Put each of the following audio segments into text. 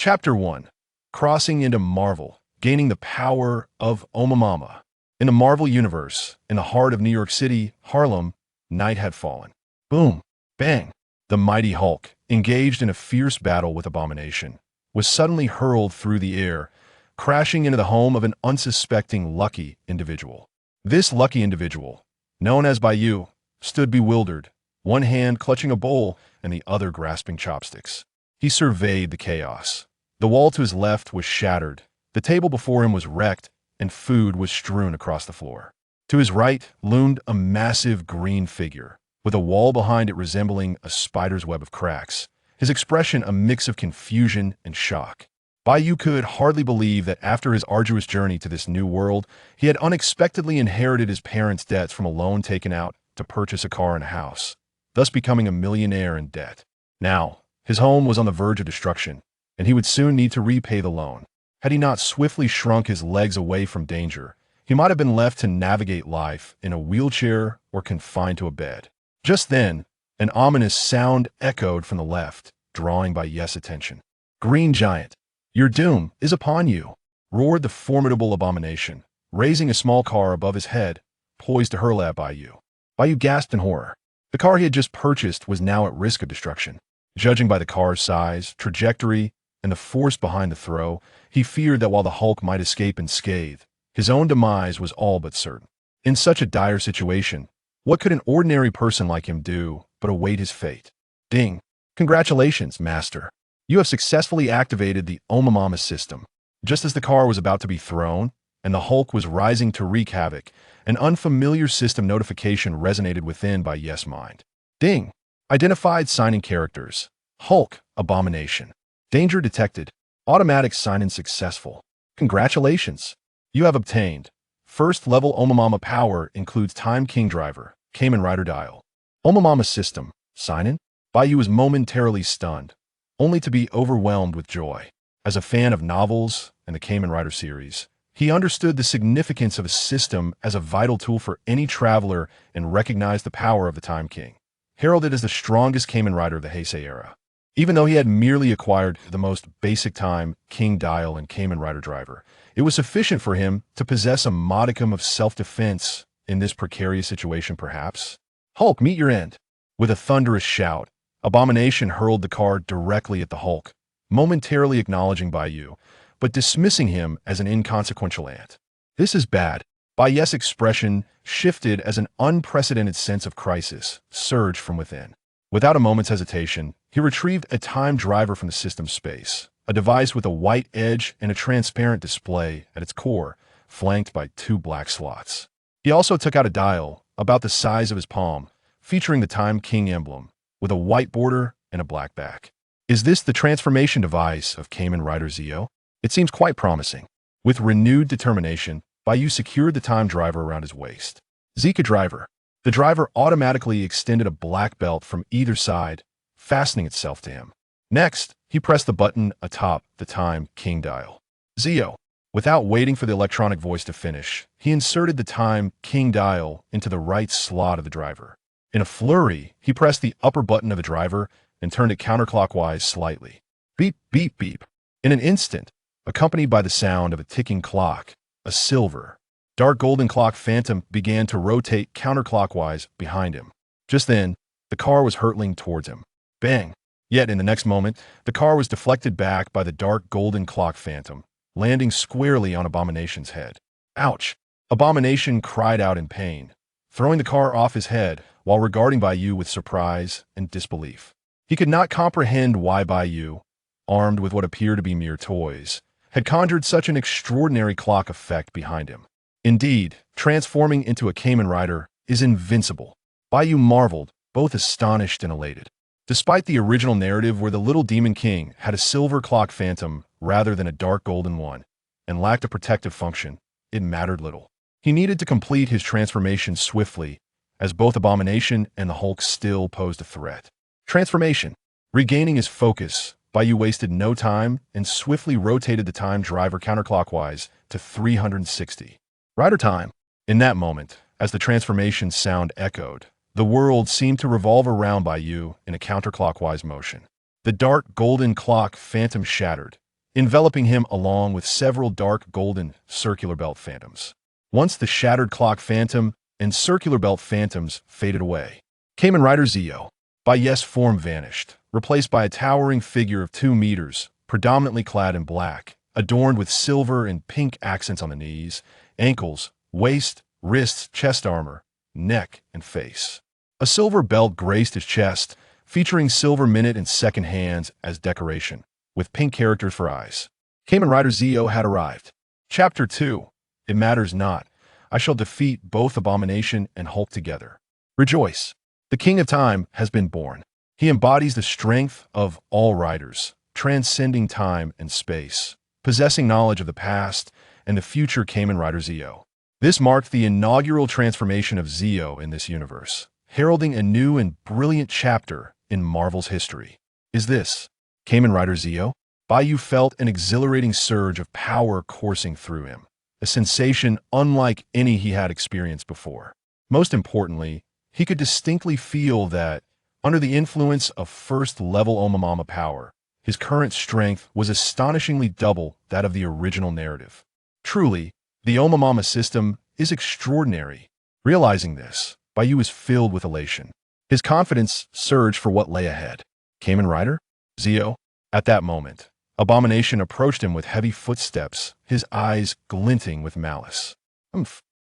Chapter 1. Crossing into Marvel, gaining the power of Omamama. In the Marvel Universe, in the heart of New York City, Harlem, night had fallen. Boom! Bang! The mighty Hulk, engaged in a fierce battle with Abomination, was suddenly hurled through the air, crashing into the home of an unsuspecting lucky individual. This lucky individual, known as Bai Yu, stood bewildered, one hand clutching a bowl and the other grasping chopsticks. He surveyed the chaos. The wall to his left was shattered, the table before him was wrecked, and food was strewn across the floor. To his right loomed a massive green figure, with a wall behind it resembling a spider's web of cracks, his expression a mix of confusion and shock. Bai Yu could hardly believe that after his arduous journey to this new world, he had unexpectedly inherited his parents' debts from a loan taken out to purchase a car and a house, thus becoming a millionaire in debt. Now, his home was on the verge of destruction, and he would soon need to repay the loan. Had he not swiftly shrunk his legs away from danger, he might have been left to navigate life in a wheelchair or confined to a bed. Just then, an ominous sound echoed from the left, drawing Bai Yu's attention. "Green Giant, your doom is upon you," roared the formidable Abomination, raising a small car above his head, poised to hurl at Bai Yu. Bai Yu gasped in horror. The car he had just purchased was now at risk of destruction. Judging by the car's size, trajectory, and the force behind the throw, he feared that while the Hulk might escape unscathed, his own demise was all but certain. In such a dire situation, what could an ordinary person like him do but await his fate? Ding! Congratulations, Master. You have successfully activated the Omamama system. Just as the car was about to be thrown, and the Hulk was rising to wreak havoc, an unfamiliar system notification resonated within Bai Yu's mind. Ding! Identified signing characters. Hulk, Abomination. Danger detected. Automatic sign-in successful. Congratulations. You have obtained. First level Omamama power includes Time King Driver, Kamen Rider Dial. Omamama system. Sign-in? Bai Yu was momentarily stunned, only to be overwhelmed with joy. As a fan of novels and the Kamen Rider series, he understood the significance of a system as a vital tool for any traveler and recognized the power of the Time King, heralded as the strongest Kamen Rider of the Heisei era. Even though he had merely acquired the most basic Time King Dial and Kamen Rider Driver, it was sufficient for him to possess a modicum of self-defense in this precarious situation, perhaps. Hulk, meet your end. With a thunderous shout, Abomination hurled the car directly at the Hulk, momentarily acknowledging Bai Yu, but dismissing him as an inconsequential ant. This is bad. Bai Yu's expression shifted as an unprecedented sense of crisis surged from within. Without a moment's hesitation, he retrieved a time driver from the system's space, a device with a white edge and a transparent display at its core, flanked by two black slots. He also took out a dial, about the size of his palm, featuring the Time King emblem, with a white border and a black back. Is this the transformation device of Kamen Rider Zeo? It seems quite promising. With renewed determination, Bai Yu secured the time driver around his waist. Zika driver. The driver automatically extended a black belt from either side, fastening itself to him. Next, he pressed the button atop the Time King dial. Zeo. Without waiting for the electronic voice to finish, he inserted the Time King dial into the right slot of the driver. In a flurry, he pressed the upper button of the driver and turned it counterclockwise slightly. Beep, beep, beep. In an instant, accompanied by the sound of a ticking clock, a silver, dark golden clock phantom began to rotate counterclockwise behind him. Just then, the car was hurtling towards him. Bang! Yet in the next moment, the car was deflected back by the dark golden clock phantom, landing squarely on Abomination's head. Ouch! Abomination cried out in pain, throwing the car off his head while regarding Bai Yu with surprise and disbelief. He could not comprehend why Bai Yu, armed with what appeared to be mere toys, had conjured such an extraordinary clock effect behind him. Indeed, transforming into a Kamen Rider is invincible. Bai Yu marveled, both astonished and elated. Despite the original narrative where the little Demon King had a silver clock phantom rather than a dark golden one, and lacked a protective function, it mattered little. He needed to complete his transformation swiftly, as both Abomination and the Hulk still posed a threat. Transformation. Regaining his focus, Bai Yu wasted no time and swiftly rotated the time driver counterclockwise to 360. Rider time. In that moment, as the transformation sound echoed, the world seemed to revolve around Bai Yu in a counterclockwise motion. The dark golden clock phantom shattered, enveloping him along with several dark golden circular belt phantoms. Once the shattered clock phantom and circular belt phantoms faded away, Kamen Rider Zeo, Bai Yu's form vanished, replaced by a towering figure of 2 meters, predominantly clad in black, adorned with silver and pink accents on the knees, ankles, waist, wrists, chest armor, neck, and face. A silver belt graced his chest, featuring silver minute and second hands as decoration, with pink characters for eyes. Kamen Rider Zeo had arrived. Chapter 2. It matters not. I shall defeat both Abomination and Hulk together. Rejoice. The King of Time has been born. He embodies the strength of all riders, transcending time and space, possessing knowledge of the past and the future Kamen Rider Zeo. This marked the inaugural transformation of Zeo in this universe, heralding a new and brilliant chapter in Marvel's history. Is this Kamen Rider Zeo? Bai Yu felt an exhilarating surge of power coursing through him, a sensation unlike any he had experienced before. Most importantly, he could distinctly feel that, under the influence of first-level Omamama power, his current strength was astonishingly double that of the original narrative. Truly, the Omamama system is extraordinary. Realizing this, Bai Yu was filled with elation. His confidence surged for what lay ahead. Kamen Rider? Zeo? At that moment, Abomination approached him with heavy footsteps, his eyes glinting with malice.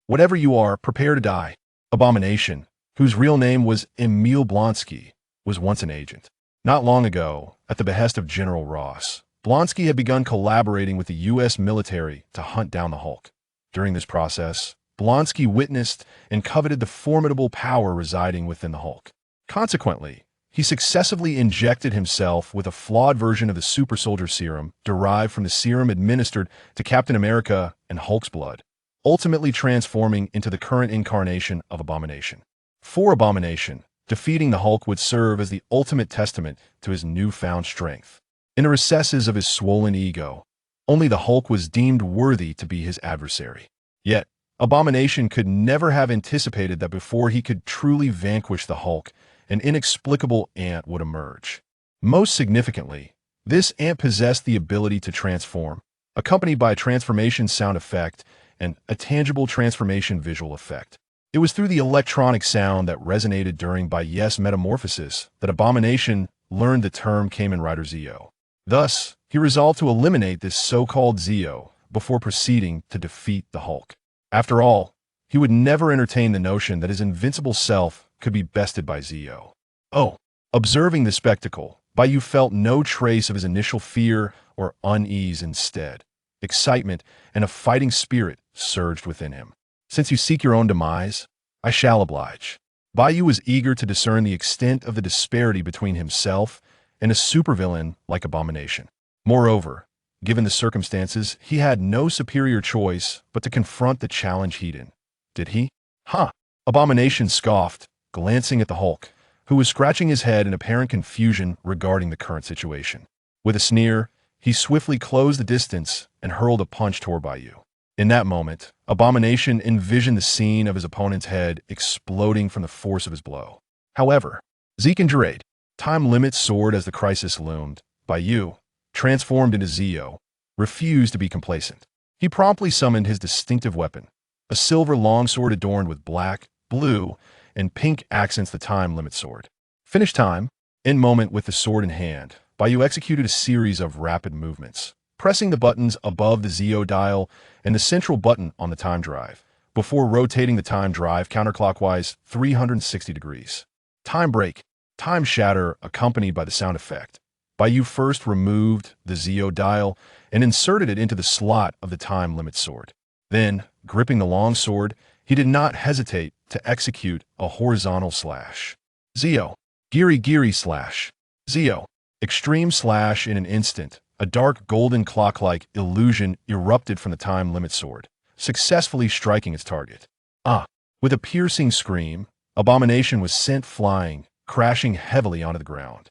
Whatever you are, prepare to die. Abomination, whose real name was Emil Blonsky, was once an agent. Not long ago, at the behest of General Ross, Blonsky had begun collaborating with the U.S. military to hunt down the Hulk. During this process, Blonsky witnessed and coveted the formidable power residing within the Hulk. Consequently, he successively injected himself with a flawed version of the super soldier serum derived from the serum administered to Captain America and Hulk's blood, ultimately transforming into the current incarnation of Abomination. For Abomination, defeating the Hulk would serve as the ultimate testament to his newfound strength. In the recesses of his swollen ego, only the Hulk was deemed worthy to be his adversary. Yet, Abomination could never have anticipated that before he could truly vanquish the Hulk, an inexplicable ant would emerge. Most significantly, this ant possessed the ability to transform, accompanied by a transformation sound effect and a tangible transformation visual effect. It was through the electronic sound that resonated during Bai Yu's metamorphosis that Abomination learned the term Kamen Rider Zeo. Thus, he resolved to eliminate this so-called Zeo before proceeding to defeat the Hulk. After all, he would never entertain the notion that his invincible self could be bested by Zeo. Oh, observing the spectacle, Bai Yu felt no trace of his initial fear or unease. Instead, excitement and a fighting spirit surged within him. Since you seek your own demise, I shall oblige. Bai Yu was eager to discern the extent of the disparity between himself and a supervillain like Abomination. Moreover, given the circumstances, he had no superior choice but to confront the challenge he'd in. Did he? Abomination scoffed, glancing at the Hulk, who was scratching his head in apparent confusion regarding the current situation. With a sneer, he swiftly closed the distance and hurled a punch toward Bai Yu. In that moment, Abomination envisioned the scene of his opponent's head exploding from the force of his blow. However, Zeke and Jarade, time limit soared as the crisis loomed. Bai Yu, transformed into Zeo, refused to be complacent. He promptly summoned his distinctive weapon, a silver longsword adorned with black, blue, and pink accents, the time limit sword. Finish time. In moment with the sword in hand, Bai Yu executed a series of rapid movements, pressing the buttons above the Zeo dial and the central button on the time drive, before rotating the time drive counterclockwise 360 degrees. Time break, time shatter accompanied by the sound effect. Bai Yu first removed the Zeo dial and inserted it into the slot of the time limit sword. Then, gripping the long sword, he did not hesitate to execute a horizontal slash. Zeo, Giri slash. Zeo, extreme slash. In an instant, a dark golden clock-like illusion erupted from the time limit sword, successfully striking its target. With a piercing scream, Abomination was sent flying, crashing heavily onto the ground.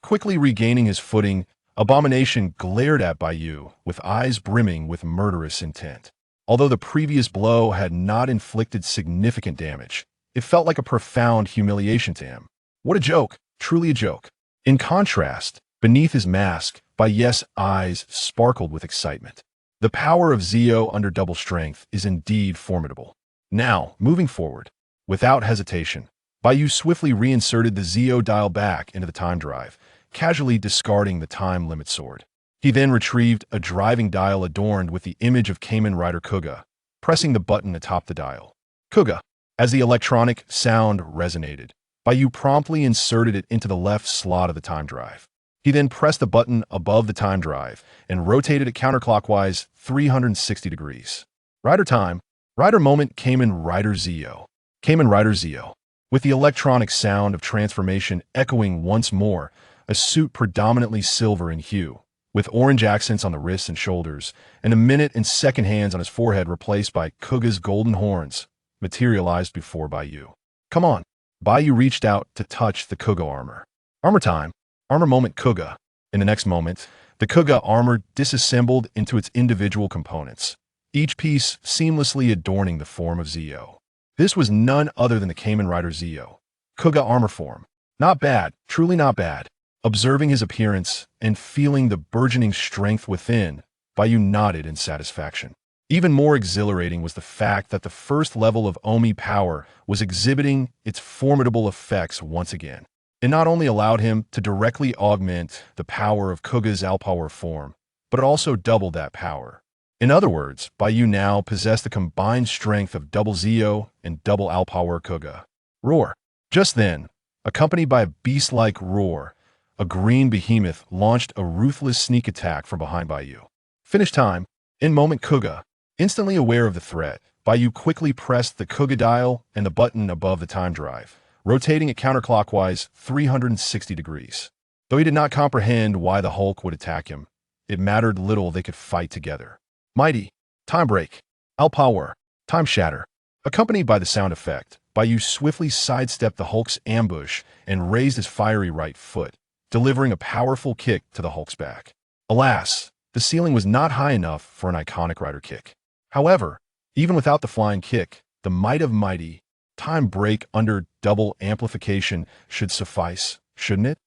Quickly regaining his footing, Abomination glared at Bai Yu with eyes brimming with murderous intent. Although the previous blow had not inflicted significant damage, it felt like a profound humiliation to him. What a joke, truly a joke. In contrast, beneath his mask, Bai Yu's eyes sparkled with excitement. The power of Zio under double strength is indeed formidable. Now, moving forward, without hesitation, Bai Yu swiftly reinserted the Zio dial back into the time drive, casually discarding the time limit sword. He then retrieved a driving dial adorned with the image of Kamen Rider Kuga, pressing the button atop the dial. Kuga. As the electronic sound resonated, Bai Yu promptly inserted it into the left slot of the time drive. He then pressed the button above the time drive and rotated it counterclockwise 360 degrees. Rider time. Rider moment Kamen Rider Zio. Kamen Rider Zio. With the electronic sound of transformation echoing once more, a suit predominantly silver in hue, with orange accents on the wrists and shoulders, and a minute and second hands on his forehead replaced by Kuga's golden horns, materialized before Bai Yu. Come on. Bai Yu reached out to touch the Kuga armor. Armor time. Armor moment Kuga. In the next moment, the Kuga armor disassembled into its individual components, each piece seamlessly adorning the form of Zio. This was none other than the Kamen Rider Zio. Kuga armor form. Not bad, truly not bad. Observing his appearance and feeling the burgeoning strength within, Bai Yu nodded in satisfaction. Even more exhilarating was the fact that the first level of Omi power was exhibiting its formidable effects once again. It not only allowed him to directly augment the power of Kuga's Alpower form, but it also doubled that power. In other words, Bai Yu now possessed the combined strength of double Zio and double Alpower Kuga. Roar. Just then, accompanied by a beast-like roar, a green behemoth launched a ruthless sneak attack from behind Bai Yu. Finish time. In moment Kuga. Instantly aware of the threat, Bai Yu quickly pressed the Kuga dial and the button above the time drive, rotating it counterclockwise 360 degrees. Though he did not comprehend why the Hulk would attack him, it mattered little they could fight together. Mighty. Time break. Alpower. Time shatter. Accompanied by the sound effect, Bai Yu swiftly sidestepped the Hulk's ambush and raised his fiery right foot, delivering a powerful kick to the Hulk's back. Alas, the ceiling was not high enough for an iconic Rider kick. However, even without the flying kick, the might of mighty, time break under double amplification should suffice, shouldn't it?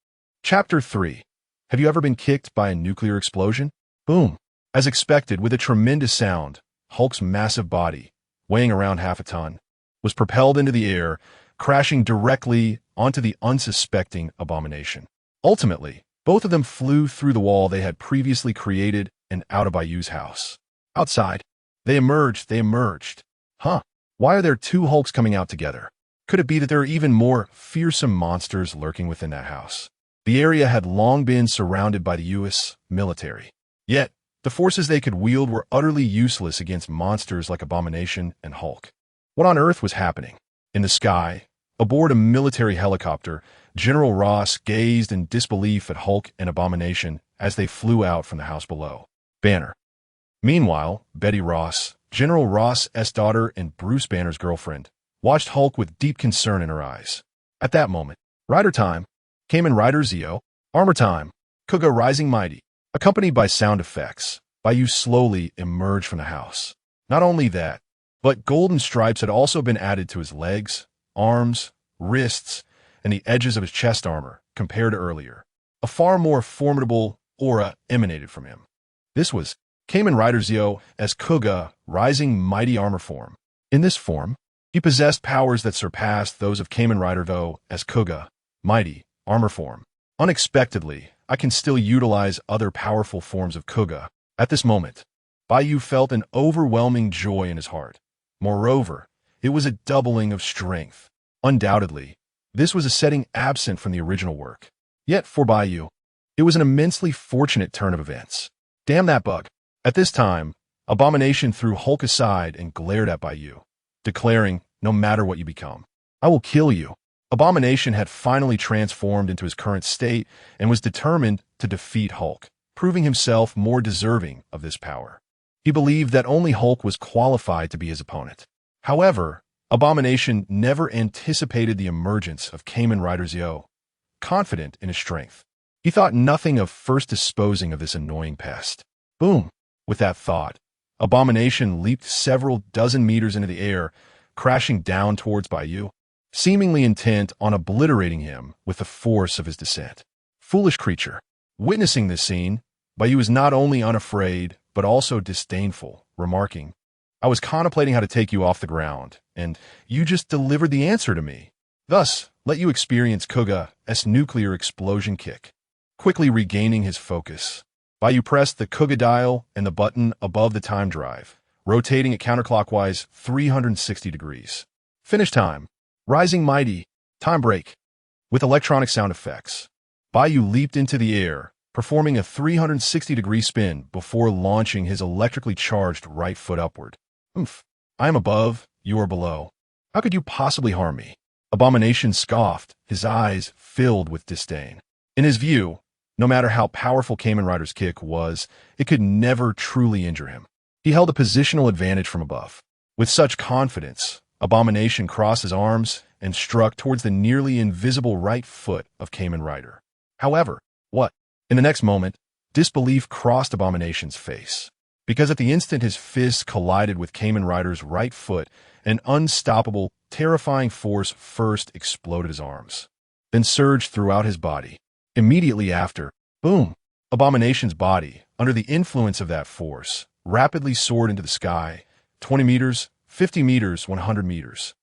Chapter 3. Have you ever been kicked by a nuclear explosion? Boom. As expected, with a tremendous sound, Hulk's massive body, weighing around half a ton, was propelled into the air, crashing directly onto the unsuspecting Abomination. Ultimately, both of them flew through the wall they had previously created and out of Bai Yu's house. Outside, they emerged. Huh, why are there two Hulks coming out together? Could it be that there are even more fearsome monsters lurking within that house? The area had long been surrounded by the U.S. military. Yet, the forces they could wield were utterly useless against monsters like Abomination and Hulk. What on earth was happening? In the sky, aboard a military helicopter, General Ross gazed in disbelief at Hulk and Abomination as they flew out from the house below. Banner. Meanwhile, Betty Ross, General Ross's daughter and Bruce Banner's girlfriend, watched Hulk with deep concern in her eyes. At that moment, Rider time. Kamen Rider Zio. Armor time. Kuga rising mighty. Accompanied by sound effects, Bai Yu slowly emerged from the house. Not only that, but golden stripes had also been added to his legs, arms, wrists, and the edges of his chest armor compared to earlier. A far more formidable aura emanated from him. This was Kamen Rider Zio as Kuga, rising mighty armor form. In this form, he possessed powers that surpassed those of Kamen Rider Vo as Kuga, mighty armor form. Unexpectedly, I can still utilize other powerful forms of Kuga. At this moment, Bai Yu felt an overwhelming joy in his heart. Moreover, it was a doubling of strength. Undoubtedly, this was a setting absent from the original work. Yet, for Bai Yu, it was an immensely fortunate turn of events. Damn that bug. At this time, Abomination threw Hulk aside and glared at Bai Yu, declaring, "No matter what you become, I will kill you." Abomination had finally transformed into his current state and was determined to defeat Hulk, proving himself more deserving of this power. He believed that only Hulk was qualified to be his opponent. However, Abomination never anticipated the emergence of Kamen Rider Zio. Confident in his strength, he thought nothing of first disposing of this annoying pest. Boom! With that thought, Abomination leaped several dozen meters into the air, crashing down towards Bai Yu, seemingly intent on obliterating him with the force of his descent. Foolish creature. Witnessing this scene, Bai Yu was not only unafraid, but also disdainful, remarking, "I was contemplating how to take you off the ground, and you just delivered the answer to me. Thus, let you experience Kuga's nuclear explosion kick." Quickly regaining his focus, Bai Yu pressed the Kuga dial and the button above the time drive, rotating it counterclockwise 360 degrees. Finish time. Rising mighty. Time break. With electronic sound effects, Bai Yu leaped into the air, performing a 360-degree spin before launching his electrically charged right foot upward. "Oomph. I am above, you are below. How could you possibly harm me?" Abomination scoffed, his eyes filled with disdain. In his view, no matter how powerful Kamen Rider's kick was, it could never truly injure him. He held a positional advantage from above. With such confidence, Abomination crossed his arms and struck towards the nearly invisible right foot of Kamen Rider. However, what? In the next moment, disbelief crossed Abomination's face, because at the instant his fist collided with Kamen Rider's right foot, an unstoppable, terrifying force first exploded his arms, then surged throughout his body. Immediately after, boom, Abomination's body, under the influence of that force, rapidly soared into the sky, 20 meters, 50 meters, 100 meters,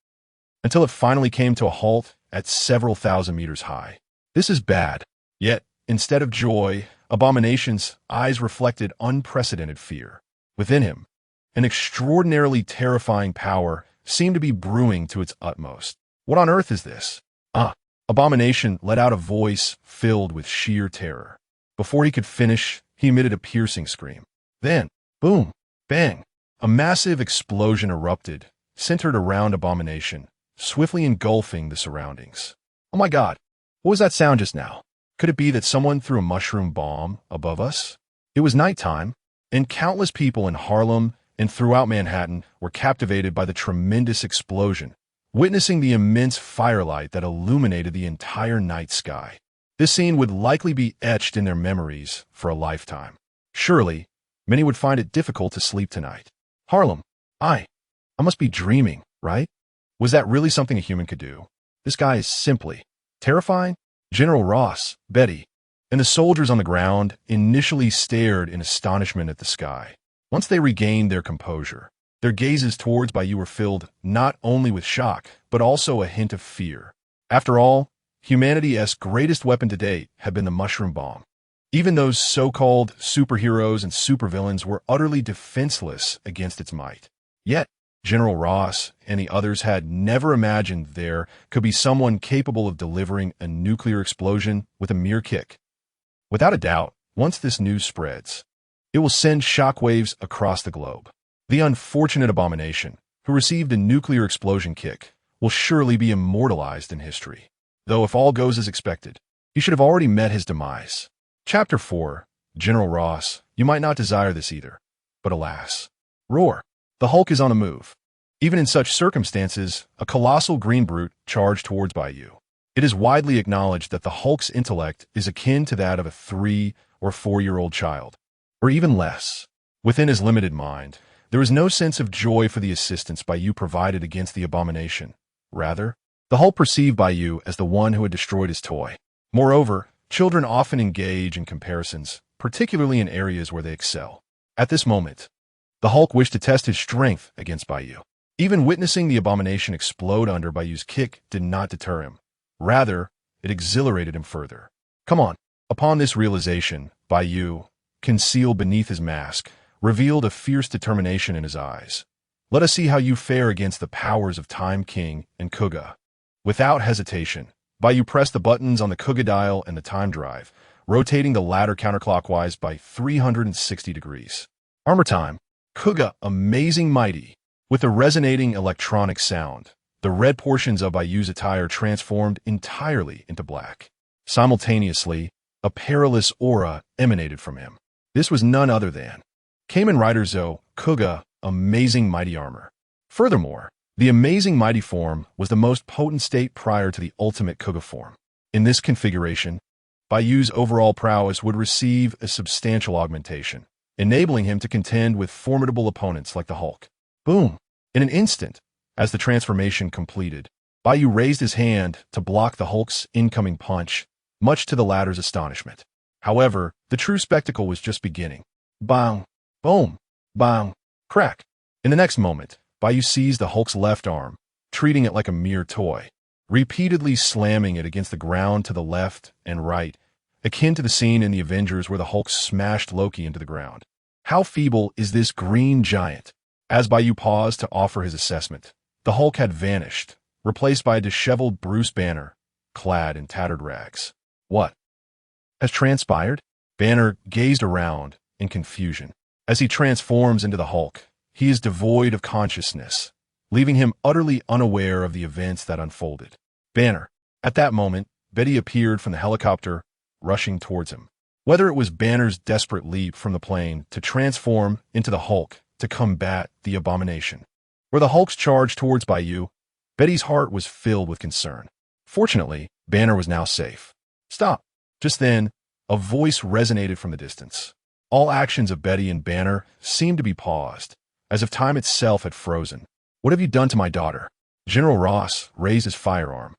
until it finally came to a halt at several thousand meters high. This is bad. Yet, instead of joy, Abomination's eyes reflected unprecedented fear. Within him, an extraordinarily terrifying power seemed to be brewing to its utmost. What on earth is this? Abomination let out a voice filled with sheer terror. Before he could finish, he emitted a piercing scream. Then, boom, bang, a massive explosion erupted, centered around Abomination, swiftly engulfing the surroundings. Oh my God, what was that sound just now? Could it be that someone threw a mushroom bomb above us? It was nighttime, and countless people in Harlem and throughout Manhattan were captivated by the tremendous explosion, witnessing the immense firelight that illuminated the entire night sky. This scene would likely be etched in their memories for a lifetime. Surely, many would find it difficult to sleep tonight. Harlem, I must be dreaming, right? Was that really something a human could do? This guy is simply terrifying. General Ross, Betty, and the soldiers on the ground initially stared in astonishment at the sky. Once they regained their composure, their gazes towards Bai Yu were filled not only with shock, but also a hint of fear. After all, humanity's greatest weapon to date had been the mushroom bomb. Even those so-called superheroes and supervillains were utterly defenseless against its might. Yet, General Ross and the others had never imagined there could be someone capable of delivering a nuclear explosion with a mere kick. Without a doubt, once this news spreads, it will send shockwaves across the globe. The unfortunate Abomination, who received a nuclear explosion kick, will surely be immortalized in history. Though if all goes as expected, he should have already met his demise. Chapter 4, General Ross, you might not desire this either. But alas. Roar. The Hulk is on the move. Even in such circumstances, a colossal green brute charged towards Bai Yu. It is widely acknowledged that the Hulk's intellect is akin to that of a 3- or 4-year-old child, or even less. Within his limited mind, there is no sense of joy for the assistance Bai Yu provided against the Abomination. Rather, the Hulk perceived Bai Yu as the one who had destroyed his toy. Moreover, children often engage in comparisons, particularly in areas where they excel. At this moment, the Hulk wished to test his strength against Bai Yu. Even witnessing the Abomination explode under Bai Yu's kick did not deter him. Rather, it exhilarated him further. Come on. Upon this realization, Bai Yu, concealed beneath his mask, revealed a fierce determination in his eyes. Let us see how you fare against the powers of Time King and Kuga. Without hesitation, Bai Yu pressed the buttons on the Kuga dial and the time drive, rotating the latter counterclockwise by 360 degrees. Armor time. Kuga, amazing mighty. With a resonating electronic sound, the red portions of Bai Yu's attire transformed entirely into black. Simultaneously, a perilous aura emanated from him. This was none other than Kamen Rider Zo, Kuga, amazing mighty armor. Furthermore, the amazing mighty form was the most potent state prior to the ultimate Kuga form. In this configuration, Bai Yu's overall prowess would receive a substantial augmentation, enabling him to contend with formidable opponents like the Hulk. Boom! In an instant, as the transformation completed, Bai Yu raised his hand to block the Hulk's incoming punch, much to the latter's astonishment. However, the true spectacle was just beginning. Bang! Boom! Bang! Crack! In the next moment, Bai Yu seized the Hulk's left arm, treating it like a mere toy, repeatedly slamming it against the ground to the left and right, akin to the scene in the Avengers where the Hulk smashed Loki into the ground. How feeble is this green giant? As Bai Yu paused to offer his assessment, the Hulk had vanished, replaced by a disheveled Bruce Banner, clad in tattered rags. What has transpired? Banner gazed around in confusion. As he transforms into the Hulk, he is devoid of consciousness, leaving him utterly unaware of the events that unfolded. Banner. At that moment, Betty appeared from the helicopter, rushing towards him. Whether it was Banner's desperate leap from the plane to transform into the Hulk to combat the Abomination, or the Hulk's charge towards Bai Yu, Betty's heart was filled with concern. Fortunately, Banner was now safe. Stop. Just then, a voice resonated from the distance. All actions of Betty and Banner seemed to be paused, as if time itself had frozen. What have you done to my daughter? General Ross raised his firearm,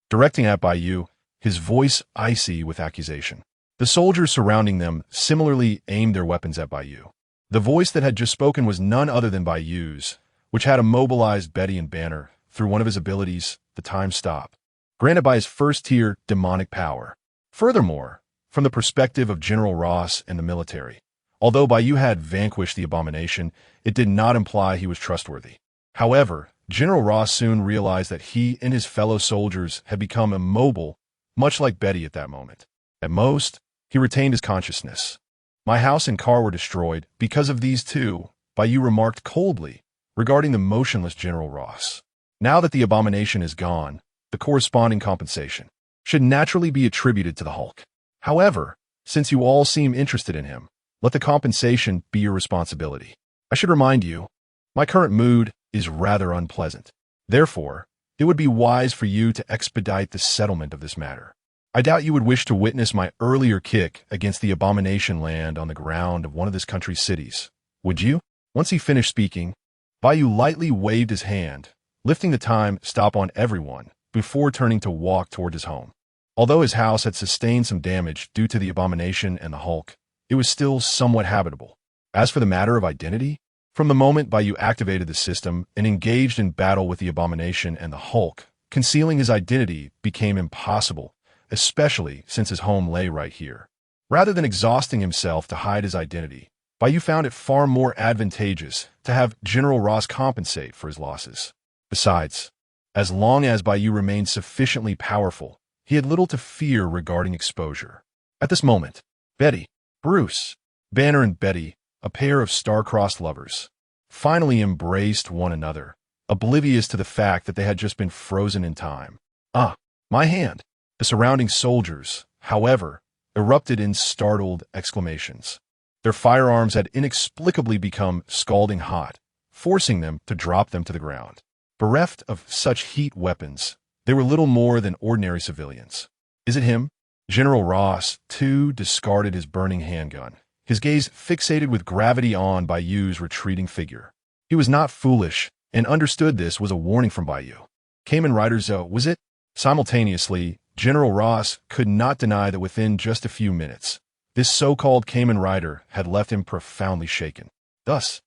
directing at Bai Yu, his voice icy with accusation. The soldiers surrounding them similarly aimed their weapons at Bai Yu. The voice that had just spoken was none other than Bai Yu's, which had immobilized Betty and Banner through one of his abilities, the time stop, granted by his first-tier demonic power. Furthermore, from the perspective of General Ross and the military, although Bai Yu had vanquished the Abomination, it did not imply he was trustworthy. However, General Ross soon realized that he and his fellow soldiers had become immobile, much like Betty at that moment. At most, he retained his consciousness. My house and car were destroyed because of these two, Bai Yu remarked coldly, regarding the motionless General Ross. Now that the Abomination is gone, the corresponding compensation should naturally be attributed to the Hulk. However, since you all seem interested in him, let the compensation be your responsibility. I should remind you, my current mood is rather unpleasant. Therefore, it would be wise for you to expedite the settlement of this matter. I doubt you would wish to witness my earlier kick against the Abomination land on the ground of one of this country's cities, would you? Once he finished speaking, Bai Yu lightly waved his hand, lifting the time stop on everyone before turning to walk toward his home. Although his house had sustained some damage due to the Abomination and the Hulk, it was still somewhat habitable. As for the matter of identity, from the moment Bai Yu activated the system and engaged in battle with the Abomination and the Hulk, concealing his identity became impossible, especially since his home lay right here. Rather than exhausting himself to hide his identity, Bai Yu found it far more advantageous to have General Ross compensate for his losses. Besides, as long as Bai Yu remained sufficiently powerful, he had little to fear regarding exposure. At this moment, Betty, Bruce, Banner and Betty, a pair of star-crossed lovers, finally embraced one another, oblivious to the fact that they had just been frozen in time. Ah, my hand! The surrounding soldiers, however, erupted in startled exclamations. Their firearms had inexplicably become scalding hot, forcing them to drop them to the ground. Bereft of such heat weapons, they were little more than ordinary civilians. Is it him? General Ross, too, discarded his burning handgun, his gaze fixated with gravity on Bai Yu's retreating figure. He was not foolish, and understood this was a warning from Bai Yu. Kamen Rider's was it? Simultaneously, General Ross could not deny that within just a few minutes, this so-called Kamen Rider had left him profoundly shaken. Thus,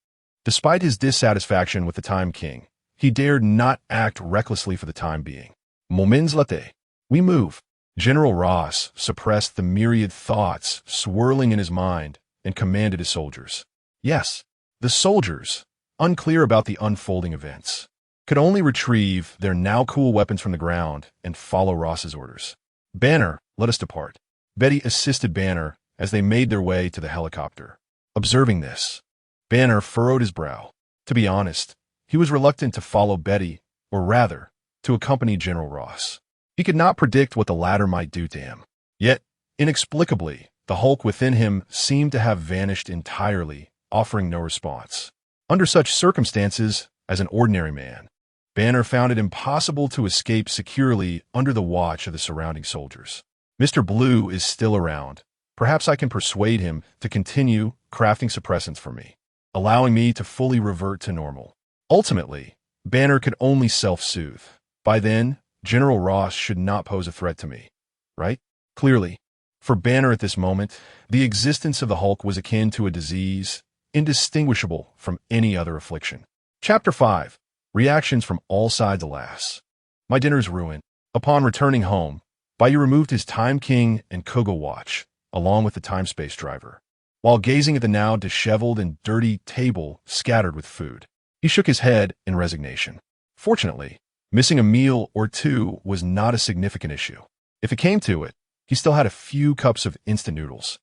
despite his dissatisfaction with the Time King, he dared not act recklessly for the time being. Moments later, we move. General Ross suppressed the myriad thoughts swirling in his mind and commanded his soldiers. Yes, the soldiers, unclear about the unfolding events, could only retrieve their now cool weapons from the ground and follow Ross's orders. Banner, let us depart. Betty assisted Banner as they made their way to the helicopter. Observing this, Banner furrowed his brow. To be honest, he was reluctant to follow Betty, or rather, to accompany General Ross. He could not predict what the latter might do to him. Yet, inexplicably, the Hulk within him seemed to have vanished entirely, offering no response. Under such circumstances, as an ordinary man, Banner found it impossible to escape securely under the watch of the surrounding soldiers. Mr. Blue is still around. Perhaps I can persuade him to continue crafting suppressants for me, allowing me to fully revert to normal. Ultimately, Banner could only self-soothe. By then, General Ross should not pose a threat to me, right? Clearly, For Banner at this moment, the existence of the Hulk was akin to a disease, indistinguishable from any other affliction. Chapter 5. Reactions from all sides. Alas, my dinner's ruined. Upon returning home, Bai Yu removed his Time King and Koga watch, along with the time-space driver. While gazing at the now disheveled and dirty table scattered with food, he shook his head in resignation. Fortunately, missing a meal or two was not a significant issue. If it came to it, he still had a few cups of instant noodles.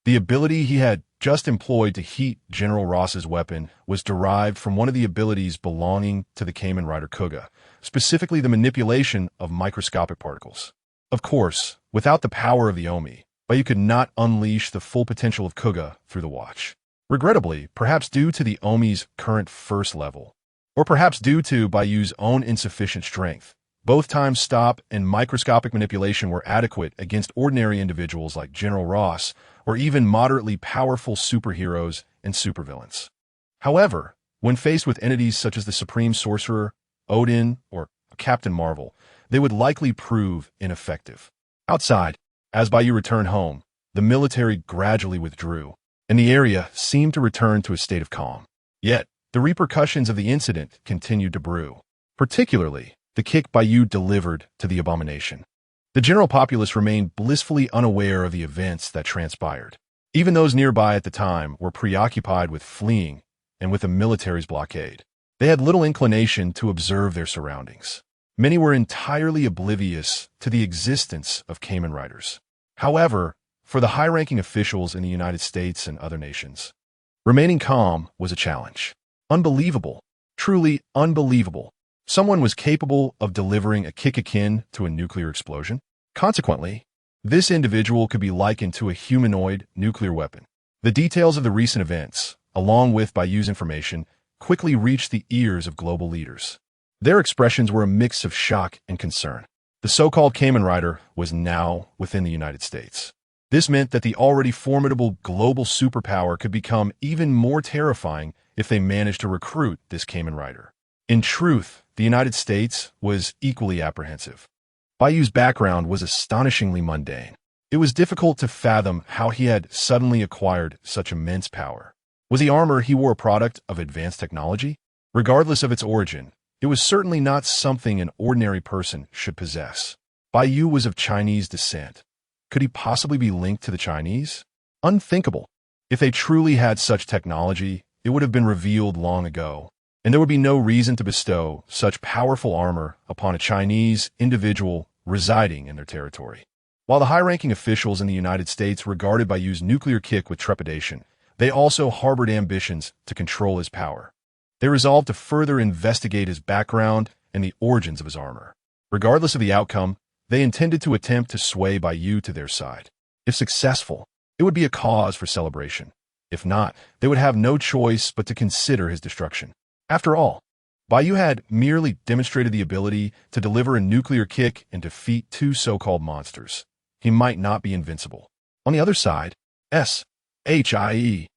The ability he had just employed to heat General Ross's weapon was derived from one of the abilities belonging to the Kamen Rider Koga, specifically the manipulation of microscopic particles. Of course, without the power of the Omi, Bai Yu could not unleash the full potential of Koga through the watch. Regrettably, perhaps due to the Omi's current first level, or perhaps due to Bai Yu's own insufficient strength, both time stop and microscopic manipulation were adequate against ordinary individuals like General Ross, or even moderately powerful superheroes and supervillains. However, when faced with entities such as the Supreme Sorcerer, Odin, or Captain Marvel, they would likely prove ineffective. Outside, as Bai Yu returned home, the military gradually withdrew, and the area seemed to return to a state of calm. Yet, the repercussions of the incident continued to brew, particularly the kick Bai Yu delivered to the Abomination. The general populace remained blissfully unaware of the events that transpired. Even those nearby at the time were preoccupied with fleeing and with the military's blockade. They had little inclination to observe their surroundings. Many were entirely oblivious to the existence of Kamen Riders. However, for the high-ranking officials in the United States and other nations, remaining calm was a challenge. Unbelievable. Truly unbelievable. Someone was capable of delivering a kick akin to a nuclear explosion. Consequently, this individual could be likened to a humanoid nuclear weapon. The details of the recent events, along with Bai Yu's information, quickly reached the ears of global leaders. Their expressions were a mix of shock and concern. The so-called Kamen Rider was now within the United States. This meant that the already formidable global superpower could become even more terrifying if they managed to recruit this Kamen Rider. In truth, the United States was equally apprehensive. Bai Yu's background was astonishingly mundane. It was difficult to fathom how he had suddenly acquired such immense power. Was the armor he wore a product of advanced technology? Regardless of its origin, it was certainly not something an ordinary person should possess. Bai Yu was of Chinese descent. Could he possibly be linked to the Chinese? Unthinkable. If they truly had such technology, it would have been revealed long ago, and there would be no reason to bestow such powerful armor upon a Chinese individual residing in their territory. While the high-ranking officials in the United States regarded Bai Yu's nuclear kick with trepidation, they also harbored ambitions to control his power. They resolved to further investigate his background and the origins of his armor. Regardless of the outcome, they intended to attempt to sway Bai Yu to their side. If successful, it would be a cause for celebration. If not, they would have no choice but to consider his destruction. After all, Bai Yu had merely demonstrated the ability to deliver a nuclear kick and defeat two so-called monsters. He might not be invincible. On the other side, SHIELD,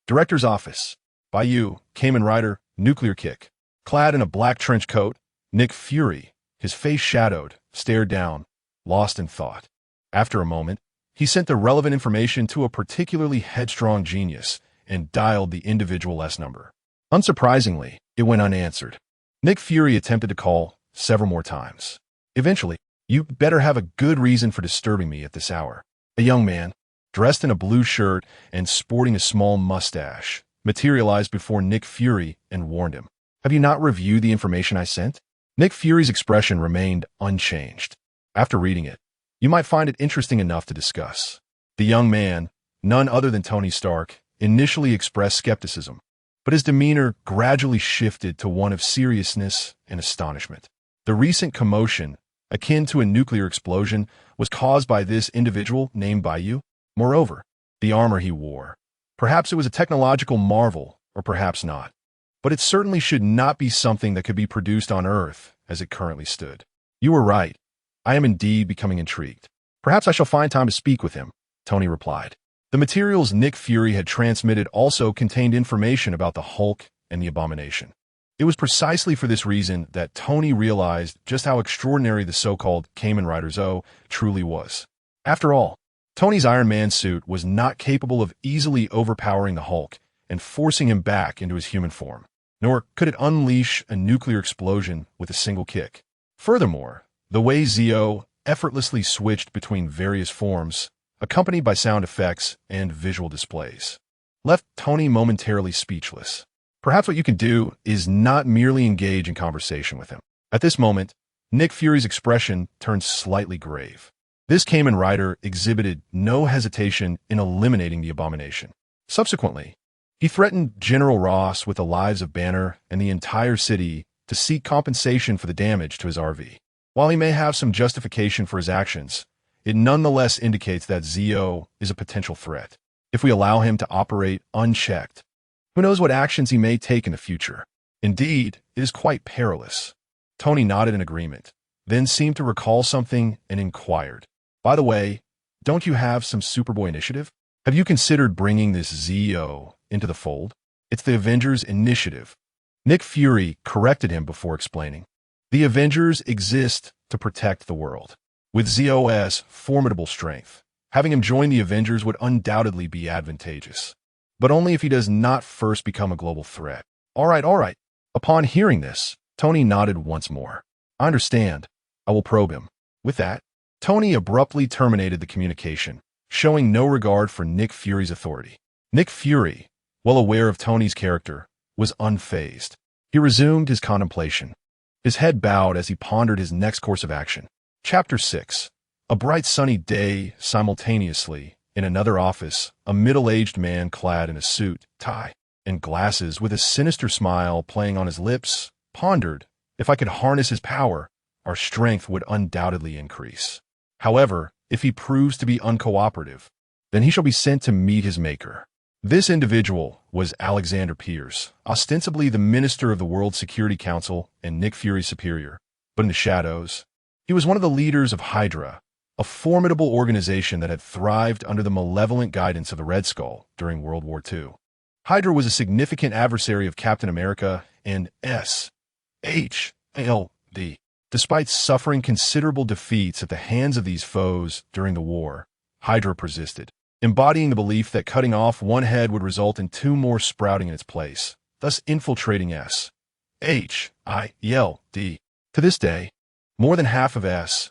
Director's Office. Bai Yu, Kamen Rider, nuclear kick. Clad in a black trench coat, Nick Fury, his face shadowed, stared down, lost in thought. After a moment, he sent the relevant information to a particularly headstrong genius and dialed the individual S number. Unsurprisingly, it went unanswered. Nick Fury attempted to call several more times. Eventually, "You better have a good reason for disturbing me at this hour." A young man, dressed in a blue shirt and sporting a small mustache, materialized before Nick Fury and warned him, "Have you not reviewed the information I sent?" Nick Fury's expression remained unchanged. After reading it, "You might find it interesting enough to discuss." The young man, none other than Tony Stark, initially expressed skepticism, but his demeanor gradually shifted to one of seriousness and astonishment. The recent commotion, akin to a nuclear explosion, was caused by this individual named Bai Yu. Moreover, the armor he wore. Perhaps it was a technological marvel, or perhaps not. But it certainly should not be something that could be produced on Earth as it currently stood. "You were right. I am indeed becoming intrigued. Perhaps I shall find time to speak with him," Tony replied. The materials Nick Fury had transmitted also contained information about the Hulk and the Abomination. It was precisely for this reason that Tony realized just how extraordinary the so-called Kamen Rider Zo truly was. After all, Tony's Iron Man suit was not capable of easily overpowering the Hulk and forcing him back into his human form, nor could it unleash a nuclear explosion with a single kick. Furthermore, the way Zeo effortlessly switched between various forms, accompanied by sound effects and visual displays, left Tony momentarily speechless. Perhaps what you can do is not merely engage in conversation with him. At this moment, Nick Fury's expression turned slightly grave. This Kamen Rider exhibited no hesitation in eliminating the Abomination. Subsequently, he threatened General Ross with the lives of Banner and the entire city to seek compensation for the damage to his RV. While he may have some justification for his actions, it nonetheless indicates that Zeo is a potential threat. If we allow him to operate unchecked, who knows what actions he may take in the future? Indeed, it is quite perilous. Tony nodded in agreement, then seemed to recall something and inquired, "By the way, don't you have some Superboy initiative? Have you considered bringing this Zeo into the fold? It's the Avengers Initiative." Nick Fury corrected him before explaining, "The Avengers exist to protect the world. With Zeo's formidable strength, having him join the Avengers would undoubtedly be advantageous, but only if he does not first become a global threat." All right. Upon hearing this, Tony nodded once more. "I understand. I will probe him." With that, Tony abruptly terminated the communication, showing no regard for Nick Fury's authority. Nick Fury, well aware of Tony's character, was unfazed. He resumed his contemplation, his head bowed as he pondered his next course of action. Chapter 6. A bright sunny day. Simultaneously, in another office, a middle-aged man clad in a suit, tie, and glasses with a sinister smile playing on his lips, pondered, "If I could harness his power, our strength would undoubtedly increase. However, if he proves to be uncooperative, then he shall be sent to meet his maker." This individual was Alexander Pierce, ostensibly the Minister of the World Security Council and Nick Fury's superior, but in the shadows, he was one of the leaders of Hydra, a formidable organization that had thrived under the malevolent guidance of the Red Skull during World War II. Hydra was a significant adversary of Captain America and SHLD. Despite suffering considerable defeats at the hands of these foes during the war, Hydra persisted, embodying the belief that cutting off one head would result in two more sprouting in its place, thus infiltrating SHIELD. To this day, more than half of SHIELD's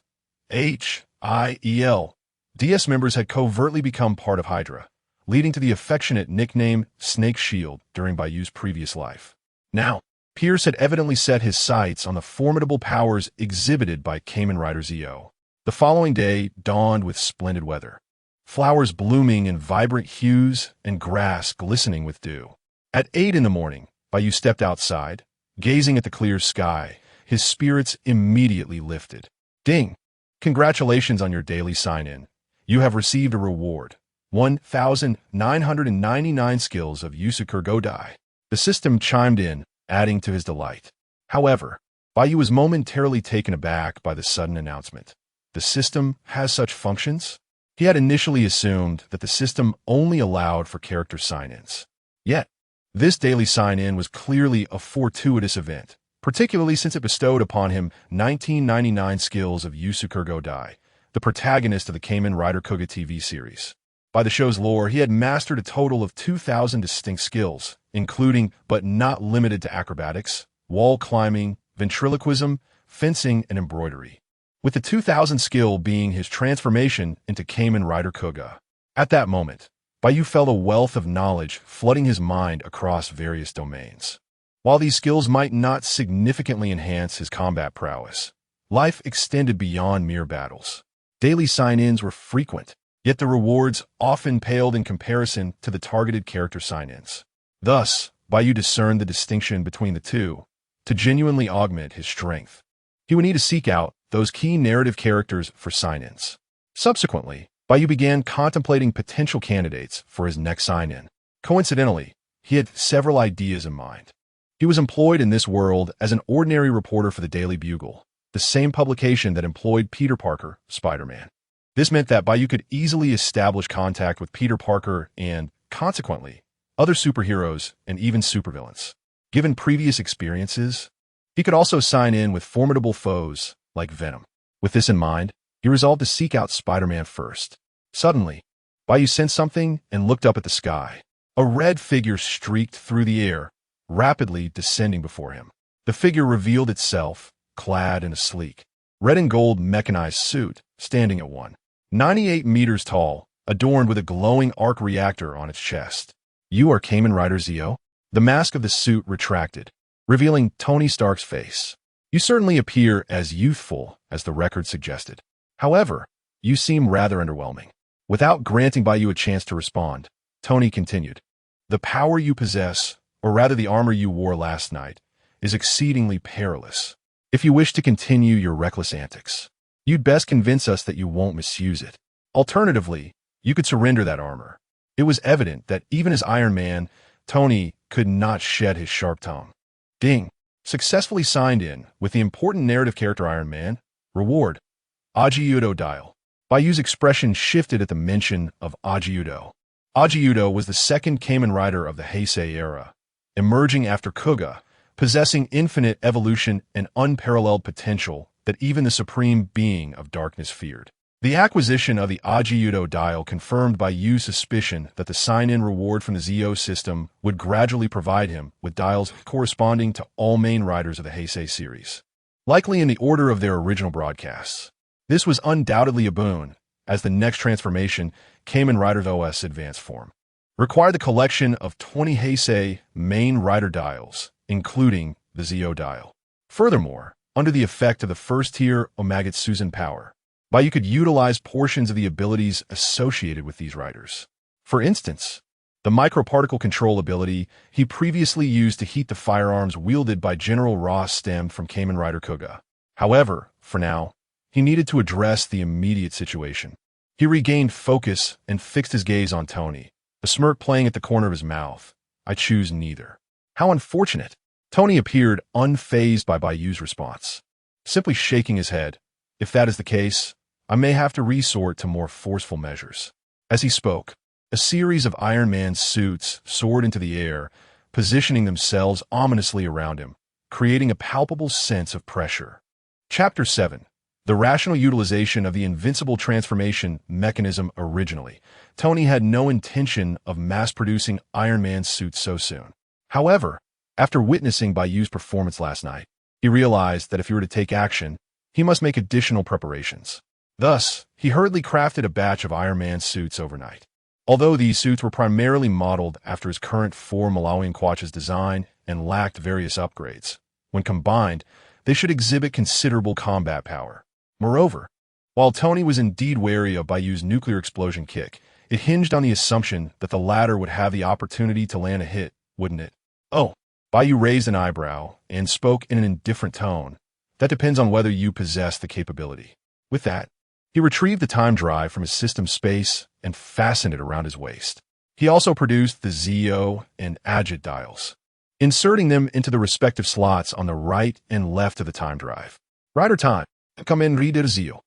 members had covertly become part of Hydra, leading to the affectionate nickname Snake Shield during Bai Yu's previous life. Now, Pierce had evidently set his sights on the formidable powers exhibited by Kamen Rider Zeo. The following day dawned with splendid weather, flowers blooming in vibrant hues and grass glistening with dew. At 8 in the morning, Bai Yu stepped outside, gazing at the clear sky. His spirits immediately lifted. "Ding! Congratulations on your daily sign-in. You have received a reward. 1,999 skills of Yusuker Godai." The system chimed in, adding to his delight. However, Bai Yu was momentarily taken aback by the sudden announcement. The system has such functions? He had initially assumed that the system only allowed for character sign-ins. Yet, this daily sign-in was clearly a fortuitous event, particularly since it bestowed upon him 1999 skills of Yusuker Godai, the protagonist of the Kamen Rider Kuga TV series. By the show's lore, he had mastered a total of 2,000 distinct skills, including but not limited to acrobatics, wall climbing, ventriloquism, fencing, and embroidery, with the 2,000 skill being his transformation into Kamen Rider Kuga. At that moment, Bai Yu felt a wealth of knowledge flooding his mind across various domains. While these skills might not significantly enhance his combat prowess, life extended beyond mere battles. Daily sign-ins were frequent, yet the rewards often paled in comparison to the targeted character sign-ins. Thus, Bai Yu discerned the distinction between the two. To genuinely augment his strength, he would need to seek out those key narrative characters for sign-ins. Subsequently, Bai Yu began contemplating potential candidates for his next sign-in. Coincidentally, he had several ideas in mind. He was employed in this world as an ordinary reporter for the Daily Bugle, the same publication that employed Peter Parker, Spider-Man. This meant that Bai Yu could easily establish contact with Peter Parker and, consequently, other superheroes and even supervillains. Given previous experiences, he could also sign in with formidable foes like Venom. With this in mind, he resolved to seek out Spider-Man first. Suddenly, Bai Yu sensed something and looked up at the sky. A red figure streaked through the air, rapidly descending before him. The figure revealed itself, clad in a sleek, red and gold mechanized suit, standing at 198 meters tall, adorned with a glowing arc reactor on its chest. "You are Kamen Rider Zio?" The mask of the suit retracted, revealing Tony Stark's face. "You certainly appear as youthful as the record suggested. However, you seem rather underwhelming." Without granting Bai Yu a chance to respond, Tony continued, "The power you possess, or rather the armor you wore last night, is exceedingly perilous. If you wish to continue your reckless antics, you'd best convince us that you won't misuse it. Alternatively, you could surrender that armor." It was evident that even as Iron Man, Tony could not shed his sharp tongue. Ding. Successfully signed in with the important narrative character Iron Man. Reward. Ajiudo dial. Bai Yu's expression shifted at the mention of Ajiudo. Ajiudo was the second Kamen Rider of the Heisei era, emerging after Kuga, possessing infinite evolution and unparalleled potential that even the supreme being of darkness feared. The acquisition of the Ajiudo dial confirmed Bai Yu's suspicion that the sign-in reward from the Zio system would gradually provide him with dials corresponding to all main riders of the Heisei series, likely in the order of their original broadcasts. This was undoubtedly a boon, as the next transformation, Kamen Rider OS Advanced Form, required the collection of 20 Heisei main rider dials, including the Zio dial. Furthermore, under the effect of the first-tier Omagetsuzen power, Bai Yu could utilize portions of the abilities associated with these riders. For instance, the microparticle control ability he previously used to heat the firearms wielded by General Ross stemmed from Kamen Rider Kuga. However, for now, he needed to address the immediate situation. He regained focus and fixed his gaze on Tony, a smirk playing at the corner of his mouth. "I choose neither." How unfortunate. Tony appeared unfazed by Bai Yu's response, simply shaking his head. "If that is the case, I may have to resort to more forceful measures." As he spoke, a series of Iron Man suits soared into the air, positioning themselves ominously around him, creating a palpable sense of pressure. Chapter 7. The rational utilization of the invincible transformation mechanism. Originally, Tony had no intention of mass-producing Iron Man's suit so soon. However, after witnessing Bai Yu's performance last night, he realized that if he were to take action, he must make additional preparations. Thus, he hurriedly crafted a batch of Iron Man suits overnight. Although these suits were primarily modeled after his current 4 Malawian Quatch's design and lacked various upgrades, when combined, they should exhibit considerable combat power. Moreover, while Tony was indeed wary of Bai Yu's nuclear explosion kick, it hinged on the assumption that the latter would have the opportunity to land a hit, wouldn't it? "Oh." Bai Yu raised an eyebrow and spoke in an indifferent tone. "That depends on whether you possess the capability." With that, he retrieved the time drive from his system space and fastened it around his waist. He also produced the Zio and Agit dials, inserting them into the respective slots on the right and left of the time drive. "Rider time. Kamen Rider Zio.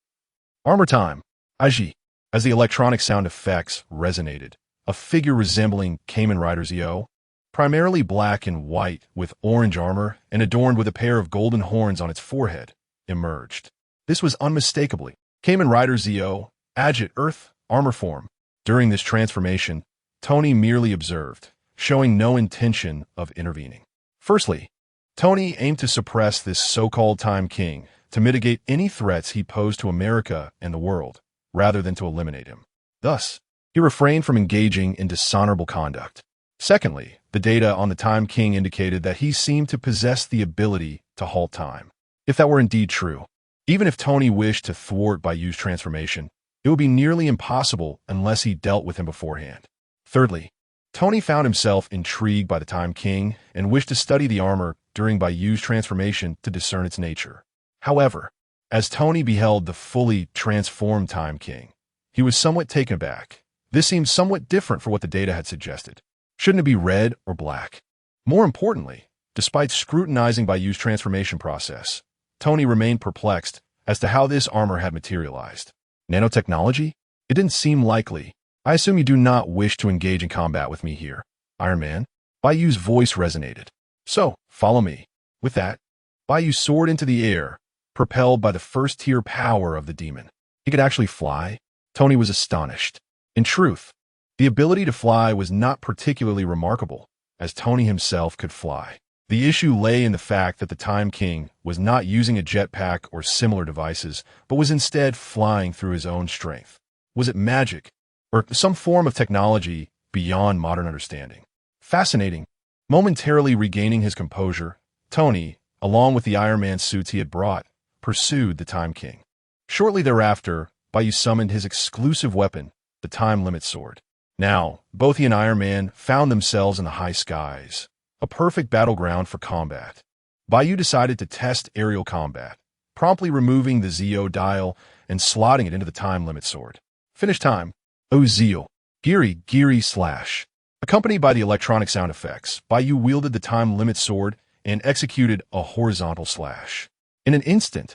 Armor time. Agi." As the electronic sound effects resonated, a figure resembling Kamen Rider Zio, primarily black and white with orange armor and adorned with a pair of golden horns on its forehead, emerged. This was unmistakably Kamen Rider Zio, Agit Earth, armor form. During this transformation, Tony merely observed, showing no intention of intervening. Firstly, Tony aimed to suppress this so-called Time King to mitigate any threats he posed to America and the world, rather than to eliminate him. Thus, he refrained from engaging in dishonorable conduct. Secondly, the data on the Time King indicated that he seemed to possess the ability to halt time. If that were indeed true, even if Tony wished to thwart Bai Yu's transformation, it would be nearly impossible unless he dealt with him beforehand. Thirdly, Tony found himself intrigued by the Time King and wished to study the armor during Bai Yu's transformation to discern its nature. However, as Tony beheld the fully transformed Time King, he was somewhat taken aback. This seemed somewhat different from what the data had suggested. Shouldn't it be red or black? More importantly, despite scrutinizing Bai Yu's transformation process, Tony remained perplexed as to how this armor had materialized. Nanotechnology? It didn't seem likely. "I assume you do not wish to engage in combat with me here, Iron Man?" Bai Yu's voice resonated. "So, follow me." With that, Bai Yu soared into the air, propelled by the first-tier power of the demon. He could actually fly. Tony was astonished. In truth, the ability to fly was not particularly remarkable, as Tony himself could fly. The issue lay in the fact that the Time King was not using a jetpack or similar devices, but was instead flying through his own strength. Was it magic, or some form of technology beyond modern understanding? Fascinating. Momentarily regaining his composure, Tony, along with the Iron Man suits he had brought, pursued the Time King. Shortly thereafter, Bai Yu summoned his exclusive weapon, the Time Limit Sword. Now, both he and Iron Man found themselves in the high skies, a perfect battleground for combat. Bai Yu decided to test aerial combat, promptly removing the Zio dial and slotting it into the Time Limit Sword. Finish time. Oh Zio. Geary slash. Accompanied by the electronic sound effects, Bai Yu wielded the Time Limit Sword and executed a horizontal slash. In an instant,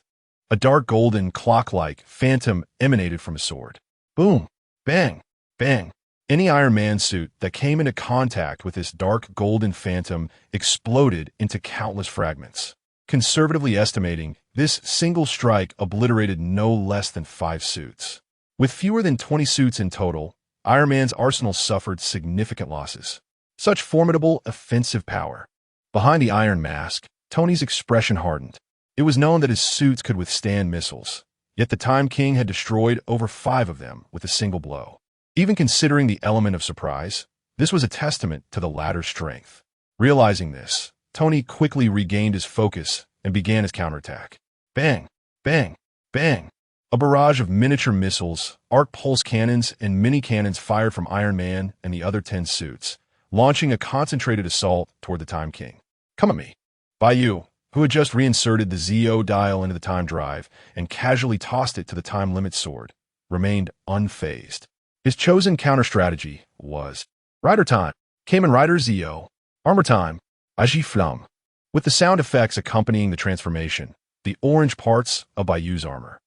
a dark golden clock-like phantom emanated from his sword. Boom! Bang! Bang! Any Iron Man suit that came into contact with this dark golden phantom exploded into countless fragments. Conservatively estimating, this single strike obliterated no less than 5 suits. With fewer than 20 suits in total, Iron Man's arsenal suffered significant losses. Such formidable offensive power. Behind the iron mask, Tony's expression hardened. It was known that his suits could withstand missiles, yet the Time King had destroyed over 5 of them with a single blow. Even considering the element of surprise, this was a testament to the latter's strength. Realizing this, Tony quickly regained his focus and began his counterattack. Bang! Bang! Bang! A barrage of miniature missiles, arc pulse cannons, and mini-cannons fired from Iron Man and the other 10 suits, launching a concentrated assault toward the Time King. Come at me. Bai Yu, who had just reinserted the Zio dial into the time drive and casually tossed it to the Time Limit Sword, remained unfazed. His chosen counter-strategy was Rider Time, Kamen Rider Zio, Armor Time, Agi Flum, with the sound effects accompanying the transformation, the orange parts of Bai Yu's armor,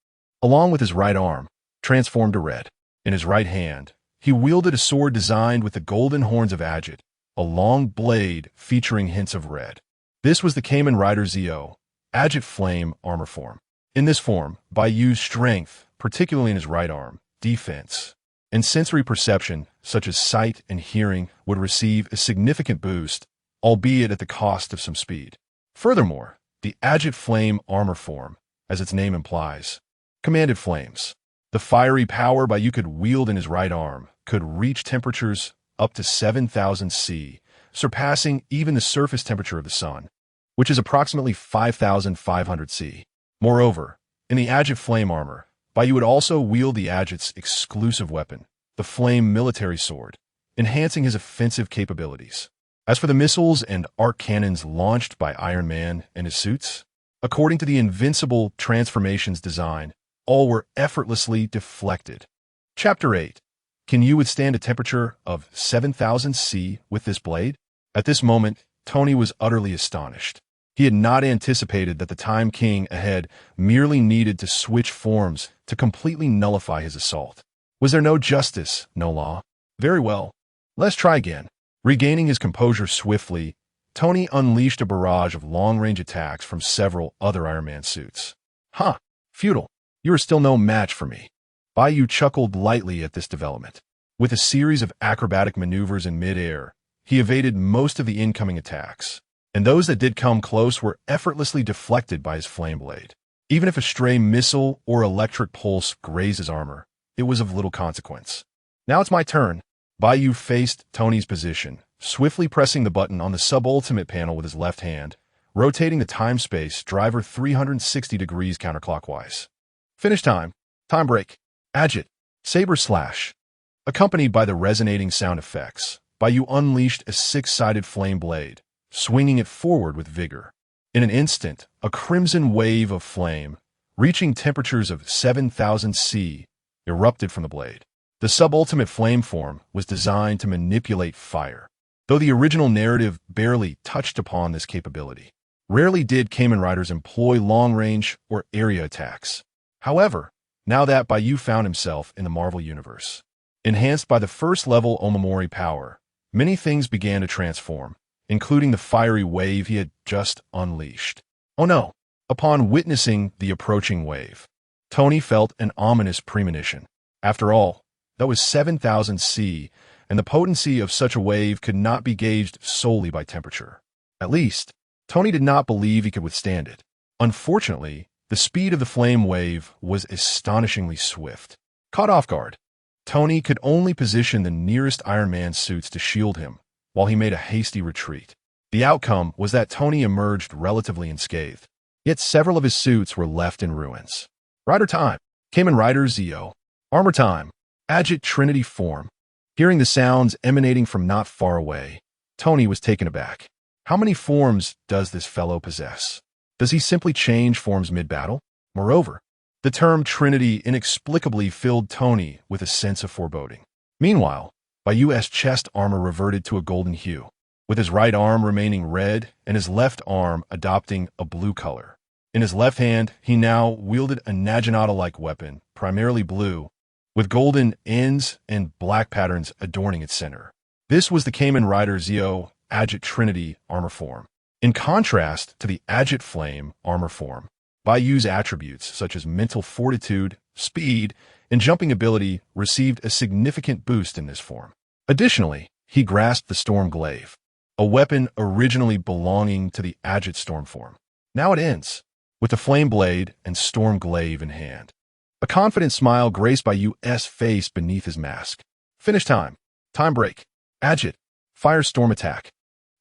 along with his right arm, transformed to red. In his right hand, he wielded a sword designed with the golden horns of Agit, a long blade featuring hints of red. This was the Kamen Rider Zio, Agit Flame armor form. In this form, Bai Yu's strength, particularly in his right arm, defense, and sensory perception, such as sight and hearing, would receive a significant boost, albeit at the cost of some speed. Furthermore, the Agit Flame armor form, as its name implies, commanded flames. The fiery power Bai Yu could wield in his right arm could reach temperatures up to 7,000 C, surpassing even the surface temperature of the sun, which is approximately 5,500 C. Moreover, in the Agit Flame armor, Bai Yu would also wield the Agit's exclusive weapon, the Flame Military Sword, enhancing his offensive capabilities. As for the missiles and arc cannons launched by Iron Man and his suits, according to the Invincible Transformations design, all were effortlessly deflected. Chapter 8. Can you withstand a temperature of 7,000 C with this blade? At this moment, Tony was utterly astonished. He had not anticipated that the Time King ahead merely needed to switch forms to completely nullify his assault. Was there no justice, no law? Very well. Let's try again. Regaining his composure swiftly, Tony unleashed a barrage of long-range attacks from several other Iron Man suits. Huh, futile. You are still no match for me. Bai Yu chuckled lightly at this development. With a series of acrobatic maneuvers in mid-air, he evaded most of the incoming attacks, and those that did come close were effortlessly deflected by his flame blade. Even if a stray missile or electric pulse grazed his armor, it was of little consequence. Now it's my turn. Bai Yu faced Tony's position, swiftly pressing the button on the sub-ultimate panel with his left hand, rotating the time-space driver 360 degrees counterclockwise. Finish time. Time break. Agit. Saber slash. Accompanied by the resonating sound effects, Bai Yu unleashed a 6-sided flame blade, swinging it forward with vigor. In an instant, a crimson wave of flame, reaching temperatures of 7,000 C, erupted from the blade. The sub-ultimate flame form was designed to manipulate fire, though the original narrative barely touched upon this capability. Rarely did Kamen Riders employ long-range or area attacks. However, now that Bai Yu found himself in the Marvel Universe, enhanced by the first-level Omamori power, many things began to transform, including the fiery wave he had just unleashed. Oh no! Upon witnessing the approaching wave, Tony felt an ominous premonition. After all, that was 7,000 C, and the potency of such a wave could not be gauged solely by temperature. At least, Tony did not believe he could withstand it. Unfortunately, the speed of the flame wave was astonishingly swift. Caught off guard, Tony could only position the nearest Iron Man suits to shield him, while he made a hasty retreat. The outcome was that Tony emerged relatively unscathed, yet several of his suits were left in ruins. Rider time. Kamen Rider Zeo. Armor time. Agit Trinity form. Hearing the sounds emanating from not far away, Tony was taken aback. How many forms does this fellow possess? Does he simply change forms mid-battle? Moreover, the term Trinity inexplicably filled Tony with a sense of foreboding. Meanwhile, Bai Yu's chest armor reverted to a golden hue, with his right arm remaining red and his left arm adopting a blue color. In his left hand, he now wielded a Naginata-like weapon, primarily blue, with golden ends and black patterns adorning its center. This was the Kamen Rider Zeo Agit Trinity armor form. In contrast to the Agit Flame armor form, Bai Yu's attributes such as mental fortitude, speed, and jumping ability received a significant boost in this form. Additionally, he grasped the Storm Glaive, a weapon originally belonging to the Agit Storm form. Now it ends, with the Flame Blade and Storm Glaive in hand. A confident smile graced Bai Yu's face beneath his mask. Finish time. Time break. Agit. Firestorm attack.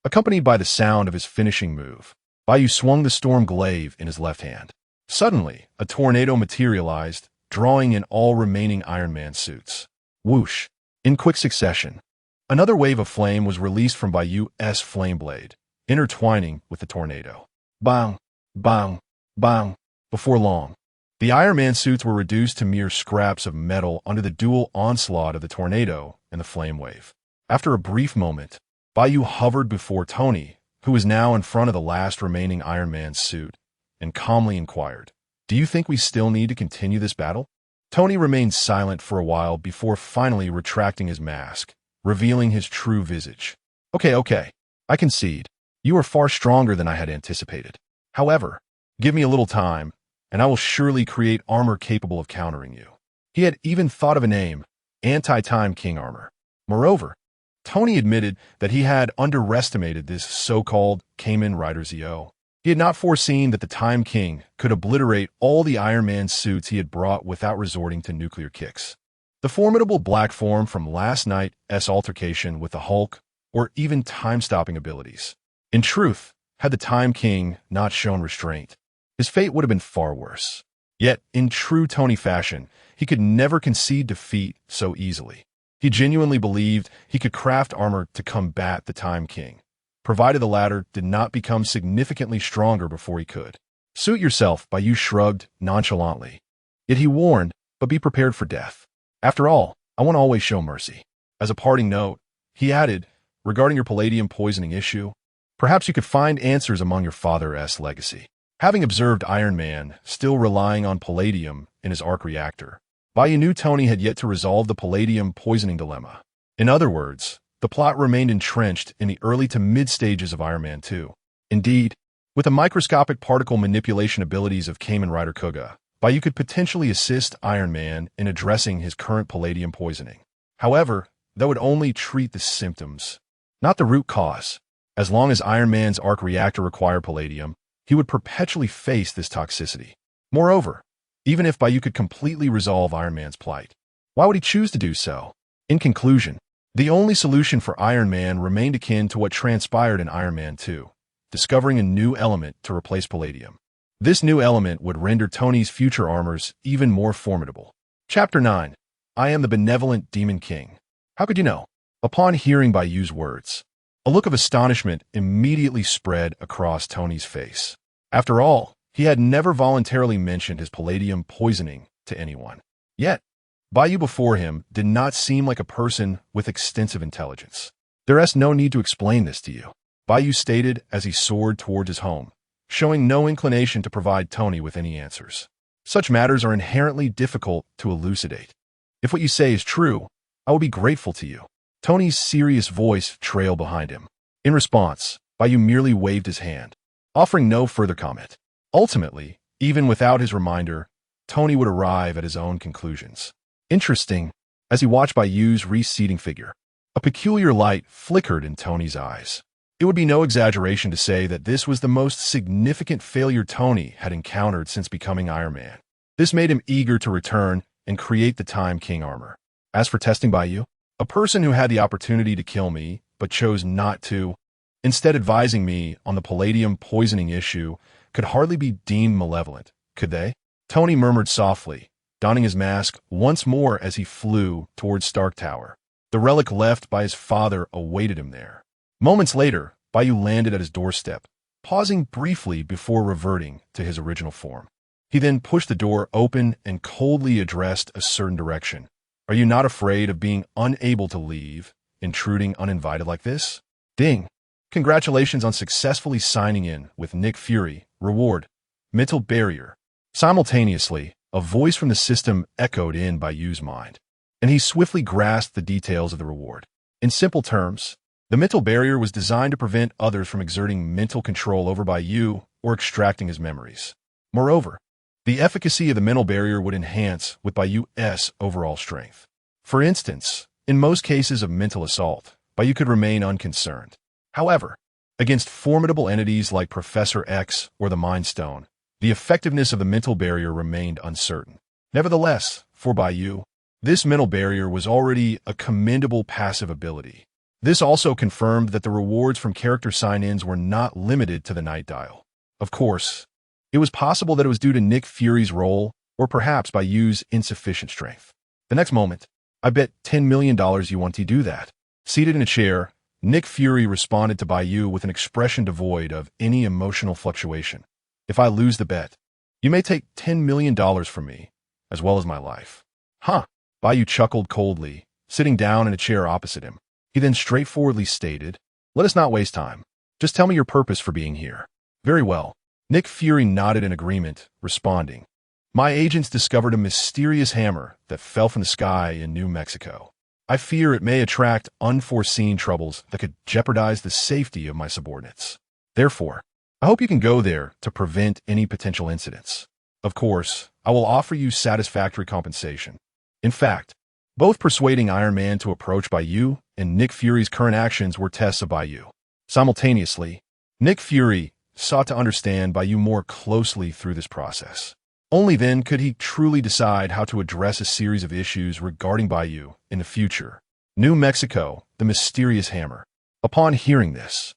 Accompanied by the sound of his finishing move, Bai Yu swung the Storm Glaive in his left hand. Suddenly, a tornado materialized, drawing in all remaining Iron Man suits. Whoosh! In quick succession, another wave of flame was released from Bai Yu's flame blade, intertwining with the tornado. Bang! Bang! Bang! Before long, the Iron Man suits were reduced to mere scraps of metal under the dual onslaught of the tornado and the flame wave. After a brief moment, Bai Yu hovered before Tony, who was now in front of the last remaining Iron Man suit, and calmly inquired, "Do you think we still need to continue this battle?" Tony remained silent for a while before finally retracting his mask, revealing his true visage. Okay, I concede. You are far stronger than I had anticipated. However, give me a little time, and I will surely create armor capable of countering you." He had even thought of a name, Anti-Time King Armor. Moreover, Tony admitted that he had underestimated this so-called Kamen Rider Zeo. He had not foreseen that the Time King could obliterate all the Iron Man suits he had brought without resorting to nuclear kicks. The formidable black form from last night's altercation with the Hulk, or even time-stopping abilities. In truth, had the Time King not shown restraint, his fate would have been far worse. Yet, in true Tony fashion, he could never concede defeat so easily. He genuinely believed he could craft armor to combat the Time King, provided the latter did not become significantly stronger before he could. "Suit yourself," Bai Yu shrugged nonchalantly. Yet he warned, "But be prepared for death. After all, I won't always show mercy." As a parting note, he added, "Regarding your palladium poisoning issue, perhaps you could find answers among your father's legacy." Having observed Iron Man still relying on palladium in his arc reactor, Bai Yu knew Tony had yet to resolve the palladium poisoning dilemma. In other words, the plot remained entrenched in the early to mid stages of Iron Man 2. Indeed, with the microscopic particle manipulation abilities of Kamen Rider Kuga, Bai Yu could potentially assist Iron Man in addressing his current palladium poisoning. However, that would only treat the symptoms, not the root cause. As long as Iron Man's arc reactor required palladium, he would perpetually face this toxicity. Moreover, even if Bai Yu could completely resolve Iron Man's plight, why would he choose to do so? In conclusion, the only solution for Iron Man remained akin to what transpired in Iron Man 2, discovering a new element to replace palladium. This new element would render Tony's future armors even more formidable. Chapter 9. I am the benevolent Demon King. How could you know? Upon hearing Bai Yu's words, a look of astonishment immediately spread across Tony's face. After all, he had never voluntarily mentioned his palladium poisoning to anyone. Yet, Bai Yu before him did not seem like a person with extensive intelligence. "There is no need to explain this to you," Bai Yu stated as he soared towards his home, showing no inclination to provide Tony with any answers. Such matters are inherently difficult to elucidate. "If what you say is true, I will be grateful to you." Tony's serious voice trailed behind him. In response, Bai Yu merely waved his hand, offering no further comment. Ultimately, even without his reminder, Tony would arrive at his own conclusions. Interesting. As he watched Bai Yu's receding figure, a peculiar light flickered in Tony's eyes. It would be no exaggeration to say that this was the most significant failure Tony had encountered since becoming Iron Man. This made him eager to return and create the Time King armor. As for testing Bai Yu, a person who had the opportunity to kill me but chose not to, instead advising me on the palladium poisoning issue, could hardly be deemed malevolent, could they? Tony murmured softly, donning his mask once more as he flew towards Stark Tower. The relic left by his father awaited him there. Moments later, Bai Yu landed at his doorstep, pausing briefly before reverting to his original form. He then pushed the door open and coldly addressed a certain direction. Are you not afraid of being unable to leave, intruding uninvited like this? Ding. Congratulations on successfully signing in with Nick Fury. Reward. Mental barrier. Simultaneously, a voice from the system echoed in Bai Yu's mind, and he swiftly grasped the details of the reward. In simple terms, the mental barrier was designed to prevent others from exerting mental control over Bai Yu or extracting his memories. Moreover, the efficacy of the mental barrier would enhance with Bai Yu's overall strength. For instance, in most cases of mental assault, Bai Yu could remain unconcerned. However, against formidable entities like Professor X or the Mind Stone, the effectiveness of the mental barrier remained uncertain. Nevertheless, for Bai Yu, this mental barrier was already a commendable passive ability. This also confirmed that the rewards from character sign-ins were not limited to the Night Dial. Of course, it was possible that it was due to Nick Fury's role or perhaps Bai Yu's insufficient strength. The next moment, I bet $10 million you want to do that. Seated in a chair, Nick Fury responded to Bai Yu with an expression devoid of any emotional fluctuation. If I lose the bet, you may take $10 million from me, as well as my life. Huh? Bai Yu chuckled coldly, sitting down in a chair opposite him. He then straightforwardly stated, let us not waste time. Just tell me your purpose for being here. Very well. Nick Fury nodded in agreement, responding, my agents discovered a mysterious hammer that fell from the sky in New Mexico. I fear it may attract unforeseen troubles that could jeopardize the safety of my subordinates. Therefore, I hope you can go there to prevent any potential incidents. Of course, I will offer you satisfactory compensation. In fact, both persuading Iron Man to approach Bai Yu and Nick Fury's current actions were tests of Bai Yu. Simultaneously, Nick Fury sought to understand Bai Yu more closely through this process. Only then could he truly decide how to address a series of issues regarding Bai Yu in the future. New Mexico, the mysterious hammer. Upon hearing this,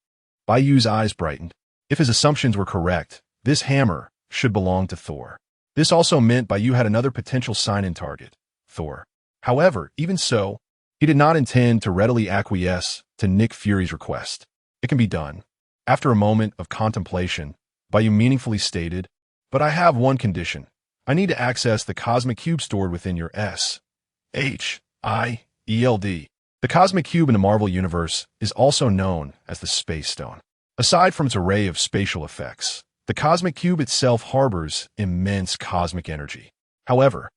Bai Yu's eyes brightened. If his assumptions were correct, this hammer should belong to Thor. This also meant Bai Yu had another potential sign-in target, Thor. However, even so, he did not intend to readily acquiesce to Nick Fury's request. It can be done. After a moment of contemplation, Bai Yu meaningfully stated, but I have one condition. I need to access the cosmic cube stored within your SHIELD. The cosmic cube in the Marvel Universe is also known as the Space Stone. Aside from its array of spatial effects, the cosmic cube itself harbors immense cosmic energy. However,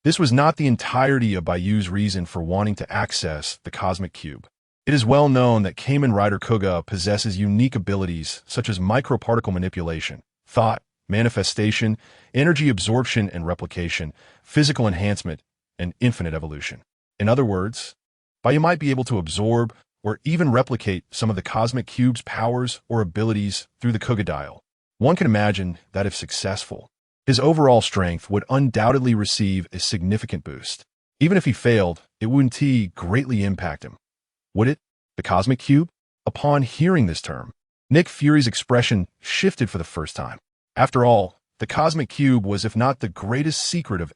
this was not the entirety of Bai Yu's reason for wanting to access the cosmic cube. It is well known that Kamen Rider Kuga possesses unique abilities such as microparticle manipulation, thought, manifestation, energy absorption and replication, physical enhancement, and infinite evolution. In other words, Bai Yu might be able to absorb or even replicate some of the cosmic cube's powers or abilities through the Kuga dial. One can imagine that if successful, his overall strength would undoubtedly receive a significant boost. Even if he failed, it wouldn't greatly impact him. Would it? The cosmic cube? Upon hearing this term, Nick Fury's expression shifted for the first time. After all, the cosmic cube was if not the greatest secret of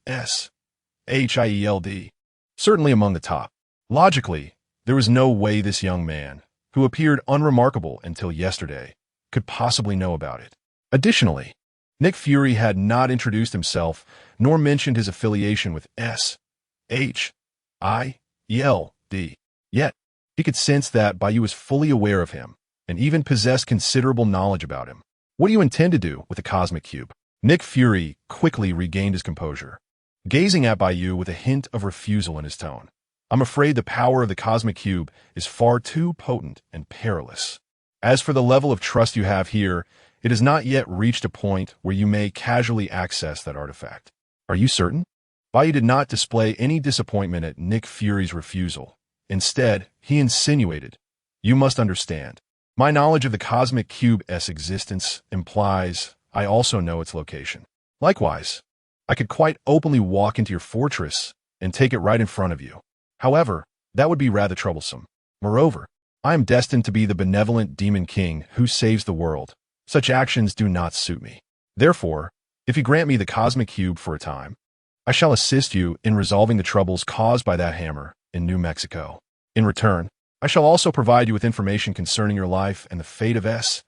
SHIELD, certainly among the top. Logically, there was no way this young man, who appeared unremarkable until yesterday, could possibly know about it. Additionally, Nick Fury had not introduced himself nor mentioned his affiliation with SHIELD. Yet, he could sense that Bai Yu was fully aware of him and even possessed considerable knowledge about him. What do you intend to do with the cosmic cube? Nick Fury quickly regained his composure, gazing at Bai Yu with a hint of refusal in his tone. I'm afraid the power of the cosmic cube is far too potent and perilous. As for the level of trust you have here, it has not yet reached a point where you may casually access that artifact. Are you certain? Bai Yu did not display any disappointment at Nick Fury's refusal. Instead, he insinuated, "You must understand. My knowledge of the Cosmic Cube's existence implies I also know its location. Likewise, I could quite openly walk into your fortress and take it right in front of you. However, that would be rather troublesome. Moreover, I am destined to be the benevolent Demon King who saves the world. Such actions do not suit me. Therefore, if you grant me the Cosmic Cube for a time, I shall assist you in resolving the troubles caused by that hammer in New Mexico. In return, I shall also provide you with information concerning your life and the fate of S.H.I.E.L.D.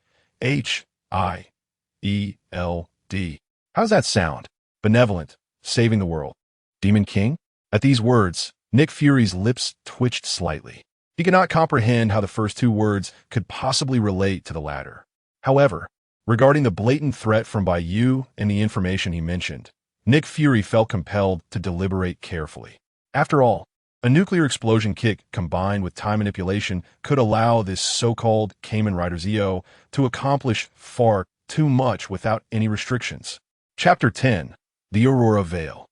How's that sound? Benevolent, saving the world. Demon King? At these words, Nick Fury's lips twitched slightly. He could not comprehend how the first two words could possibly relate to the latter. However, regarding the blatant threat from Bai Yu and the information he mentioned, Nick Fury felt compelled to deliberate carefully. After all, a nuclear explosion kick combined with time manipulation could allow this so-called Kamen Rider Zeo to accomplish far too much without any restrictions. Chapter 10. The Aurora Veil.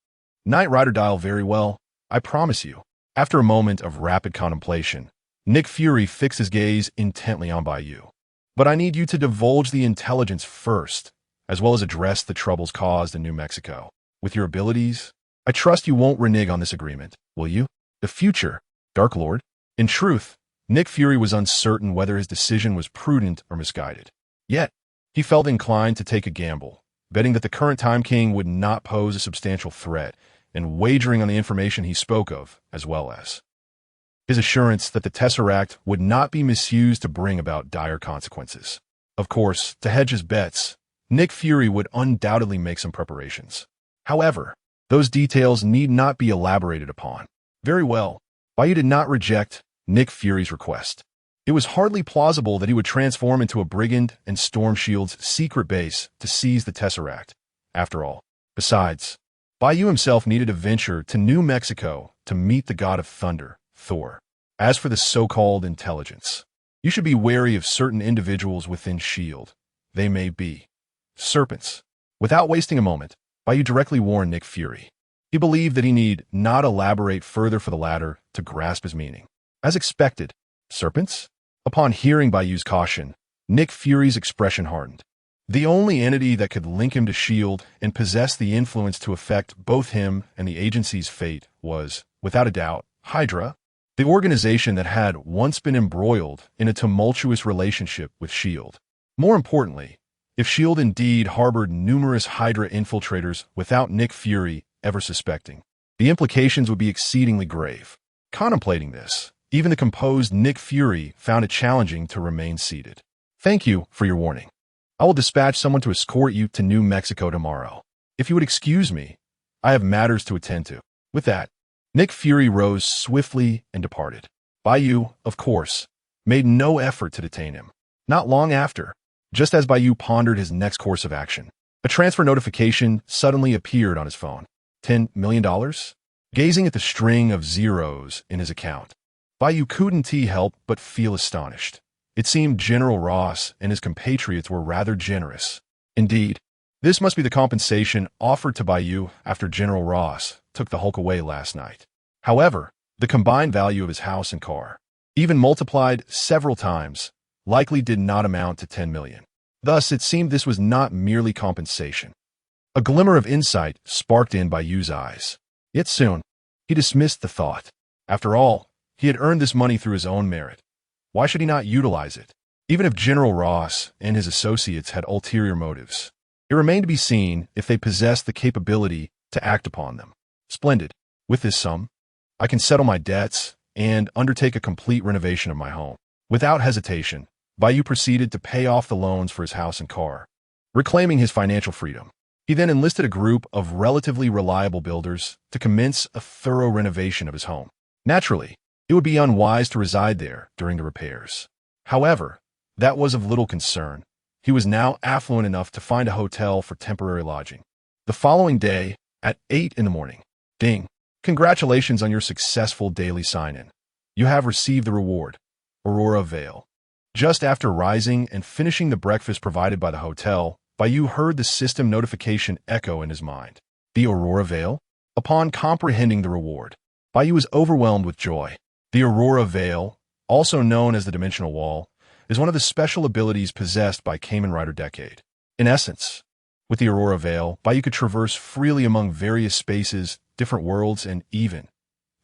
Knight Rider dial very well, I promise you. After a moment of rapid contemplation, Nick Fury fixed his gaze intently on Bai Yu. But I need you to divulge the intelligence first, as well as address the troubles caused in New Mexico. With your abilities, I trust you won't renege on this agreement, will you? The future, Dark Lord? In truth, Nick Fury was uncertain whether his decision was prudent or misguided. Yet, he felt inclined to take a gamble, betting that the current Time King would not pose a substantial threat, and wagering on the information he spoke of, as well as his assurance that the Tesseract would not be misused to bring about dire consequences. Of course, to hedge his bets, Nick Fury would undoubtedly make some preparations. However, those details need not be elaborated upon. Very well, Bai Yu did not reject Nick Fury's request. It was hardly plausible that he would transform into a brigand and Storm Shield's secret base to seize the Tesseract, after all. Besides, Bai Yu himself needed to venture to New Mexico to meet the god of thunder, Thor. As for the so-called intelligence, you should be wary of certain individuals within S.H.I.E.L.D. They may be serpents. Without wasting a moment, Bai Yu directly warned Nick Fury. He believed that he need not elaborate further for the latter to grasp his meaning. As expected, serpents? Upon hearing Bai Yu's caution, Nick Fury's expression hardened. The only entity that could link him to S.H.I.E.L.D. and possess the influence to affect both him and the agency's fate was, without a doubt, Hydra, the organization that had once been embroiled in a tumultuous relationship with S.H.I.E.L.D. More importantly, if S.H.I.E.L.D. indeed harbored numerous Hydra infiltrators without Nick Fury ever suspecting, the implications would be exceedingly grave. Contemplating this, even the composed Nick Fury found it challenging to remain seated. Thank you for your warning. I will dispatch someone to escort you to New Mexico tomorrow. If you would excuse me, I have matters to attend to. With that, Nick Fury rose swiftly and departed. Bai Yu, of course, made no effort to detain him. Not long after, just as Bai Yu pondered his next course of action, a transfer notification suddenly appeared on his phone. $10 million? Gazing at the string of zeros in his account, Bai Yu couldn't help but feel astonished. It seemed General Ross and his compatriots were rather generous. Indeed, this must be the compensation offered to Bai Yu after General Ross took the Hulk away last night. However, the combined value of his house and car, even multiplied several times, likely did not amount to 10 million. Thus, it seemed this was not merely compensation. A glimmer of insight sparked in Bai Yu's eyes. Yet soon, he dismissed the thought. After all, he had earned this money through his own merit. Why should he not utilize it? Even if General Ross and his associates had ulterior motives, it remained to be seen if they possessed the capability to act upon them. Splendid. With this sum, I can settle my debts and undertake a complete renovation of my home. Without hesitation, Bai Yu proceeded to pay off the loans for his house and car, reclaiming his financial freedom. He then enlisted a group of relatively reliable builders to commence a thorough renovation of his home. Naturally, it would be unwise to reside there during the repairs. However, that was of little concern. He was now affluent enough to find a hotel for temporary lodging. The following day, at 8 in the morning, ding! Congratulations on your successful daily sign-in. You have received the reward, Aurora Veil. Just after rising and finishing the breakfast provided by the hotel, Bai Yu heard the system notification echo in his mind. The Aurora Veil? Upon comprehending the reward, Bai Yu was overwhelmed with joy. The Aurora Veil, also known as the Dimensional Wall, is one of the special abilities possessed by Kamen Rider Decade. In essence, with the Aurora Veil, Bai Yu could traverse freely among various spaces, different worlds, and even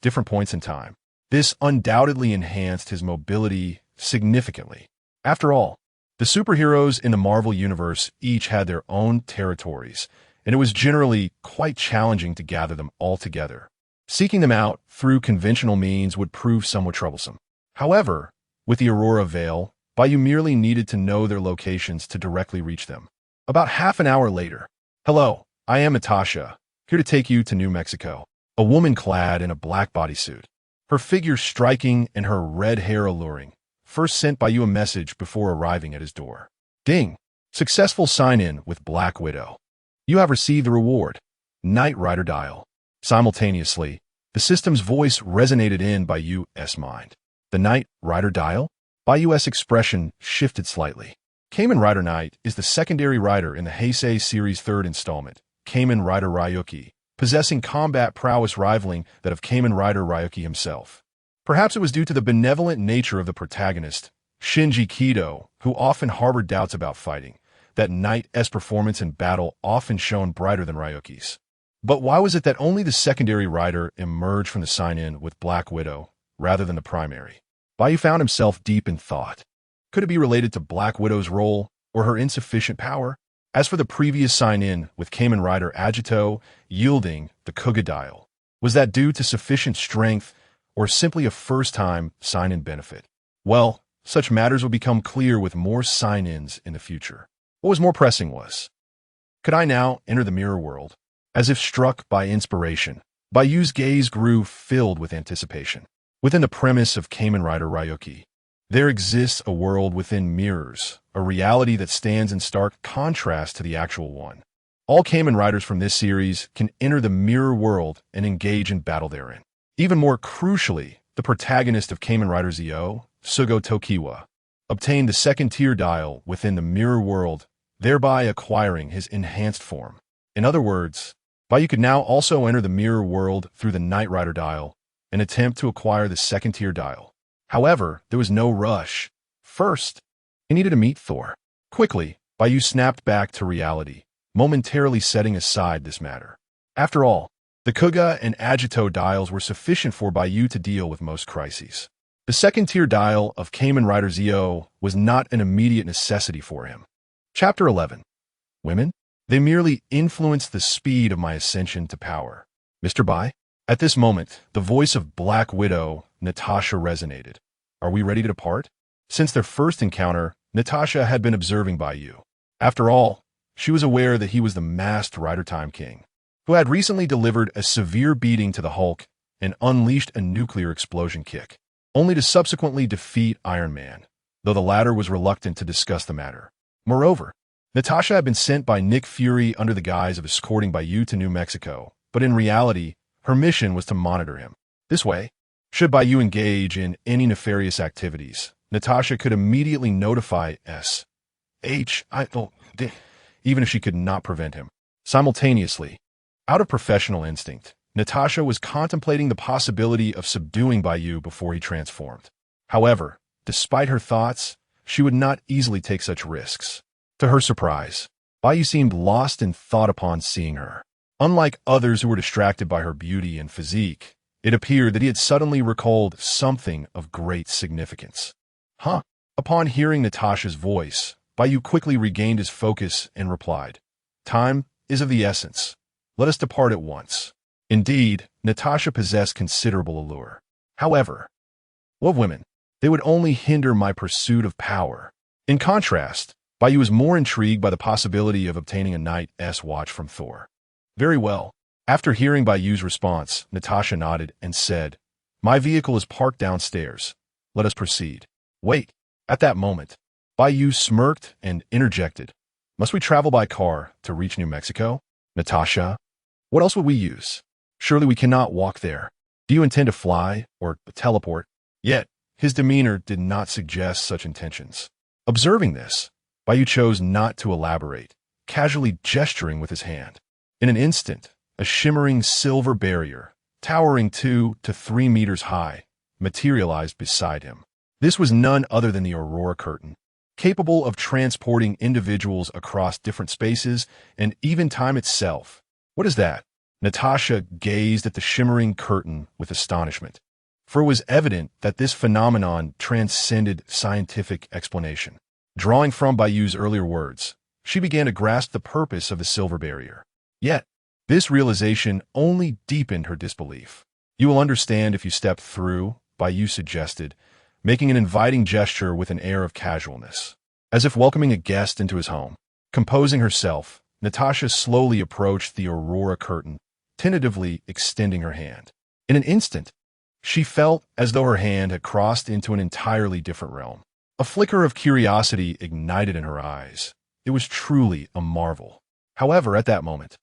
different points in time. This undoubtedly enhanced his mobility significantly. After all, the superheroes in the Marvel Universe each had their own territories, and it was generally quite challenging to gather them all together. Seeking them out through conventional means would prove somewhat troublesome. However, with the Aurora Veil, Bai Yu merely needed to know their locations to directly reach them. About half an hour later, "Hello, I am Natasha, here to take you to New Mexico." A woman clad in a black bodysuit, her figure striking and her red hair alluring, first sent Bai Yu a message before arriving at his door. Ding! Successful sign-in with Black Widow. You have received the reward, Knight Rider Dial. Simultaneously, the system's voice resonated in Bai Yu's mind. The Knight Rider Dial? Bai Yu's expression shifted slightly. Kamen Rider Knight is the secondary rider in the Heisei series' third installment, Kamen Rider Ryuki, possessing combat prowess rivaling that of Kamen Rider Ryuki himself. Perhaps it was due to the benevolent nature of the protagonist, Shinji Kido, who often harbored doubts about fighting, that Knight's performance in battle often shone brighter than Ryuki's. But why was it that only the secondary rider emerged from the sign-in with Black Widow, rather than the primary? Bai Yu found himself deep in thought. Could it be related to Black Widow's role, or her insufficient power? As for the previous sign-in with Kamen Rider Agito yielding the Kuga Dial, was that due to sufficient strength, or simply a first-time sign-in benefit? Well, such matters will become clear with more sign-ins in the future. What was more pressing was, could I now enter the mirror world? As if struck by inspiration, Bai Yu's gaze grew filled with anticipation. Within the premise of Kamen Rider Ryuki, there exists a world within mirrors, a reality that stands in stark contrast to the actual one. All Kamen Riders from this series can enter the mirror world and engage in battle therein. Even more crucially, the protagonist of Kamen Rider Zio, Sugo Tokiwa, obtained the second-tier dial within the mirror world, thereby acquiring his enhanced form. In other words, Bai Yu could now also enter the mirror world through the Knight Rider dial and attempt to acquire the second-tier dial. However, there was no rush. First, he needed to meet Thor. Quickly, Bai Yu snapped back to reality, momentarily setting aside this matter. After all, the Kuga and Agito dials were sufficient for Bai Yu to deal with most crises. The second-tier dial of Kamen Rider Zio was not an immediate necessity for him. Chapter 11. Women? They merely influenced the speed of my ascension to power. Mr. Bai? At this moment, the voice of Black Widow, Natasha, resonated. Are we ready to depart? Since their first encounter, Natasha had been observing Bai Yu. After all, she was aware that he was the masked Rider Time King, who had recently delivered a severe beating to the Hulk and unleashed a nuclear explosion kick, only to subsequently defeat Iron Man, though the latter was reluctant to discuss the matter. Moreover, Natasha had been sent by Nick Fury under the guise of escorting Bai Yu to New Mexico, but in reality, her mission was to monitor him. This way, should Bai Yu engage in any nefarious activities, Natasha could immediately notify even if she could not prevent him. Simultaneously, out of professional instinct, Natasha was contemplating the possibility of subduing Bai Yu before he transformed. However, despite her thoughts, she would not easily take such risks. To her surprise, Bai Yu seemed lost in thought upon seeing her. Unlike others who were distracted by her beauty and physique, it appeared that he had suddenly recalled something of great significance. Huh? Upon hearing Natasha's voice, Bai Yu quickly regained his focus and replied, Time is of the essence. Let us depart at once. Indeed, Natasha possessed considerable allure. However, what women? They would only hinder my pursuit of power. In contrast, Bai Yu was more intrigued by the possibility of obtaining a Knight's watch from Thor. Very well. After hearing Bai Yu's response, Natasha nodded and said, My vehicle is parked downstairs. Let us proceed. Wait. At that moment, Bai Yu smirked and interjected, Must we travel by car to reach New Mexico? Natasha, what else would we use? Surely we cannot walk there. Do you intend to fly or teleport? Yet, his demeanor did not suggest such intentions. Observing this, Bai Yu chose not to elaborate, casually gesturing with his hand. In an instant, A shimmering silver barrier, towering 2 to 3 meters high, materialized beside him. This was none other than the Aurora Curtain, capable of transporting individuals across different spaces and even time itself. What is that? Natasha gazed at the shimmering curtain with astonishment, for it was evident that this phenomenon transcended scientific explanation. Drawing from Bai Yu's earlier words, she began to grasp the purpose of the silver barrier. Yet, this realization only deepened her disbelief. "You will understand if you step through," Bai Yu suggested, making an inviting gesture with an air of casualness, as if welcoming a guest into his home. Composing herself, Natasha slowly approached the Aurora Curtain, tentatively extending her hand. In an instant, she felt as though her hand had crossed into an entirely different realm. A flicker of curiosity ignited in her eyes. It was truly a marvel. However, at that moment,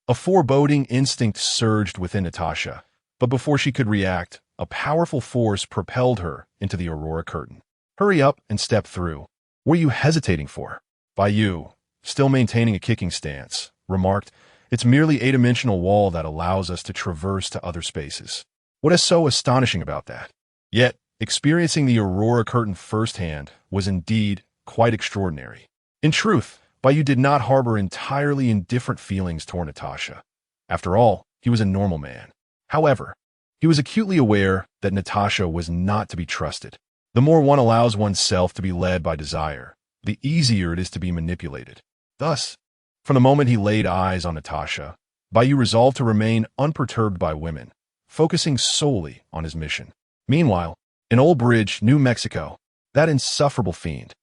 a foreboding instinct surged within Natasha, but before she could react, a powerful force propelled her into the Aurora Curtain. "Hurry up and step through. What are you hesitating for?" Bai Yu, still maintaining a kicking stance, remarked, "It's merely a dimensional wall that allows us to traverse to other spaces. What is so astonishing about that?" Yet, experiencing the Aurora Curtain firsthand was indeed quite extraordinary. In truth, Bai Yu did not harbor entirely indifferent feelings toward Natasha. After all, he was a normal man. However, he was acutely aware that Natasha was not to be trusted. The more one allows oneself to be led by desire, the easier it is to be manipulated. Thus, from the moment he laid eyes on Natasha, Bai Yu resolved to remain unperturbed by women, focusing solely on his mission. Meanwhile, in Old Bridge, New Mexico, that insufferable fiend,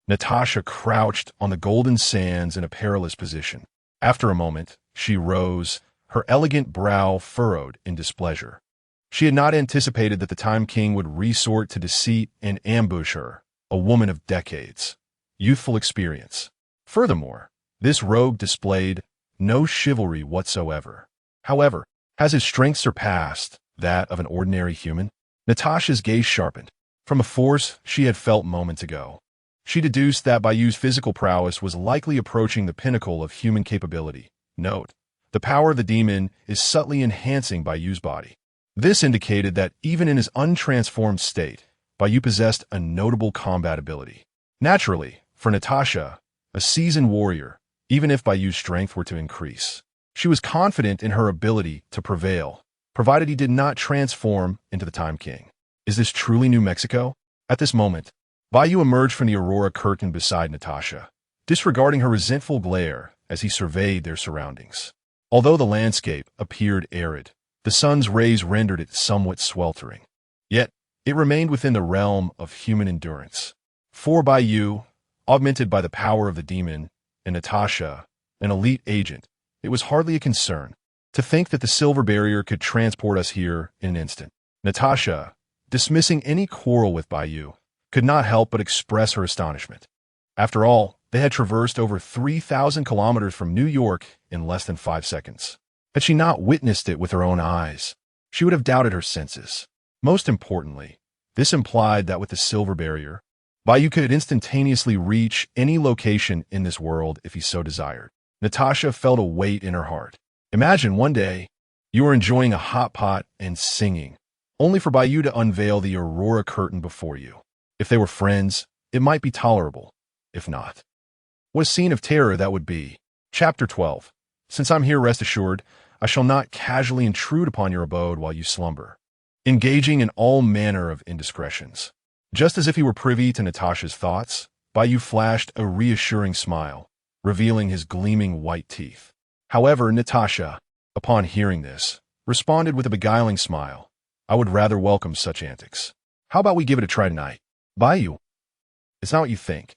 Natasha crouched on the golden sands in a perilous position. After a moment, she rose, her elegant brow furrowed in displeasure. She had not anticipated that the Time King would resort to deceit and ambush her, a woman of decades, youthful experience. Furthermore, this rogue displayed no chivalry whatsoever. However, has his strength surpassed that of an ordinary human? Natasha's gaze sharpened. From a force she had felt moments ago, she deduced that Bai Yu's physical prowess was likely approaching the pinnacle of human capability. Note, the power of the demon is subtly enhancing Bai Yu's body. This indicated that even in his untransformed state, Bai Yu possessed a notable combat ability. Naturally, for Natasha, a seasoned warrior, even if Bai Yu's strength were to increase, she was confident in her ability to prevail, provided he did not transform into the Time King. Is this truly New Mexico? At this moment, Bai Yu emerged from the Aurora Curtain beside Natasha, disregarding her resentful glare as he surveyed their surroundings. Although the landscape appeared arid, the sun's rays rendered it somewhat sweltering. Yet, it remained within the realm of human endurance. For Bai Yu, augmented by the power of the demon, and Natasha, an elite agent, it was hardly a concern. To think that the silver barrier could transport us here in an instant. Natasha, dismissing any quarrel with Bai Yu, could not help but express her astonishment. After all, they had traversed over 3,000 kilometers from New York in less than 5 seconds. Had she not witnessed it with her own eyes, she would have doubted her senses. Most importantly, this implied that with the silver barrier, Bai Yu could instantaneously reach any location in this world if he so desired. Natasha felt a weight in her heart. Imagine one day, you are enjoying a hot pot and singing, only for Bai Yu to unveil the Aurora Curtain before you. If they were friends, it might be tolerable. If not, what a scene of terror that would be. Chapter 12. Since I'm here, rest assured, I shall not casually intrude upon your abode while you slumber, engaging in all manner of indiscretions. Just as if he were privy to Natasha's thoughts, Bai Yu flashed a reassuring smile, revealing his gleaming white teeth. However, Natasha, upon hearing this, responded with a beguiling smile. I would rather welcome such antics. How about we give it a try tonight? Bai Yu, it's not what you think.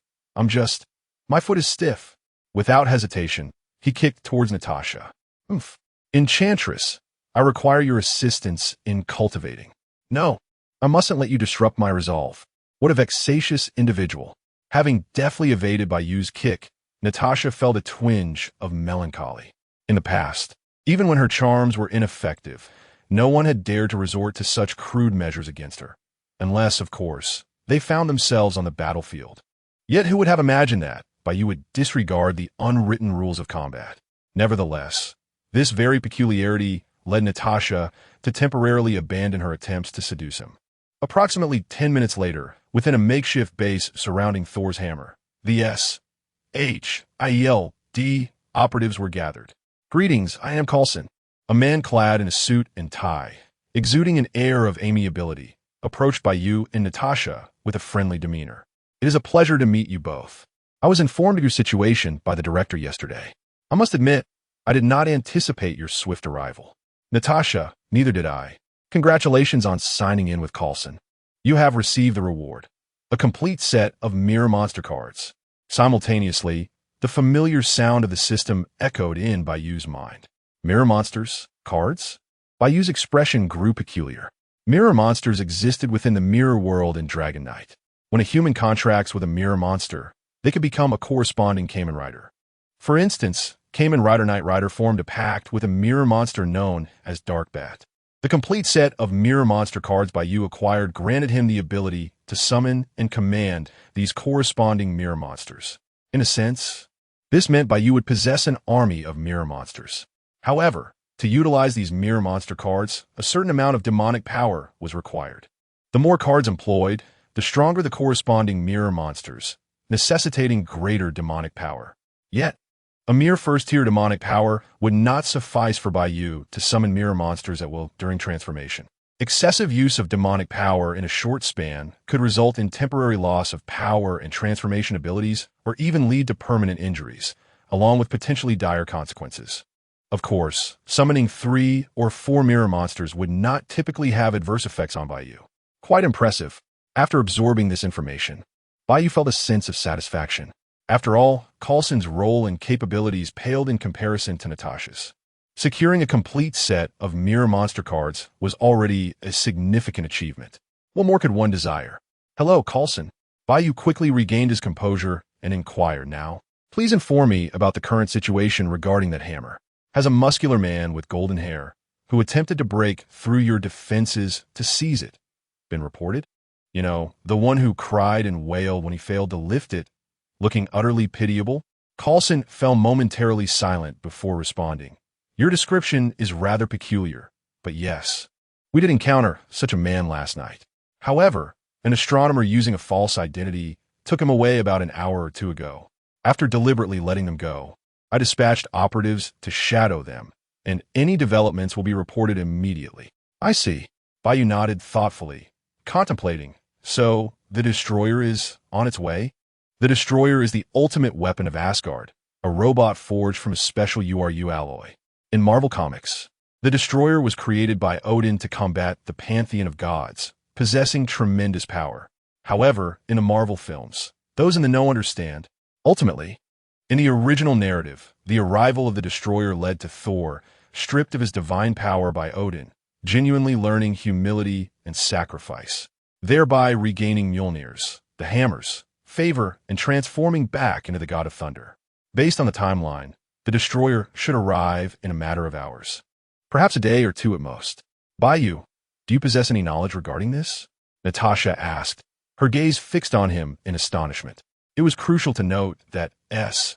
My foot is stiff. Without hesitation, he kicked towards Natasha. Oof. Enchantress, I require your assistance in cultivating. No, I mustn't let you disrupt my resolve. What a vexatious individual. Having deftly evaded Bai Yu's kick, Natasha felt a twinge of melancholy. In the past, even when her charms were ineffective, no one had dared to resort to such crude measures against her, unless, of course, they found themselves on the battlefield. Yet who would have imagined that Bai Yu would disregard the unwritten rules of combat? Nevertheless, This very peculiarity led Natasha to temporarily abandon her attempts to seduce him. Approximately 10 minutes later, within a makeshift base surrounding Thor's hammer, the SHIELD operatives were gathered. "Greetings, I am Coulson," a man clad in a suit and tie, exuding an air of amiability, approached Bai Yu and Natasha with a friendly demeanor. "It is a pleasure to meet you both. I was informed of your situation by the director yesterday. I must admit, I did not anticipate your swift arrival." "Natasha, neither did I. Congratulations on signing in with Coulson. You have received the reward, a complete set of mirror monster cards." Simultaneously, the familiar sound of the system echoed in Bai Yu's mind. Mirror monsters? Cards? Bai Yu's expression grew peculiar. Mirror monsters existed within the mirror world in Dragon Knight. When a human contracts with a mirror monster, they could become a corresponding Kamen Rider. For instance, Kamen Rider Knight Rider formed a pact with a mirror monster known as Dark Bat. The complete set of mirror monster cards Bai Yu acquired granted him the ability to summon and command these corresponding mirror monsters. In a sense, this meant Bai Yu would possess an army of mirror monsters. However, to utilize these mirror monster cards, a certain amount of demonic power was required. The more cards employed, the stronger the corresponding mirror monsters, necessitating greater demonic power. Yet, a mere first-tier demonic power would not suffice for Bai Yu to summon mirror monsters at will during transformation. Excessive use of demonic power in a short span could result in temporary loss of power and transformation abilities, or even lead to permanent injuries, along with potentially dire consequences. Of course, summoning 3 or 4 mirror monsters would not typically have adverse effects on Bai Yu. Quite impressive. After absorbing this information, Bai Yu felt a sense of satisfaction. After all, Coulson's role and capabilities paled in comparison to Natasha's. Securing a complete set of mirror monster cards was already a significant achievement. What more could one desire? "Hello, Coulson." Bai Yu quickly regained his composure and inquired, "Now, please inform me about the current situation regarding that hammer." "Has a muscular man with golden hair, who attempted to break through your defenses to seize it, been reported? You know, the one who cried and wailed when he failed to lift it, looking utterly pitiable?" Coulson fell momentarily silent before responding. "Your description is rather peculiar, but yes, we did encounter such a man last night. However, an astronomer using a false identity took him away about an hour or two ago. After deliberately letting them go, I dispatched operatives to shadow them, and any developments will be reported immediately." "I see." Bai Yu nodded thoughtfully, contemplating. "So, the destroyer is on its way?" "The destroyer is the ultimate weapon of Asgard, a robot forged from a special URU alloy. In Marvel Comics, the destroyer was created by Odin to combat the pantheon of gods, possessing tremendous power. However, in the Marvel films, those in the know understand. Ultimately, in the original narrative, the arrival of the destroyer led to Thor, stripped of his divine power by Odin, genuinely learning humility and sacrifice, thereby regaining Mjolnir's, the hammer's, favor and transforming back into the god of thunder. Based on the timeline, the destroyer should arrive in a matter of hours, perhaps a day or two at most. "Bai Yu, do you possess any knowledge regarding this?" Natasha asked, her gaze fixed on him in astonishment. It was crucial to note that SHIELD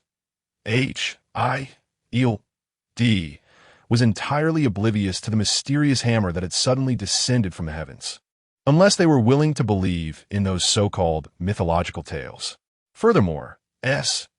was entirely oblivious to the mysterious hammer that had suddenly descended from the heavens, unless they were willing to believe in those so-called mythological tales. Furthermore, SHIELD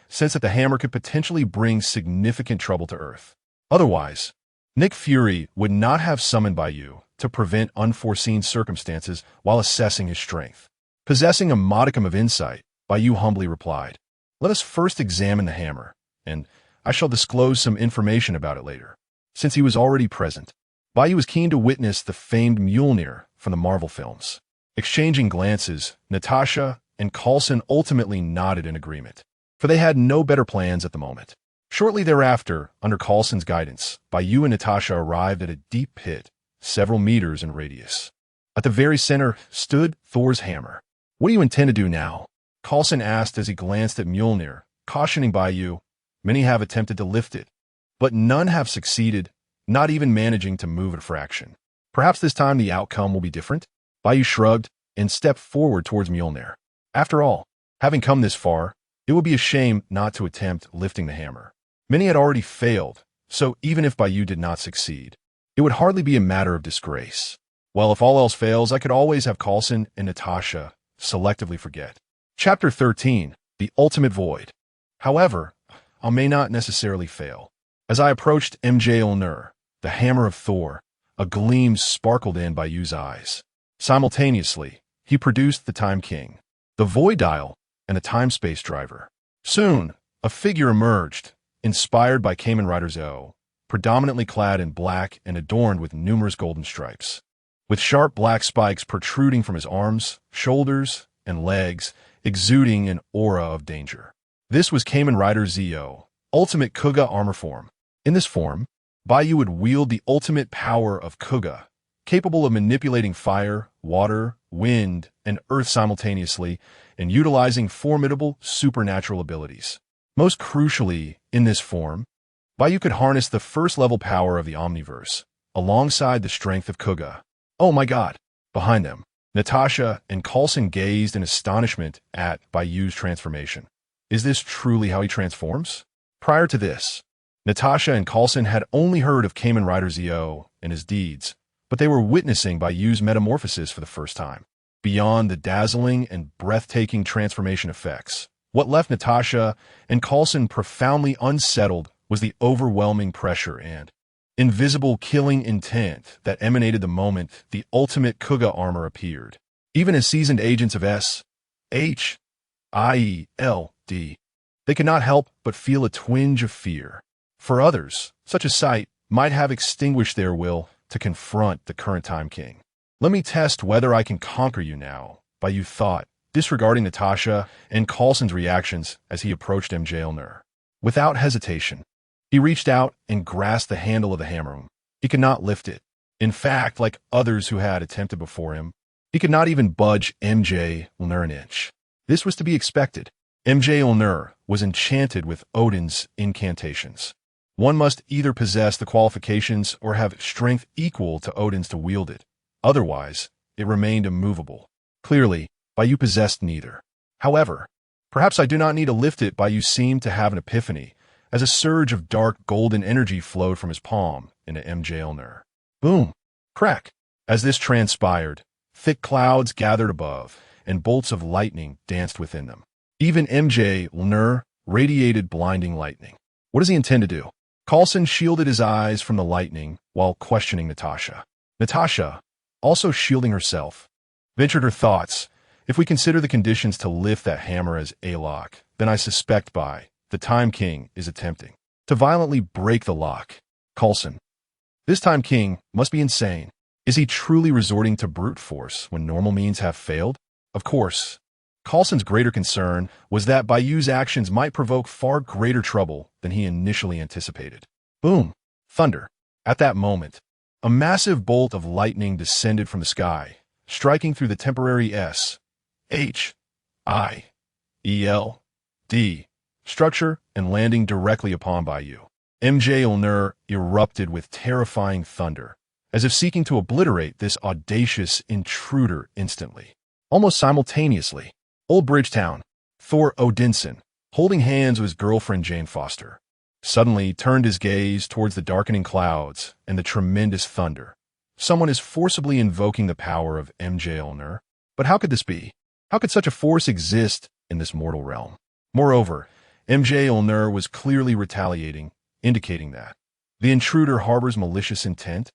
sensed that the hammer could potentially bring significant trouble to Earth. Otherwise, Nick Fury would not have summoned Bai Yu to prevent unforeseen circumstances while assessing his strength. Possessing a modicum of insight, Bai Yu humbly replied, "Let us first examine the hammer, and I shall disclose some information about it later." Since he was already present, Bai Yu was keen to witness the famed Mjolnir from the Marvel films. Exchanging glances, Natasha and Coulson ultimately nodded in agreement, for they had no better plans at the moment. Shortly thereafter, under Coulson's guidance, Bai Yu and Natasha arrived at a deep pit, several meters in radius. At the very center stood Thor's hammer. "What do you intend to do now?" Coulson asked as he glanced at Mjolnir, cautioning Bai Yu. "Many have attempted to lift it, but none have succeeded, not even managing to move a fraction. Perhaps this time the outcome will be different?" Bai Yu shrugged and stepped forward towards Mjolnir. After all, having come this far, It would be a shame not to attempt lifting the hammer. Many had already failed, so even if Bai Yu did not succeed, it would hardly be a matter of disgrace. Well, if all else fails, I could always have Coulson and Natasha selectively forget. Chapter 13, The Ultimate Void. However, I may not necessarily fail. As I approached Mjolnir, the hammer of Thor, a gleam sparkled in Bai Yu's eyes. Simultaneously, he produced the Time King, the Void Dial, and the Time-Space Driver. Soon, a figure emerged, inspired by Kamen Rider Zo, predominantly clad in black and adorned with numerous golden stripes. With sharp black spikes protruding from his arms, shoulders, and legs, exuding an aura of danger. This was Kamen Rider Zo, Ultimate Kuga Armor Form. In this form, Bai Yu would wield the ultimate power of Kuga, capable of manipulating fire, water, wind, and earth simultaneously, and utilizing formidable supernatural abilities. Most crucially, in this form, Bai Yu could harness the first-level power of the Omniverse, alongside the strength of Kuga. Oh my god! Behind them, Natasha and Coulson gazed in astonishment at Bai Yu's transformation. Is this truly how he transforms? Prior to this, Natasha and Coulson had only heard of Kamen Rider Zo and his deeds, but they were witnessing Bai Yu's metamorphosis for the first time. Beyond the dazzling and breathtaking transformation effects, what left Natasha and Coulson profoundly unsettled was the overwhelming pressure and invisible killing intent that emanated the moment the ultimate Kuga armor appeared. Even as seasoned agents of S.H.I.E.L.D., they could not help but feel a twinge of fear. For others, such a sight might have extinguished their will to confront the current Time King. Let me test whether I can conquer you now, Bai Yu thought, disregarding Natasha and Coulson's reactions as he approached Mjolnir. Without hesitation, he reached out and grasped the handle of the hammer. He could not lift it. In fact, like others who had attempted before him, he could not even budge Mjolnir an inch. This was to be expected. Mjolnir was enchanted with Odin's incantations. One must either possess the qualifications or have strength equal to Odin's to wield it. Otherwise, it remained immovable. Clearly, Bai Yu possessed neither. However, perhaps I do not need to lift it. Bai Yu seemed to have an epiphany, as a surge of dark golden energy flowed from his palm into Mjolnir. Boom! Crack! As this transpired, thick clouds gathered above, and bolts of lightning danced within them. Even Mjolnir radiated blinding lightning. What does he intend to do? Coulson shielded his eyes from the lightning while questioning Natasha. Natasha, also shielding herself, ventured her thoughts. If we consider the conditions to lift that hammer as a lock, then I suspect the Time King is attempting to violently break the lock. Coulson. This Time King must be insane. Is he truly resorting to brute force when normal means have failed? Of course. Coulson's greater concern was that Bai Yu's actions might provoke far greater trouble than he initially anticipated. Boom! Thunder. At that moment, a massive bolt of lightning descended from the sky, striking through the temporary S.H.I.E.L.D. structure and landing directly upon Bai Yu. Mjolnir erupted with terrifying thunder, as if seeking to obliterate this audacious intruder instantly. Almost simultaneously, Old Bridgetown, Thor Odinson, holding hands with his girlfriend Jane Foster, suddenly turned his gaze towards the darkening clouds and the tremendous thunder. Someone is forcibly invoking the power of Mjolnir. But how could this be? How could such a force exist in this mortal realm? Moreover, Mjolnir was clearly retaliating, indicating that the intruder harbors malicious intent.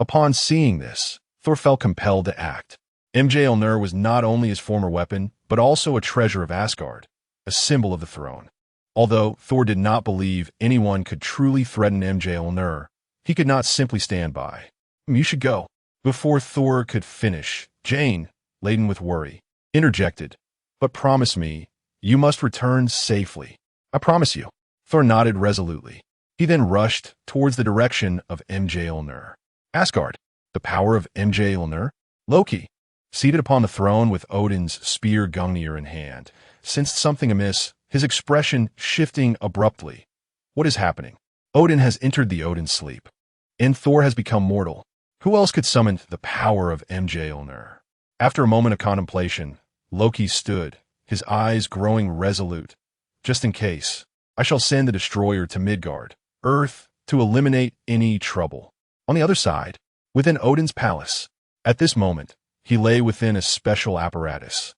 Upon seeing this, Thor felt compelled to act. Mjolnir was not only his former weapon, but also a treasure of Asgard, a symbol of the throne. Although Thor did not believe anyone could truly threaten Mjolnir, he could not simply stand by. You should go. Before Thor could finish, Jane, laden with worry, interjected. But promise me, you must return safely. I promise you. Thor nodded resolutely. He then rushed towards the direction of Mjolnir. Asgard, the power of Mjolnir. Loki, seated upon the throne with Odin's spear Gungnir in hand, sensed something amiss, his expression shifting abruptly. What is happening? Odin has entered the Odin sleep, and Thor has become mortal. Who else could summon the power of Mjolnir? After a moment of contemplation, Loki stood, his eyes growing resolute. Just in case, I shall send the destroyer to Midgard, Earth, to eliminate any trouble. On the other side, within Odin's palace, at this moment, he lay within a special apparatus,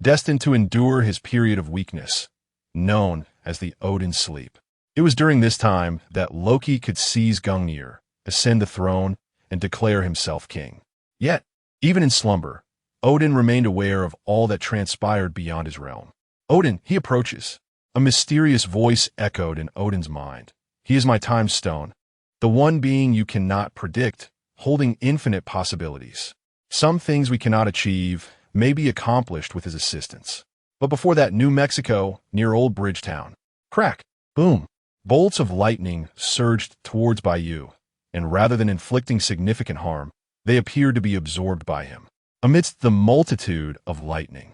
destined to endure his period of weakness, known as the Odin Sleep. It was during this time that Loki could seize Gungnir, ascend the throne, and declare himself king. Yet, even in slumber, Odin remained aware of all that transpired beyond his realm. Odin, he approaches. A mysterious voice echoed in Odin's mind. He is my time stone, the one being you cannot predict, holding infinite possibilities. Some things we cannot achieve may be accomplished with his assistance. But before that, New Mexico, near Old Bridgetown. Crack, boom. Bolts of lightning surged towards Bai Yu, and rather than inflicting significant harm, they appeared to be absorbed by him. Amidst the multitude of lightning,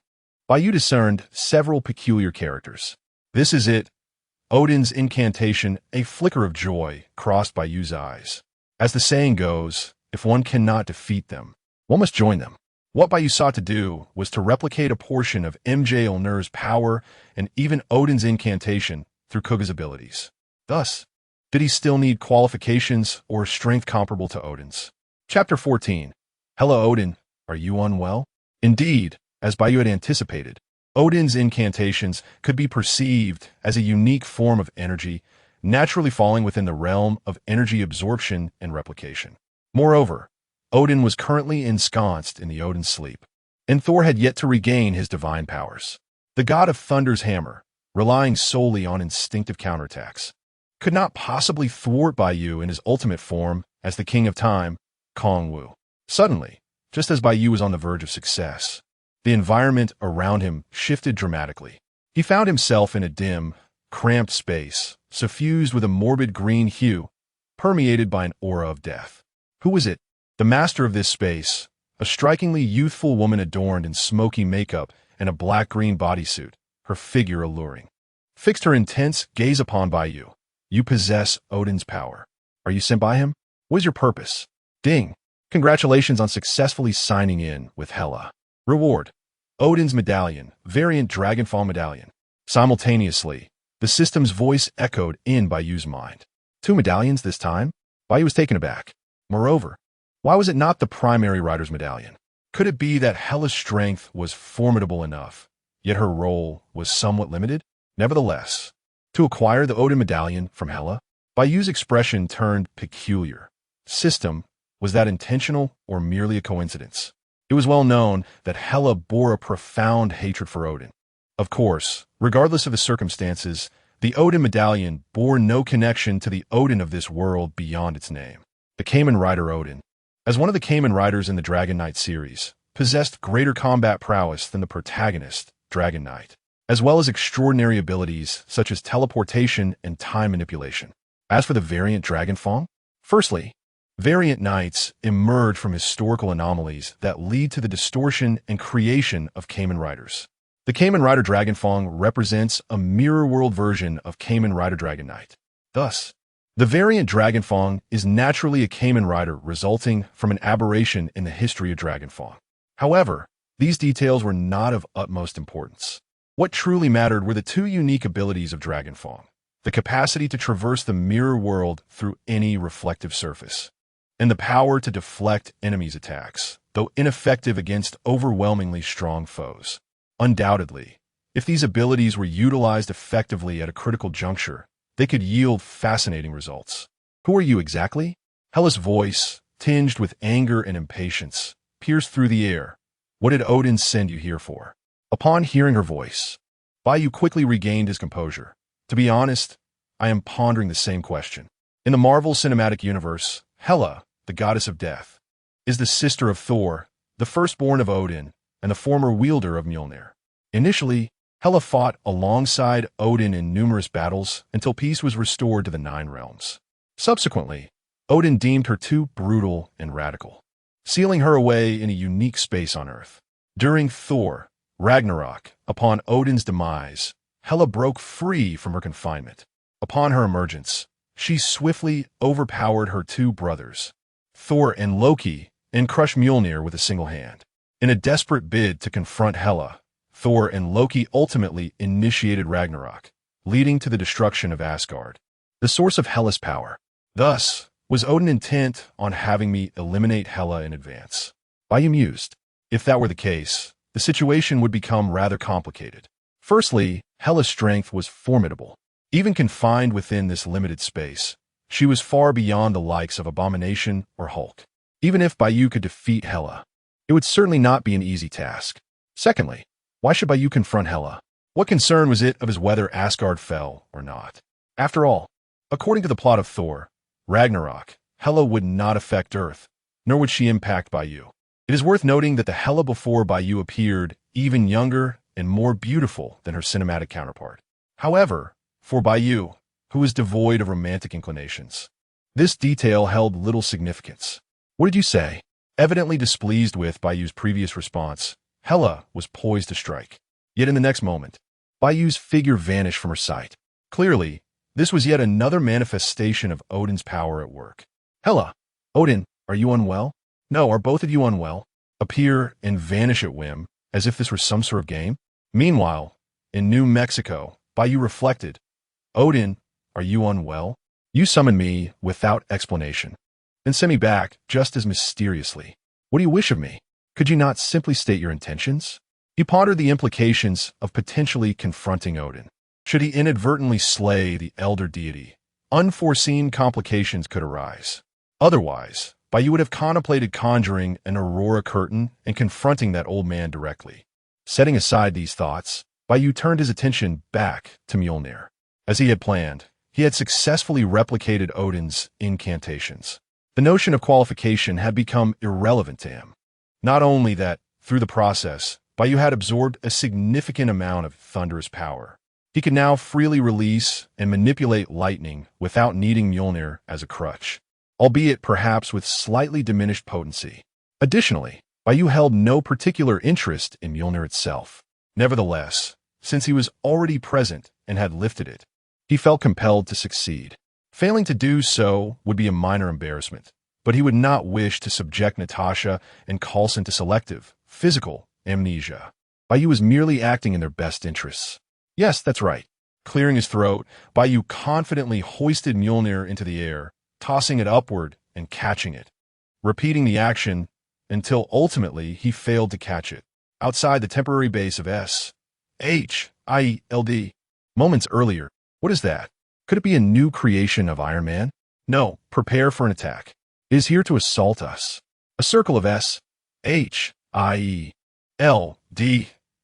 Bai Yu discerned several peculiar characters. This is it. Odin's incantation, a flicker of joy, crossed Bai Yu's eyes. As the saying goes, if one cannot defeat them, one must join them. What Bai Yu sought to do was to replicate a portion of Mjolnir's power and even Odin's incantation through Kuga's abilities. Thus, did he still need qualifications or strength comparable to Odin's? Chapter 14. Hela Odin, are you unwell? Indeed, as Bai Yu had anticipated, Odin's incantations could be perceived as a unique form of energy, naturally falling within the realm of energy absorption and replication. Moreover, Odin was currently ensconced in the Odin Sleep, and Thor had yet to regain his divine powers. The god of thunder's hammer, relying solely on instinctive counterattacks, could not possibly thwart Bai Yu in his ultimate form as the King of Time, Kong Wu. Suddenly, just as Bai Yu was on the verge of success, the environment around him shifted dramatically. He found himself in a dim, cramped space, suffused with a morbid green hue, permeated by an aura of death. Who was it? The master of this space, a strikingly youthful woman adorned in smoky makeup and a black-green bodysuit, her figure alluring, fixed her intense gaze upon Bai Yu. You possess Odin's power. Are you sent by him? What is your purpose? Ding. Congratulations on successfully signing in with Hela. Reward. Odin's medallion, variant Dragonfall medallion. Simultaneously, the system's voice echoed in Bai Yu's mind. 2 medallions this time? Bai Yu was taken aback. Moreover, why was it not the primary rider's medallion? Could it be that Hela's strength was formidable enough, yet her role was somewhat limited? Nevertheless, to acquire the Odin medallion from Hela, Bai Yu's expression turned peculiar. System, was that intentional or merely a coincidence? It was well known that Hela bore a profound hatred for Odin. Of course, regardless of the circumstances, the Odin medallion bore no connection to the Odin of this world beyond its name. The Kamen Rider Odin, as one of the Kamen Riders in the Dragon Knight series, possessed greater combat prowess than the protagonist, Dragon Knight, as well as extraordinary abilities such as teleportation and time manipulation. As for the variant Dragonfall, firstly, variant knights emerge from historical anomalies that lead to the distortion and creation of Kamen Riders. The Kamen Rider Dragonfall represents a mirror-world version of Kamen Rider Dragon Knight. Thus, the variant Dragonfall is naturally a Kamen Rider resulting from an aberration in the history of Dragonfall. However, these details were not of utmost importance. What truly mattered were the 2 unique abilities of Dragonfall: the capacity to traverse the mirror world through any reflective surface, and the power to deflect enemies' attacks, though ineffective against overwhelmingly strong foes. Undoubtedly, if these abilities were utilized effectively at a critical juncture, they could yield fascinating results. Who are you exactly? Hela's voice, tinged with anger and impatience, pierced through the air. What did Odin send you here for? Upon hearing her voice, Bai Yu quickly regained his composure. To be honest, I am pondering the same question. In the Marvel Cinematic Universe, Hela, the goddess of death, is the sister of Thor, the firstborn of Odin, and the former wielder of Mjolnir. Initially, Hela fought alongside Odin in numerous battles until peace was restored to the 9 realms. Subsequently, Odin deemed her too brutal and radical, sealing her away in a unique space on Earth. During Thor, Ragnarok, upon Odin's demise, Hela broke free from her confinement. Upon her emergence, she swiftly overpowered her 2 brothers, Thor and Loki, and crushed Mjolnir with a single hand. In a desperate bid to confront Hela, Thor and Loki ultimately initiated Ragnarok, leading to the destruction of Asgard, the source of Hela's power. Thus, was Odin intent on having me eliminate Hela in advance? Bai Yu mused. If that were the case, the situation would become rather complicated. Firstly, Hela's strength was formidable. Even confined within this limited space, she was far beyond the likes of Abomination or Hulk. Even if Bai Yu could defeat Hela, it would certainly not be an easy task. Secondly, why should Bai Yu confront Hela? What concern was it of his whether Asgard fell or not? After all, according to the plot of Thor, Ragnarok, Hela would not affect Earth, nor would she impact Bai Yu. It is worth noting that the Hela before Bai Yu appeared even younger and more beautiful than her cinematic counterpart. However, for Bai Yu, who was devoid of romantic inclinations, this detail held little significance. What did you say? Evidently displeased with Bai Yu's previous response, Hela was poised to strike. Yet in the next moment, Bai Yu's figure vanished from her sight. Clearly, this was yet another manifestation of Odin's power at work. Hela, Odin, are you unwell? No, are both of you unwell? Appear and vanish at whim, as if this were some sort of game? Meanwhile, in New Mexico, Bai Yu reflected, Odin, are you unwell? You summoned me without explanation, then sent me back just as mysteriously. What do you wish of me? Could you not simply state your intentions? He pondered the implications of potentially confronting Odin. Should he inadvertently slay the elder deity, unforeseen complications could arise. Otherwise, Bai Yu would have contemplated conjuring an aurora curtain and confronting that old man directly. Setting aside these thoughts, Bai Yu turned his attention back to Mjolnir. As he had planned, he had successfully replicated Odin's incantations. The notion of qualification had become irrelevant to him. Not only that, through the process, Bai Yu had absorbed a significant amount of thunderous power. He could now freely release and manipulate lightning without needing Mjolnir as a crutch, albeit perhaps with slightly diminished potency. Additionally, Bai Yu held no particular interest in Mjolnir itself. Nevertheless, since he was already present and had lifted it, he felt compelled to succeed. Failing to do so would be a minor embarrassment, but he would not wish to subject Natasha and Coulson to selective, physical amnesia. Bai Yu was merely acting in their best interests. Yes, that's right. Clearing his throat, Bai Yu confidently hoisted Mjolnir into the air, tossing it upward and catching it, repeating the action until ultimately he failed to catch it, outside the temporary base of S.H.I.E.L.D. Moments earlier. What is that? Could it be a new creation of Iron Man? No, prepare for an attack. It is here to assault us. A circle of S.H.I.E.L.D.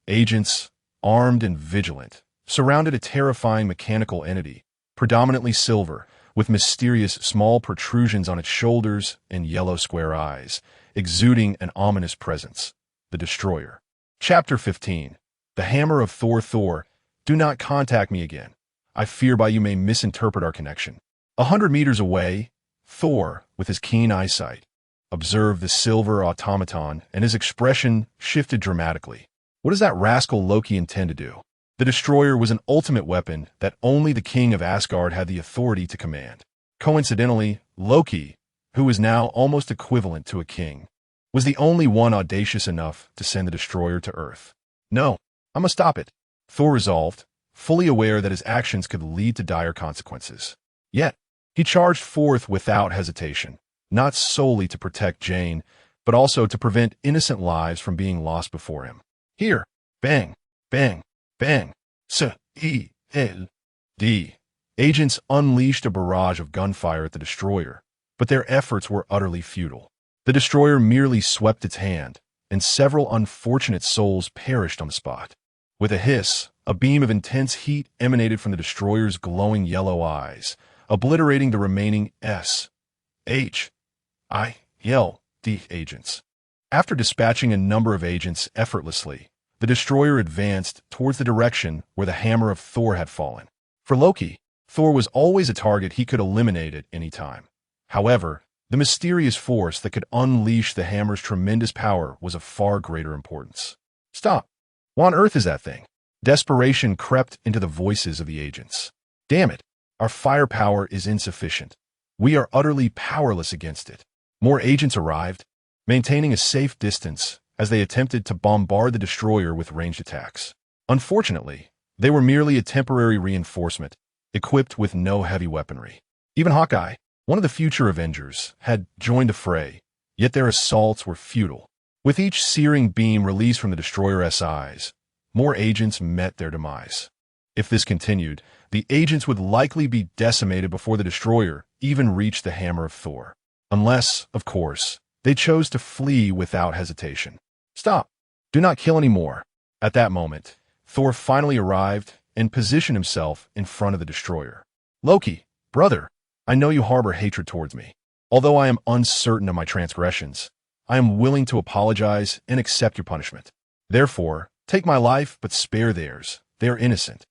agents, armed and vigilant, surrounded a terrifying mechanical entity, predominantly silver, with mysterious small protrusions on its shoulders and yellow square eyes, exuding an ominous presence. The Destroyer. Chapter 15. The Hammer of Thor. Thor, do not contact me again. I fear Bai Yu may misinterpret our connection. 100 meters away, Thor, with his keen eyesight, observed the silver automaton, and his expression shifted dramatically. What does that rascal Loki intend to do? The Destroyer was an ultimate weapon that only the king of Asgard had the authority to command. Coincidentally, Loki, who was now almost equivalent to a king, was the only one audacious enough to send the Destroyer to Earth. No, I must stop it, Thor resolved, fully aware that his actions could lead to dire consequences. Yet, he charged forth without hesitation, not solely to protect Jane, but also to prevent innocent lives from being lost before him. Here, bang, bang, bang, S.E.L.D. Agents unleashed a barrage of gunfire at the Destroyer, but their efforts were utterly futile. The Destroyer merely swept its hand, and several unfortunate souls perished on the spot. With a hiss, a beam of intense heat emanated from the Destroyer's glowing yellow eyes, obliterating the remaining S.H.I.E.L.D. agents. After dispatching a number of agents effortlessly, the Destroyer advanced towards the direction where the hammer of Thor had fallen. For Loki, Thor was always a target he could eliminate at any time. However, the mysterious force that could unleash the hammer's tremendous power was of far greater importance. Stop! What on earth is that thing? Desperation crept into the voices of the agents. Damn it! Our firepower is insufficient. We are utterly powerless against it. More agents arrived. Maintaining a safe distance, as they attempted to bombard the destroyer with ranged attacks. Unfortunately, they were merely a temporary reinforcement, equipped with no heavy weaponry. Even Hawkeye, one of the future Avengers, had joined the fray, yet their assaults were futile. With each searing beam released from the destroyer's eyes, more agents met their demise. If this continued, the agents would likely be decimated before the destroyer even reached the hammer of Thor. Unless, of course, they chose to flee without hesitation. Stop! Do not kill any more. At that moment, Thor finally arrived and positioned himself in front of the destroyer. Loki, brother, I know you harbor hatred towards me. Although I am uncertain of my transgressions, I am willing to apologize and accept your punishment. Therefore, take my life but spare theirs. They are innocent.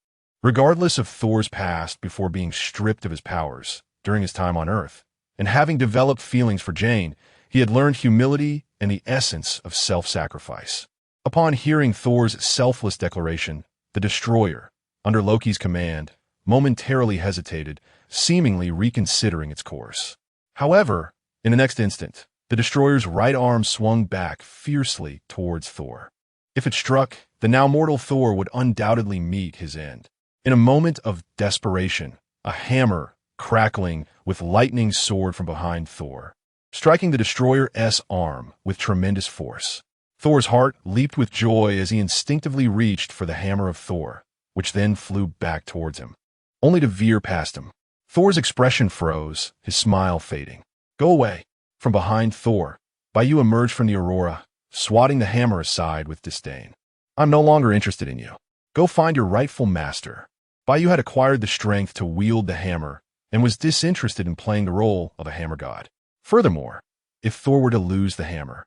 Regardless of Thor's past before being stripped of his powers during his time on Earth, and having developed feelings for Jane, he had learned humility and the essence of self-sacrifice. Upon hearing Thor's selfless declaration, the destroyer, under Loki's command, momentarily hesitated, seemingly reconsidering its course. However, in the next instant, the destroyer's right arm swung back fiercely towards Thor. If it struck, the now mortal Thor would undoubtedly meet his end. In a moment of desperation, a hammer, crackling with lightning, soared from behind Thor, striking the destroyer's arm with tremendous force. Thor's heart leaped with joy as he instinctively reached for the hammer of Thor, which then flew back towards him, only to veer past him. Thor's expression froze, his smile fading. Go away. From behind Thor, Bai Yu emerged from the aurora, swatting the hammer aside with disdain. I'm no longer interested in you. Go find your rightful master. Bai Yu had acquired the strength to wield the hammer and was disinterested in playing the role of a hammer god. Furthermore, if Thor were to lose the hammer,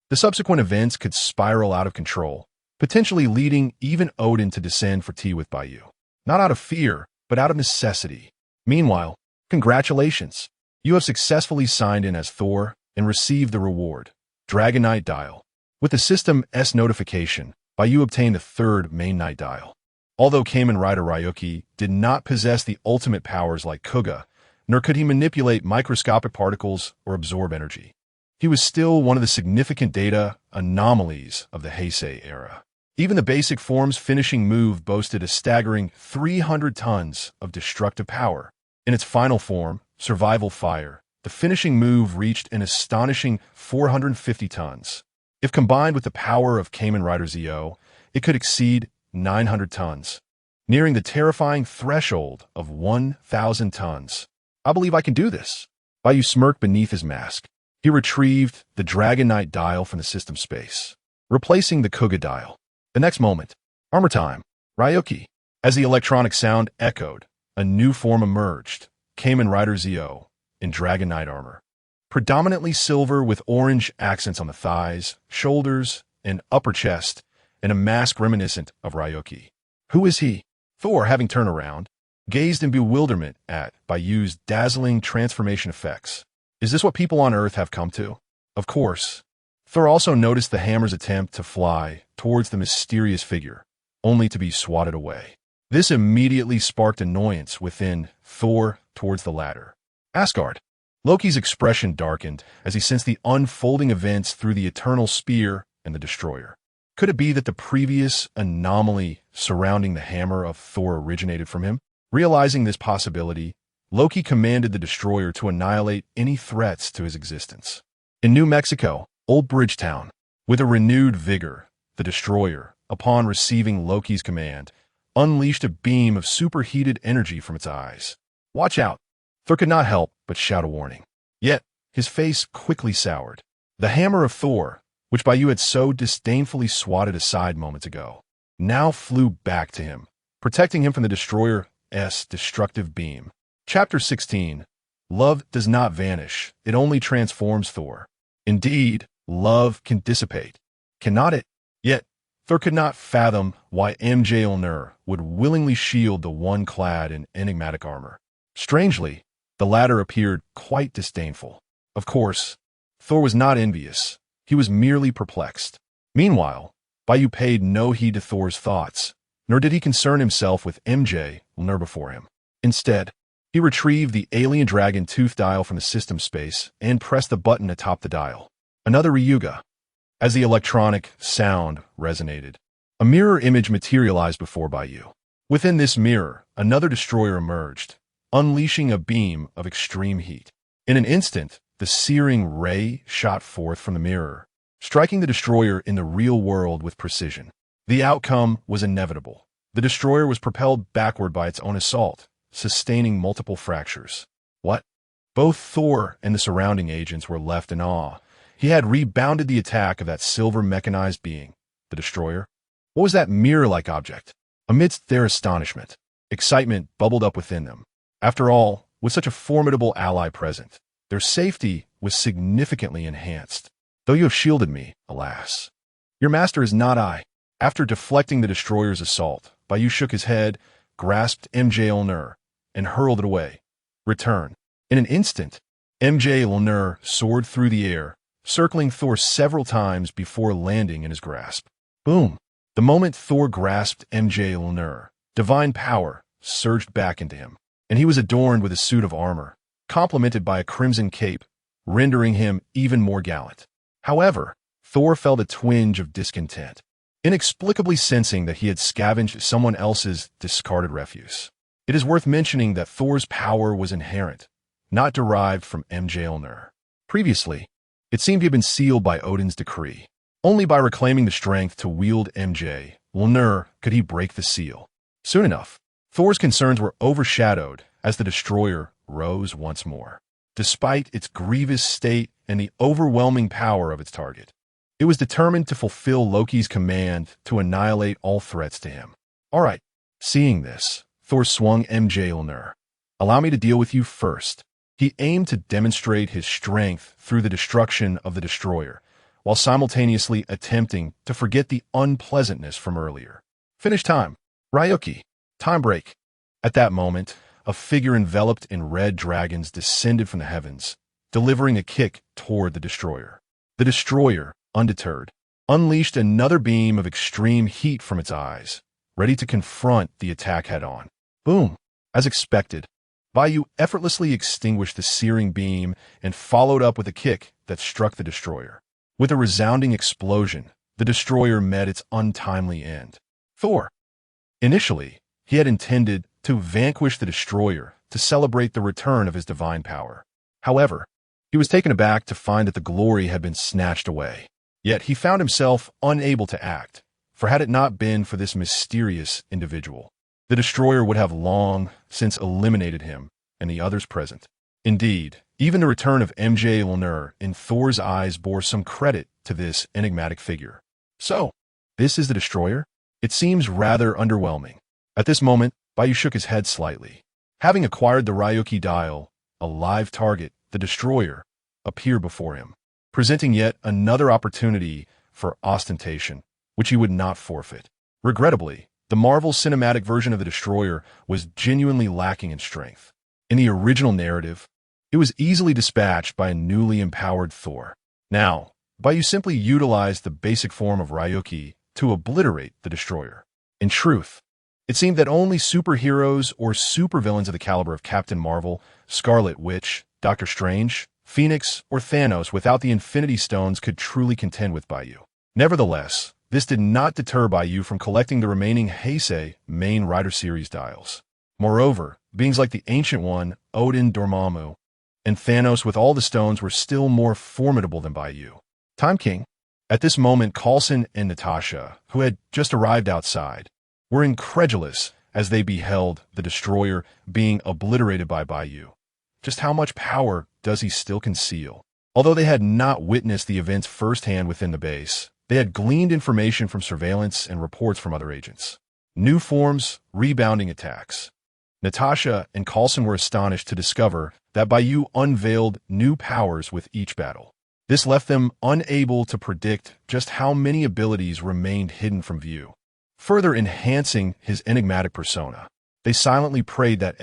the subsequent events could spiral out of control, potentially leading even Odin to descend for tea with Bai Yu. Not out of fear, but out of necessity. Meanwhile, congratulations. You have successfully signed in as Thor and received the reward, Dragon Knight Dial. With the system's notification, Bai Yu obtained a third main Knight Dial. Although Kamen Rider Ryuki did not possess the ultimate powers like Kuga, nor could he manipulate microscopic particles or absorb energy, he was still one of the significant data anomalies of the Heisei era. Even the basic form's finishing move boasted a staggering 300 tons of destructive power. In its final form, Survival Fire, the finishing move reached an astonishing 450 tons. If combined with the power of Kamen Rider Zio, it could exceed 900 tons, nearing the terrifying threshold of 1,000 tons. I believe I can do this. Bai Yu smirked beneath his mask. He retrieved the Dragon Knight Dial from the system space, replacing the Kuga Dial. The next moment, armor time, Ryuki. As the electronic sound echoed, a new form emerged, Kamen Rider Zio, in Dragon Knight armor. Predominantly silver with orange accents on the thighs, shoulders, and upper chest, and a mask reminiscent of Ryuki. Who is he? Thor, having turned around, gazed in bewilderment at Bai Yu's dazzling transformation effects. Is this what people on Earth have come to? Of course. Thor also noticed the hammer's attempt to fly towards the mysterious figure, only to be swatted away. This immediately sparked annoyance within Thor towards the latter. Asgard. Loki's expression darkened as he sensed the unfolding events through the eternal spear and the destroyer. Could it be that the previous anomaly surrounding the hammer of Thor originated from him? Realizing this possibility, Loki commanded the destroyer to annihilate any threats to his existence. In New Mexico, Old Bridgetown, with a renewed vigor, the destroyer, upon receiving Loki's command, unleashed a beam of superheated energy from its eyes. Watch out! Thor could not help but shout a warning. Yet, his face quickly soured. The hammer of Thor, which Bai Yu had so disdainfully swatted aside moments ago, now flew back to him, protecting him from the destroyer's destructive beam. Chapter 16. Love does not vanish, it only transforms Thor. Indeed, love can dissipate. Cannot it? Yet, Thor could not fathom why Mjolnir would willingly shield the one clad in enigmatic armor. Strangely, the latter appeared quite disdainful. Of course, Thor was not envious. He was merely perplexed. Meanwhile, Bai Yu paid no heed to Thor's thoughts, nor did he concern himself with Mjolnir before him. Instead, he retrieved the alien dragon tooth dial from the system space and pressed the button atop the dial. Another Ryuga. as the electronic sound resonated. A mirror image materialized before Bai Yu. Within this mirror, another destroyer emerged, unleashing a beam of extreme heat. In an instant, the searing ray shot forth from the mirror, striking the destroyer in the real world with precision. The outcome was inevitable. The destroyer was propelled backward by its own assault, sustaining multiple fractures. What? Both Thor and the surrounding agents were left in awe. He had rebounded the attack of that silver mechanized being, the destroyer. What was that mirror-like object? Amidst their astonishment, excitement bubbled up within them. After all, with such a formidable ally present, their safety was significantly enhanced. Though you have shielded me, alas. Your master is not I. After deflecting the destroyer's assault, Bai Yu shook his head, grasped Mjolnir, and hurled it away. Return. In an instant, Mjolnir soared through the air, circling Thor several times before landing in his grasp. Boom! The moment Thor grasped Mjolnir, divine power surged back into him, and he was adorned with a suit of armor, complemented by a crimson cape, rendering him even more gallant. However, Thor felt a twinge of discontent, inexplicably sensing that he had scavenged someone else's discarded refuse. It is worth mentioning that Thor's power was inherent, not derived from Mjolnir. Previously, it seemed he had been sealed by Odin's decree. Only by reclaiming the strength to wield Mjolnir could he break the seal. Soon enough, Thor's concerns were overshadowed as the destroyer rose once more. Despite its grievous state and the overwhelming power of its target, it was determined to fulfill Loki's command to annihilate all threats to him. All right, seeing this, Thor swung Mjolnir. Allow me to deal with you first. He aimed to demonstrate his strength through the destruction of the destroyer, while simultaneously attempting to forget the unpleasantness from earlier. Finish time. Ryuki. Time break. At that moment, a figure enveloped in red dragons descended from the heavens, delivering a kick toward the destroyer. The destroyer, undeterred, unleashed another beam of extreme heat from its eyes, ready to confront the attack head-on. Boom! As expected, Bai Yu effortlessly extinguished the searing beam and followed up with a kick that struck the destroyer. With a resounding explosion, the destroyer met its untimely end. Thor. Initially, he had intended to vanquish the destroyer to celebrate the return of his divine power. However, he was taken aback to find that the glory had been snatched away. Yet he found himself unable to act, for had it not been for this mysterious individual, the destroyer would have long since eliminated him and the others present. Indeed, even the return of Mjolnir in Thor's eyes bore some credit to this enigmatic figure. So, this is the destroyer? It seems rather underwhelming. At this moment, Bai Yu shook his head slightly. Having acquired the Ryuki dial, a live target, the destroyer, appeared before him, presenting yet another opportunity for ostentation, which he would not forfeit. Regrettably, the Marvel cinematic version of the destroyer was genuinely lacking in strength. In the original narrative, it was easily dispatched by a newly empowered Thor. Now, Bai Yu simply utilized the basic form of Ryuki to obliterate the destroyer. In truth, it seemed that only superheroes or supervillains of the caliber of Captain Marvel, Scarlet Witch, Doctor Strange, Phoenix, or Thanos without the Infinity Stones could truly contend with Bai Yu. Nevertheless, this did not deter Bai Yu from collecting the remaining Heisei main Rider series dials. Moreover, beings like the Ancient One, Odin Dormammu, and Thanos with all the stones were still more formidable than Bai Yu. Time King. At this moment, Coulson and Natasha, who had just arrived outside, were incredulous as they beheld the destroyer being obliterated by Bai Yu. Just how much power does he still conceal? Although they had not witnessed the events firsthand within the base, they had gleaned information from surveillance and reports from other agents. New forms, rebounding attacks. Natasha and Coulson were astonished to discover that Bai Yu unveiled new powers with each battle. This left them unable to predict just how many abilities remained hidden from view. Further enhancing his enigmatic persona, they silently prayed that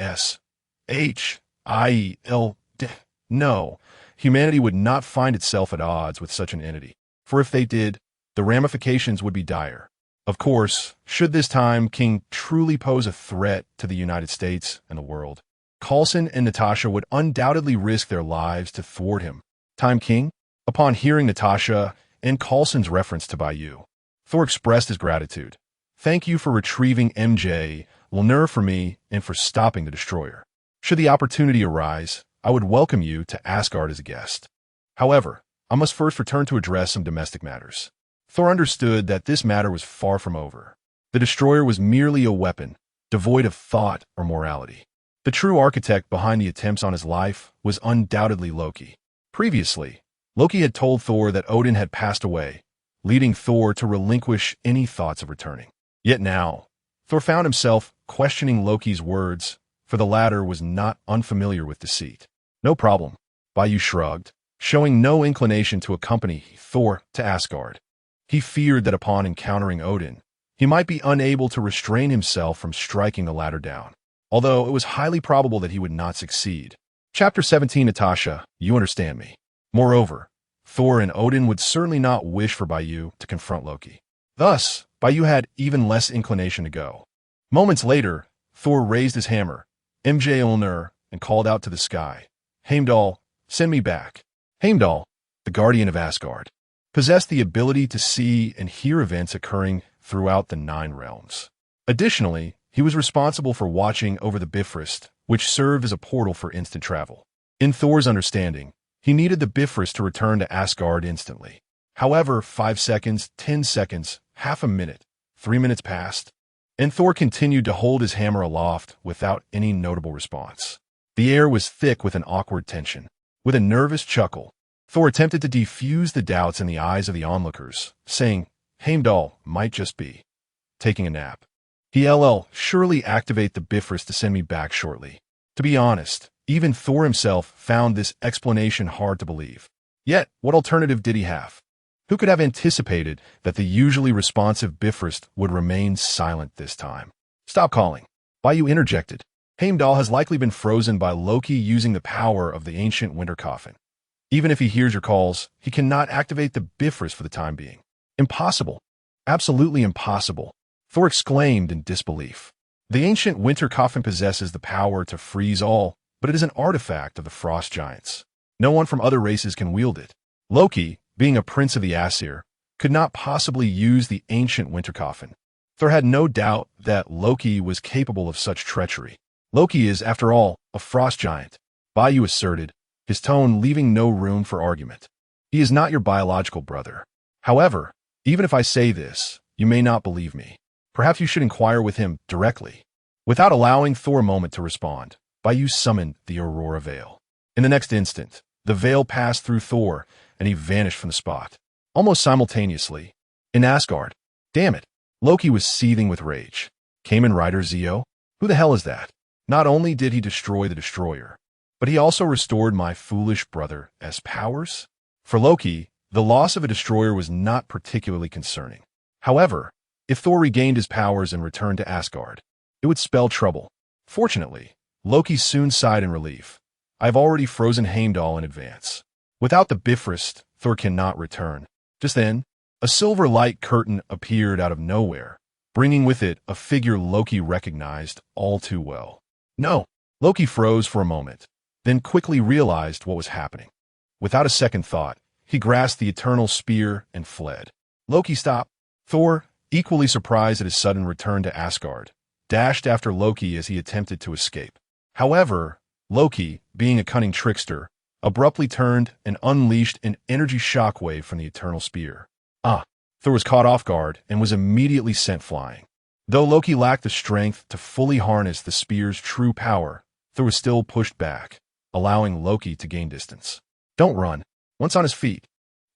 no, humanity would not find itself at odds with such an entity, for if they did, the ramifications would be dire. Of course, should this Time King truly pose a threat to the United States and the world, Coulson and Natasha would undoubtedly risk their lives to thwart him. Time King, upon hearing Natasha and Coulson's reference to Bai Yu. Thor expressed his gratitude. "Thank you for retrieving MJ Mjolnir for me and for stopping the destroyer. Should the opportunity arise, I would welcome you to Asgard as a guest. However, I must first return to address some domestic matters." Thor understood that this matter was far from over. The destroyer was merely a weapon, devoid of thought or morality. The true architect behind the attempts on his life was undoubtedly Loki. Previously, Loki had told Thor that Odin had passed away, leading Thor to relinquish any thoughts of returning. Yet now, Thor found himself questioning Loki's words, for the latter was not unfamiliar with deceit. "No problem," Bai Yu shrugged, showing no inclination to accompany Thor to Asgard. He feared that upon encountering Odin, he might be unable to restrain himself from striking the latter down, although it was highly probable that he would not succeed. Chapter 17. Natasha, you understand me. Moreover, Thor and Odin would certainly not wish for Bai Yu to confront Loki. Thus, Bai Yu had even less inclination to go. Moments later, Thor raised his hammer, MJ Mjolnir, and called out to the sky, "Heimdall, send me back." Heimdall, the guardian of Asgard, possessed the ability to see and hear events occurring throughout the 9 realms. Additionally, he was responsible for watching over the Bifrost, which served as a portal for instant travel. In Thor's understanding, he needed the Bifrost to return to Asgard instantly. However, 5 seconds, 10 seconds, half a minute, 3 minutes passed, and Thor continued to hold his hammer aloft without any notable response. The air was thick with an awkward tension. With a nervous chuckle, Thor attempted to defuse the doubts in the eyes of the onlookers, saying, "Heimdall might just be taking a nap. He'll surely activate the Bifrost to send me back shortly." To be honest, even Thor himself found this explanation hard to believe. Yet, what alternative did he have? Who could have anticipated that the usually responsive Bifrost would remain silent this time? "Stop calling," Bai Yu interjected. "Heimdall has likely been frozen by Loki using the power of the ancient winter coffin. Even if he hears your calls, he cannot activate the Bifrost for the time being." "Impossible. Absolutely impossible," Thor exclaimed in disbelief. "The ancient winter coffin possesses the power to freeze all, but it is an artifact of the frost giants. No one from other races can wield it. Loki, being a prince of the Aesir, could not possibly use the ancient winter coffin." Thor had no doubt that Loki was capable of such treachery. "Loki is, after all, a frost giant," Bai Yu asserted, his tone leaving no room for argument. "He is not your biological brother. However, even if I say this, you may not believe me. Perhaps you should inquire with him directly." Without allowing Thor a moment to respond, Bai Yu summoned the Aurora Veil. In the next instant, the veil passed through Thor, and he vanished from the spot. Almost simultaneously, in Asgard. Damn it, Loki was seething with rage. Kamen Rider Zeo? Who the hell is that? Not only did he destroy the destroyer, but he also restored my foolish brother's powers? For Loki, the loss of a destroyer was not particularly concerning. However, if Thor regained his powers and returned to Asgard, it would spell trouble. Fortunately, Loki soon sighed in relief. "I've already frozen Heimdall in advance. Without the Bifrost, Thor cannot return." Just then, a silver light curtain appeared out of nowhere, bringing with it a figure Loki recognized all too well. "No!" Loki froze for a moment, then quickly realized what was happening. Without a second thought, he grasped the eternal spear and fled. "Loki, stop!" Thor, equally surprised at his sudden return to Asgard, dashed after Loki as he attempted to escape. However, Loki, being a cunning trickster, abruptly turned and unleashed an energy shockwave from the eternal spear. Thor was caught off guard and was immediately sent flying. Though Loki lacked the strength to fully harness the spear's true power, Thor was still pushed back, allowing Loki to gain distance. "Don't run." Once on his feet,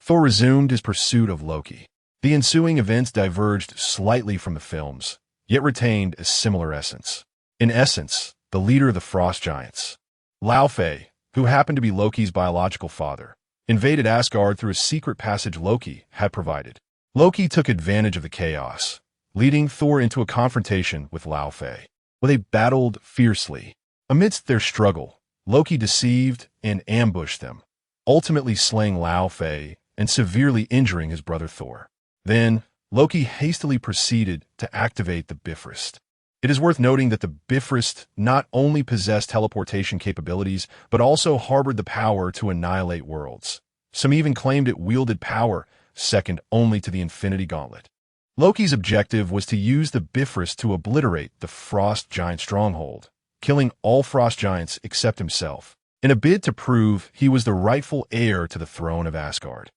Thor resumed his pursuit of Loki. The ensuing events diverged slightly from the films, yet retained a similar essence. In essence, the leader of the Frost Giants, Laufey, who happened to be Loki's biological father, invaded Asgard through a secret passage Loki had provided. Loki took advantage of the chaos, leading Thor into a confrontation with Laufey, where they battled fiercely. Amidst their struggle, Loki deceived and ambushed them, ultimately slaying Laufey and severely injuring his brother Thor. Then, Loki hastily proceeded to activate the Bifrost. It is worth noting that the Bifrost not only possessed teleportation capabilities, but also harbored the power to annihilate worlds. Some even claimed it wielded power second only to the Infinity Gauntlet. Loki's objective was to use the Bifrost to obliterate the Frost Giant stronghold, killing all Frost Giants except himself, in a bid to prove he was the rightful heir to the throne of Asgard.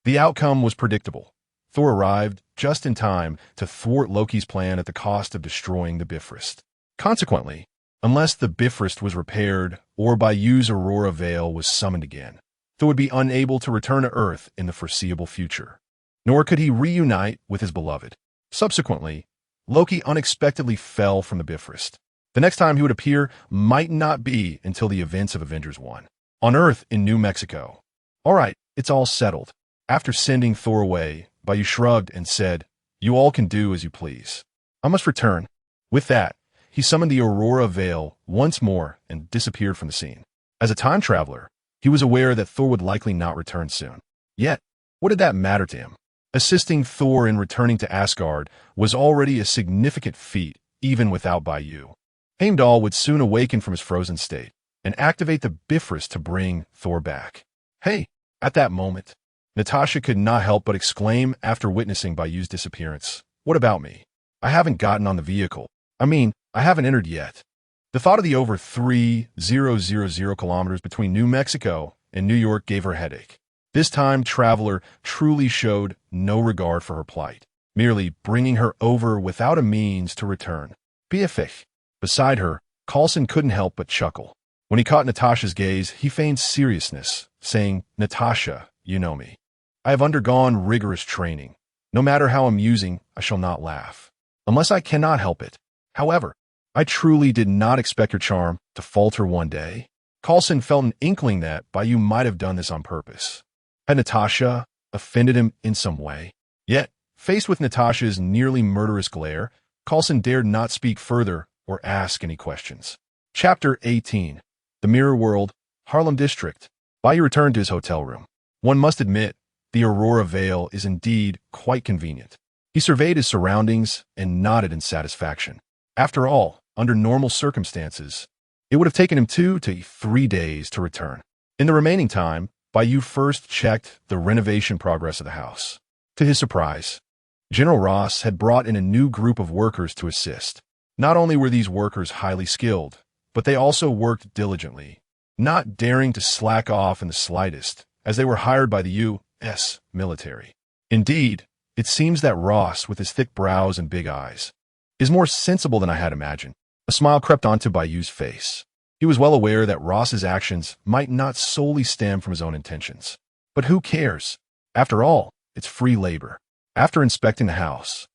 The outcome was predictable. Thor arrived just in time to thwart Loki's plan at the cost of destroying the Bifrost. Consequently, unless the Bifrost was repaired or Bai Yu's Aurora Veil was summoned again, Thor would be unable to return to Earth in the foreseeable future. Nor could he reunite with his beloved. Subsequently, Loki unexpectedly fell from the Bifrost. The next time he would appear might not be until the events of Avengers 1. On Earth in New Mexico. All right, it's all settled. After sending Thor away, Bai Yu shrugged and said, "You all can do as you please. I must return." With that, he summoned the Aurora Veil once more and disappeared from the scene. As a time traveler, he was aware that Thor would likely not return soon. Yet, what did that matter to him? Assisting Thor in returning to Asgard was already a significant feat, even without Bai Yu. Heimdall would soon awaken from his frozen state and activate the Bifrost to bring Thor back. Hey, at that moment, Natasha could not help but exclaim after witnessing Bai Yu's disappearance, "What about me? I haven't gotten on the vehicle. I haven't entered yet." The thought of the over 3,000 kilometers between New Mexico and New York gave her a headache. This time traveler truly showed no regard for her plight, merely bringing her over without a means to return. BFF. Beside her, Coulson couldn't help but chuckle. When he caught Natasha's gaze, he feigned seriousness, saying, "Natasha, you know me. I have undergone rigorous training. No matter how amusing, I shall not laugh, unless I cannot help it. However, I truly did not expect your charm to falter one day." Coulson felt an inkling that Bai Yu might have done this on purpose. Had Natasha offended him in some way? Yet, faced with Natasha's nearly murderous glare, Coulson dared not speak further or ask any questions. Chapter 18. The Mirror World, Harlem District. Bai Yu returned to his hotel room. One must admit, the Aurora Veil is indeed quite convenient. He surveyed his surroundings and nodded in satisfaction. After all, under normal circumstances, it would have taken him 2 to 3 days to return. In the remaining time, Bai Yu first checked the renovation progress of the house. To his surprise, General Ross had brought in a new group of workers to assist. Not only were these workers highly skilled, but they also worked diligently, not daring to slack off in the slightest, as they were hired by the U.S. military. Indeed, it seems that Ross, with his thick brows and big eyes, is more sensible than I had imagined. A smile crept onto Bai Yu's face. He was well aware that Ross's actions might not solely stem from his own intentions. But who cares? After all, it's free labor. After inspecting the house,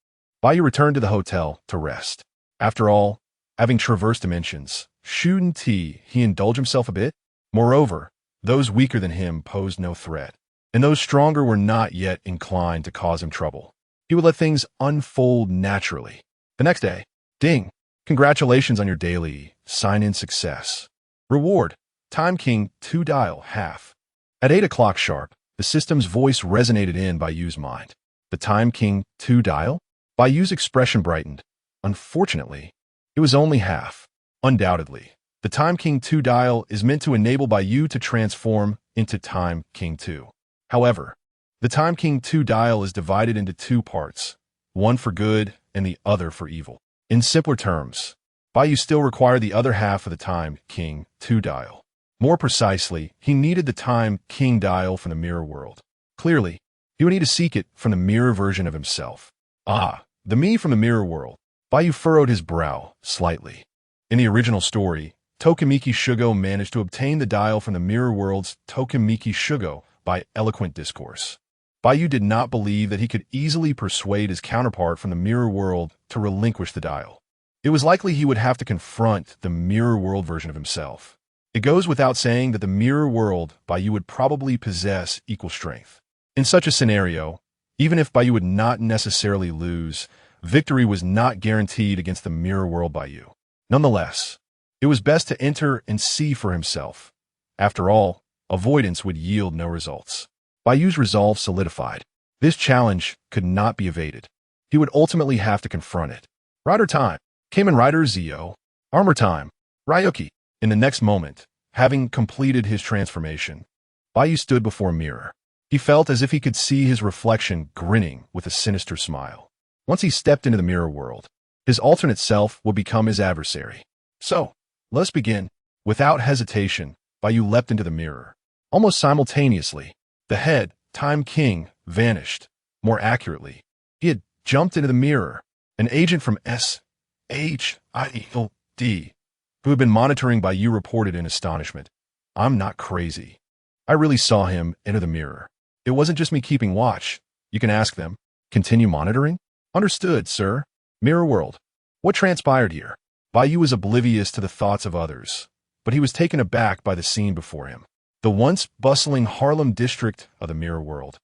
Bai Yu returned to the hotel to rest. After all, having traversed dimensions, shouldn't he indulge himself a bit? Moreover, those weaker than him posed no threat, and those stronger were not yet inclined to cause him trouble. He would let things unfold naturally. The next day, ding! Congratulations on your daily sign-in success. Reward, Time King 2 dial half. At 8 o'clock sharp, the system's voice resonated in Bai Yu's mind. The Time King 2 dial? Bai Yu's expression brightened. Unfortunately, it was only half. Undoubtedly, the Time King 2 dial is meant to enable Bai Yu to transform into Time King 2. However, the Time King 2 dial is divided into 2 parts, one for good and the other for evil. In simpler terms, Bai Yu still required the other half of the Time King 2 dial. More precisely, he needed the Time King dial from the mirror world. Clearly, he would need to seek it from the mirror version of himself. Ah, the me from the mirror world. Bai Yu furrowed his brow slightly. In the original story, Tokimeki Shugo managed to obtain the dial from the mirror world's Tokimeki Shugo by eloquent discourse. Bai Yu did not believe that he could easily persuade his counterpart from the mirror world to relinquish the dial. It was likely he would have to confront the mirror world version of himself. It goes without saying that the mirror world Bai Yu would probably possess equal strength. In such a scenario, even if Bai Yu would not necessarily lose, victory was not guaranteed against the mirror world Bai Yu. Nonetheless, it was best to enter and see for himself. After all, avoidance would yield no results. Bai Yu's resolve solidified. This challenge could not be evaded. He would ultimately have to confront it. Rider time. Kamen Rider Zio. Armor time. Ryuki. In the next moment, having completed his transformation, Bai Yu stood before a mirror. He felt as if he could see his reflection grinning with a sinister smile. Once he stepped into the mirror world, his alternate self would become his adversary. So, let's begin. Without hesitation, Bai Yu leapt into the mirror. Almost simultaneously, the head, Time King, vanished. More accurately, he had jumped into the mirror. An agent from SHIELD, who had been monitoring Bai Yu, reported in astonishment. I'm not crazy. I really saw him enter the mirror. It wasn't just me keeping watch. You can ask them. Continue monitoring? Understood, sir. Mirror world. What transpired here? Bai Yu was oblivious to the thoughts of others, but he was taken aback by the scene before him. The once bustling Harlem district of the mirror world,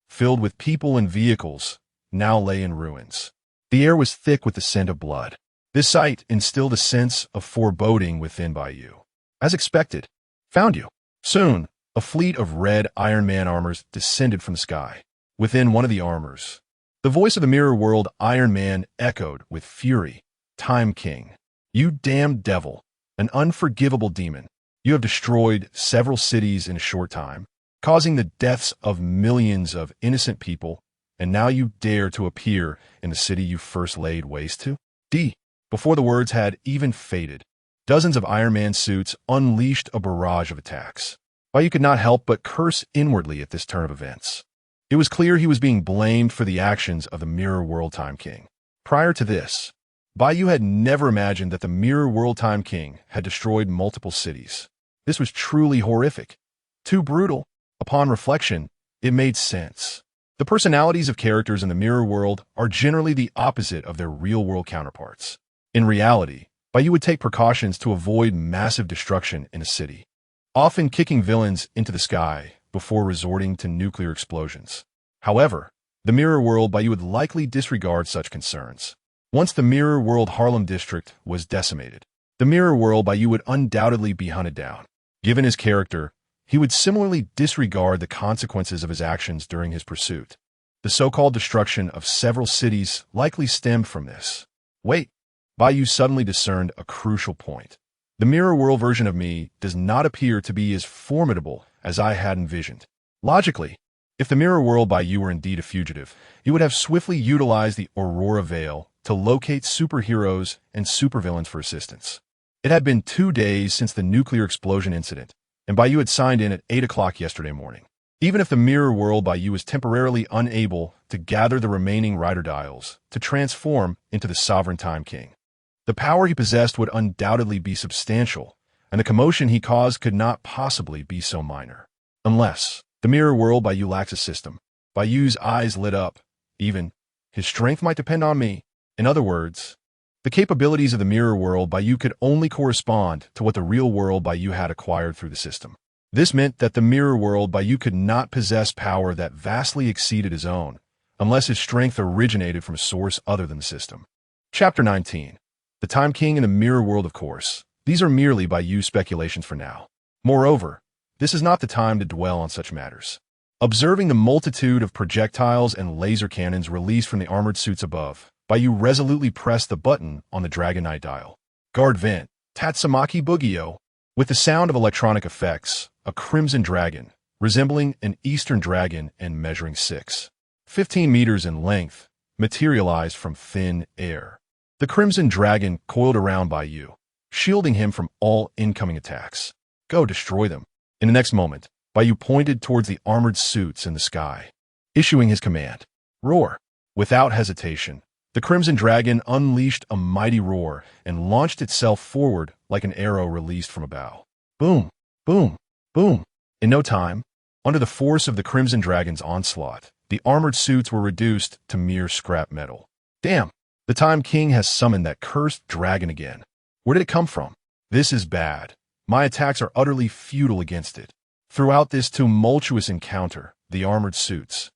filled with people and vehicles, now lay in ruins. The air was thick with the scent of blood. This sight instilled a sense of foreboding within Bai Yu. As expected, found you. Soon, a fleet of red Iron Man armors descended from the sky. Within one of the armors, the voice of the mirror world Iron Man echoed with fury. Time King, you damned devil, an unforgivable demon. You have destroyed several cities in a short time, causing the deaths of millions of innocent people, and now you dare to appear in the city you first laid waste to? Before the words had even faded, dozens of Iron Man suits unleashed a barrage of attacks. Bai Yu could not help but curse inwardly at this turn of events. It was clear he was being blamed for the actions of the Mirror World Time King. Prior to this, Bai Yu had never imagined that the Mirror World Time King had destroyed multiple cities. This was truly horrific. Too brutal. Upon reflection, it made sense. The personalities of characters in the mirror world are generally the opposite of their real-world counterparts. In reality, Bai Yu would take precautions to avoid massive destruction in a city, often kicking villains into the sky before resorting to nuclear explosions. However, the mirror world Bai Yu would likely disregard such concerns. Once the mirror world Harlem district was decimated, the mirror world Bai Yu would undoubtedly be hunted down. Given his character, he would similarly disregard the consequences of his actions during his pursuit. The so-called destruction of several cities likely stemmed from this. Wait, Bai Yu suddenly discerned a crucial point. The mirror world version of me does not appear to be as formidable as I had envisioned. Logically, if the mirror world Bai Yu were indeed a fugitive, he would have swiftly utilized the Aurora Veil to locate superheroes and supervillains for assistance. It had been 2 days since the nuclear explosion incident, and Bai Yu had signed in at 8 o'clock yesterday morning. Even if the mirror world Bai Yu was temporarily unable to gather the remaining rider dials to transform into the sovereign Time King, the power he possessed would undoubtedly be substantial, and the commotion he caused could not possibly be so minor. Unless the mirror world Bai Yu lacks a system. Bai Yu's eyes lit up. Even his strength might depend on me. In other words, the capabilities of the mirror world Bai Yu could only correspond to what the real world Bai Yu had acquired through the system. This meant that the mirror world Bai Yu could not possess power that vastly exceeded his own, unless his strength originated from a source other than the system. Chapter 19. The Time King and the Mirror World. Of course, these are merely Bai Yu's speculations for now. Moreover, this is not the time to dwell on such matters. Observing the multitude of projectiles and laser cannons released from the armored suits above, Bai Yu resolutely pressed the button on the Dragon Knight dial. Guard Vent, Tatsumaki Bugio. With the sound of electronic effects, a crimson dragon, resembling an eastern dragon and measuring 15 meters in length, materialized from thin air. The crimson dragon coiled around Bai Yu, shielding him from all incoming attacks. Go destroy them. In the next moment, Bai Yu pointed towards the armored suits in the sky, issuing his command. Roar. Without hesitation, the crimson dragon unleashed a mighty roar and launched itself forward like an arrow released from a bow. Boom, boom, boom. In no time, under the force of the crimson dragon's onslaught, the armored suits were reduced to mere scrap metal. Damn, the Time King has summoned that cursed dragon again. Where did it come from? This is bad. My attacks are utterly futile against it. Throughout this tumultuous encounter, the armored suits,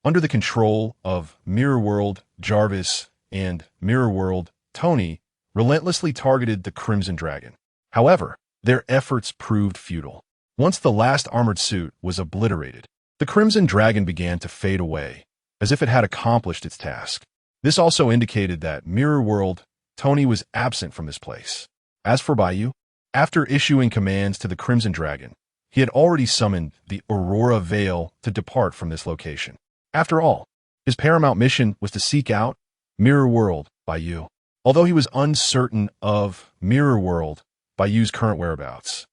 under the control of Mirror World Jarvis and Mirror World Tony, relentlessly targeted the Crimson Dragon. However, their efforts proved futile. Once the last armored suit was obliterated, the Crimson Dragon began to fade away, as if it had accomplished its task. This also indicated that Mirror World Tony was absent from this place. As for Bai Yu, after issuing commands to the Crimson Dragon, he had already summoned the Aurora Veil to depart from this location. After all, his paramount mission was to seek out Mirror World Bai Yu. Although he was uncertain of Mirror World Bai Yu's current whereabouts,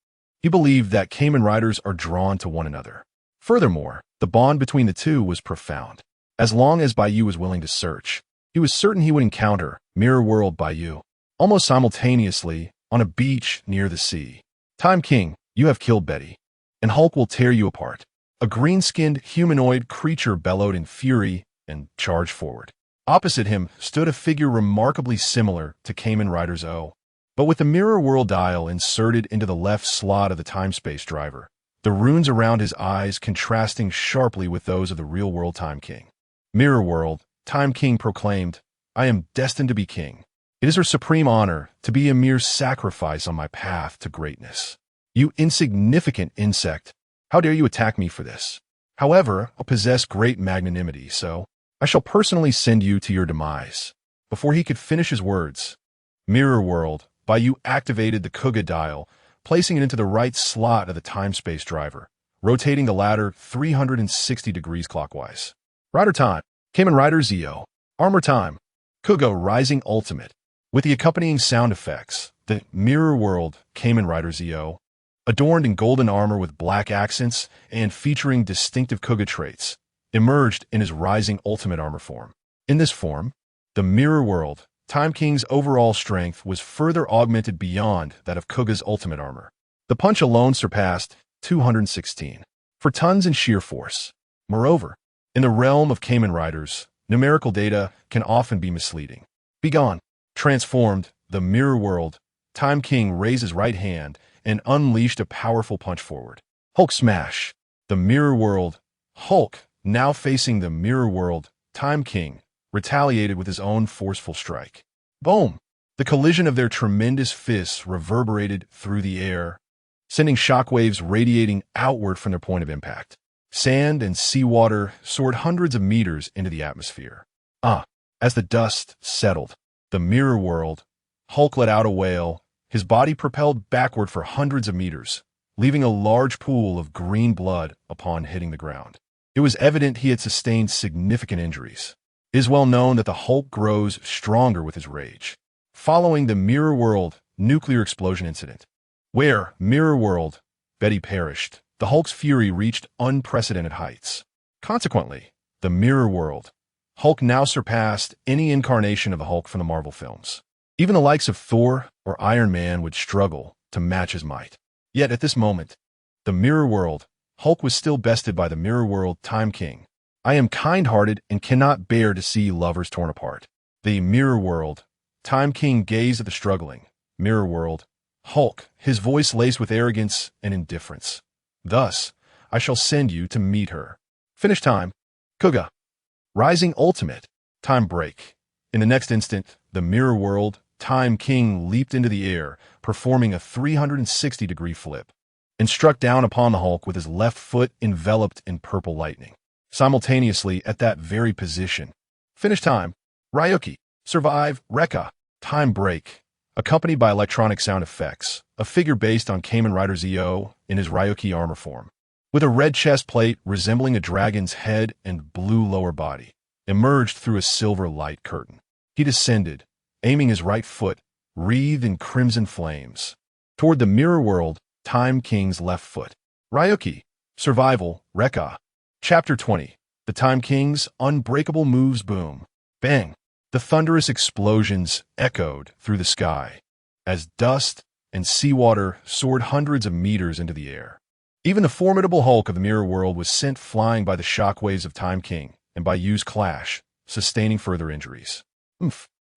he believed that Kamen Riders are drawn to one another. Furthermore, the bond between the two was profound. As long as Bai Yu was willing to search, he was certain he would encounter Mirror World Bai Yu, almost simultaneously on a beach near the sea. Time King, you have killed Betty, and Hulk will tear you apart. A green-skinned humanoid creature bellowed in fury and charged forward. Opposite him stood a figure remarkably similar to Kamen Rider's O, but with the Mirror World dial inserted into the left slot of the time-space driver, the runes around his eyes contrasting sharply with those of the real-world Time King. Mirror World, Time King proclaimed, I am destined to be king. It is her supreme honor to be a mere sacrifice on my path to greatness. You insignificant insect, how dare you attack me for this? However, I possess great magnanimity, so I shall personally send you to your demise. Before he could finish his words, Mirror World Bai Yu activated the Kuga dial, placing it into the right slot of the time-space driver, rotating the latter 360 degrees clockwise. Rider time, Kamen Rider Zio, Armor time, Kuga Rising Ultimate. With the accompanying sound effects, the Mirror World Kamen Rider Zio, adorned in golden armor with black accents and featuring distinctive Kuga traits, emerged in his Rising Ultimate armor form. In this form, the Mirror World Time King's overall strength was further augmented beyond that of Kuga's ultimate armor. The punch alone surpassed 216 for tons in sheer force. Moreover, in the realm of Kamen Riders, numerical data can often be misleading. Begone. Transformed, the Mirror World Time King raised his right hand and unleashed a powerful punch forward. Hulk smash. The Mirror World Hulk, now facing the Mirror World Time King, retaliated with his own forceful strike. Boom! The collision of their tremendous fists reverberated through the air, sending shockwaves radiating outward from their point of impact. Sand and seawater soared hundreds of meters into the atmosphere. As the dust settled, the Mirror World Hulk let out a wail, his body propelled backward for hundreds of meters, leaving a large pool of green blood upon hitting the ground. It was evident he had sustained significant injuries. It is well known that the Hulk grows stronger with his rage. Following the Mirror World nuclear explosion incident, where Mirror World Betty perished, the Hulk's fury reached unprecedented heights. Consequently, the Mirror World Hulk now surpassed any incarnation of the Hulk from the Marvel films. Even the likes of Thor or Iron Man would struggle to match his might. Yet at this moment, the Mirror World Hulk was still bested by the Mirror World Time King. I am kind-hearted and cannot bear to see lovers torn apart. The Mirror World Time King gazed at the struggling Mirror World Hulk, his voice laced with arrogance and indifference. Thus, I shall send you to meet her. Finish time. Kuga. Rising Ultimate. Time break. In the next instant, the Mirror World Time King leaped into the air, performing a 360-degree flip, and struck down upon the Hulk with his left foot enveloped in purple lightning. Simultaneously, at that very position. Finish time. Ryuki. Survive. Rekka. Time break. Accompanied by electronic sound effects, a figure based on Kamen Rider Zio in his Ryuki armor form, with a red chest plate resembling a dragon's head and blue lower body, emerged through a silver light curtain. He descended, aiming his right foot, wreathed in crimson flames, toward the Mirror World Time King's left foot. Ryuki. Survival. Rekka. Chapter 20. The Time King's unbreakable moves boom. Bang. The thunderous explosions echoed through the sky as dust and seawater soared hundreds of meters into the air. Even the formidable Hulk of the Mirror World was sent flying by the shockwaves of Time King and Bai Yu's clash, sustaining further injuries.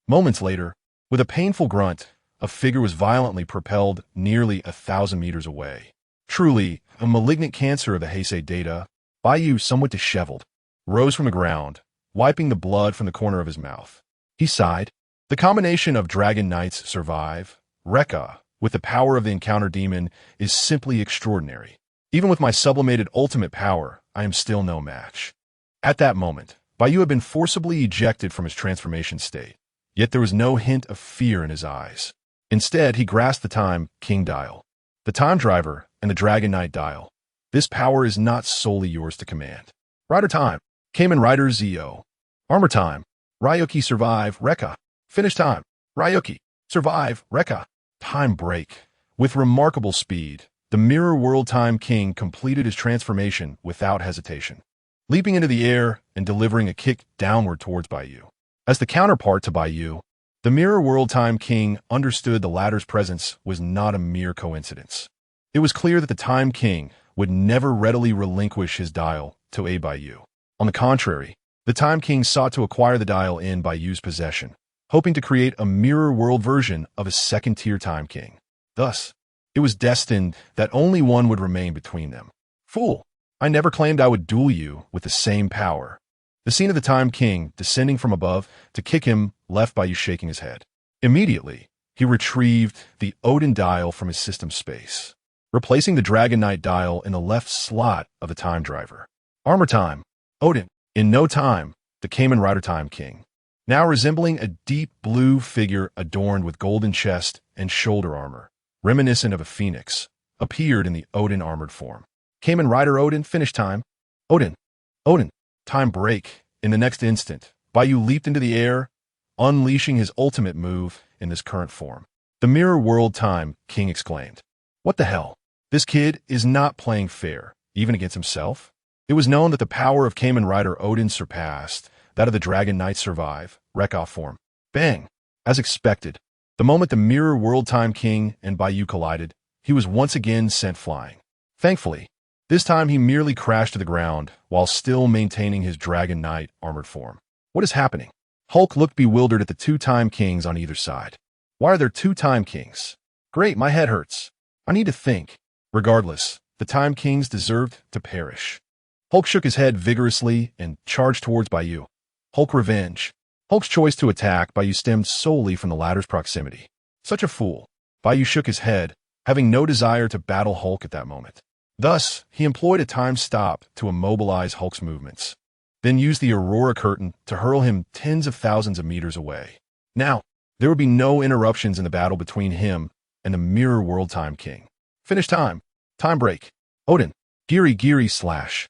Moments later, with a painful grunt, a figure was violently propelled nearly 1,000 meters away. Truly, a malignant cancer of the Heisei data, Bai Yu, somewhat disheveled, rose from the ground, wiping the blood from the corner of his mouth. He sighed. The combination of Dragon Knight's Survive, Rekka, with the power of the Encounter Demon is simply extraordinary. Even with my sublimated ultimate power, I am still no match. At that moment, Bai Yu had been forcibly ejected from his transformation state, yet there was no hint of fear in his eyes. Instead, he grasped the Time King dial. The time driver, and the Dragon Knight dial. This power is not solely yours to command. Rider time. Kamen Rider Zio. Armor time. Ryuki survive, Rekka. Finish time. Ryuki. Survive, Rekka. Time break. With remarkable speed, the Mirror World Time King completed his transformation without hesitation, leaping into the air and delivering a kick downward towards Bai Yu. As the counterpart to Bai Yu, the Mirror World Time King understood the latter's presence was not a mere coincidence. It was clear that the Time King would never readily relinquish his dial to aid Bai Yu. On the contrary, the Time King sought to acquire the dial in Bai Yu's possession, hoping to create a mirror world version of a second-tier Time King. Thus, it was destined that only one would remain between them. Fool! I never claimed I would duel you with the same power. The scene of the Time King descending from above to kick him left Bai Yu shaking his head. Immediately, he retrieved the Odin dial from his system space, replacing the Dragon Knight dial in the left slot of the Time Driver. Armor time. Odin. In no time, the Kamen Rider Time King, now resembling a deep blue figure adorned with golden chest and shoulder armor, reminiscent of a phoenix, appeared in the Odin armored form. Kamen Rider Odin, finish time. Odin. Odin. Time break. In the next instant, Bai Yu leaped into the air, unleashing his ultimate move in this current form. The Mirror World Time King exclaimed, "What the hell? This kid is not playing fair, even against himself." It was known that the power of Kamen Rider Odin surpassed that of the Dragon Knight Survive, Rekka form. Bang! As expected, the moment the Mirror World Time King and Bai Yu collided, he was once again sent flying. Thankfully, this time he merely crashed to the ground while still maintaining his Dragon Knight armored form. What is happening? Hulk looked bewildered at the two Time Kings on either side. Why are there two Time Kings? Great, my head hurts. I need to think. Regardless, the Time Kings deserved to perish. Hulk shook his head vigorously and charged towards Bai Yu. Hulk revenge. Hulk's choice to attack Bai Yu stemmed solely from the latter's proximity. Such a fool. Bai Yu shook his head, having no desire to battle Hulk at that moment. Thus, he employed a time stop to immobilize Hulk's movements, then used the Aurora Curtain to hurl him tens of thousands of meters away. Now, there would be no interruptions in the battle between him and the Mirror World Time King. Finish time. Time break. Odin. Giri slash.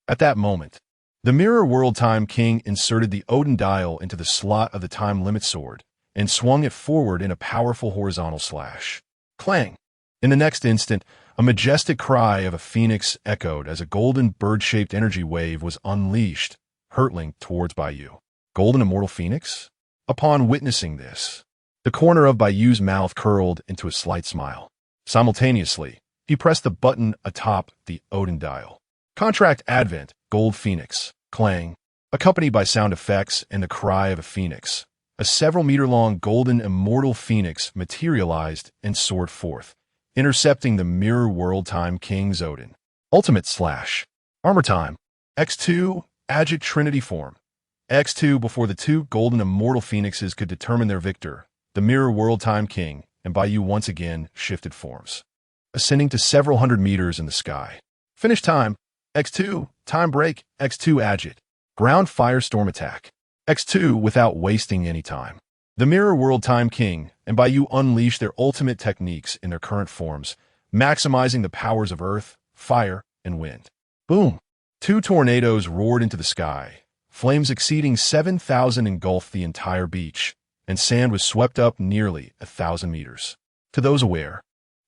At that moment, the Mirror World Time King inserted the Odin dial into the slot of the Time Limit Sword and swung it forward in a powerful horizontal slash. Clang! In the next instant, a majestic cry of a phoenix echoed as a golden bird-shaped energy wave was unleashed, hurtling towards Bai Yu. Golden Immortal Phoenix? Upon witnessing this, the corner of Bai Yu's mouth curled into a slight smile. Simultaneously, he pressed the button atop the Odin dial. Contract Advent, Gold Phoenix, clang, accompanied by sound effects and the cry of a phoenix. A several-meter-long golden immortal phoenix materialized and soared forth, intercepting the Mirror World Time King's Odin. Ultimate slash. Armor time. X2, Agit Trinity form. X2 before the two golden immortal phoenixes could determine their victor, the Mirror World Time King and Bai Yu once again shifted forms, ascending to several hundred meters in the sky. Finish time. X2, time break, X2 Agit. Ground firestorm attack. X2 without wasting any time. The Mirror World Time King and Bai Yu unleashed their ultimate techniques in their current forms, maximizing the powers of earth, fire, and wind. Boom! Two tornadoes roared into the sky. Flames exceeding 7,000 engulfed the entire beach, and sand was swept up nearly 1,000 meters. To those aware,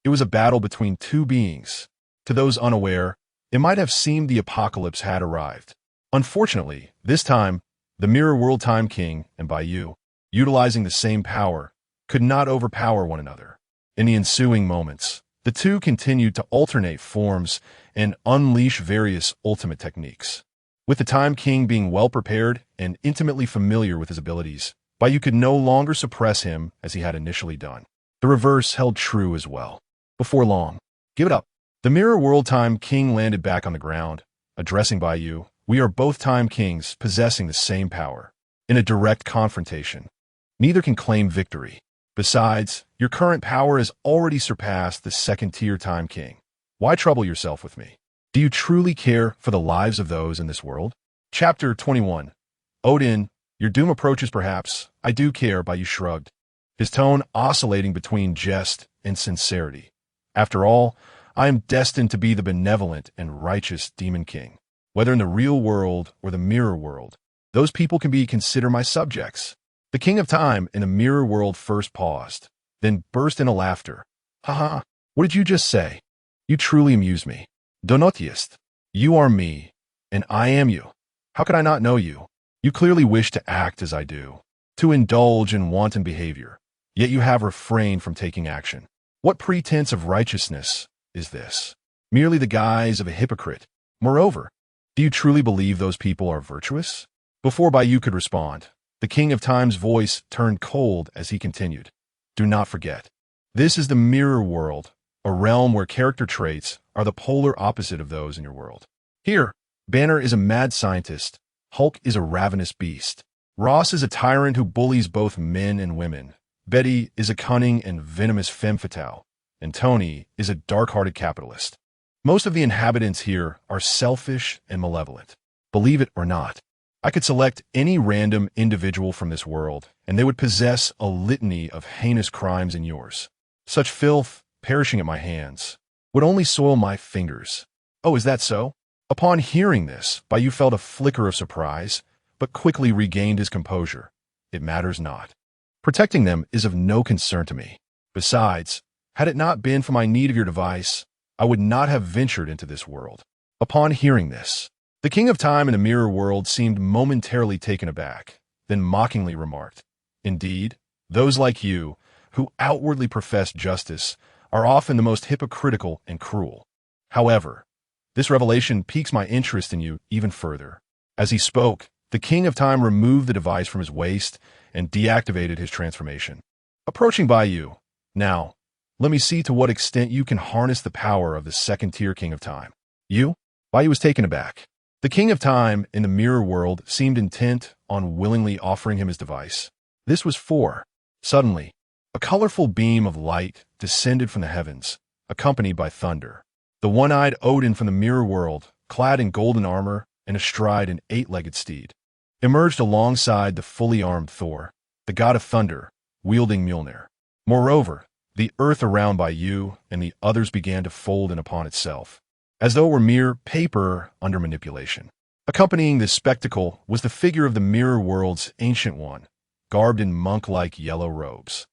it was a battle between two beings. To those unaware, it might have seemed the apocalypse had arrived. Unfortunately, this time, the Mirror World Time King and Bai Yu, utilizing the same power, could not overpower one another. In the ensuing moments, the two continued to alternate forms and unleash various ultimate techniques. With the Time King being well prepared and intimately familiar with his abilities, Bai Yu could no longer suppress him as he had initially done. The reverse held true as well. Before long, give it up. The Mirror World Time King landed back on the ground, addressing Bai Yu. We are both Time Kings possessing the same power. In a direct confrontation, neither can claim victory. Besides, your current power has already surpassed the second-tier Time King. Why trouble yourself with me? Do you truly care for the lives of those in this world? Chapter 21. Odin, your doom approaches perhaps. I do care, Bai Yu shrugged, his tone oscillating between jest and sincerity. After all, I am destined to be the benevolent and righteous Demon King. Whether in the real world or the mirror world, those people can be considered my subjects. The King of Time in the mirror world first paused, then burst into laughter. Haha, what did you just say? You truly amuse me. Donotiest. You are me, and I am you. How could I not know you? You clearly wish to act as I do, to indulge in wanton behavior, yet you have refrained from taking action. What pretense of righteousness is this? Merely the guise of a hypocrite. Moreover, do you truly believe those people are virtuous? Before Bai Yu could respond, the King of Time's voice turned cold as he continued. Do not forget, this is the mirror world, a realm where character traits are the polar opposite of those in your world. Here, Banner is a mad scientist, Hulk is a ravenous beast, Ross is a tyrant who bullies both men and women, Betty is a cunning and venomous femme fatale, and Tony is a dark-hearted capitalist. Most of the inhabitants here are selfish and malevolent. Believe it or not, I could select any random individual from this world, and they would possess a litany of heinous crimes in yours. Such filth, perishing at my hands, would only soil my fingers. Oh, is that so? Upon hearing this, Bai Yu felt a flicker of surprise, but quickly regained his composure. It matters not. Protecting them is of no concern to me. Besides, had it not been for my need of your device, I would not have ventured into this world. Upon hearing this, the King of Time in the mirror world seemed momentarily taken aback, then mockingly remarked, Indeed, those like you, who outwardly profess justice, are often the most hypocritical and cruel. However, this revelation piques my interest in you even further. As he spoke, the King of Time removed the device from his waist and deactivated his transformation. Approaching Bai Yu, now, let me see to what extent you can harness the power of the second-tier King of Time. You? Bai Yu was taken aback. The King of Time in the mirror world seemed intent on willingly offering him his device. This was for. Suddenly, a colorful beam of light descended from the heavens, accompanied by thunder. The one-eyed Odin from the mirror world, clad in golden armor and astride an 8-legged steed, emerged alongside the fully armed Thor, the god of thunder, wielding Mjolnir. Moreover, the earth around Bai Yu and the others began to fold in upon itself, as though it were mere paper under manipulation. Accompanying this spectacle was the figure of the mirror world's ancient one, garbed in monk-like yellow robes.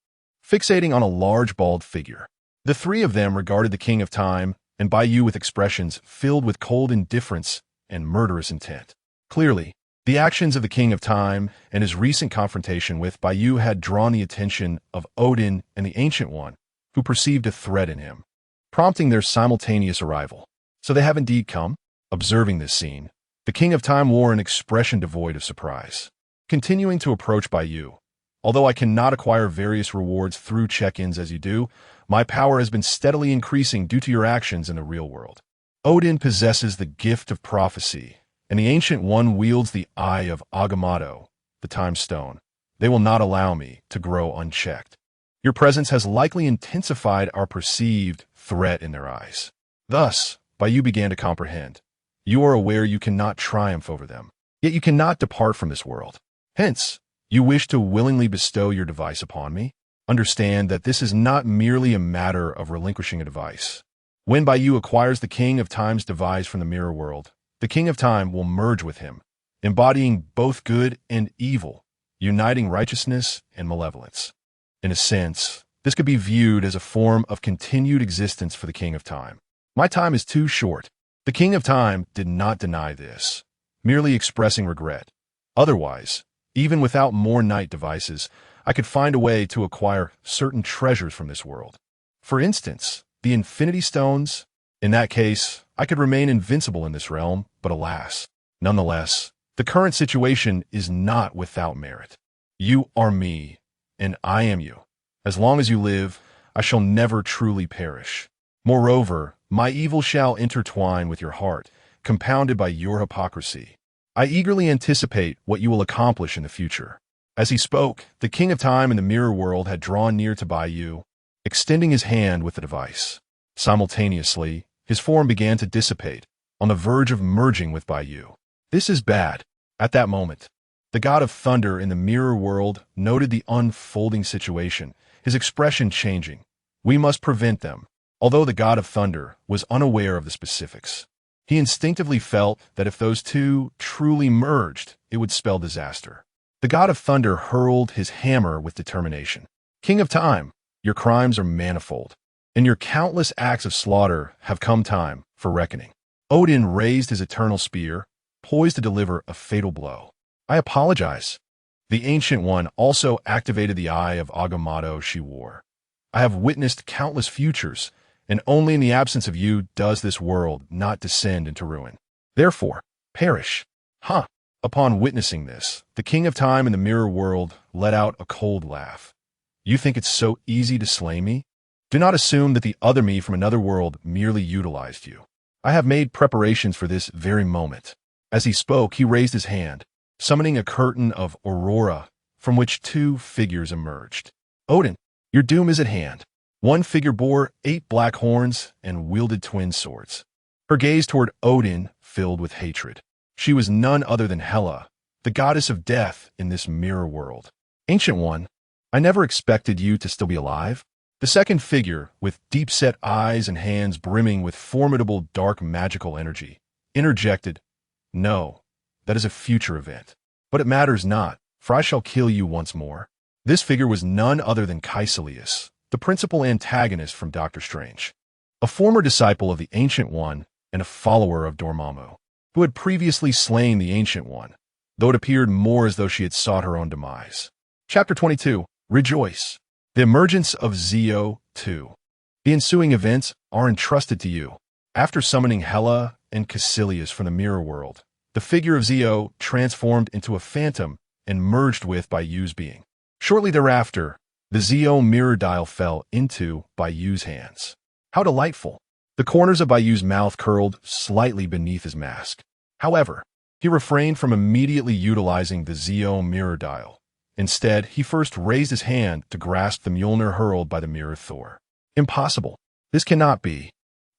Fixating on a large bald figure, the three of them regarded the King of Time and Bai Yu with expressions filled with cold indifference and murderous intent. Clearly, the actions of the King of Time and his recent confrontation with Bai Yu had drawn the attention of Odin and the Ancient One, who perceived a threat in him, prompting their simultaneous arrival. So they have indeed come? Observing this scene, the King of Time wore an expression devoid of surprise. Continuing to approach Bai Yu, although I cannot acquire various rewards through check-ins as you do, my power has been steadily increasing due to your actions in the real world. Odin possesses the gift of prophecy, and the Ancient One wields the Eye of Agamotto, the Time Stone. They will not allow me to grow unchecked. Your presence has likely intensified our perceived threat in their eyes. Thus, Bai Yu began to comprehend. You are aware you cannot triumph over them, yet you cannot depart from this world. Hence, you wish to willingly bestow your device upon me? Understand that this is not merely a matter of relinquishing a device. When Bai Yu acquires the King of Time's device from the mirror world, the King of Time will merge with him, embodying both good and evil, uniting righteousness and malevolence. In a sense, this could be viewed as a form of continued existence for the King of Time. My time is too short. The King of Time did not deny this, merely expressing regret. Otherwise, even without more night devices, I could find a way to acquire certain treasures from this world. For instance, the Infinity Stones. In that case, I could remain invincible in this realm, but alas. Nonetheless, the current situation is not without merit. You are me, and I am you. As long as you live, I shall never truly perish. Moreover, my evil shall intertwine with your heart, compounded by your hypocrisy. I eagerly anticipate what you will accomplish in the future. As he spoke, the King of Time in the mirror world had drawn near to Bai Yu, extending his hand with the device. Simultaneously, his form began to dissipate, on the verge of merging with Bai Yu. This is bad. At that moment, the god of thunder in the mirror world noted the unfolding situation, his expression changing. We must prevent them. Although the god of thunder was unaware of the specifics, he instinctively felt that if those two truly merged, it would spell disaster. The god of thunder hurled his hammer with determination. King of time, your crimes are manifold. In your countless acts of slaughter have come time for reckoning. Odin raised his eternal spear, poised to deliver a fatal blow. I apologize. The Ancient One also activated the eye of Agamotto she wore. I have witnessed countless futures, and only in the absence of you does this world not descend into ruin. Therefore, perish. Huh. Upon witnessing this, the King of Time in the mirror world let out a cold laugh. You think it's so easy to slay me? Do not assume that the other me from another world merely utilized you. I have made preparations for this very moment. As he spoke, he raised his hand, summoning a curtain of aurora from which two figures emerged. Odin, your doom is at hand. One figure bore 8 black horns and wielded twin swords. Her gaze toward Odin filled with hatred. She was none other than Hela, the goddess of death in this mirror world. Ancient One, I never expected you to still be alive. The second figure, with deep-set eyes and hands brimming with formidable dark magical energy, interjected, No, that is a future event. But it matters not, for I shall kill you once more. This figure was none other than Caecilius, the principal antagonist from Doctor Strange, a former disciple of the Ancient One and a follower of Dormammu, who had previously slain the Ancient One, though it appeared more as though she had sought her own demise. Chapter 22. Rejoice. The emergence of Zeo 2. The ensuing events are entrusted to you. After summoning Hela and Caecilius from the mirror world, the figure of Zeo transformed into a phantom and merged with Bai Yu's being. Shortly thereafter, the Zeo mirror dial fell into Bai Yu's hands. How delightful! The corners of Bai Yu's mouth curled slightly beneath his mask. However, he refrained from immediately utilizing the Zeo mirror dial. Instead, he first raised his hand to grasp the Mjolnir hurled by the mirror Thor. Impossible. This cannot be.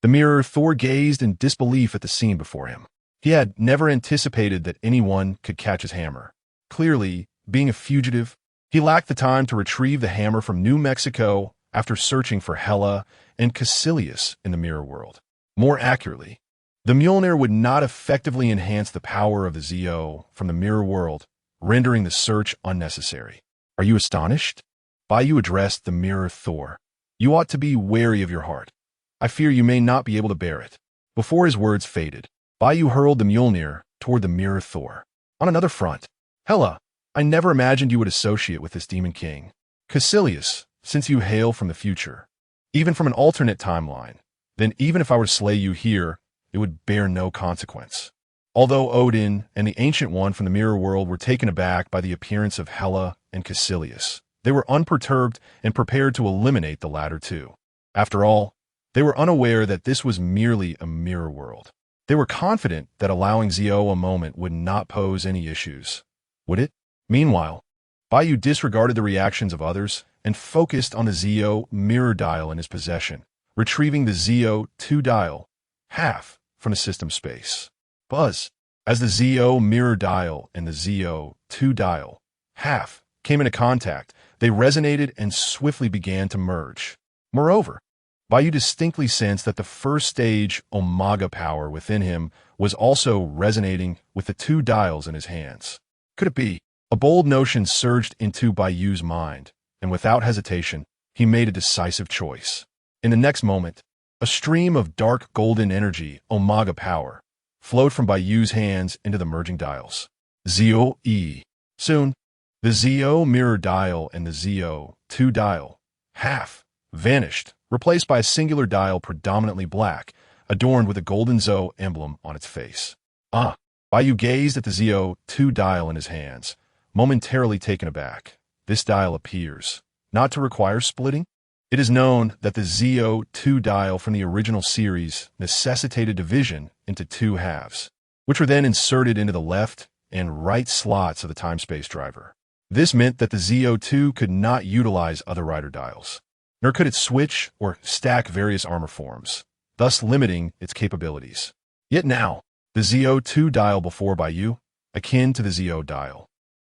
The mirror Thor gazed in disbelief at the scene before him. He had never anticipated that anyone could catch his hammer. Clearly, being a fugitive, he lacked the time to retrieve the hammer from New Mexico after searching for Hela and Caecilius in the mirror world. More accurately, the Mjolnir would not effectively enhance the power of the Zeo from the mirror world, rendering the search unnecessary. Are you astonished? Bai Yu addressed the mirror Thor. You ought to be wary of your heart. I fear you may not be able to bear it. Before his words faded, Bai Yu hurled the Mjolnir toward the mirror Thor. On another front, Hela, I never imagined you would associate with this Demon King. Caecilius, since you hail from the future, even from an alternate timeline, then even if I were to slay you here, it would bear no consequence. Although Odin and the Ancient One from the mirror world were taken aback by the appearance of Hela and Caecilius, they were unperturbed and prepared to eliminate the latter too. After all, they were unaware that this was merely a mirror world. They were confident that allowing Zeo a moment would not pose any issues. Would it? Meanwhile, Bai Yu disregarded the reactions of others and focused on the Zeo mirror dial in his possession, retrieving the Zeo 2 dial, half, from the system space. Buzz. As the Zeo mirror dial and the Zeo 2 dial, half, came into contact, they resonated and swiftly began to merge. Moreover, Bai Yu distinctly sensed that the first stage Omega power within him was also resonating with the 2 dials in his hands. Could it be? A bold notion surged into Bai Yu's mind, and without hesitation, he made a decisive choice. In the next moment, a stream of dark golden energy, Omega power, flowed from Bai Yu's hands into the merging dials. Zeo E. Soon, the Zeo mirror dial and the Zeo 2 dial, half, vanished, replaced by a singular dial predominantly black, adorned with a golden Zeo emblem on its face. Bai Yu gazed at the Zeo 2 dial in his hands, momentarily taken aback. This dial appears not to require splitting. It is known that the Zeo 2 dial from the original series necessitated division into 2 halves, which were then inserted into the left and right slots of the time-space driver. This meant that the Zeo 2 could not utilize other rider dials, nor could it switch or stack various armor forms, thus limiting its capabilities. Yet now, the Zeo 2 dial before Bai Yu, akin to the Zeo dial,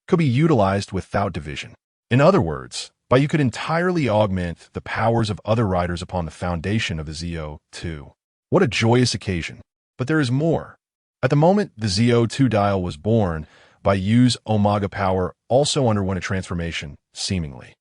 could be utilized without division. In other words, Bai Yu could entirely augment the powers of other riders upon the foundation of the ZO2. What a joyous occasion. But there is more. At the moment the ZO2 dial was born, Bai Yu's Omega power also underwent a transformation, seemingly.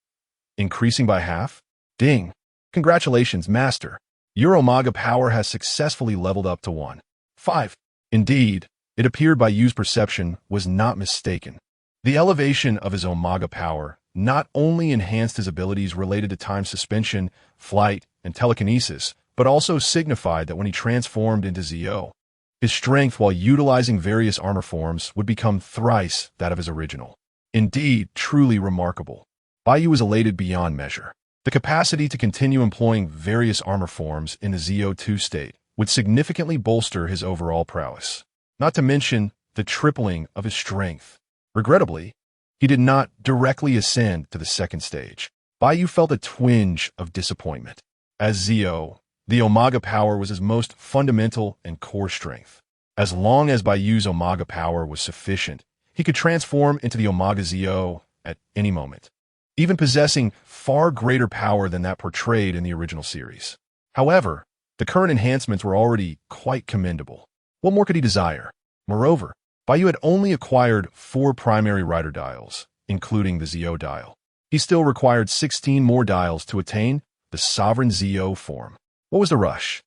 Increasing by half? Ding! Congratulations, Master. Your Omega power has successfully leveled up to 1.5. Indeed, it appeared Bai Yu's perception was not mistaken. The elevation of his Omega power not only enhanced his abilities related to time suspension, flight, and telekinesis, but also signified that when he transformed into ZO, his strength while utilizing various armor forms would become thrice that of his original. Indeed, truly remarkable. Bai Yu was elated beyond measure. The capacity to continue employing various armor forms in the ZO2 state would significantly bolster his overall prowess, not to mention the tripling of his strength. Regrettably, he did not directly ascend to the second stage. Bai Yu felt a twinge of disappointment. As ZO, the Omega power was his most fundamental and core strength. As long as Bai Yu's Omega power was sufficient, he could transform into the Omega ZO at any moment, even possessing far greater power than that portrayed in the original series. However, the current enhancements were already quite commendable. What more could he desire? Moreover, Bai Yu had only acquired 4 primary rider dials, including the ZO dial. He still required 16 more dials to attain the sovereign ZO form. What was the rush?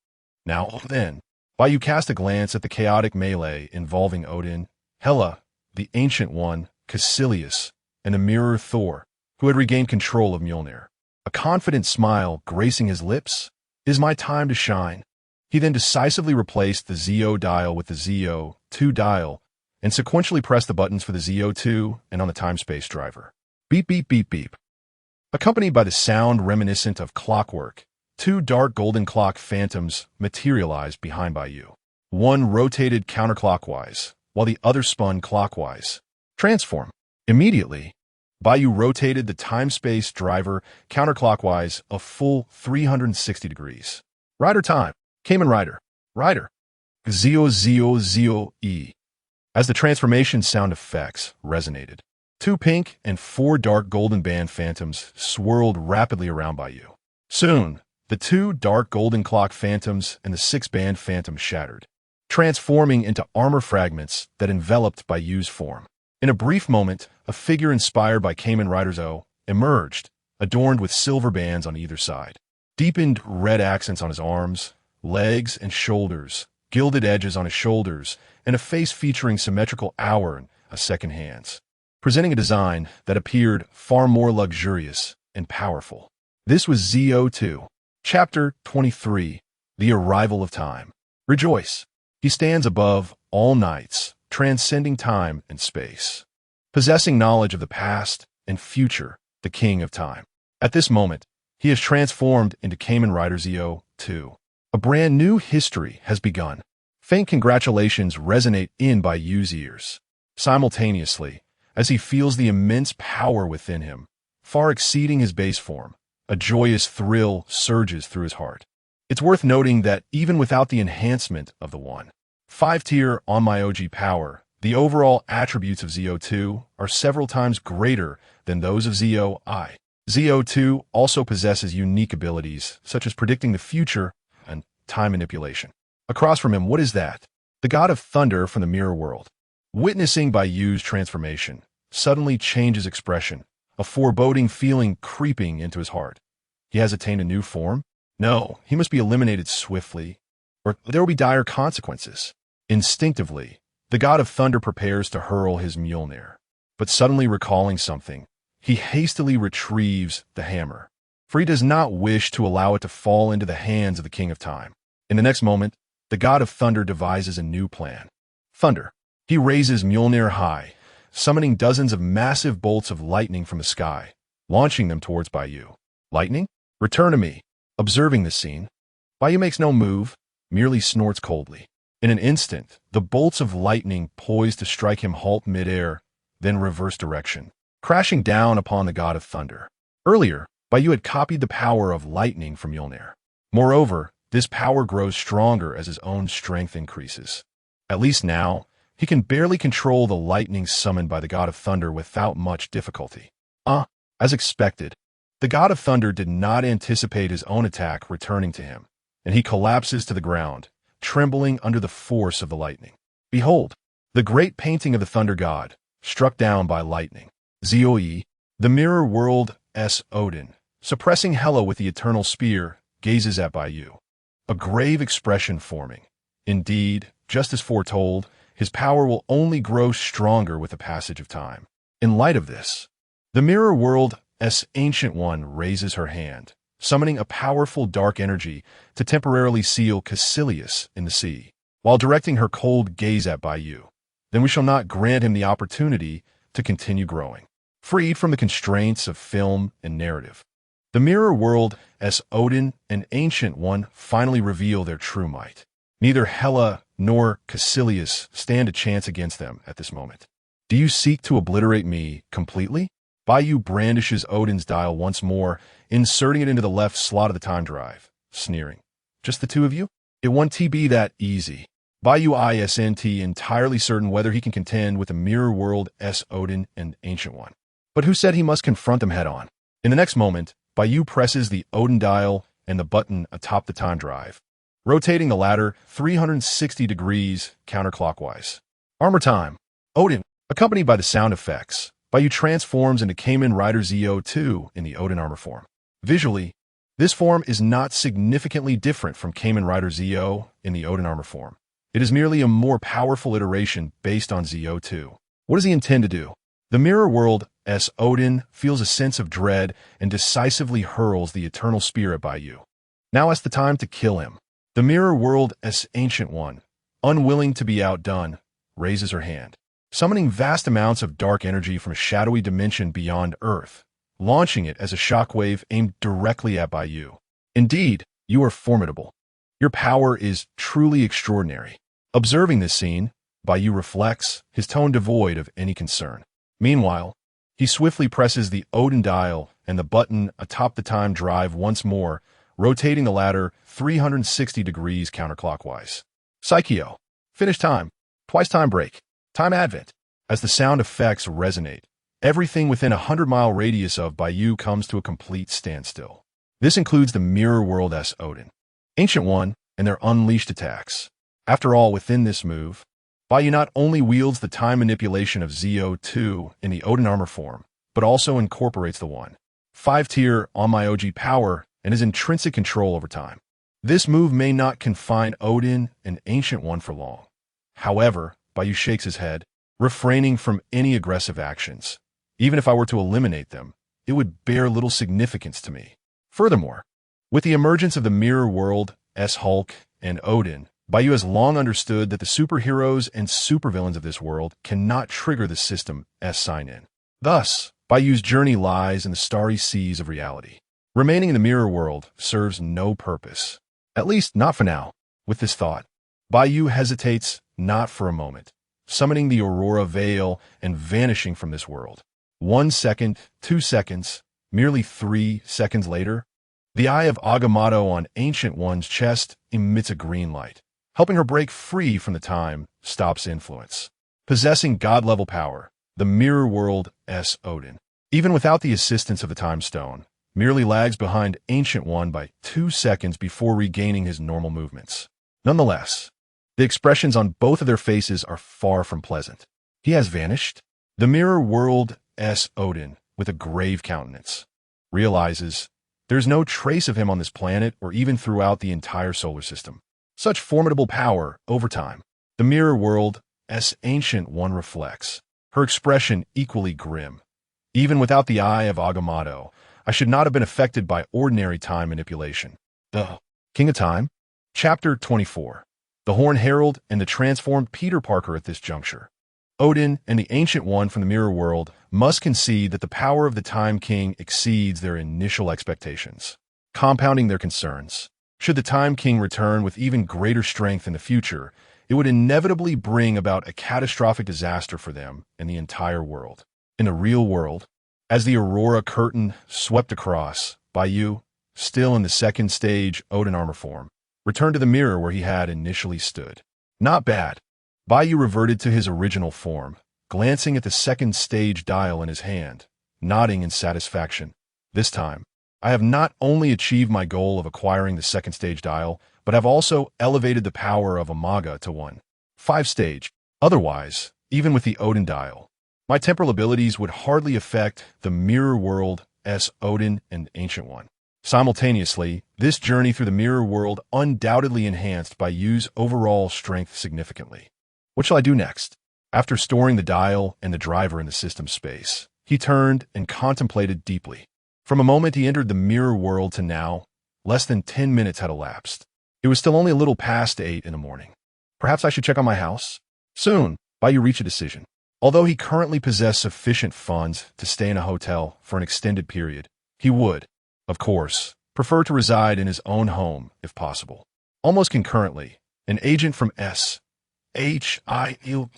Now then, Bai Yu cast a glance at the chaotic melee involving Odin, Hela, the Ancient One, Caecilius, and the Mirror Thor, who had regained control of Mjolnir. A confident smile gracing his lips. It is my time to shine. He then decisively replaced the ZO dial with the ZO2 dial and sequentially pressed the buttons for the ZO2 and on the time-space driver. Beep, beep, beep, beep. Accompanied by the sound reminiscent of clockwork, 2 dark golden clock phantoms materialized behind Bai Yu. One rotated counterclockwise, while the other spun clockwise. Transform. Immediately, Bai Yu rotated the time-space driver counterclockwise a full 360 degrees. Rider time. Kamen Rider. Rider. ZO. As the transformation sound effects resonated, 2 pink and 4 dark golden band phantoms swirled rapidly around Bai Yu. Soon, the 2 dark golden clock phantoms and the 6-band phantom shattered, transforming into armor fragments that enveloped Bai Yu's form. In a brief moment, a figure inspired by Kamen Rider ZO emerged, adorned with silver bands on either side, deepened red accents on his arms, legs, and shoulders, gilded edges on his shoulders, and a face featuring symmetrical hour and a second hands, presenting a design that appeared far more luxurious and powerful. This was ZO2. Chapter 23, The Arrival of Time. Rejoice. He stands above all nights, transcending time and space, possessing knowledge of the past and future, the King of Time. At this moment, he has transformed into Kamen Rider ZO2. A brand new history has begun. Faint congratulations resonate in Bai Yu's ears. Simultaneously, as he feels the immense power within him, far exceeding his base form, a joyous thrill surges through his heart. It's worth noting that even without the enhancement of the 1.5-tier on my OG power, the overall attributes of ZO2 are several times greater than those of ZOI. ZO2 also possesses unique abilities, such as predicting the future and time manipulation. Across from him, what is that? The god of thunder from the mirror world. Witnessing Bai Yu's transformation, suddenly changes expression, a foreboding feeling creeping into his heart. He has attained a new form? No, he must be eliminated swiftly, or there will be dire consequences. Instinctively, the god of thunder prepares to hurl his Mjolnir, but suddenly recalling something, he hastily retrieves the hammer, for he does not wish to allow it to fall into the hands of the King of Time. In the next moment, the god of thunder devises a new plan. Thunder. He raises Mjolnir high, summoning dozens of massive bolts of lightning from the sky, launching them towards Bai Yu. Lightning? Return to me. Observing this scene, Bai Yu makes no move, merely snorts coldly. In an instant, the bolts of lightning poised to strike him halt midair, then reverse direction, crashing down upon the god of thunder. Earlier, Bai Yu had copied the power of lightning from Mjolnir. Moreover, this power grows stronger as his own strength increases. At least now, he can barely control the lightning summoned by the god of thunder without much difficulty. As expected, The god of thunder did not anticipate his own attack returning to him, and he collapses to the ground, trembling under the force of the lightning. Behold, the great painting of the thunder god, struck down by lightning. Zoe, the mirror world's Odin, suppressing Hela with the eternal spear, gazes at Bai Yu, a grave expression forming. Indeed, just as foretold, his power will only grow stronger with the passage of time. In light of this, the mirror world's Ancient One raises her hand, summoning a powerful dark energy to temporarily seal Caecilius in the sea, while directing her cold gaze at Bai Yu. Then we shall not grant him the opportunity to continue growing. Freed from the constraints of film and narrative, the mirror world's Odin and Ancient One finally reveal their true might. Neither Hela nor Caecilius stand a chance against them at this moment. Do you seek to obliterate me completely? Bai Yu brandishes Odin's dial once more, inserting it into the left slot of the time drive, sneering. Just the two of you? It won't be that easy. Bai Yu isn't entirely certain whether he can contend with the mirror world's Odin and Ancient One. But who said he must confront them head-on? In the next moment, Bai Yu presses the Odin dial and the button atop the time drive, rotating the latter 360 degrees counterclockwise. Armor time. Odin, accompanied by the sound effects, Bai Yu transforms into Kamen Rider ZO2 in the Odin armor form. Visually, this form is not significantly different from Kamen Rider ZO in the Odin armor form. It is merely a more powerful iteration based on ZO2. What does he intend to do? The mirror world's Odin feels a sense of dread and decisively hurls the eternal spear at Bai Yu. Now is the time to kill him. The mirror world's Ancient One, unwilling to be outdone, raises her hand, summoning vast amounts of dark energy from a shadowy dimension beyond Earth, launching it as a shockwave aimed directly at Bai Yu. Indeed, you are formidable. Your power is truly extraordinary. Observing this scene, Bai Yu reflects, his tone devoid of any concern. Meanwhile, he swiftly presses the Odin dial and the button atop the time drive once more, rotating the latter 360 degrees counterclockwise. Psycheo. Finish time. Twice time break. Time advent. As the sound effects resonate, everything within a 100-mile radius of Bai Yu comes to a complete standstill. This includes the mirror world's Odin, Ancient One, and their unleashed attacks. After all, within this move, Bai Yu not only wields the time manipulation of ZO2 in the Odin armor form, but also incorporates the 5-tier On-My-OG power and his intrinsic control over time. This move may not confine Odin and Ancient One for long. However, Bai Yu shakes his head, refraining from any aggressive actions. Even if I were to eliminate them, it would bear little significance to me. Furthermore, with the emergence of the mirror world's Hulk and Odin, Bai Yu has long understood that the superheroes and supervillains of this world cannot trigger the system's sign-in. Thus, Bai Yu's journey lies in the starry seas of reality. Remaining in the mirror world serves no purpose. At least not for now. With this thought, Bai Yu hesitates not for a moment, summoning the Aurora Veil and vanishing from this world. 1 second, 2 seconds, merely 3 seconds later, the eye of Agamotto on Ancient One's chest emits a green light, helping her break free from the time-stop's influence. Possessing god-level power, the mirror world's Odin, even without the assistance of the Time Stone, merely lags behind Ancient One by 2 seconds before regaining his normal movements. Nonetheless, the expressions on both of their faces are far from pleasant. He has vanished. The mirror world's Odin, with a grave countenance, realizes there's no trace of him on this planet or even throughout the entire solar system. Such formidable power over time. The mirror world's Ancient One reflects, her expression equally grim. Even without the eye of Agamotto, I should not have been affected by ordinary time manipulation. The King of Time? Chapter 24. The Horn Herald and the transformed Peter Parker at this juncture. Odin and the Ancient One from the mirror world must concede that the power of the Time King exceeds their initial expectations, compounding their concerns. Should the Time King return with even greater strength in the future, it would inevitably bring about a catastrophic disaster for them and the entire world. In the real world, as the Aurora curtain swept across, Bai Yu, still in the second stage Odin armor form, returned to the mirror where he had initially stood. Not bad. Bai Yu reverted to his original form, glancing at the second stage dial in his hand, nodding in satisfaction. This time, I have not only achieved my goal of acquiring the second stage dial, but have also elevated the power of Amaga to 1/5 stage. Otherwise, even with the Odin dial, my temporal abilities would hardly affect the Mirror World S Odin and Ancient One. Simultaneously, this journey through the Mirror World undoubtedly enhanced Bai Yu's overall strength significantly. What shall I do next? After storing the dial and the driver in the system space, he turned and contemplated deeply. From a moment he entered the Mirror World to now, less than 10 minutes had elapsed. It was still only a little past 8 in the morning. Perhaps I should check on my house? Soon, Bai Yu reached a decision. Although he currently possessed sufficient funds to stay in a hotel for an extended period, he would, of course, prefer to reside in his own home if possible. Almost concurrently, an agent from SHIELD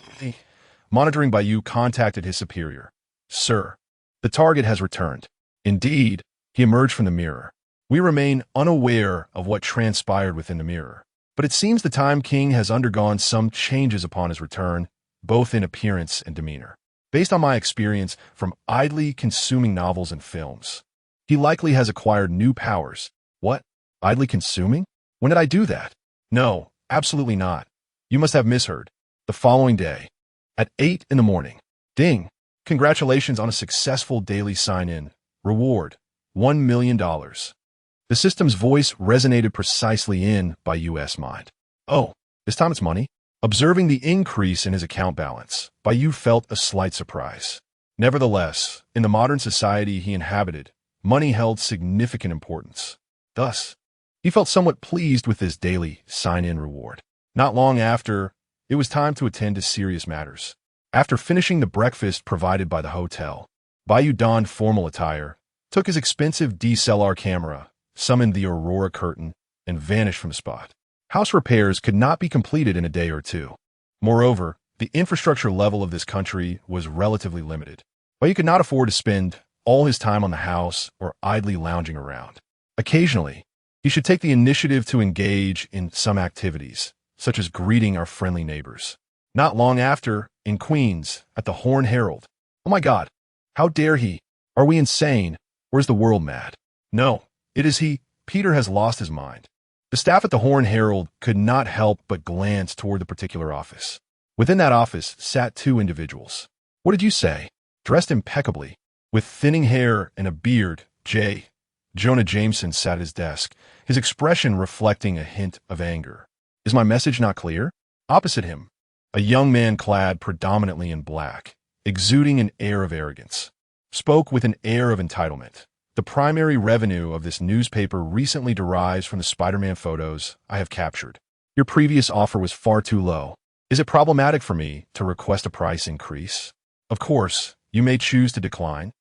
monitoring Bai Yu contacted his superior. Sir, the target has returned. Indeed, he emerged from the mirror. We remain unaware of what transpired within the mirror, but it seems the Time King has undergone some changes upon his return, both in appearance and demeanor. Based on my experience from idly consuming novels and films, he likely has acquired new powers. What? Idly consuming? When did I do that? No, absolutely not. You must have misheard. The following day, at 8 in the morning. Ding! Congratulations on a successful daily sign-in. Reward, $1 million. The system's voice resonated precisely in Bai Yu's mind. Oh, this time it's money? Observing the increase in his account balance, Bai Yu felt a slight surprise. Nevertheless, in the modern society he inhabited, money held significant importance. Thus, he felt somewhat pleased with his daily sign-in reward. Not long after, it was time to attend to serious matters. After finishing the breakfast provided by the hotel, Bai Yu donned formal attire, took his expensive DSLR camera, summoned the Aurora curtain, and vanished from the spot. House repairs could not be completed in a day or two. Moreover, the infrastructure level of this country was relatively limited. Bai Yu could not afford to spend all his time on the house or idly lounging around. Occasionally, he should take the initiative to engage in some activities, such as greeting our friendly neighbors. Not long after, in Queens, at the Horn Herald. Oh my God! How dare he? Are we insane? Or is the world mad? No, it is he. Peter has lost his mind. The staff at the Horn Herald could not help but glance toward the particular office. Within that office sat two individuals. What did you say? Dressed impeccably, with thinning hair and a beard, Jonah Jameson sat at his desk, his expression reflecting a hint of anger. Is my message not clear? Opposite him, a young man clad predominantly in black, exuding an air of arrogance, spoke with an air of entitlement. The primary revenue of this newspaper recently derives from the Spider-Man photos I have captured. Your previous offer was far too low. Is it problematic for me to request a price increase? Of course, you may choose to decline,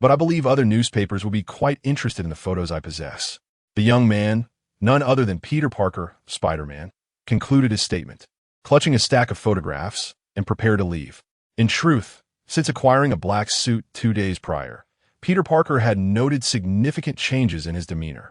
but I believe other newspapers will be quite interested in the photos I possess. The young man, none other than Peter Parker, Spider-Man, concluded his statement, clutching a stack of photographs, and prepared to leave. In truth, since acquiring a black suit 2 days prior, Peter Parker had noted significant changes in his demeanor,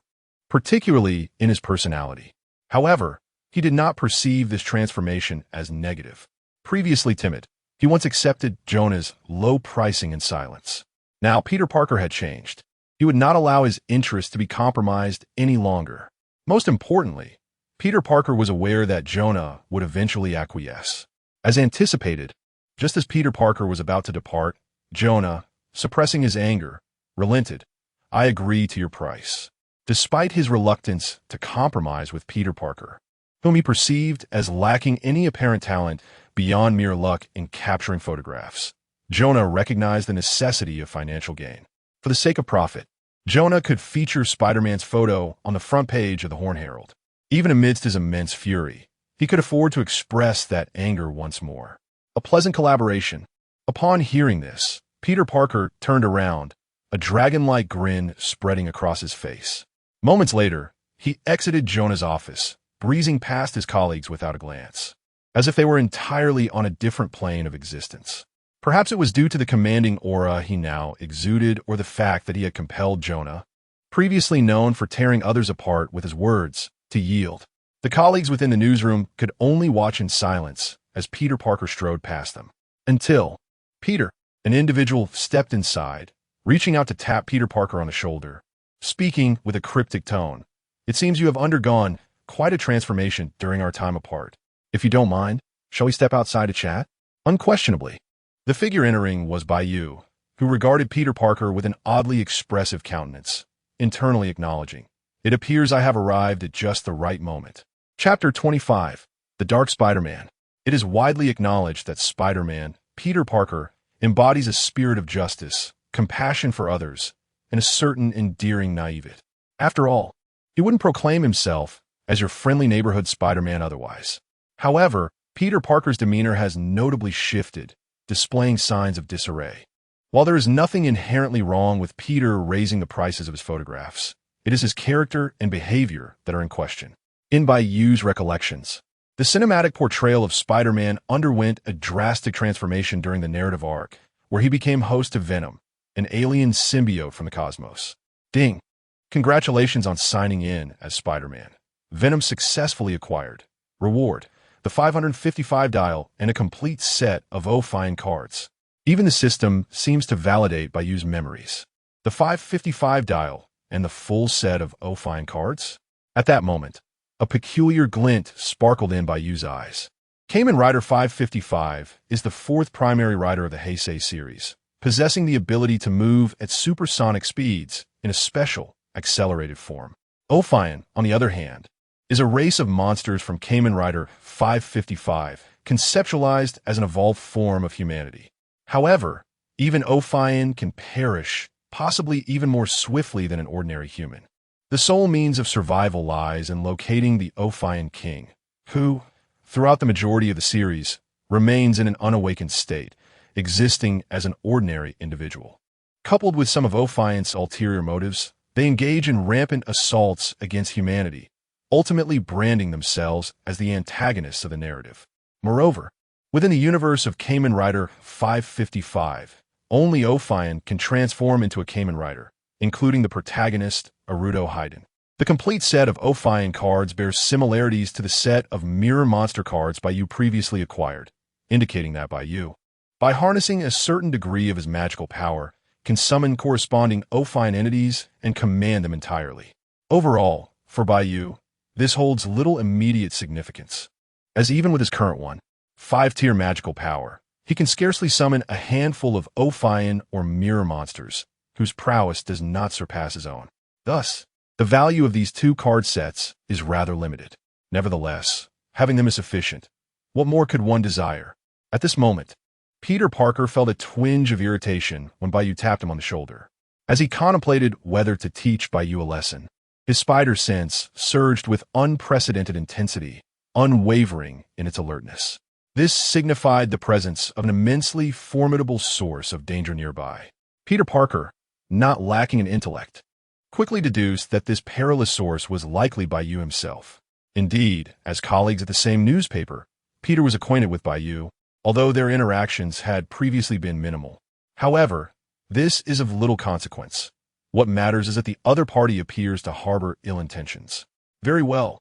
particularly in his personality. However, he did not perceive this transformation as negative. Previously timid, he once accepted Jonah's low pricing in silence. Now Peter Parker had changed. He would not allow his interests to be compromised any longer. Most importantly, Peter Parker was aware that Jonah would eventually acquiesce. As anticipated, just as Peter Parker was about to depart, Jonah, suppressing his anger, relented. I agree to your price. Despite his reluctance to compromise with Peter Parker, whom he perceived as lacking any apparent talent beyond mere luck in capturing photographs, Jonah recognized the necessity of financial gain. For the sake of profit, Jonah could feature Spider-Man's photo on the front page of the Horn Herald. Even amidst his immense fury, he could afford to express that anger once more. A pleasant collaboration. Upon hearing this, Peter Parker turned around, a dragon-like grin spreading across his face. Moments later, he exited Jonah's office, breezing past his colleagues without a glance, as if they were entirely on a different plane of existence. Perhaps it was due to the commanding aura he now exuded or the fact that he had compelled Jonah, previously known for tearing others apart with his words, to yield. The colleagues within the newsroom could only watch in silence as Peter Parker strode past them. Until Peter, an individual, stepped inside, reaching out to tap Peter Parker on the shoulder, speaking with a cryptic tone. "It seems you have undergone quite a transformation during our time apart. If you don't mind, shall we step outside to chat?" Unquestionably, the figure entering was Bai Yu, who regarded Peter Parker with an oddly expressive countenance, internally acknowledging, "It appears I have arrived at just the right moment." Chapter 25. The Dark Spider-Man. It is widely acknowledged that Spider-Man, Peter Parker, embodies a spirit of justice, compassion for others, and a certain endearing naivete. After all, he wouldn't proclaim himself as your friendly neighborhood Spider-Man otherwise. However, Peter Parker's demeanor has notably shifted, displaying signs of disarray. While there is nothing inherently wrong with Peter raising the prices of his photographs, it is his character and behavior that are in question. In Bai Yu's recollections, the cinematic portrayal of Spider-Man underwent a drastic transformation during the narrative arc, where he became host to Venom, an alien symbiote from the cosmos. Ding! Congratulations on signing in as Spider-Man. Venom successfully acquired. Reward: the 555 dial and a complete set of defiance cards. Even the system seems to validate Bai Yu's memories. The 555 dial and the full set of defiance cards? At that moment, a peculiar glint sparkled in Bai Yu's eyes. Kamen Rider 555 is the fourth primary rider of the Heisei series, possessing the ability to move at supersonic speeds in a special, accelerated form. Defiance, on the other hand, is a race of monsters from Kamen Rider 555, conceptualized as an evolved form of humanity. However, even defiance can perish, possibly even more swiftly than an ordinary human. The sole means of survival lies in locating the defiance king, who, throughout the majority of the series, remains in an unawakened state, existing as an ordinary individual. Coupled with some of defiance's ulterior motives, they engage in rampant assaults against humanity, ultimately branding themselves as the antagonists of the narrative. Moreover, within the universe of Kamen Rider 555, only defiance can transform into a Kamen Rider, including the protagonist, Arudo Haiden. The complete set of defiance cards bears similarities to the set of mirror monster cards Bai Yu previously acquired, indicating that Bai Yu, by harnessing a certain degree of his magical power, can summon corresponding defiance entities and command them entirely. Overall, for Bai Yu, this holds little immediate significance, as even with his current one, 5-tier magical power, he can scarcely summon a handful of defiance or mirror monsters, whose prowess does not surpass his own. Thus, the value of these two card sets is rather limited. Nevertheless, having them is sufficient. What more could one desire? At this moment, Peter Parker felt a twinge of irritation when Bai Yu tapped him on the shoulder. As he contemplated whether to teach Bai Yu a lesson, his spider sense surged with unprecedented intensity, unwavering in its alertness. This signified the presence of an immensely formidable source of danger nearby. Peter Parker, not lacking in intellect, quickly deduced that this perilous source was likely Bai Yu himself. Indeed, as colleagues at the same newspaper, Peter was acquainted with Bai Yu, although their interactions had previously been minimal. However, this is of little consequence. What matters is that the other party appears to harbor ill intentions. Very well.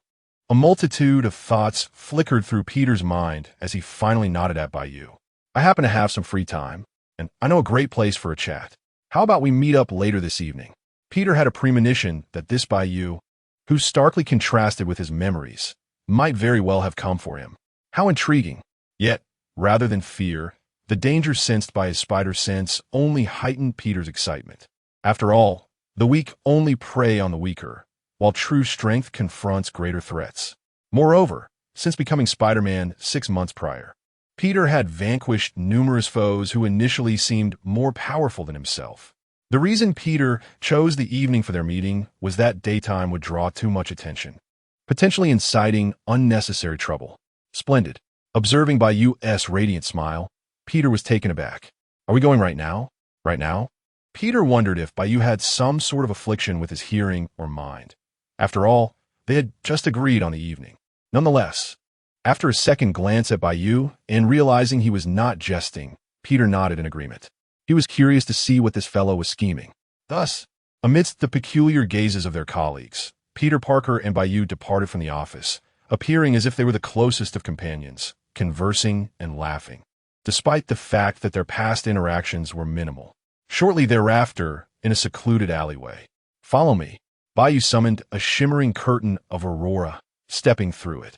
A multitude of thoughts flickered through Peter's mind as he finally nodded at Bai Yu. "I happen to have some free time, and I know a great place for a chat. How about we meet up later this evening?" Peter had a premonition that this Bai Yu, who starkly contrasted with his memories, might very well have come for him. How intriguing! Yet, rather than fear, the danger sensed by his spider sense only heightened Peter's excitement. After all, the weak only prey on the weaker, while true strength confronts greater threats. Moreover, since becoming Spider-Man 6 months prior, Peter had vanquished numerous foes who initially seemed more powerful than himself. The reason Peter chose the evening for their meeting was that daytime would draw too much attention, potentially inciting unnecessary trouble. Splendid. Observing Bai Yu's radiant smile, Peter was taken aback. "Are we going right now? Right now?" Peter wondered if Bai Yu had some sort of affliction with his hearing or mind. After all, they had just agreed on the evening. Nonetheless, after a second glance at Bai Yu and realizing he was not jesting, Peter nodded in agreement. He was curious to see what this fellow was scheming. Thus, amidst the peculiar gazes of their colleagues, Peter Parker and Bai Yu departed from the office, appearing as if they were the closest of companions, conversing and laughing, despite the fact that their past interactions were minimal. Shortly thereafter, in a secluded alleyway. Follow me. Bai Yu summoned a shimmering curtain of aurora, stepping through it.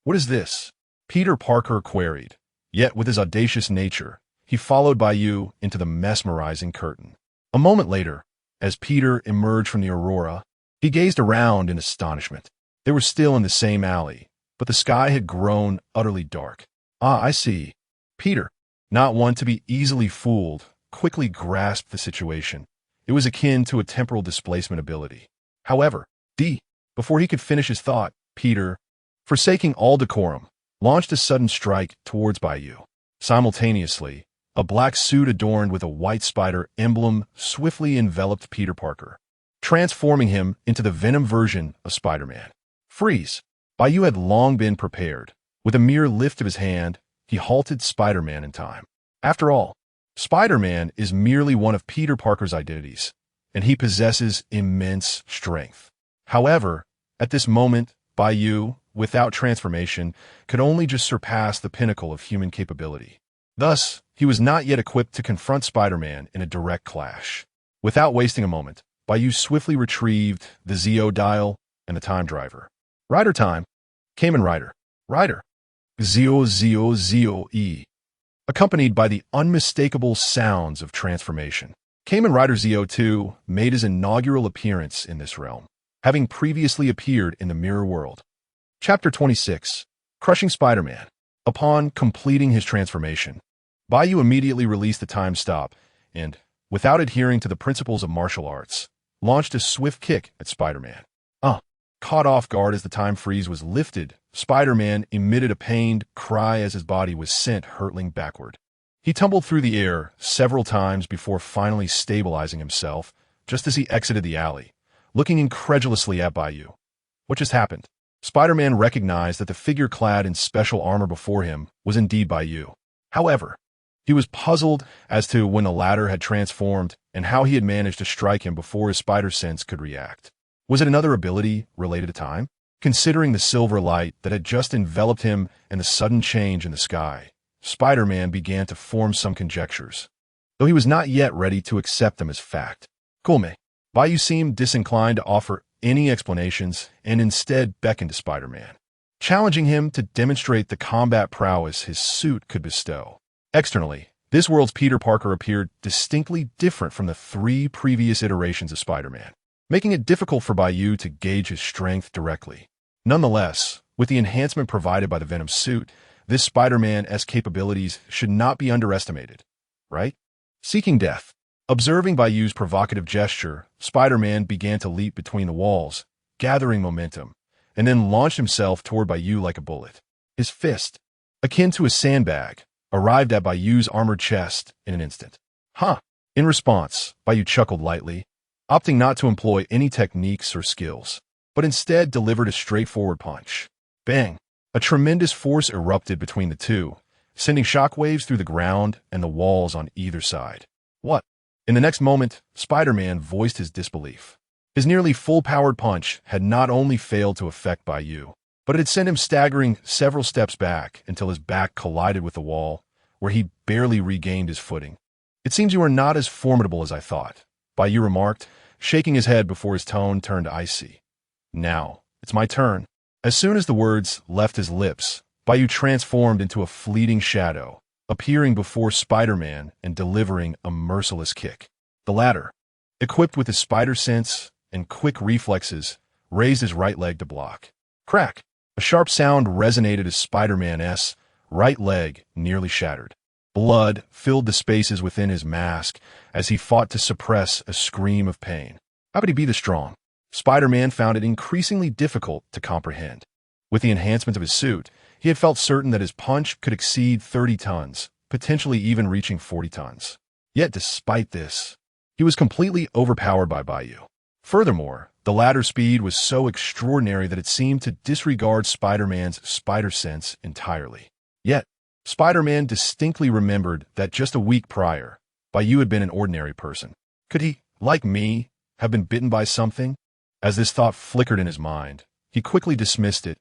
What is this? Peter Parker queried. Yet with his audacious nature, he followed Bai Yu into the mesmerizing curtain. A moment later, as Peter emerged from the aurora, he gazed around in astonishment. They were still in the same alley, but the sky had grown utterly dark. Ah, I see. Peter, not one to be easily fooled, quickly grasped the situation. It was akin to a temporal displacement ability. However, before he could finish his thought, Peter, forsaking all decorum, launched a sudden strike towards Bai Yu. Simultaneously, a black suit adorned with a white spider emblem swiftly enveloped Peter Parker, transforming him into the Venom version of Spider-Man. Freeze! Bai Yu had long been prepared. With a mere lift of his hand, he halted Spider-Man in time. After all, Spider-Man is merely one of Peter Parker's identities, and he possesses immense strength. However, at this moment, Bai Yu, without transformation, could only just surpass the pinnacle of human capability. Thus, he was not yet equipped to confront Spider-Man in a direct clash. Without wasting a moment, Bai Yu swiftly retrieved the Zeo dial and the time driver. Rider time. Kamen Rider. Rider. Zeo Zeo Zeo E. Accompanied by the unmistakable sounds of transformation. Kamen Rider Zeo 2 made his inaugural appearance in this realm, having previously appeared in the Mirror World. Chapter 26. Crushing Spider-Man. Upon completing his transformation, Bai Yu immediately released the time stop and, without adhering to the principles of martial arts, launched a swift kick at Spider-Man. Caught off guard as the time freeze was lifted, Spider-Man emitted a pained cry as his body was sent hurtling backward. He tumbled through the air several times before finally stabilizing himself, just as he exited the alley, looking incredulously at Bai Yu. What just happened? Spider-Man recognized that the figure clad in special armor before him was indeed Bai Yu. However, he was puzzled as to when the latter had transformed and how he had managed to strike him before his spider sense could react. Was it another ability related to time? Considering the silver light that had just enveloped him and the sudden change in the sky, Spider-Man began to form some conjectures, though he was not yet ready to accept them as fact. Kulme. Bai Yu seemed disinclined to offer any explanations and instead beckoned to Spider-Man, challenging him to demonstrate the combat prowess his suit could bestow. Externally, this world's Peter Parker appeared distinctly different from the 3 previous iterations of Spider-Man, making it difficult for Bai Yu to gauge his strength directly. Nonetheless, with the enhancement provided by the Venom suit, this Spider-Man-esque capabilities should not be underestimated, right? Seeking death. Observing Bai Yu's provocative gesture, Spider-Man began to leap between the walls, gathering momentum, and then launched himself toward Bai Yu like a bullet. His fist, akin to a sandbag, arrived at Bai Yu's armored chest in an instant. In response, Bai Yu chuckled lightly, opting not to employ any techniques or skills, but instead delivered a straightforward punch. Bang! A tremendous force erupted between the two, sending shockwaves through the ground and the walls on either side. What? In the next moment, Spider-Man voiced his disbelief. His nearly full-powered punch had not only failed to affect Bai Yu, but it had sent him staggering several steps back until his back collided with the wall, where he barely regained his footing. It seems you are not as formidable as I thought, Bai Yu remarked, shaking his head before his tone turned icy. Now, it's my turn. As soon as the words left his lips, Bai Yu transformed into a fleeting shadow, appearing before Spider-Man and delivering a merciless kick. The latter, equipped with his spider sense and quick reflexes, raised his right leg to block. Crack! A sharp sound resonated as Spider-Man's right leg nearly shattered. Blood filled the spaces within his mask as he fought to suppress a scream of pain. How could he be this strong? Spider-Man found it increasingly difficult to comprehend. With the enhancement of his suit, he had felt certain that his punch could exceed 30 tons, potentially even reaching 40 tons. Yet despite this, he was completely overpowered by Bai Yu. Furthermore, the latter's speed was so extraordinary that it seemed to disregard Spider-Man's spider sense entirely. Yet, Spider-Man distinctly remembered that just a week prior, Bai Yu had been an ordinary person. Could he, like me, have been bitten by something? As this thought flickered in his mind, he quickly dismissed it.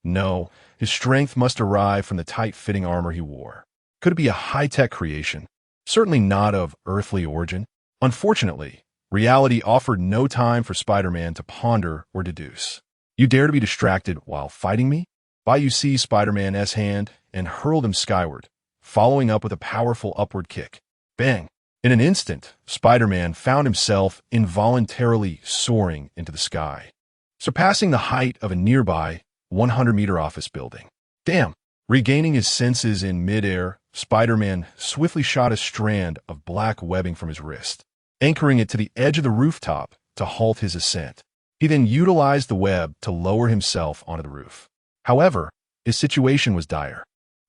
No, his strength must arrive from the tight-fitting armor he wore. Could it be a high-tech creation? Certainly not of earthly origin. Unfortunately, reality offered no time for Spider-Man to ponder or deduce. You dare to be distracted while fighting me? Bai Yu seized Spider-Man's hand and hurled him skyward, following up with a powerful upward kick. Bang! In an instant, Spider-Man found himself involuntarily soaring into the sky, surpassing the height of a nearby 100-meter office building. Damn! Regaining his senses in midair, Spider-Man swiftly shot a strand of black webbing from his wrist, anchoring it to the edge of the rooftop to halt his ascent. He then utilized the web to lower himself onto the roof. However, his situation was dire.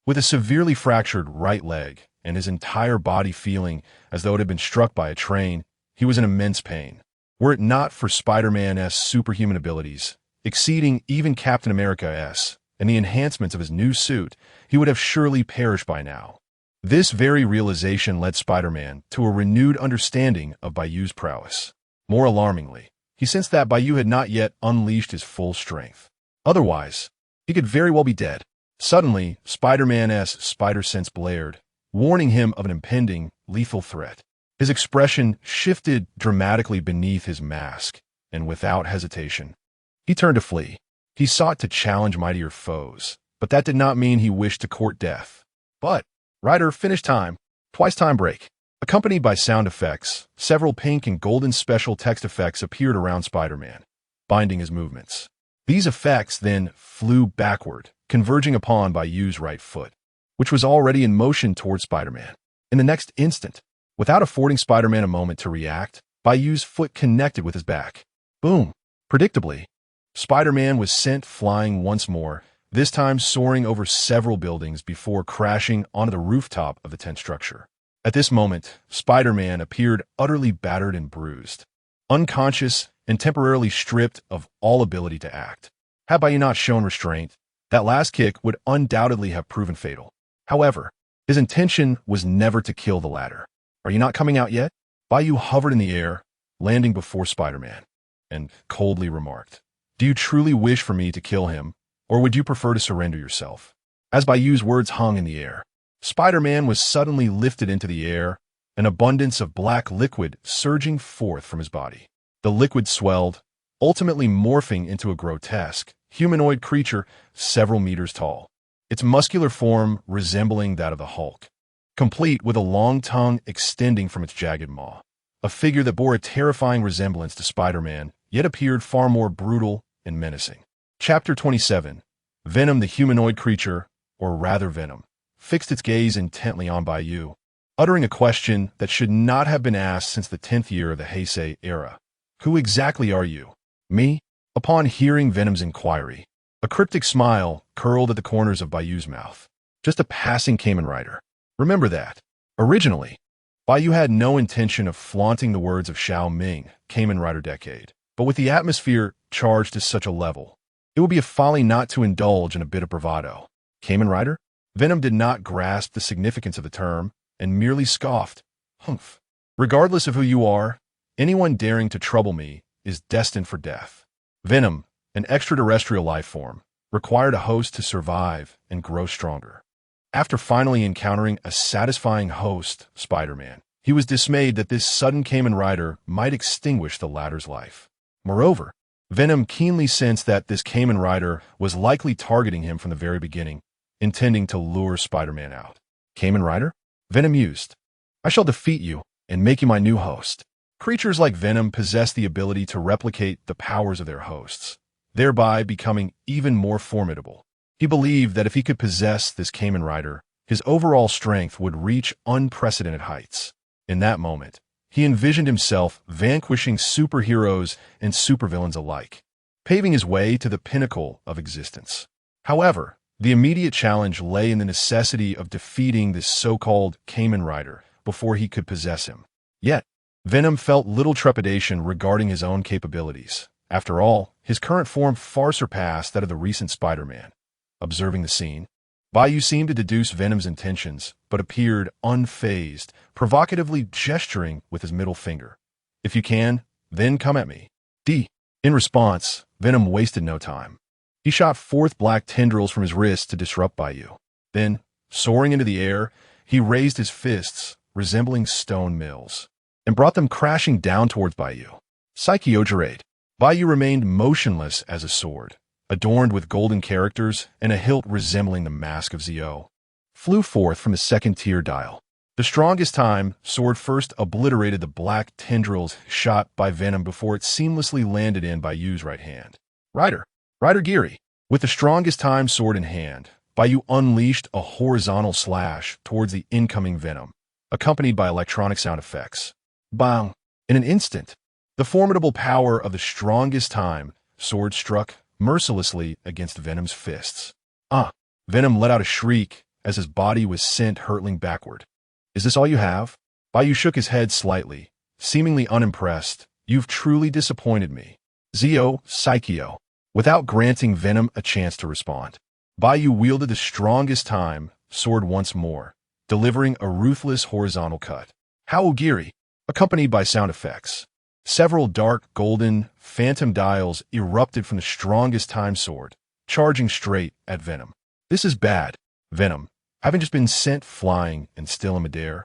With a severely fractured right leg and his entire body feeling as though it had been struck by a train, he was in immense pain. Were it not for Spider-Man's superhuman abilities, exceeding even Captain America's, and the enhancements of his new suit, he would have surely perished by now. This very realization led Spider-Man to a renewed understanding of Bai Yu's prowess. More alarmingly, he sensed that Bai Yu had not yet unleashed his full strength. Otherwise, he could very well be dead. Suddenly, Spider-Man's spider sense blared, warning him of an impending, lethal threat. His expression shifted dramatically beneath his mask, and without hesitation, he turned to flee. He sought to challenge mightier foes, but that did not mean he wished to court death. But, Ryder, finish time, twice time break. Accompanied by sound effects, several pink and golden special text effects appeared around Spider-Man, binding his movements. These effects then flew backward, converging upon Bai Yu's right foot, which was already in motion toward Spider-Man. In the next instant, without affording Spider-Man a moment to react, Bai Yu's foot connected with his back. Boom! Predictably, Spider-Man was sent flying once more, this time soaring over several buildings before crashing onto the rooftop of the tent structure. At this moment, Spider-Man appeared utterly battered and bruised, unconscious and temporarily stripped of all ability to act. Had Bai Yu not shown restraint, that last kick would undoubtedly have proven fatal. However, his intention was never to kill the latter. Are you not coming out yet? Bai Yu hovered in the air, landing before Spider-Man, and coldly remarked, "Do you truly wish for me to kill him, or would you prefer to surrender yourself?" As Bai Yu's words hung in the air, Spider-Man was suddenly lifted into the air, an abundance of black liquid surging forth from his body. The liquid swelled, ultimately morphing into a grotesque, humanoid creature several meters tall, its muscular form resembling that of the Hulk, complete with a long tongue extending from its jagged maw. A figure that bore a terrifying resemblance to Spider-Man, yet appeared far more brutal and menacing. Chapter 27. Venom the humanoid creature, or rather Venom, fixed its gaze intently on Bai Yu, uttering a question that should not have been asked since the 10th year of the Heisei era. "Who exactly are you?" "Me?" Upon hearing Venom's inquiry, a cryptic smile curled at the corners of Bai Yu's mouth. "Just a passing Kamen Rider. Remember that." Originally, Bai Yu had no intention of flaunting the words of Xiao Ming, Kamen Rider Decade, but with the atmosphere charged to such a level, it would be a folly not to indulge in a bit of bravado. Kamen Rider? Venom did not grasp the significance of the term, and merely scoffed. "Humph. Regardless of who you are, anyone daring to trouble me is destined for death." Venom, an extraterrestrial life form, required a host to survive and grow stronger. After finally encountering a satisfying host, Spider-Man, he was dismayed that this sudden Kamen Rider might extinguish the latter's life. Moreover, Venom keenly sensed that this Kamen Rider was likely targeting him from the very beginning, intending to lure Spider-Man out. "Kamen Rider?" Venom mused. "I shall defeat you and make you my new host." Creatures like Venom possess the ability to replicate the powers of their hosts, thereby becoming even more formidable. He believed that if he could possess this Kamen Rider, his overall strength would reach unprecedented heights. In that moment, he envisioned himself vanquishing superheroes and supervillains alike, paving his way to the pinnacle of existence. However, the immediate challenge lay in the necessity of defeating this so-called Kamen Rider before he could possess him. Yet, Venom felt little trepidation regarding his own capabilities. After all, his current form far surpassed that of the recent Spider-Man. Observing the scene, Bai Yu seemed to deduce Venom's intentions, but appeared unfazed, provocatively gesturing with his middle finger. "If you can, then come at me." In response, Venom wasted no time. He shot forth black tendrils from his wrists to disrupt Bai Yu. Then, soaring into the air, he raised his fists, resembling stone mills. and brought them crashing down towards Bai Yu. Psychogerate. Bai Yu remained motionless as a sword, adorned with golden characters and a hilt resembling the mask of Zio, flew forth from the second-tier dial. The strongest time sword first obliterated the black tendrils shot by venom before it seamlessly landed in Bai Yu's right hand. Rider Giri. With the strongest time sword in hand, Bai Yu unleashed a horizontal slash towards the incoming venom, accompanied by electronic sound effects. Bang! In an instant, the formidable power of the strongest time sword struck mercilessly against Venom's fists. Venom let out a shriek as his body was sent hurtling backward. Is this all you have? Bai Yu shook his head slightly, seemingly unimpressed. You've truly disappointed me. Zio, Psycho. Without granting Venom a chance to respond, Bai Yu wielded the strongest time sword once more, delivering a ruthless horizontal cut. Haogiri, accompanied by sound effects. Several dark, golden, phantom dials erupted from the strongest time sword, charging straight at Venom. This is bad. Venom, having just been sent flying and still in midair,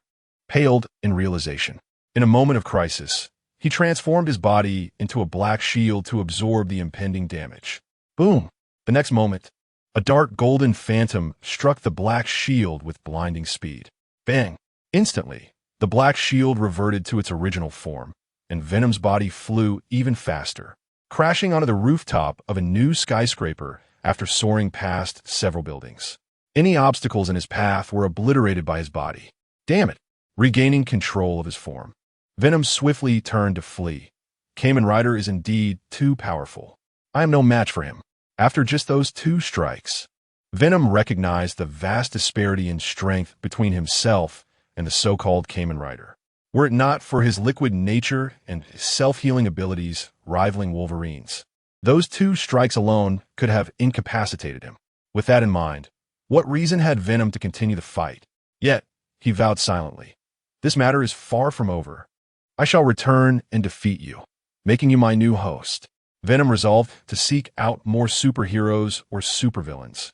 paled in realization. In a moment of crisis, he transformed his body into a black shield to absorb the impending damage. Boom! The next moment, a dark golden phantom struck the black shield with blinding speed. Bang! Instantly, the black shield reverted to its original form, and Venom's body flew even faster, crashing onto the rooftop of a new skyscraper after soaring past several buildings. Any obstacles in his path were obliterated by his body. Damn it! Regaining control of his form, Venom swiftly turned to flee. Kamen Rider is indeed too powerful. I am no match for him. After just those 2 strikes, Venom recognized the vast disparity in strength between himself and the so-called Kamen Rider. Were it not for his liquid nature and his self-healing abilities rivaling Wolverine's, those 2 strikes alone could have incapacitated him. With that in mind, what reason had Venom to continue the fight? Yet, he vowed silently, this matter is far from over. I shall return and defeat you, making you my new host. Venom resolved to seek out more superheroes or supervillains,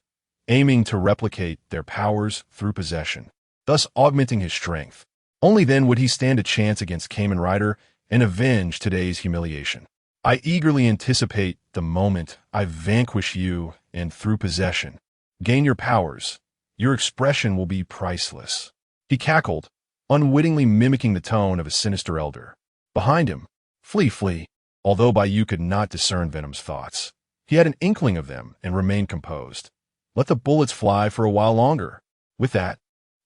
aiming to replicate their powers through possession, thus augmenting his strength. Only then would he stand a chance against Kamen Rider and avenge today's humiliation. I eagerly anticipate the moment I vanquish you and, through possession, gain your powers. Your expression will be priceless. He cackled, unwittingly mimicking the tone of a sinister elder. Behind him, flee. Although Bai Yu could not discern Venom's thoughts, he had an inkling of them and remained composed. Let the bullets fly for a while longer. With that,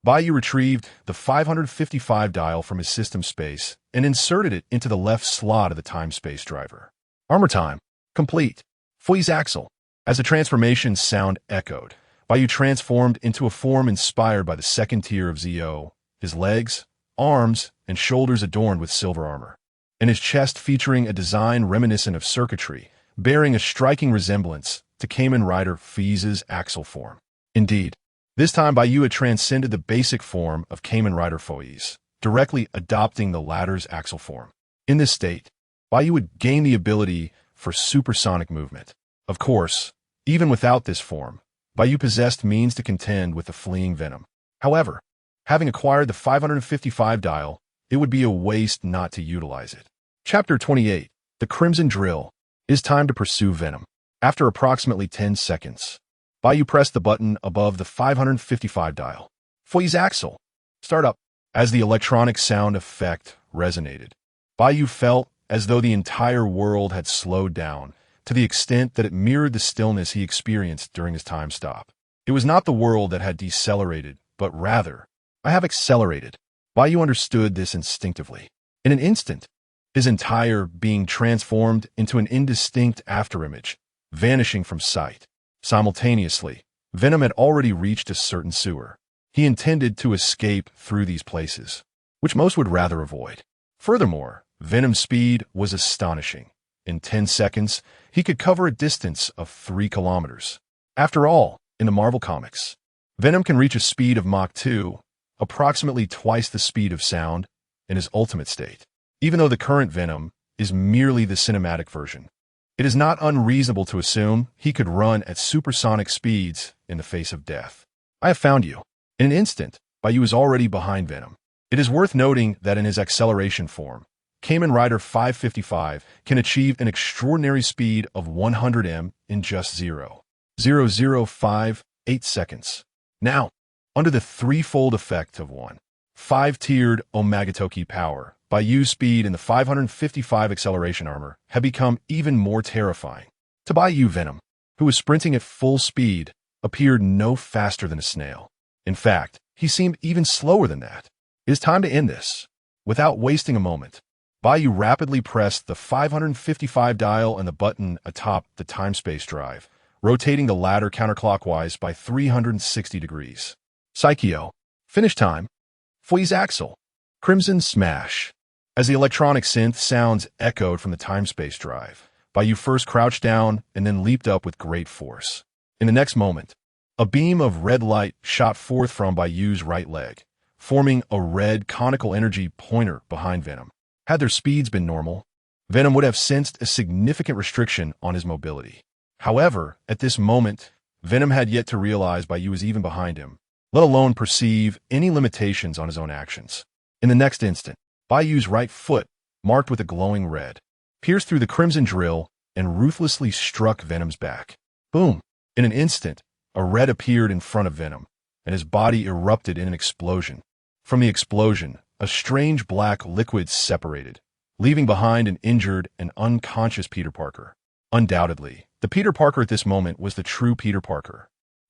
Bai Yu retrieved the 555 dial from his system space and inserted it into the left slot of the time-space driver. Armor time, complete. Fui's axle. As the transformation sound echoed, Bai Yu transformed into a form inspired by the second tier of Zio, his legs, arms, and shoulders adorned with silver armor, and his chest featuring a design reminiscent of circuitry, bearing a striking resemblance to Kamen Rider Fui's axle form. Indeed, this time Bai Yu had transcended the basic form of Kamen Rider Fui's, directly adopting the latter's axle form. In this state, Bai Yu would gain the ability for supersonic movement. Of course, even without this form, Bai Yu possessed means to contend with the fleeing Venom. However, having acquired the 555 dial, it would be a waste not to utilize it. Chapter 28, The Crimson Drill. It is time to pursue Venom. After approximately 10 seconds, Bai Yu pressed the button above the 555 dial. Fui's axle. Start up. As the electronic sound effect resonated, Bai Yu felt as though the entire world had slowed down, to the extent that it mirrored the stillness he experienced during his time stop. It was not the world that had decelerated, but rather, I have accelerated. Bai Yu understood this instinctively. In an instant, his entire being transformed into an indistinct afterimage, vanishing from sight. Simultaneously, Venom had already reached a certain sewer. He intended to escape through these places, which most would rather avoid. Furthermore, Venom's speed was astonishing. In 10 seconds, he could cover a distance of 3 kilometers. After all, in the Marvel Comics, Venom can reach a speed of Mach 2, approximately twice the speed of sound, in his ultimate state. Even though the current Venom is merely the cinematic version, it is not unreasonable to assume he could run at supersonic speeds in the face of death. I have found you. In an instant, Bai Yu was already behind Venom. It is worth noting that in his acceleration form, Kamen Rider 555 can achieve an extraordinary speed of 100 m in just 0.0058 seconds. Now, under the threefold effect of 5-tiered Omagatoki power, Bai Yu's speed in the 555 acceleration armor had become even more terrifying. To Bai Yu, Venom, who was sprinting at full speed, appeared no faster than a snail. In fact, he seemed even slower than that. It is time to end this. Without wasting a moment, Bai Yu rapidly pressed the 555 dial and the button atop the time-space drive, rotating the ladder counterclockwise by 360 degrees. Psycho. Finish time. Flea's Axle. Crimson Smash. As the electronic synth sounds echoed from the time-space drive, Bai Yu first crouched down and then leaped up with great force. In the next moment, a beam of red light shot forth from Bai Yu's right leg, forming a red conical energy pointer behind Venom. Had their speeds been normal, Venom would have sensed a significant restriction on his mobility. However, at this moment, Venom had yet to realize Bai Yu was even behind him, let alone perceive any limitations on his own actions. In the next instant, Bai Yu's right foot, marked with a glowing red, pierced through the crimson drill and ruthlessly struck Venom's back. Boom! In an instant, a red appeared in front of Venom, and his body erupted in an explosion. From the explosion, a strange black liquid separated, leaving behind an injured and unconscious Peter Parker. Undoubtedly, the Peter Parker at this moment was the true Peter Parker.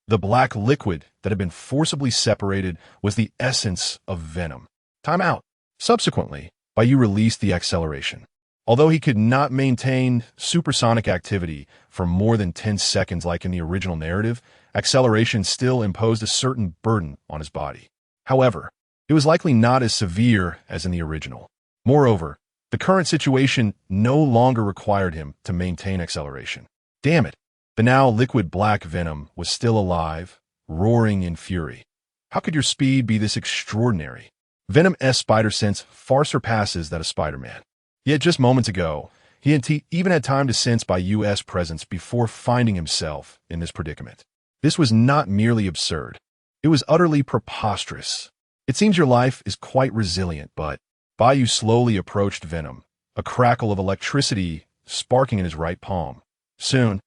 The black liquid that had been forcibly separated was the essence of Venom. Time out. Subsequently, Bai Yu released the acceleration. Although he could not maintain supersonic activity for more than 10 seconds like in the original narrative, acceleration still imposed a certain burden on his body. However, it was likely not as severe as in the original. Moreover, the current situation no longer required him to maintain acceleration. Damn it! The now liquid black Venom was still alive, roaring in fury. How could your speed be this extraordinary? Venom's spider sense far surpasses that of Spider-Man. Yet just moments ago, he even had time to sense Bai Yu's presence before finding himself in this predicament. This was not merely absurd. It was utterly preposterous. It seems your life is quite resilient, but Bai Yu slowly approached Venom, a crackle of electricity sparking in his right palm. Soon,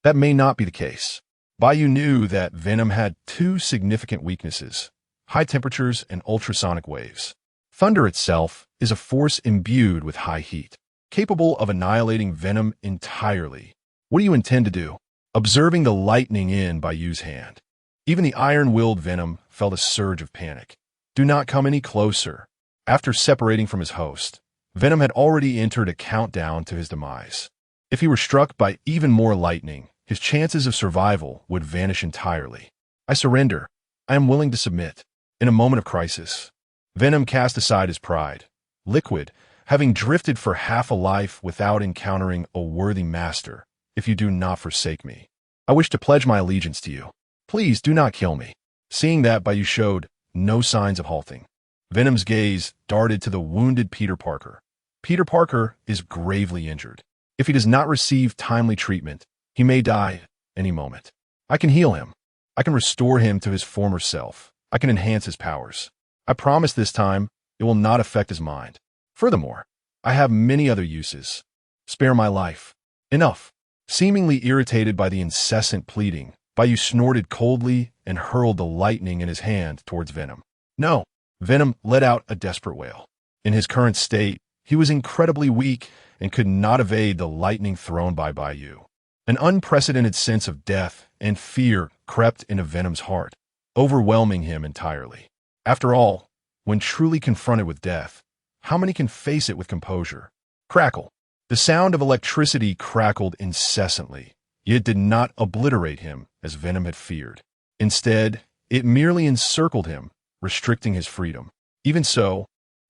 that may not be the case. Bai Yu knew that Venom had two significant weaknesses: high temperatures and ultrasonic waves. Thunder itself is a force imbued with high heat, capable of annihilating Venom entirely. What do you intend to do? Observing the lightning in Bai Yu's hand, even the iron-willed Venom felt a surge of panic. Do not come any closer. After separating from his host, Venom had already entered a countdown to his demise. If he were struck by even more lightning, his chances of survival would vanish entirely. I surrender. I am willing to submit. In a moment of crisis, Venom cast aside his pride. Liquid, having drifted for half a life without encountering a worthy master, if you do not forsake me, I wish to pledge my allegiance to you. Please do not kill me. Seeing that Bai Yu showed no signs of halting, Venom's gaze darted to the wounded Peter Parker. Peter Parker is gravely injured. If he does not receive timely treatment, he may die any moment. I can heal him. I can restore him to his former self. I can enhance his powers. I promise this time it will not affect his mind. Furthermore, I have many other uses. Spare my life. Enough. Seemingly irritated by the incessant pleading, Bai Yu snorted coldly and hurled the lightning in his hand towards Venom. No! Venom let out a desperate wail. In his current state, he was incredibly weak and could not evade the lightning thrown by Bai Yu. An unprecedented sense of death and fear crept into Venom's heart, overwhelming him entirely. After all, when truly confronted with death, how many can face it with composure? Crackle. The sound of electricity crackled incessantly, yet did not obliterate him as Venom had feared. Instead, it merely encircled him, restricting his freedom. Even so,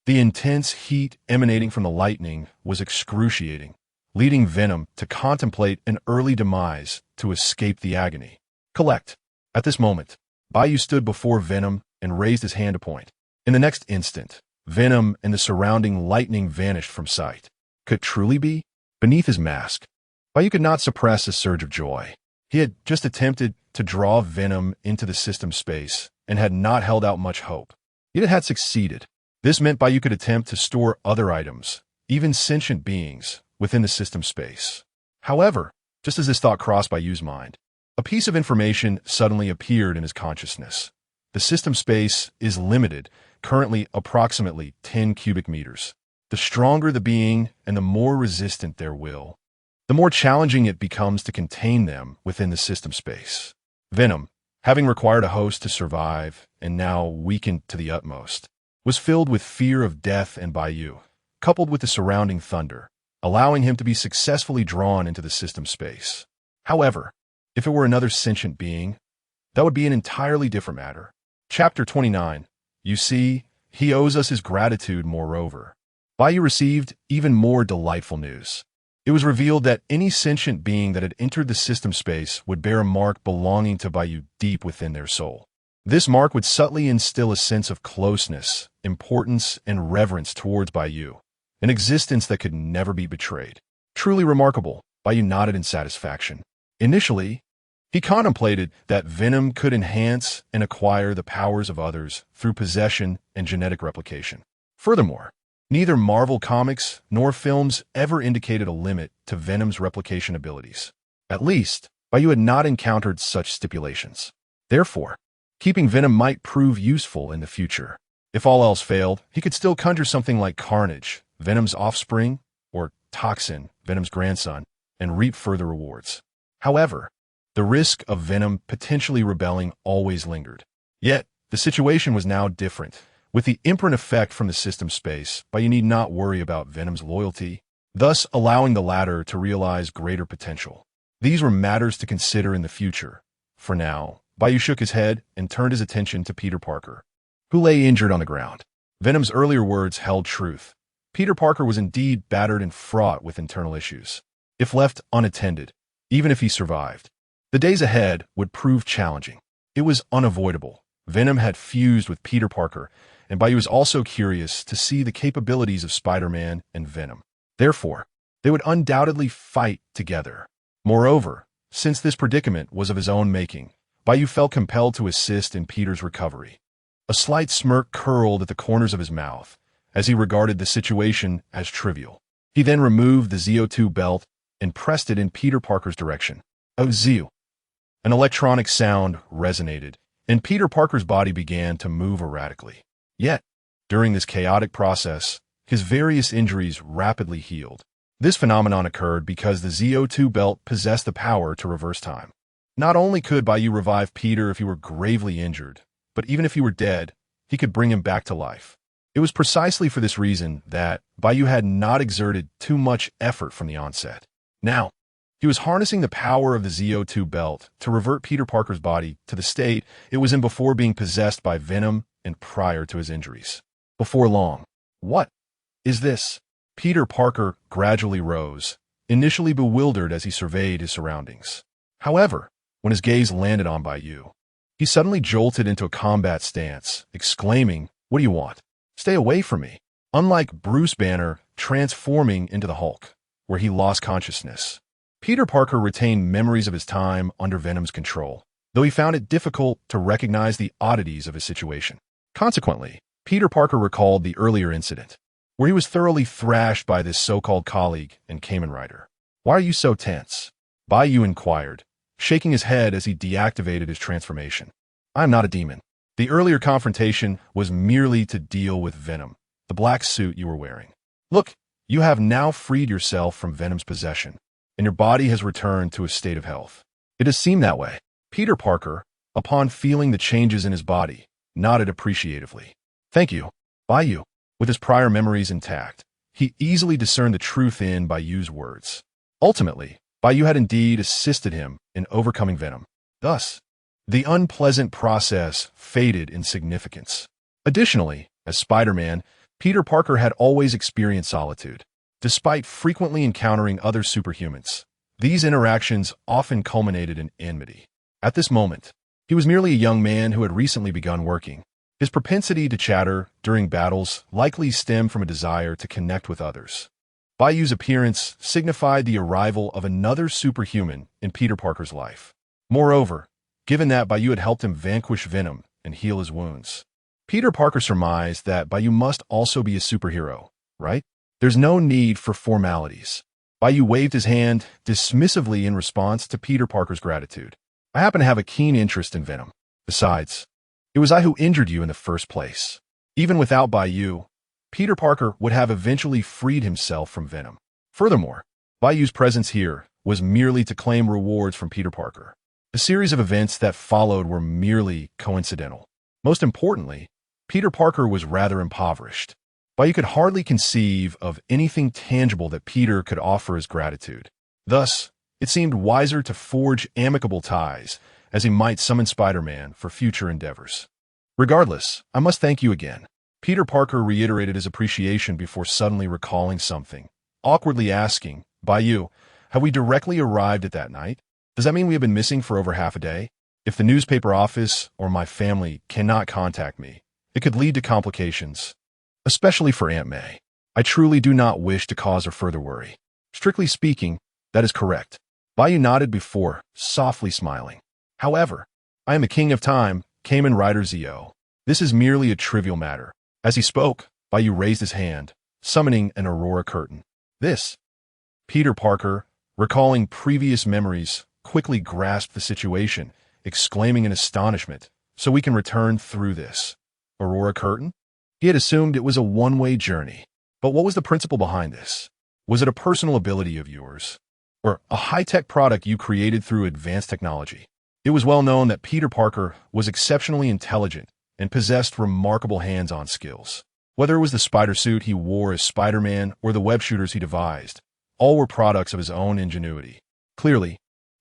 the intense heat emanating from the lightning was excruciating, leading Venom to contemplate an early demise to escape the agony. Collect. At this moment, Bai Yu stood before Venom and raised his hand to point. In the next instant, Venom and the surrounding lightning vanished from sight. Could it truly be? Beneath his mask, Bai Yu could not suppress a surge of joy. He had just attempted to draw Venom into the system space and had not held out much hope. Yet it had succeeded. This meant Bai Yu could attempt to store other items, even sentient beings, within the system space. However, just as this thought crossed Bai Yu's mind, a piece of information suddenly appeared in his consciousness. The system space is limited, currently approximately 10 cubic meters. The stronger the being and the more resistant their will, the more challenging it becomes to contain them within the system space. Venom, having required a host to survive and now weakened to the utmost, was filled with fear of death and Bai Yu, coupled with the surrounding thunder, allowing him to be successfully drawn into the system space. However, if it were another sentient being, that would be an entirely different matter. Chapter 29. You see, he owes us his gratitude moreover. Bai Yu received even more delightful news. It was revealed that any sentient being that had entered the system space would bear a mark belonging to Bai Yu deep within their soul. This mark would subtly instill a sense of closeness, importance, and reverence towards Bai Yu, an existence that could never be betrayed. Truly remarkable, Bai Yu nodded in satisfaction. Initially, he contemplated that Venom could enhance and acquire the powers of others through possession and genetic replication. Furthermore, neither Marvel comics nor films ever indicated a limit to Venom's replication abilities. At least, Bai Yu had not encountered such stipulations. Therefore, keeping Venom might prove useful in the future. If all else failed, he could still conjure something like Carnage, Venom's offspring, or Toxin, Venom's grandson, and reap further rewards. However, the risk of Venom potentially rebelling always lingered. Yet, the situation was now different. With the imprint effect from the system space, Bai Yu need not worry about Venom's loyalty, thus allowing the latter to realize greater potential. These were matters to consider in the future. For now, Bai Yu shook his head and turned his attention to Peter Parker, who lay injured on the ground. Venom's earlier words held truth. Peter Parker was indeed battered and fraught with internal issues. If left unattended, even if he survived, the days ahead would prove challenging. It was unavoidable. Venom had fused with Peter Parker, and Bai Yu was also curious to see the capabilities of Spider-Man and Venom. Therefore, they would undoubtedly fight together. Moreover, since this predicament was of his own making, Bai Yu felt compelled to assist in Peter's recovery. A slight smirk curled at the corners of his mouth as he regarded the situation as trivial. He then removed the ZO2 belt and pressed it in Peter Parker's direction. Oh, Zio! An electronic sound resonated, and Peter Parker's body began to move erratically. Yet, during this chaotic process, his various injuries rapidly healed. This phenomenon occurred because the ZO2 belt possessed the power to reverse time. Not only could Bai Yu revive Peter if he were gravely injured, but even if he were dead, he could bring him back to life. It was precisely for this reason that Bai Yu had not exerted too much effort from the onset. Now, he was harnessing the power of the ZO2 belt to revert Peter Parker's body to the state it was in before being possessed by Venom and prior to his injuries. Before long. What is this? Peter Parker gradually rose, initially bewildered as he surveyed his surroundings. However, when his gaze landed on Bai Yu, he suddenly jolted into a combat stance, exclaiming, "What do you want? Stay away from me." Unlike Bruce Banner transforming into the Hulk, where he lost consciousness, Peter Parker retained memories of his time under Venom's control, though he found it difficult to recognize the oddities of his situation. Consequently, Peter Parker recalled the earlier incident, where he was thoroughly thrashed by this so-called colleague and Kamen Rider. "Why are you so tense?" Bai Yu inquired, shaking his head as he deactivated his transformation. "I am not a demon. The earlier confrontation was merely to deal with Venom, the black suit you were wearing. Look, you have now freed yourself from Venom's possession, and your body has returned to a state of health." It has seemed that way. Peter Parker, upon feeling the changes in his body, nodded appreciatively. "Thank you, Bai Yu." With his prior memories intact, he easily discerned the truth in Bai Yu's words. Ultimately, Bai Yu had indeed assisted him in overcoming Venom. Thus, the unpleasant process faded in significance. Additionally, as Spider-Man, Peter Parker had always experienced solitude. Despite frequently encountering other superhumans, these interactions often culminated in enmity. At this moment, he was merely a young man who had recently begun working. His propensity to chatter during battles likely stemmed from a desire to connect with others. Bai Yu's appearance signified the arrival of another superhuman in Peter Parker's life. Moreover, given that Bai Yu had helped him vanquish Venom and heal his wounds, Peter Parker surmised that Bai Yu must also be a superhero, right? There's no need for formalities. Bai Yu waved his hand dismissively in response to Peter Parker's gratitude. I happen to have a keen interest in Venom. Besides, it was I who injured you in the first place. Even without Bai Yu, Peter Parker would have eventually freed himself from Venom. Furthermore, Bai Yu's presence here was merely to claim rewards from Peter Parker. The series of events that followed were merely coincidental. Most importantly, Peter Parker was rather impoverished. Bai Yu could hardly conceive of anything tangible that Peter could offer as gratitude. Thus, it seemed wiser to forge amicable ties, as he might summon Spider-Man for future endeavors. Regardless, I must thank you again. Peter Parker reiterated his appreciation before suddenly recalling something, awkwardly asking, Bai Yu, have we directly arrived at that night? Does that mean we have been missing for over half a day? If the newspaper office or my family cannot contact me, it could lead to complications, especially for Aunt May. I truly do not wish to cause her further worry. Strictly speaking, that is correct. Bai Yu nodded before, softly smiling. However, I am the king of time, Kamen Rider Zio. This is merely a trivial matter. As he spoke, Bai Yu raised his hand, summoning an aurora curtain. This. Peter Parker, recalling previous memories, quickly grasped the situation, exclaiming in astonishment, so we can return through this. Aurora curtain? He had assumed it was a one-way journey. But what was the principle behind this? Was it a personal ability of yours? Or a high-tech product you created through advanced technology? It was well known that Peter Parker was exceptionally intelligent and possessed remarkable hands-on skills. Whether it was the spider suit he wore as Spider-Man or the web shooters he devised, all were products of his own ingenuity. Clearly,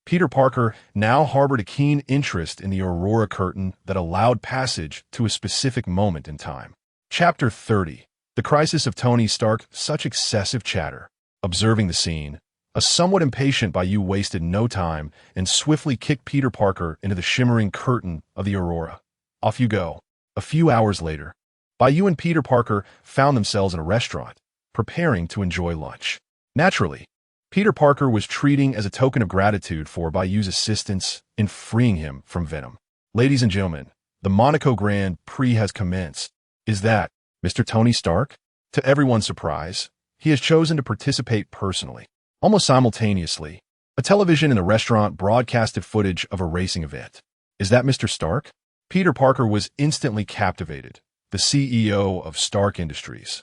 Peter Parker now harbored a keen interest in the aurora curtain that allowed passage to a specific moment in time. Chapter 30. The Crisis of Tony Stark. Such excessive chatter. Observing the scene, a somewhat impatient Bai Yu wasted no time and swiftly kicked Peter Parker into the shimmering curtain of the aurora. Off you go. A few hours later, Bai Yu and Peter Parker found themselves in a restaurant, preparing to enjoy lunch. Naturally, Peter Parker was treating as a token of gratitude for Bai Yu's assistance in freeing him from Venom. Ladies and gentlemen, the Monaco Grand Prix has commenced. Is that Mr. Tony Stark? To everyone's surprise, he has chosen to participate personally. Almost simultaneously, a television in the restaurant broadcasted footage of a racing event. Is that Mr. Stark? Peter Parker was instantly captivated, the CEO of Stark Industries.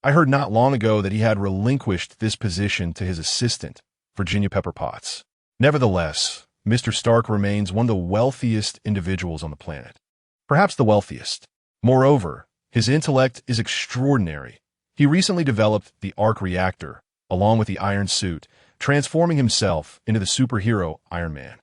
I heard not long ago that he had relinquished this position to his assistant, Virginia Pepper Potts. Nevertheless, Mr. Stark remains one of the wealthiest individuals on the planet. Perhaps the wealthiest. Moreover, his intellect is extraordinary. He recently developed the arc reactor, along with the iron suit, transforming himself into the superhero Iron Man.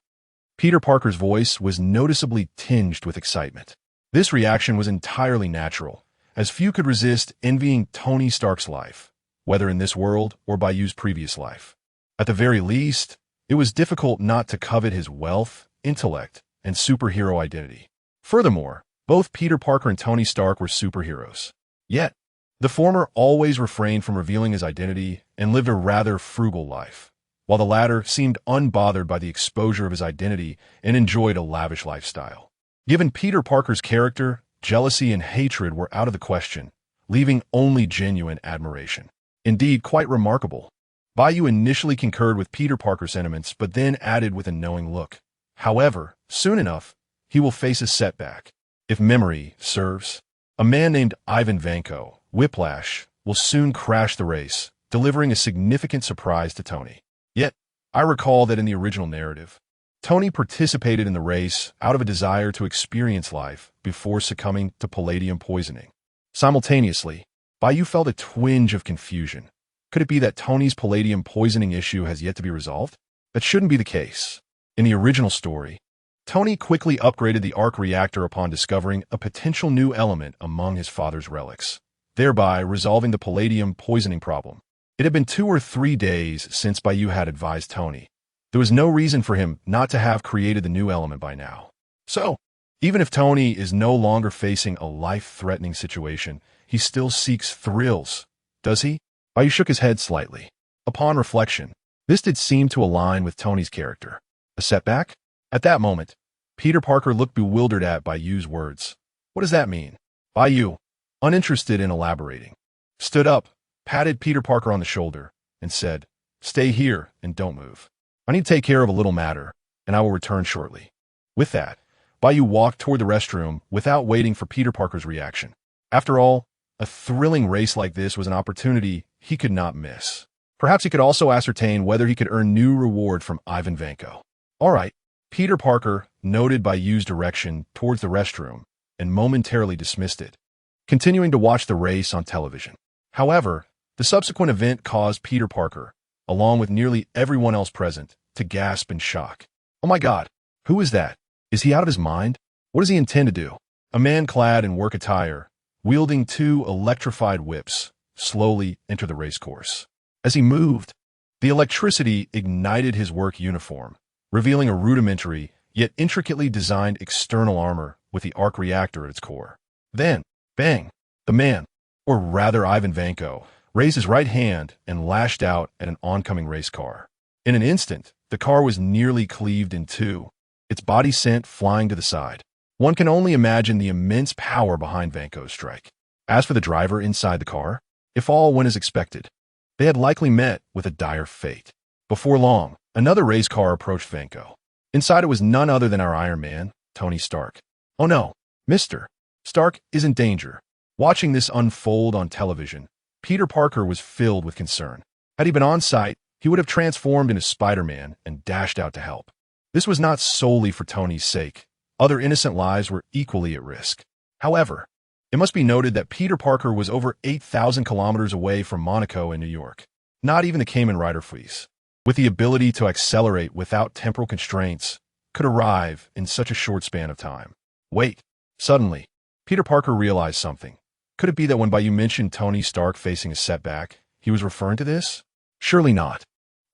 Peter Parker's voice was noticeably tinged with excitement. This reaction was entirely natural, as few could resist envying Tony Stark's life, whether in this world or Bai Yu's previous life. At the very least, it was difficult not to covet his wealth, intellect, and superhero identity. Furthermore, both Peter Parker and Tony Stark were superheroes. Yet, the former always refrained from revealing his identity and lived a rather frugal life, while the latter seemed unbothered by the exposure of his identity and enjoyed a lavish lifestyle. Given Peter Parker's character, jealousy and hatred were out of the question, leaving only genuine admiration. Indeed, quite remarkable. Bai Yu initially concurred with Peter Parker's sentiments, but then added with a knowing look. However, soon enough, he will face a setback. If memory serves, a man named Ivan Vanko, Whiplash, will soon crash the race, delivering a significant surprise to Tony. Yet, I recall that in the original narrative, Tony participated in the race out of a desire to experience life before succumbing to palladium poisoning. Simultaneously, Bai Yu felt a twinge of confusion. Could it be that Tony's palladium poisoning issue has yet to be resolved? That shouldn't be the case. In the original story, Tony quickly upgraded the arc reactor upon discovering a potential new element among his father's relics, thereby resolving the palladium poisoning problem. It had been 2 or 3 days since Bai Yu had advised Tony. There was no reason for him not to have created the new element by now. So, even if Tony is no longer facing a life-threatening situation, he still seeks thrills, does he? Bai Yu shook his head slightly. Upon reflection, this did seem to align with Tony's character. A setback? At that moment, Peter Parker looked bewildered at Bai Yu's words. What does that mean? Bai Yu, uninterested in elaborating, stood up, patted Peter Parker on the shoulder, and said, "Stay here and don't move. I need to take care of a little matter, and I will return shortly." With that, Bai Yu walked toward the restroom without waiting for Peter Parker's reaction. After all, a thrilling race like this was an opportunity he could not miss. Perhaps he could also ascertain whether he could earn new reward from Ivan Vanko. All right, Peter Parker noted Bai Yu's direction towards the restroom and momentarily dismissed it, continuing to watch the race on television. However, the subsequent event caused Peter Parker, along with nearly everyone else present, to gasp in shock. Oh my God, who is that? Is he out of his mind? What does he intend to do? A man clad in work attire, wielding two electrified whips, slowly entered the racecourse. As he moved, the electricity ignited his work uniform, revealing a rudimentary yet intricately designed external armor with the arc reactor at its core. Then, bang, the man, or rather Ivan Vanko, raised his right hand and lashed out at an oncoming race car. In an instant, the car was nearly cleaved in two, its body sent flying to the side. One can only imagine the immense power behind Vanko's strike. As for the driver inside the car, if all went as expected, they had likely met with a dire fate. Before long, another race car approached Vanko. Inside it was none other than our Iron Man, Tony Stark. Oh no, Mr. Stark is in danger. Watching this unfold on television, Peter Parker was filled with concern. Had he been on site, he would have transformed into Spider-Man and dashed out to help. This was not solely for Tony's sake. Other innocent lives were equally at risk. However, it must be noted that Peter Parker was over 8,000 kilometers away from Monaco in New York. Not even the Cayman Rider fleece, with the ability to accelerate without temporal constraints, could arrive in such a short span of time. Wait. Suddenly, Peter Parker realized something. Could it be that when Bai Yu mentioned Tony Stark facing a setback, he was referring to this? Surely not.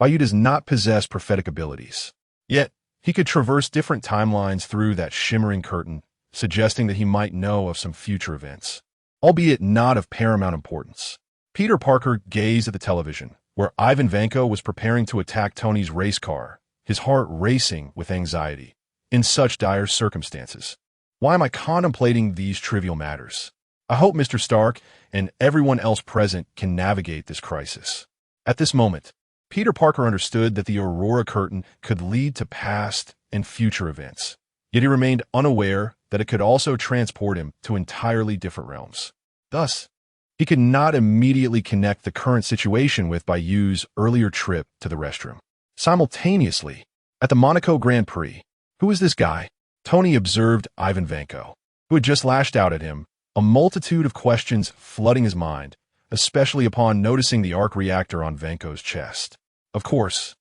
Bai Yu does not possess prophetic abilities. Yet, he could traverse different timelines through that shimmering curtain, suggesting that he might know of some future events, albeit not of paramount importance. Peter Parker gazed at the television, where Ivan Vanko was preparing to attack Tony's race car, his heart racing with anxiety. In such dire circumstances, why am I contemplating these trivial matters? I hope Mr. Stark and everyone else present can navigate this crisis. At this moment, Peter Parker understood that the Aurora Curtain could lead to past and future events, yet he remained unaware that it could also transport him to entirely different realms. Thus, he could not immediately connect the current situation with Bai Yu's earlier trip to the restroom. Simultaneously, at the Monaco Grand Prix, who is this guy? Tony observed Ivan Vanko, who had just lashed out at him, a multitude of questions flooding his mind, especially upon noticing the arc reactor on Vanko's chest. Of course,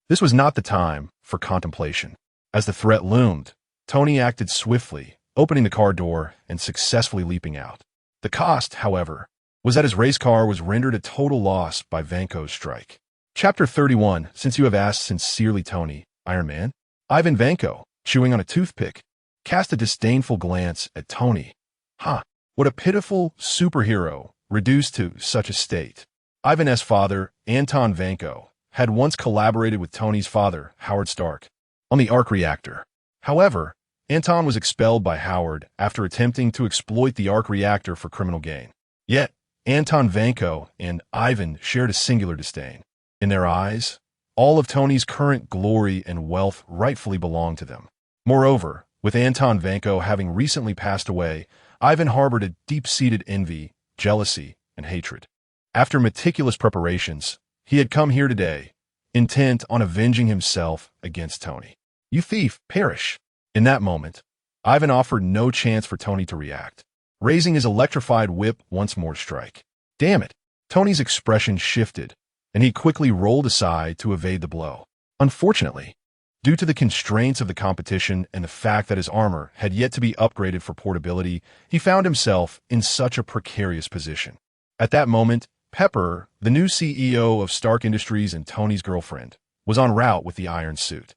this was not the time for contemplation. As the threat loomed, Tony acted swiftly, opening the car door and successfully leaping out. The cost, however, was that his race car was rendered a total loss by Vanko's strike. Chapter 31, Since You Have Asked Sincerely, Tony, Iron Man. Ivan Vanko, chewing on a toothpick, cast a disdainful glance at Tony. What a pitiful superhero, reduced to such a state. Ivan's father, Anton Vanko, had once collaborated with Tony's father, Howard Stark, on the arc reactor. However, Anton was expelled by Howard after attempting to exploit the arc reactor for criminal gain. Yet, Anton Vanko and Ivan shared a singular disdain. In their eyes, all of Tony's current glory and wealth rightfully belonged to them. Moreover, with Anton Vanko having recently passed away, Ivan harbored a deep-seated envy, jealousy, and hatred. After meticulous preparations, he had come here today, intent on avenging himself against Tony. "You thief, perish!" In that moment, Ivan offered no chance for Tony to react, raising his electrified whip once more to strike. Damn it! Tony's expression shifted, and he quickly rolled aside to evade the blow. Unfortunately, due to the constraints of the competition and the fact that his armor had yet to be upgraded for portability, he found himself in such a precarious position. At that moment, Pepper, the new CEO of Stark Industries and Tony's girlfriend, was en route with the iron suit.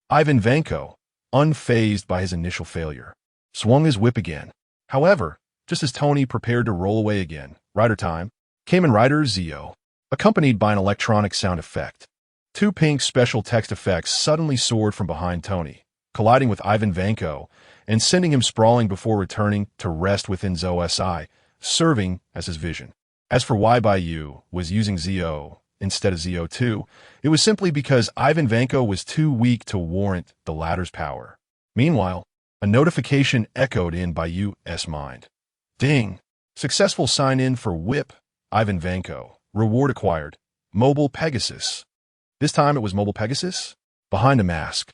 Ivan Vanko, unfazed by his initial failure, swung his whip again. However, just as Tony prepared to roll away again, Rider Time, Kamen Rider Zeo, accompanied by an electronic sound effect. Two pink special text effects suddenly soared from behind Tony, colliding with Ivan Vanko and sending him sprawling before returning to rest within Zo-Si, serving as his vision. As for why Bai Yu was using Zo instead of Zo2, it was simply because Ivan Vanko was too weak to warrant the latter's power. Meanwhile, a notification echoed in Bai Yu's mind. Ding! Successful sign-in for Whip, Ivan Vanko. Reward acquired. Mobile Pegasus. This time it was Mobile Pegasus? Behind a mask.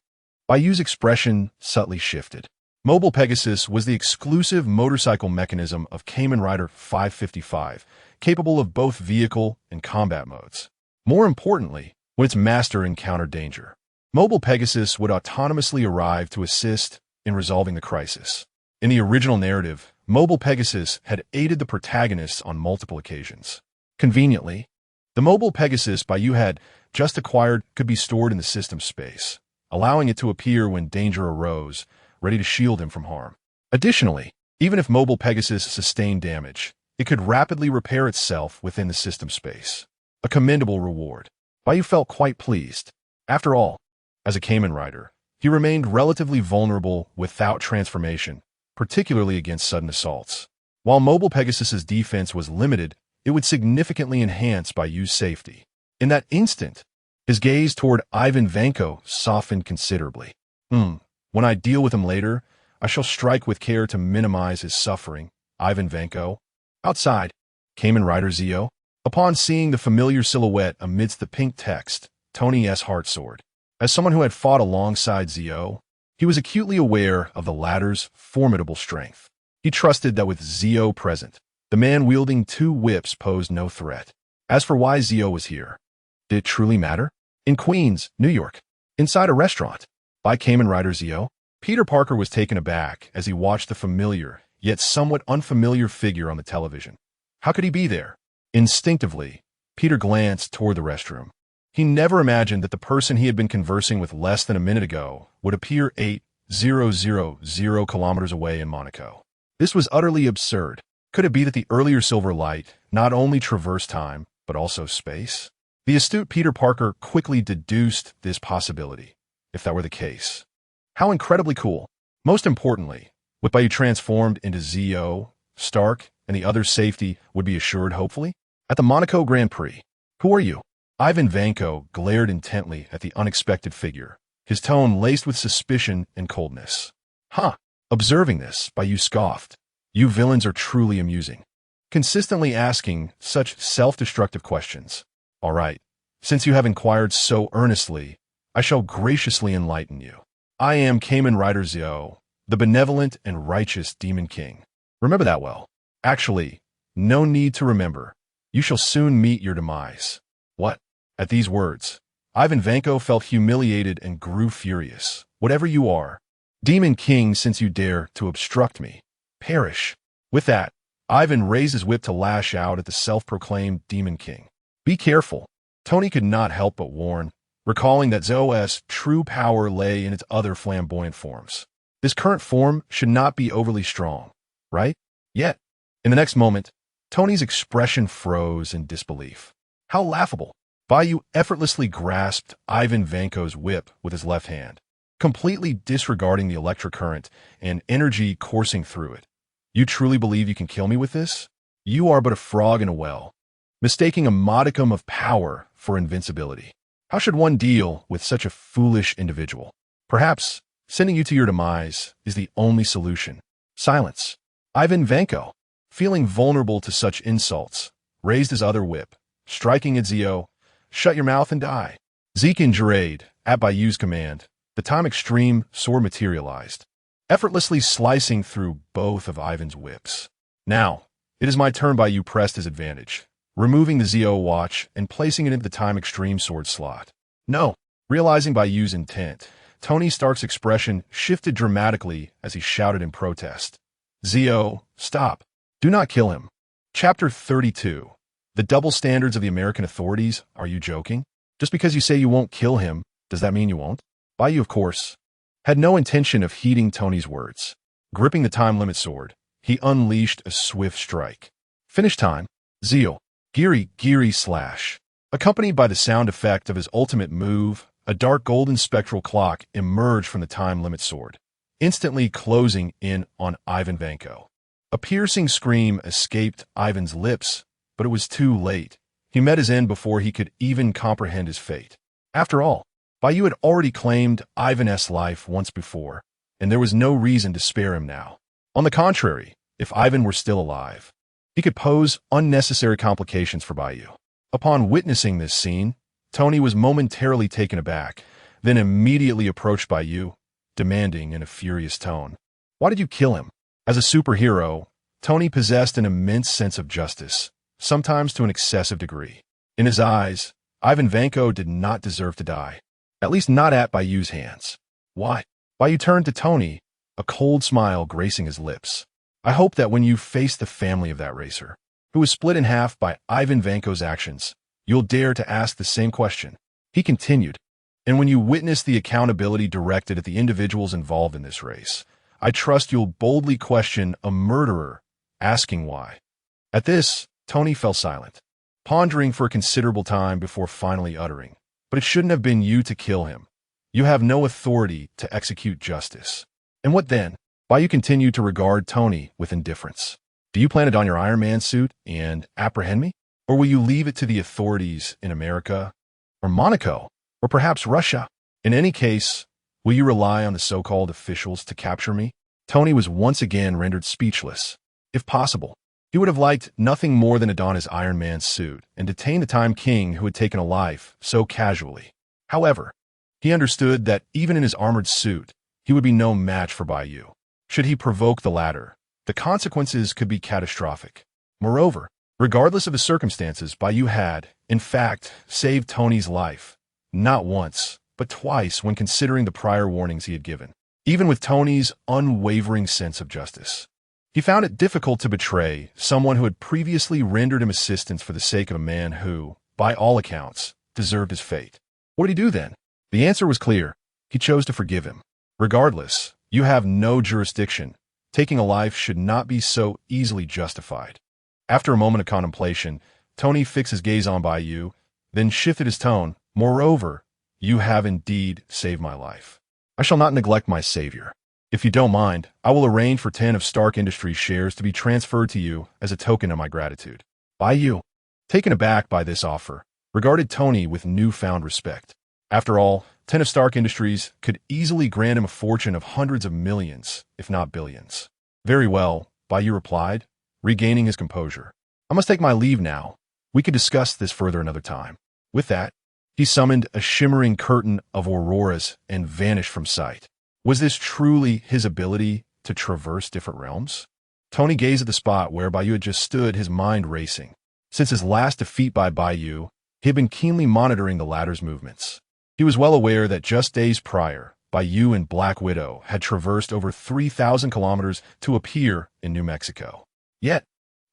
Bai Yu's expression subtly shifted. Mobile Pegasus was the exclusive motorcycle mechanism of Kamen Rider 555, capable of both vehicle and combat modes. More importantly, when its master encountered danger, Mobile Pegasus would autonomously arrive to assist in resolving the crisis. In the original narrative, Mobile Pegasus had aided the protagonists on multiple occasions. Conveniently, the Mobile Pegasus Bai Yu had just acquired could be stored in the system space, allowing it to appear when danger arose, ready to shield him from harm. Additionally, even if Mobile Pegasus sustained damage, it could rapidly repair itself within the system space. A commendable reward. Bai Yu felt quite pleased. After all, as a Kamen Rider, he remained relatively vulnerable without transformation, particularly against sudden assaults. While Mobile Pegasus's defense was limited, it would significantly enhance Bai Yu's safety. In that instant, his gaze toward Ivan Vanko softened considerably. When I deal with him later, I shall strike with care to minimize his suffering, Ivan Vanko. Outside, Kamen Rider Zo. Upon seeing the familiar silhouette amidst the pink text, Tony's Heartsword. As someone who had fought alongside Zo, he was acutely aware of the latter's formidable strength. He trusted that with Zo present, the man wielding two whips posed no threat. As for why Zo was here, did it truly matter? In Queens, New York, inside a restaurant, by Kamen Rider Zo, Peter Parker was taken aback as he watched the familiar, yet somewhat unfamiliar figure on the television. How could he be there? Instinctively, Peter glanced toward the restroom. He never imagined that the person he had been conversing with less than a minute ago would appear 8,000 kilometers away in Monaco. This was utterly absurd. Could it be that the earlier silver light not only traversed time, but also space? The astute Peter Parker quickly deduced this possibility, if that were the case. How incredibly cool. Most importantly, with Bai Yu transformed into Zo, Stark, and the other's safety would be assured, hopefully? At the Monaco Grand Prix. Who are you? Ivan Vanko glared intently at the unexpected figure, his tone laced with suspicion and coldness. Observing this, Bai Yu scoffed. You villains are truly amusing. Consistently asking such self-destructive questions. All right, since you have inquired so earnestly, I shall graciously enlighten you. I am Kamen Rider Zo, the benevolent and righteous Demon King. Remember that well. Actually, no need to remember. You shall soon meet your demise. What? At these words, Ivan Vanko felt humiliated and grew furious. Whatever you are, Demon King, since you dare to obstruct me, perish. With that, Ivan raised his whip to lash out at the self-proclaimed Demon King. Be careful. Tony could not help but warn, recalling that Zo's true power lay in its other flamboyant forms. This current form should not be overly strong, right? Yet, in the next moment, Tony's expression froze in disbelief. How laughable! Bai Yu effortlessly grasped Ivan Vanko's whip with his left hand, completely disregarding the electric current and energy coursing through it. You truly believe you can kill me with this? You are but a frog in a well, mistaking a modicum of power for invincibility. How should one deal with such a foolish individual? Perhaps sending you to your demise is the only solution. Silence. Ivan Vanko, feeling vulnerable to such insults, raised his other whip, striking at Zo. Shut your mouth and die. Zeke and Jurade, at Bai Yu's command, the Time Extreme sword materialized, effortlessly slicing through both of Ivan's whips. Now, it is my turn. Bai Yu pressed his advantage, removing the Zo watch and placing it into the Time Extreme sword slot. No. Realizing Bai Yu's intent, Tony Stark's expression shifted dramatically as he shouted in protest. Zo, stop. Do not kill him. Chapter 32. The double standards of the American authorities. Are you joking? Just because you say you won't kill him, does that mean you won't? Bai Yu, of course, had no intention of heeding Tony's words. Gripping the time limit sword, he unleashed a swift strike. Finish time. Zo. Giri slash. Accompanied by the sound effect of his ultimate move, a dark golden spectral clock emerged from the time limit sword, instantly closing in on Ivan Vanko. A piercing scream escaped Ivan's lips, but it was too late. He met his end before he could even comprehend his fate. After all, Bai Yu had already claimed Ivan's life once before, and there was no reason to spare him now. On the contrary, if Ivan were still alive, he could pose unnecessary complications for Bai Yu. Upon witnessing this scene, Tony was momentarily taken aback, then immediately approached Bai Yu, demanding in a furious tone, "Why did you kill him?" As a superhero, Tony possessed an immense sense of justice, sometimes to an excessive degree. In his eyes, Ivan Vanko did not deserve to die, at least not at Bai Yu's hands. "Why?" Bai Yu turned to Tony, a cold smile gracing his lips. "I hope that when you face the family of that racer, who was split in half by Ivan Vanko's actions, you'll dare to ask the same question." He continued, "And when you witness the accountability directed at the individuals involved in this race, I trust you'll boldly question a murderer, asking why." At this, Tony fell silent, pondering for a considerable time before finally uttering, "But it shouldn't have been you to kill him. You have no authority to execute justice." "And what then?" Bai Yu continued to regard Tony with indifference. "Do you plan to don your Iron Man suit and apprehend me? Or will you leave it to the authorities in America, or Monaco, or perhaps Russia? In any case, will you rely on the so-called officials to capture me?" Tony was once again rendered speechless. If possible, he would have liked nothing more than to don his Iron Man suit and detain the Time King who had taken a life so casually. However, he understood that even in his armored suit, he would be no match for Bai Yu. Should he provoke the latter, the consequences could be catastrophic. Moreover, regardless of the circumstances, Bai Yu had, in fact, saved Tony's life, not once, but twice when considering the prior warnings he had given. Even with Tony's unwavering sense of justice, he found it difficult to betray someone who had previously rendered him assistance for the sake of a man who, by all accounts, deserved his fate. What did he do then? The answer was clear. He chose to forgive him. Regardless, you have no jurisdiction. Taking a life should not be so easily justified. After a moment of contemplation, Tony fixed his gaze on Bai Yu, then shifted his tone. "Moreover, you have indeed saved my life. I shall not neglect my savior. If you don't mind, I will arrange for 10 of Stark Industries shares to be transferred to you as a token of my gratitude." Bai Yu, taken aback by this offer, regarded Tony with newfound respect. After all, 10 of Stark Industries could easily grant him a fortune of hundreds of millions, if not billions. "Very well," Bai Yu replied, regaining his composure. "I must take my leave now. We could discuss this further another time." With that, he summoned a shimmering curtain of auroras and vanished from sight. Was this truly his ability to traverse different realms? Tony gazed at the spot where Bai Yu had just stood, his mind racing. Since his last defeat by Bai Yu, he had been keenly monitoring the latter's movements. He was well aware that just days prior, Bai Yu and Black Widow had traversed over 3,000 kilometers to appear in New Mexico. Yet,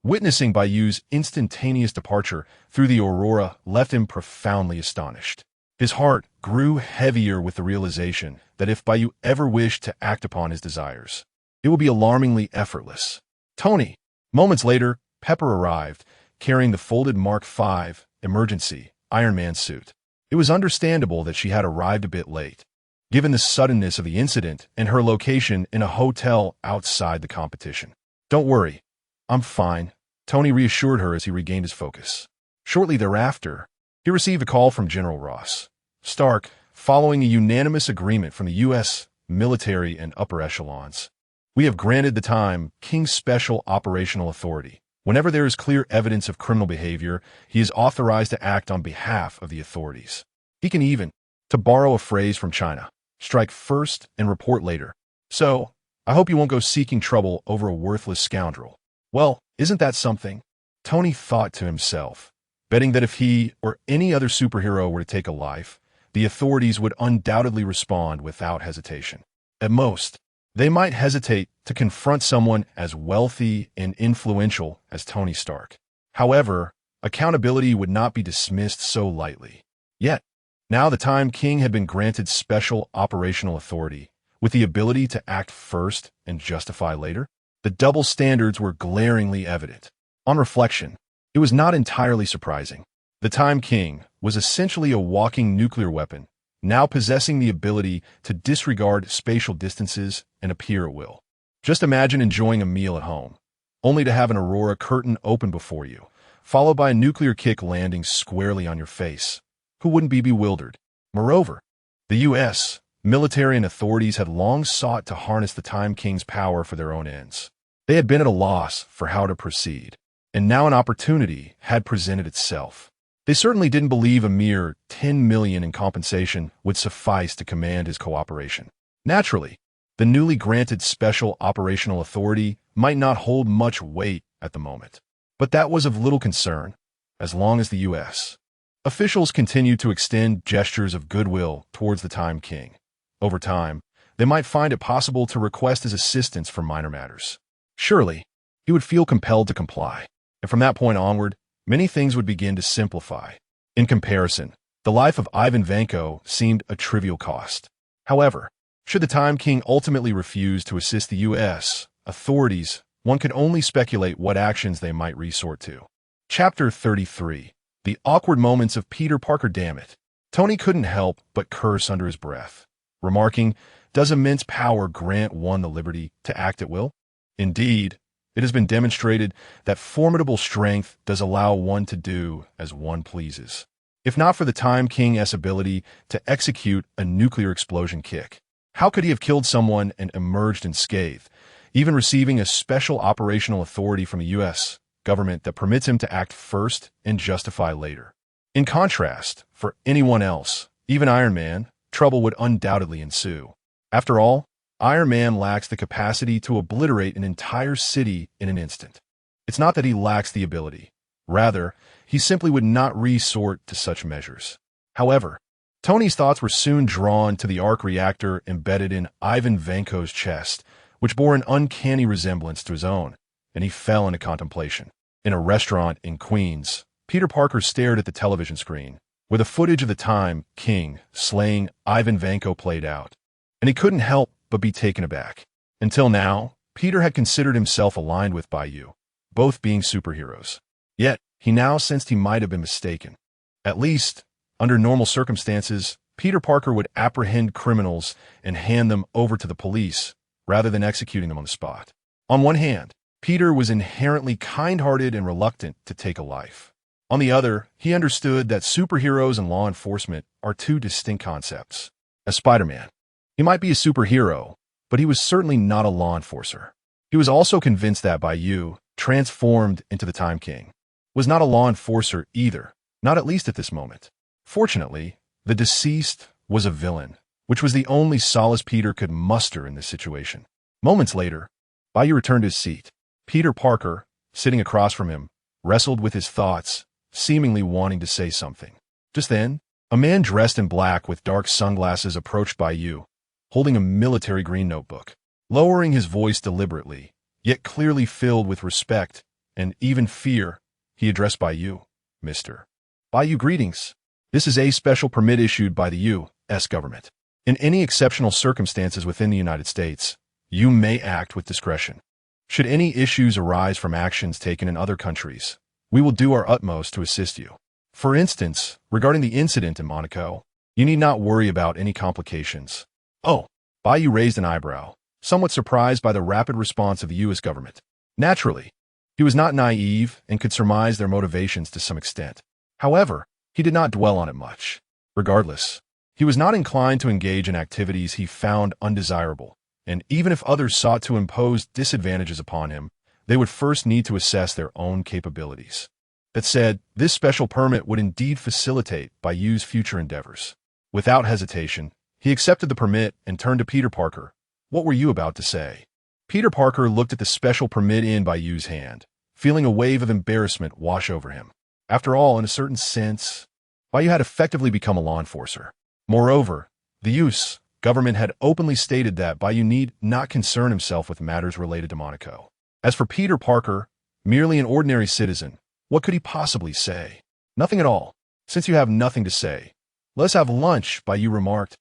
witnessing Bai Yu's instantaneous departure through the aurora left him profoundly astonished. His heart grew heavier with the realization that if Bai Yu ever wished to act upon his desires, it would be alarmingly effortless. "Tony!" Moments later, Pepper arrived, carrying the folded Mark V emergency Iron Man suit. It was understandable that she had arrived a bit late, given the suddenness of the incident and her location in a hotel outside the competition. "Don't worry, I'm fine," Tony reassured her as he regained his focus. Shortly thereafter, he received a call from General Ross Stark, following a unanimous agreement from the U.S. military and upper echelons. "We have granted the Time King's special operational authority. Whenever there is clear evidence of criminal behavior, he is authorized to act on behalf of the authorities. He can even, to borrow a phrase from China, strike first and report later. So, I hope you won't go seeking trouble over a worthless scoundrel." Well, isn't that something? Tony thought to himself, betting that if he or any other superhero were to take a life, the authorities would undoubtedly respond without hesitation. At most, they might hesitate to confront someone as wealthy and influential as Tony Stark. However, accountability would not be dismissed so lightly. Yet, now the Time King had been granted special operational authority, with the ability to act first and justify later. The double standards were glaringly evident. On reflection, it was not entirely surprising. The Time King was essentially a walking nuclear weapon, now possessing the ability to disregard spatial distances and appear at will. Just imagine enjoying a meal at home, only to have an aurora curtain open before you, followed by a nuclear kick landing squarely on your face. Who wouldn't be bewildered? Moreover, the U.S. military and authorities had long sought to harness the Time King's power for their own ends. They had been at a loss for how to proceed, and now an opportunity had presented itself. They certainly didn't believe a mere 10 million in compensation would suffice to command his cooperation. Naturally, the newly granted Special Operational Authority might not hold much weight at the moment, but that was of little concern, as long as the U.S. officials continued to extend gestures of goodwill towards the Time King. Over time, they might find it possible to request his assistance for minor matters. Surely, he would feel compelled to comply, and from that point onward, many things would begin to simplify. In comparison, the life of Ivan Vanko seemed a trivial cost. However, should the Time King ultimately refuse to assist the U.S. authorities, one could only speculate what actions they might resort to. Chapter 33. The Awkward Moments of Peter Parker. Damn it. Tony couldn't help but curse under his breath, remarking, "Does immense power grant one the liberty to act at will?" Indeed, it has been demonstrated that formidable strength does allow one to do as one pleases. If not for the Time King's ability to execute a nuclear explosion kick, how could he have killed someone and emerged unscathed, even receiving a special operational authority from the U.S. government that permits him to act first and justify later? In contrast, for anyone else, even Iron Man, trouble would undoubtedly ensue. After all, Iron Man lacks the capacity to obliterate an entire city in an instant. It's not that he lacks the ability. Rather, he simply would not resort to such measures. However, Tony's thoughts were soon drawn to the arc reactor embedded in Ivan Vanko's chest, which bore an uncanny resemblance to his own, and he fell into contemplation. In a restaurant in Queens, Peter Parker stared at the television screen, where the footage of the Time King slaying Ivan Vanko played out, and he couldn't help but be taken aback. Until now, Peter had considered himself aligned with Bai Yu, both being superheroes. Yet, he now sensed he might have been mistaken. At least, under normal circumstances, Peter Parker would apprehend criminals and hand them over to the police, rather than executing them on the spot. On one hand, Peter was inherently kind-hearted and reluctant to take a life. On the other, he understood that superheroes and law enforcement are two distinct concepts. As Spider-Man, he might be a superhero, but he was certainly not a law enforcer. He was also convinced that Bai Yu, transformed into the Time King, was not a law enforcer either, not at least at this moment. Fortunately, the deceased was a villain, which was the only solace Peter could muster in this situation. Moments later, Bai Yu returned to his seat. Peter Parker, sitting across from him, wrestled with his thoughts, seemingly wanting to say something. Just then, a man dressed in black with dark sunglasses approached Bai Yu, holding a military green notebook. Lowering his voice deliberately, yet clearly filled with respect and even fear, he addressed Bai Yu. "Mr. Bai Yu, greetings. This is a special permit issued by the U.S. government. In any exceptional circumstances within the United States, you may act with discretion. Should any issues arise from actions taken in other countries, we will do our utmost to assist you. For instance, regarding the incident in Monaco, you need not worry about any complications." "Oh." Bai Yu raised an eyebrow, somewhat surprised by the rapid response of the U.S. government. Naturally, he was not naive and could surmise their motivations to some extent. However, he did not dwell on it much. Regardless, he was not inclined to engage in activities he found undesirable, and even if others sought to impose disadvantages upon him, they would first need to assess their own capabilities. That said, this special permit would indeed facilitate Bai Yu's future endeavors. Without hesitation, he accepted the permit and turned to Peter Parker. "What were you about to say?" Peter Parker looked at the special permit in Bai Yu's hand, feeling a wave of embarrassment wash over him. After all, in a certain sense, Bai Yu had effectively become a law enforcer. Moreover, the U.S. government had openly stated that Bai Yu need not concern himself with matters related to Monaco. As for Peter Parker, merely an ordinary citizen, what could he possibly say? Nothing at all. "Since you have nothing to say, let's have lunch," Bai Yu remarked,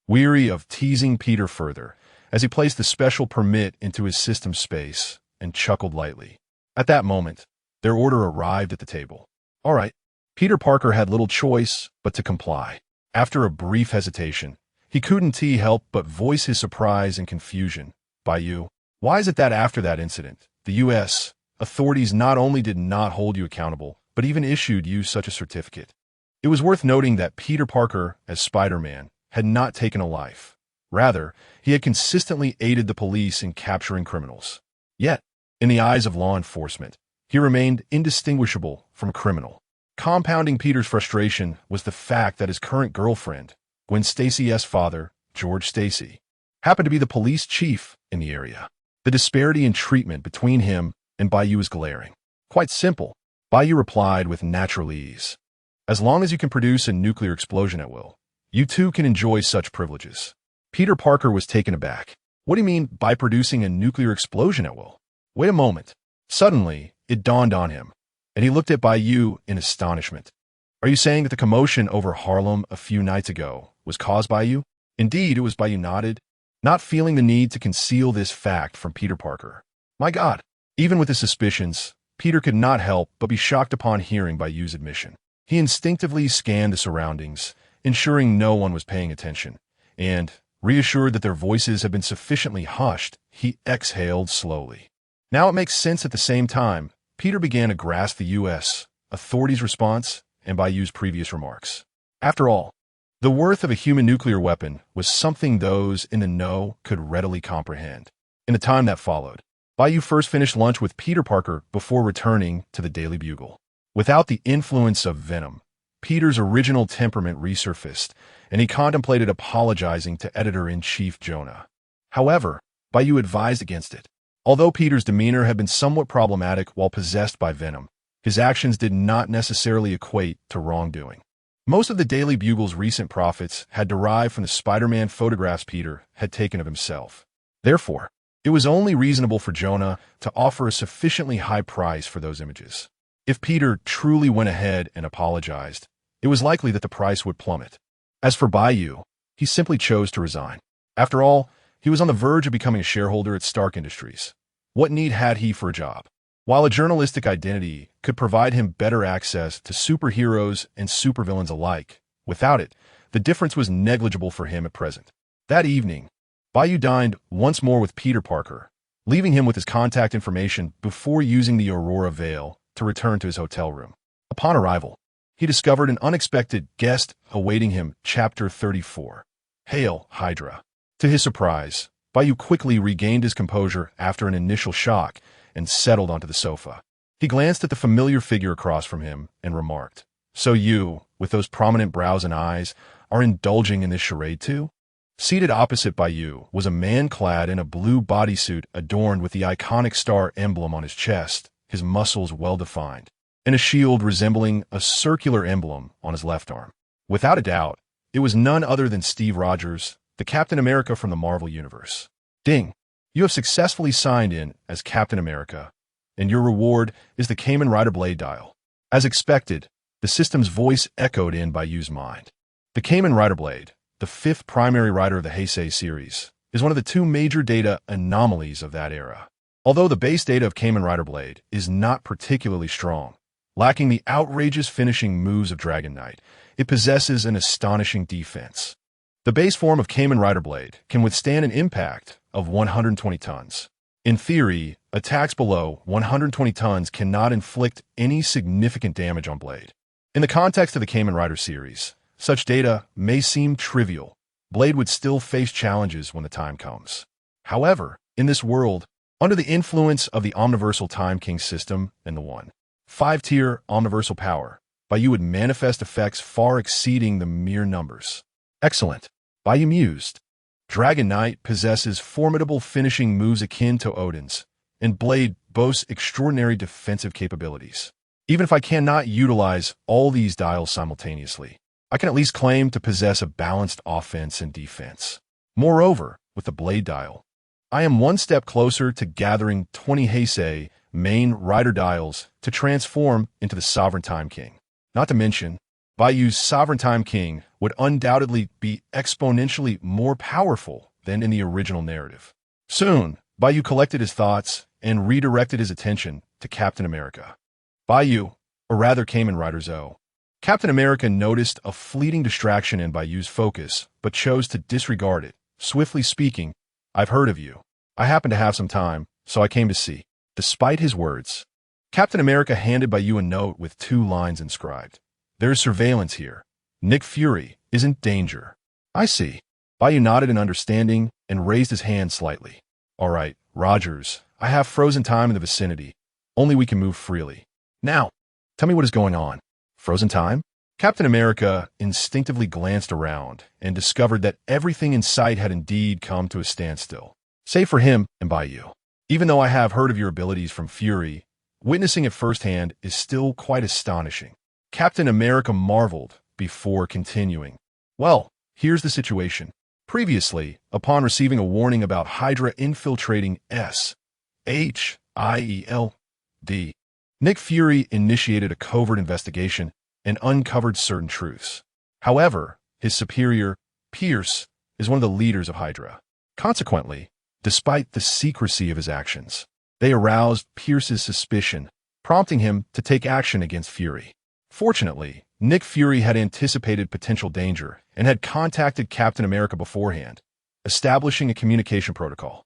weary of teasing Peter further, as he placed the special permit into his system space and chuckled lightly. At that moment, their order arrived at the table. All right, Peter Parker had little choice but to comply. After a brief hesitation, he couldn't help but voice his surprise and confusion. Bai Yu, why is it that after that incident, the U.S. authorities not only did not hold you accountable, but even issued you such a certificate? It was worth noting that Peter Parker, as Spider-Man, had not taken a life. Rather, he had consistently aided the police in capturing criminals. Yet, in the eyes of law enforcement, he remained indistinguishable from a criminal. Compounding Peter's frustration was the fact that his current girlfriend, Gwen Stacy's father, George Stacy, happened to be the police chief in the area. The disparity in treatment between him and Bai Yu is glaring. Quite simple, Bai Yu replied with natural ease. As long as you can produce a nuclear explosion at will, you too can enjoy such privileges. Peter Parker was taken aback. What do you mean by producing a nuclear explosion at will? Wait a moment. Suddenly, it dawned on him, and he looked at Bai Yu in astonishment. Are you saying that the commotion over Harlem a few nights ago was caused by you? Indeed, it was. Bai Yu nodded, not feeling the need to conceal this fact from Peter Parker. My God! Even with his suspicions, Peter could not help but be shocked upon hearing Bai Yu's admission. He instinctively scanned the surroundings, ensuring no one was paying attention, and, reassured that their voices had been sufficiently hushed, he exhaled slowly. Now it makes sense. At the same time, Peter began to grasp the U.S. authorities' response and Bai Yu's previous remarks. After all, the worth of a human nuclear weapon was something those in the know could readily comprehend. In the time that followed, Bai Yu first finished lunch with Peter Parker before returning to the Daily Bugle. Without the influence of venom, Peter's original temperament resurfaced, and he contemplated apologizing to Editor-in-Chief Jonah. However, Bai Yu advised against it. Although Peter's demeanor had been somewhat problematic while possessed by venom, his actions did not necessarily equate to wrongdoing. Most of the Daily Bugle's recent profits had derived from the Spider-Man photographs Peter had taken of himself. Therefore, it was only reasonable for Jonah to offer a sufficiently high price for those images. If Peter truly went ahead and apologized, it was likely that the price would plummet. As for Bai Yu, he simply chose to resign. After all, he was on the verge of becoming a shareholder at Stark Industries. What need had he for a job? While a journalistic identity could provide him better access to superheroes and supervillains alike, without it, the difference was negligible for him at present. That evening, Bai Yu dined once more with Peter Parker, leaving him with his contact information before using the Aurora Veil to return to his hotel room. Upon arrival, he discovered an unexpected guest awaiting him. Chapter 34. Hail, Hydra. To his surprise, Bai Yu quickly regained his composure after an initial shock and settled onto the sofa. He glanced at the familiar figure across from him and remarked, "So you, with those prominent brows and eyes, are indulging in this charade too?" Seated opposite Bai Yu was a man clad in a blue bodysuit adorned with the iconic star emblem on his chest, his muscles well-defined, and a shield resembling a circular emblem on his left arm. Without a doubt, it was none other than Steve Rogers, the Captain America from the Marvel Universe. Ding! You have successfully signed in as Captain America, and your reward is the Kamen Rider Blade Dial. As expected, the system's voice echoed in Bai Yu's mind. The Kamen Rider Blade, the fifth primary rider of the Heisei series, is one of the two major data anomalies of that era. Although the base data of Kamen Rider Blade is not particularly strong, lacking the outrageous finishing moves of Dragon Knight, it possesses an astonishing defense. The base form of Kamen Rider Blade can withstand an impact of 120 tons. In theory, attacks below 120 tons cannot inflict any significant damage on Blade. In the context of the Kamen Rider series, such data may seem trivial. Blade would still face challenges when the time comes. However, in this world, under the influence of the Omniversal Time King system and the 5-tier Omniversal power, Bai Yu would manifest effects far exceeding the mere numbers. Excellent. Bai Yu mused. Dragon Knight possesses formidable finishing moves akin to Odin's, and Blade boasts extraordinary defensive capabilities. Even if I cannot utilize all these dials simultaneously, I can at least claim to possess a balanced offense and defense. Moreover, with the Blade Dial, I am one step closer to gathering 20 Heisei main rider dials to transform into the Sovereign Time King. Not to mention, Bai Yu's Sovereign Time King would undoubtedly be exponentially more powerful than in the original narrative. Soon, Bai Yu collected his thoughts and redirected his attention to Captain America. Bai Yu, or rather Kamen Rider Zo, Captain America noticed a fleeting distraction in Bai Yu's focus, but chose to disregard it, swiftly speaking, "I've heard of you. I happen to have some time, so I came to see." Despite his words, Captain America handed Bai Yu a note with 2 lines inscribed. "There's surveillance here. Nick Fury is in danger." "I see." Bai Yu nodded in understanding and raised his hand slightly. "All right, Rogers, I have frozen time in the vicinity. Only we can move freely. Now, tell me what is going on." "Frozen time?" Captain America instinctively glanced around and discovered that everything in sight had indeed come to a standstill, save for him and Bai Yu. "Even though I have heard of your abilities from Fury, witnessing it firsthand is still quite astonishing." Captain America marveled before continuing. "Well, here's the situation. Previously, upon receiving a warning about Hydra infiltrating SHIELD, Nick Fury initiated a covert investigation and uncovered certain truths. However, his superior, Pierce, is one of the leaders of Hydra. Consequently, despite the secrecy of his actions, they aroused Pierce's suspicion, prompting him to take action against Fury. Fortunately, Nick Fury had anticipated potential danger and had contacted Captain America beforehand, establishing a communication protocol.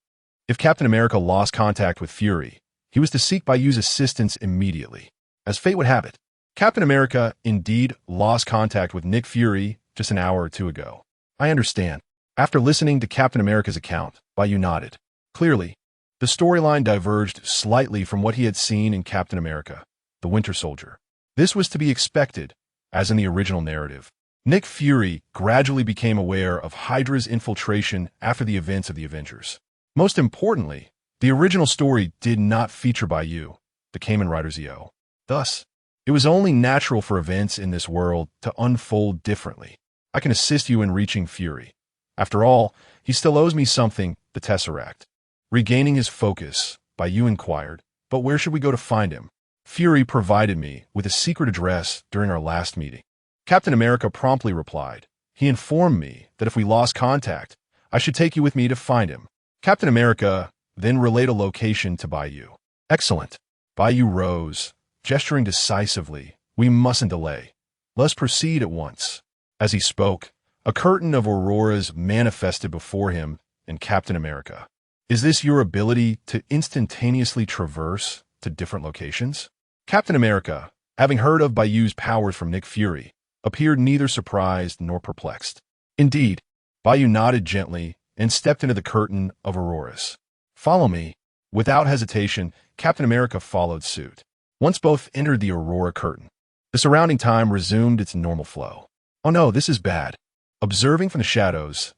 If Captain America lost contact with Fury, he was to seek Bai Yu's assistance immediately. As fate would have it, Captain America indeed lost contact with Nick Fury just an hour or 2 ago. "I understand." After listening to Captain America's account, Bai Yu nodded. Clearly, the storyline diverged slightly from what he had seen in Captain America, the Winter Soldier. This was to be expected, as in the original narrative. Nick Fury gradually became aware of Hydra's infiltration after the events of the Avengers. Most importantly, the original story did not feature Bai Yu, the Kamen Rider's EO. Thus, it was only natural for events in this world to unfold differently. "I can assist you in reaching Fury. After all, he still owes me something, the Tesseract." Regaining his focus, Bai Yu inquired, "But where should we go to find him?" "Fury provided me with a secret address during our last meeting." Captain America promptly replied, "He informed me that if we lost contact, I should take you with me to find him." Captain America then relayed a location to Bai Yu. "Excellent." Bai Yu rose, gesturing decisively. "We mustn't delay. Let's proceed at once." As he spoke, a curtain of auroras manifested before him and Captain America. "Is this your ability to instantaneously traverse to different locations?" Captain America, having heard of Bai Yu's powers from Nick Fury, appeared neither surprised nor perplexed. Indeed, Bai Yu nodded gently and stepped into the curtain of auroras. "Follow me." Without hesitation, Captain America followed suit. Once both entered the aurora curtain, the surrounding time resumed its normal flow. "Oh no, this is bad." Observing from the shadows,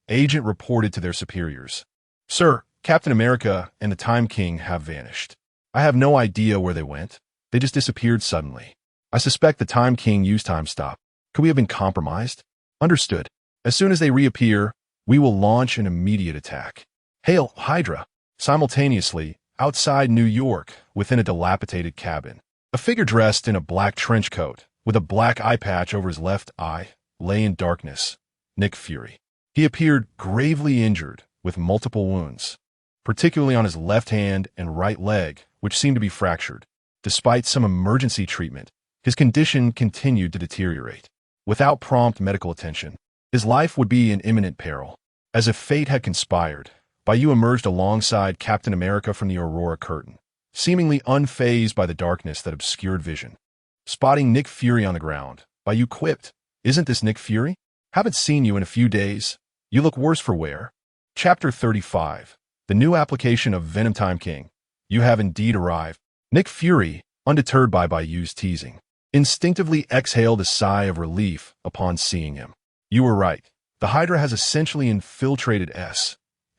Agent reported to their superiors. "Sir, Captain America and the Time King have vanished. I have no idea where they went. They just disappeared suddenly. I suspect the Time King used Time Stop. Could we have been compromised?" "Understood. As soon as they reappear, we will launch an immediate attack." "Hail, Hydra!" Simultaneously, outside New York, within a dilapidated cabin, a figure dressed in a black trench coat, with a black eye patch over his left eye, lay in darkness. Nick Fury. He appeared gravely injured, with multiple wounds, particularly on his left hand and right leg, which seemed to be fractured. Despite some emergency treatment, his condition continued to deteriorate. Without prompt medical attention, his life would be in imminent peril. As if fate had conspired, Bai Yu emerged alongside Captain America from the Aurora curtain, seemingly unfazed by the darkness that obscured vision. Spotting Nick Fury on the ground, Bai Yu quipped, "Isn't this Nick Fury? Haven't seen you in a few days. You look worse for wear." Chapter 35. The new application of Venom Time King. You have indeed arrived. Nick Fury, undeterred by Bai Yu's teasing, instinctively exhaled a sigh of relief upon seeing him. "You were right. The Hydra has essentially infiltrated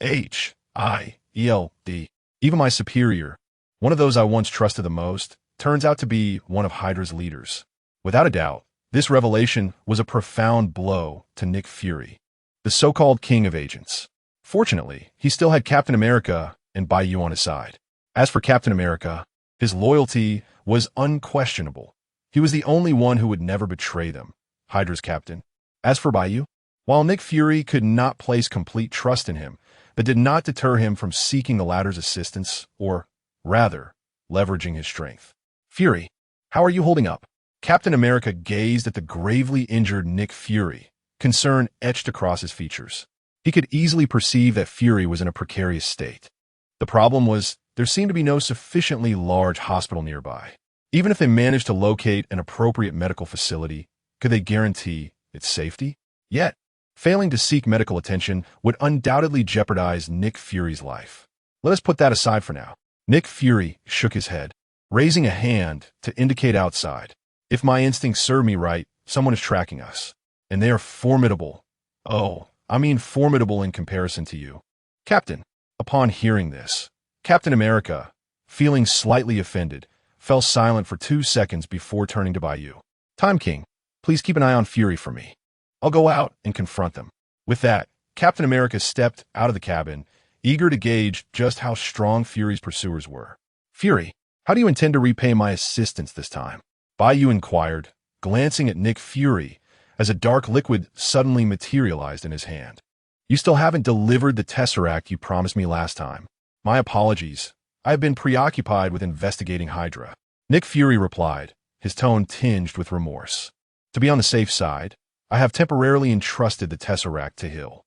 SHIELD. Even my superior, one of those I once trusted the most, turns out to be one of Hydra's leaders." Without a doubt, this revelation was a profound blow to Nick Fury, the so-called king of agents. Fortunately, he still had Captain America and Bai Yu on his side. As for Captain America, his loyalty was unquestionable. He was the only one who would never betray them, Hydra's captain. As for Bai Yu, while Nick Fury could not place complete trust in him, that did not deter him from seeking the latter's assistance, or, rather, leveraging his strength. Fury, how are you holding up? Captain America gazed at the gravely injured Nick Fury, concern etched across his features. He could easily perceive that Fury was in a precarious state. The problem was, there seemed to be no sufficiently large hospital nearby. Even if they managed to locate an appropriate medical facility, could they guarantee its safety? Yet, failing to seek medical attention would undoubtedly jeopardize Nick Fury's life. Let us put that aside for now. Nick Fury shook his head, raising a hand to indicate outside. If my instincts serve me right, someone is tracking us. And they are formidable. Oh, I mean formidable in comparison to you. Captain, upon hearing this, Captain America, feeling slightly offended, fell silent for 2 seconds before turning to Bai Yu. Time King, please keep an eye on Fury for me. I'll go out and confront them. With that, Captain America stepped out of the cabin, eager to gauge just how strong Fury's pursuers were. Fury, how do you intend to repay my assistance this time? Bai Yu inquired, glancing at Nick Fury as a dark liquid suddenly materialized in his hand. You still haven't delivered the Tesseract you promised me last time. My apologies. I have been preoccupied with investigating Hydra. Nick Fury replied, his tone tinged with remorse. To be on the safe side, I have temporarily entrusted the Tesseract to Hill.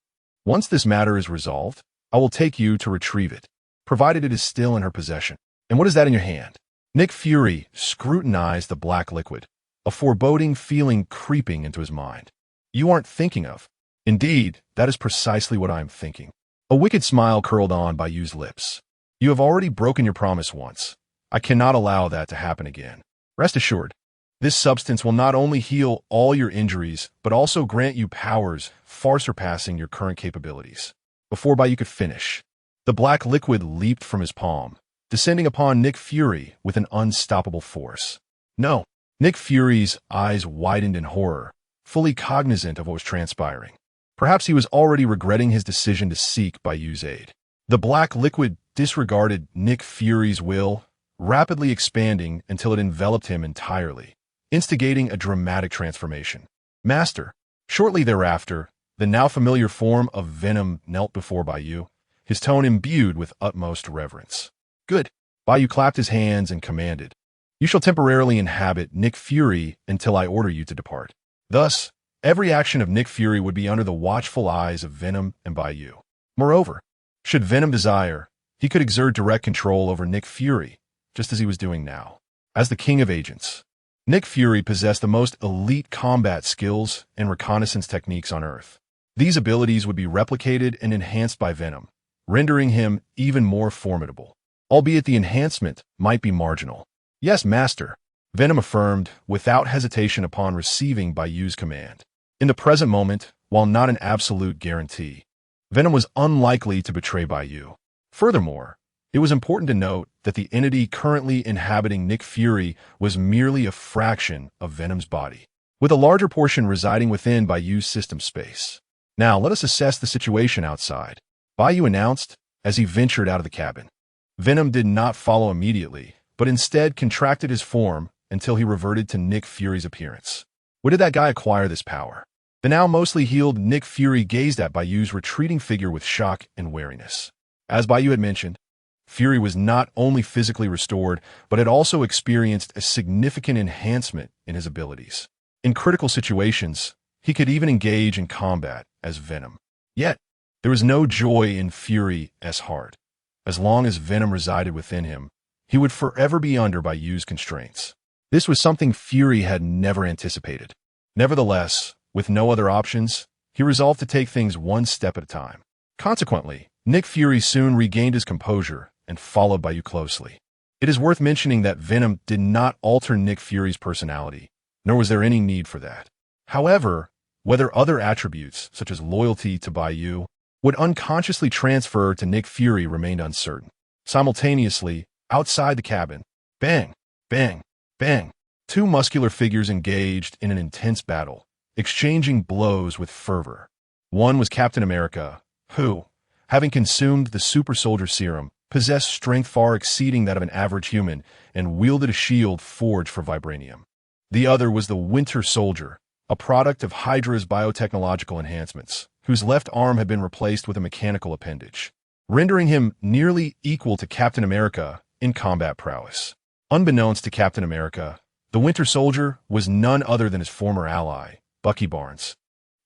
Once this matter is resolved, I will take you to retrieve it, provided it is still in her possession. And what is that in your hand? Nick Fury scrutinized the black liquid, a foreboding feeling creeping into his mind. You aren't thinking of. Indeed, that is precisely what I am thinking. A wicked smile curled on Bai Yu's lips. You have already broken your promise once. I cannot allow that to happen again. Rest assured, this substance will not only heal all your injuries, but also grant you powers far surpassing your current capabilities. Before Bai Yu could finish, the black liquid leaped from his palm, descending upon Nick Fury with an unstoppable force. No. Nick Fury's eyes widened in horror, fully cognizant of what was transpiring. Perhaps he was already regretting his decision to seek Bai Yu's aid. The black liquid disregarded Nick Fury's will, rapidly expanding until it enveloped him entirely, instigating a dramatic transformation. Master. Shortly thereafter, the now familiar form of Venom knelt before Bai Yu, his tone imbued with utmost reverence. Good. Bai Yu clapped his hands and commanded, You shall temporarily inhabit Nick Fury until I order you to depart. Thus, every action of Nick Fury would be under the watchful eyes of Venom and Bai Yu. Moreover, should Venom desire, he could exert direct control over Nick Fury, just as he was doing now. As the king of agents, Nick Fury possessed the most elite combat skills and reconnaissance techniques on Earth. These abilities would be replicated and enhanced by Venom, rendering him even more formidable, albeit the enhancement might be marginal. Yes, Master, Venom affirmed without hesitation upon receiving Bai Yu's command. In the present moment, while not an absolute guarantee, Venom was unlikely to betray Bai Yu. Furthermore, it was important to note that the entity currently inhabiting Nick Fury was merely a fraction of Venom's body, with a larger portion residing within Bai Yu's system space. Now, let us assess the situation outside, Bai Yu announced as he ventured out of the cabin. Venom did not follow immediately, but instead contracted his form until he reverted to Nick Fury's appearance. Where did that guy acquire this power? The now mostly healed Nick Fury gazed at Bai Yu's retreating figure with shock and wariness. As Bai Yu had mentioned, Fury was not only physically restored, but had also experienced a significant enhancement in his abilities. In critical situations, he could even engage in combat as Venom. Yet, there was no joy in Fury's heart. As long as Venom resided within him, he would forever be under Bai Yu's constraints. This was something Fury had never anticipated. Nevertheless, with no other options, he resolved to take things one step at a time. Consequently, Nick Fury soon regained his composure and followed Bai Yu closely. It is worth mentioning that Venom did not alter Nick Fury's personality, nor was there any need for that. However, whether other attributes, such as loyalty to Bai Yu, would unconsciously transfer to Nick Fury remained uncertain. Simultaneously, outside the cabin, bang, bang, bang, two muscular figures engaged in an intense battle, exchanging blows with fervor. One was Captain America, who, having consumed the super soldier serum, possessed strength far exceeding that of an average human and wielded a shield forged for vibranium. The other was the Winter Soldier, a product of Hydra's biotechnological enhancements, whose left arm had been replaced with a mechanical appendage, rendering him nearly equal to Captain America in combat prowess. Unbeknownst to Captain America, the Winter Soldier was none other than his former ally, Bucky Barnes,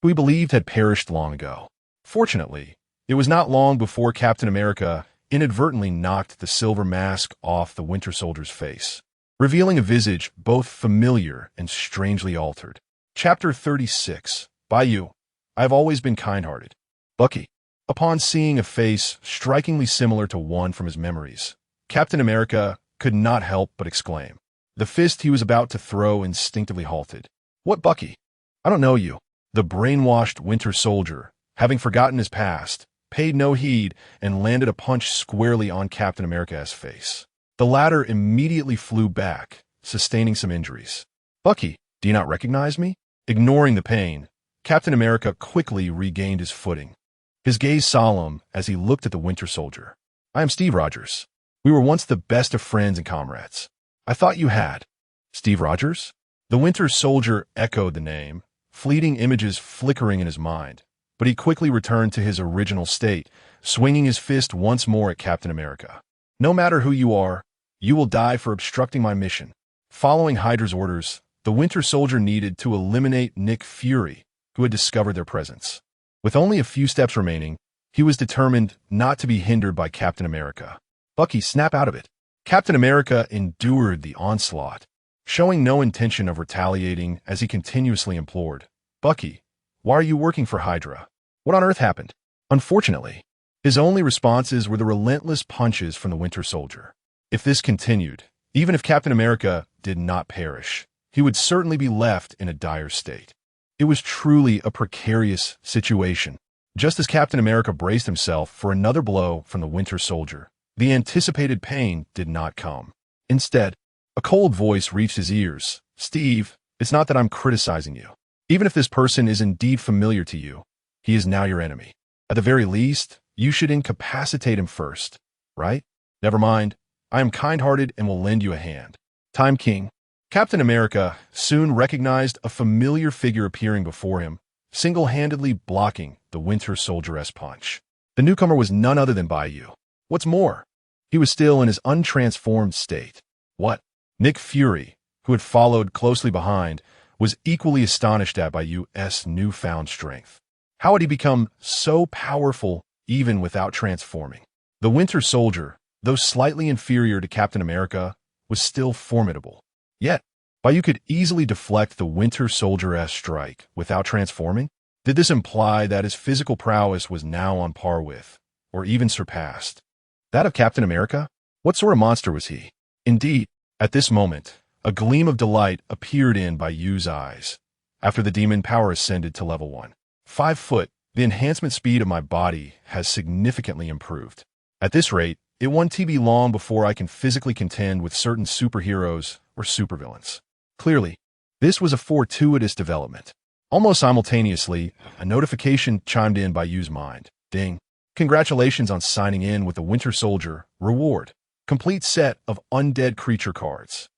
who he believed had perished long ago. Fortunately, it was not long before Captain America inadvertently knocked the silver mask off the Winter Soldier's face, revealing a visage both familiar and strangely altered. Chapter 36. Bai Yu. I have always been kind-hearted. Bucky. Upon seeing a face strikingly similar to one from his memories, Captain America could not help but exclaim. The fist he was about to throw instinctively halted. What, Bucky? I don't know you. The brainwashed Winter Soldier, having forgotten his past, paid no heed and landed a punch squarely on Captain America's face. The latter immediately flew back, sustaining some injuries. Bucky, do you not recognize me? Ignoring the pain, Captain America quickly regained his footing, his gaze solemn as he looked at the Winter Soldier. I am Steve Rogers. We were once the best of friends and comrades. I thought you had. Steve Rogers? The Winter Soldier echoed the name, fleeting images flickering in his mind, but he quickly returned to his original state, swinging his fist once more at Captain America. No matter who you are, you will die for obstructing my mission. Following Hydra's orders, the Winter Soldier needed to eliminate Nick Fury, who had discovered their presence. With only a few steps remaining, he was determined not to be hindered by Captain America. Bucky, snap out of it. Captain America endured the onslaught, showing no intention of retaliating as he continuously implored. Bucky, why are you working for Hydra? What on earth happened? Unfortunately, his only responses were the relentless punches from the Winter Soldier. If this continued, even if Captain America did not perish, he would certainly be left in a dire state. It was truly a precarious situation. Just as Captain America braced himself for another blow from the Winter Soldier, the anticipated pain did not come. Instead, a cold voice reached his ears. Steve, it's not that I'm criticizing you. Even if this person is indeed familiar to you, he is now your enemy. At the very least, you should incapacitate him first, right? Never mind. I am kind-hearted and will lend you a hand. Time King. Captain America soon recognized a familiar figure appearing before him, single-handedly blocking the Winter Soldier's punch. The newcomer was none other than Bai Yu. What's more, he was still in his untransformed state. What? Nick Fury, who had followed closely behind, was equally astonished at Bai Yu's newfound strength. How had he become so powerful even without transforming? The Winter Soldier, though slightly inferior to Captain America, was still formidable. Yet, Bai Yu could easily deflect the Winter Soldier's strike without transforming? Did this imply that his physical prowess was now on par with, or even surpassed, that of Captain America? What sort of monster was he? Indeed, at this moment, a gleam of delight appeared in Bai Yu's eyes. After the demon power ascended to level 1. 5 foot, the enhancement speed of my body has significantly improved. At this rate, it won't be long before I can physically contend with certain superheroes or supervillains. Clearly, this was a fortuitous development. Almost simultaneously, a notification chimed in Bai Yu's mind. Ding. Congratulations on signing in with the Winter Soldier. Reward. Complete set of undead creature cards.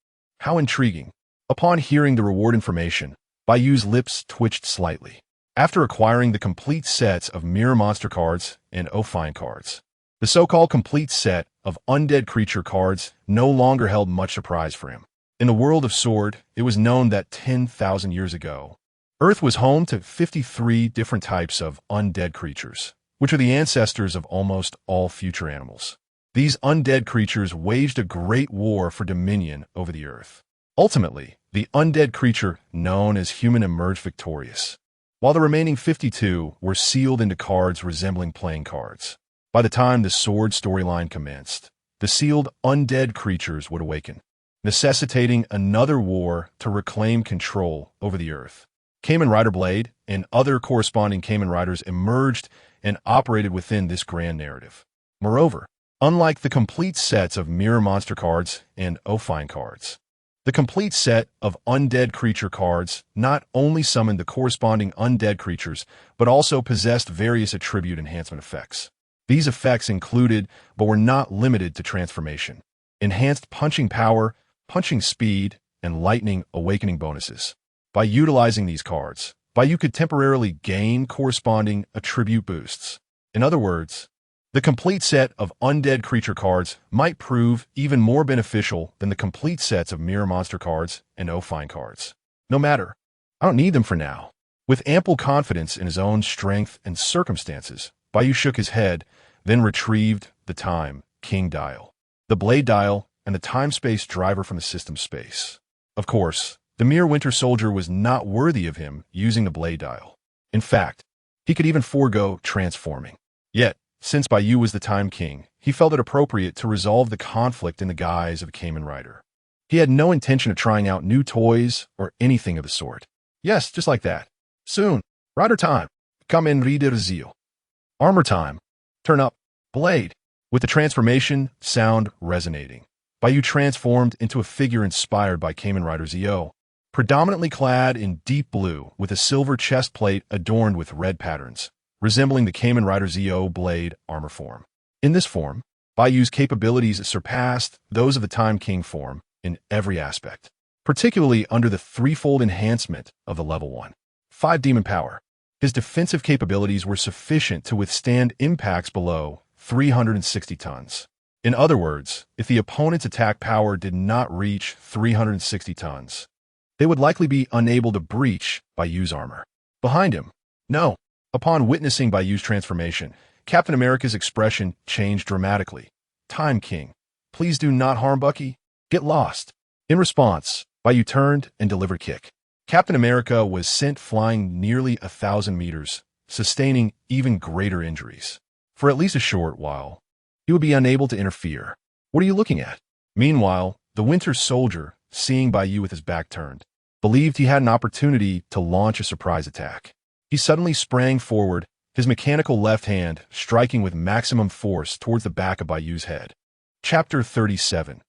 How intriguing. Upon hearing the reward information, Bai Yu's lips twitched slightly. After acquiring the complete sets of mirror monster cards and defiance cards, the so-called complete set of undead creature cards no longer held much surprise for him. In the world of Sword, it was known that 10,000 years ago, Earth was home to 53 different types of undead creatures, which are the ancestors of almost all future animals. These undead creatures waged a great war for dominion over the Earth. Ultimately, the undead creature known as human emerged victorious, while the remaining 52 were sealed into cards resembling playing cards. By the time the Sword storyline commenced, the sealed undead creatures would awaken, necessitating another war to reclaim control over the Earth. Kamen Rider Blade and other corresponding Kamen Riders emerged and operated within this grand narrative. Moreover, unlike the complete sets of mirror monster cards and defiance cards, the complete set of undead creature cards not only summoned the corresponding undead creatures, but also possessed various attribute enhancement effects. These effects included, but were not limited to transformation, enhanced punching power, punching speed, and lightning awakening bonuses. By utilizing these cards, Bai Yu could temporarily gain corresponding attribute boosts. In other words, The complete set of undead creature cards might prove even more beneficial than the complete sets of mirror monster cards and O-Fine cards. No matter, I don't need them for now. With ample confidence in his own strength and circumstances, Bai Yu shook his head, then retrieved the Time King dial, the blade dial, and the time-space driver from the system space. Of course, the mere Winter Soldier was not worthy of him using the blade dial. In fact, he could even forego transforming. Yet, since Bai Yu was the Time King, he felt it appropriate to resolve the conflict in the guise of a Kamen Rider. He had no intention of trying out new toys or anything of the sort. Yes, just like that. Soon, Rider time. Kamen Rider Zeal. Armor time. Turn up. Blade. With the transformation sound resonating, Bai Yu transformed into a figure inspired by Kamen Rider Zio, predominantly clad in deep blue with a silver chest plate adorned with red patterns, resembling the Kamen Rider Zio blade armor form. In this form, Bai Yu's capabilities surpassed those of the Time King form in every aspect, particularly under the threefold enhancement of the level 1. 5 demon power. His defensive capabilities were sufficient to withstand impacts below 360 tons. In other words, if the opponent's attack power did not reach 360 tons, they would likely be unable to breach Bai Yu's armor. Behind him, no. Upon witnessing Bai Yu's transformation, Captain America's expression changed dramatically. Time King, please do not harm Bucky. Get lost. In response, Bai Yu turned and delivered a kick. Captain America was sent flying nearly 1,000 meters, sustaining even greater injuries. For at least a short while, he would be unable to interfere. What are you looking at? Meanwhile, the Winter Soldier, seeing Bai Yu with his back turned, believed he had an opportunity to launch a surprise attack. He suddenly sprang forward, his mechanical left hand striking with maximum force towards the back of Bai Yu's head. Chapter 37.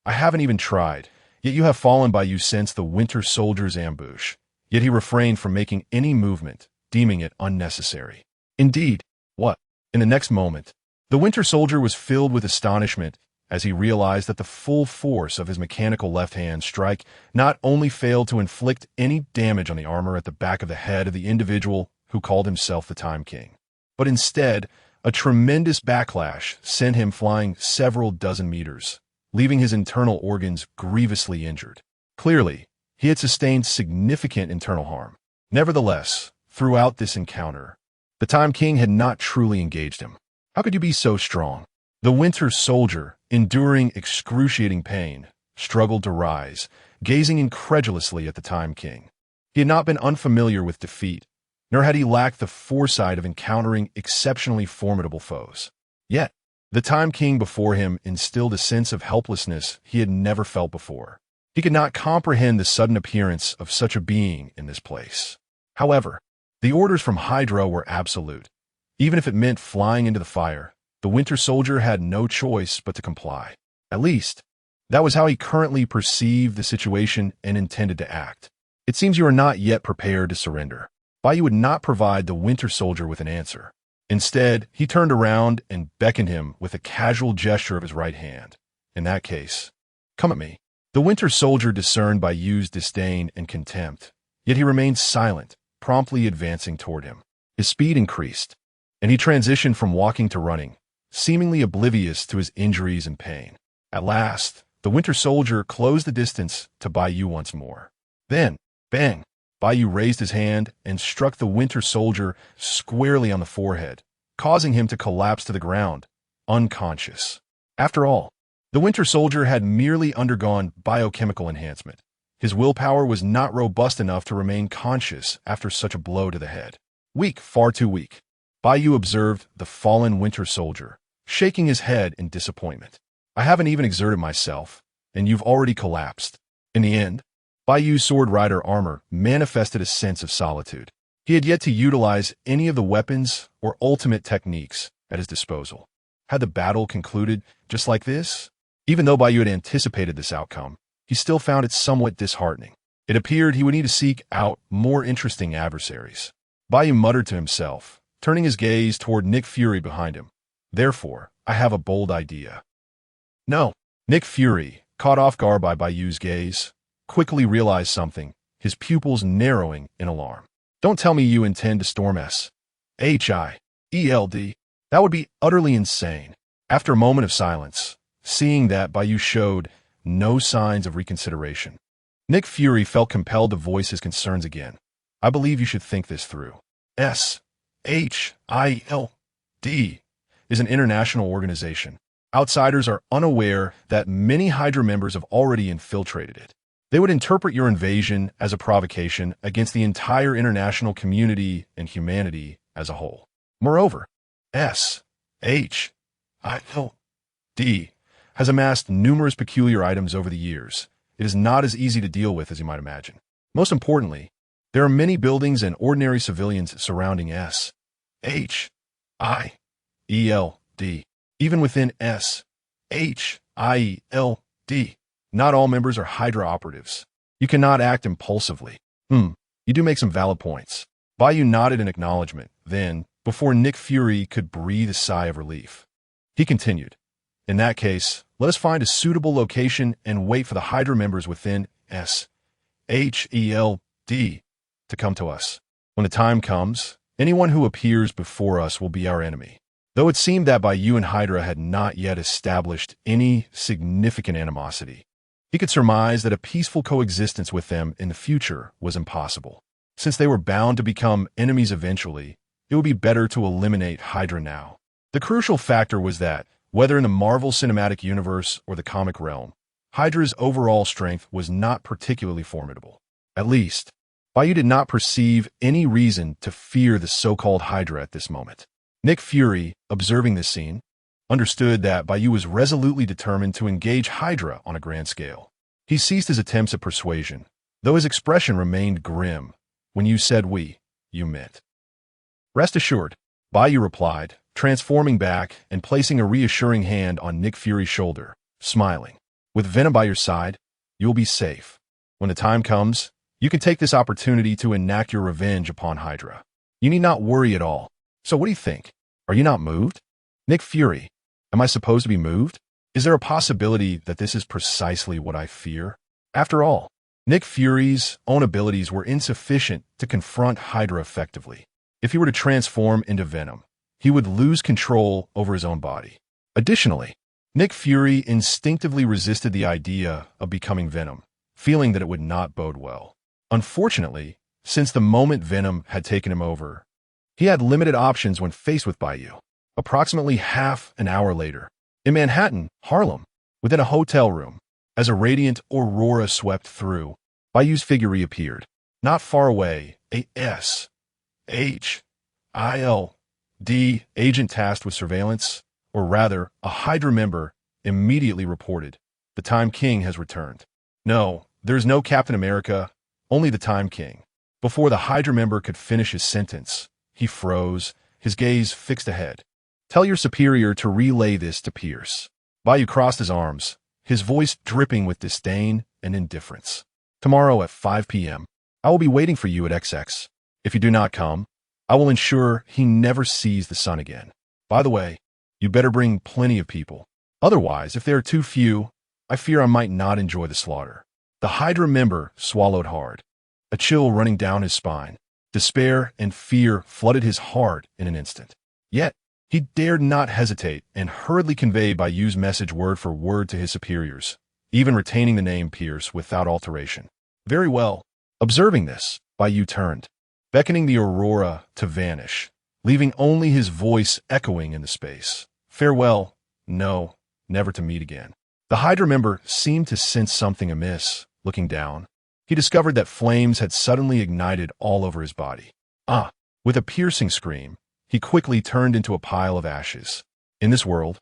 I haven't even tried, yet you have fallen. Bai Yu sensed the Winter Soldier's ambush, yet he refrained from making any movement, deeming it unnecessary. Indeed, what? In the next moment, the Winter Soldier was filled with astonishment as he realized that the full force of his mechanical left-hand strike not only failed to inflict any damage on the armor at the back of the head of the individual who called himself the Time King, but instead, a tremendous backlash sent him flying several dozen meters, leaving his internal organs grievously injured. Clearly, he had sustained significant internal harm. Nevertheless, throughout this encounter, the Time King had not truly engaged him. How could you be so strong? The Winter Soldier, enduring excruciating pain, struggled to rise, gazing incredulously at the Time King. He had not been unfamiliar with defeat, nor had he lacked the foresight of encountering exceptionally formidable foes. Yet, the Time King before him instilled a sense of helplessness he had never felt before. He could not comprehend the sudden appearance of such a being in this place. However, the orders from Hydra were absolute. Even if it meant flying into the fire, the Winter Soldier had no choice but to comply. At least, that was how he currently perceived the situation and intended to act. It seems you are not yet prepared to surrender. Bai Yu would not provide the Winter Soldier with an answer. Instead, he turned around and beckoned him with a casual gesture of his right hand. In that case, come at me. The Winter Soldier discerned Bai Yu's disdain and contempt, yet he remained silent, promptly advancing toward him. His speed increased, and he transitioned from walking to running, seemingly oblivious to his injuries and pain. At last, the Winter Soldier closed the distance to Bai Yu once more. Then, bang! Bai Yu raised his hand and struck the Winter Soldier squarely on the forehead, causing him to collapse to the ground, unconscious. After all, the Winter Soldier had merely undergone biochemical enhancement. His willpower was not robust enough to remain conscious after such a blow to the head. Weak, far too weak. Bai Yu observed the fallen Winter Soldier, shaking his head in disappointment. I haven't even exerted myself, and you've already collapsed. In the end, Bai Yu's Sword Rider armor manifested a sense of solitude. He had yet to utilize any of the weapons or ultimate techniques at his disposal. Had the battle concluded just like this? Even though Bai Yu had anticipated this outcome, he still found it somewhat disheartening. It appeared he would need to seek out more interesting adversaries. Bai Yu muttered to himself, turning his gaze toward Nick Fury behind him. Therefore, I have a bold idea. No. Nick Fury, caught off guard by Bai Yu's gaze, quickly realized something, his pupils narrowing in alarm. Don't tell me you intend to storm S.H.I.E.L.D. That would be utterly insane. After a moment of silence, seeing that Bai Yu showed no signs of reconsideration, Nick Fury felt compelled to voice his concerns again. I believe you should think this through. SHIELD is an international organization. Outsiders are unaware that many Hydra members have already infiltrated it. They would interpret your invasion as a provocation against the entire international community and humanity as a whole. Moreover, SHIELD has amassed numerous peculiar items over the years. It is not as easy to deal with as you might imagine. Most importantly, there are many buildings and ordinary civilians surrounding SHIELD. Even within SHIELD, not all members are Hydra operatives. You cannot act impulsively. You do make some valid points. Bai Yu nodded in acknowledgement. Then, before Nick Fury could breathe a sigh of relief, he continued, in that case, let us find a suitable location and wait for the Hydra members within SHIELD to come to us. When the time comes, anyone who appears before us will be our enemy. Though it seemed that Bai Yu and Hydra had not yet established any significant animosity, he could surmise that a peaceful coexistence with them in the future was impossible. Since they were bound to become enemies eventually, it would be better to eliminate Hydra now. The crucial factor was that, whether in the Marvel Cinematic Universe or the comic realm, Hydra's overall strength was not particularly formidable. At least, Bai Yu did not perceive any reason to fear the so-called Hydra at this moment. Nick Fury, observing this scene, understood that Bai Yu was resolutely determined to engage Hydra on a grand scale. He ceased his attempts at persuasion, though his expression remained grim. When you said we, you meant. Rest assured, Bai Yu replied, transforming back and placing a reassuring hand on Nick Fury's shoulder, smiling. With Venom by your side, you will be safe. When the time comes, you can take this opportunity to enact your revenge upon Hydra. You need not worry at all. So what do you think? Are you not moved? Nick Fury, am I supposed to be moved? Is there a possibility that this is precisely what I fear? After all, Nick Fury's own abilities were insufficient to confront Hydra effectively. If he were to transform into Venom, he would lose control over his own body. Additionally, Nick Fury instinctively resisted the idea of becoming Venom, feeling that it would not bode well. Unfortunately, since the moment Venom had taken him over, he had limited options when faced with Bai Yu. Approximately half an hour later, in Manhattan, Harlem, within a hotel room, as a radiant aurora swept through, Bai Yu's figure reappeared. Not far away, a SHIELD agent tasked with surveillance, or rather, a Hydra member, immediately reported, "The Time King has returned." No, there's no Captain America, only the Time King. Before the Hydra member could finish his sentence, he froze, his gaze fixed ahead. Tell your superior to relay this to Pierce. Bai Yu crossed his arms, his voice dripping with disdain and indifference. Tomorrow at 5 p.m., I will be waiting for you at XX. If you do not come, I will ensure he never sees the sun again. By the way, you better bring plenty of people. Otherwise, if there are too few, I fear I might not enjoy the slaughter. The Hydra member swallowed hard, a chill running down his spine. Despair and fear flooded his heart in an instant. Yet, he dared not hesitate and hurriedly conveyed Bai Yu's message word for word to his superiors, even retaining the name Pierce without alteration. Very well. Observing this, Bai Yu turned, beckoning the aurora to vanish, leaving only his voice echoing in the space. Farewell. No, never to meet again. The Hydra member seemed to sense something amiss. Looking down, he discovered that flames had suddenly ignited all over his body. With a piercing scream, he quickly turned into a pile of ashes. In this world,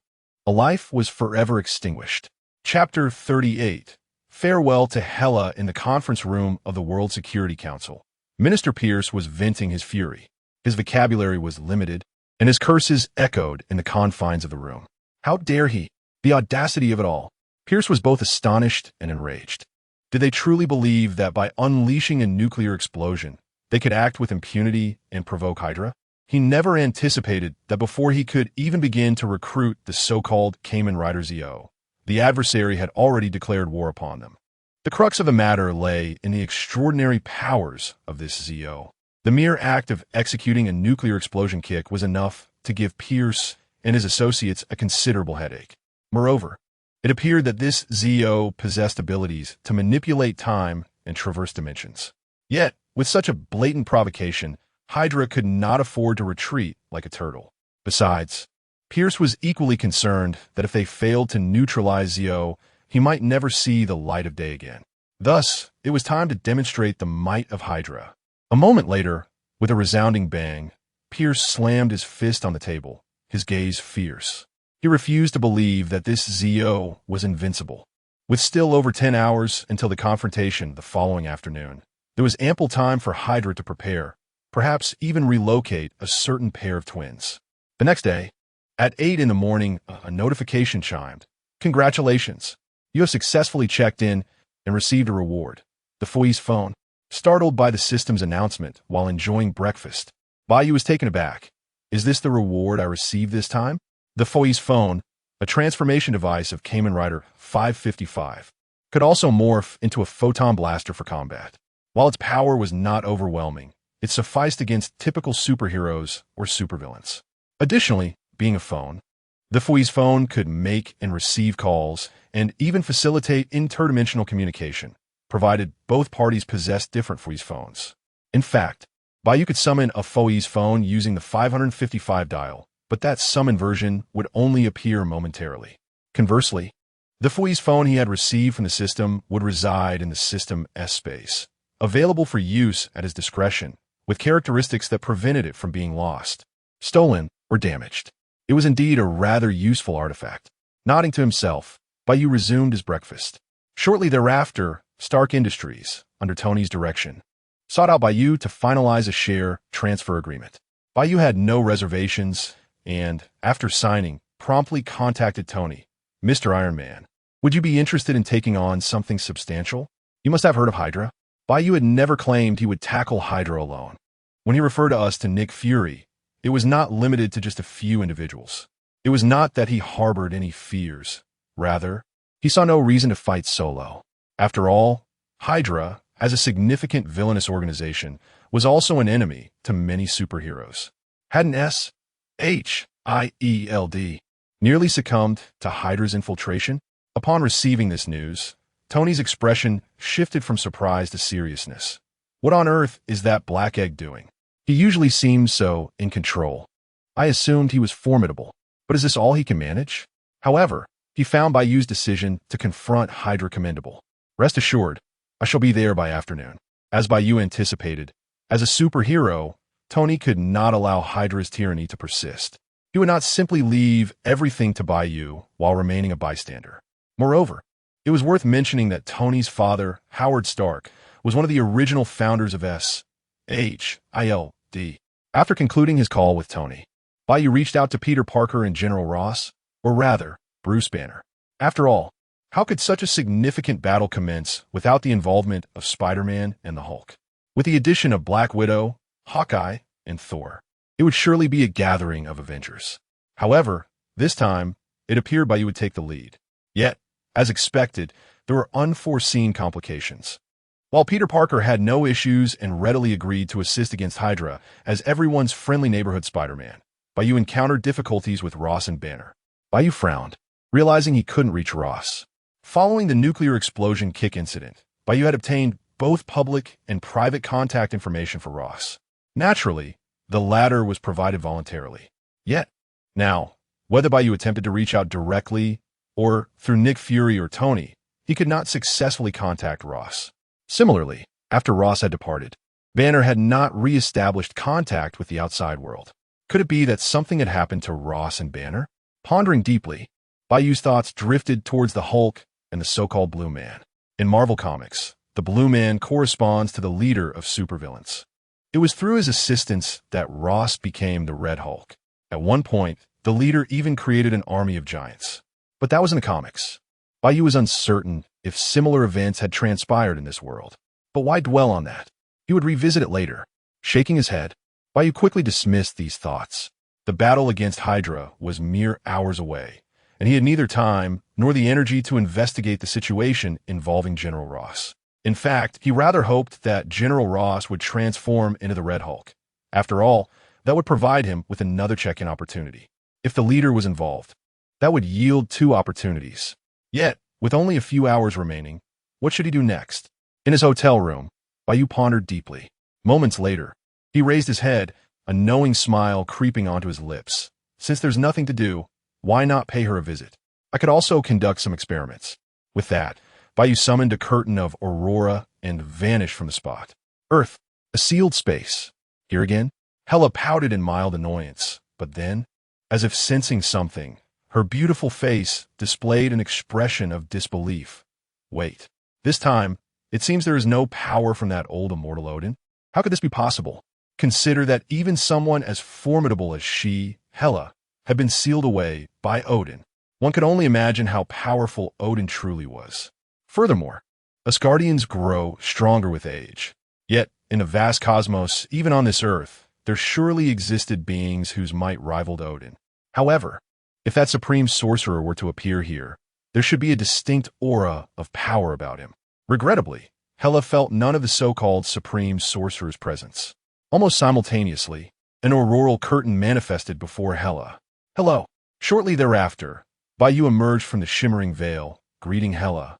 a life was forever extinguished. Chapter 38. Farewell to Hela in the conference room of the World Security Council. Minister Pierce was venting his fury. His vocabulary was limited, and his curses echoed in the confines of the room. How dare he? The audacity of it all. Pierce was both astonished and enraged. Did they truly believe that by unleashing a nuclear explosion, they could act with impunity and provoke Hydra? He never anticipated that before he could even begin to recruit the so-called Kamen Rider ZO, the adversary had already declared war upon them. The crux of the matter lay in the extraordinary powers of this ZO. The mere act of executing a nuclear explosion kick was enough to give Pierce and his associates a considerable headache. Moreover, it appeared that this Zeo possessed abilities to manipulate time and traverse dimensions. Yet, with such a blatant provocation, Hydra could not afford to retreat like a turtle. Besides, Pierce was equally concerned that if they failed to neutralize Zeo, he might never see the light of day again. Thus, it was time to demonstrate the might of Hydra. A moment later, with a resounding bang, Pierce slammed his fist on the table, his gaze fierce. He refused to believe that this Zeo was invincible. With still over 10 hours until the confrontation the following afternoon, there was ample time for Hydra to prepare, perhaps even relocate a certain pair of twins. The next day, at 8 in the morning, a notification chimed. Congratulations! You have successfully checked in and received a reward. The Foy's phone. Startled by the system's announcement while enjoying breakfast, Bai Yu was taken aback. Is this the reward I received this time? The Foy's phone, a transformation device of Kamen Rider 555, could also morph into a photon blaster for combat. While its power was not overwhelming, it sufficed against typical superheroes or supervillains. Additionally, being a phone, the Foy's phone could make and receive calls and even facilitate interdimensional communication, provided both parties possessed different Foy's phones. In fact, Bai Yu could summon a Foy's phone using the 555 dial, but that summon version would only appear momentarily. Conversely, the Foy's phone he had received from the system would reside in the system S-space, available for use at his discretion, with characteristics that prevented it from being lost, stolen, or damaged. It was indeed a rather useful artifact. Nodding to himself, Bai Yu resumed his breakfast. Shortly thereafter, Stark Industries, under Tony's direction, sought out Bai Yu to finalize a share transfer agreement. Bai Yu had no reservations and, after signing, promptly contacted Tony. Mr. Iron Man, would you be interested in taking on something substantial? You must have heard of Hydra. Bai Yu had never claimed he would tackle Hydra alone. When he referred to us to Nick Fury, it was not limited to just a few individuals. It was not that he harbored any fears. Rather, he saw no reason to fight solo. After all, Hydra, as a significant villainous organization, was also an enemy to many superheroes. Hadn't S.H.I.E.L.D. nearly succumbed to Hydra's infiltration? Upon receiving this news, Tony's expression shifted from surprise to seriousness. What on earth is that black egg doing? He usually seems so in control. I assumed he was formidable, but is this all he can manage? However, he found Bai Yu's decision to confront Hydra commendable. Rest assured, I shall be there by afternoon. As Bai Yu anticipated, as a superhero, Tony could not allow Hydra's tyranny to persist. He would not simply leave everything to Bai Yu while remaining a bystander. Moreover, it was worth mentioning that Tony's father, Howard Stark, was one of the original founders of S.H.I.L.D. After concluding his call with Tony, Bai Yu reached out to Peter Parker and General Ross, or rather, Bruce Banner. After all, how could such a significant battle commence without the involvement of Spider-Man and the Hulk? With the addition of Black Widow, Hawkeye, and Thor, it would surely be a gathering of Avengers. However, this time, it appeared Bai Yu would take the lead. Yet, as expected, there were unforeseen complications. While Peter Parker had no issues and readily agreed to assist against Hydra as everyone's friendly neighborhood Spider-Man, Bai Yu encountered difficulties with Ross and Banner. Bai Yu frowned, realizing he couldn't reach Ross. Following the nuclear explosion kick incident, Bai Yu had obtained both public and private contact information for Ross. Naturally, the latter was provided voluntarily. Yet, now, whether Bai Yu attempted to reach out directly or through Nick Fury or Tony, he could not successfully contact Ross. Similarly, after Ross had departed, Banner had not re-established contact with the outside world. Could it be that something had happened to Ross and Banner? Pondering deeply, Bai Yu's thoughts drifted towards the Hulk and the so-called Blue Man. In Marvel Comics, the Blue Man corresponds to the leader of supervillains. It was through his assistance that Ross became the Red Hulk. At one point, the leader even created an army of giants. But that was in the comics. Bai Yu was uncertain if similar events had transpired in this world. But why dwell on that? He would revisit it later. Shaking his head, Bai Yu quickly dismissed these thoughts. The battle against Hydra was mere hours away, and he had neither time nor the energy to investigate the situation involving General Ross. In fact, he rather hoped that General Ross would transform into the Red Hulk. After all, That would provide him with another check-in opportunity. If the leader was involved, that would yield 2 opportunities. Yet, with only a few hours remaining, what should he do next? In his hotel room, Bai Yu pondered deeply. Moments later, he raised his head, a knowing smile creeping onto his lips. Since there's nothing to do, why not pay her a visit? I could also conduct some experiments. With that, Bai Yu summoned a curtain of aurora and vanished from the spot. Earth, a sealed space. Here again? Hela pouted in mild annoyance, but then, as if sensing something, her beautiful face displayed an expression of disbelief. Wait, this time, it seems there is no power from that old immortal Odin. How could this be possible? Consider that even someone as formidable as she, Hela, had been sealed away by Odin. One could only imagine how powerful Odin truly was. Furthermore, Asgardians grow stronger with age. Yet, in a vast cosmos, even on this earth, there surely existed beings whose might rivaled Odin. However, if that supreme sorcerer were to appear here, there should be a distinct aura of power about him. Regrettably, Hela felt none of the so-called supreme sorcerer's presence. Almost simultaneously, an auroral curtain manifested before Hela. Hello. Shortly thereafter, Bai Yu emerged from the shimmering veil, greeting Hela.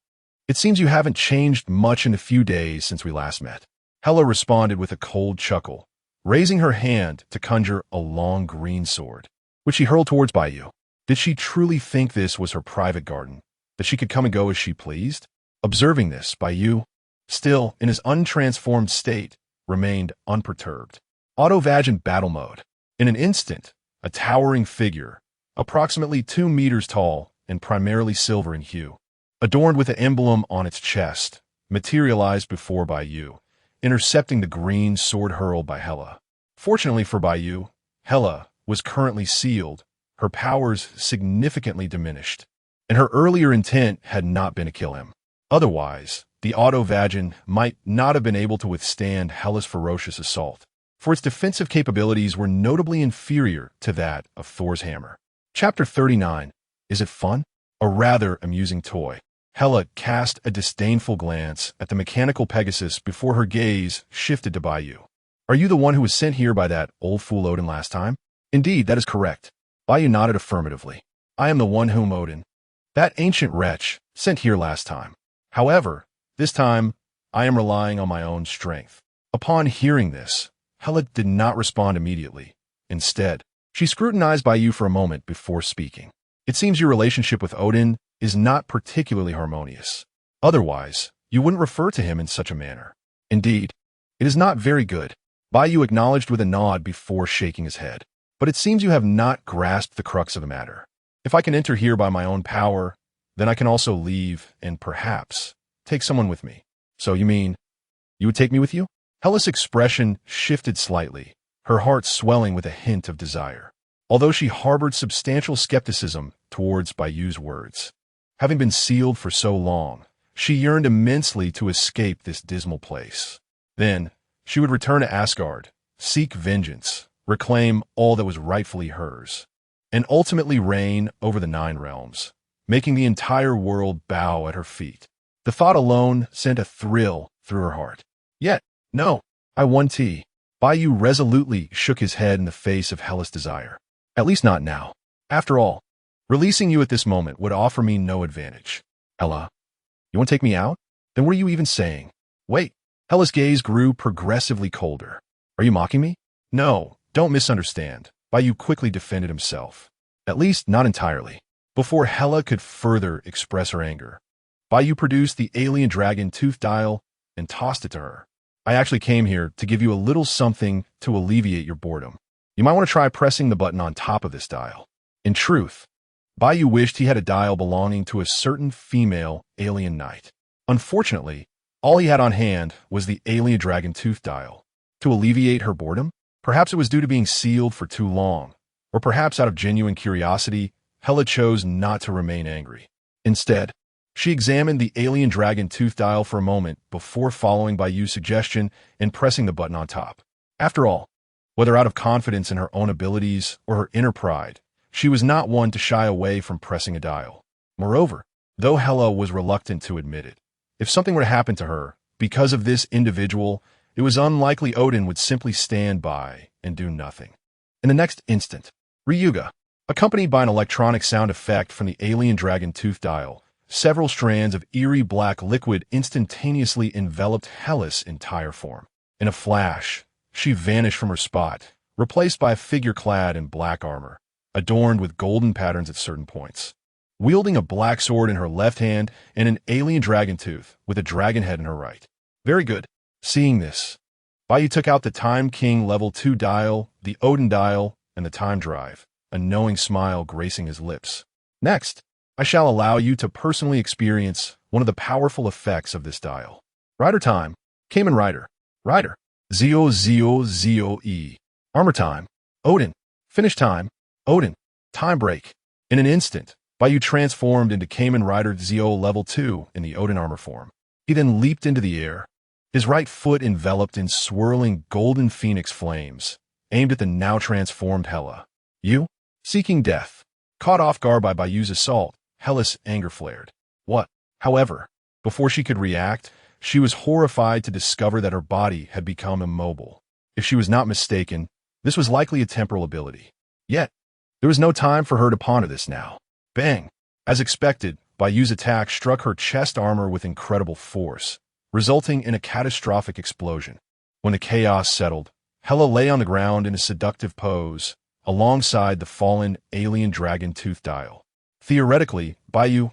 It seems you haven't changed much in the few days since we last met. Hela responded with a cold chuckle, raising her hand to conjure a long green sword, which she hurled towards Bai Yu. Did she truly think this was her private garden, that she could come and go as she pleased? Observing this, Bai Yu, still in his untransformed state, remained unperturbed. Auto-Vagin battle mode. In an instant, a towering figure, approximately 2 meters tall and primarily silver in hue, adorned with an emblem on its chest, materialized before Bai Yu, intercepting the green sword hurled by Hela. Fortunately for Bai Yu, Hela was currently sealed, her powers significantly diminished, and her earlier intent had not been to kill him. Otherwise, the Auto-Vagin might not have been able to withstand Hela's ferocious assault, for its defensive capabilities were notably inferior to that of Thor's hammer. Chapter 39. Is it fun? A rather amusing toy. Hela cast a disdainful glance at the mechanical Pegasus before her gaze shifted to Bai Yu. Are you the one who was sent here by that old fool Odin last time? Indeed, that is correct. Bai Yu nodded affirmatively. I am the one whom Odin, that ancient wretch, sent here last time. However, this time, I am relying on my own strength. Upon hearing this, Hela did not respond immediately. Instead, she scrutinized Bai Yu for a moment before speaking. It seems your relationship with Odin is not particularly harmonious. Otherwise, you wouldn't refer to him in such a manner. Indeed, it is not very good. Bai Yu acknowledged with a nod before shaking his head. But it seems you have not grasped the crux of the matter. If I can enter here by my own power, then I can also leave and perhaps take someone with me. So you mean, you would take me with you? Hela's expression shifted slightly, her heart swelling with a hint of desire, although she harbored substantial skepticism towards Bai Yu's words. Having been sealed for so long, she yearned immensely to escape this dismal place. Then, she would return to Asgard, seek vengeance, reclaim all that was rightfully hers, and ultimately reign over the 9 realms, making the entire world bow at her feet. The thought alone sent a thrill through her heart. Yet, no, I want tea. Bai Yu resolutely shook his head in the face of Hela's desire. At least not now. After all, releasing you at this moment would offer me no advantage. Hela, you want to take me out? Then what are you even saying? Wait. Hela's gaze grew progressively colder. Are you mocking me? No. Don't misunderstand. Bai Yu quickly defended himself. At least, not entirely. Before Hela could further express her anger, Bai Yu produced the alien dragon tooth dial and tossed it to her. I actually came here to give you a little something to alleviate your boredom. You might want to try pressing the button on top of this dial. In truth, Bai Yu wished he had a dial belonging to a certain female alien knight. Unfortunately, all he had on hand was the alien dragon tooth dial. To alleviate her boredom? Perhaps it was due to being sealed for too long, or perhaps out of genuine curiosity, Hela chose not to remain angry. Instead, she examined the alien dragon tooth dial for a moment before following Bai Yu's suggestion and pressing the button on top. After all, whether out of confidence in her own abilities or her inner pride, she was not one to shy away from pressing a dial. Moreover, though Hela was reluctant to admit it, if something were to happen to her, because of this individual, it was unlikely Odin would simply stand by and do nothing. In the next instant, Ryuga, accompanied by an electronic sound effect from the alien dragon tooth dial, several strands of eerie black liquid instantaneously enveloped Hellas' entire form. In a flash, she vanished from her spot, replaced by a figure clad in black armor, adorned with golden patterns at certain points, wielding a black sword in her left hand and an alien dragon tooth with a dragon head in her right. Very good. Seeing this, Bai Yu took out the Time King Level 2 dial, the Odin dial, and the time drive, a knowing smile gracing his lips. Next, I shall allow you to personally experience one of the powerful effects of this dial. Rider time, Kamen Rider. Rider, ZOZOZOE. Armor time, Odin. Finish time, Odin. Time break. In an instant, Bai Yu transformed into Kamen Rider ZO Level 2 in the Odin armor form. He then leaped into the air, his right foot enveloped in swirling golden phoenix flames, aimed at the now transformed Hela. You, seeking death. Caught off guard by Bai Yu's assault, Hela's anger flared. What? However, before she could react, she was horrified to discover that her body had become immobile. If she was not mistaken, this was likely a temporal ability. Yet, there was no time for her to ponder this now. Bang! As expected, Bai Yu's attack struck her chest armor with incredible force, resulting in a catastrophic explosion. When the chaos settled, Hela lay on the ground in a seductive pose, alongside the fallen alien dragon tooth dial. Theoretically, Bai Yu,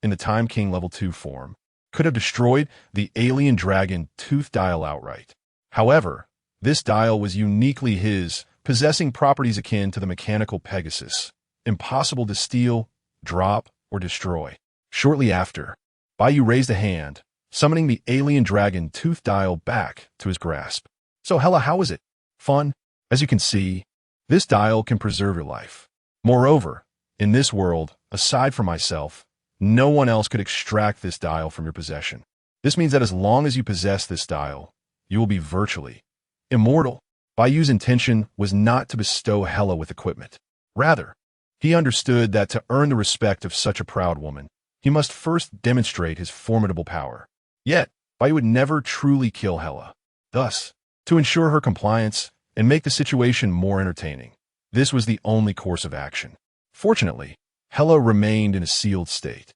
in the Time King Level 2 form, could have destroyed the alien dragon tooth dial outright. However, this dial was uniquely his, possessing properties akin to the mechanical Pegasus, impossible to steal, drop, or destroy. Shortly after, Bai Yu raised a hand, summoning the alien dragon tooth dial back to his grasp. So Hela, how is it? Fun? As you can see, this dial can preserve your life. Moreover, in this world, aside from myself, no one else could extract this dial from your possession. This means that as long as you possess this dial, you will be virtually immortal. Bai Yu's intention was not to bestow Hela with equipment. Rather, he understood that to earn the respect of such a proud woman, he must first demonstrate his formidable power. Yet, Bai Yu would never truly kill Hela. Thus, to ensure her compliance and make the situation more entertaining, this was the only course of action. Fortunately, Hela remained in a sealed state,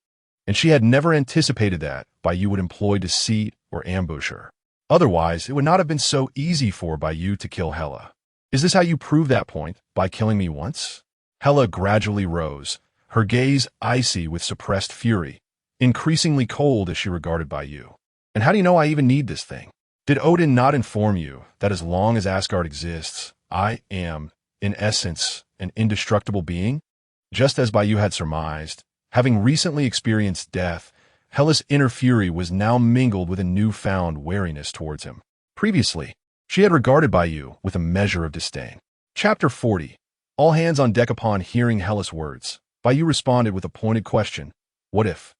and she had never anticipated that Bai Yu would employ deceit or ambush her. Otherwise, it would not have been so easy for Bai Yu to kill Hela. Is this how you prove that point, by killing me once? Hela gradually rose, her gaze icy with suppressed fury, increasingly cold as she regarded Bai Yu. And how do you know I even need this thing? Did Odin not inform you that as long as Asgard exists, I am, in essence, an indestructible being? Just as Bai Yu had surmised, having recently experienced death, Hela's inner fury was now mingled with a newfound wariness towards him. Previously, she had regarded Bai Yu with a measure of disdain. Chapter 40. All hands on deck. Upon hearing Hela's words, Bai Yu responded with a pointed question. What if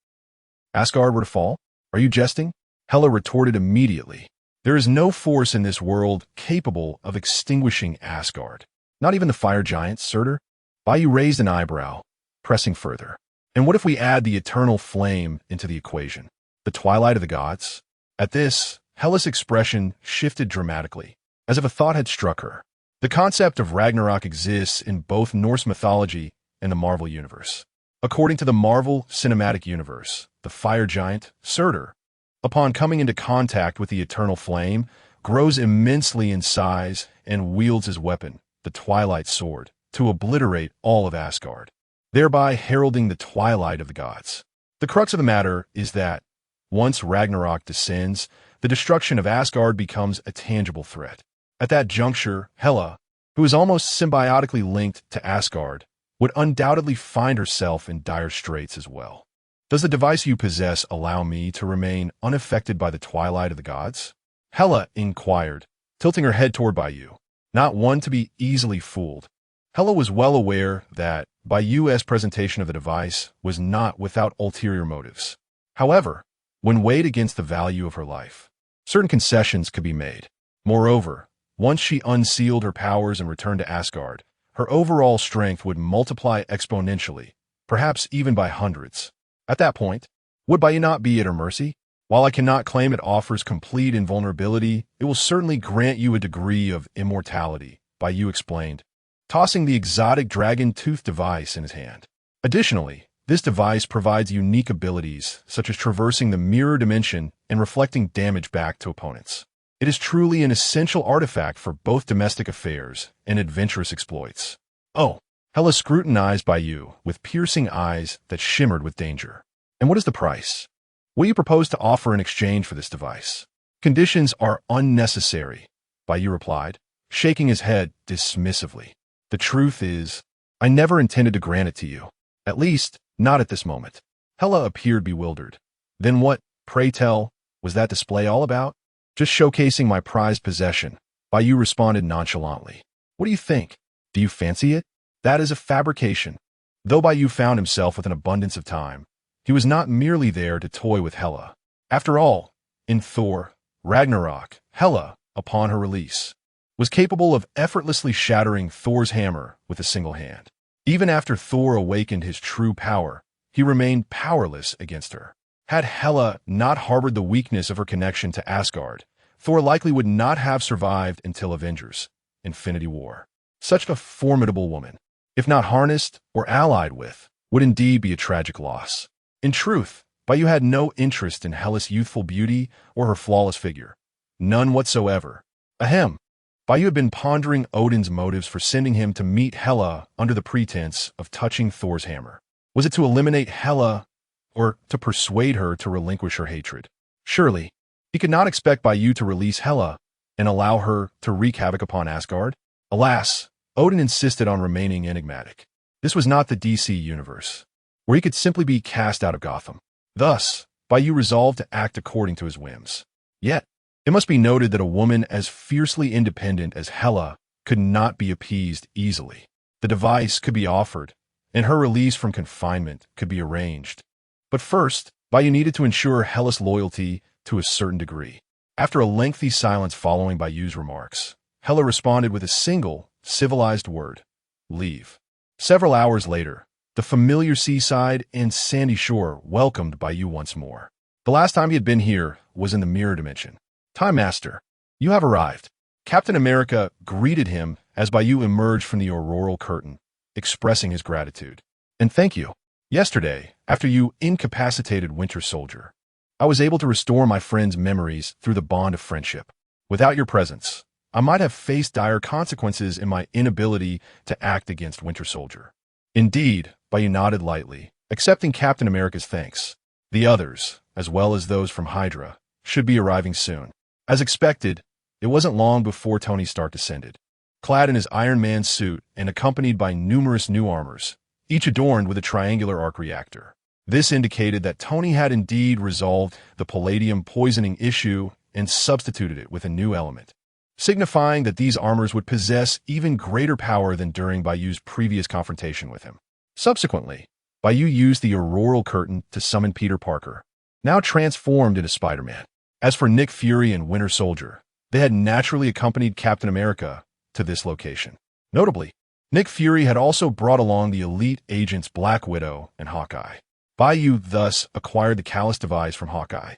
Asgard were to fall? Are you jesting? Hela retorted immediately. There is no force in this world capable of extinguishing Asgard. Not even the fire giant, Surtur? Bai Yu raised an eyebrow, pressing further. And what if we add the eternal flame into the equation? The twilight of the gods? At this, Hela's expression shifted dramatically, as if a thought had struck her. The concept of Ragnarok exists in both Norse mythology and the Marvel Universe. According to the Marvel Cinematic Universe, the fire giant, Surtur, upon coming into contact with the eternal flame, grows immensely in size and wields his weapon, the Twilight Sword, to obliterate all of Asgard, thereby heralding the twilight of the gods. The crux of the matter is that, once Ragnarok descends, the destruction of Asgard becomes a tangible threat. At that juncture, Hela, who is almost symbiotically linked to Asgard, would undoubtedly find herself in dire straits as well. Does the device you possess allow me to remain unaffected by the twilight of the gods? Hela inquired, tilting her head toward Bai Yu. Not one to be easily fooled, Hela was well aware that Bai Yu's presentation of the device was not without ulterior motives. However, when weighed against the value of her life, certain concessions could be made. Moreover, once she unsealed her powers and returned to Asgard, her overall strength would multiply exponentially, perhaps even by hundreds. At that point, would Bai Yu not be at her mercy? While I cannot claim it offers complete invulnerability, it will certainly grant you a degree of immortality, Bai Yu explained, tossing the exotic dragon tooth device in his hand. Additionally, this device provides unique abilities such as traversing the mirror dimension and reflecting damage back to opponents. It is truly an essential artifact for both domestic affairs and adventurous exploits. Oh, Hela scrutinized Bai Yu with piercing eyes that shimmered with danger. And what is the price? What do you propose to offer in exchange for this device? Conditions are unnecessary, Bai Yu replied, shaking his head dismissively. The truth is, I never intended to grant it to you. At least, not at this moment. Hela appeared bewildered. Then what, pray tell, was that display all about? Just showcasing my prized possession, Bai Yu responded nonchalantly. What do you think? Do you fancy it? That is a fabrication. Though Bai Yu found himself with an abundance of time, he was not merely there to toy with Hela. After all, in Thor, Ragnarok, Hela, upon her release, was capable of effortlessly shattering Thor's hammer with a single hand. Even after Thor awakened his true power, he remained powerless against her. Had Hela not harbored the weakness of her connection to Asgard, Thor likely would not have survived until Avengers: Infinity War. Such a formidable woman, if not harnessed or allied with, would indeed be a tragic loss. In truth, Bai Yu had no interest in Hela's youthful beauty or her flawless figure. None whatsoever. Ahem. Bai Yu had been pondering Odin's motives for sending him to meet Hela under the pretense of touching Thor's hammer. Was it to eliminate Hela, or to persuade her to relinquish her hatred? Surely, he could not expect Bai Yu to release Hela and allow her to wreak havoc upon Asgard. Alas, Odin insisted on remaining enigmatic. This was not the DC universe, where he could simply be cast out of Gotham. Thus, Bai Yu resolved to act according to his whims. Yet, it must be noted that a woman as fiercely independent as Hela could not be appeased easily. The device could be offered, and her release from confinement could be arranged. But first, Bai Yu needed to ensure Hela's loyalty to a certain degree. After a lengthy silence following Bai Yu's remarks, Hela responded with a single, civilized word: leave. Several hours later, the familiar seaside and sandy shore welcomed Bai Yu once more. The last time he had been here was in the mirror dimension. Time Master, you have arrived. Captain America greeted him as Bai Yu emerged from the auroral curtain, expressing his gratitude. And thank you. Yesterday, after you incapacitated Winter Soldier, I was able to restore my friend's memories through the bond of friendship. Without your presence, I might have faced dire consequences in my inability to act against Winter Soldier. Indeed, Bai Yu nodded lightly, accepting Captain America's thanks. The others, as well as those from Hydra, should be arriving soon. As expected, it wasn't long before Tony Stark descended, clad in his Iron Man suit and accompanied by numerous new armors, each adorned with a triangular arc reactor. This indicated that Tony had indeed resolved the palladium poisoning issue and substituted it with a new element, signifying that these armors would possess even greater power than during Bai Yu's previous confrontation with him. Subsequently, Bai Yu used the auroral curtain to summon Peter Parker, now transformed into Spider-Man. As for Nick Fury and Winter Soldier, they had naturally accompanied Captain America to this location. Notably, Nick Fury had also brought along the elite agents Black Widow and Hawkeye. Bai Yu thus acquired the Callus device from Hawkeye,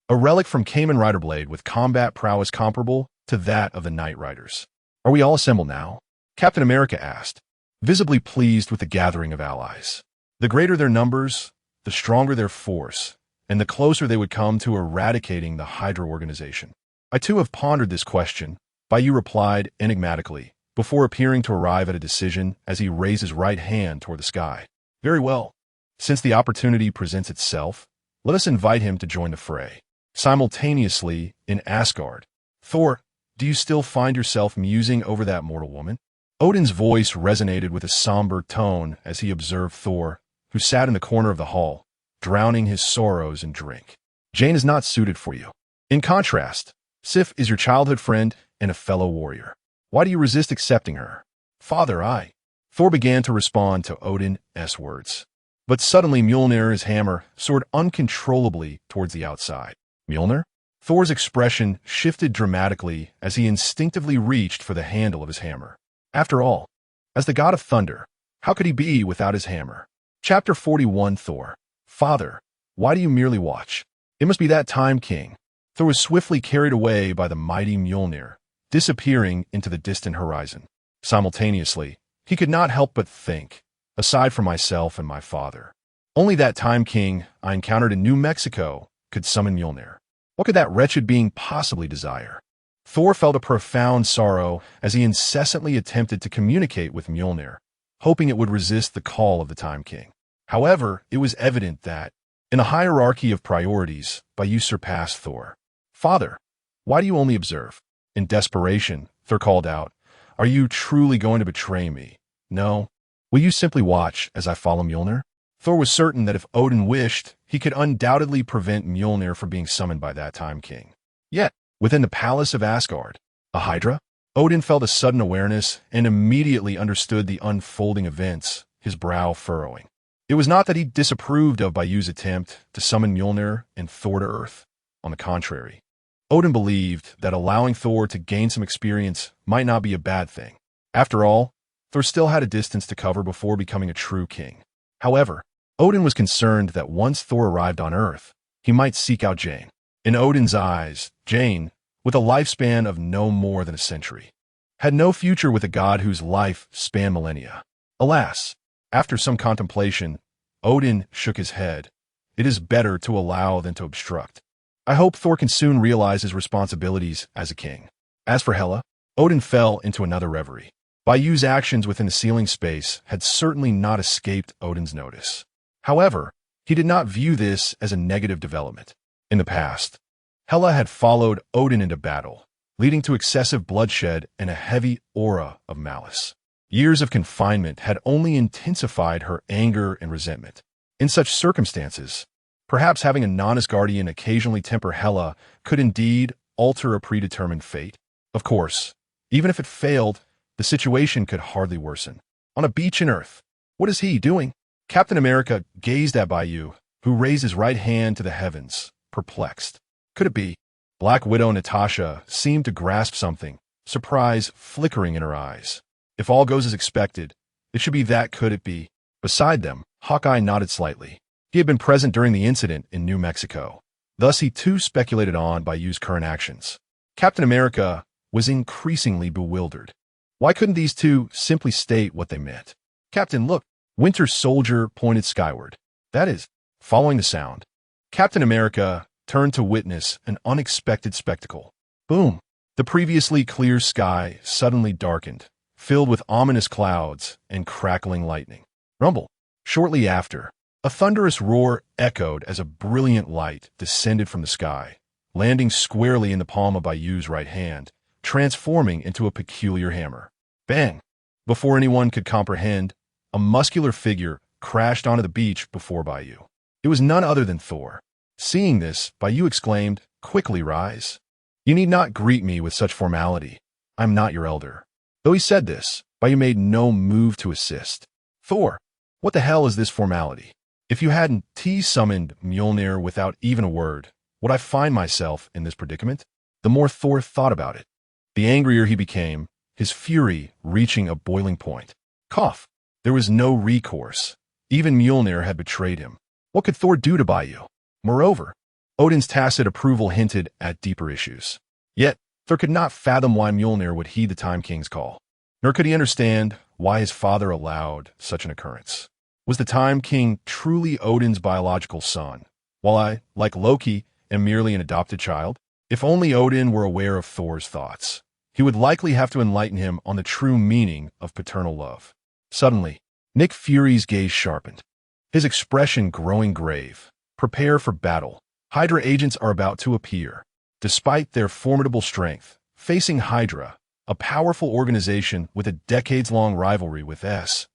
a relic from Kamen Rider Blade with combat prowess comparable to that of the Knight Riders. Are we all assembled now? Captain America asked, visibly pleased with the gathering of allies. The greater their numbers, the stronger their force, and the closer they would come to eradicating the Hydra organization. I too have pondered this question, Bai Yu replied enigmatically, before appearing to arrive at a decision as he raised his right hand toward the sky. Very well. Since the opportunity presents itself, let us invite him to join the fray. Simultaneously, in Asgard, Thor, do you still find yourself musing over that mortal woman? Odin's voice resonated with a somber tone as he observed Thor, who sat in the corner of the hall, drowning his sorrows in drink. Jane is not suited for you. In contrast, Sif is your childhood friend and a fellow warrior. Why do you resist accepting her? Father, Thor began to respond to Odin's words. But suddenly Mjolnir's hammer soared uncontrollably towards the outside. Mjolnir? Thor's expression shifted dramatically as he instinctively reached for the handle of his hammer. After all, as the god of thunder, how could he be without his hammer? Chapter 41 Thor. Father, why do you merely watch? It must be that time, King. Thor was swiftly carried away by the mighty Mjolnir, disappearing into the distant horizon. Simultaneously, He could not help but think, aside from myself and my father, only that time king I encountered in New Mexico could summon Mjolnir. What could that wretched being possibly desire? Thor felt a profound sorrow as he incessantly attempted to communicate with Mjolnir, hoping it would resist the call of the Time King. However, it was evident that, in a hierarchy of priorities, Bai Yu surpassed Thor. "Father, why do you only observe?" In desperation, Thor called out, "Are you truly going to betray me? No. Will you simply watch as I follow Mjolnir?" Thor was certain that if Odin wished, he could undoubtedly prevent Mjolnir from being summoned by that Time King. Yet, within the palace of Asgard, a Hydra? Odin felt a sudden awareness and immediately understood the unfolding events, his brow furrowing. It was not that he disapproved of Bai Yu's attempt to summon Mjolnir and Thor to Earth. On the contrary, Odin believed that allowing Thor to gain some experience might not be a bad thing. After all, Thor still had a distance to cover before becoming a true king. However, Odin was concerned that once Thor arrived on Earth, he might seek out Jane. In Odin's eyes, Jane, with a lifespan of no more than a century, had no future with a god whose life spanned millennia. Alas, after some contemplation, Odin shook his head. It is better to allow than to obstruct. I hope Thor can soon realize his responsibilities as a king. As for Hela, Odin fell into another reverie. Bai Yu's actions within the ceiling space had certainly not escaped Odin's notice. However, he did not view this as a negative development. In the past, Hela had followed Odin into battle, leading to excessive bloodshed and a heavy aura of malice. Years of confinement had only intensified her anger and resentment. In such circumstances, perhaps having a non-Asgardian occasionally temper Hela could indeed alter a predetermined fate. Of course, even if it failed, the situation could hardly worsen. On a beach in Earth, what is he doing? Captain America gazed at Bai Yu, who raised his right hand to the heavens, perplexed. Could it be? Black Widow Natasha seemed to grasp something, surprise flickering in her eyes. If all goes as expected, it should be that. Could it be? Beside them, Hawkeye nodded slightly. He had been present during the incident in New Mexico. Thus, he too speculated on Bai Yu's current actions. Captain America was increasingly bewildered. Why couldn't these two simply state what they meant? "Captain, look." Winter Soldier pointed skyward. That is, following the sound, Captain America turned to witness an unexpected spectacle. Boom! The previously clear sky suddenly darkened, filled with ominous clouds and crackling lightning. Rumble. Shortly after, a thunderous roar echoed as a brilliant light descended from the sky, landing squarely in the palm of Bai Yu's right hand, transforming into a peculiar hammer. Bang! Before anyone could comprehend, a muscular figure crashed onto the beach before Bai Yu. It was none other than Thor. Seeing this, Bai Yu exclaimed, "Quickly rise. You need not greet me with such formality. I am not your elder." Though he said this, Bai Yu made no move to assist. "Thor, what the hell is this formality? If you hadn't summoned Mjolnir without even a word, would I find myself in this predicament?" The more Thor thought about it, the angrier he became, his fury reaching a boiling point. Cough. There was no recourse. Even Mjolnir had betrayed him. What could Thor do to Bai Yu? Moreover, Odin's tacit approval hinted at deeper issues. Yet, Thor could not fathom why Mjolnir would heed the Time King's call. Nor could he understand why his father allowed such an occurrence. Was the Time King truly Odin's biological son, while I, like Loki, am merely an adopted child? If only Odin were aware of Thor's thoughts, he would likely have to enlighten him on the true meaning of paternal love. Suddenly, Nick Fury's gaze sharpened, his expression growing grave. Prepare for battle. Hydra agents are about to appear. Despite their formidable strength, facing Hydra, a powerful organization with a decades-long rivalry with S.H.I.E.L.D.,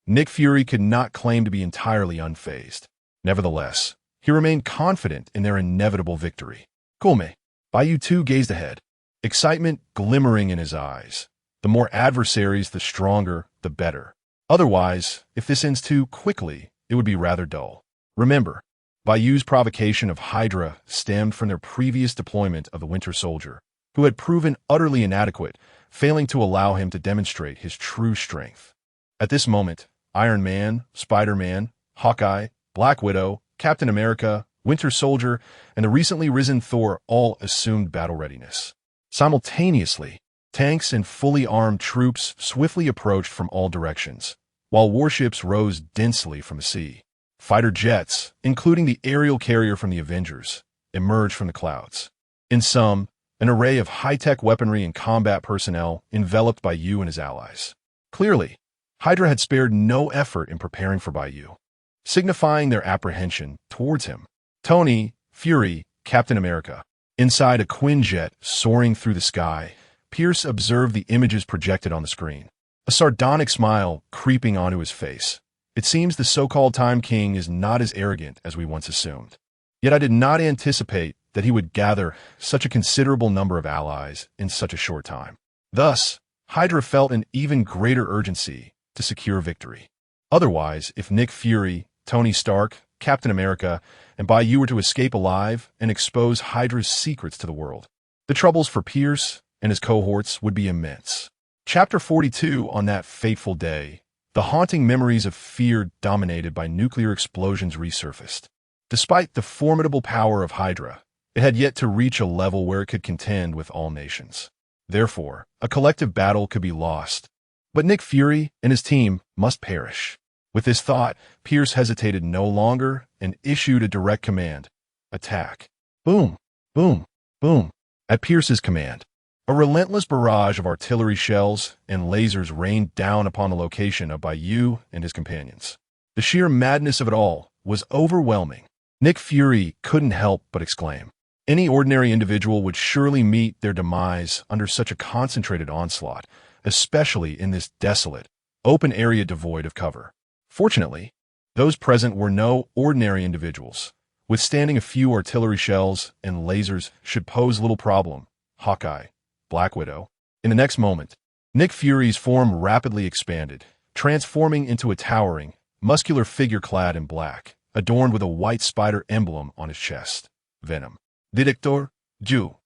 Nick Fury could not claim to be entirely unfazed. Nevertheless, he remained confident in their inevitable victory. Kulme. Bai Yu too gazed ahead, excitement glimmering in his eyes. The more adversaries, the stronger, the better. Otherwise, if this ends too quickly, it would be rather dull. Remember, Bai Yu's provocation of Hydra stemmed from their previous deployment of the Winter Soldier, who had proven utterly inadequate, failing to allow him to demonstrate his true strength. At this moment, Iron Man, Spider-Man, Hawkeye, Black Widow, Captain America, Winter Soldier, and the recently risen Thor all assumed battle readiness. Simultaneously, Tanks and fully armed troops swiftly approached from all directions, while warships rose densely from the sea. Fighter jets, including the aerial carrier from the Avengers, emerged from the clouds. In sum, an array of high-tech weaponry and combat personnel enveloped Bai Yu and his allies. Clearly, Hydra had spared no effort in preparing for Bai Yu, signifying their apprehension towards him. Tony, Fury, Captain America. Inside a Quinjet soaring through the sky, Pierce observed the images projected on the screen. A sardonic smile creeping onto his face. It seems the so-called Time King is not as arrogant as we once assumed. Yet I did not anticipate that he would gather such a considerable number of allies in such a short time. Thus, Hydra felt an even greater urgency to secure victory. Otherwise, if Nick Fury, Tony Stark, Captain America, and Bai Yu were to escape alive and expose Hydra's secrets to the world, the troubles for Pierce and his cohorts would be immense. Chapter 42. On that fateful day, the haunting memories of fear dominated by nuclear explosions resurfaced. Despite the formidable power of Hydra, it had yet to reach a level where it could contend with all nations. Therefore, a collective battle could be lost. But Nick Fury and his team must perish. With this thought, Pierce hesitated no longer and issued a direct command. Attack. Boom, boom, boom. At Pierce's command, a relentless barrage of artillery shells and lasers rained down upon the location of Bai Yu and his companions. The sheer madness of it all was overwhelming. Nick Fury couldn't help but exclaim. Any ordinary individual would surely meet their demise under such a concentrated onslaught, especially in this desolate, open area devoid of cover. Fortunately, those present were no ordinary individuals. Withstanding a few artillery shells and lasers should pose little problem. Hawkeye, Black Widow. In the next moment, Nick Fury's form rapidly expanded, transforming into a towering, muscular figure clad in black, adorned with a white spider emblem on his chest. Venom. Director, Ju.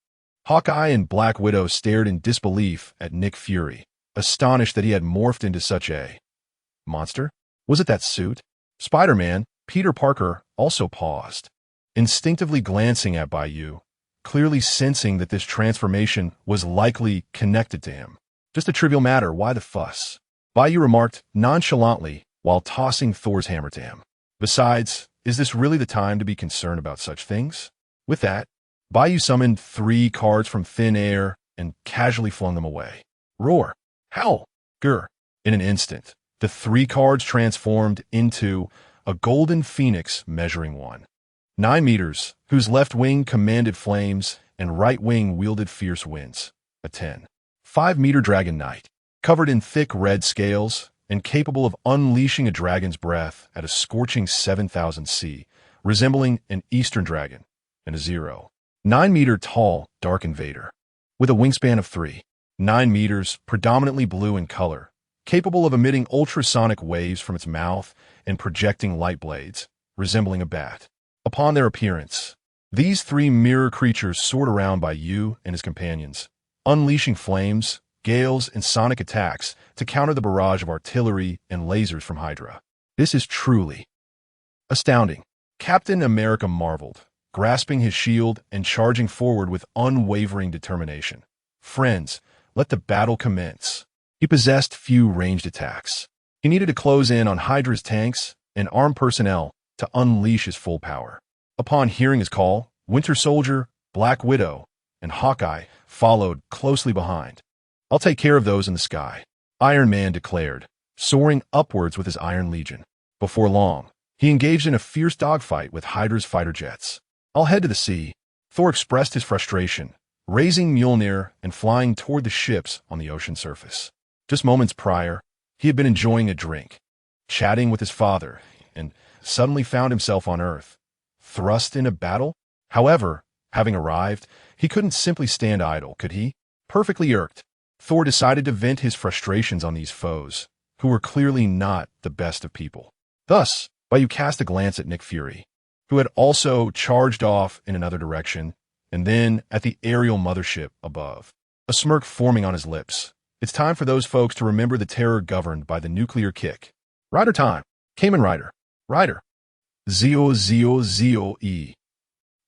Hawkeye and Black Widow stared in disbelief at Nick Fury, astonished that he had morphed into such a monster. Was it that suit? Spider-Man, Peter Parker, also paused, instinctively glancing at Bai Yu, clearly sensing that this transformation was likely connected to him. Just a trivial matter, why the fuss? Bai Yu remarked nonchalantly while tossing Thor's hammer to him. Besides, is this really the time to be concerned about such things? With that, Bai Yu summoned 3 cards from thin air and casually flung them away. Roar! Howl! Grr! In an instant, the 3 cards transformed into a golden phoenix measuring 9 meters, whose left wing commanded flames and right wing wielded fierce winds. A 5-meter dragon knight, covered in thick red scales and capable of unleashing a dragon's breath at a scorching 7,000 C, resembling an eastern dragon. And a 9-meter tall dark invader, with a wingspan of 9 meters, predominantly blue in color, capable of emitting ultrasonic waves from its mouth and projecting light blades, resembling a bat. Upon their appearance, these 3 mirror creatures soared around Bai Yu and his companions, unleashing flames, gales, and sonic attacks to counter the barrage of artillery and lasers from Hydra. This is truly astounding. Captain America marveled, grasping his shield and charging forward with unwavering determination. Friends, let the battle commence. He possessed few ranged attacks. He needed to close in on Hydra's tanks and armed personnel to unleash his full power. Upon hearing his call, Winter Soldier, Black Widow, and Hawkeye followed closely behind. I'll take care of those in the sky, Iron Man declared, soaring upwards with his Iron Legion. Before long, he engaged in a fierce dogfight with Hydra's fighter jets. I'll head to the sea. Thor expressed his frustration, raising Mjolnir and flying toward the ships on the ocean surface. Just moments prior, he had been enjoying a drink, chatting with his father, and suddenly found himself on Earth, thrust in a battle. However, having arrived, he couldn't simply stand idle, could he? Perfectly irked, Thor decided to vent his frustrations on these foes, who were clearly not the best of people. Thus, Bai Yu cast a glance at Nick Fury, who had also charged off in another direction, and then at the aerial mothership above, a smirk forming on his lips. It's time for those folks to remember the terror governed by the nuclear kick. Rider time. Kamen Rider. Rider. Zio.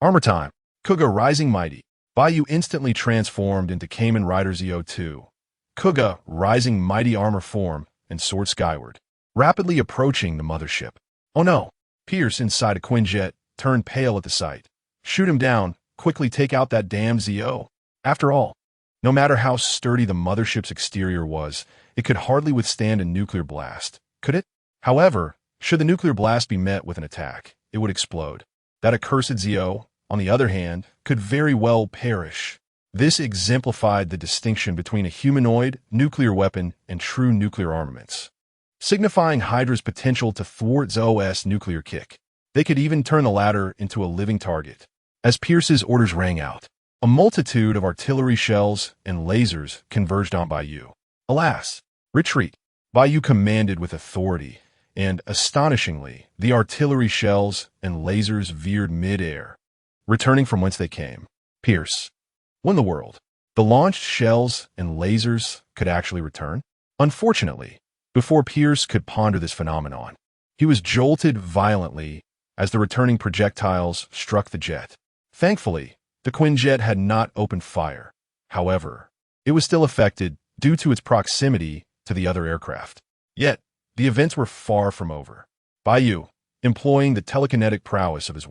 Armor time. Kuga rising mighty. Bai Yu instantly transformed into Kamen Rider Zio 2, Kuga rising mighty armor form and soared skyward, rapidly approaching the mothership. Oh no! Pierce inside a Quinjet turned pale at the sight. Shoot him down, quickly take out that damn ZO. After all, no matter how sturdy the mothership's exterior was, it could hardly withstand a nuclear blast, could it? However, should the nuclear blast be met with an attack, it would explode. That accursed ZO, on the other hand, could very well perish. This exemplified the distinction between a humanoid nuclear weapon and true nuclear armaments, signifying Hydra's potential to thwart Zo's nuclear kick. They could even turn the latter into a living target. As Pierce's orders rang out, a multitude of artillery shells and lasers converged on Bai Yu. Alas, retreat! Bai Yu commanded with authority, and, astonishingly, the artillery shells and lasers veered mid-air, returning from whence they came. Pierce. When the world, the launched shells and lasers could actually return? Unfortunately, before Pierce could ponder this phenomenon, he was jolted violently as the returning projectiles struck the jet. Thankfully, the Quinjet had not opened fire. However, it was still affected due to its proximity to the other aircraft. Yet, the events were far from over. Bai Yu, employing the telekinetic prowess of his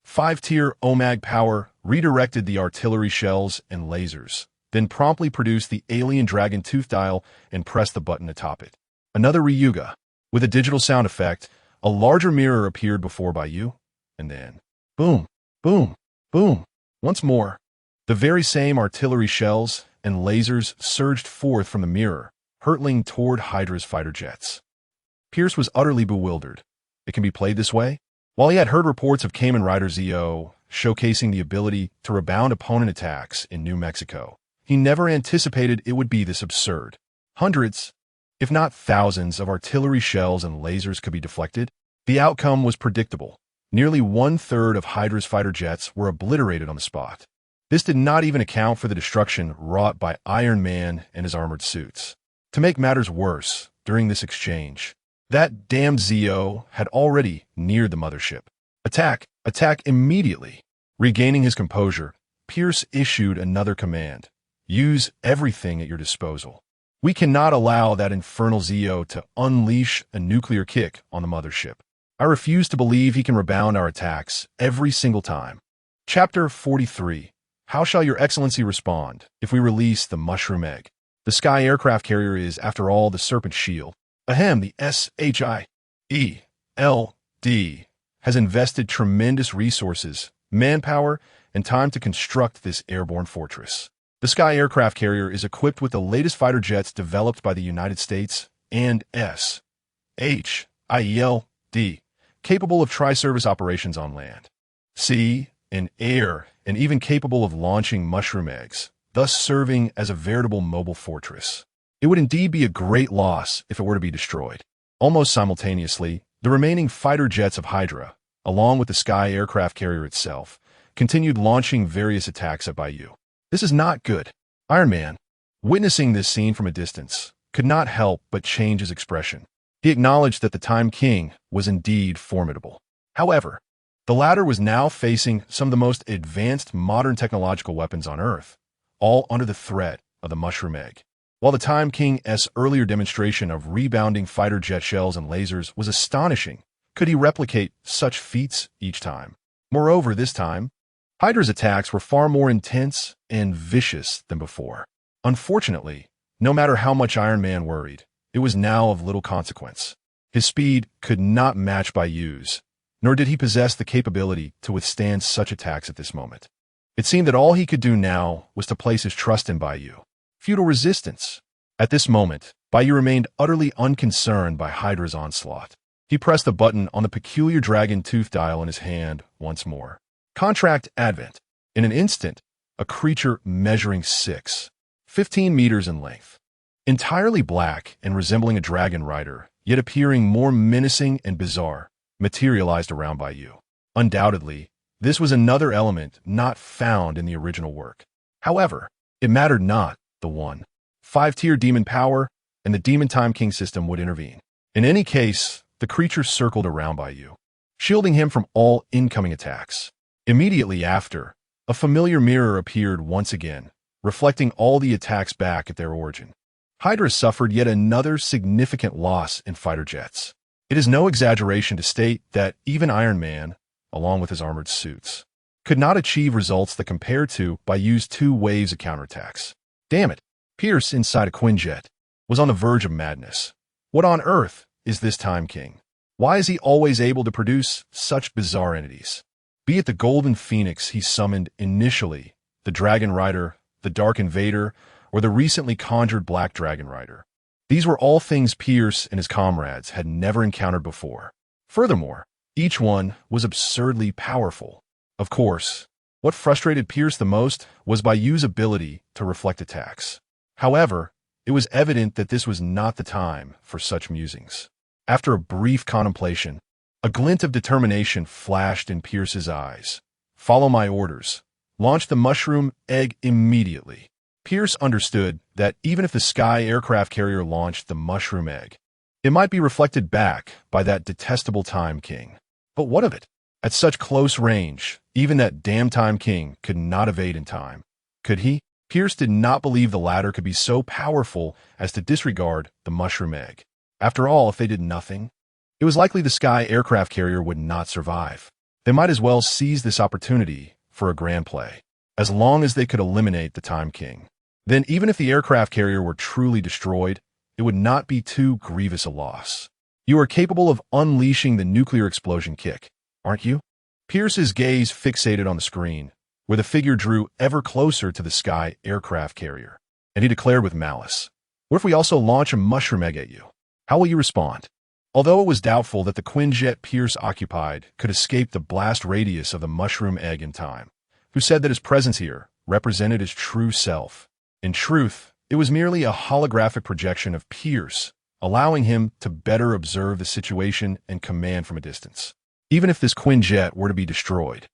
5-tier OMAG power, redirected the artillery shells and lasers, then promptly produced the alien dragon tooth dial and pressed the button atop it. Another Ryuga. With a digital sound effect, a larger mirror appeared before Bai Yu, and then, boom, boom, boom. Once more, the very same artillery shells and lasers surged forth from the mirror, hurtling toward Hydra's fighter jets. Pierce was utterly bewildered. It can be played this way? While he had heard reports of Kamen Rider ZO showcasing the ability to rebound opponent attacks in New Mexico, he never anticipated it would be this absurd. Hundreds, if not thousands, of artillery shells and lasers could be deflected. The outcome was predictable. Nearly 1/3 of Hydra's fighter jets were obliterated on the spot. This did not even account for the destruction wrought by Iron Man and his armored suits. To make matters worse, during this exchange, that damned ZO had already neared the mothership. Attack! Attack immediately! Regaining his composure, Pierce issued another command. Use everything at your disposal. We cannot allow that infernal ZO to unleash a nuclear kick on the mothership. I refuse to believe he can rebound our attacks every single time. Chapter 43. How shall your excellency respond if we release the mushroom egg? The Sky aircraft carrier is, after all, the Serpent Shield. Ahem, the SHIELD has invested tremendous resources, manpower, and time to construct this airborne fortress. The Sky aircraft carrier is equipped with the latest fighter jets developed by the United States and SHIELD, capable of tri-service operations on land, sea, and air, and even capable of launching mushroom eggs, thus serving as a veritable mobile fortress. It would indeed be a great loss if it were to be destroyed. Almost simultaneously, the remaining fighter jets of Hydra, along with the Sky aircraft carrier itself, continued launching various attacks at Bai Yu. This is not good. Iron Man, witnessing this scene from a distance, could not help but change his expression. He acknowledged that the Time King was indeed formidable. However, the latter was now facing some of the most advanced modern technological weapons on Earth, all under the threat of the mushroom egg. While the Time King's earlier demonstration of rebounding fighter jet shells and lasers was astonishing, could he replicate such feats each time? Moreover, this time, Hydra's attacks were far more intense and vicious than before. Unfortunately, no matter how much Iron Man worried, it was now of little consequence. His speed could not match Bai Yu's, nor did he possess the capability to withstand such attacks at this moment. It seemed that all he could do now was to place his trust in Bai Yu. Futile resistance. At this moment, Bai Yu remained utterly unconcerned by Hydra's onslaught. He pressed the button on the peculiar dragon tooth dial in his hand once more. Contract Advent. In an instant, a creature measuring 15 meters in length, entirely black and resembling a dragon rider, yet appearing more menacing and bizarre, materialized around Bai Yu. Undoubtedly, this was another element not found in the original work. However, it mattered not. The 5-tier demon power and the Demon Time King system would intervene. In any case, the creature circled around Bai Yu, shielding him from all incoming attacks. Immediately after, a familiar mirror appeared once again, reflecting all the attacks back at their origin. Hydra suffered yet another significant loss in fighter jets. It is no exaggeration to state that even Iron Man, along with his armored suits, could not achieve results that compared to Bai Yu's 2 waves of counterattacks. Damn it, Pierce inside a Quinjet was on the verge of madness. What on earth is this Time King? Why is he always able to produce such bizarre entities? Be it the Golden Phoenix he summoned initially, the Dragon Rider, the Dark Invader, or the recently conjured Black Dragon Rider. These were all things Pierce and his comrades had never encountered before. Furthermore, each one was absurdly powerful. Of course, what frustrated Pierce the most was Bai Yu's ability to reflect attacks. However, it was evident that this was not the time for such musings. After a brief contemplation, a glint of determination flashed in Pierce's eyes. Follow my orders. Launch the mushroom egg immediately. Pierce understood that even if the Sky aircraft carrier launched the mushroom egg, it might be reflected back by that detestable Time King. But what of it? At such close range, even that damn Time King could not evade in time. Could he? Pierce did not believe the latter could be so powerful as to disregard the mushroom egg. After all, if they did nothing, it was likely the Sky aircraft carrier would not survive. They might as well seize this opportunity for a grand play, as long as they could eliminate the Time King. Then even if the aircraft carrier were truly destroyed, it would not be too grievous a loss. You are capable of unleashing the nuclear explosion kick, aren't you? Pierce's gaze fixated on the screen, where the figure drew ever closer to the Sky aircraft carrier, and he declared with malice, "What if we also launch a mushroom egg at you? How will you respond?" Although it was doubtful that the Quinjet Pierce occupied could escape the blast radius of the mushroom egg in time, who said that his presence here represented his true self. In truth, it was merely a holographic projection of Pierce, allowing him to better observe the situation and command from a distance. Even if this Quinjet were to be destroyed,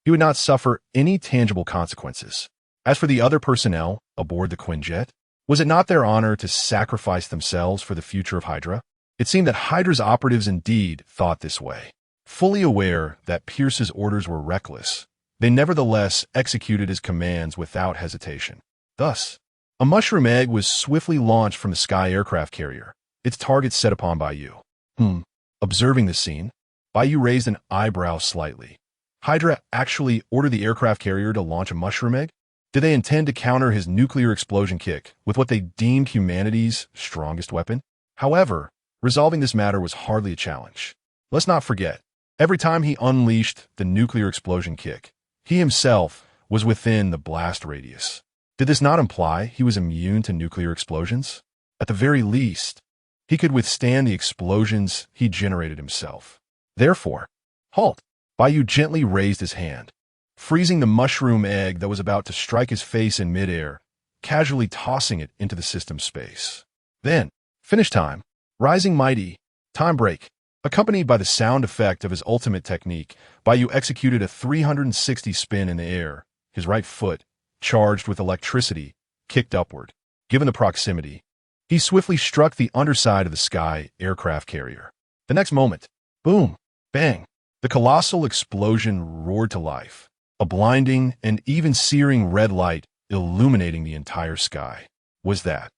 he would not suffer any tangible consequences. As for the other personnel aboard the Quinjet, was it not their honor to sacrifice themselves for the future of Hydra? It seemed that Hydra's operatives indeed thought this way. Fully aware that Pierce's orders were reckless, they nevertheless executed his commands without hesitation. Thus, a mushroom egg was swiftly launched from the Sky aircraft carrier, its target set upon Bai Yu. Observing the scene, Bai Yu raised an eyebrow slightly. Hydra actually ordered the aircraft carrier to launch a mushroom egg? Did they intend to counter his nuclear explosion kick with what they deemed humanity's strongest weapon? However, resolving this matter was hardly a challenge. Let's not forget, every time he unleashed the nuclear explosion kick, he himself was within the blast radius. Did this not imply he was immune to nuclear explosions? At the very least, he could withstand the explosions he generated himself. Therefore, halt! Bai Yu gently raised his hand, freezing the mushroom egg that was about to strike his face in midair, casually tossing it into the system space. Then, finish time, rising mighty, time break. Accompanied by the sound effect of his ultimate technique, Bai Yu executed a 360 spin in the air, his right foot, charged with electricity, kicked upward. Given the proximity, he swiftly struck the underside of the Sky aircraft carrier. The next moment, boom, bang, the colossal explosion roared to life, a blinding and even searing red light illuminating the entire sky. Was that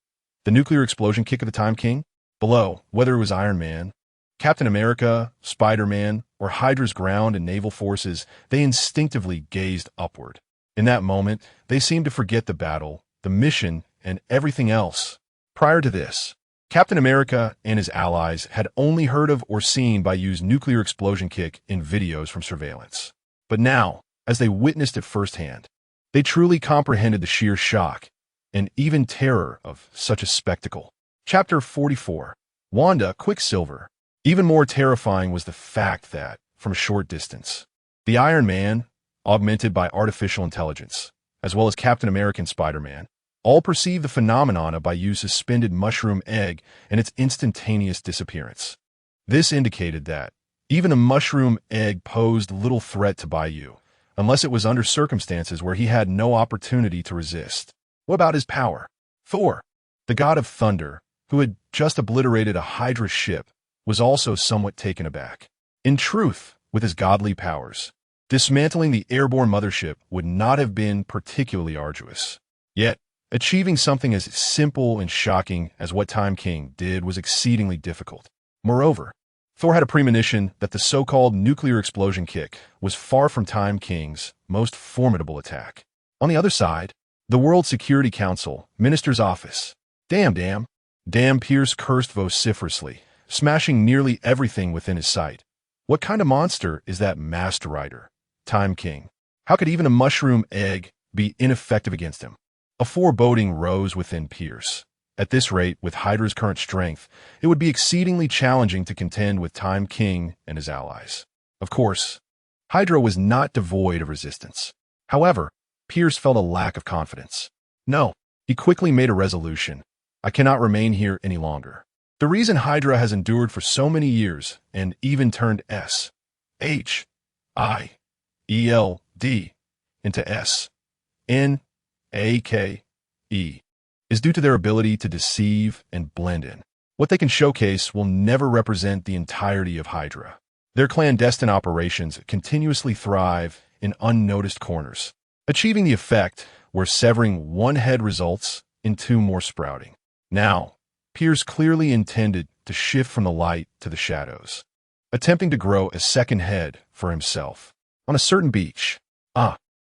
the nuclear explosion kick of the Time King? Below, whether it was Iron Man, Captain America, Spider-Man, or Hydra's ground and naval forces, they instinctively gazed upward. In that moment, they seemed to forget the battle, the mission, and everything else. Prior to this, Captain America and his allies had only heard of or seen Bai Yu's nuclear explosion kick in videos from surveillance. But now, as they witnessed it firsthand, they truly comprehended the sheer shock and even terror of such a spectacle. Chapter 44. Wanda Quicksilver. Even more terrifying was the fact that, from a short distance, the Iron Man, augmented by artificial intelligence, as well as Captain America and Spider-Man, all perceived the phenomenon of Bai Yu's suspended mushroom egg and its instantaneous disappearance. This indicated that even a mushroom egg posed little threat to Bai Yu, unless it was under circumstances where he had no opportunity to resist. What about his power? Thor, the god of thunder, who had just obliterated a Hydra ship, was also somewhat taken aback. In truth, with his godly powers, dismantling the airborne mothership would not have been particularly arduous. Yet, Achieving something as simple and shocking as what Time King did was exceedingly difficult. Moreover, Thor had a premonition that the so-called nuclear explosion kick was far from Time King's most formidable attack. On the other side, the World Security Council, Minister's Office. Damn, Pierce cursed vociferously, smashing nearly everything within his sight. What kind of monster is that master rider? Time King. How could even a mushroom egg be ineffective against him? A foreboding rose within Pierce. At this rate, with Hydra's current strength, it would be exceedingly challenging to contend with Time King and his allies. Of course, Hydra was not devoid of resistance. However, Pierce felt a lack of confidence. No, he quickly made a resolution. I cannot remain here any longer. The reason Hydra has endured for so many years and even turned S-H-I-E-L-D into S-N-A-K-E is due to their ability to deceive and blend in. What they can showcase will never represent the entirety of Hydra. Their clandestine operations continuously thrive in unnoticed corners, achieving the effect where severing one head results in two more sprouting. Now, Pierce clearly intended to shift from the light to the shadows, attempting to grow a second head for himself. On a certain beach,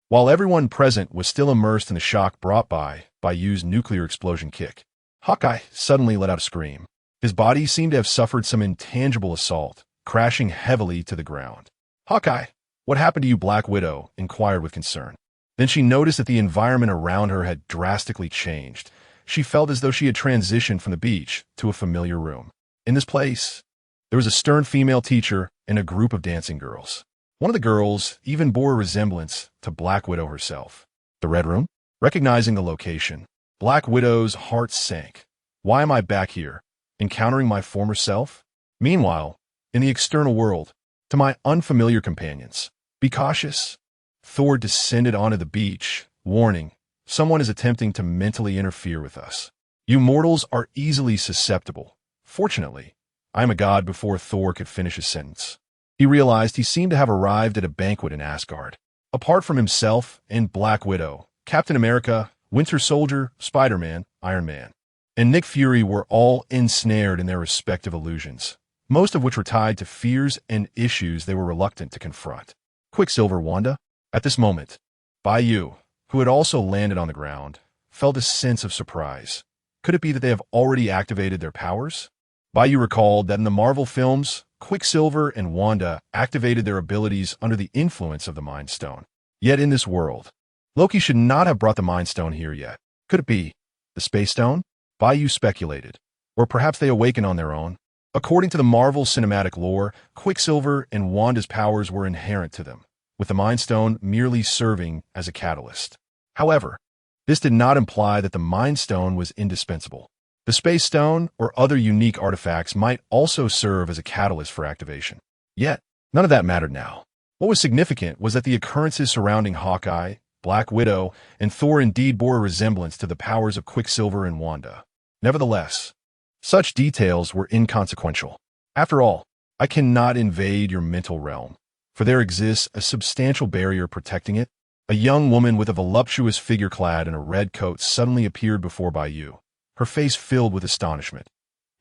while everyone present was still immersed in the shock brought by Bai Yu's nuclear explosion kick, Hawkeye suddenly let out a scream. His body seemed to have suffered some intangible assault, crashing heavily to the ground. Hawkeye, what happened to you, Black Widow? Inquired with concern. Then she noticed that the environment around her had drastically changed. She felt as though she had transitioned from the beach to a familiar room. In this place, there was a stern female teacher and a group of dancing girls. One of the girls even bore a resemblance to Black Widow herself. The Red Room? Recognizing the location, Black Widow's heart sank. Why am I back here, encountering my former self? Meanwhile, in the external world, to my unfamiliar companions, be cautious. Thor descended onto the beach, warning, someone is attempting to mentally interfere with us. You mortals are easily susceptible. Fortunately, I am a god before Thor could finish his sentence. He realized he seemed to have arrived at a banquet in Asgard. Apart from himself and Black Widow, Captain America, Winter Soldier, Spider-Man, Iron Man, and Nick Fury were all ensnared in their respective illusions, most of which were tied to fears and issues they were reluctant to confront. Quicksilver, Wanda? At this moment, Bai Yu, who had also landed on the ground, felt a sense of surprise. Could it be that they have already activated their powers? Bai Yu recalled that in the Marvel films, Quicksilver and Wanda activated their abilities under the influence of the Mind Stone. Yet in this world, Loki should not have brought the Mind Stone here yet. Could it be the Space Stone? Bai Yu speculated. Or perhaps they awaken on their own. According to the Marvel cinematic lore, Quicksilver and Wanda's powers were inherent to them, with the Mind Stone merely serving as a catalyst. However, this did not imply that the Mind Stone was indispensable. The Space Stone or other unique artifacts might also serve as a catalyst for activation. Yet, none of that mattered now. What was significant was that the occurrences surrounding Hawkeye, Black Widow, and Thor indeed bore a resemblance to the powers of Quicksilver and Wanda. Nevertheless, such details were inconsequential. After all, I cannot invade your mental realm, for there exists a substantial barrier protecting it. A young woman with a voluptuous figure clad in a red coat suddenly appeared before Bai Yu, her face filled with astonishment.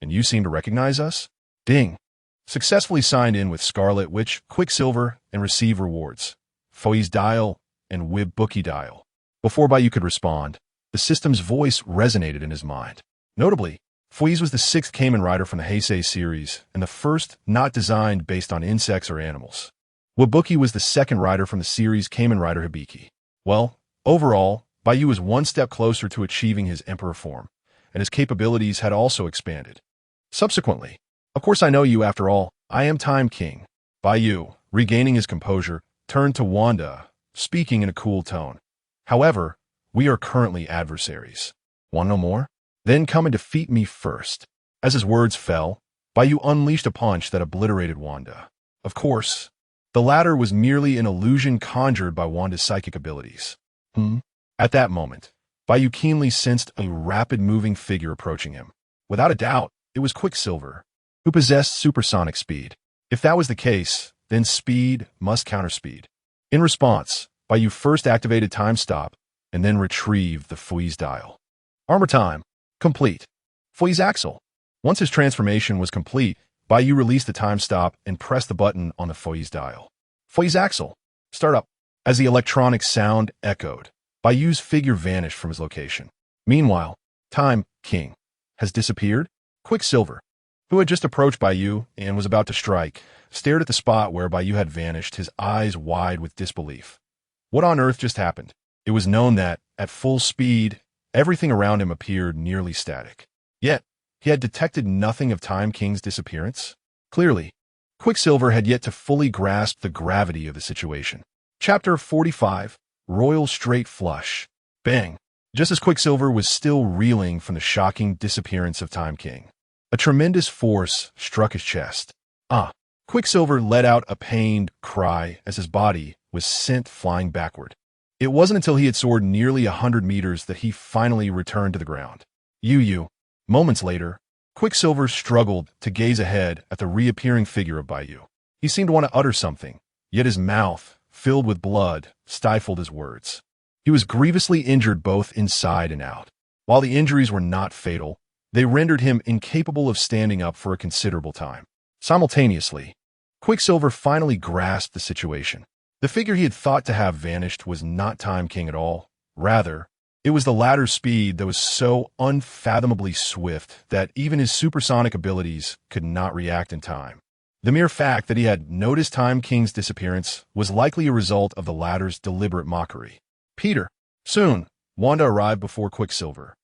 And you seem to recognize us? Ding. Successfully signed in with Scarlet Witch, Quicksilver, and receive rewards. Foi's dial and Wib-Bookie dial. Before Bai Yu could respond, the system's voice resonated in his mind. Notably, Foi's was the 6th Kamen Rider from the Heisei series, and the first not designed based on insects or animals. Wib-Bookie was the 2nd rider from the series Kamen Rider Hibiki. Well, overall, Bai Yu was one step closer to achieving his Emperor form, and his capabilities had also expanded. Subsequently, of course I know you after all, I am Time King. Bai Yu, regaining his composure, turned to Wanda, speaking in a cool tone. However, we are currently adversaries. Want no more? Then come and defeat me first. As his words fell, Bai Yu unleashed a punch that obliterated Wanda. Of course, the latter was merely an illusion conjured by Wanda's psychic abilities. At that moment, Bai Yu keenly sensed a rapid-moving figure approaching him. Without a doubt, it was Quicksilver, who possessed supersonic speed. If that was the case, then speed must counter speed. In response, Bai Yu first activated Time Stop and then retrieved the Foi's dial. Armor time. Complete. Foy's axle. Once his transformation was complete, Bai Yu released the time stop and pressed the button on the Foy's dial. Foy's axle. Start up. As the electronic sound echoed, Bai Yu's figure vanished from his location. Meanwhile, Time King has disappeared. Quicksilver, who had just approached Bai Yu and was about to strike, stared at the spot where Bai Yu had vanished, his eyes wide with disbelief. What on earth just happened? It was known that, at full speed, everything around him appeared nearly static. Yet, he had detected nothing of Time King's disappearance. Clearly, Quicksilver had yet to fully grasp the gravity of the situation. Chapter 45, Royal Straight Flush. Bang! Just as Quicksilver was still reeling from the shocking disappearance of Time King, a tremendous force struck his chest. Quicksilver let out a pained cry as his body was sent flying backward. It wasn't until he had soared nearly 100 meters that he finally returned to the ground. Yu. Moments later, Quicksilver struggled to gaze ahead at the reappearing figure of Bai Yu. He seemed to want to utter something, yet his mouth, filled with blood, stifled his words. He was grievously injured both inside and out. While the injuries were not fatal, they rendered him incapable of standing up for a considerable time. Simultaneously, Quicksilver finally grasped the situation. The figure he had thought to have vanished was not Time King at all. Rather, it was the latter's speed that was so unfathomably swift that even his supersonic abilities could not react in time. The mere fact that he had noticed Time King's disappearance was likely a result of the latter's deliberate mockery. Peter. Soon, Wanda arrived before Quicksilver,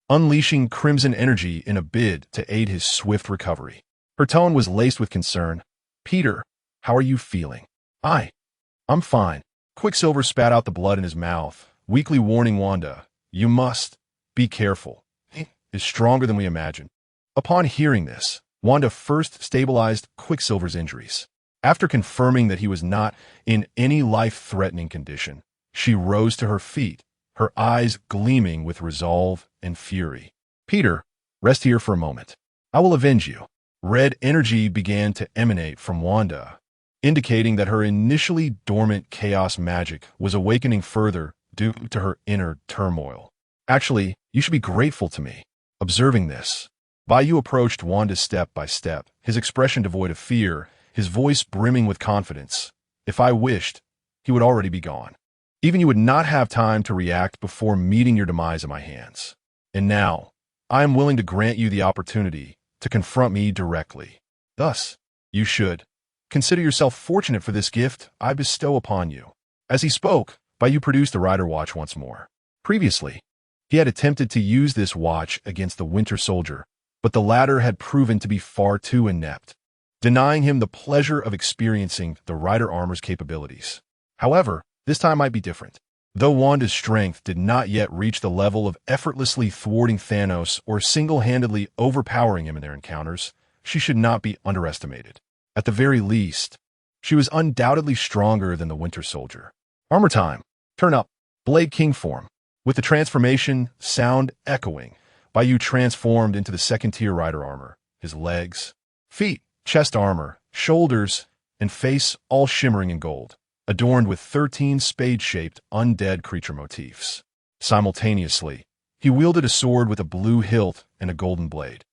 unleashing crimson energy in a bid to aid his swift recovery. Her tone was laced with concern. Peter, how are you feeling? I'm fine. Quicksilver spat out the blood in his mouth, weakly warning Wanda, you must be careful. He is stronger than we imagined. Upon hearing this, Wanda first stabilized Quicksilver's injuries. After confirming that he was not in any life-threatening condition, she rose to her feet, her eyes gleaming with resolve and fury. Peter, rest here for a moment. I will avenge you. Red energy began to emanate from Wanda, indicating that her initially dormant chaos magic was awakening further due to her inner turmoil. Actually, you should be grateful to me. Observing this, Bai Yu approached Wanda step by step, his expression devoid of fear, his voice brimming with confidence. If I wished, he would already be gone. Even you would not have time to react before meeting your demise at my hands. And now, I am willing to grant you the opportunity to confront me directly. Thus, you should consider yourself fortunate for this gift I bestow upon you. As he spoke, Bai Yu produced the Rider Watch once more. Previously, he had attempted to use this watch against the Winter Soldier, but the latter had proven to be far too inept, denying him the pleasure of experiencing the Rider Armor's capabilities. However, this time might be different. Though Wanda's strength did not yet reach the level of effortlessly thwarting Thanos or single-handedly overpowering him in their encounters, she should not be underestimated. At the very least, she was undoubtedly stronger than the Winter Soldier. Armor time. Turn up. Blade King form. With the transformation sound echoing, Bai Yu transformed into the second-tier Rider armor, his legs, feet, chest armor, shoulders, and face all shimmering in gold, adorned with 13 spade-shaped undead creature motifs. Simultaneously, he wielded a sword with a blue hilt and a golden blade,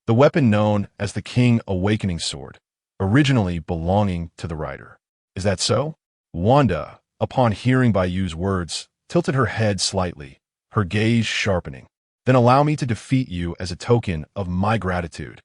the weapon known as the King Awakening Sword, originally belonging to the Rider. Is that so? Wanda, upon hearing Bai Yu's words, tilted her head slightly, her gaze sharpening. Then allow me to defeat you as a token of my gratitude.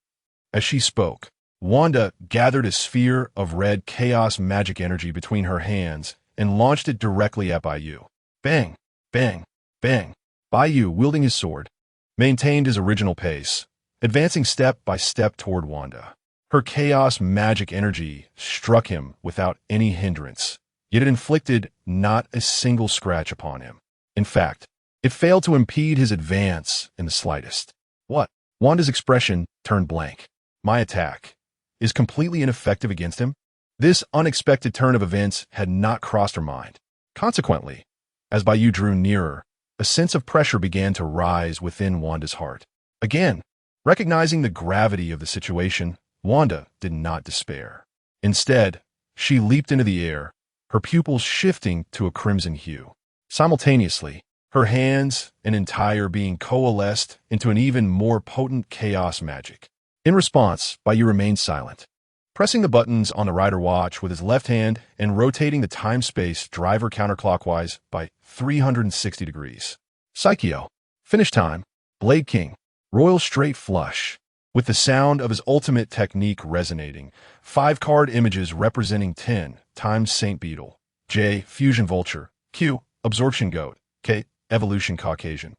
As she spoke, Wanda gathered a sphere of red chaos magic energy between her hands and launched it directly at Bai Yu. Bang, bang, bang. Bai Yu, wielding his sword, maintained his original pace, advancing step by step toward Wanda. Her chaos magic energy struck him without any hindrance, yet it inflicted not a single scratch upon him. In fact, it failed to impede his advance in the slightest. What? Wanda's expression turned blank. My attack is completely ineffective against him? This unexpected turn of events had not crossed her mind. Consequently, as Bai Yu drew nearer, a sense of pressure began to rise within Wanda's heart. Again, recognizing the gravity of the situation, Wanda did not despair. Instead, she leaped into the air, her pupils shifting to a crimson hue. Simultaneously, her hands and entire being coalesced into an even more potent chaos magic. In response, Bai Yu remained silent, pressing the buttons on the rider watch with his left hand and rotating the time-space driver counterclockwise by 360 degrees. Psycho. Finish time. Blade King. Royal Straight Flush. With the sound of his ultimate technique resonating, 5 card images representing 10 times Saint Beetle, J. Fusion Vulture, Q. Absorption Goat, K. Evolution Caucasian,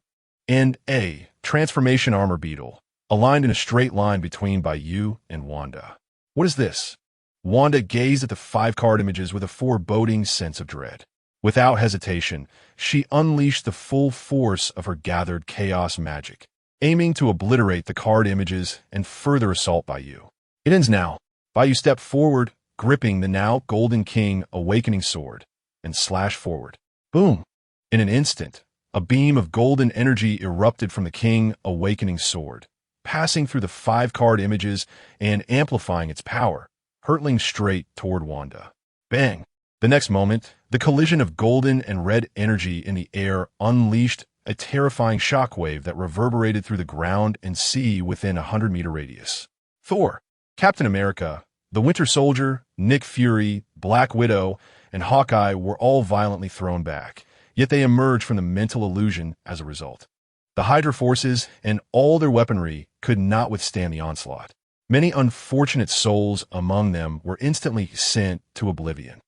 and A. Transformation Armor Beetle, aligned in a straight line between Bai Yu and Wanda. What is this? Wanda gazed at the 5 card images with a foreboding sense of dread. Without hesitation, she unleashed the full force of her gathered chaos magic, aiming to obliterate the card images and further assault Bai Yu. It ends now. Bai Yu stepped forward, gripping the now Golden King Awakening Sword, and slashed forward. Boom! In an instant, a beam of golden energy erupted from the King Awakening Sword, passing through the 5 card images and amplifying its power, hurtling straight toward Wanda. Bang! The next moment, the collision of golden and red energy in the air unleashed a terrifying shockwave that reverberated through the ground and sea within a 100-meter radius. Thor, Captain America, the Winter Soldier, Nick Fury, Black Widow, and Hawkeye were all violently thrown back, yet they emerged from the mental illusion as a result. The Hydra forces and all their weaponry could not withstand the onslaught. Many unfortunate souls among them were instantly sent to oblivion.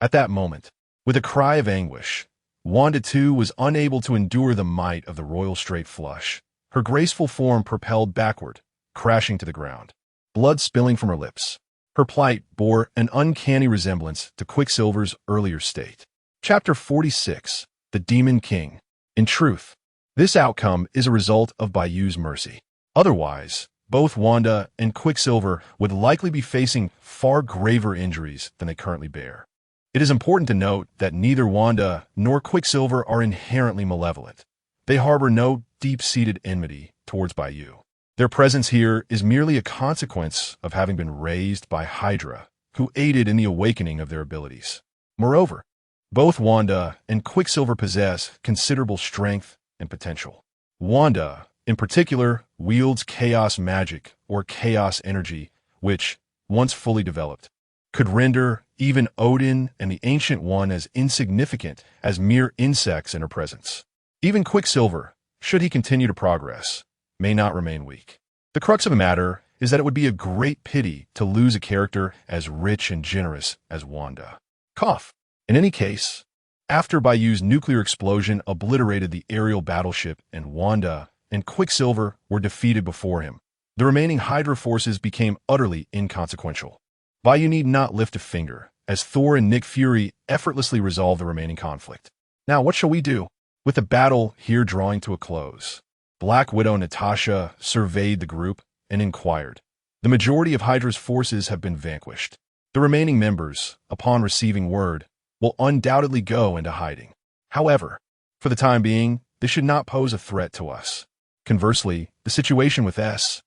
At that moment, with a cry of anguish, Wanda too was unable to endure the might of the Royal Straight Flush. Her graceful form propelled backward, crashing to the ground, blood spilling from her lips. Her plight bore an uncanny resemblance to Quicksilver's earlier state. Chapter 46. The Demon King. In truth, this outcome is a result of Bai Yu's mercy. Otherwise, both Wanda and Quicksilver would likely be facing far graver injuries than they currently bear. It is important to note that neither Wanda nor Quicksilver are inherently malevolent. They harbor no deep-seated enmity towards Bai Yu. Their presence here is merely a consequence of having been raised by Hydra, who aided in the awakening of their abilities. Moreover, both Wanda and Quicksilver possess considerable strength and potential. Wanda, in particular, wields chaos magic or chaos energy, which, once fully developed, could render even Odin and the Ancient One as insignificant as mere insects in her presence. Even Quicksilver, should he continue to progress, may not remain weak. The crux of the matter is that it would be a great pity to lose a character as rich and generous as Wanda. Cough. In any case, after Bai Yu's nuclear explosion obliterated the aerial battleship and Wanda and Quicksilver were defeated before him, the remaining Hydra forces became utterly inconsequential. Bai Yu need not lift a finger, as Thor and Nick Fury effortlessly resolve the remaining conflict. Now, what shall we do? With the battle here drawing to a close, Black Widow Natasha surveyed the group and inquired. The majority of Hydra's forces have been vanquished. The remaining members, upon receiving word, will undoubtedly go into hiding. However, for the time being, they should not pose a threat to us. Conversely, the situation with S.H.I.E.L.D.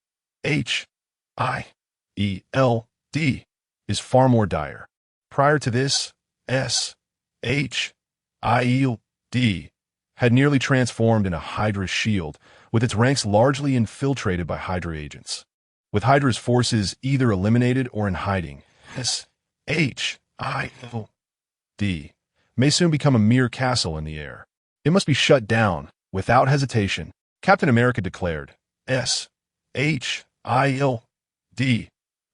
is far more dire. Prior to this, S.H.I.E.L.D. had nearly transformed into Hydra's shield, with its ranks largely infiltrated by Hydra agents. With Hydra's forces either eliminated or in hiding, S.H.I.E.L.D. may soon become a mere castle in the air. It must be shut down, without hesitation, Captain America declared. S.H.I.E.L.D.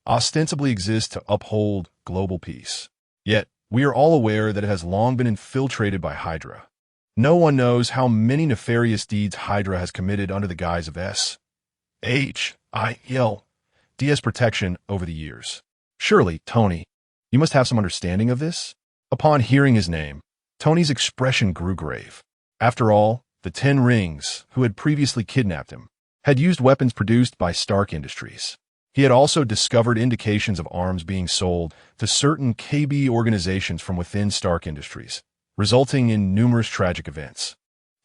ostensibly exists to uphold global peace. Yet, we are all aware that it has long been infiltrated by Hydra. No one knows how many nefarious deeds Hydra has committed under the guise of S.H.I.E.L.D.'s protection over the years. Surely, Tony, you must have some understanding of this? Upon hearing his name, Tony's expression grew grave. After all, the 10 Rings, who had previously kidnapped him, had used weapons produced by Stark Industries. He had also discovered indications of arms being sold to certain KB organizations from within Stark Industries, resulting in numerous tragic events.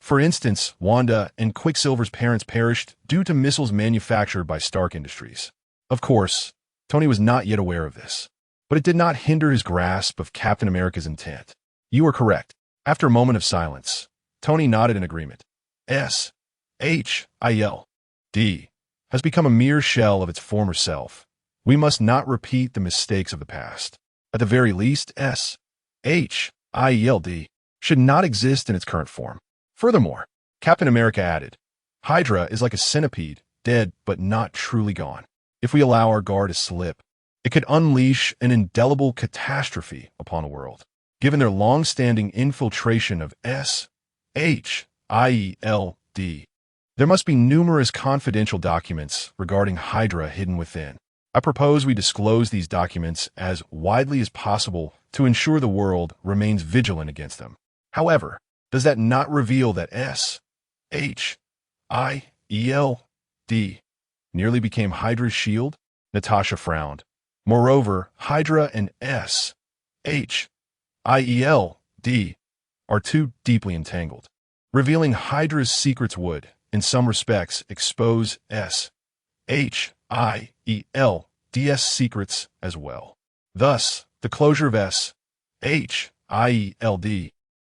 For instance, Wanda and Quicksilver's parents perished due to missiles manufactured by Stark Industries. Of course, Tony was not yet aware of this, but it did not hinder his grasp of Captain America's intent. You are correct. After a moment of silence, Tony nodded in agreement. S.H.I.L.D. has become a mere shell of its former self. We must not repeat the mistakes of the past. At the very least, S.H.I.L.D. should not exist in its current form. Furthermore, Captain America added, Hydra is like a centipede, dead but not truly gone. If we allow our guard to slip, it could unleash an indelible catastrophe upon the world. Given their long-standing infiltration of S.H.I.L.D., there must be numerous confidential documents regarding Hydra hidden within. I propose we disclose these documents as widely as possible to ensure the world remains vigilant against them. However, does that not reveal that S.H.I.L.D. nearly became Hydra's shield? Natasha frowned. Moreover, Hydra and S.H.I.L.D. are too deeply entangled. Revealing Hydra's secrets would, in some respects, expose S.H.I.L.D.'s secrets as well. Thus, the closure of S.H.I.L.D.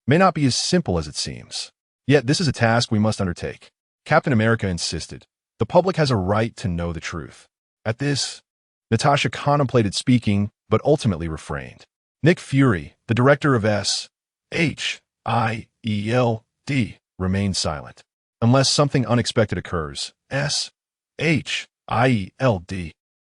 may not be as simple as it seems. Yet this is a task we must undertake. Captain America insisted. The public has a right to know the truth. At this, Natasha contemplated speaking, but ultimately refrained. Nick Fury, the director of S.H.I.L.D., remained silent. Unless something unexpected occurs, S.H.I.L.D.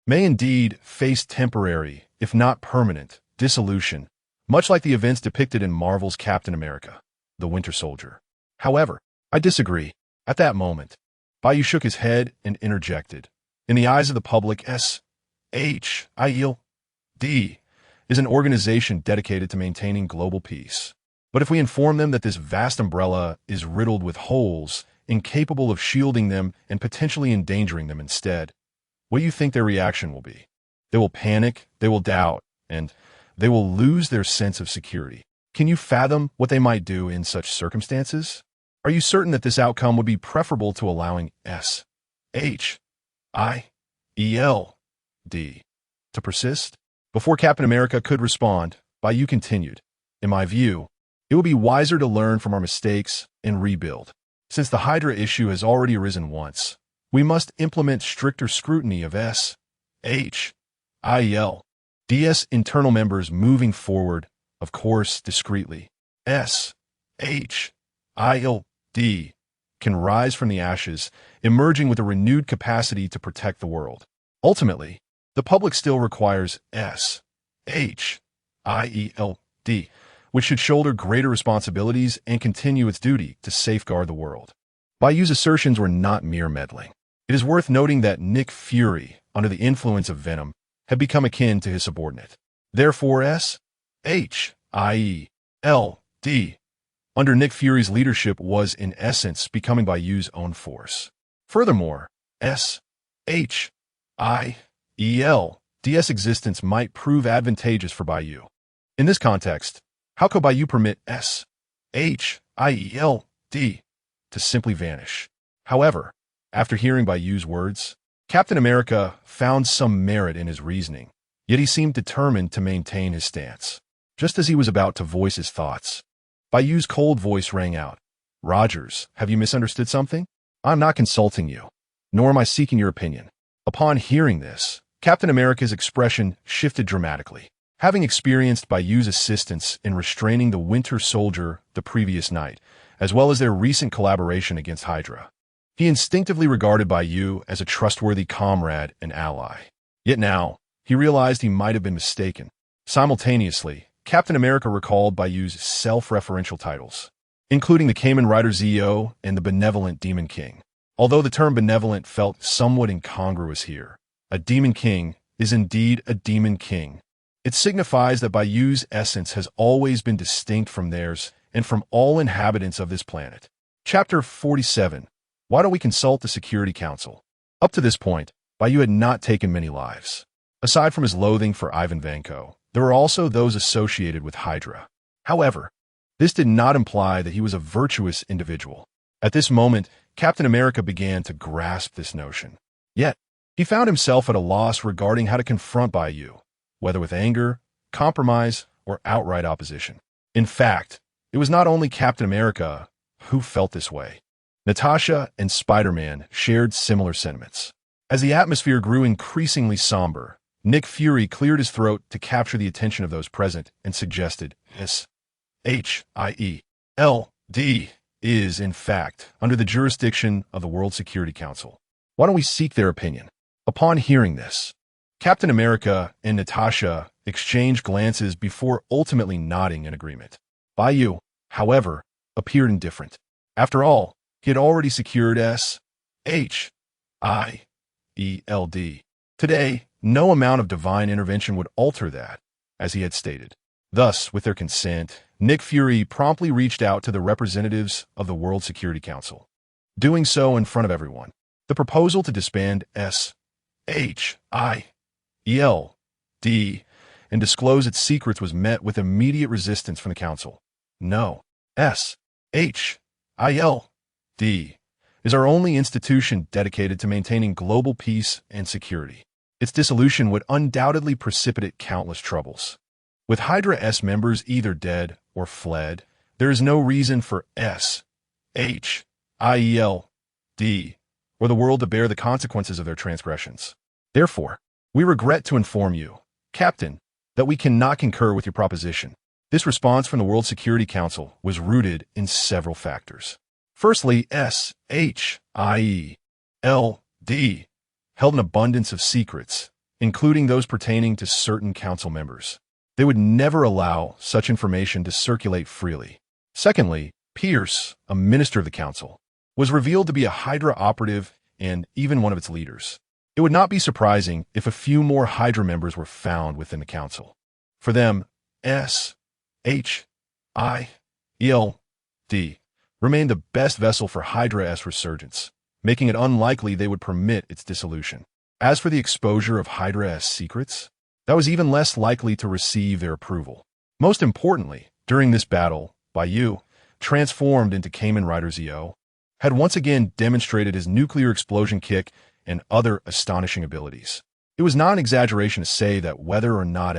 may indeed face temporary, if not permanent, dissolution, much like the events depicted in Marvel's Captain America, the Winter Soldier. However, I disagree. At that moment, Bai Yu shook his head and interjected. In the eyes of the public, S.H.I.L.D. is an organization dedicated to maintaining global peace. But if we inform them that this vast umbrella is riddled with holes, incapable of shielding them and potentially endangering them instead, what do you think their reaction will be? They will panic, they will doubt, and they will lose their sense of security. Can you fathom what they might do in such circumstances? Are you certain that this outcome would be preferable to allowing S.H.I.L.D. to persist? Before Captain America could respond, Bai Yu continued, in my view, it would be wiser to learn from our mistakes and rebuild. Since the Hydra issue has already arisen once, we must implement stricter scrutiny of S.H.I.L.D.'s internal members moving forward, of course, discreetly. S.H.I.L.D. can rise from the ashes, emerging with a renewed capacity to protect the world. Ultimately, the public still requires S.H.I.L.D., which should shoulder greater responsibilities and continue its duty to safeguard the world. Bai Yu's assertions were not mere meddling. It is worth noting that Nick Fury, under the influence of Venom, had become akin to his subordinate. Therefore, S.H.I.L.D. under Nick Fury's leadership was, in essence, becoming Bai Yu's own force. Furthermore, S.H.I.L.D.'s existence might prove advantageous for Bai Yu. In this context, how could Bai Yu permit S.H.I.L.D. to simply vanish? However, after hearing Bai Yu's words, Captain America found some merit in his reasoning, yet he seemed determined to maintain his stance. Just as he was about to voice his thoughts, Bai Yu's cold voice rang out. Rogers, have you misunderstood something? I'm not consulting you, nor am I seeking your opinion. Upon hearing this, Captain America's expression shifted dramatically. Having experienced Bai Yu's assistance in restraining the Winter Soldier the previous night, as well as their recent collaboration against Hydra, he instinctively regarded Bai Yu as a trustworthy comrade and ally. Yet now, he realized he might have been mistaken. Simultaneously, Captain America recalled Bai Yu's self-referential titles, including the Kamen Rider Zeo and the Benevolent Demon King. Although the term benevolent felt somewhat incongruous here, a Demon King is indeed a Demon King. It signifies that Bai Yu's essence has always been distinct from theirs and from all inhabitants of this planet. Chapter 47. Why don't we consult the Security Council? Up to this point, Bai Yu had not taken many lives. Aside from his loathing for Ivan Vanko, there were also those associated with Hydra. However, this did not imply that he was a virtuous individual. At this moment, Captain America began to grasp this notion. Yet, he found himself at a loss regarding how to confront Bai Yu, whether with anger, compromise, or outright opposition. In fact, it was not only Captain America who felt this way. Natasha and Spider-Man shared similar sentiments. As the atmosphere grew increasingly somber, Nick Fury cleared his throat to capture the attention of those present and suggested, SHIELD is, in fact, under the jurisdiction of the World Security Council. Why don't we seek their opinion? Upon hearing this, Captain America and Natasha exchanged glances before ultimately nodding in agreement. Bai Yu, however, appeared indifferent. After all, he had already secured SHIELD. Today, no amount of divine intervention would alter that, as he had stated. Thus, with their consent, Nick Fury promptly reached out to the representatives of the World Security Council, doing so in front of everyone. The proposal to disband SHIELD and disclose its secrets was met with immediate resistance from the Council. No, SHIELD is our only institution dedicated to maintaining global peace and security. Its dissolution would undoubtedly precipitate countless troubles. With Hydra-S members either dead or fled, there is no reason for SHIELD or the world to bear the consequences of their transgressions. Therefore, we regret to inform you, Captain, that we cannot concur with your proposition. This response from the World Security Council was rooted in several factors. Firstly, SHIELD held an abundance of secrets, including those pertaining to certain council members. They would never allow such information to circulate freely. Secondly, Pierce, a minister of the council, was revealed to be a Hydra operative and even one of its leaders. It would not be surprising if a few more Hydra members were found within the council. For them, SHIELD remained the best vessel for Hydra-S resurgence, making it unlikely they would permit its dissolution. As for the exposure of Hydra-S secrets, that was even less likely to receive their approval. Most importantly, during this battle, Bai Yu, transformed into Kamen Rider Zio, had once again demonstrated his nuclear explosion kick and other astonishing abilities. It was not an exaggeration to say that whether or not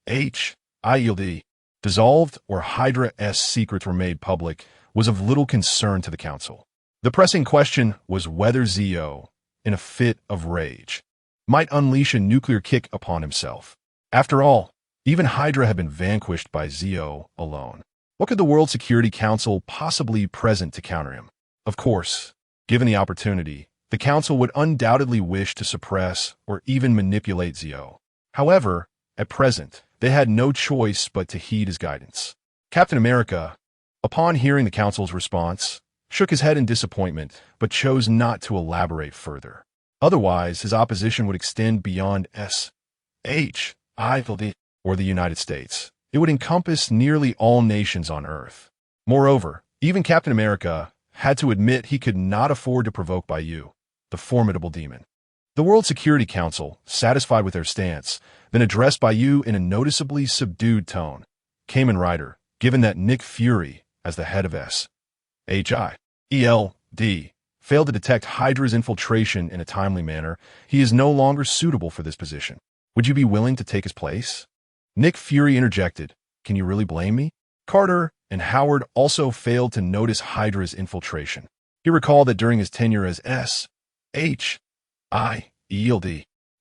SHIELD dissolved or Hydra-S secrets were made public was of little concern to the Council. The pressing question was whether Zio, in a fit of rage, might unleash a nuclear kick upon himself. After all, even Hydra had been vanquished by Zio alone. What could the World Security Council possibly present to counter him? Of course, given the opportunity, the Council would undoubtedly wish to suppress or even manipulate Zio. However, at present, they had no choice but to heed his guidance. Captain America, upon hearing the Council's response, shook his head in disappointment, but chose not to elaborate further. Otherwise, his opposition would extend beyond SHIELD or the United States. It would encompass nearly all nations on Earth. Moreover, even Captain America had to admit he could not afford to provoke Bai Yu, the formidable demon. The World Security Council, satisfied with their stance, then addressed Bai Yu in a noticeably subdued tone. Kamen Rider, given that Nick Fury, as the head of SHIELD, failed to detect Hydra's infiltration in a timely manner, he is no longer suitable for this position. Would you be willing to take his place? Nick Fury interjected, "Can you really blame me?" Carter and Howard also failed to notice Hydra's infiltration. He recalled that during his tenure as SHIELD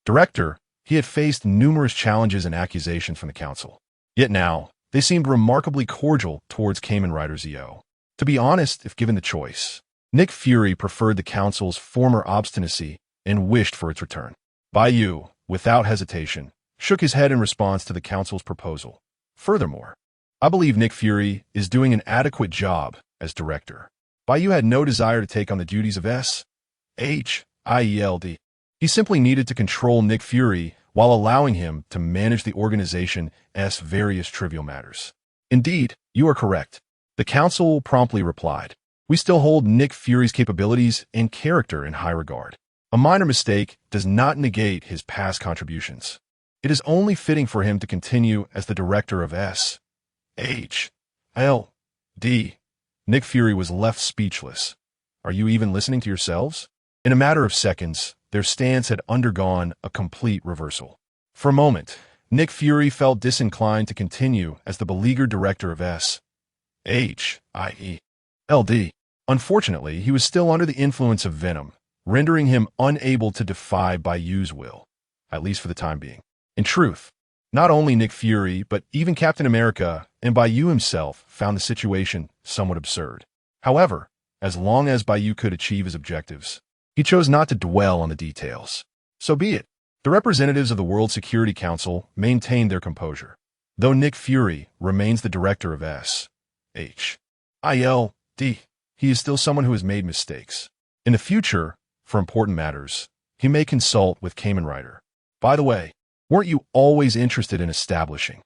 director, he had faced numerous challenges and accusations from the Council. Yet now, they seemed remarkably cordial towards Kamen Rider Zio. To be honest, if given the choice, Nick Fury preferred the Council's former obstinacy and wished for its return. Bai Yu, without hesitation, shook his head in response to the Council's proposal. Furthermore, I believe Nick Fury is doing an adequate job as director. Bai Yu had no desire to take on the duties of SHIELD. He simply needed to control Nick Fury while allowing him to manage the organization's various trivial matters. Indeed, you are correct. The Council promptly replied. We still hold Nick Fury's capabilities and character in high regard. A minor mistake does not negate his past contributions. It is only fitting for him to continue as the director of SHIELD. Nick Fury was left speechless. Are you even listening to yourselves? In a matter of seconds, their stance had undergone a complete reversal. For a moment, Nick Fury felt disinclined to continue as the beleaguered director of SHIELD. LD. Unfortunately, he was still under the influence of venom, rendering him unable to defy Bai Yu's will, at least for the time being. In truth, not only Nick Fury, but even Captain America and Bai Yu himself found the situation somewhat absurd. However, as long as Bai Yu could achieve his objectives, he chose not to dwell on the details. So be it. The representatives of the World Security Council maintained their composure, though Nick Fury remains the director of SHIELD. He is still someone who has made mistakes. In the future, for important matters, he may consult with Kamen Rider. By the way, weren't you always interested in establishing,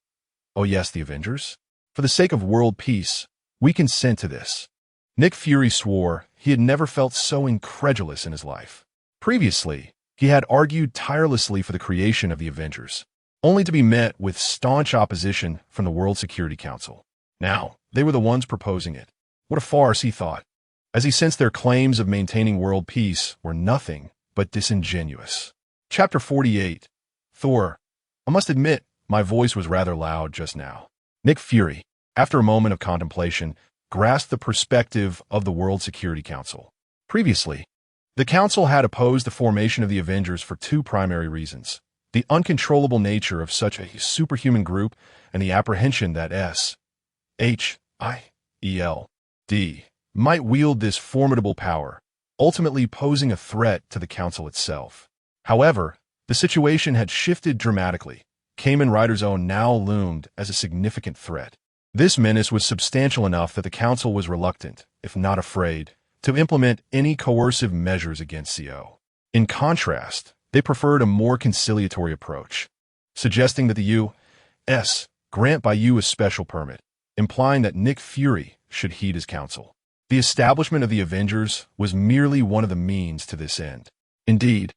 oh yes, the Avengers? For the sake of world peace, we consent to this. Nick Fury swore he had never felt so incredulous in his life. Previously, he had argued tirelessly for the creation of the Avengers, only to be met with staunch opposition from the World Security Council. Now, they were the ones proposing it. What a farce, he thought, as he sensed their claims of maintaining world peace were nothing but disingenuous. Chapter 48. Thor. I must admit, my voice was rather loud just now. Nick Fury, after a moment of contemplation, grasped the perspective of the World Security Council. Previously, the Council had opposed the formation of the Avengers for two primary reasons: the uncontrollable nature of such a superhuman group and the apprehension that SHIELD might wield this formidable power, ultimately posing a threat to the Council itself. However, the situation had shifted dramatically. Kamen Rider's own now loomed as a significant threat. This menace was substantial enough that the Council was reluctant, if not afraid, to implement any coercive measures against CO. In contrast, they preferred a more conciliatory approach, suggesting that the U.S. grant Bai Yu a special permit, implying that Nick Fury should heed his counsel. The establishment of the Avengers was merely one of the means to this end. Indeed,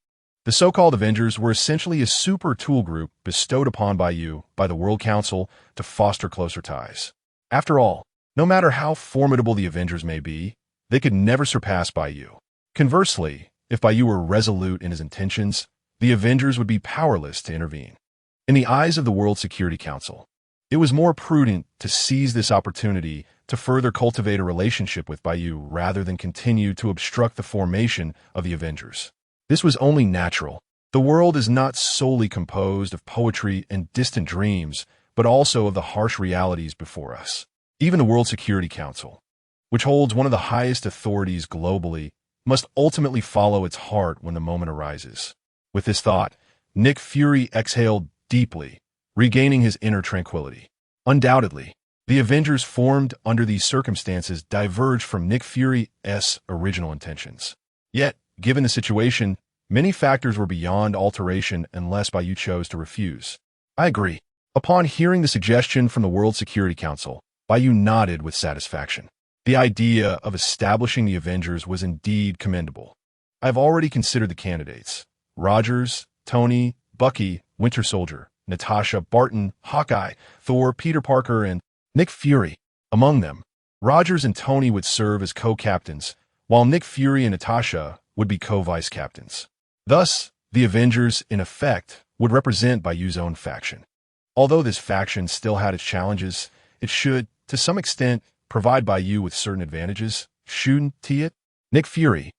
the so-called Avengers were essentially a super tool group bestowed upon Bai Yu by the World Council to foster closer ties. After all, no matter how formidable the Avengers may be, they could never surpass Bai Yu. Conversely, if Bai Yu were resolute in his intentions, the Avengers would be powerless to intervene. In the eyes of the World Security Council, it was more prudent to seize this opportunity to further cultivate a relationship with Bai Yu rather than continue to obstruct the formation of the Avengers. This was only natural. The world is not solely composed of poetry and distant dreams, but also of the harsh realities before us. Even the World Security Council, which holds one of the highest authorities globally, must ultimately follow its heart when the moment arises. With this thought, Nick Fury exhaled deeply, regaining his inner tranquility. Undoubtedly, the Avengers formed under these circumstances diverged from Nick Fury's original intentions. Yet, given the situation, many factors were beyond alteration unless Bai Yu chose to refuse. I agree. Upon hearing the suggestion from the World Security Council, Bai Yu nodded with satisfaction. The idea of establishing the Avengers was indeed commendable. I've already considered the candidates: Rogers, Tony, Bucky, Winter Soldier, Natasha, Barton, Hawkeye, Thor, Peter Parker, and Nick Fury. Among them, Rogers and Tony would serve as co-captains, while Nick Fury and Natasha would be co-vice captains. Thus, the Avengers, in effect, would represent Bai Yu's own faction. Although this faction still had its challenges, it should, to some extent, provide Bai Yu with certain advantages, shouldn't it? Nick Fury.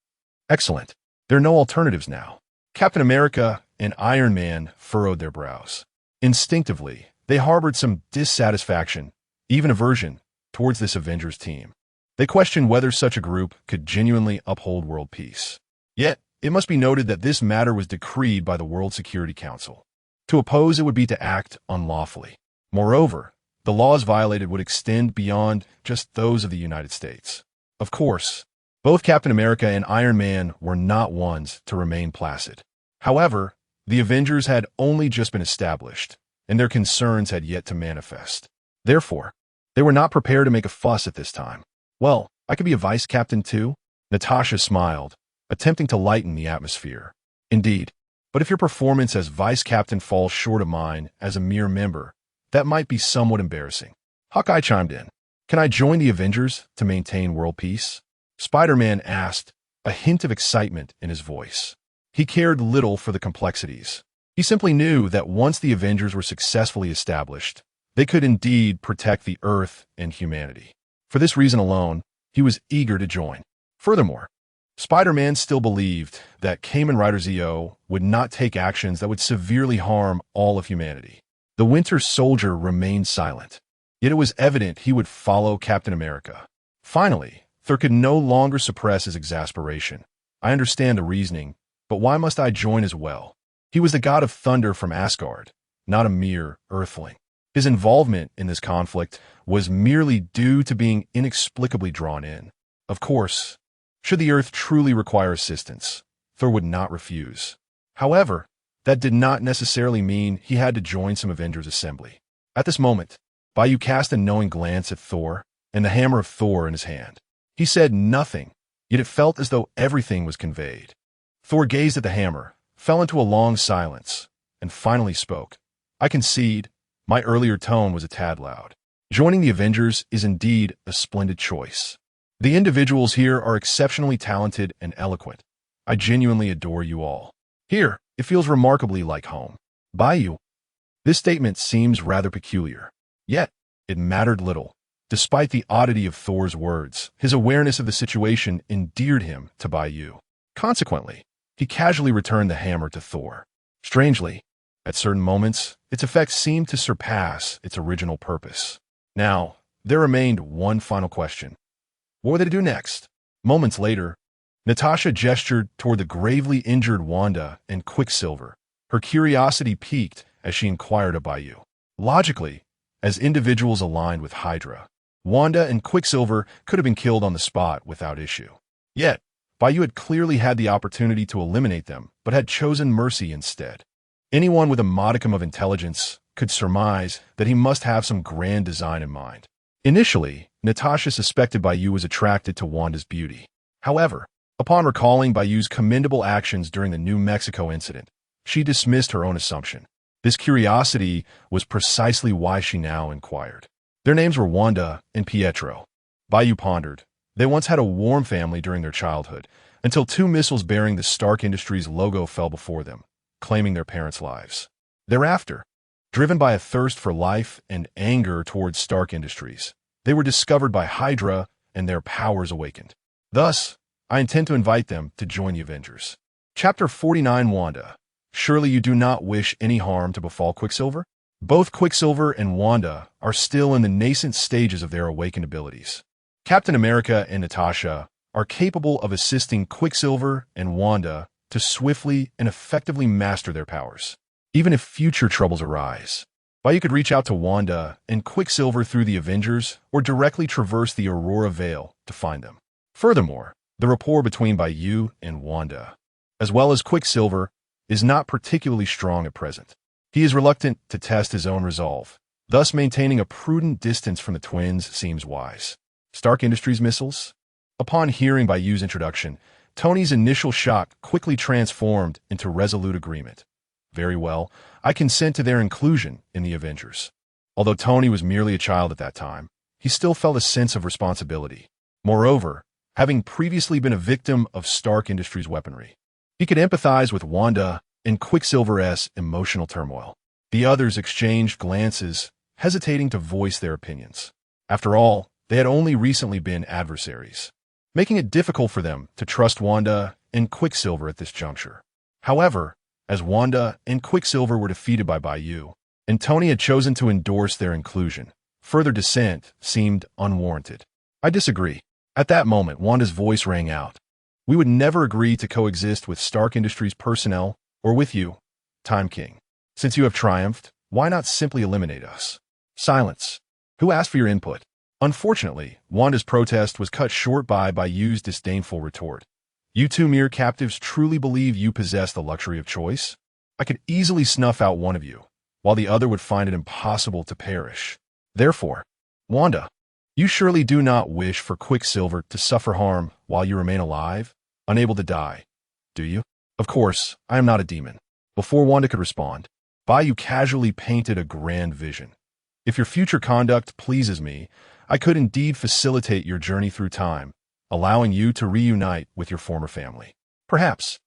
Excellent. There are no alternatives now. Captain America and Iron Man furrowed their brows. Instinctively, they harbored some dissatisfaction, even aversion, towards this Avengers team. They questioned whether such a group could genuinely uphold world peace. Yet, it must be noted that this matter was decreed by the World Security Council. To oppose it would be to act unlawfully. Moreover, the laws violated would extend beyond just those of the United States. Of course, both Captain America and Iron Man were not ones to remain placid. However, the Avengers had only just been established, and their concerns had yet to manifest. Therefore, they were not prepared to make a fuss at this time. Well, I could be a vice captain too? Natasha smiled, attempting to lighten the atmosphere. Indeed, but if your performance as vice captain falls short of mine as a mere member, that might be somewhat embarrassing. Hawkeye chimed in. Can I join the Avengers to maintain world peace? Spider-Man asked, a hint of excitement in his voice. He cared little for the complexities. He simply knew that once the Avengers were successfully established, they could indeed protect the Earth and humanity. For this reason alone, He was eager to join. Furthermore, Spider-Man still believed that Kamen Rider Zeo would not take actions that would severely harm all of humanity. The Winter Soldier remained silent, yet it was evident he would follow Captain America. Finally, Thor could no longer suppress his exasperation. I understand the reasoning, but why must I join as well? He was the god of thunder from Asgard, not a mere earthling. His involvement in this conflict was merely due to being inexplicably drawn in. Of course, should the Earth truly require assistance, Thor would not refuse. However, that did not necessarily mean he had to join some Avengers assembly. At this moment, Bai Yu cast a knowing glance at Thor and the hammer of Thor in his hand. He said nothing, yet it felt as though everything was conveyed. Thor gazed at the hammer, fell into a long silence, and finally spoke. I concede, my earlier tone was a tad loud. Joining the Avengers is indeed a splendid choice. The individuals here are exceptionally talented and eloquent. I genuinely adore you all. Here, it feels remarkably like home. Bai Yu. This statement seems rather peculiar. Yet, it mattered little. Despite the oddity of Thor's words, his awareness of the situation endeared him to Bai Yu. Consequently, he casually returned the hammer to Thor. Strangely, at certain moments, its effect seemed to surpass its original purpose. Now, there remained one final question. What were they to do next? Moments later, Natasha gestured toward the gravely injured Wanda and Quicksilver. Her curiosity piqued as she inquired of Bai Yu. Logically, as individuals aligned with Hydra, Wanda and Quicksilver could have been killed on the spot without issue. Yet, Bai Yu had clearly had the opportunity to eliminate them, but had chosen mercy instead. Anyone with a modicum of intelligence could surmise that he must have some grand design in mind. Initially, Natasha suspected Bai Yu was attracted to Wanda's beauty. However, upon recalling Bai Yu's commendable actions during the New Mexico incident, she dismissed her own assumption. This curiosity was precisely why she now inquired. Their names were Wanda and Pietro. Bai Yu pondered. They once had a warm family during their childhood, until 2 missiles bearing the Stark Industries logo fell before them, claiming their parents' lives. Thereafter, driven by a thirst for life and anger towards Stark Industries, they were discovered by Hydra and their powers awakened. Thus, I intend to invite them to join the Avengers. Chapter 49 Wanda. Surely you do not wish any harm to befall Quicksilver? Both Quicksilver and Wanda are still in the nascent stages of their awakened abilities. Captain America and Natasha are capable of assisting Quicksilver and Wanda to swiftly and effectively master their powers, even if future troubles arise. Bai Yu could reach out to Wanda and Quicksilver through the Avengers or directly traverse the Aurora Veil to find them. Furthermore, the rapport between Bai Yu and Wanda, as well as Quicksilver, is not particularly strong at present. He is reluctant to test his own resolve, thus maintaining a prudent distance from the twins seems wise. Stark Industries missiles? Upon hearing Bai Yu's introduction, Tony's initial shock quickly transformed into resolute agreement. Very well, I consent to their inclusion in the Avengers. Although Tony was merely a child at that time, he still felt a sense of responsibility. Moreover, having previously been a victim of Stark Industries weaponry, he could empathize with Wanda and Quicksilver's emotional turmoil. The others exchanged glances, hesitating to voice their opinions. After all, they had only recently been adversaries, making it difficult for them to trust Wanda and Quicksilver at this juncture. However, as Wanda and Quicksilver were defeated by Bai Yu, and Tony had chosen to endorse their inclusion, further dissent seemed unwarranted. I disagree. At that moment, Wanda's voice rang out. We would never agree to coexist with Stark Industries personnel or with you, Time King. Since you have triumphed, why not simply eliminate us? Silence. Who asked for your input? Unfortunately, Wanda's protest was cut short by Bai Yu's disdainful retort. You two mere captives truly believe you possess the luxury of choice? I could easily snuff out one of you, while the other would find it impossible to perish. Therefore, Wanda, you surely do not wish for Quicksilver to suffer harm while you remain alive, unable to die, do you? Of course, I am not a demon. Before Wanda could respond, Bai Yu casually painted a grand vision. If your future conduct pleases me, I could indeed facilitate your journey through time, allowing you to reunite with your former family. Perhaps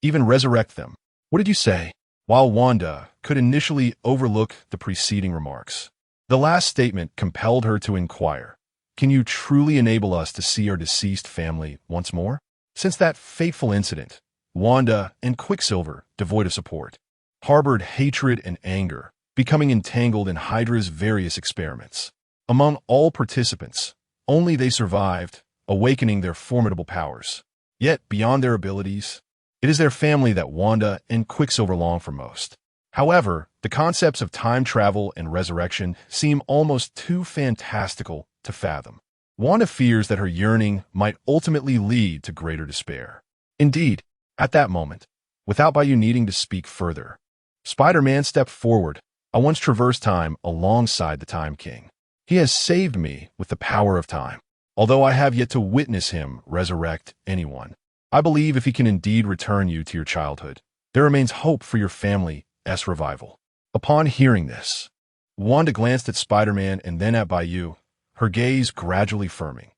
even resurrect them. What did you say? While Wanda could initially overlook the preceding remarks, the last statement compelled her to inquire. can you truly enable us to see our deceased family once more? Since that fateful incident, Wanda and Quicksilver, devoid of support, harbored hatred and anger, becoming entangled in Hydra's various experiments. Among all participants, only they survived, awakening their formidable powers. Yet, beyond their abilities, it is their family that Wanda and Quicksilver long for most. However, the concepts of time travel and resurrection seem almost too fantastical to fathom. Wanda fears that her yearning might ultimately lead to greater despair. Indeed, at that moment, without Bai Yu needing to speak further, Spider-Man stepped forward. I once traversed time alongside the Time King. He has saved me with the power of time. Although I have yet to witness him resurrect anyone, I believe if he can indeed return you to your childhood, there remains hope for your family's revival. Upon hearing this, Wanda glanced at Spider-Man and then at Bai Yu, her gaze gradually firming.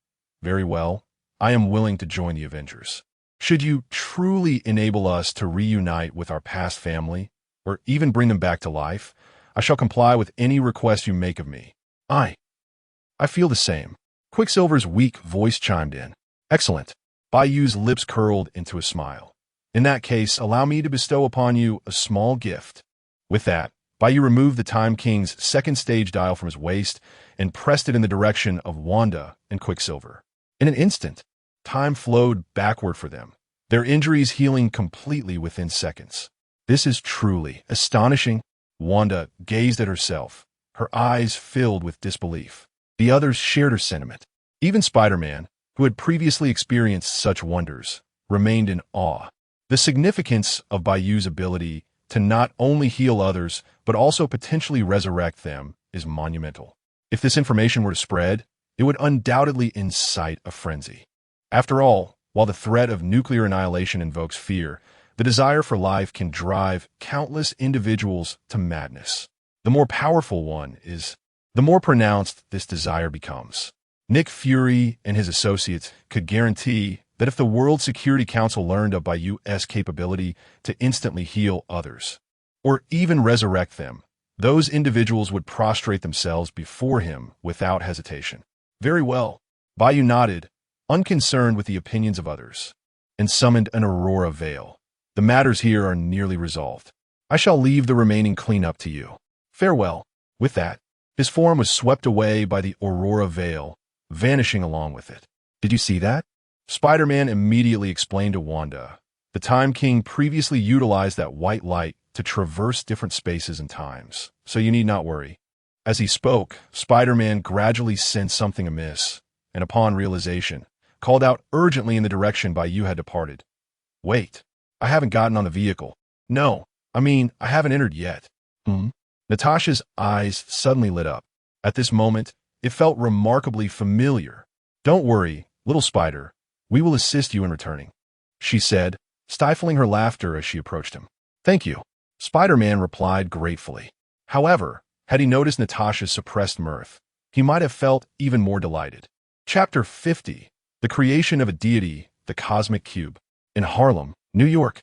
Very well, I am willing to join the Avengers. Should you truly enable us to reunite with our past family, or even bring them back to life, I shall comply with any request you make of me. I feel the same. Quicksilver's weak voice chimed in. Excellent. Bai Yu's lips curled into a smile. In that case, allow me to bestow upon you a small gift. With that, Bai Yu removed the Time King's second stage dial from his waist and pressed it in the direction of Wanda and Quicksilver. In an instant, time flowed backward for them, their injuries healing completely within seconds. This is truly astonishing. Wanda gazed at herself, her eyes filled with disbelief. The others shared her sentiment. Even Spider-Man, who had previously experienced such wonders, remained in awe. The significance of Bai Yu's ability to not only heal others, but also potentially resurrect them is monumental. If this information were to spread, it would undoubtedly incite a frenzy. After all, while the threat of nuclear annihilation invokes fear, the desire for life can drive countless individuals to madness. The more powerful one is, the more pronounced this desire becomes. Nick Fury and his associates could guarantee that if the World Security Council learned of Bai Yu's capability to instantly heal others, or even resurrect them, those individuals would prostrate themselves before him without hesitation. Very well. Bai Yu nodded, unconcerned with the opinions of others, and summoned an Aurora Veil. The matters here are nearly resolved. I shall leave the remaining cleanup to you. Farewell. With that, his form was swept away by the Aurora Veil, vanishing along with it. Did you see that? Spider-Man immediately explained to Wanda. The Time King previously utilized that white light to traverse different spaces and times, so you need not worry. As he spoke, Spider-Man gradually sensed something amiss, and upon realization, called out urgently in the direction Bai Yu had departed. Wait, I haven't gotten on the vehicle. No, I haven't entered yet. Natasha's eyes suddenly lit up. At this moment, it felt remarkably familiar. Don't worry, little spider. We will assist you in returning, she said, stifling her laughter as she approached him. Thank you, Spider-Man replied gratefully. However, had he noticed Natasha's suppressed mirth, he might have felt even more delighted. Chapter 50. The Creation of a Deity, the Cosmic Cube. In Harlem, New York,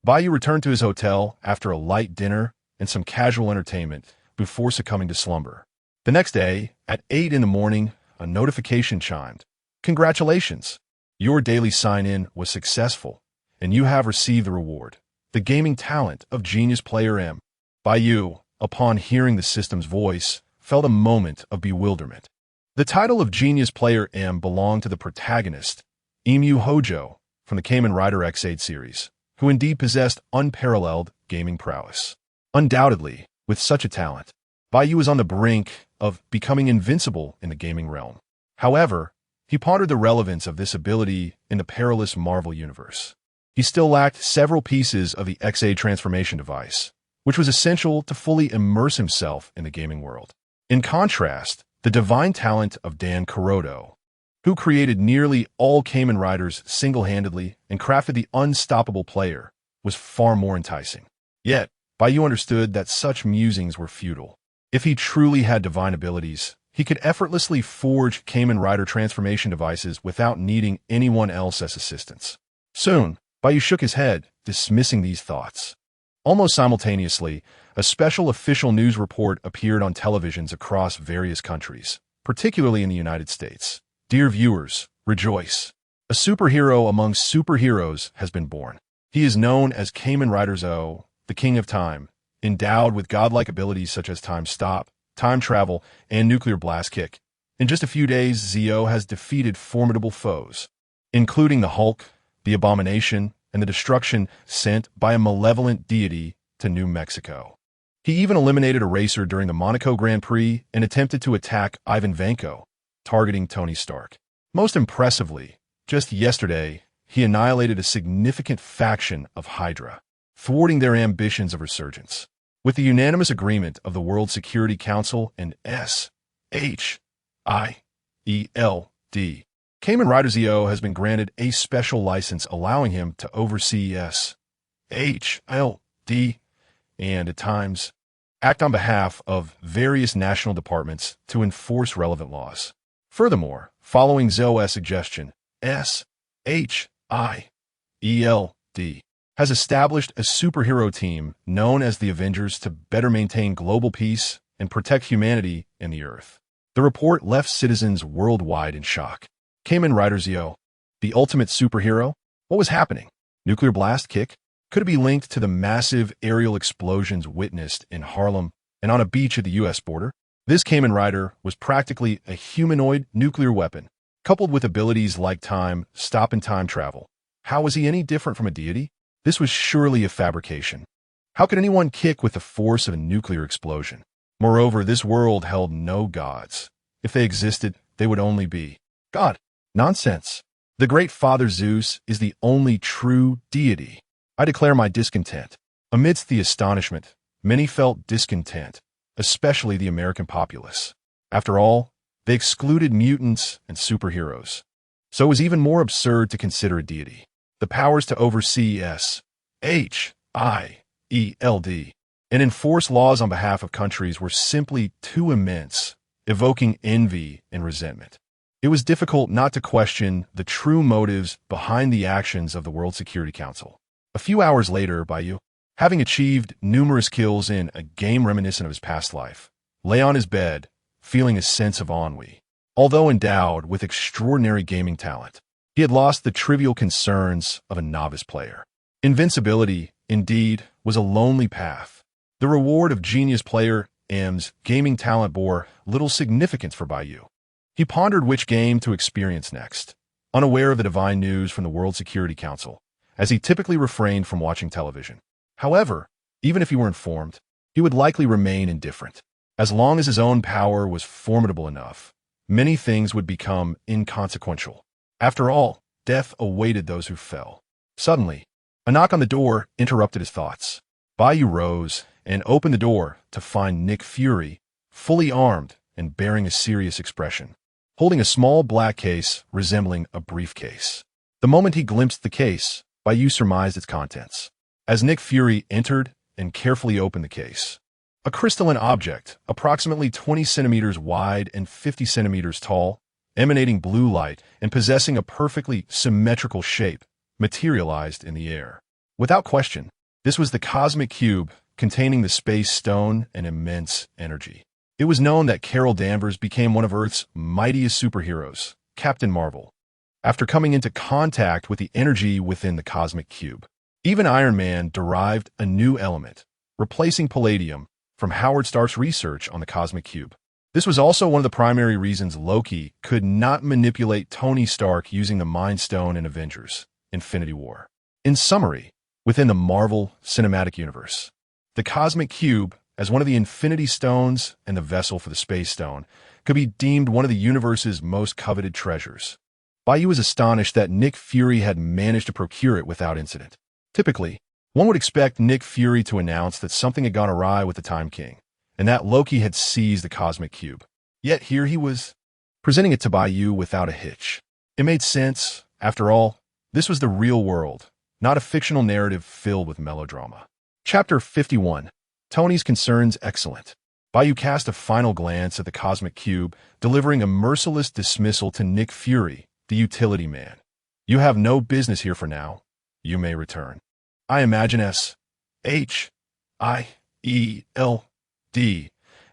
Bai Yu returned to his hotel after a light dinner and some casual entertainment before succumbing to slumber. The next day, at 8 in the morning, a notification chimed. Congratulations! Your daily sign-in was successful, and you have received the reward, the gaming talent of Genius Player M. Bai Yu, upon hearing the system's voice, felt a moment of bewilderment. The title of Genius Player M belonged to the protagonist, Emu Hojo, from the Kamen Rider X8 series, who indeed possessed unparalleled gaming prowess. Undoubtedly, with such a talent, Bai Yu was on the brink of becoming invincible in the gaming realm. However, he pondered the relevance of this ability in the perilous Marvel universe. He still lacked several pieces of the X8 transformation device, which was essential to fully immerse himself in the gaming world. In contrast, the divine talent of Dan Kuroda, who created nearly all Kamen Riders single-handedly and crafted the unstoppable player, was far more enticing. Yet, Bai Yu understood that such musings were futile. If he truly had divine abilities, he could effortlessly forge Kamen Rider transformation devices without needing anyone else's assistance. Soon, Bai Yu shook his head, dismissing these thoughts. Almost simultaneously, a special official news report appeared on televisions across various countries, particularly in the United States. Dear viewers, rejoice. A superhero among superheroes has been born. He is known as Kamen Rider Zo, the King of Time, endowed with godlike abilities such as time stop, time travel, and nuclear blast kick. In just a few days, Zio has defeated formidable foes, including the Hulk, the Abomination, and the destruction sent by a malevolent deity to New Mexico. He even eliminated a racer during the Monaco Grand Prix and attempted to attack Ivan Vanko, targeting Tony Stark. Most impressively, just yesterday, he annihilated a significant faction of Hydra, thwarting their ambitions of resurgence. With the unanimous agreement of the World Security Council and SHIELD, Kamen Rider Zio has been granted a special license allowing him to oversee SHIELD and, at times, act on behalf of various national departments to enforce relevant laws. Furthermore, following Zo's suggestion, SHIELD has established a superhero team known as the Avengers to better maintain global peace and protect humanity and the Earth. The report left citizens worldwide in shock. Kamen Rider Zio, the ultimate superhero? What was happening? Nuclear blast kick? Could it be linked to the massive aerial explosions witnessed in Harlem and on a beach at the U.S. border? This Kamen Rider was practically a humanoid nuclear weapon, coupled with abilities like time, stop, and time travel. How was he any different from a deity? This was surely a fabrication. How could anyone kick with the force of a nuclear explosion? Moreover, this world held no gods. If they existed, they would only be God. Nonsense. The great Father Zeus is the only true deity. I declare my discontent. Amidst the astonishment, many felt discontent, especially the American populace. After all, they excluded mutants and superheroes. So it was even more absurd to consider a deity. The powers to oversee SHIELD and enforce laws on behalf of countries were simply too immense, evoking envy and resentment. It was difficult not to question the true motives behind the actions of the World Security Council. A few hours later, Bai Yu, having achieved numerous kills in a game reminiscent of his past life, lay on his bed, feeling a sense of ennui. Although endowed with extraordinary gaming talent, he had lost the trivial concerns of a novice player. Invincibility, indeed, was a lonely path. The reward of genius player M's gaming talent bore little significance for Bai Yu. He pondered which game to experience next, unaware of the divine news from the World Security Council, as he typically refrained from watching television. However, even if he were informed, he would likely remain indifferent. As long as his own power was formidable enough, many things would become inconsequential. After all, death awaited those who fell. Suddenly, a knock on the door interrupted his thoughts. Bai Yu rose and opened the door to find Nick Fury, fully armed and bearing a serious expression, holding a small black case resembling a briefcase. The moment he glimpsed the case, Bai Yu surmised its contents. As Nick Fury entered and carefully opened the case, a crystalline object, approximately 20 centimeters wide and 50 centimeters tall, emanating blue light and possessing a perfectly symmetrical shape, materialized in the air. Without question, this was the cosmic cube containing the space stone and immense energy. It was known that Carol Danvers became one of Earth's mightiest superheroes, Captain Marvel, after coming into contact with the energy within the cosmic cube. Even Iron Man derived a new element, replacing palladium, from Howard Stark's research on the cosmic cube. This was also one of the primary reasons Loki could not manipulate Tony Stark using the Mind Stone in Avengers: Infinity War. In summary, within the Marvel Cinematic Universe, the cosmic cube, as one of the Infinity Stones and the vessel for the Space Stone, could be deemed one of the universe's most coveted treasures. Bai Yu was astonished that Nick Fury had managed to procure it without incident. Typically, one would expect Nick Fury to announce that something had gone awry with the Time King, and that Loki had seized the cosmic cube. Yet here he was, presenting it to Bai Yu without a hitch. It made sense. After all, this was the real world, not a fictional narrative filled with melodrama. Chapter 51. Tony's Concerns Excellent. Bai Yu cast a final glance at the cosmic cube, delivering a merciless dismissal to Nick Fury, the utility man. You have no business here for now. You may return. I imagine SHIELD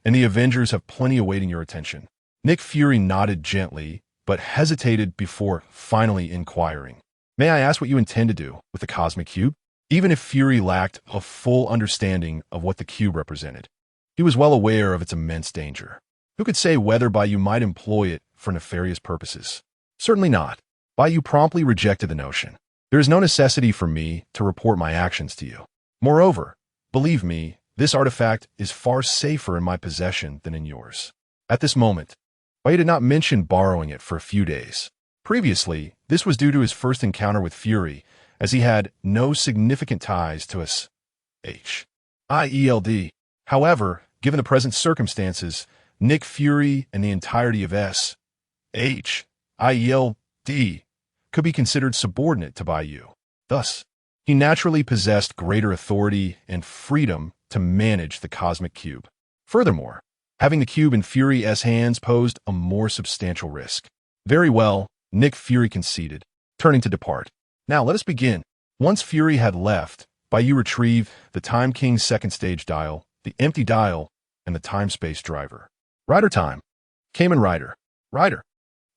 and the Avengers have plenty awaiting your attention. Nick Fury nodded gently, but hesitated before finally inquiring. May I ask what you intend to do with the cosmic cube? Even if Fury lacked a full understanding of what the cube represented, he was well aware of its immense danger. Who could say whether Bai Yu might employ it for nefarious purposes? Certainly not. Bai Yu promptly rejected the notion. There is no necessity for me to report my actions to you. Moreover, believe me, this artifact is far safer in my possession than in yours. At this moment, Bai Yu did not mention borrowing it for a few days. Previously, this was due to his first encounter with Fury, as he had no significant ties to S.H.I.E.L.D. However, given the present circumstances, Nick Fury and the entirety of S.H.I.E.L.D. could be considered subordinate to Bai Yu. Thus, he naturally possessed greater authority and freedom to manage the cosmic cube. Furthermore, having the cube in Fury's hands posed a more substantial risk. Very well, Nick Fury conceded, turning to depart. Now let us begin. Once Fury had left, Bai Yu retrieved the Time King's second stage dial, the empty dial, and the time-space driver. Rider time. Kamen Rider. Rider.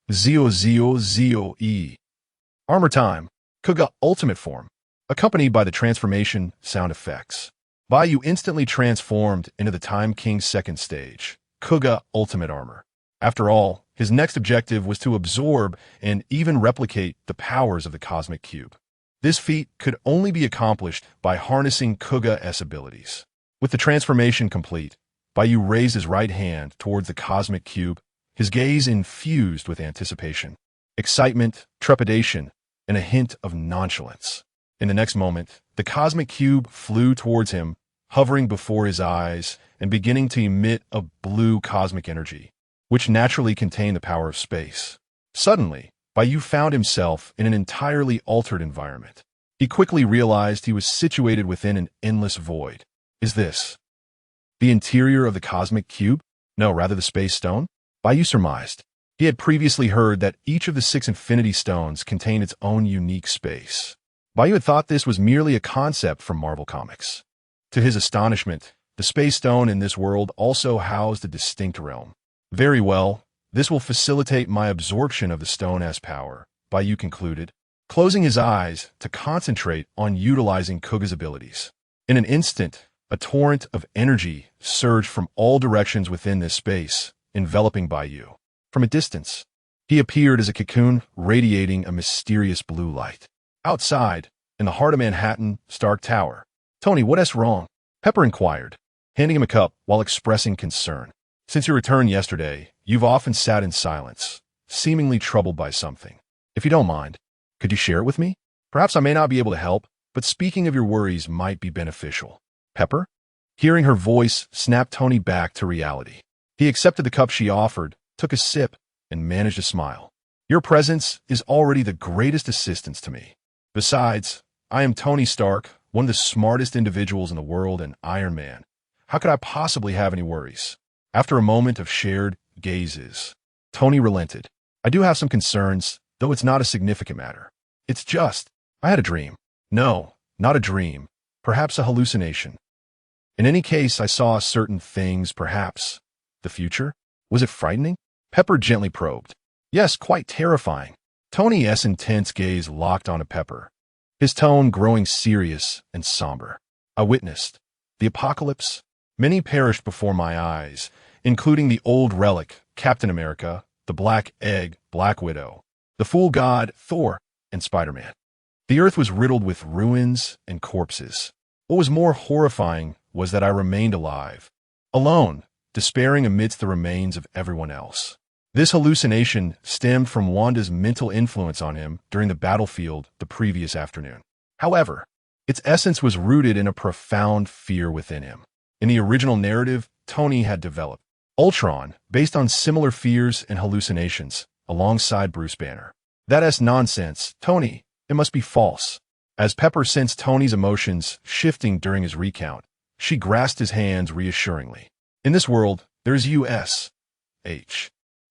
ZOZOZOE. Armor time. Kuga ultimate form. Accompanied by the transformation sound effects. Bai Yu instantly transformed into the Time King's second stage, Kuga ultimate armor. After all, his next objective was to absorb and even replicate the powers of the cosmic cube. This feat could only be accomplished by harnessing Kuga's abilities. With the transformation complete, Bai Yu raised his right hand towards the cosmic cube, his gaze infused with anticipation, excitement, trepidation, and a hint of nonchalance. In the next moment, the cosmic cube flew towards him, hovering before his eyes and beginning to emit a blue cosmic energy, which naturally contained the power of space. Suddenly, Bai Yu found himself in an entirely altered environment. He quickly realized he was situated within an endless void. Is this the interior of the cosmic cube? No, rather the space stone? Bai Yu surmised. He had previously heard that each of the 6 infinity stones contained its own unique space. Bai Yu had thought this was merely a concept from Marvel Comics. To his astonishment, the space stone in this world also housed a distinct realm. Very well, this will facilitate my absorption of the stone's power, Bai Yu concluded, closing his eyes to concentrate on utilizing Kuga's abilities. In an instant, a torrent of energy surged from all directions within this space, enveloping Bai Yu. From a distance, he appeared as a cocoon radiating a mysterious blue light. Outside, in the heart of Manhattan, Stark Tower. Tony, what's wrong? Pepper inquired, handing him a cup while expressing concern. Since your return yesterday, you've often sat in silence, seemingly troubled by something. If you don't mind, could you share it with me? Perhaps I may not be able to help, but speaking of your worries might be beneficial. Pepper? Hearing her voice snapped Tony back to reality. He accepted the cup she offered, took a sip, and managed a smile. Your presence is already the greatest assistance to me. Besides, I am Tony Stark, one of the smartest individuals in the world and Iron Man. How could I possibly have any worries? After a moment of shared gazes, Tony relented. I do have some concerns, though it's not a significant matter. It's just, I had a dream. No, not a dream. Perhaps a hallucination. In any case, I saw certain things, perhaps. The future? Was it frightening? Pepper gently probed. Yes, quite terrifying. Tony's intense gaze locked onto Pepper, his tone growing serious and somber. I witnessed the apocalypse. Many perished before my eyes, including the old relic, Captain America, the Black Egg, Black Widow, the Fool God, Thor, and Spider-Man. The earth was riddled with ruins and corpses. What was more horrifying was that I remained alive, alone, despairing amidst the remains of everyone else. This hallucination stemmed from Wanda's mental influence on him during the battlefield the previous afternoon. However, its essence was rooted in a profound fear within him. In the original narrative, Tony had developed Ultron based on similar fears and hallucinations alongside Bruce Banner. That's nonsense, Tony. It must be false. As Pepper sensed Tony's emotions shifting during his recount, she grasped his hands reassuringly. In this world, there's U.S.H.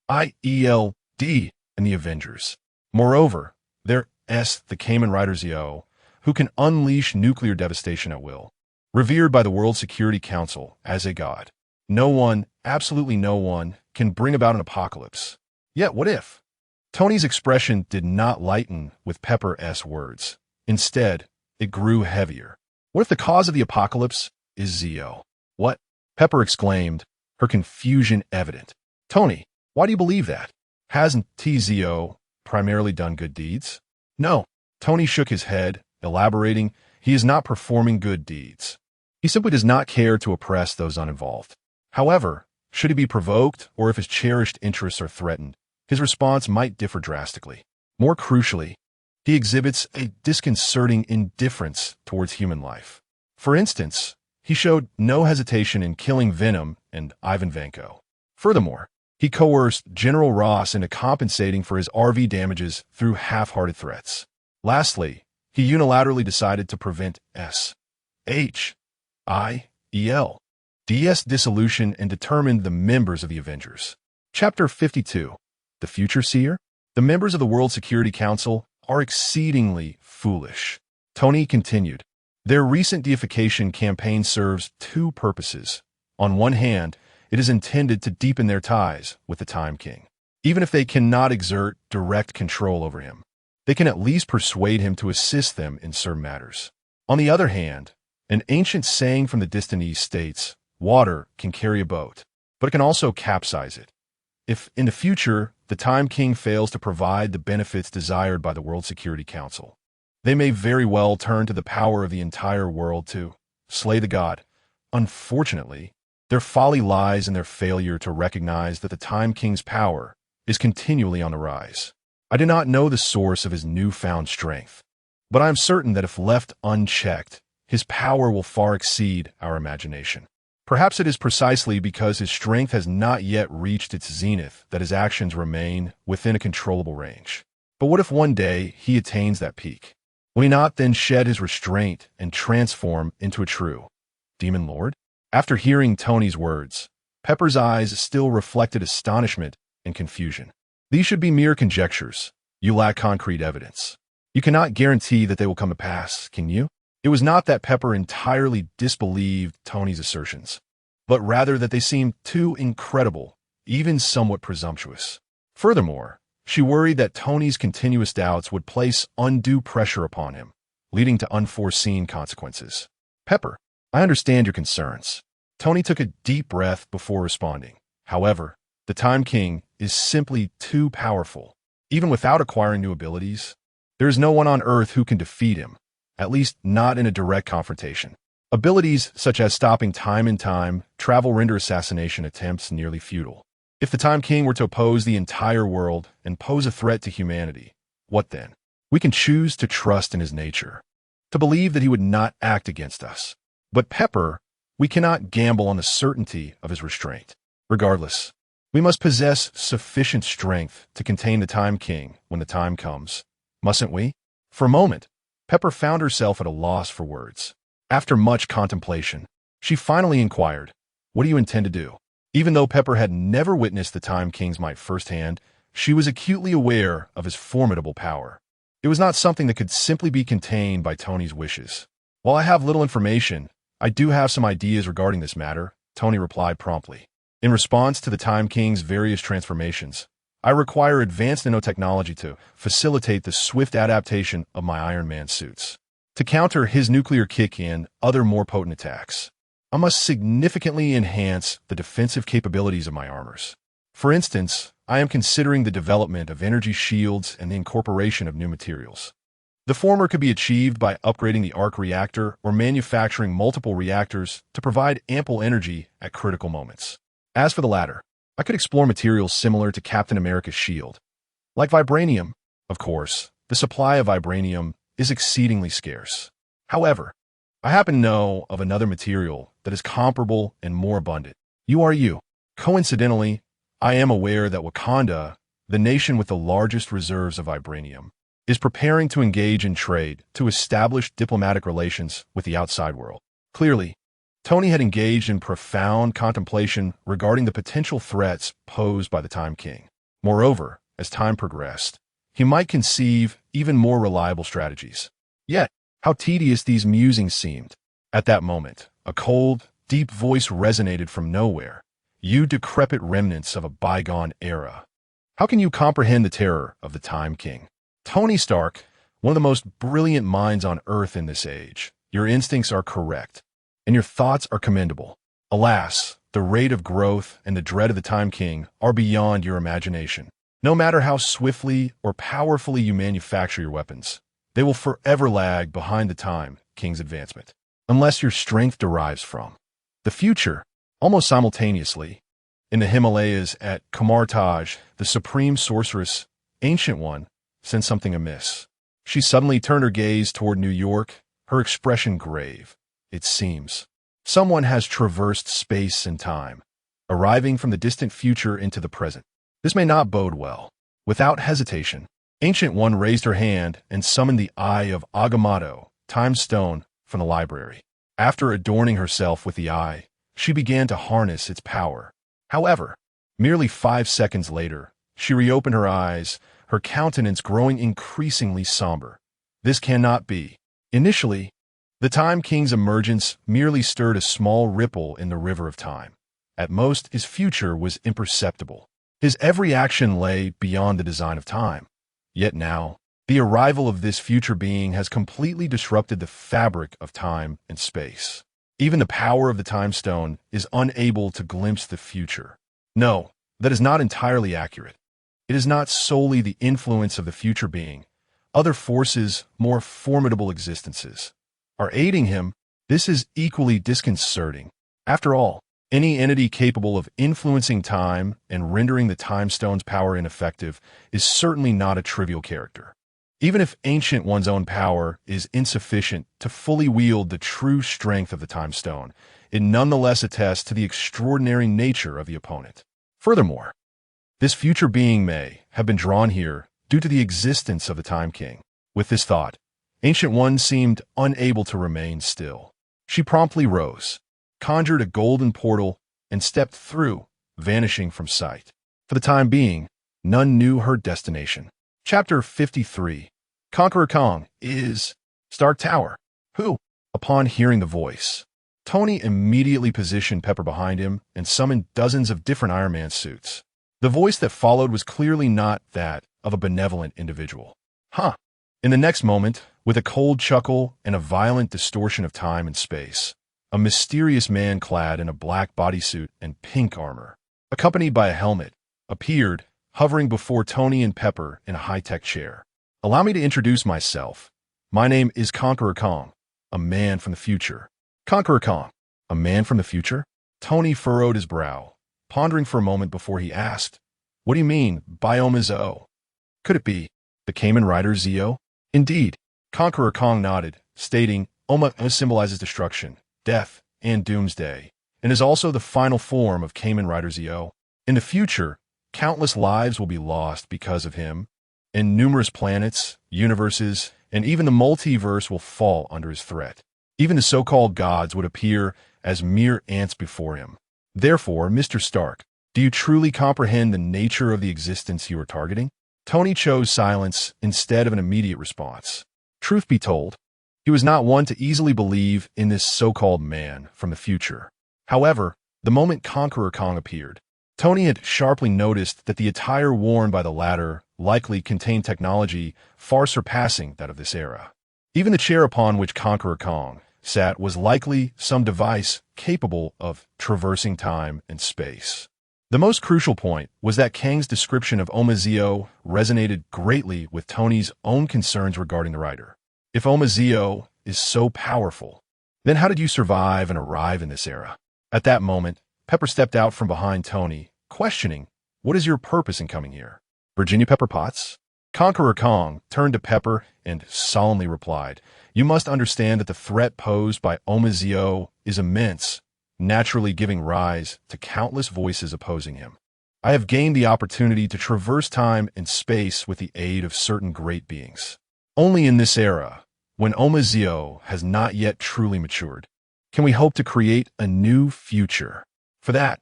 I.E.L.D. and the Avengers. Moreover, there's the Kamen Rider Zio, who can unleash nuclear devastation at will. Revered by the World Security Council as a god. No one, absolutely no one, can bring about an apocalypse. Yet what if? Tony's expression did not lighten with Pepper's words. Instead, it grew heavier. What if the cause of the apocalypse is Zio? What? Pepper exclaimed, her confusion evident. Tony, why do you believe that? Hasn't Zio primarily done good deeds? No. Tony shook his head, elaborating, he is not performing good deeds. He simply does not care to oppress those uninvolved. However, should he be provoked or if his cherished interests are threatened, his response might differ drastically. More crucially, he exhibits a disconcerting indifference towards human life. For instance, he showed no hesitation in killing Venom and Ivan Vanko. Furthermore, he coerced General Ross into compensating for his RV damages through half-hearted threats. Lastly, he unilaterally decided to prevent SHIELD's dissolution and determined the members of the Avengers. Chapter 52. The Future Seer? The members of the World Security Council are exceedingly foolish. Tony continued. Their recent deification campaign serves two purposes. On one hand, it is intended to deepen their ties with the Time King. Even if they cannot exert direct control over him, they can at least persuade him to assist them in certain matters. On the other hand, an ancient saying from the distant East states, water can carry a boat, but it can also capsize it. If, in the future, the Time King fails to provide the benefits desired by the World Security Council, they may very well turn to the power of the entire world to slay the god. Unfortunately, their folly lies in their failure to recognize that the Time King's power is continually on the rise. I do not know the source of his newfound strength, but I am certain that if left unchecked, his power will far exceed our imagination. Perhaps it is precisely because his strength has not yet reached its zenith that his actions remain within a controllable range. But what if one day he attains that peak? Will he not then shed his restraint and transform into a true demon lord? After hearing Tony's words, Pepper's eyes still reflected astonishment and confusion. These should be mere conjectures. You lack concrete evidence. You cannot guarantee that they will come to pass, can you? It was not that Pepper entirely disbelieved Tony's assertions, but rather that they seemed too incredible, even somewhat presumptuous. Furthermore, she worried that Tony's continuous doubts would place undue pressure upon him, leading to unforeseen consequences. Pepper, I understand your concerns. Tony took a deep breath before responding. However, the Time King is simply too powerful. Even without acquiring new abilities, there is no one on Earth who can defeat him, at least not in a direct confrontation. Abilities such as stopping time and time travel render assassination attempts nearly futile. If the Time King were to oppose the entire world and pose a threat to humanity, what then? We can choose to trust in his nature, to believe that he would not act against us. But Pepper, we cannot gamble on the certainty of his restraint. Regardless, we must possess sufficient strength to contain the Time King when the time comes, mustn't we? For a moment, Pepper found herself at a loss for words. After much contemplation, she finally inquired, what do you intend to do? Even though Pepper had never witnessed the Time King's might firsthand, she was acutely aware of his formidable power. It was not something that could simply be contained by Tony's wishes. While I have little information, I do have some ideas regarding this matter, Tony replied promptly. In response to the Time King's various transformations, I require advanced nanotechnology to facilitate the swift adaptation of my Iron Man suits. To counter his nuclear kick and other more potent attacks, I must significantly enhance the defensive capabilities of my armors. For instance, I am considering the development of energy shields and the incorporation of new materials. The former could be achieved by upgrading the arc reactor or manufacturing multiple reactors to provide ample energy at critical moments. As for the latter, I could explore materials similar to Captain America's shield. Like vibranium, of course, the supply of vibranium is exceedingly scarce. However, I happen to know of another material that is comparable and more abundant. You. Coincidentally, I am aware that Wakanda, the nation with the largest reserves of vibranium, is preparing to engage in trade to establish diplomatic relations with the outside world. Clearly, Tony had engaged in profound contemplation regarding the potential threats posed by the Time King. Moreover, as time progressed, he might conceive even more reliable strategies. Yet, how tedious these musings seemed. At that moment, a cold, deep voice resonated from nowhere. You decrepit remnants of a bygone era. How can you comprehend the terror of the Time King? Tony Stark, one of the most brilliant minds on Earth in this age. Your instincts are correct, and your thoughts are commendable. Alas, the rate of growth and the dread of the Time King are beyond your imagination. No matter how swiftly or powerfully you manufacture your weapons, they will forever lag behind the Time King's advancement, unless your strength derives from the future. Almost simultaneously, in the Himalayas at Kamartaj, the supreme sorceress, Ancient One, sensed something amiss. She suddenly turned her gaze toward New York, her expression grave. It seems someone has traversed space and time, arriving from the distant future into the present. This may not bode well. Without hesitation, Ancient One raised her hand and summoned the Eye of Agamotto, Time Stone, from the library. After adorning herself with the eye, she began to harness its power. However, merely 5 seconds later, she reopened her eyes, her countenance growing increasingly somber. This cannot be. Initially, the Time King's emergence merely stirred a small ripple in the river of time. At most, his future was imperceptible. His every action lay beyond the design of time. Yet now, the arrival of this future being has completely disrupted the fabric of time and space. Even the power of the Time Stone is unable to glimpse the future. No, that is not entirely accurate. It is not solely the influence of the future being. Other forces, more formidable existences, are aiding him. This is equally disconcerting. After all, any entity capable of influencing time and rendering the Time Stone's power ineffective is certainly not a trivial character. Even if Ancient One's own power is insufficient to fully wield the true strength of the Time Stone, it nonetheless attests to the extraordinary nature of the opponent. Furthermore, this future being may have been drawn here due to the existence of the Time King. With this thought, Ancient One seemed unable to remain still. She promptly rose, conjured a golden portal, and stepped through, vanishing from sight. For the time being, none knew her destination. Chapter 53. Conqueror Kong is Stark Tower. Who? Upon hearing the voice, Tony immediately positioned Pepper behind him and summoned dozens of different Iron Man suits. The voice that followed was clearly not that of a benevolent individual. Huh. In the next moment, with a cold chuckle and a violent distortion of time and space, a mysterious man clad in a black bodysuit and pink armor, accompanied by a helmet, appeared, hovering before Tony and Pepper in a high-tech chair. Allow me to introduce myself. My name is Conqueror Kong, a man from the future. Conqueror Kong, a man from the future? Tony furrowed his brow, pondering for a moment before he asked, "What do you mean, Biome Zo? Could it be the Kamen Rider Zeo?" Indeed, Conqueror Kong nodded, stating, Oma symbolizes destruction, death, and doomsday, and is also the final form of Kamen Rider Zeo. In the future, countless lives will be lost because of him, and numerous planets, universes, and even the multiverse will fall under his threat. Even the so-called gods would appear as mere ants before him. Therefore, Mr. Stark, do you truly comprehend the nature of the existence you are targeting? Tony chose silence instead of an immediate response. Truth be told, he was not one to easily believe in this so-called man from the future. However, the moment Conqueror Kong appeared, Tony had sharply noticed that the attire worn by the latter likely contained technology far surpassing that of this era. Even the chair upon which Conqueror Kong sat was likely some device capable of traversing time and space. The most crucial point was that Kang's description of Omazeo resonated greatly with Tony's own concerns regarding the writer. If Omazeo is so powerful, then how did you survive and arrive in this era? At that moment, Pepper stepped out from behind Tony, questioning, "What is your purpose in coming here? Virginia Pepper Potts?" Conqueror Kong turned to Pepper and solemnly replied, "You must understand that the threat posed by Omazeo is immense, naturally giving rise to countless voices opposing him. I have gained the opportunity to traverse time and space with the aid of certain great beings. Only in this era, when Omazeo has not yet truly matured, can we hope to create a new future. For that,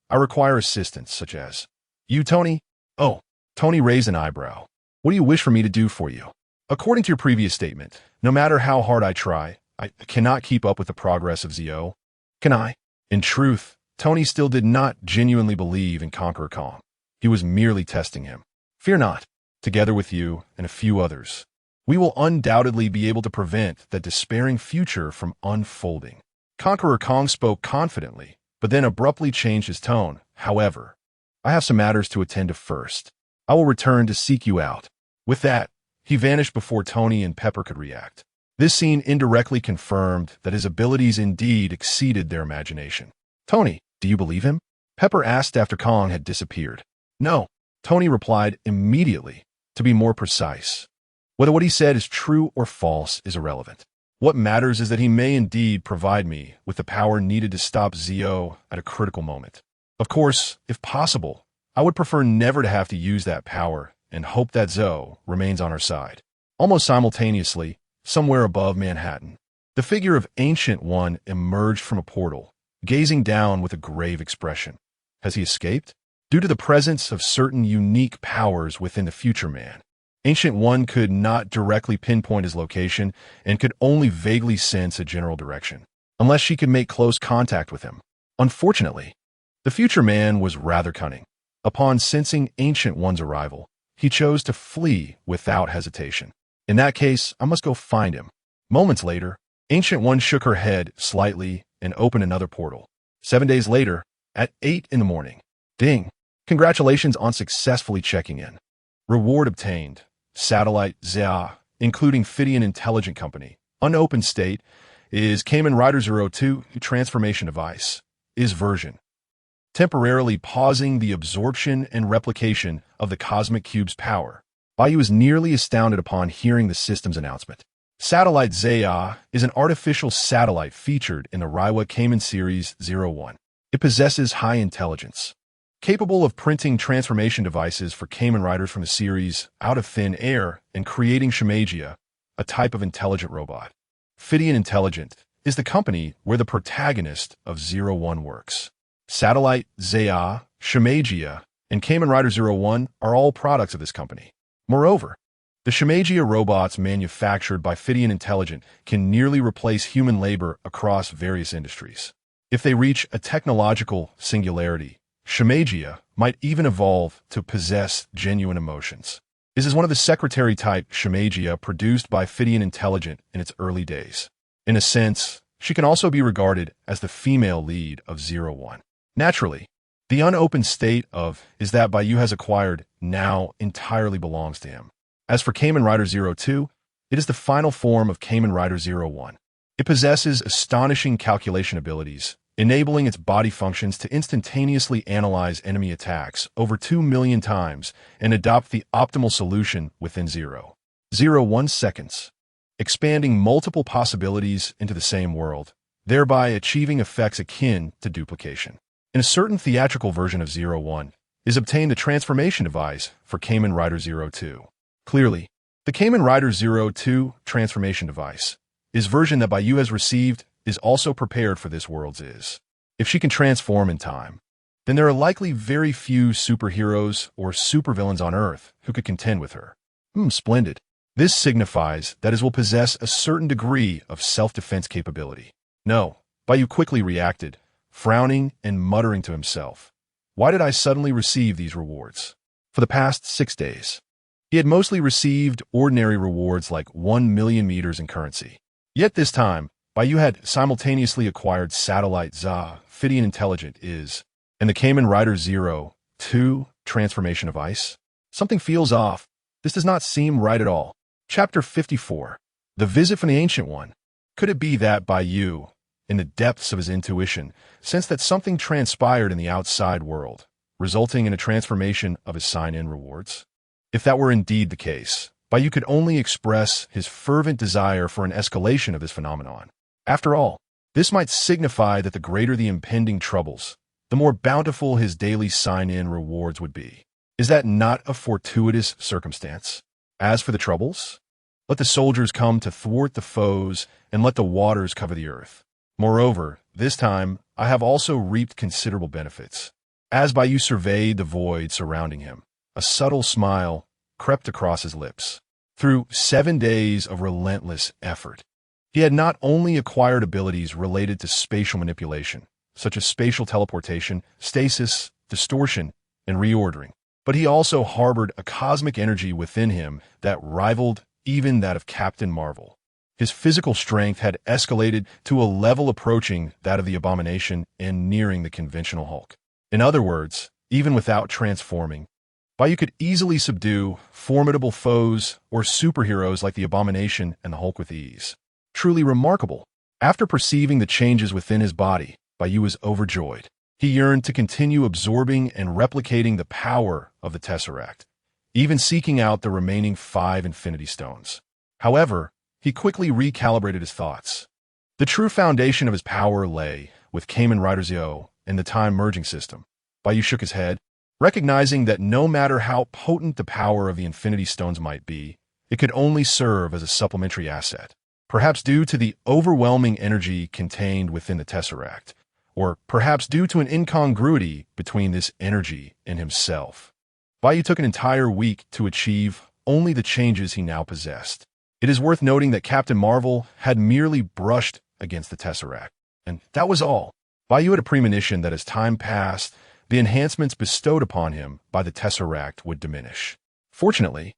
I require assistance such as you, Tony." "Oh," Tony raised an eyebrow. "What do you wish for me to do for you?" "According to your previous statement, no matter how hard I try, I cannot keep up with the progress of Zeo. Can I?" In truth, Tony still did not genuinely believe in Conqueror Kong. He was merely testing him. Fear not. Together with you and a few others, we will undoubtedly be able to prevent that despairing future from unfolding. Conqueror Kong spoke confidently, but then abruptly changed his tone. However, I have some matters to attend to first. I will return to seek you out. With that, he vanished before Tony and Pepper could react. This scene indirectly confirmed that his abilities indeed exceeded their imagination. Tony, do you believe him? Pepper asked after Kong had disappeared. No, Tony replied immediately. To be more precise, whether what he said is true or false is irrelevant. What matters is that he may indeed provide me with the power needed to stop Zio at a critical moment. Of course, if possible, I would prefer never to have to use that power and hope that Zoe remains on our side. Almost simultaneously, somewhere above Manhattan, the figure of Ancient One emerged from a portal, gazing down with a grave expression. Has he escaped? Due to the presence of certain unique powers within the future man, Ancient One could not directly pinpoint his location and could only vaguely sense a general direction, unless she could make close contact with him. Unfortunately, the future man was rather cunning. Upon sensing Ancient One's arrival, he chose to flee without hesitation. In that case, I must go find him. Moments later, Ancient One shook her head slightly and opened another portal. 7 days later, at 8 in the morning. Ding! Congratulations on successfully checking in. Reward obtained. Satellite ZA, including Phidian Intelligent Company. Unopened state is Kamen Rider 02 transformation device. Is version. Temporarily pausing the absorption and replication of the Cosmic Cube's power. Bai Yu is nearly astounded upon hearing the system's announcement. Satellite ZA is an artificial satellite featured in the Reiwa Kamen Series 01. It possesses high intelligence, capable of printing transformation devices for Kamen Riders from the series out of thin air and creating Shimagia, a type of intelligent robot. Phidian Intelligent is the company where the protagonist of 01 works. Satellite, ZA, Shimagia, and Kamen Rider 01 are all products of this company. Moreover, the Shimagia robots manufactured by Phidian Intelligent can nearly replace human labor across various industries. If they reach a technological singularity, Shimagia might even evolve to possess genuine emotions. This is one of the secretary-type Shimagia produced by Phidian Intelligent in its early days. In a sense, she can also be regarded as the female lead of 01. Naturally, the unopened state of is that Bai Yu has acquired now entirely belongs to him. As for Kamen Rider 02, it is the final form of Kamen Rider 01. It possesses astonishing calculation abilities, enabling its body functions to instantaneously analyze enemy attacks over 2 million times and adopt the optimal solution within 0.01 seconds, expanding multiple possibilities into the same world, thereby achieving effects akin to duplication. In a certain theatrical version of 01 is obtained a transformation device for Kamen Rider 02. Clearly, the Kamen Rider 02 transformation device is version that Bai Yu has received is also prepared for this world's is. If she can transform in time, then there are likely very few superheroes or supervillains on Earth who could contend with her. Splendid. This signifies that it will possess a certain degree of self-defense capability. No, Bai Yu quickly reacted, frowning and muttering to himself. Why did I suddenly receive these rewards? For the past 6 days, he had mostly received ordinary rewards like 1 million meters in currency. Yet this time, Bai Yu had simultaneously acquired Satellite ZA, Phidian Intelligent is, and the Kamen Rider 02 transformation device. Something feels off. This does not seem right at all. Chapter 54. The Visit from the Ancient One. Could it be that Bai Yu, in the depths of his intuition, sensed that something transpired in the outside world, resulting in a transformation of his sign-in rewards? If that were indeed the case, Bai Yu could only express his fervent desire for an escalation of this phenomenon. After all, this might signify that the greater the impending troubles, the more bountiful his daily sign-in rewards would be. Is that not a fortuitous circumstance? As for the troubles, let the soldiers come to thwart the foes and let the waters cover the earth. Moreover, this time, I have also reaped considerable benefits. As Bai Yu surveyed the void surrounding him, a subtle smile crept across his lips. Through 7 days of relentless effort, he had not only acquired abilities related to spatial manipulation, such as spatial teleportation, stasis, distortion, and reordering, but he also harbored a cosmic energy within him that rivaled even that of Captain Marvel. His physical strength had escalated to a level approaching that of the Abomination and nearing the conventional Hulk. In other words, even without transforming, Bai Yu could easily subdue formidable foes or superheroes like the Abomination and the Hulk with ease. Truly remarkable. After perceiving the changes within his body, Bai Yu was overjoyed. He yearned to continue absorbing and replicating the power of the Tesseract, even seeking out the remaining 5 Infinity Stones. However, he quickly recalibrated his thoughts. The true foundation of his power lay with Kamen Rider Zio and the time-merging system. Bai Yu shook his head, recognizing that no matter how potent the power of the Infinity Stones might be, it could only serve as a supplementary asset. Perhaps due to the overwhelming energy contained within the Tesseract, or perhaps due to an incongruity between this energy and himself. Bai Yu took an entire week to achieve only the changes he now possessed. It is worth noting that Captain Marvel had merely brushed against the Tesseract, and that was all. Bai Yu had a premonition that as time passed, the enhancements bestowed upon him by the Tesseract would diminish. Fortunately,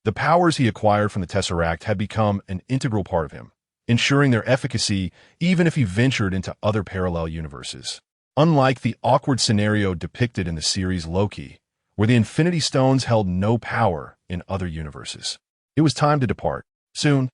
the powers he acquired from the Tesseract had become an integral part of him, ensuring their efficacy even if he ventured into other parallel universes. Unlike the awkward scenario depicted in the series Loki, where the Infinity Stones held no power in other universes. It was time to depart. Soon,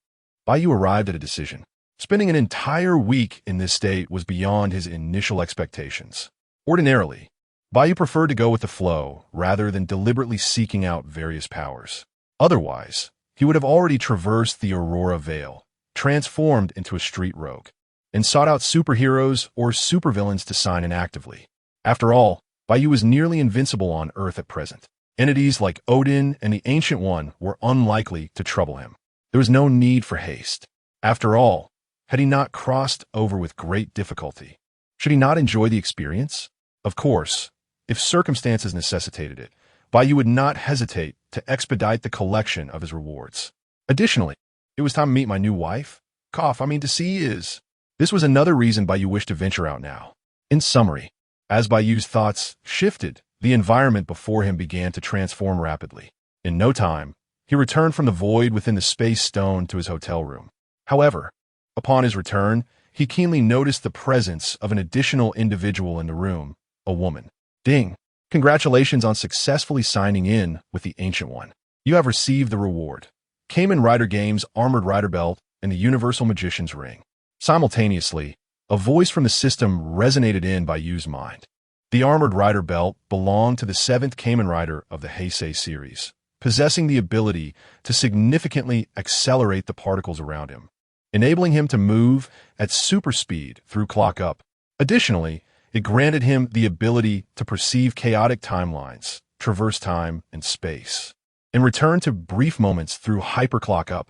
Bai Yu arrived at a decision. Spending an entire week in this state was beyond his initial expectations. Ordinarily, Bai Yu preferred to go with the flow rather than deliberately seeking out various powers. Otherwise, he would have already traversed the Aurora Veil, transformed into a street rogue, and sought out superheroes or supervillains to sign in actively. After all, Bai Yu was nearly invincible on Earth at present. Entities like Odin and the Ancient One were unlikely to trouble him. There was no need for haste. After all, had he not crossed over with great difficulty? Should he not enjoy the experience? Of course, if circumstances necessitated it, Bai Yu would not hesitate to expedite the collection of his rewards. Additionally, it was time to meet my new wife. To see is. This was another reason Bai Yu wished to venture out now. In summary, as Bai Yu's thoughts shifted, the environment before him began to transform rapidly. In no time, he returned from the void within the Space Stone to his hotel room. However, upon his return, he keenly noticed the presence of an additional individual in the room, a woman. Ding! Congratulations on successfully signing in with the Ancient One. You have received the reward. Kamen Rider Games Armored Rider Belt and the Universal Magician's Ring. Simultaneously, a voice from the system resonated in Bai Yu's mind. The Armored Rider Belt belonged to the 7th Kamen Rider of the Heisei series, possessing the ability to significantly accelerate the particles around him, enabling him to move at super speed through clock up. Additionally, it granted him the ability to perceive chaotic timelines, traverse time and space, and return to brief moments through hyperclock up.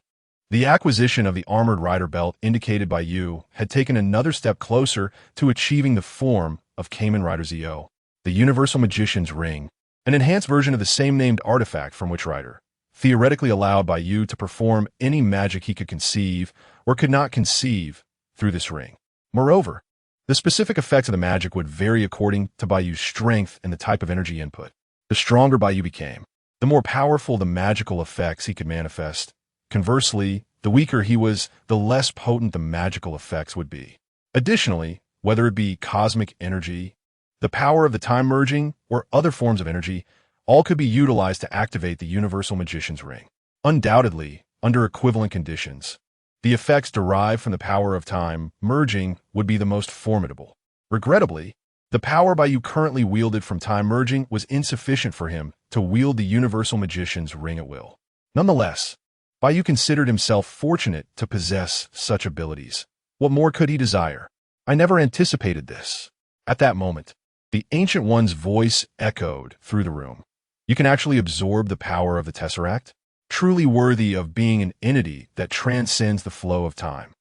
The acquisition of the Armored Rider Belt indicated Bai Yu had taken another step closer to achieving the form of Kamen Rider Zio, the Universal Magician's Ring, an enhanced version of the same-named artifact from Witch Rider, theoretically allowed Bai Yu to perform any magic he could conceive or could not conceive through this ring. Moreover, the specific effects of the magic would vary according to Bai Yu's strength and the type of energy input. The stronger Bai Yu became, the more powerful the magical effects he could manifest. Conversely, the weaker he was, the less potent the magical effects would be. Additionally, whether it be cosmic energy, the power of the time merging, or other forms of energy, all could be utilized to activate the Universal Magician's Ring. Undoubtedly, under equivalent conditions, the effects derived from the power of time merging would be the most formidable. Regrettably, the power Bai Yu currently wielded from time merging was insufficient for him to wield the Universal Magician's Ring at will. Nonetheless, Bai Yu considered himself fortunate to possess such abilities. What more could he desire? I never anticipated this. At that moment, the Ancient One's voice echoed through the room. You can actually absorb the power of the Tesseract, truly worthy of being an entity that transcends the flow of time.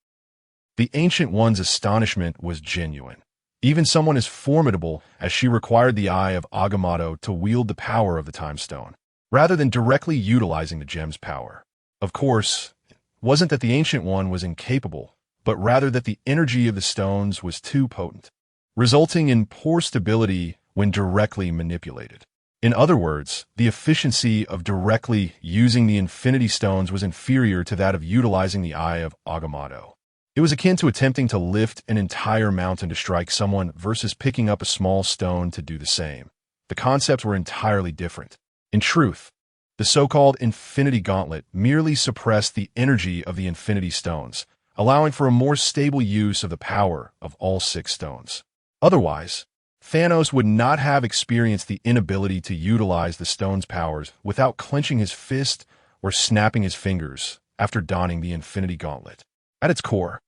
The Ancient One's astonishment was genuine. Even someone as formidable as she required the eye of Agamotto to wield the power of the Time Stone, rather than directly utilizing the gem's power. Of course, it wasn't that the Ancient One was incapable, but rather that the energy of the stones was too potent, resulting in poor stability when directly manipulated. In other words, the efficiency of directly using the Infinity Stones was inferior to that of utilizing the Eye of Agamotto. It was akin to attempting to lift an entire mountain to strike someone versus picking up a small stone to do the same. The concepts were entirely different. In truth, the so-called Infinity Gauntlet merely suppressed the energy of the Infinity Stones, allowing for a more stable use of the power of all 6 stones. Otherwise, Thanos would not have experienced the inability to utilize the stone's powers without clenching his fist or snapping his fingers after donning the Infinity Gauntlet. At its core,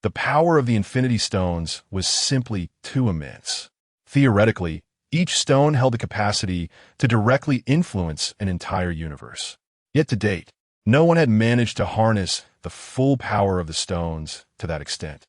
the power of the Infinity Stones was simply too immense. Theoretically, each stone held the capacity to directly influence an entire universe. Yet to date, no one had managed to harness the full power of the stones to that extent.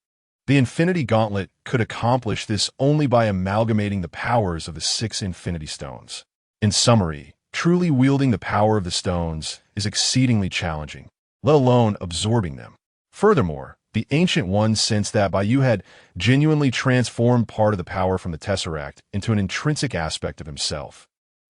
The Infinity Gauntlet could accomplish this only by amalgamating the powers of the 6 Infinity Stones. In summary, truly wielding the power of the stones is exceedingly challenging, let alone absorbing them. Furthermore, the Ancient One sensed that Bai Yu had genuinely transformed part of the power from the Tesseract into an intrinsic aspect of himself.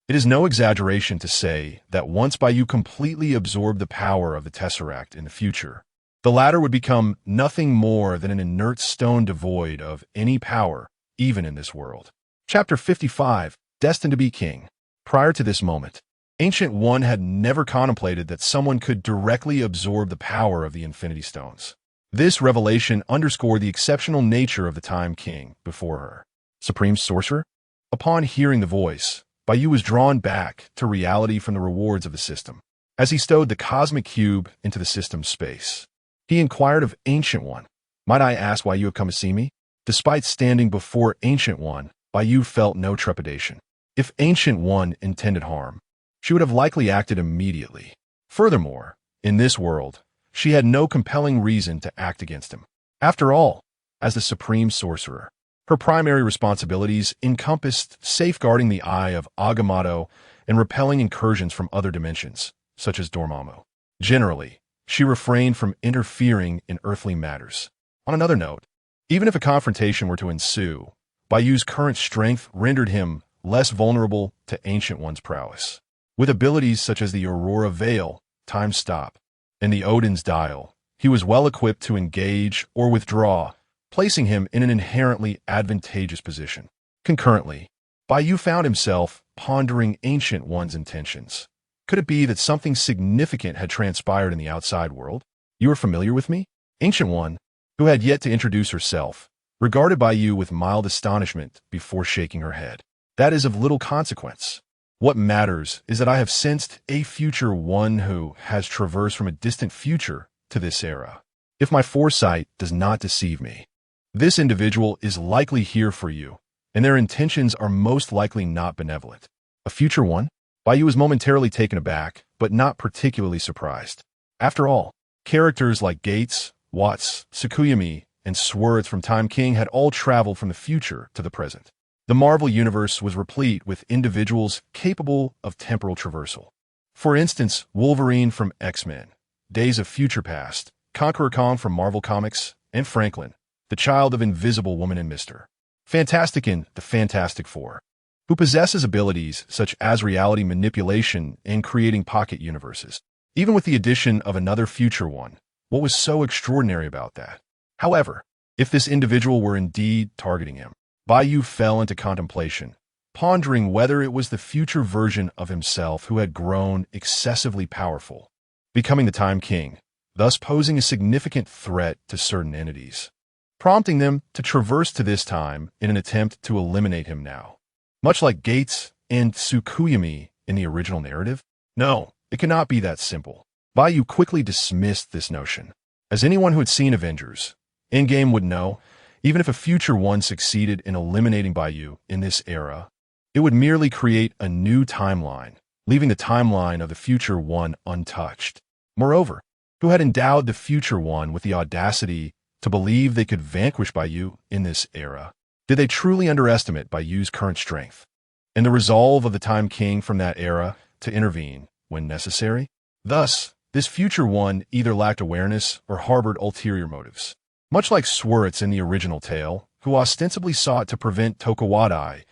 It is no exaggeration to say that once Bai Yu completely absorbed the power of the Tesseract in the future, the latter would become nothing more than an inert stone devoid of any power, even in this world. Chapter 55, Destined to be King. Prior to this moment, Ancient One had never contemplated that someone could directly absorb the power of the Infinity Stones. This revelation underscored the exceptional nature of the Time King before her. Supreme Sorcerer? Upon hearing the voice, Bai Yu was drawn back to reality from the rewards of the system. As he stowed the cosmic cube into the system's space, he inquired of Ancient One, "Might I ask why you have come to see me?" Despite standing before Ancient One, Bai Yu felt no trepidation. If Ancient One intended harm, she would have likely acted immediately. Furthermore, in this world, she had no compelling reason to act against him. After all, as the Supreme Sorcerer, her primary responsibilities encompassed safeguarding the Eye of Agamotto and repelling incursions from other dimensions, such as Dormammu. Generally, she refrained from interfering in earthly matters. On another note, even if a confrontation were to ensue, Bai Yu's current strength rendered him less vulnerable to Ancient One's prowess. With abilities such as the Aurora Veil, Time Stop, and the Odin's Dial, he was well equipped to engage or withdraw, placing him in an inherently advantageous position. Concurrently, Bai Yu found himself pondering Ancient One's intentions. Could it be that something significant had transpired in the outside world? "You are familiar with me?" Ancient One, who had yet to introduce herself, regarded Bai Yu with mild astonishment before shaking her head. "That is of little consequence. What matters is that I have sensed a future one who has traversed from a distant future to this era. If my foresight does not deceive me, this individual is likely here for you, and their intentions are most likely not benevolent." A future one? Bai Yu was momentarily taken aback, but not particularly surprised. After all, characters like Gates, Watts, Tsukuyomi, and Swords from Time King had all traveled from the future to the present. The Marvel Universe was replete with individuals capable of temporal traversal. For instance, Wolverine from X-Men, Days of Future Past, Conqueror Kong from Marvel Comics, and Franklin, the child of Invisible Woman and Mr. Fantastic in the Fantastic Four, who possesses abilities such as reality manipulation and creating pocket universes. Even with the addition of another future one, what was so extraordinary about that? However, if this individual were indeed targeting him, Bai Yu fell into contemplation, pondering whether it was the future version of himself who had grown excessively powerful, becoming the Time King, thus posing a significant threat to certain entities, prompting them to traverse to this time in an attempt to eliminate him now. Much like Gates and Tsukuyomi in the original narrative? No, it cannot be that simple. Bai Yu quickly dismissed this notion. As anyone who had seen Avengers, Endgame would know, even if a future one succeeded in eliminating Bai Yu in this era, it would merely create a new timeline, leaving the timeline of the future one untouched. Moreover, who had endowed the future one with the audacity to believe they could vanquish Bai Yu in this era? Did they truly underestimate Bai Yu's current strength and the resolve of the Time King from that era to intervene when necessary? Thus, this future one either lacked awareness or harbored ulterior motives. Much like Swartz in the original tale, who ostensibly sought to prevent Tokuwadai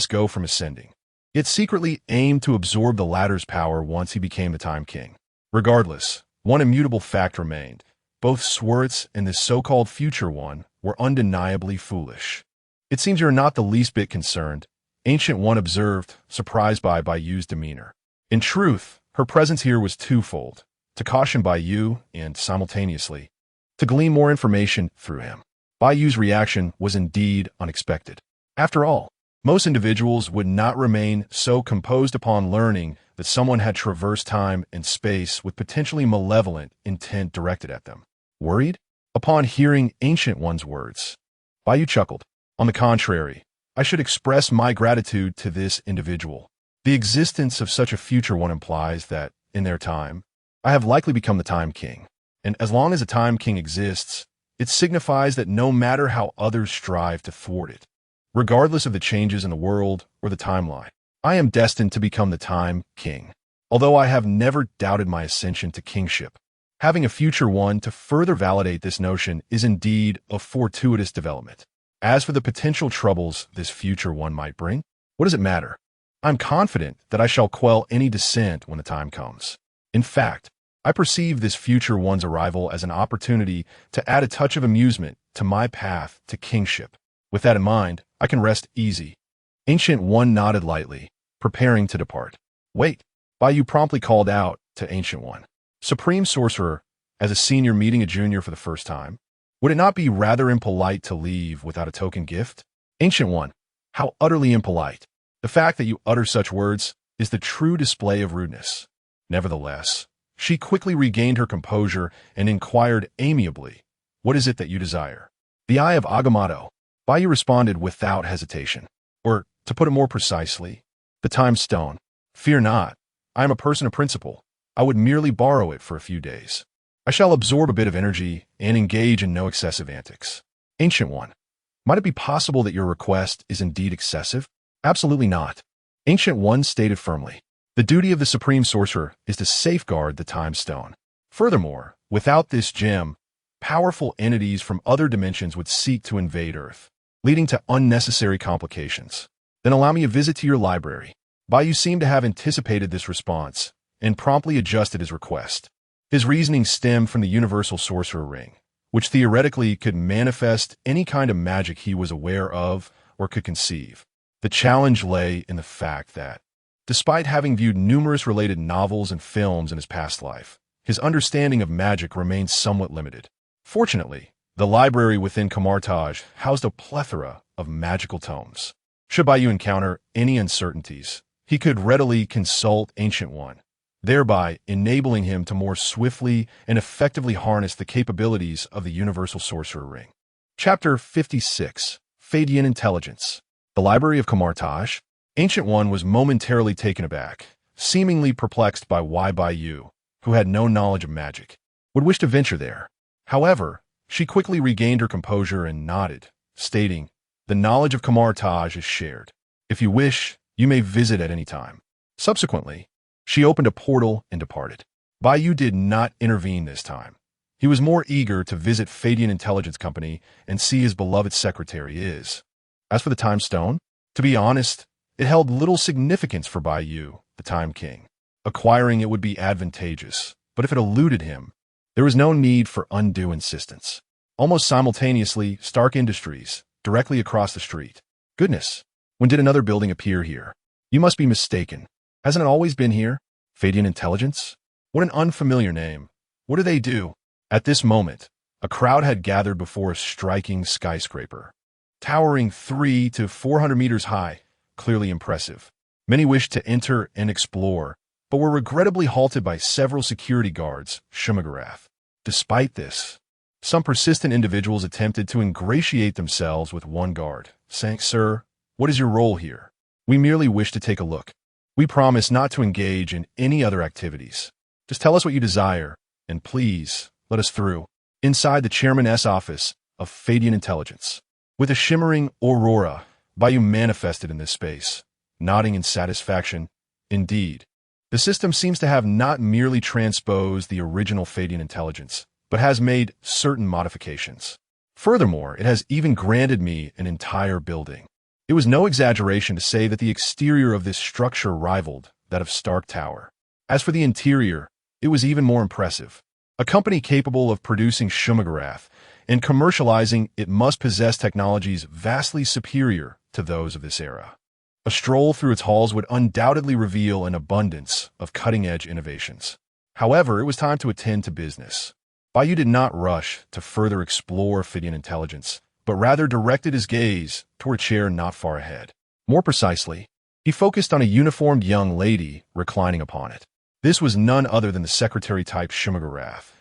Go from ascending. yet secretly aimed to absorb the latter's power once he became the Time King. Regardless, one immutable fact remained. Both Schwartz and this so-called Future One were undeniably foolish. It seems you're not the least bit concerned, Ancient One observed, surprised by Bai Yu's demeanor. In truth, her presence here was twofold, to caution Bai Yu and, simultaneously, to glean more information through him. Bai Yu's reaction was indeed unexpected. After all, most individuals would not remain so composed upon learning that someone had traversed time and space with potentially malevolent intent directed at them. Worried? Upon hearing Ancient One's words, Bai Yu chuckled. On the contrary, I should express my gratitude to this individual. The existence of such a Future One implies that, in their time, I have likely become the Time King. And as long as a Time King exists, it signifies that no matter how others strive to thwart it, regardless of the changes in the world or the timeline, I am destined to become the Time King. Although I have never doubted my ascension to kingship, having a Future One to further validate this notion is indeed a fortuitous development. As for the potential troubles this Future One might bring, what does it matter? I'm confident that I shall quell any dissent when the time comes. In fact, I perceive this Future One's arrival as an opportunity to add a touch of amusement to my path to kingship. With that in mind, I can rest easy. Ancient One nodded lightly, preparing to depart. Wait, Bai Yu promptly called out to Ancient One. Supreme Sorcerer, as a senior meeting a junior for the first time, would it not be rather impolite to leave without a token gift? Ancient One, how utterly impolite. The fact that you utter such words is the true display of rudeness. Nevertheless, she quickly regained her composure and inquired amiably, what is it that you desire? The Eye of Agamotto. Bai Yu responded without hesitation. Or, to put it more precisely, the Time Stone. Fear not, I am a person of principle. I would merely borrow it for a few days. I shall absorb a bit of energy and engage in no excessive antics. Ancient One, might it be possible that your request is indeed excessive? Absolutely not. Ancient One stated firmly. The duty of the Supreme Sorcerer is to safeguard the Time Stone. Furthermore, without this gem, powerful entities from other dimensions would seek to invade Earth, leading to unnecessary complications. Then allow me a visit to your library. Bai Yu seemed to have anticipated this response and promptly adjusted his request. His reasoning stemmed from the Universal Sorcerer Ring, which theoretically could manifest any kind of magic he was aware of or could conceive. The challenge lay in the fact that, despite having viewed numerous related novels and films in his past life, his understanding of magic remained somewhat limited. Fortunately, the library within Kamartaj housed a plethora of magical tomes. Should Bai Yu encounter any uncertainties, he could readily consult Ancient One, thereby enabling him to more swiftly and effectively harness the capabilities of the Universal Sorcerer Ring. Chapter 56. Fadian Intelligence. The Library of Kamartaj. Ancient One was momentarily taken aback, seemingly perplexed by why Bai Yu, who had no knowledge of magic, would wish to venture there. However, she quickly regained her composure and nodded, stating, the knowledge of Kamartaj is shared. If you wish, you may visit at any time. Subsequently, she opened a portal and departed. Bai Yu did not intervene this time. He was more eager to visit Fadian Intelligence Company and see his beloved secretary Is. As for the Time Stone, to be honest, it held little significance for Bai Yu, the Time King. Acquiring it would be advantageous, but if it eluded him, there was no need for undue insistence. Almost simultaneously, Stark Industries, directly across the street. Goodness, when did another building appear here? You must be mistaken. Hasn't it always been here? Fadian Intelligence? What an unfamiliar name. What do they do? At this moment, a crowd had gathered before a striking skyscraper. Towering 300 to 400 meters high, clearly impressive. Many wished to enter and explore, but were regrettably halted by several security guards, Shumagarath. Despite this, some persistent individuals attempted to ingratiate themselves with one guard, saying, Sir, what is your role here? We merely wish to take a look. We promise not to engage in any other activities. Just tell us what you desire, and please, let us through. Inside the Chairman's office of Fadian Intelligence. With a shimmering aurora, Bai Yu manifested in this space, nodding in satisfaction. Indeed, the system seems to have not merely transposed the original Fadian Intelligence, but has made certain modifications. Furthermore, it has even granted me an entire building. It was no exaggeration to say that the exterior of this structure rivaled that of Stark Tower. As for the interior, it was even more impressive. A company capable of producing Shumagarath and commercializing it must possess technologies vastly superior to those of this era. A stroll through its halls would undoubtedly reveal an abundance of cutting-edge innovations. However, it was time to attend to business. Bai Yu did not rush to further explore Phidian intelligence, but rather directed his gaze toward a chair not far ahead. More precisely, he focused on a uniformed young lady reclining upon it. This was none other than the secretary-type Shumagarath,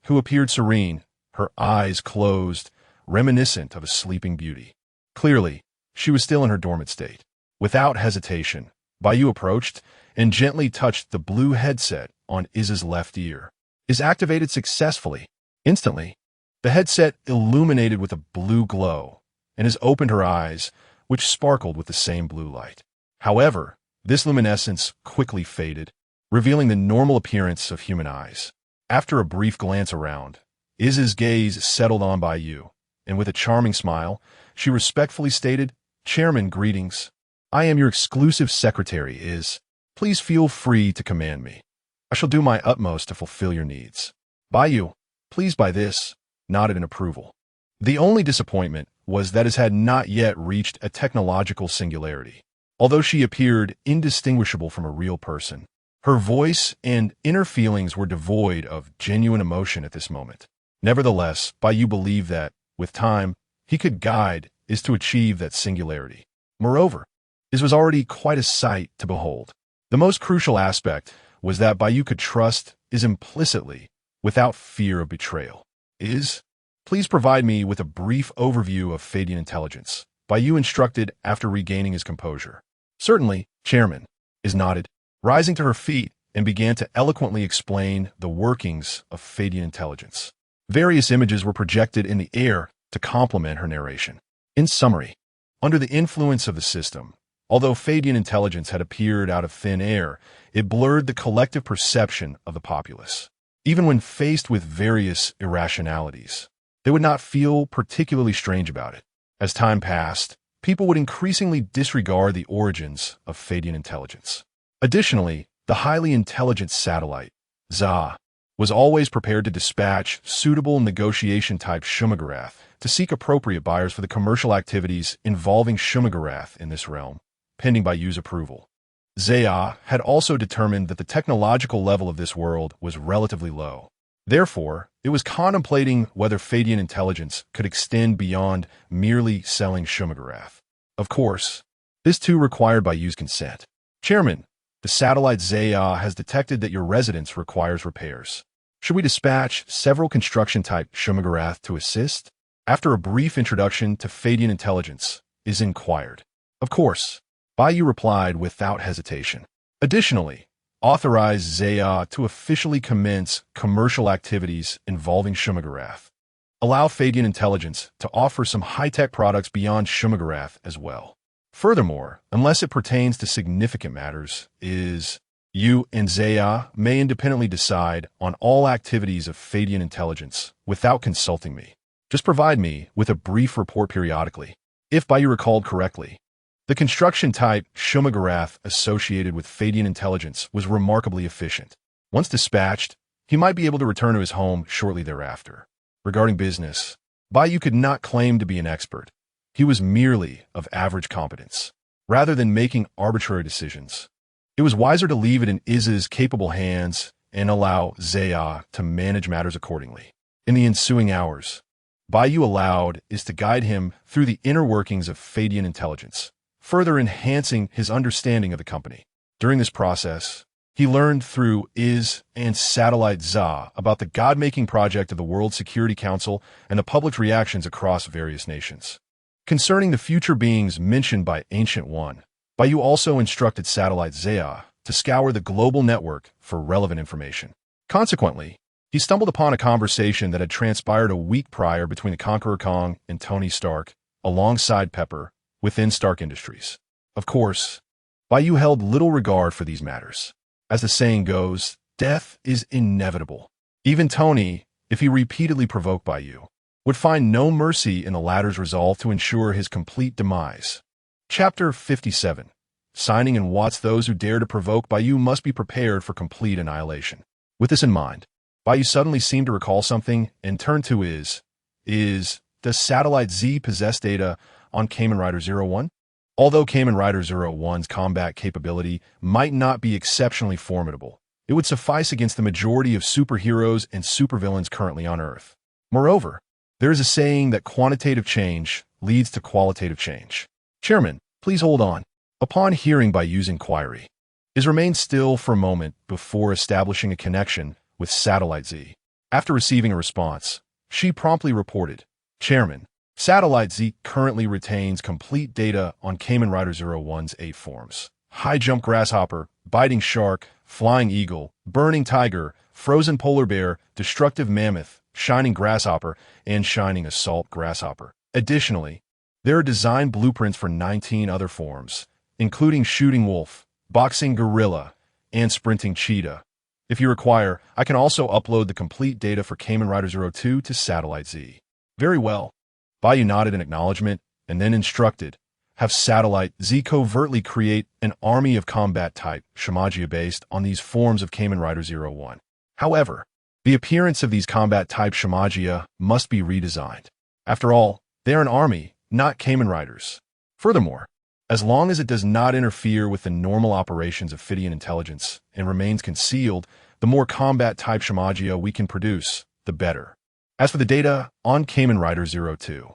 who appeared serene, her eyes closed, reminiscent of a sleeping beauty. Clearly, she was still in her dormant state. Without hesitation, Bai Yu approached and gently touched the blue headset on Iz's left ear. Is activated successfully. Instantly, the headset illuminated with a blue glow, and Iz opened her eyes, which sparkled with the same blue light. However, this luminescence quickly faded, revealing the normal appearance of human eyes. After a brief glance around, Iz's gaze settled on Bai Yu, and with a charming smile, she respectfully stated, "Chairman, greetings. I am your exclusive secretary, Iz. Please feel free to command me. I shall do my utmost to fulfill your needs." Bai Yu, pleased by this, nodded in approval. The only disappointment was that Iz had not yet reached a technological singularity. Although she appeared indistinguishable from a real person, her voice and inner feelings were devoid of genuine emotion at this moment. Nevertheless, Bai Yu believed that, with time, he could guide Iz to achieve that singularity. Moreover, Iz was already quite a sight to behold. The most crucial aspect was that Bai Yu could trust Iz implicitly, without fear of betrayal. Iz, please provide me with a brief overview of Phidian intelligence, Bai Yu instructed after regaining his composure. Certainly, Chairman, Iz nodded, rising to her feet and began to eloquently explain the workings of Phidian intelligence. Various images were projected in the air to complement her narration. In summary, under the influence of the system, although Phidian intelligence had appeared out of thin air, it blurred the collective perception of the populace. Even when faced with various irrationalities, they would not feel particularly strange about it. As time passed, people would increasingly disregard the origins of Phidian intelligence. Additionally, the highly intelligent satellite, Za, was always prepared to dispatch suitable negotiation-type Shumagarath to seek appropriate buyers for the commercial activities involving Shumagarath in this realm, pending Bai Yu's approval. Zaya had also determined that the technological level of this world was relatively low. Therefore, it was contemplating whether Phidian intelligence could extend beyond merely selling Shumagarath. Of course, this too required Bai Yu's consent. Chairman, the satellite Zaya has detected that your residence requires repairs. Should we dispatch several construction-type Shumagarath to assist? After a brief introduction to Phidian intelligence, Iz inquired. Of course, Bai Yu replied without hesitation. Additionally, authorize Zaya to officially commence commercial activities involving Shumagarath. Allow Phidian intelligence to offer some high-tech products beyond Shumagarath as well. Furthermore, unless it pertains to significant matters, you and Zaya may independently decide on all activities of Phidian intelligence without consulting me. Just provide me with a brief report periodically. If Bai Yu recalled correctly, the construction-type Shumagarath associated with Phidian intelligence was remarkably efficient. Once dispatched, he might be able to return to his home shortly thereafter. Regarding business, Bai Yu could not claim to be an expert. He was merely of average competence. Rather than making arbitrary decisions, it was wiser to leave it in Iz's capable hands and allow Zaya to manage matters accordingly. In the ensuing hours, Bai Yu allowed Iz to guide him through the inner workings of Phidian intelligence, further enhancing his understanding of the company. During this process, he learned through Iz and Satellite Za about the God-making project of the World Security Council and the public's reactions across various nations. Concerning the future beings mentioned by Ancient One, Bai Yu also instructed Satellite Zaya to scour the global network for relevant information. Consequently, he stumbled upon a conversation that had transpired a week prior between the Conqueror Kong and Tony Stark, alongside Pepper, within Stark Industries. Of course, Bai Yu held little regard for these matters. As the saying goes, death is inevitable. Even Tony, if he repeatedly provoked Bai Yu, would find no mercy in the latter's resolve to ensure his complete demise. Chapter 57. Signing in Watts. Those who dare to provoke Bai Yu must be prepared for complete annihilation. With this in mind, Bai Yu suddenly seemed to recall something and turned to does Satellite Z possess data on Kamen Rider 01? Although Kamen Rider 01's combat capability might not be exceptionally formidable, it would suffice against the majority of superheroes and supervillains currently on Earth. Moreover, there is a saying that quantitative change leads to qualitative change. Chairman, please hold on. Upon hearing Bai Yu's inquiry, Iz remained still for a moment before establishing a connection with Satellite Z. After receiving a response, she promptly reported, Chairman, Satellite Z currently retains complete data on Kamen Rider 01's 8 forms: high jump grasshopper, biting shark, flying eagle, burning tiger, frozen polar bear, destructive mammoth, shining grasshopper, and shining assault grasshopper. Additionally, there are design blueprints for 19 other forms, including shooting wolf, boxing gorilla, and sprinting cheetah. If you require, I can also upload the complete data for Kamen Rider 02 to Satellite Z. Very well. Bai Yu nodded in acknowledgement and then instructed, have Satellite Z covertly create an army of combat type Shamagia based on these forms of Kamen Rider 01. However, the appearance of these combat type Shamagia must be redesigned. After all, they are an army, not Kamen Riders. Furthermore, as long as it does not interfere with the normal operations of Phidian intelligence and remains concealed, the more combat type Shamagia we can produce, the better. As for the data on Kamen Rider 02,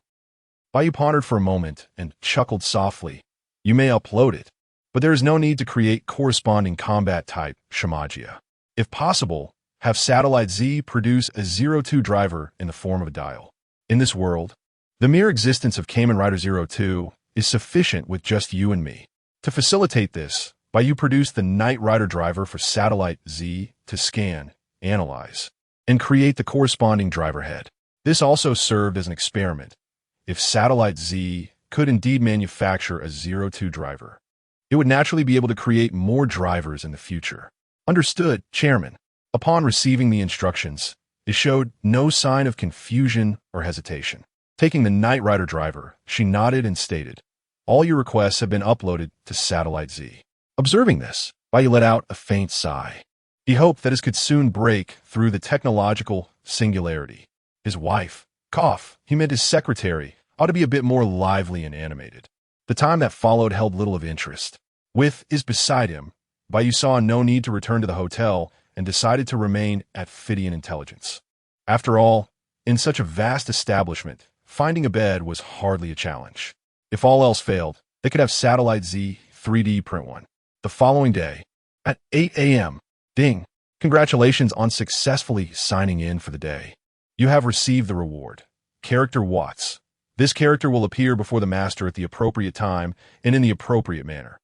Bai Yu pondered for a moment and chuckled softly. You may upload it, but there is no need to create corresponding combat type Shamagia. If possible, have Satellite Z produce a 02 driver in the form of a dial. In this world, the mere existence of Kamen Rider 02 is sufficient with just you and me. To facilitate this, Bai Yu produced the Knight Rider driver for Satellite Z to scan, analyze, and create the corresponding driver head. This also served as an experiment. If Satellite Z could indeed manufacture a 02 driver, it would naturally be able to create more drivers in the future. Understood, Chairman. Upon receiving the instructions, it showed no sign of confusion or hesitation. Taking the Knight Rider driver, she nodded and stated, all your requests have been uploaded to Satellite Z. Observing this, Bai Yu let out a faint sigh. He hoped that his could soon break through the technological singularity. His wife, he meant his secretary, ought to be a bit more lively and animated. The time that followed held little of interest. With Iz beside him, Bai Yu saw no need to return to the hotel and decided to remain at Phidian Intelligence. After all, in such a vast establishment, finding a bed was hardly a challenge. If all else failed, they could have Satellite Z 3D print one. The following day, at 8 a.m., ding, congratulations on successfully signing in for the day. You have received the reward. Character Watts. This character will appear before the master at the appropriate time and in the appropriate manner.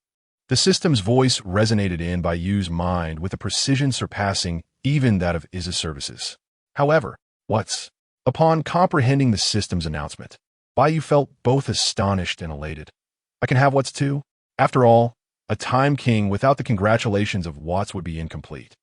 The system's voice resonated in Bai Yu's mind with a precision surpassing even that of Iz's services. However, upon comprehending the system's announcement, Bai Yu felt both astonished and elated. I can have Watts too? After all, a Time King without the congratulations of Watts would be incomplete.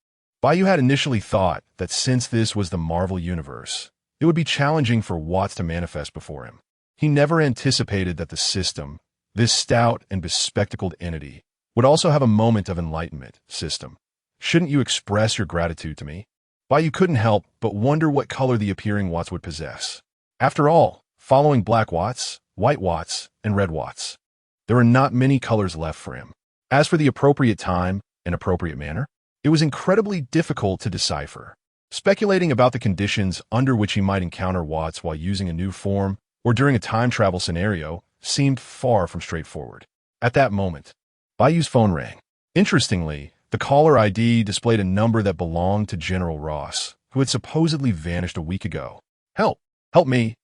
Bai Yu had initially thought that since this was the Marvel Universe, it would be challenging for Watts to manifest before him. He never anticipated that the system, this stout and bespectacled entity, would also have a moment of enlightenment. System, shouldn't you express your gratitude to me? Bai Yu couldn't help but wonder what color the appearing Watts would possess. After all, following black Watts, white Watts, and red Watts, there were not many colors left for him. As for the appropriate time and appropriate manner, it was incredibly difficult to decipher. Speculating about the conditions under which he might encounter Watts while using a new form or during a time travel scenario seemed far from straightforward. At that moment, Bai Yu's phone rang. Interestingly, the caller ID displayed a number that belonged to General Ross, who had supposedly vanished a week ago. Help! Help me!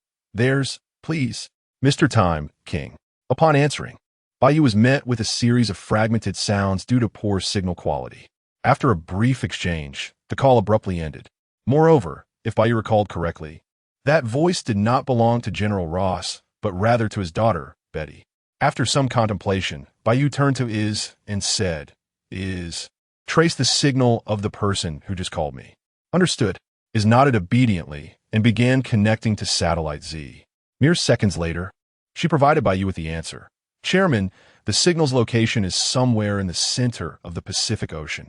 Please, Mr. Time King. Upon answering, Bai Yu was met with a series of fragmented sounds due to poor signal quality. After a brief exchange, the call abruptly ended. Moreover, if Bai Yu recalled correctly, that voice did not belong to General Ross, but rather to his daughter, Betty. After some contemplation, Bai Yu turned to Iz and said, trace the signal of the person who just called me. Understood. Iz nodded obediently and began connecting to Satellite Z. Mere seconds later, she provided Bai Yu with the answer. Chairman, the signal's location is somewhere in the center of the Pacific Ocean.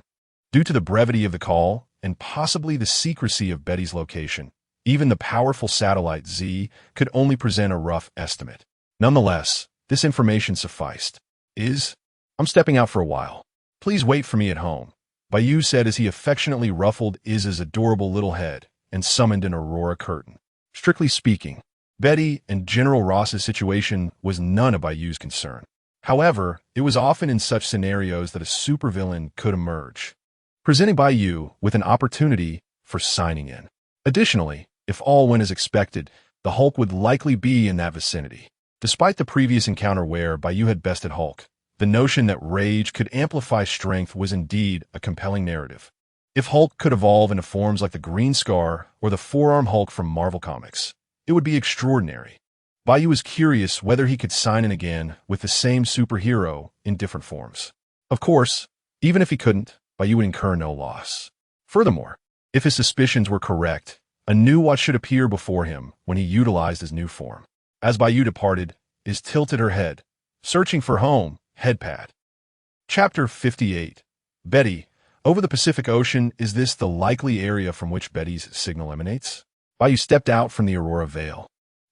Due to the brevity of the call and possibly the secrecy of Betty's location, even the powerful Satellite Z could only present a rough estimate. Nonetheless, this information sufficed. I'm stepping out for a while. Please wait for me at home, Bai Yu said as he affectionately ruffled Iz's adorable little head and summoned an aurora curtain. Strictly speaking, Betty and General Ross's situation was none of Bai Yu's concern. However, it was often in such scenarios that a supervillain could emerge, presenting Bai Yu with an opportunity for signing in. Additionally, if all went as expected, the Hulk would likely be in that vicinity. Despite the previous encounter where Bai Yu had bested Hulk, the notion that rage could amplify strength was indeed a compelling narrative. If Hulk could evolve into forms like the Green Scar or the Four-Arm Hulk from Marvel Comics, it would be extraordinary. Bai Yu was curious whether he could sign in again with the same superhero in different forms. Of course, even if he couldn't, Bai Yu would incur no loss. Furthermore, if his suspicions were correct, a new watch should appear before him when he utilized his new form. As Bai Yu departed, Iz tilted her head, searching for home, headpad. Chapter 58. Betty. Over the Pacific Ocean, is this the likely area from which Betty's signal emanates? Bai Yu stepped out from the Aurora Veil,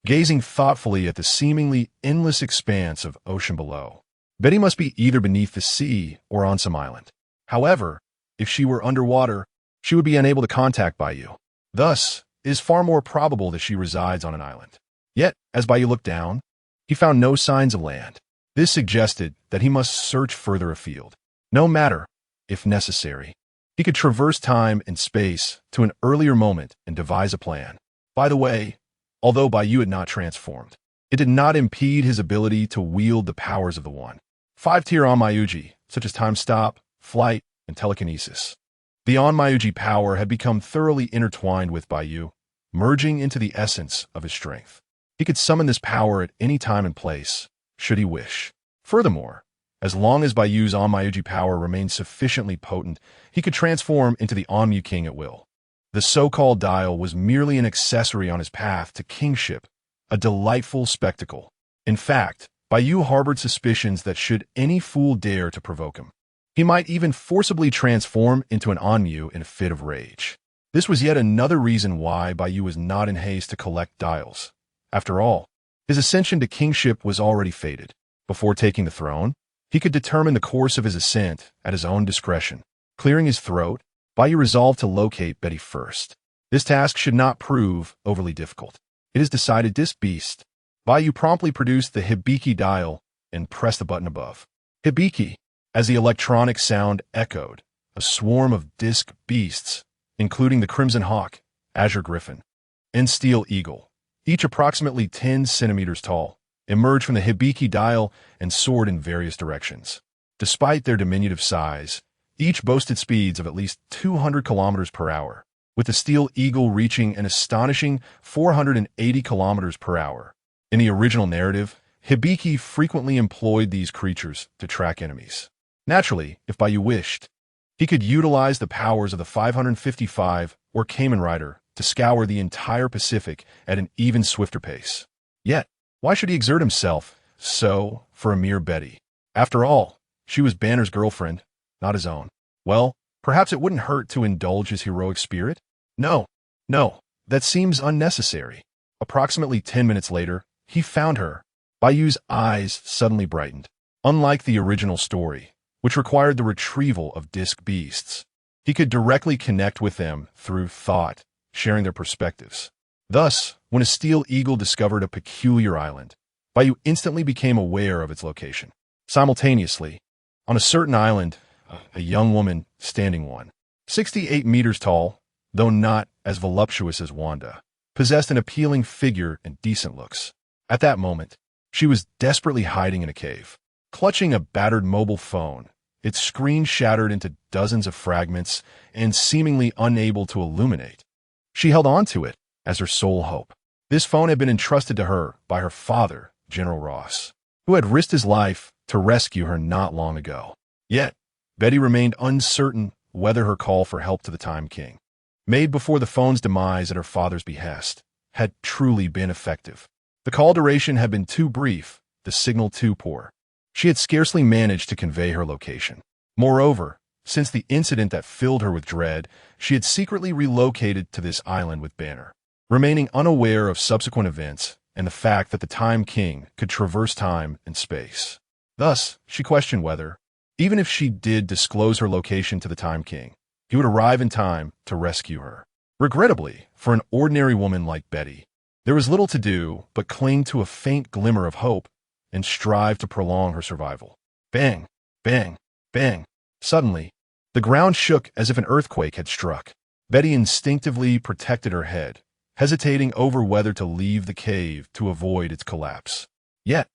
gazing thoughtfully at the seemingly endless expanse of ocean below. Betty must be either beneath the sea or on some island. However, if she were underwater, she would be unable to contact Bai Yu. Thus, it is far more probable that she resides on an island. Yet, as Bai Yu looked down, he found no signs of land. This suggested that he must search further afield. No matter, if necessary, he could traverse time and space to an earlier moment and devise a plan. By the way, although Bai Yu had not transformed, it did not impede his ability to wield the powers of the One. 5-tier Onmyuji, such as time stop, flight, and telekinesis. The Onmyuji power had become thoroughly intertwined with Bai Yu, merging into the essence of his strength. He could summon this power at any time and place, should he wish. Furthermore, as long as Bai Yu's Onmyuji power remained sufficiently potent, he could transform into the Onmyu King at will. The so-called dial was merely an accessory on his path to kingship, a delightful spectacle. In fact, Bai Yu harbored suspicions that should any fool dare to provoke him, he might even forcibly transform into an Onmyu in a fit of rage. This was yet another reason why Bai Yu was not in haste to collect dials. After all, his ascension to kingship was already fated. Before taking the throne, he could determine the course of his ascent at his own discretion. Clearing his throat, Bai Yu resolved to locate Betty first. This task should not prove overly difficult. It is decided this beast. Bai Yu promptly produced the Hibiki dial and pressed the button above. Hibiki, as the electronic sound echoed, a swarm of disc beasts, including the Crimson Hawk, Azure Griffin, and Steel Eagle, each approximately 10 centimeters tall, emerged from the Hibiki dial and soared in various directions. Despite their diminutive size, each boasted speeds of at least 200 kilometers per hour, with the Steel Eagle reaching an astonishing 480 kilometers per hour. In the original narrative, Hibiki frequently employed these creatures to track enemies. Naturally, if Bai Yu wished, he could utilize the powers of the 555 or Kamen Rider to scour the entire Pacific at an even swifter pace. Yet, why should he exert himself so for a mere Betty? After all, she was Banner's girlfriend, not his own. Well, perhaps it wouldn't hurt to indulge his heroic spirit? No, that seems unnecessary. Approximately 10 minutes later, he found her. Bai Yu's eyes suddenly brightened. Unlike the original story, which required the retrieval of disc beasts, he could directly connect with them through thought, sharing their perspectives. Thus, when a Steel Eagle discovered a peculiar island, Bai Yu instantly became aware of its location. Simultaneously, on a certain island, a young woman, standing 168 meters tall, though not as voluptuous as Wanda, possessed an appealing figure and decent looks. At that moment, she was desperately hiding in a cave, clutching a battered mobile phone, its screen shattered into dozens of fragments and seemingly unable to illuminate. She held on to it as her sole hope. This phone had been entrusted to her by her father, General Ross, who had risked his life to rescue her not long ago. Yet, Betty remained uncertain whether her call for help to the Time King made before the phone's demise at her father's behest, had truly been effective. The call duration had been too brief, the signal too poor. She had scarcely managed to convey her location. Moreover, since the incident that filled her with dread, she had secretly relocated to this island with Banner, remaining unaware of subsequent events and the fact that the Time King could traverse time and space. Thus, she questioned whether, even if she did disclose her location to the Time King, he would arrive in time to rescue her. Regrettably, for an ordinary woman like Betty, there was little to do but cling to a faint glimmer of hope and strive to prolong her survival. Bang! Bang! Bang! Suddenly, the ground shook as if an earthquake had struck. Betty instinctively protected her head, hesitating over whether to leave the cave to avoid its collapse. Yet,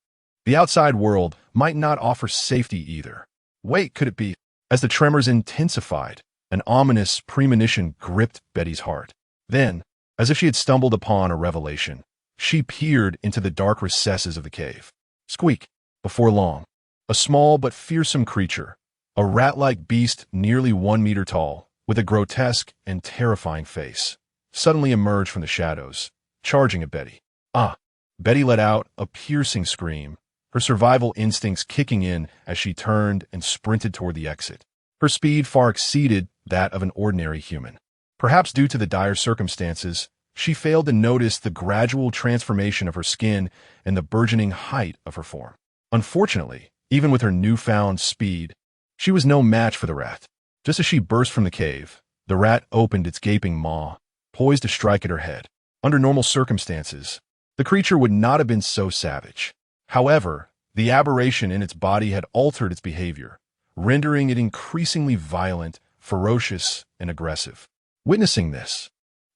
the outside world might not offer safety either. Wait, could it be? As the tremors intensified, an ominous premonition gripped Betty's heart. Then, as if she had stumbled upon a revelation, she peered into the dark recesses of the cave. Squeak! Before long, a small but fearsome creature, a rat-like beast nearly 1 meter tall, with a grotesque and terrifying face, suddenly emerged from the shadows, charging at Betty. Ah! Betty let out a piercing scream, her survival instincts kicking in as she turned and sprinted toward the exit. Her speed far exceeded that of an ordinary human. Perhaps due to the dire circumstances, she failed to notice the gradual transformation of her skin and the burgeoning height of her form. Unfortunately, even with her newfound speed, she was no match for the rat. Just as she burst from the cave, the rat opened its gaping maw, poised to strike at her head. Under normal circumstances, the creature would not have been so savage. However, the aberration in its body had altered its behavior, rendering it increasingly violent, ferocious, and aggressive. Witnessing this,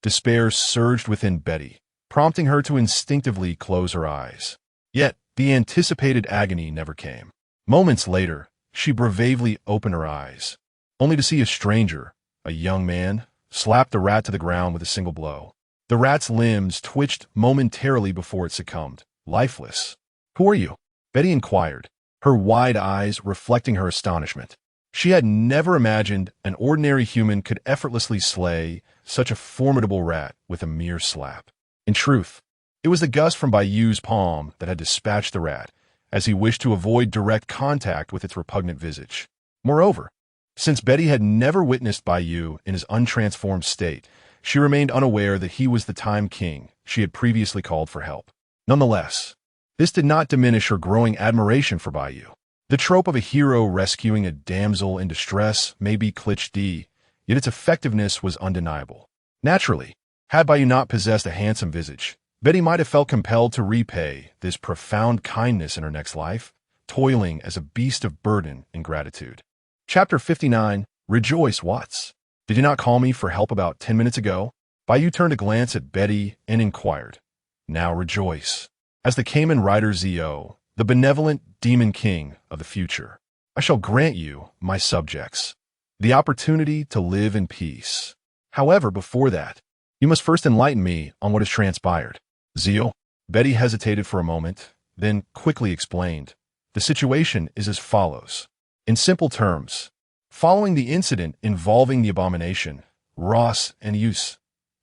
despair surged within Betty, prompting her to instinctively close her eyes. Yet, the anticipated agony never came. Moments later, she bravely opened her eyes, only to see a stranger, a young man, slap the rat to the ground with a single blow. The rat's limbs twitched momentarily before it succumbed, lifeless. "Who are you?" Betty inquired, her wide eyes reflecting her astonishment. She had never imagined an ordinary human could effortlessly slay such a formidable rat with a mere slap. In truth, it was the gust from Bai Yu's palm that had dispatched the rat, as he wished to avoid direct contact with its repugnant visage. Moreover, since Betty had never witnessed Bai Yu in his untransformed state, she remained unaware that he was the Time King she had previously called for help. Nonetheless, this did not diminish her growing admiration for Bai Yu. The trope of a hero rescuing a damsel in distress may be cliché, yet its effectiveness was undeniable. Naturally, had Bai Yu not possessed a handsome visage, Betty might have felt compelled to repay this profound kindness in her next life, toiling as a beast of burden and gratitude. Chapter 59, Rejoice, Watts. Did you not call me for help about 10 minutes ago? Bai Yu turned a glance at Betty and inquired. Now rejoice. As the Kamen Rider Zo, the benevolent Demon King of the future, I shall grant you, my subjects, the opportunity to live in peace. However, before that, you must first enlighten me on what has transpired. Zo? Betty hesitated for a moment, then quickly explained. The situation is as follows. In simple terms, following the incident involving the Abomination, Ross and Use,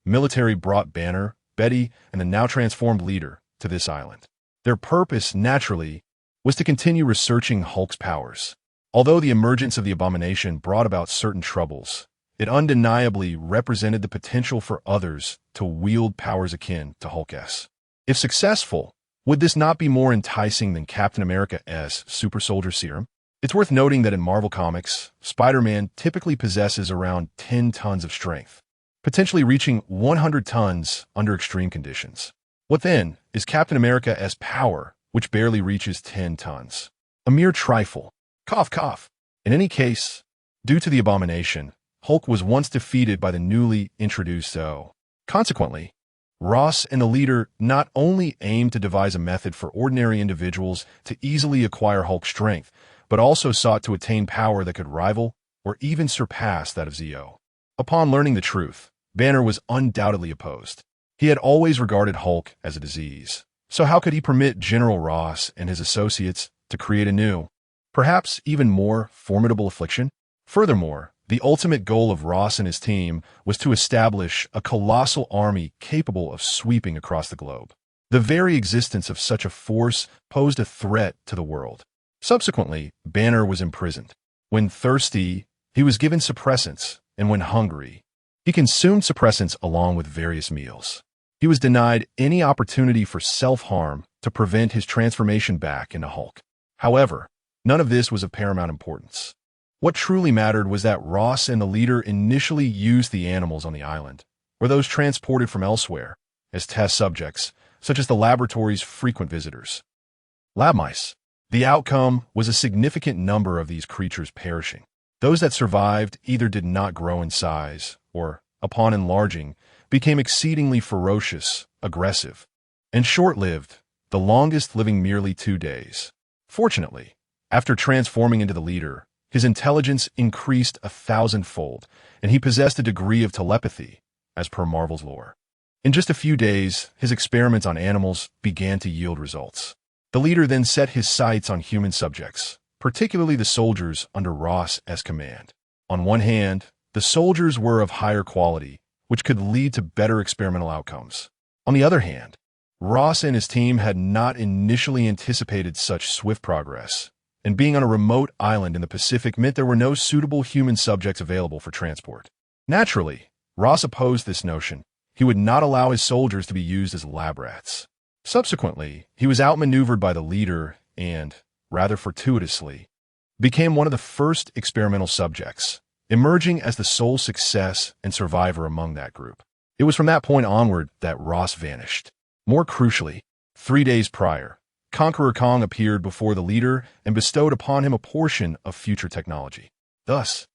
military brought Banner, Betty, and the now transformed leader to this island. Their purpose, naturally, was to continue researching Hulk's powers. Although the emergence of the Abomination brought about certain troubles, it undeniably represented the potential for others to wield powers akin to Hulk's. If successful, would this not be more enticing than Captain America's super soldier serum? It's worth noting that in Marvel Comics, Spider-Man typically possesses around 10 tons of strength, potentially reaching 100 tons under extreme conditions. What then is Captain America's power, which barely reaches 10 tons? A mere trifle. Cough, cough. In any case, due to the Abomination, Hulk was once defeated by the newly introduced Zo. Consequently, Ross and the leader not only aimed to devise a method for ordinary individuals to easily acquire Hulk's strength, but also sought to attain power that could rival or even surpass that of Zo. Upon learning the truth, Banner was undoubtedly opposed. He had always regarded Hulk as a disease. So how could he permit General Ross and his associates to create a new, perhaps even more formidable affliction? Furthermore, The ultimate goal of Ross and his team was to establish a colossal army capable of sweeping across the globe. The very existence of such a force posed a threat to the world. Subsequently, Banner was imprisoned. When thirsty, he was given suppressants, and when hungry, he consumed suppressants along with various meals. He was denied any opportunity for self-harm to prevent his transformation back into Hulk. However, none of this was of paramount importance. What truly mattered was that Ross and the leader initially used the animals on the island, or those transported from elsewhere, as test subjects, such as the laboratory's frequent visitors. Lab mice. The outcome was a significant number of these creatures perishing. Those that survived either did not grow in size, or, upon enlarging, became exceedingly ferocious, aggressive, and short-lived, the longest living merely 2 days. Fortunately, after transforming into the leader, his intelligence increased 1,000-fold, and he possessed a degree of telepathy, as per Marvel's lore. In just a few days, his experiments on animals began to yield results. The leader then set his sights on human subjects, particularly the soldiers under Ross's command. On one hand, the soldiers were of higher quality, which could lead to better experimental outcomes. On the other hand, Ross and his team had not initially anticipated such swift progress, and being on a remote island in the Pacific meant there were no suitable human subjects available for transport. Naturally, Ross opposed this notion. He would not allow his soldiers to be used as lab rats. Subsequently, he was outmaneuvered by the leader and, rather fortuitously, became one of the first experimental subjects, emerging as the sole success and survivor among that group. It was from that point onward that Ross vanished. More crucially, 3 days prior, Conqueror Kong appeared before the leader and bestowed upon him a portion of future technology. Thus,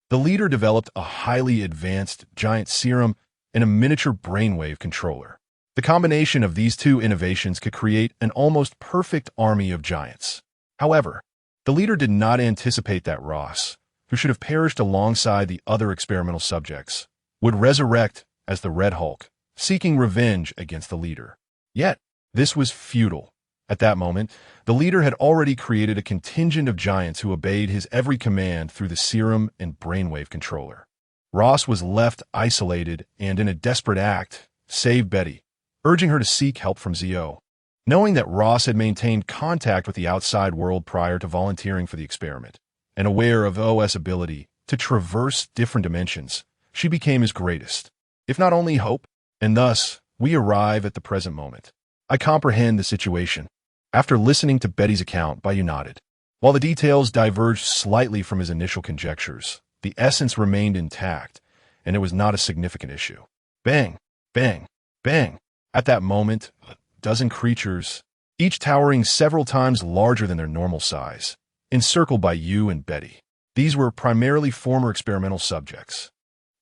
the leader developed a highly advanced giant serum and a miniature brainwave controller. The combination of these two innovations could create an almost perfect army of giants. However, the leader did not anticipate that Ross, who should have perished alongside the other experimental subjects, would resurrect as the Red Hulk, seeking revenge against the leader. Yet, this was futile. At that moment, the leader had already created a contingent of giants who obeyed his every command through the serum and brainwave controller. Ross was left isolated and, in a desperate act, saved Betty, urging her to seek help from Zio. Knowing that Ross had maintained contact with the outside world prior to volunteering for the experiment, and aware of OS' ability to traverse different dimensions, she became his greatest, if not only hope, and thus, we arrive at the present moment. I comprehend the situation. After listening to Betty's account, Bai Yu nodded. While the details diverged slightly from his initial conjectures, the essence remained intact, and it was not a significant issue. Bang, bang, bang. At that moment, a dozen creatures, each towering several times larger than their normal size, encircled Bai Yu and Betty. These were primarily former experimental subjects,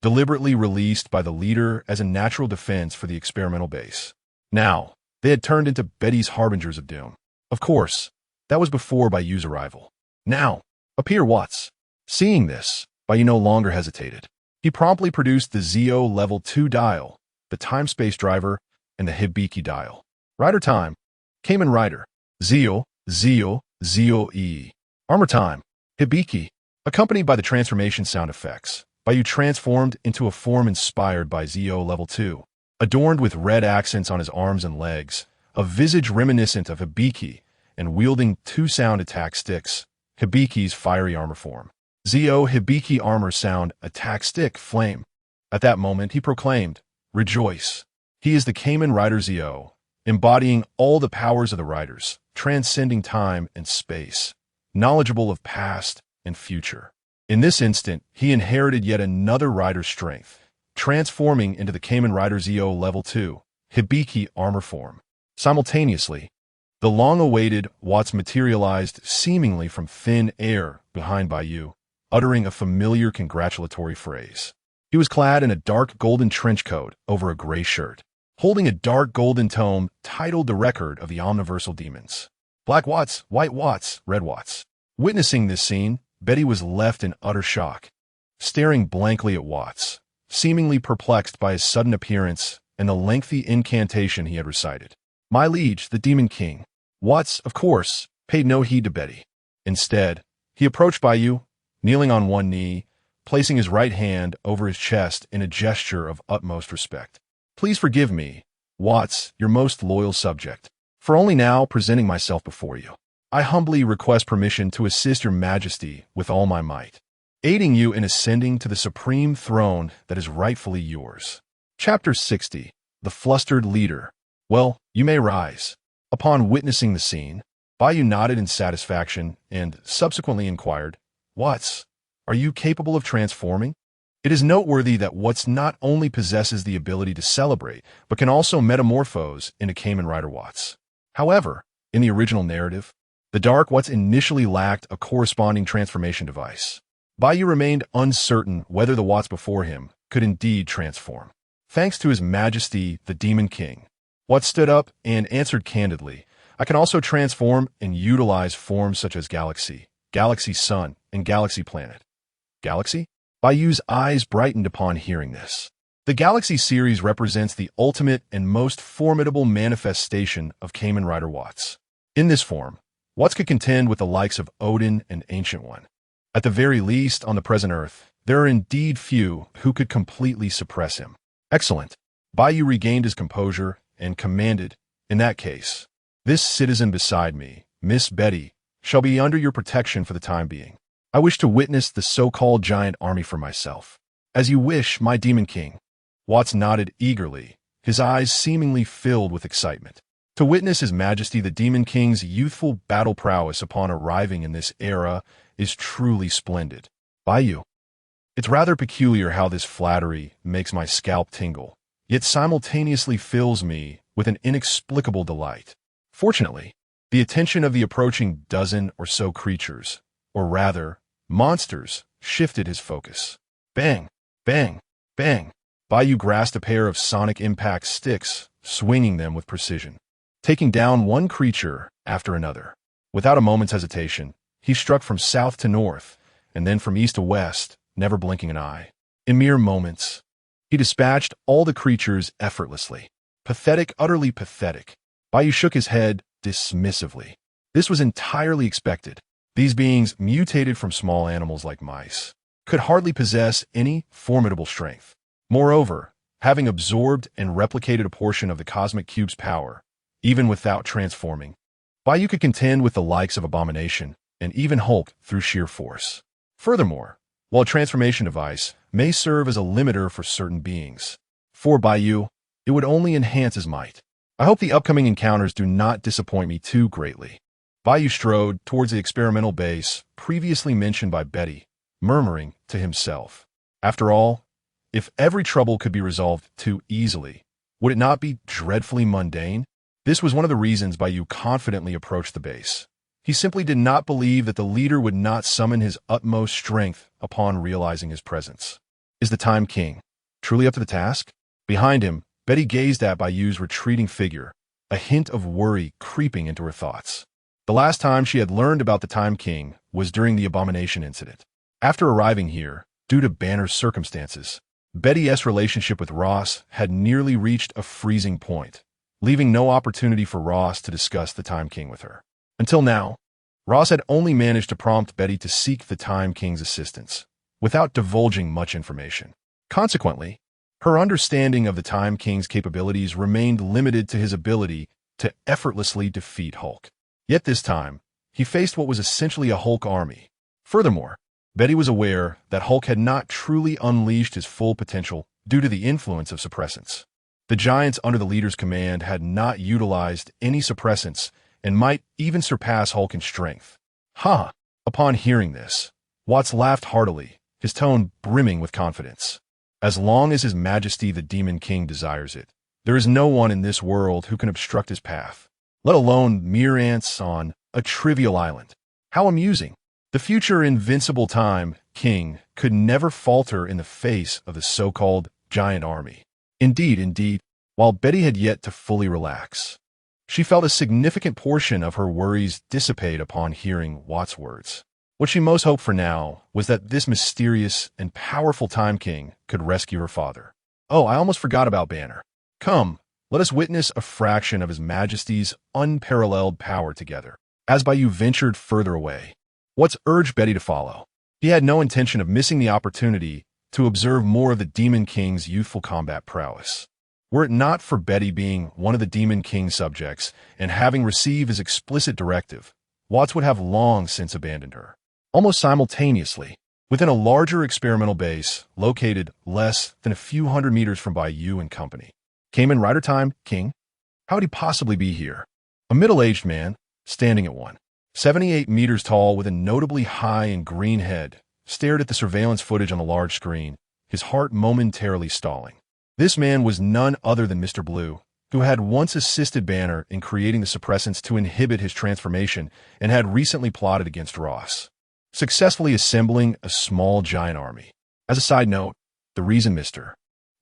deliberately released by the leader as a natural defense for the experimental base. Now, they had turned into Betty's harbingers of doom. Of course, that was before Bai Yu's arrival. Now, appear Watts. Seeing this, Bai Yu no longer hesitated. He promptly produced the Zio Level 2 dial, the time-space driver, and the Hibiki dial. Rider time. Kamen Rider. Zio, Zio, Zio-E. Armor time. Hibiki. Accompanied by the transformation sound effects, Bai Yu transformed into a form inspired by Zio Level 2. Adorned with red accents on his arms and legs, a visage reminiscent of Hibiki, and wielding 2 sound attack sticks, Hibiki's fiery armor form. Zio Hibiki armor sound attack stick flame. At that moment he proclaimed, "Rejoice." He is the Kamen Rider Zio, embodying all the powers of the riders, transcending time and space, knowledgeable of past and future. In this instant, he inherited yet another rider's strength, transforming into the Kamen Rider Zio Level 2, Hibiki armor form. Simultaneously, the long-awaited Watts materialized seemingly from thin air behind Bai Yu, uttering a familiar congratulatory phrase. He was clad in a dark golden trench coat over a gray shirt, holding a dark golden tome titled The Record of the Omniversal Demons. Black Watts, White Watts, Red Watts. Witnessing this scene, Betty was left in utter shock, staring blankly at Watts, seemingly perplexed by his sudden appearance and the lengthy incantation he had recited. "My liege, the Demon King." Watts, of course, paid no heed to Betty. Instead, he approached Bai Yu, kneeling on one knee, placing his right hand over his chest in a gesture of utmost respect. Please forgive me, Watts, your most loyal subject, for only now presenting myself before you. I humbly request permission to assist your majesty with all my might, aiding you in ascending to the supreme throne that is rightfully yours. Chapter 60. The Flustered Leader. Well, you may rise. Upon witnessing the scene, Bai Yu nodded in satisfaction and subsequently inquired, Watts, are you capable of transforming? It is noteworthy that Watts not only possesses the ability to celebrate, but can also metamorphose into Kamen Rider Watts. However, in the original narrative, the Dark Watts initially lacked a corresponding transformation device. Bai Yu remained uncertain whether the Watts before him could indeed transform. Thanks to His Majesty the Demon King, Watts stood up and answered candidly, I can also transform and utilize forms such as Galaxy, Galaxy Sun, and Galaxy Planet. Galaxy? Bai Yu's eyes brightened upon hearing this. The Galaxy series represents the ultimate and most formidable manifestation of Kamen Rider Watts. In this form, Watts could contend with the likes of Odin and Ancient One. At the very least, on the present Earth, there are indeed few who could completely suppress him. Excellent. Bai Yu regained his composure and commanded, in that case, this citizen beside me, Miss Betty, shall be under your protection for the time being. I wish to witness the so-called giant army for myself. As you wish, my Demon King. Watts nodded eagerly, his eyes seemingly filled with excitement. To witness His Majesty the Demon King's youthful battle prowess upon arriving in this era is truly splendid. Bai Yu. It's rather peculiar how this flattery makes my scalp tingle, yet simultaneously fills me with an inexplicable delight. Fortunately, the attention of the approaching dozen or so creatures, or rather, monsters, shifted his focus. Bang, bang, bang. Bai Yu grasped a pair of sonic impact sticks, swinging them with precision, taking down one creature after another. Without a moment's hesitation, he struck from south to north, and then from east to west, never blinking an eye. In mere moments, he dispatched all the creatures effortlessly. Pathetic, utterly pathetic. Bai Yu shook his head dismissively. This was entirely expected. These beings, mutated from small animals like mice, could hardly possess any formidable strength. Moreover, having absorbed and replicated a portion of the Cosmic Cube's power, even without transforming, Bai Yu could contend with the likes of Abomination and even Hulk through sheer force. Furthermore, while a transformation device may serve as a limiter for certain beings, for Bai Yu, it would only enhance his might. I hope the upcoming encounters do not disappoint me too greatly. Bai Yu strode towards the experimental base previously mentioned by Betty, murmuring to himself, after all, if every trouble could be resolved too easily, would it not be dreadfully mundane? This was one of the reasons Bai Yu confidently approached the base. He simply did not believe that the leader would not summon his utmost strength upon realizing his presence. Is the Time King truly up to the task? Behind him, Betty gazed at Bai Yu's retreating figure, a hint of worry creeping into her thoughts. The last time she had learned about the Time King was during the Abomination incident. After arriving here, due to Banner's circumstances, Betty's relationship with Ross had nearly reached a freezing point, leaving no opportunity for Ross to discuss the Time King with her. Until now, Ross had only managed to prompt Betty to seek the Time King's assistance, without divulging much information. Consequently, her understanding of the Time King's capabilities remained limited to his ability to effortlessly defeat Hulk. Yet this time, he faced what was essentially a Hulk army. Furthermore, Betty was aware that Hulk had not truly unleashed his full potential due to the influence of suppressants. The giants under the leader's command had not utilized any suppressants and might even surpass Hulk in strength. Ha! Upon hearing this, Watts laughed heartily, his tone brimming with confidence. As long as His Majesty the Demon King desires it, there is no one in this world who can obstruct his path, let alone mere ants on a trivial island. How amusing! The future invincible Time King could never falter in the face of the so-called giant army. Indeed, while Betty had yet to fully relax, she felt a significant portion of her worries dissipate upon hearing Watts' words. What she most hoped for now was that this mysterious and powerful Time King could rescue her father. Oh, I almost forgot about Banner. Come, let us witness a fraction of His Majesty's unparalleled power together. As Bai Yu ventured further away, Watts urged Betty to follow. He had no intention of missing the opportunity to observe more of the Demon King's youthful combat prowess. Were it not for Betty being one of the Demon King's subjects and having received his explicit directive, Watts would have long since abandoned her. Almost simultaneously, within a larger experimental base located less than a few hundred meters from Bai Yu and company, came in Rider Time King. How would he possibly be here? A middle-aged man, standing at 178 meters tall with a notably high and green head, stared at the surveillance footage on the large screen, his heart momentarily stalling. This man was none other than Mr. Blue, who had once assisted Banner in creating the suppressants to inhibit his transformation and had recently plotted against Ross, successfully assembling a small giant army. As a side note, the reason Mr.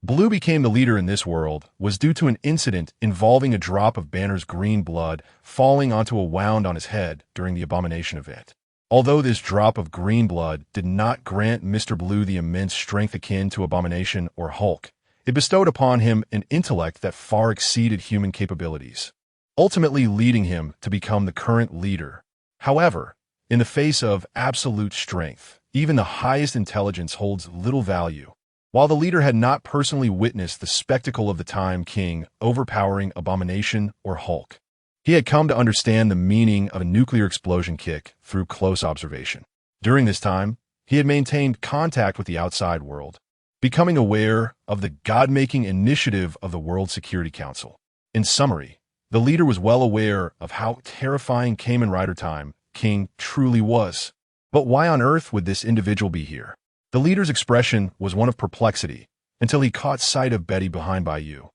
Blue became the leader in this world was due to an incident involving a drop of Banner's green blood falling onto a wound on his head during the Abomination event. Although this drop of green blood did not grant Mr. Blue the immense strength akin to Abomination or Hulk, it bestowed upon him an intellect that far exceeded human capabilities, ultimately leading him to become the current leader. However, in the face of absolute strength, even the highest intelligence holds little value. While the leader had not personally witnessed the spectacle of the Time King overpowering Abomination or Hulk, he had come to understand the meaning of a nuclear explosion kick through close observation. During this time, he had maintained contact with the outside world, becoming aware of the God-making initiative of the World Security Council. In summary, the leader was well aware of how terrifying Kamen Rider Time King truly was. But why on earth would this individual be here? The leader's expression was one of perplexity until he caught sight of Betty behind Bai Yu.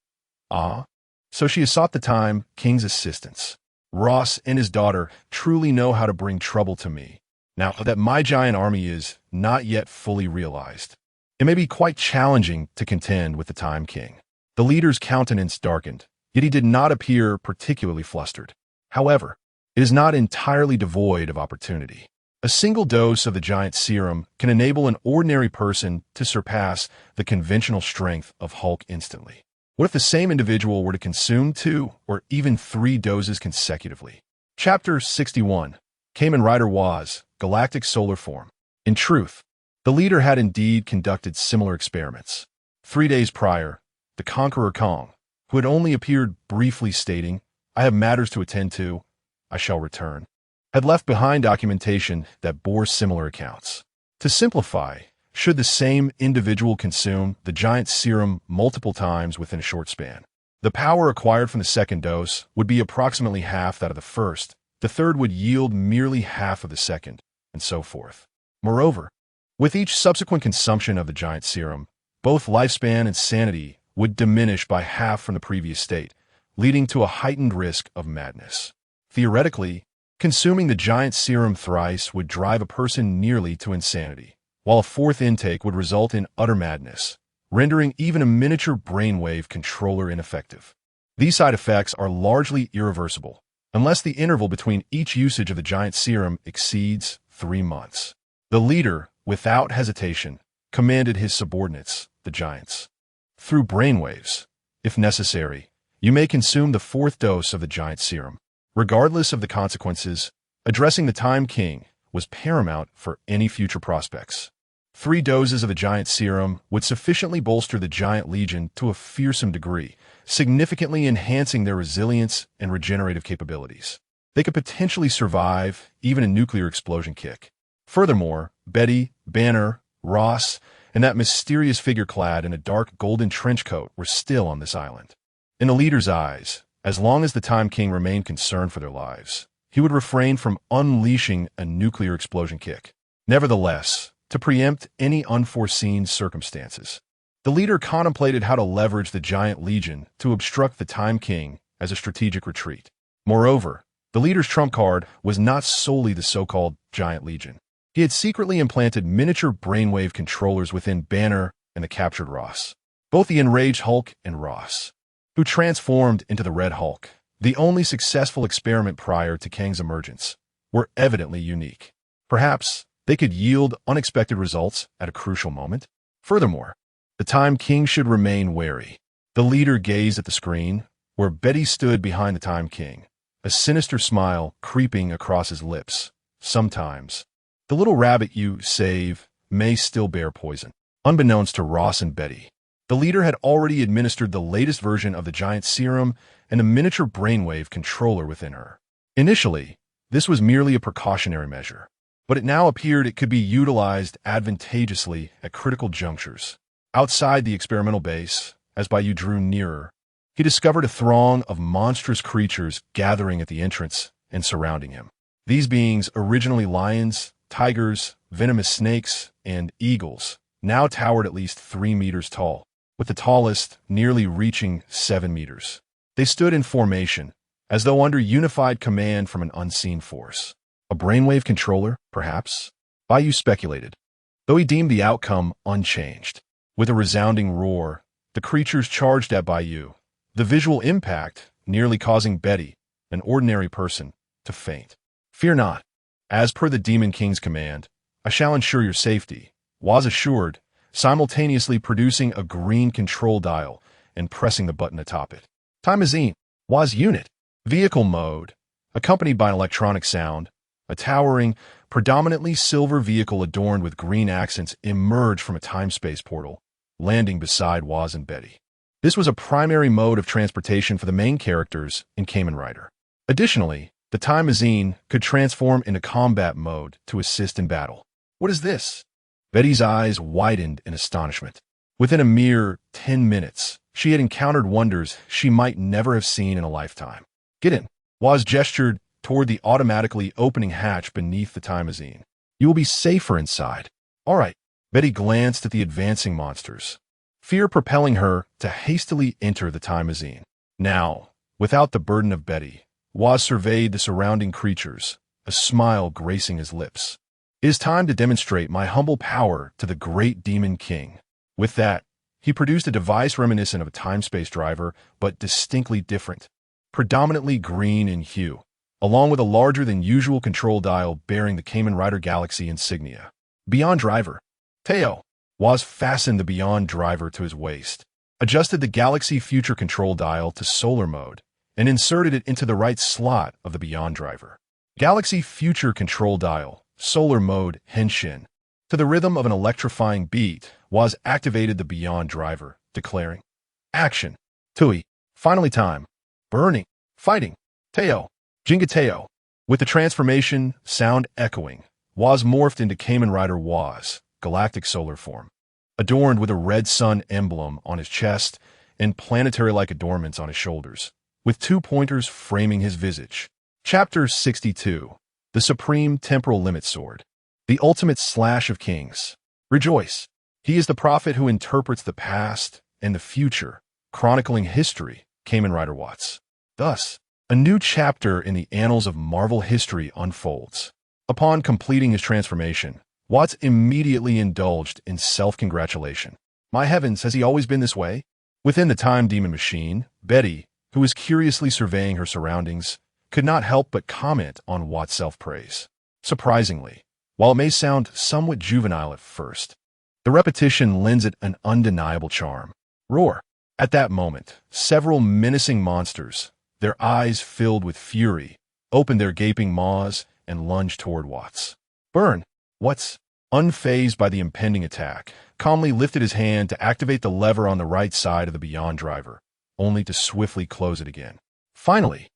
Ah, so she has sought the Time King's assistance. Ross and his daughter truly know how to bring trouble to me, now that my giant army is not yet fully realized. It may be quite challenging to contend with the Time King. The leader's countenance darkened, yet he did not appear particularly flustered. However, it is not entirely devoid of opportunity. A single dose of the giant serum can enable an ordinary person to surpass the conventional strength of Hulk instantly. What if the same individual were to consume 2 or even 3 doses consecutively? Chapter 61. Kamen Rider Waz, Galactic Solar Form. In truth, the leader had indeed conducted similar experiments. 3 days prior, the Conqueror Kong, who had only appeared briefly stating, "I have matters to attend to, I shall return," had left behind documentation that bore similar accounts. To simplify, should the same individual consume the giant serum multiple times within a short span, the power acquired from the second dose would be approximately half that of the first, the third would yield merely half of the second, and so forth. Moreover, with each subsequent consumption of the giant serum, both lifespan and sanity would diminish by half from the previous state, leading to a heightened risk of madness. Theoretically, consuming the giant serum thrice would drive a person nearly to insanity, while a fourth intake would result in utter madness, rendering even a miniature brainwave controller ineffective. These side effects are largely irreversible, unless the interval between each usage of the giant serum exceeds 3 months. The leader, without hesitation, commanded his subordinates, the giants. Through brainwaves, if necessary, you may consume the 4th dose of the giant serum. Regardless of the consequences, addressing the Time King was paramount for any future prospects. 3 doses of the giant serum would sufficiently bolster the giant legion to a fearsome degree, significantly enhancing their resilience and regenerative capabilities. They could potentially survive even a nuclear explosion kick. Furthermore, Betty, Banner, Ross, and that mysterious figure clad in a dark golden trench coat were still on this island. In the leader's eyes, as long as the Time King remained concerned for their lives, he would refrain from unleashing a nuclear explosion kick. Nevertheless, to preempt any unforeseen circumstances, the leader contemplated how to leverage the giant legion to obstruct the Time King as a strategic retreat. Moreover, the leader's trump card was not solely the so-called giant legion. He had secretly implanted miniature brainwave controllers within Banner and the captured Ross, both the enraged Hulk and Ross, who transformed into the Red Hulk. The only successful experiment prior to Kang's emergence, were evidently unique. Perhaps they could yield unexpected results at a crucial moment. Furthermore, the Time King should remain wary. The leader gazed at the screen, where Betty stood behind the Time King, a sinister smile creeping across his lips. Sometimes, The little rabbit you save may still bear poison. Unbeknownst to Ross and Betty, the leader had already administered the latest version of the giant serum and a miniature brainwave controller within her. Initially, this was merely a precautionary measure, but it now appeared it could be utilized advantageously at critical junctures. Outside the experimental base, as Bai Yu drew nearer, he discovered a throng of monstrous creatures gathering at the entrance and surrounding him. These beings, originally lions, tigers, venomous snakes, and eagles, now towered at least 3 meters tall, with the tallest nearly reaching 7 meters. They stood in formation, as though under unified command from an unseen force. A brainwave controller, perhaps? Bai Yu speculated, though he deemed the outcome unchanged. With a resounding roar, the creatures charged at Bai Yu, the visual impact nearly causing Betty, an ordinary person, to faint. Fear not. As per the Demon King's command, I shall ensure your safety, was assured, simultaneously producing a green control dial and pressing the button atop it. Timazine, was unit, vehicle mode, accompanied by an electronic sound, a towering, predominantly silver vehicle adorned with green accents emerged from a time-space portal, landing beside Waz and Betty. This was a primary mode of transportation for the main characters in Kamen Rider. Additionally, the Timazine could transform into combat mode to assist in battle. What is this? Betty's eyes widened in astonishment. Within a mere 10 minutes, she had encountered wonders she might never have seen in a lifetime. Get in. Waz gestured toward the automatically opening hatch beneath the Timazine. You will be safer inside. All right. Betty glanced at the advancing monsters, fear propelling her to hastily enter the Timazine. Now, without the burden of Betty, Waz surveyed the surrounding creatures, a smile gracing his lips. It is time to demonstrate my humble power to the great Demon King. With that, he produced a device reminiscent of a time-space driver, but distinctly different, predominantly green in hue, along with a larger-than-usual control dial bearing the Kamen Rider Galaxy insignia. Beyond Driver. Teo. Waz fastened the Beyond Driver to his waist, adjusted the Galaxy Future control dial to solar mode, and inserted it into the right slot of the Beyond Driver. Galaxy Future control dial, solar mode, Henshin. To the rhythm of an electrifying beat, Waz activated the Beyond Driver, declaring, Action. Tui. Finally time. Burning. Fighting. Teo. Jinga Teo. With the transformation, sound echoing, Waz morphed into Kamen Rider Waz, galactic solar form, adorned with a red sun emblem on his chest and planetary-like adornments on his shoulders, with 2 pointers framing his visage. Chapter 62. The Supreme Temporal Limit Sword. The ultimate slash of kings. Rejoice. He is the prophet who interprets the past and the future, chronicling history, Kamen Rider Watts. Thus, a new chapter in the annals of Marvel history unfolds. Upon completing his transformation, Watts immediately indulged in self-congratulation. My heavens, has he always been this way? Within the Time Demon Machine, Betty, who was curiously surveying her surroundings, could not help but comment on Watts' self-praise. Surprisingly, while it may sound somewhat juvenile at first, the repetition lends it an undeniable charm. Roar. At that moment, several menacing monsters, their eyes filled with fury, opened their gaping maws and lunged toward Watts. Burn. Watts, unfazed by the impending attack, calmly lifted his hand to activate the lever on the right side of the Beyond Driver, only to swiftly close it again. Finally,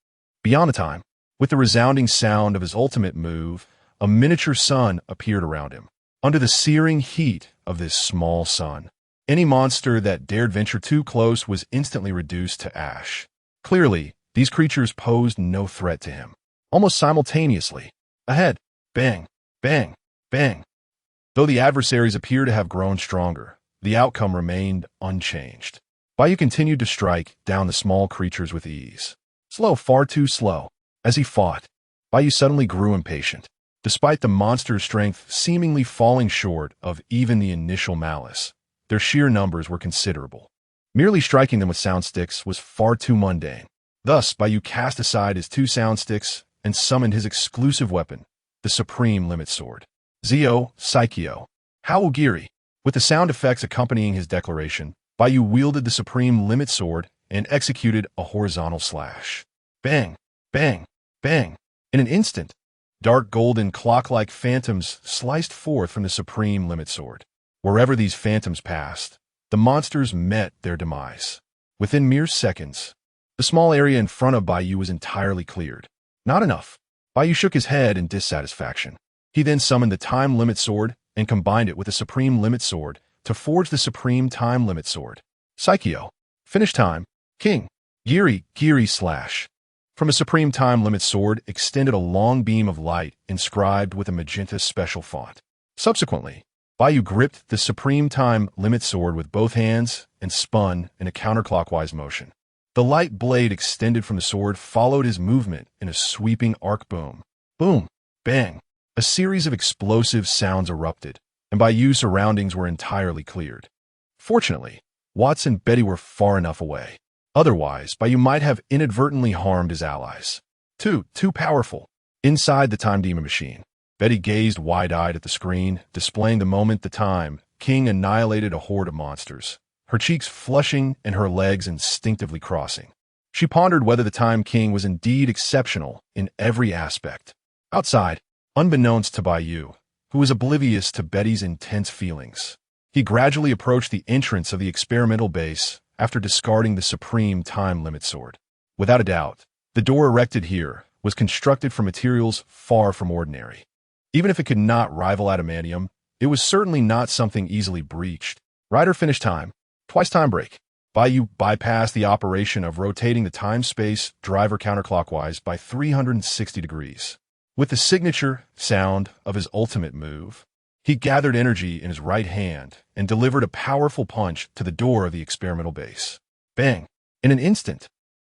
beyond the time, with the resounding sound of his ultimate move, a miniature sun appeared around him. Under the searing heat of this small sun, any monster that dared venture too close was instantly reduced to ash. Clearly, these creatures posed no threat to him. Almost simultaneously, ahead, bang, bang, bang. Though the adversaries appear to have grown stronger, the outcome remained unchanged. Bai Yu continued to strike down the small creatures with ease. Slow, far too slow. As he fought, Bai Yu suddenly grew impatient. Despite the monster's strength seemingly falling short of even the initial malice, their sheer numbers were considerable. Merely striking them with sound sticks was far too mundane. Thus, Bai Yu cast aside his 2 sound sticks and summoned his exclusive weapon, the Supreme Limit Sword. Zio, Psychio. Howugiri. With the sound effects accompanying his declaration, Bai Yu wielded the Supreme Limit Sword and executed a horizontal slash. Bang, bang, bang. In an instant, Dark golden clock-like phantoms sliced forth from the supreme limit sword. Wherever these phantoms passed, the monsters met their demise. Within mere seconds, the small area in front of Bai Yu was entirely cleared. Not enough. Bai Yu shook his head in dissatisfaction. He then summoned the time limit sword and combined it with the supreme limit sword to forge the supreme time limit sword. Psycheo. Finish time. King. Giri slash. From a supreme time limit sword extended a long beam of light inscribed with a magenta special font. Subsequently, Bai Yu gripped the supreme time limit sword with both hands and spun in a counterclockwise motion. The light blade extended from the sword followed his movement in a sweeping arc boom. Boom. Bang. A series of explosive sounds erupted, and Bai Yu's surroundings were entirely cleared. Fortunately, Watts and Betty were far enough away. Otherwise, Bai Yu might have inadvertently harmed his allies. Too powerful. Inside the time demon machine, Betty gazed wide-eyed at the screen, displaying the moment the time king annihilated a horde of monsters, her cheeks flushing and her legs instinctively crossing. She pondered whether the time king was indeed exceptional in every aspect. Outside, unbeknownst to Bai Yu, who was oblivious to Betty's intense feelings, he gradually approached the entrance of the experimental base after discarding the supreme time limit sword. Without a doubt, the door erected here was constructed from materials far from ordinary. Even if it could not rival adamantium, it was certainly not something easily breached. Rider finish time. Twice time break. Bai Yu bypassed the operation of rotating the time-space driver counterclockwise by 360 degrees. With the signature sound of his ultimate move, he gathered energy in his right hand and delivered a powerful punch to the door of the experimental base. Bang! In an instant,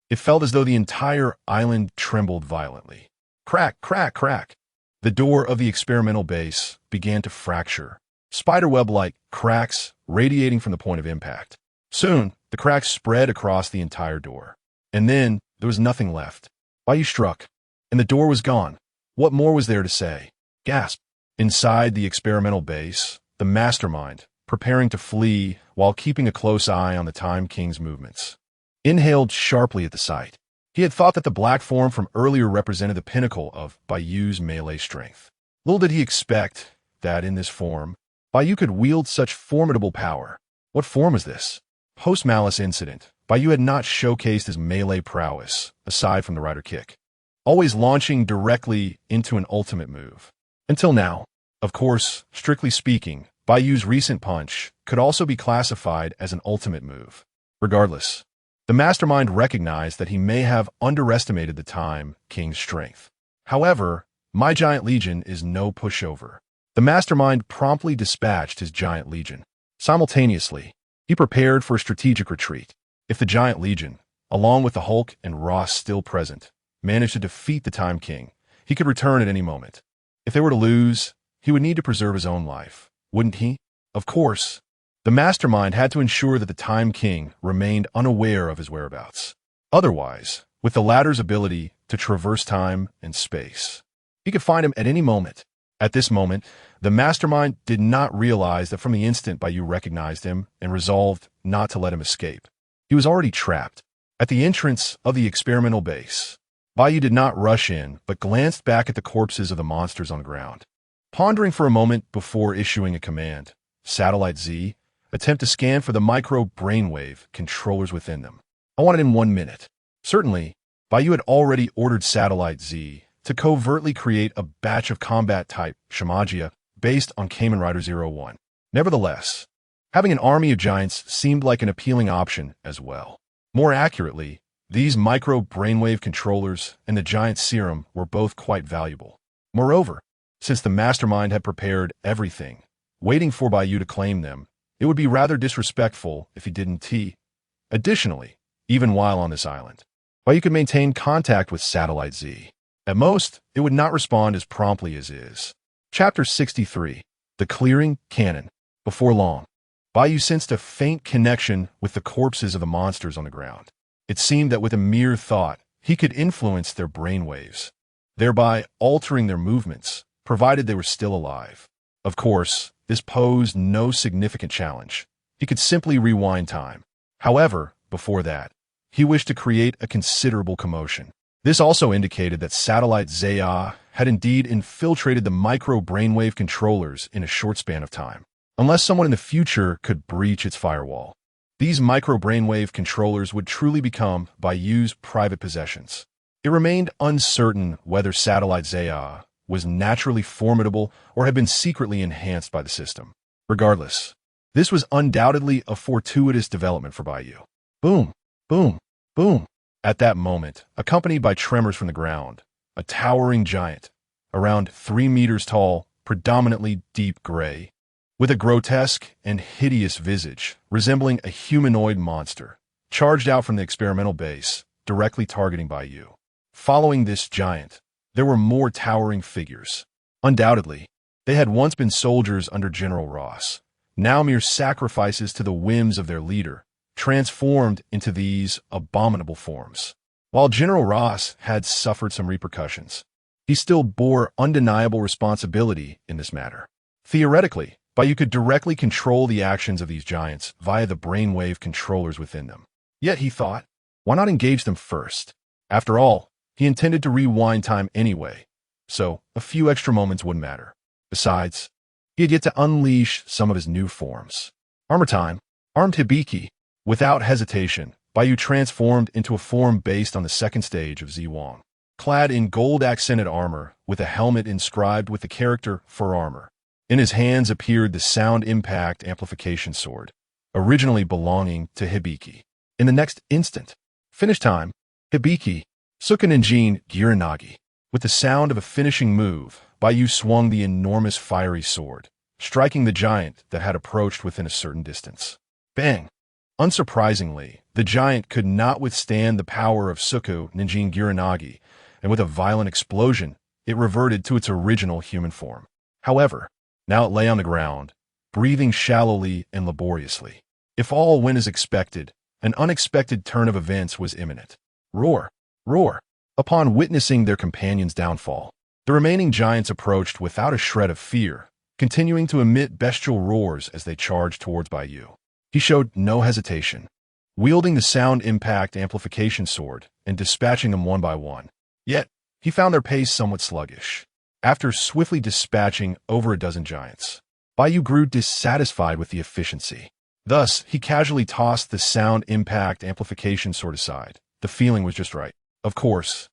it felt as though the entire island trembled violently. Crack, crack, crack. The door of the experimental base began to fracture, spiderweb-like cracks radiating from the point of impact. Soon, the cracks spread across the entire door. And then, there was nothing left. Bai Yu struck, and the door was gone. What more was there to say? Gasp. Inside the experimental base, the mastermind, preparing to flee while keeping a close eye on the Time King's movements, inhaled sharply at the sight. He had thought that the black form from earlier represented the pinnacle of Bai Yu's melee strength. Little did he expect that in this form, Bai Yu could wield such formidable power. What form was this? Post-Malice incident, Bai Yu had not showcased his melee prowess, aside from the rider kick, always launching directly into an ultimate move. Until now, of course, strictly speaking, Bai Yu's recent punch could also be classified as an ultimate move. Regardless, the mastermind recognized that he may have underestimated the Time King's strength. However, my Giant Legion is no pushover. The mastermind promptly dispatched his Giant Legion. Simultaneously, he prepared for a strategic retreat. If the Giant Legion, along with the Hulk and Ross still present, managed to defeat the Time King, he could return at any moment. If they were to lose, he would need to preserve his own life, wouldn't he? Of course, the mastermind had to ensure that the Time King remained unaware of his whereabouts. Otherwise, with the latter's ability to traverse time and space, he could find him at any moment. At this moment, the mastermind did not realize that from the instant Bai Yu recognized him and resolved not to let him escape, he was already trapped. At the entrance of the experimental base, Bai Yu did not rush in, but glanced back at the corpses of the monsters on the ground. Pondering for a moment before issuing a command, Satellite Z, attempt to scan for the micro-brainwave controllers within them. I want it in 1 minute. Certainly, Bai Yu had already ordered Satellite Z to covertly create a batch of combat-type Shamagia based on Kamen Rider 01. Nevertheless, having an army of giants seemed like an appealing option as well. More accurately, these micro-brainwave controllers and the giant serum were both quite valuable. Moreover, since the mastermind had prepared everything, waiting for Bai Yu to claim them, it would be rather disrespectful if he didn't. Additionally, even while on this island, Bai Yu could maintain contact with Satellite Z. At most, it would not respond as promptly as is. Chapter 63. The Clearing Cannon. Before long, Bai Yu sensed a faint connection with the corpses of the monsters on the ground. It seemed that with a mere thought, he could influence their brainwaves, thereby altering their movements, provided they were still alive. Of course, this posed no significant challenge. He could simply rewind time. However, before that, he wished to create a considerable commotion. This also indicated that satellite Zaya had indeed infiltrated the micro-brainwave controllers in a short span of time, unless someone in the future could breach its firewall. These micro-brainwave controllers would truly become Bai Yu's private possessions. It remained uncertain whether satellite Zaya was naturally formidable or had been secretly enhanced by the system. Regardless, this was undoubtedly a fortuitous development for Bai Yu. Boom, boom, boom. At that moment, accompanied by tremors from the ground, a towering giant, around 3 meters tall, predominantly deep gray, with a grotesque and hideous visage resembling a humanoid monster, charged out from the experimental base, directly targeting Bai Yu. Following this giant, there were more towering figures. Undoubtedly, they had once been soldiers under General Ross, now mere sacrifices to the whims of their leader, transformed into these abominable forms. While General Ross had suffered some repercussions, he still bore undeniable responsibility in this matter. Theoretically, Bai Yu could directly control the actions of these giants via the brainwave controllers within them. Yet he thought, why not engage them first? After all, he intended to rewind time anyway, so a few extra moments wouldn't matter. Besides, he had yet to unleash some of his new forms. Armor time. Armed Hibiki. Without hesitation, Bai Yu transformed into a form based on the second stage of Z-Wong. Clad in gold-accented armor, with a helmet inscribed with the character for armor. In his hands appeared the sound impact amplification sword, originally belonging to Hibiki. In the next instant, finish time, Hibiki, Sukaninjin Giranagi. With the sound of a finishing move, Bai Yu swung the enormous fiery sword, striking the giant that had approached within a certain distance. Bang! Unsurprisingly, the giant could not withstand the power of Suku Ninjin Giranagi, and with a violent explosion, it reverted to its original human form. However, now it lay on the ground, breathing shallowly and laboriously. If all went as expected, an unexpected turn of events was imminent. Roar! Roar! Upon witnessing their companion's downfall, the remaining giants approached without a shred of fear, continuing to emit bestial roars as they charged towards Bai Yu. He showed no hesitation, wielding the sound impact amplification sword and dispatching them one by one. Yet, he found their pace somewhat sluggish. After swiftly dispatching over a dozen giants, Bai Yu grew dissatisfied with the efficiency. Thus, he casually tossed the sound impact amplification sword aside. The feeling was just right. Of course,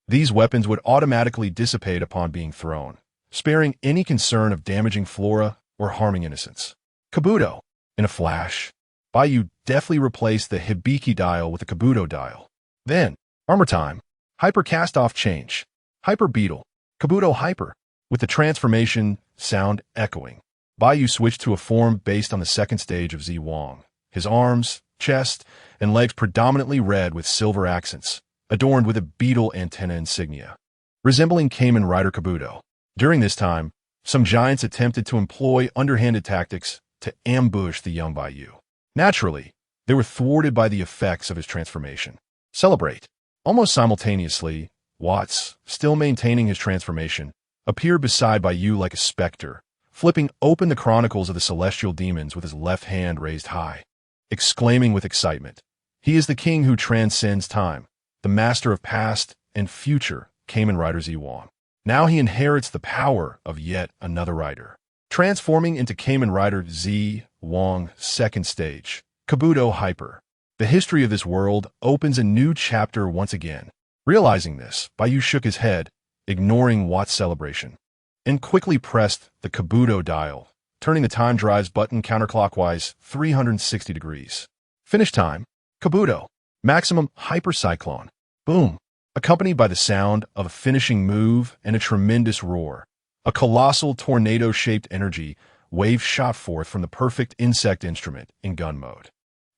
these weapons would automatically dissipate upon being thrown, sparing any concern of damaging flora or harming innocents. Kabuto! In a flash, Bai Yu deftly replaced the Hibiki dial with the Kabuto dial. Then, armor time, hyper cast-off change, hyper beetle, Kabuto hyper. With the transformation sound echoing, Bai Yu switched to a form based on the second stage of Z-Wong. His arms, chest, and legs predominantly red with silver accents, adorned with a beetle antenna insignia, resembling Kamen Rider Kabuto. During this time, some giants attempted to employ underhanded tactics to ambush the young Bai Yu. Naturally, they were thwarted by the effects of his transformation. Celebrate! Almost simultaneously, Watts, still maintaining his transformation, appeared beside Bai Yu like a specter, flipping open the chronicles of the celestial demons with his left hand raised high, exclaiming with excitement, "He is the king who transcends time, the master of past and future Kamen Rider Z-Wong. Now he inherits the power of yet another rider." Transforming into Kamen Rider Z-Wong second stage, Kabuto Hyper. The history of this world opens a new chapter once again. Realizing this, Bai Yu shook his head, ignoring Watt's celebration, and quickly pressed the Kabuto dial, turning the time drives button counterclockwise 360 degrees. Finish time, Kabuto, maximum hypercyclone. Boom! Accompanied by the sound of a finishing move and a tremendous roar. A colossal tornado-shaped energy wave shot forth from the perfect insect instrument in gun mode.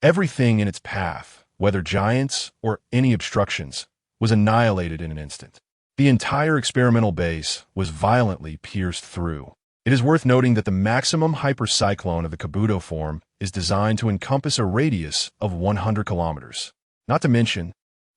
Everything in its path, whether giants or any obstructions, was annihilated in an instant. The entire experimental base was violently pierced through. It is worth noting that the maximum hypercyclone of the Kabuto form is designed to encompass a radius of 100 kilometers. Not to mention,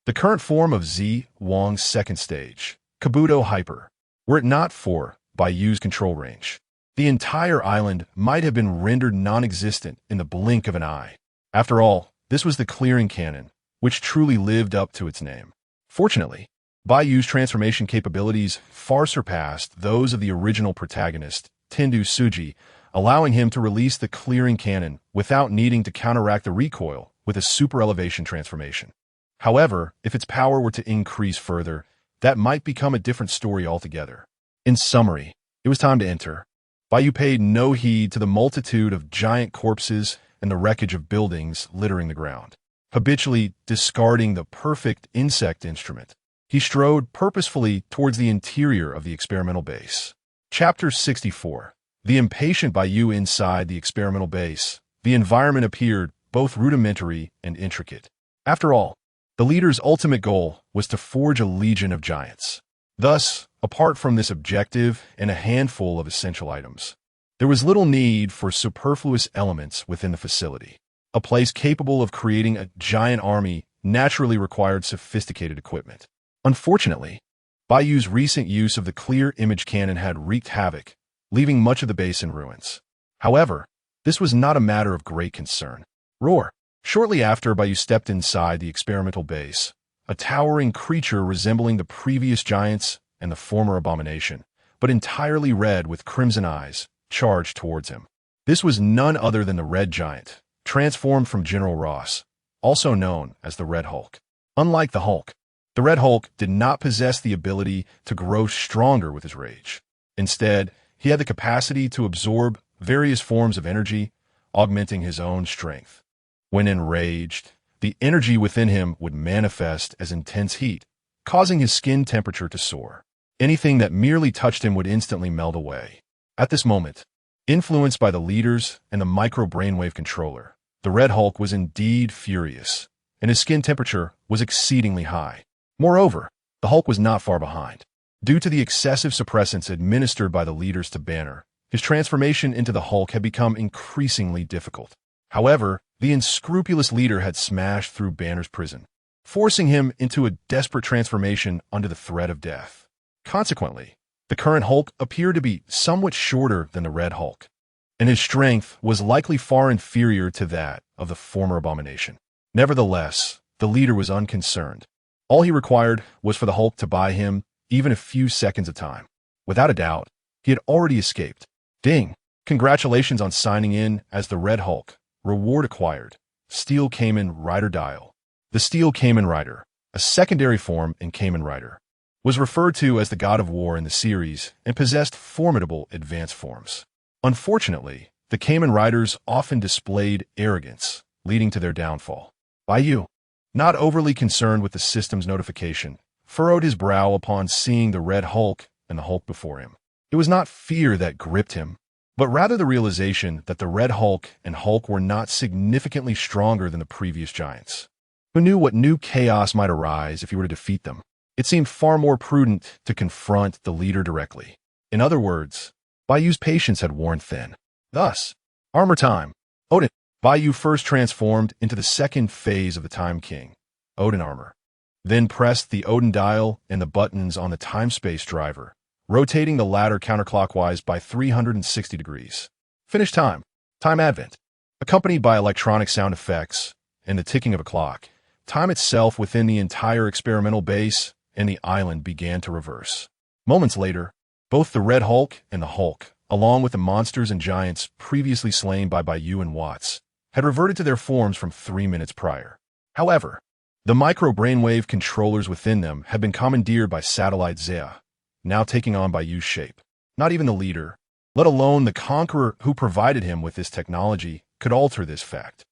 the current form of Z-Wong's second stage, Kabuto Hyper, were it not for Bai Yu's control range, the entire island might have been rendered non-existent in the blink of an eye. After all, this was the clearing cannon, which truly lived up to its name. Fortunately, Bai Yu's transformation capabilities far surpassed those of the original protagonist, Tindu Suji, allowing him to release the clearing cannon without needing to counteract the recoil with a super elevation transformation. However, if its power were to increase further, that might become a different story altogether. In summary, it was time to enter. Bai Yu paid no heed to the multitude of giant corpses and the wreckage of buildings littering the ground. Habitually discarding the perfect insect instrument, he strode purposefully towards the interior of the experimental base. Chapter 64. The impatient Bai Yu inside the experimental base. The environment appeared both rudimentary and intricate. After all, the leader's ultimate goal was to forge a legion of giants. Thus, apart from this objective and a handful of essential items, there was little need for superfluous elements within the facility. A place capable of creating a giant army naturally required sophisticated equipment. Unfortunately, Bai Yu's recent use of the clear image cannon had wreaked havoc, leaving much of the base in ruins. However, this was not a matter of great concern. Roar! Shortly after Bai Yu stepped inside the experimental base, a towering creature resembling the previous giants and the former Abomination, but entirely red with crimson eyes, charged towards him. This was none other than the Red Giant, transformed from General Ross, also known as the Red Hulk. Unlike the Hulk, the Red Hulk did not possess the ability to grow stronger with his rage. Instead, he had the capacity to absorb various forms of energy, augmenting his own strength. When enraged, the energy within him would manifest as intense heat, causing his skin temperature to soar. Anything that merely touched him would instantly melt away. At this moment, influenced by the leaders and the micro-brainwave controller, the Red Hulk was indeed furious, and his skin temperature was exceedingly high. Moreover, the Hulk was not far behind. Due to the excessive suppressants administered by the leaders to Banner, his transformation into the Hulk had become increasingly difficult. However, the unscrupulous leader had smashed through Banner's prison, forcing him into a desperate transformation under the threat of death. Consequently, the current Hulk appeared to be somewhat shorter than the Red Hulk, and his strength was likely far inferior to that of the former Abomination. Nevertheless, the leader was unconcerned. All he required was for the Hulk to buy him even a few seconds of time. Without a doubt, he had already escaped. Ding! Congratulations on signing in as the Red Hulk. Reward acquired. Steel Kamen Rider Dial. The Steel Kamen Rider, a secondary form in Kamen Rider, was referred to as the God of War in the series and possessed formidable advanced forms. Unfortunately, the Kamen Riders often displayed arrogance, leading to their downfall. Bai Yu, not overly concerned with the system's notification, furrowed his brow upon seeing the Red Hulk and the Hulk before him. It was not fear that gripped him, but rather the realization that the Red Hulk and Hulk were not significantly stronger than the previous giants. Who knew what new chaos might arise if he were to defeat them? It seemed far more prudent to confront the leader directly. In other words, Bai Yu's patience had worn thin. Thus, armor time. Odin. Bai Yu first transformed into the second phase of the Time King, Odin armor. Then pressed the Odin dial and the buttons on the time-space driver, rotating the latter counterclockwise by 360 degrees. Finish time. Time advent. Accompanied by electronic sound effects and the ticking of a clock, time itself within the entire experimental base and the island began to reverse. Moments later, both the Red Hulk and the Hulk, along with the monsters and giants previously slain by Bai Yu and Watts, had reverted to their forms from 3 minutes prior. However, the micro-brainwave controllers within them had been commandeered by Satellite Zea, now taking on Bai Yu's shape. Not even the leader, let alone the conqueror who provided him with this technology, could alter this fact.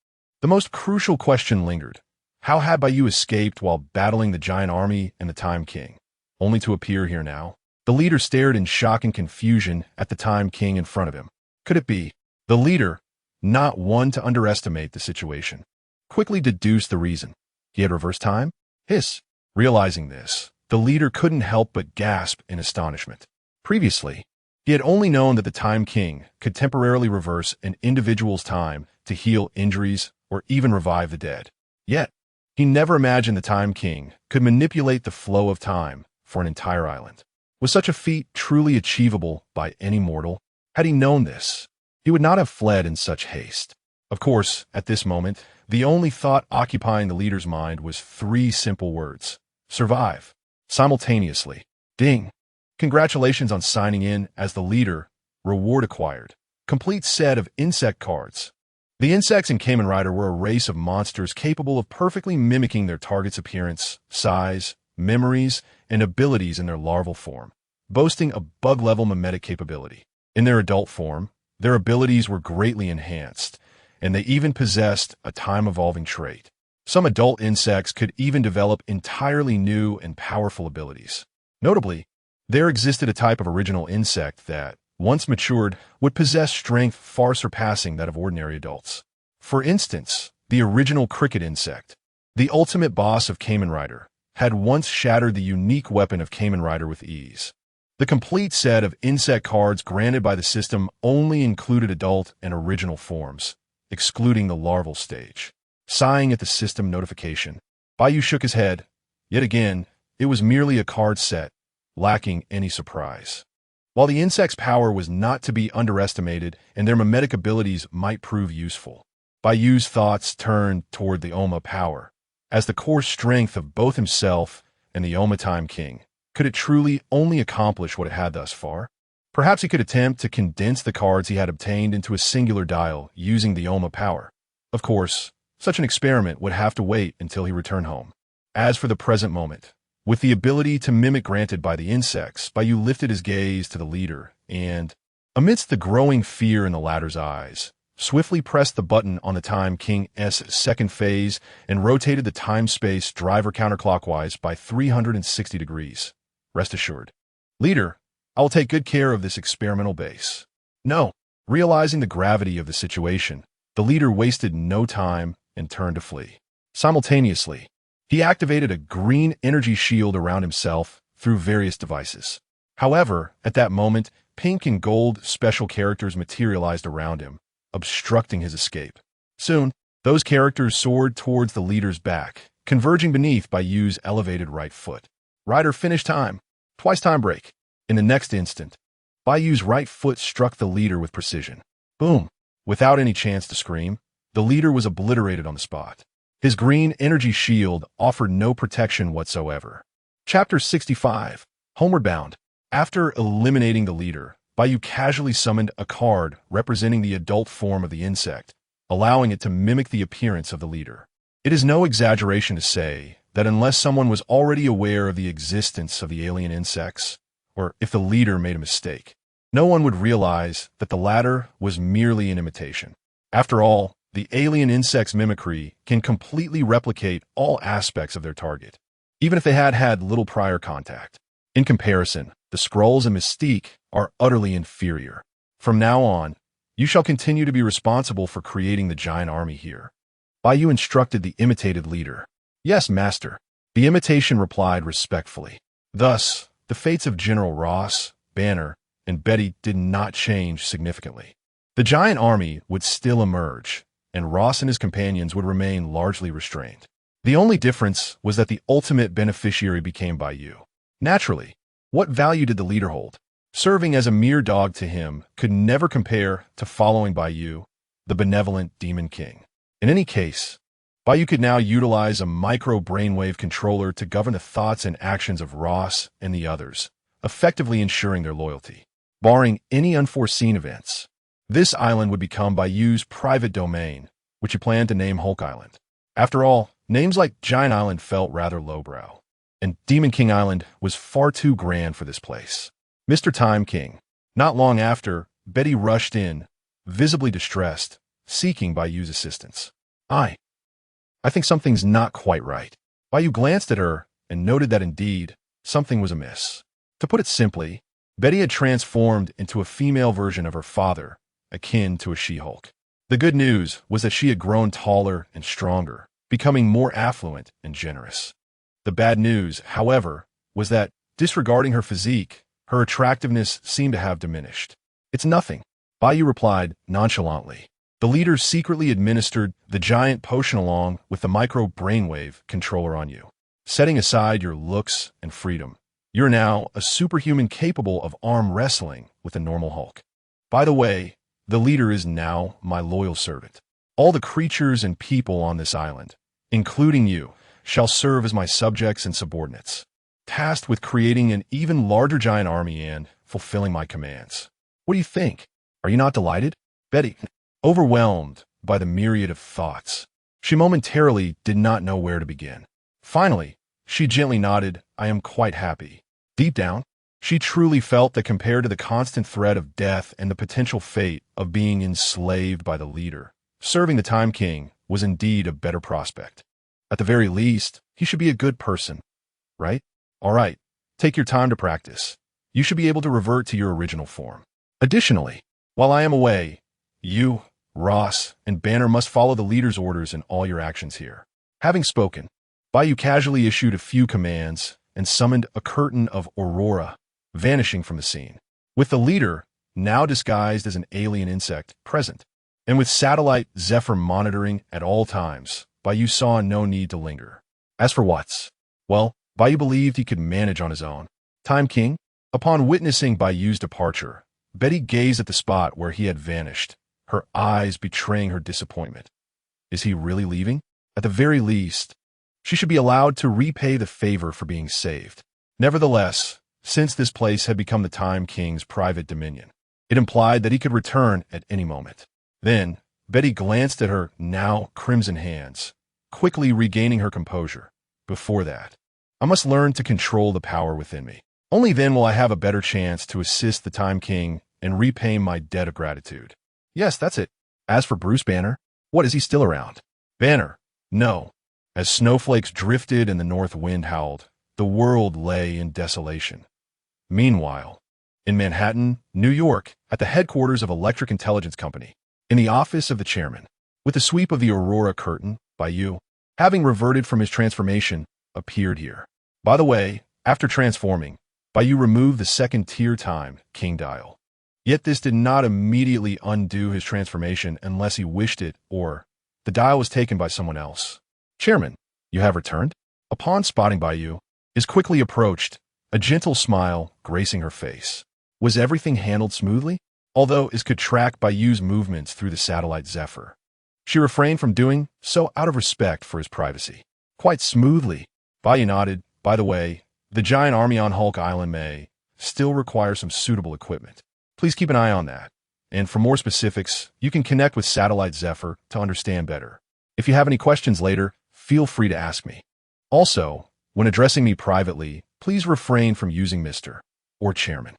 The most crucial question lingered. How had Bai Yu escaped while battling the giant army and the Time King, only to appear here now? The leader stared in shock and confusion at the Time King in front of him. Could it be? The leader, not one to underestimate the situation, quickly deduced the reason. He had reversed time? Hiss. Realizing this, the leader couldn't help but gasp in astonishment. Previously, he had only known that the Time King could temporarily reverse an individual's time to heal injuries or even revive the dead. Yet, he never imagined the Time King could manipulate the flow of time for an entire island. Was such a feat truly achievable by any mortal? Had he known this, he would not have fled in such haste. Of course, at this moment, the only thought occupying the leader's mind was 3 simple words: survive. Simultaneously, ding! Congratulations on signing in as the leader. Reward acquired. Complete set of insect cards. The insects in Kamen Rider were a race of monsters capable of perfectly mimicking their target's appearance, size, memories, and abilities in their larval form, boasting a bug-level mimetic capability. In their adult form, their abilities were greatly enhanced, and they even possessed a time-evolving trait. Some adult insects could even develop entirely new and powerful abilities. Notably, there existed a type of original insect that, once matured, would possess strength far surpassing that of ordinary adults. For instance, the original cricket insect, the ultimate boss of Kamen Rider, had once shattered the unique weapon of Kamen Rider with ease. The complete set of insect cards granted by the system only included adult and original forms, excluding the larval stage. Sighing at the system notification, Bai Yu shook his head. Yet again, it was merely a card set, lacking any surprise. While the insect's power was not to be underestimated and their mimetic abilities might prove useful, Bai Yu's thoughts turned toward the Oma power. As the core strength of both himself and the Oma Time King, could it truly only accomplish what it had thus far? Perhaps he could attempt to condense the cards he had obtained into a singular dial using the Oma power. Of course, such an experiment would have to wait until he returned home. As for the present moment, with the ability to mimic granted by the insects, Bai Yu lifted his gaze to the leader and, amidst the growing fear in the latter's eyes, swiftly pressed the button on the Time King's second phase and rotated the time-space driver counterclockwise by 360 degrees. Rest assured. Leader, I will take good care of this experimental base. No. Realizing the gravity of the situation, the leader wasted no time and turned to flee. Simultaneously, he activated a green energy shield around himself through various devices. However, at that moment, pink and gold special characters materialized around him, obstructing his escape. Soon, those characters soared towards the leader's back, converging beneath Bai Yu's elevated right foot. Rider finish time. Twice time break. In the next instant, Bai Yu's right foot struck the leader with precision. Boom! Without any chance to scream, the leader was obliterated on the spot. His green energy shield offered no protection whatsoever. Chapter 65. Homeward Bound. After eliminating the leader, Bai Yu casually summoned a card representing the adult form of the insect, allowing it to mimic the appearance of the leader. It is no exaggeration to say that unless someone was already aware of the existence of the alien insects, or if the leader made a mistake, no one would realize that the latter was merely an imitation. After all, the alien insect's mimicry can completely replicate all aspects of their target, even if they had had little prior contact. In comparison, the Skrulls and Mystique are utterly inferior. From now on, you shall continue to be responsible for creating the giant army here. Bai Yu instructed the imitated leader. Yes, master. The imitation replied respectfully. Thus, the fates of General Ross, Banner, and Betty did not change significantly. The giant army would still emerge, and Ross and his companions would remain largely restrained. The only difference was that the ultimate beneficiary became Bai Yu. Naturally, what value did the leader hold? Serving as a mere dog to him could never compare to following Bai Yu, the benevolent Demon King. In any case, Bai Yu could now utilize a micro-brainwave controller to govern the thoughts and actions of Ross and the others, effectively ensuring their loyalty. Barring any unforeseen events, this island would become Bai Yu's private domain, which he planned to name Hulk Island. After all, names like Giant Island felt rather lowbrow, and Demon King Island was far too grand for this place. Mr. Time King. Not long after, Betty rushed in, visibly distressed, seeking Bai Yu's assistance. I think something's not quite right. Bai Yu glanced at her and noted that indeed, something was amiss. To put it simply, Betty had transformed into a female version of her father, akin to a She-Hulk. The good news was that she had grown taller and stronger, becoming more affluent and generous. The bad news, however, was that, disregarding her physique, her attractiveness seemed to have diminished. It's nothing, Bai Yu replied nonchalantly. The leader secretly administered the giant potion along with the micro-brainwave controller on you. Setting aside your looks and freedom, you're now a superhuman capable of arm wrestling with a normal Hulk. By the way, the leader is now my loyal servant. All the creatures and people on this island, including you, shall serve as my subjects and subordinates. tasked with creating an even larger giant army and fulfilling my commands. What do you think? Are you not delighted? Betty, overwhelmed by the myriad of thoughts, she momentarily did not know where to begin. Finally, she gently nodded, I am quite happy. Deep down, she truly felt that compared to the constant threat of death and the potential fate of being enslaved by the leader, serving the Time King was indeed a better prospect. At the very least, he should be a good person, right? All right, take your time to practice. You should be able to revert to your original form. Additionally, while I am away, you, Ross, and Banner must follow the leader's orders in all your actions here. Having spoken, Bai Yu casually issued a few commands and summoned a curtain of aurora, vanishing from the scene. With the leader, now disguised as an alien insect, present, and with satellite Zephyr monitoring at all times, Bai Yu saw no need to linger. As for Watts, well, Bai Yu believed he could manage on his own. Time King? Upon witnessing Bai Yu's departure, Betty gazed at the spot where he had vanished, her eyes betraying her disappointment. Is he really leaving? At the very least, she should be allowed to repay the favor for being saved. Nevertheless, since this place had become the Time King's private dominion, it implied that he could return at any moment. Then, Betty glanced at her now crimson hands, quickly regaining her composure. Before that, I must learn to control the power within me. Only then will I have a better chance to assist the Time King and repay my debt of gratitude. Yes, that's it. As for Bruce Banner, what, is he still around? Banner, no. As snowflakes drifted and the north wind howled, the world lay in desolation. Meanwhile, in Manhattan, New York, at the headquarters of Electric Intelligence Company, in the office of the chairman, with the sweep of the Aurora curtain, Bai Yu, having reverted from his transformation, appeared here. By the way, after transforming, Bai Yu removed the second-tier Time King dial. Yet this did not immediately undo his transformation unless he wished it, or the dial was taken by someone else. Chairman, you have returned? Upon spotting Bai Yu, is quickly approached, a gentle smile gracing her face. Was everything handled smoothly? Although Is could track Bai Yu's movements through the satellite Zephyr, she refrained from doing so out of respect for his privacy. Quite smoothly, Bai Yu nodded. By the way, the giant army on Hulk Island may still require some suitable equipment. Please keep an eye on that. And for more specifics, you can connect with Satellite Zephyr to understand better. If you have any questions later, feel free to ask me. Also, when addressing me privately, please refrain from using Mr. or Chairman.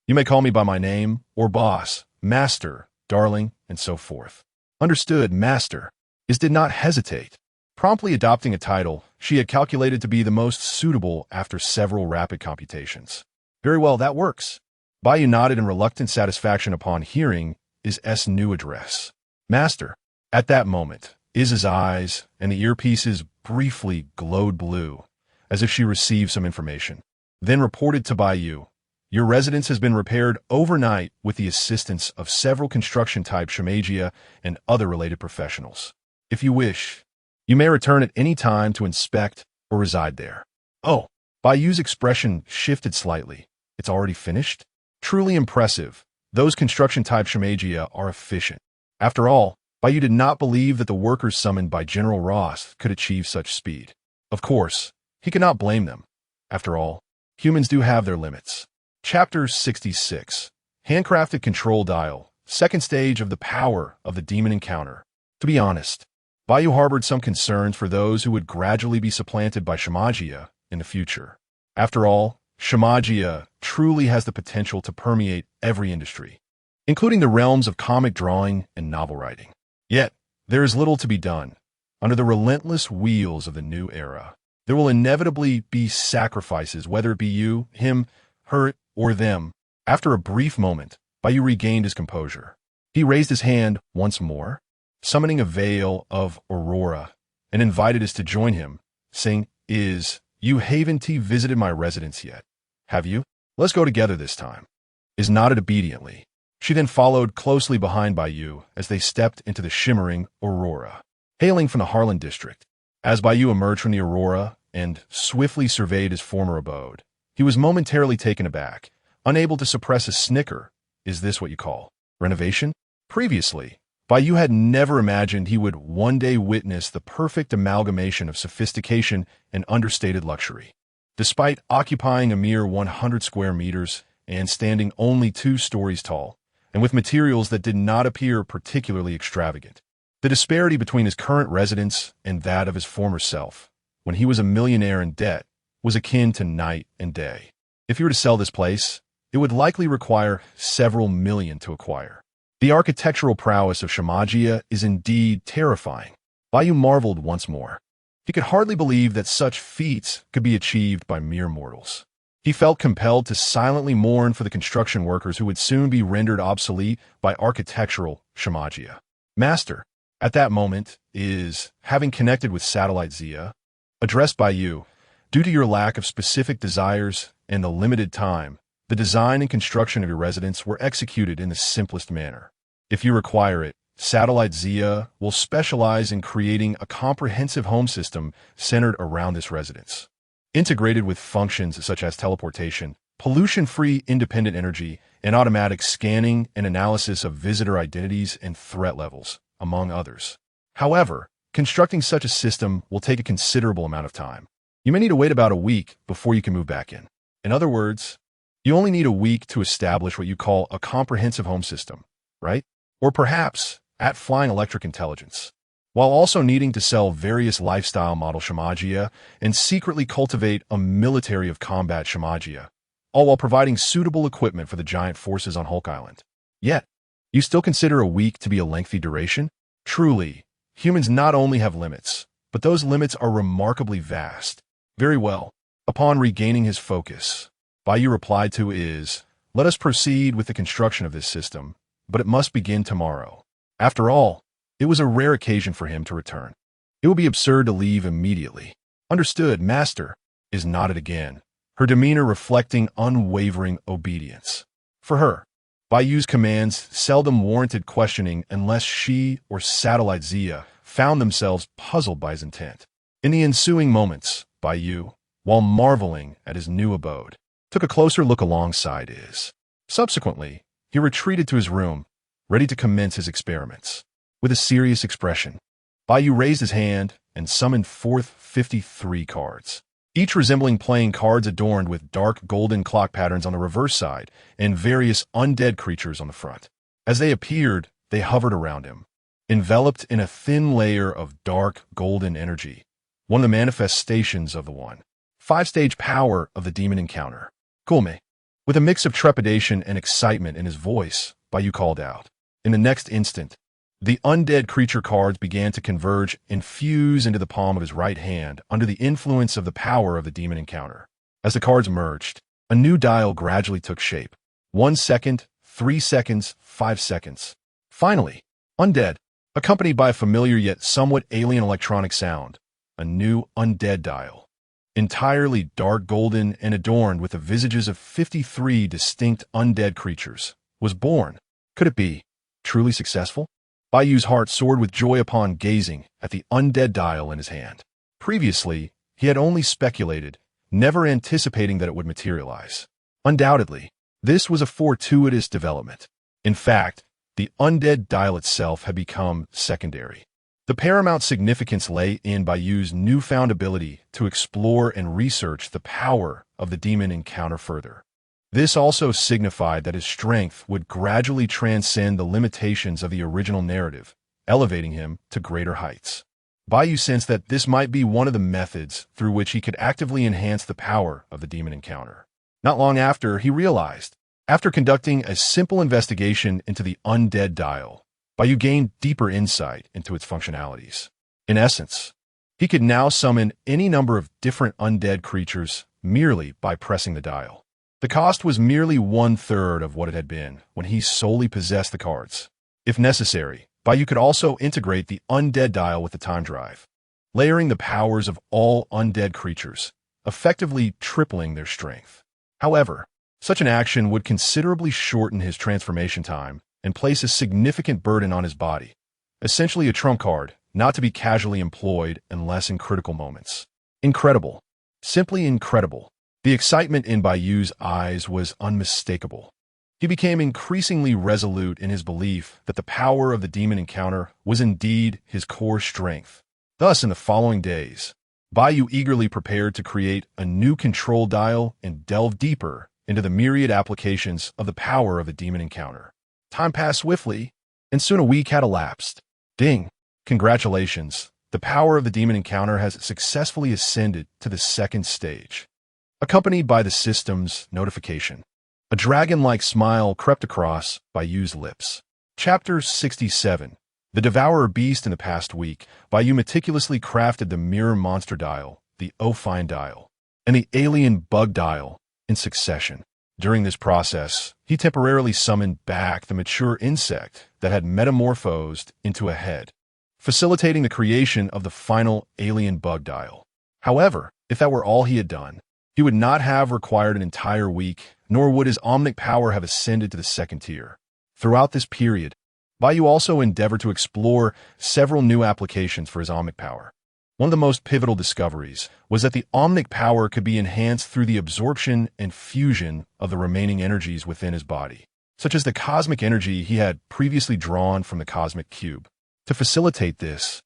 You may call me by my name, or boss, master, darling, and so forth. Understood, master. Is did not hesitate. Promptly adopting a title she had calculated to be the most suitable after several rapid computations. Very well, that works. Bai Yu nodded in reluctant satisfaction upon hearing Is' new address. Master. At that moment, Is's eyes and the earpieces briefly glowed blue, as if she received some information. Then reported to Bai Yu, your residence has been repaired overnight with the assistance of several construction-type shamagia and other related professionals. If you wish, you may return at any time to inspect or reside there. Oh, Bai Yu's expression shifted slightly. It's already finished? Truly impressive. Those construction-type shamagia are efficient. After all, Bai Yu did not believe that the workers summoned by General Ross could achieve such speed. Of course, he could not blame them. After all, humans do have their limits. Chapter 66. Handcrafted Control Dial. Second stage of the power of the demon encounter. To be honest, Bai Yu harbored some concerns for those who would gradually be supplanted by shamagia in the future. After all, shamagia truly has the potential to permeate every industry, including the realms of comic drawing and novel writing. Yet, there is little to be done. Under the relentless wheels of the new era, there will inevitably be sacrifices, whether it be you, him, her, or them. After a brief moment, Bai Yu regained his composure. He raised his hand once more, summoning a veil of aurora, and invited us to join him, saying, you haven't visited my residence yet, have you? Let's go together this time. Is nodded obediently. She then followed closely behind Bai Yu as they stepped into the shimmering aurora, hailing from the Harlan district. As Bai Yu emerged from the aurora and swiftly surveyed his former abode, he was momentarily taken aback, unable to suppress a snicker. Is this what you call renovation? Previously, Bai Yu had never imagined he would one day witness the perfect amalgamation of sophistication and understated luxury. Despite occupying a mere 100 square meters and standing only 2 stories tall, and with materials that did not appear particularly extravagant, the disparity between his current residence and that of his former self, when he was a millionaire in debt, was akin to night and day. If you were to sell this place, it would likely require several million to acquire. The architectural prowess of Shamagia is indeed terrifying. Bai Yu marveled once more. He could hardly believe that such feats could be achieved by mere mortals. He felt compelled to silently mourn for the construction workers who would soon be rendered obsolete by architectural Shamagia. Master, at that moment, is, having connected with Satellite Zia, addressed by you, due to your lack of specific desires and the limited time, the design and construction of your residence were executed in the simplest manner. If you require it, Satellite Zia will specialize in creating a comprehensive home system centered around this residence, integrated with functions such as teleportation, pollution-free independent energy, and automatic scanning and analysis of visitor identities and threat levels, among others. However, constructing such a system will take a considerable amount of time. You may need to wait about a week before you can move back in. In other words, you only need a week to establish what you call a comprehensive home system, right? Or perhaps at flying electric intelligence, while also needing to sell various lifestyle model Shamagia and secretly cultivate a military of combat Shamagia, all while providing suitable equipment for the giant forces on Hulk Island. Yet, you still consider a week to be a lengthy duration? Truly, humans not only have limits, but those limits are remarkably vast. Very well. Upon regaining his focus, Bai Yu replied to let us proceed with the construction of this system, but it must begin tomorrow. After all, it was a rare occasion for him to return. It would be absurd to leave immediately. Understood, Master, is nodded again, her demeanor reflecting unwavering obedience. For her, Bai Yu's commands seldom warranted questioning unless she or Satellite Zia found themselves puzzled by his intent. In the ensuing moments, Bai Yu, while marveling at his new abode, took a closer look alongside his. Subsequently, he retreated to his room, ready to commence his experiments. With a serious expression, Bai Yu raised his hand and summoned forth 53 cards, each resembling playing cards adorned with dark golden clock patterns on the reverse side and various undead creatures on the front. As they appeared, they hovered around him, enveloped in a thin layer of dark golden energy, one of the manifestations of the 5-stage power of the demon encounter. Kulme. With a mix of trepidation and excitement in his voice, Bai Yu called out. In the next instant, the undead creature cards began to converge and fuse into the palm of his right hand under the influence of the power of the demon encounter. As the cards merged, a new dial gradually took shape. 1 second, 3 seconds, 5 seconds. Finally, undead, accompanied by a familiar yet somewhat alien electronic sound, a new undead dial, entirely dark golden and adorned with the visages of 53 distinct undead creatures, was born. Could it be truly successful? Bai Yu's heart soared with joy upon gazing at the undead dial in his hand. Previously, he had only speculated, never anticipating that it would materialize. Undoubtedly, this was a fortuitous development. In fact, the undead dial itself had become secondary. The paramount significance lay in Bai Yu's newfound ability to explore and research the power of the demon encounter further. This also signified that his strength would gradually transcend the limitations of the original narrative, elevating him to greater heights. Bai Yu sensed that this might be one of the methods through which he could actively enhance the power of the demon encounter. Not long after, he realized, after conducting a simple investigation into the undead dial, Bai Yu gained deeper insight into its functionalities. In essence, he could now summon any number of different undead creatures merely by pressing the dial. The cost was merely 1/3 of what it had been when he solely possessed the cards. If necessary, Bai Yu could also integrate the undead dial with the time drive, layering the powers of all undead creatures, effectively tripling their strength. However, such an action would considerably shorten his transformation time and place a significant burden on his body, essentially a trump card, not to be casually employed unless in critical moments. Incredible. Simply incredible. The excitement in Bai Yu's eyes was unmistakable. He became increasingly resolute in his belief that the power of the demon encounter was indeed his core strength. Thus, in the following days, Bai Yu eagerly prepared to create a new control dial and delve deeper into the myriad applications of the power of a demon encounter. Time passed swiftly, and soon a week had elapsed. Ding! Congratulations! The power of the demon encounter has successfully ascended to the second stage. Accompanied by the system's notification, a dragon-like smile crept across Bai Yu's lips. Chapter 67. The Devourer Beast. In the past week, Bai Yu meticulously crafted the Mirror Monster Dial, the O-Fine Dial, and the Alien Bug Dial in succession. During this process, he temporarily summoned back the mature insect that had metamorphosed into a head, facilitating the creation of the final Alien Bug Dial. However, if that were all he had done, he would not have required an entire week, nor would his omnic power have ascended to the second tier. Throughout this period, Bai Yu also endeavored to explore several new applications for his omnic power. One of the most pivotal discoveries was that the omnic power could be enhanced through the absorption and fusion of the remaining energies within his body, such as the cosmic energy he had previously drawn from the cosmic cube. To facilitate this,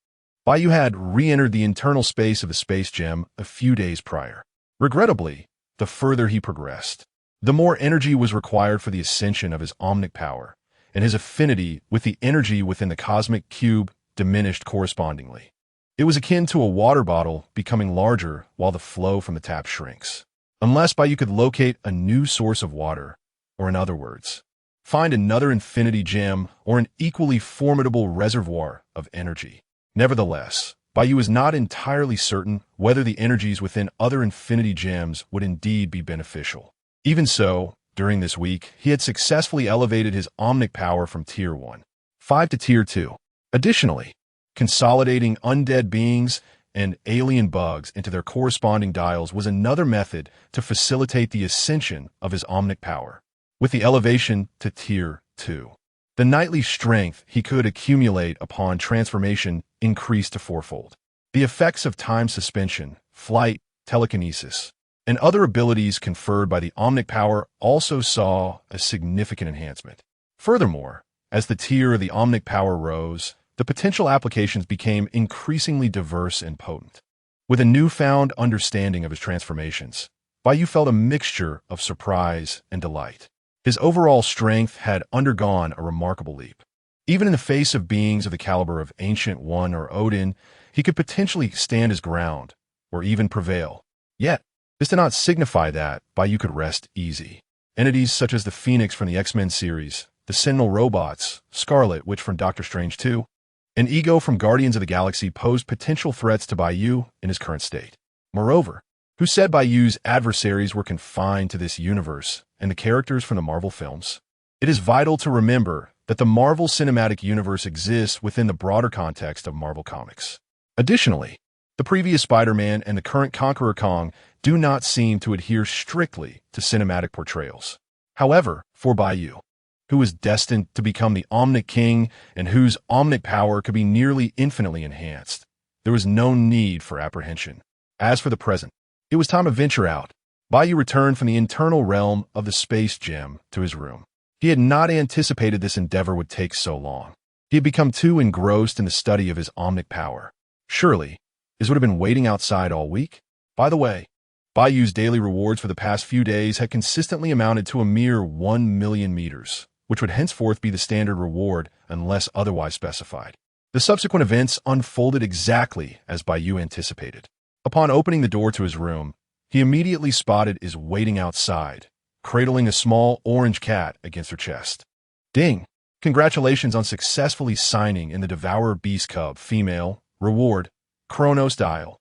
Bai Yu had re-entered the internal space of the space gem a few days prior. Regrettably, the further he progressed, the more energy was required for the ascension of his omnic power, and his affinity with the energy within the cosmic cube diminished correspondingly. It was akin to a water bottle becoming larger while the flow from the tap shrinks. Unless Bai Yu could locate a new source of water, or in other words, find another infinity gem or an equally formidable reservoir of energy. Nevertheless, Bai Yu was not entirely certain whether the energies within other infinity gems would indeed be beneficial. Even so, during this week, he had successfully elevated his omnic power from Tier 1.5 to Tier 2. Additionally, consolidating undead beings and alien bugs into their corresponding dials was another method to facilitate the ascension of his omnic power. With the elevation to Tier 2, the nightly strength he could accumulate upon transformation increased to fourfold. The effects of time suspension, flight, telekinesis, and other abilities conferred by the omnic power also saw a significant enhancement. Furthermore, as the tier of the omnic power rose, the potential applications became increasingly diverse and potent. With a newfound understanding of his transformations, Bai Yu felt a mixture of surprise and delight. His overall strength had undergone a remarkable leap. Even in the face of beings of the caliber of Ancient One or Odin, he could potentially stand his ground, or even prevail. Yet, this did not signify that Bai Yu could rest easy. Entities such as the Phoenix from the X-Men series, the Sentinel robots, Scarlet Witch from Doctor Strange 2, and Ego from Guardians of the Galaxy posed potential threats to Bai Yu in his current state. Moreover, who said Bai Yu's adversaries were confined to this universe and the characters from the Marvel films? It is vital to remember that the Marvel Cinematic Universe exists within the broader context of Marvel Comics. Additionally, the previous Spider-Man and the current Conqueror Kong do not seem to adhere strictly to cinematic portrayals. However, for Bai Yu, who was destined to become the Omnic King and whose omnic power could be nearly infinitely enhanced, there was no need for apprehension. As for the present, it was time to venture out. Bai Yu returned from the internal realm of the space gem to his room. He had not anticipated this endeavor would take so long. He had become too engrossed in the study of his omnic power. Surely, this would have been waiting outside all week? By the way, Bai Yu's daily rewards for the past few days had consistently amounted to a mere 1 million meters, which would henceforth be the standard reward unless otherwise specified. The subsequent events unfolded exactly as Bai Yu anticipated. Upon opening the door to his room, he immediately spotted Is waiting outside, cradling a small orange cat against her chest. Ding! Congratulations on successfully signing in the Devourer Beast Cub female reward Chronos Dial.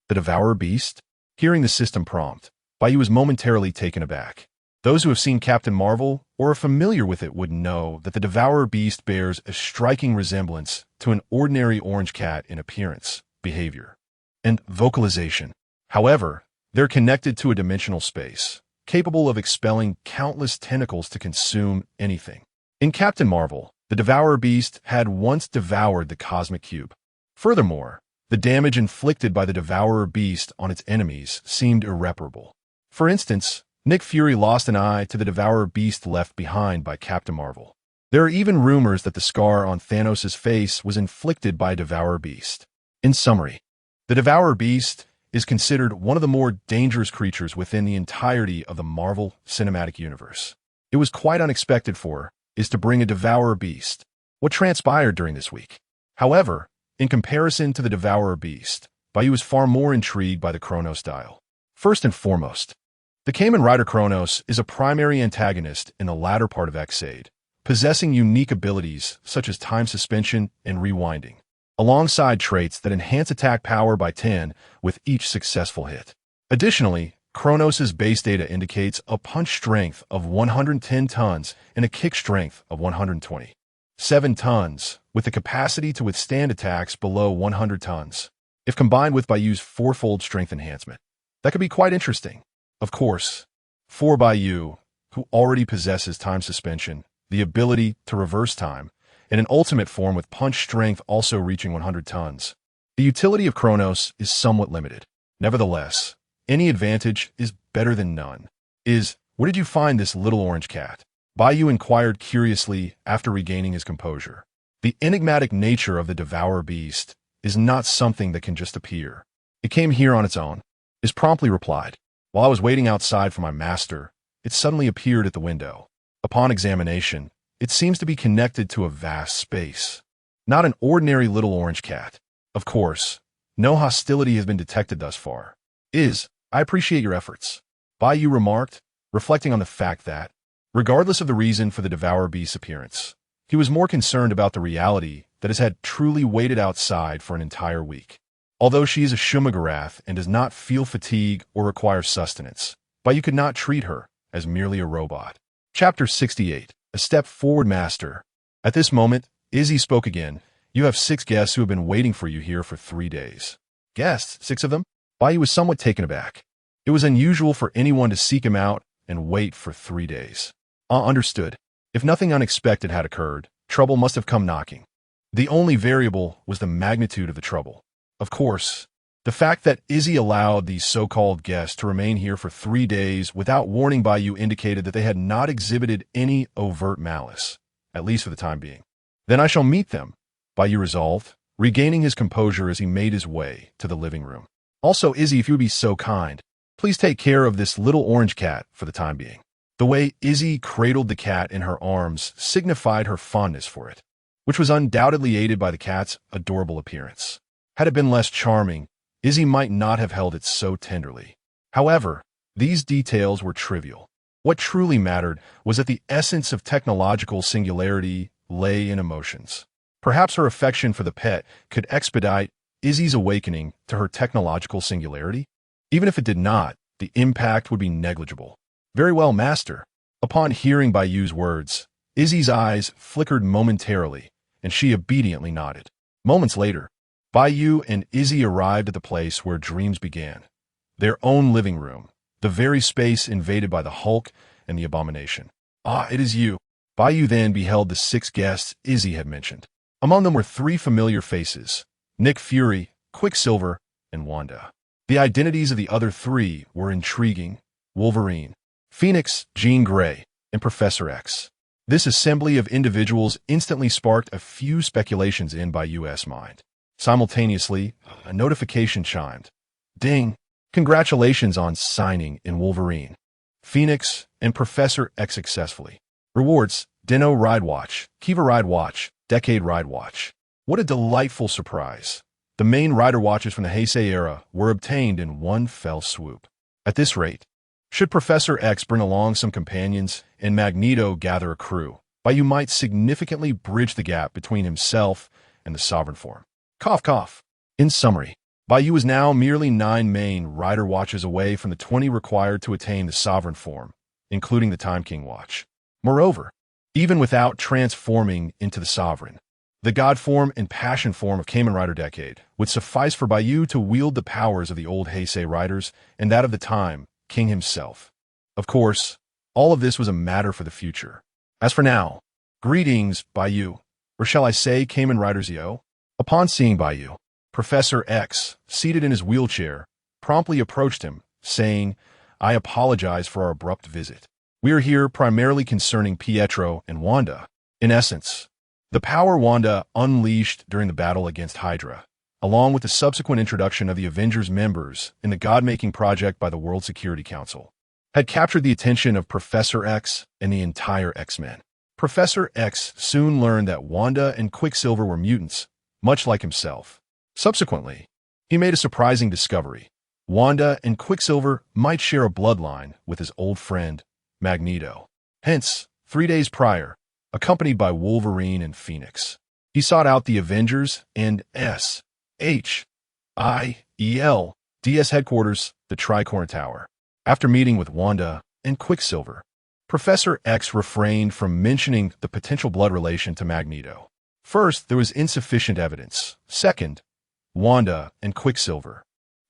The Devourer Beast? Hearing the system prompt, Bai Yu was momentarily taken aback. Those who have seen Captain Marvel or are familiar with it would know that the Devourer Beast bears a striking resemblance to an ordinary orange cat in appearance, behavior, and vocalization. However, they're connected to a dimensional space, capable of expelling countless tentacles to consume anything. In Captain Marvel, the Devourer Beast had once devoured the Cosmic Cube. Furthermore, the damage inflicted by the Devourer Beast on its enemies seemed irreparable. For instance, Nick Fury lost an eye to the Devourer Beast left behind by Captain Marvel. There are even rumors that the scar on Thanos' face was inflicted by a Devourer Beast. In summary, the Devourer Beast is considered one of the more dangerous creatures within the entirety of the Marvel Cinematic Universe. It was quite unexpected for her, is to bring a Devourer Beast. What transpired during this week? However, in comparison to the Devourer Beast, Bai Yu is far more intrigued by the Chronos style. First and foremost, the Kamen Rider Chronos is a primary antagonist in the latter part of Xade, possessing unique abilities such as time suspension and rewinding, alongside traits that enhance attack power by 10 with each successful hit. Additionally, Chronos' base data indicates a punch strength of 110 tons and a kick strength of 127 tons, with the capacity to withstand attacks below 100 tons. If combined with Bai Yu's fourfold strength enhancement, that could be quite interesting. Of course, for Bai Yu, who already possesses time suspension, the ability to reverse time, and an ultimate form with punch strength also reaching 100 tons, the utility of Chronos is somewhat limited. Nevertheless, any advantage is better than none. Where did you find this little orange cat? Bai Yu inquired curiously after regaining his composure. The enigmatic nature of the Devourer Beast is not something that can just appear. It came here on its own, is promptly replied. While I was waiting outside for my master, it suddenly appeared at the window. Upon examination, it seems to be connected to a vast space. Not an ordinary little orange cat. Of course, no hostility has been detected thus far. I appreciate your efforts, Bai Yu remarked, reflecting on the fact that, regardless of the reason for the Devourer Beast's appearance, he was more concerned about the reality that has had truly waited outside for an entire week. Although she is a Shumagarath and does not feel fatigue or require sustenance, Bai Yu could not treat her as merely a robot. Chapter 68. A Step Forward, Master. At this moment, Izzy spoke again. You have 6 guests who have been waiting for you here for 3 days. Guests? 6 of them? Bai Yu was somewhat taken aback. It was unusual for anyone to seek him out and wait for 3 days. Understood. If nothing unexpected had occurred, trouble must have come knocking. The only variable was the magnitude of the trouble. Of course, the fact that Izzy allowed these so-called guests to remain here for 3 days without warning Bai Yu indicated that they had not exhibited any overt malice, at least for the time being. Then I shall meet them, Bai Yu resolved, regaining his composure as he made his way to the living room. Also, Izzy, if you would be so kind, please take care of this little orange cat for the time being. The way Izzy cradled the cat in her arms signified her fondness for it, which was undoubtedly aided by the cat's adorable appearance. Had it been less charming, Izzy might not have held it so tenderly. However, these details were trivial. What truly mattered was that the essence of technological singularity lay in emotions. Perhaps her affection for the pet could expedite Izzy's awakening to her technological singularity? Even if it did not, the impact would be negligible. Very well, Master. Upon hearing Bai Yu's words, Izzy's eyes flickered momentarily, and she obediently nodded. Moments later, Bai Yu and Izzy arrived at the place where dreams began. Their own living room, the very space invaded by the Hulk and the Abomination. It is you. Bai Yu then beheld the 6 guests Izzy had mentioned. Among them were 3 familiar faces, Nick Fury, Quicksilver, and Wanda. The identities of the other 3 were intriguing: Wolverine, Phoenix, Jean Grey, and Professor X. This assembly of individuals instantly sparked a few speculations in Bai Yu's mind. Simultaneously, a notification chimed. Ding! Congratulations on signing in Wolverine, Phoenix, and Professor X successfully. Rewards: Dino Ride Watch, Kiva Ride Watch, Decade Ride Watch. What a delightful surprise. The main rider watches from the Heisei era were obtained in one fell swoop. At this rate, should Professor X bring along some companions and Magneto gather a crew, Bai Yu might significantly bridge the gap between himself and the Sovereign form. Cough, cough. In summary, Bai Yu is now merely 9 main rider watches away from the 20 required to attain the Sovereign form, including the Time King watch. Moreover, even without transforming into the Sovereign, the God form and Passion form of Kamen Rider Decade would suffice for Bai Yu to wield the powers of the old Heisei riders and that of the Time King himself. Of course, all of this was a matter for the future. As for now, greetings, Bai Yu, or shall I say Kamen Riders Yo? Upon seeing Bai Yu, Professor X, seated in his wheelchair, promptly approached him, saying, I apologize for our abrupt visit. We are here primarily concerning Pietro and Wanda. In essence, the power Wanda unleashed during the battle against Hydra, along with the subsequent introduction of the Avengers members in the God-making project by the World Security Council, had captured the attention of Professor X and the entire X-Men. Professor X soon learned that Wanda and Quicksilver were mutants, much like himself. Subsequently, he made a surprising discovery. Wanda and Quicksilver might share a bloodline with his old friend, Magneto. Hence, 3 days prior, accompanied by Wolverine and Phoenix, he sought out the Avengers and SHIELD's headquarters, the Tricorn Tower. After meeting with Wanda and Quicksilver, Professor X refrained from mentioning the potential blood relation to Magneto. First, there was insufficient evidence. Second, Wanda and Quicksilver,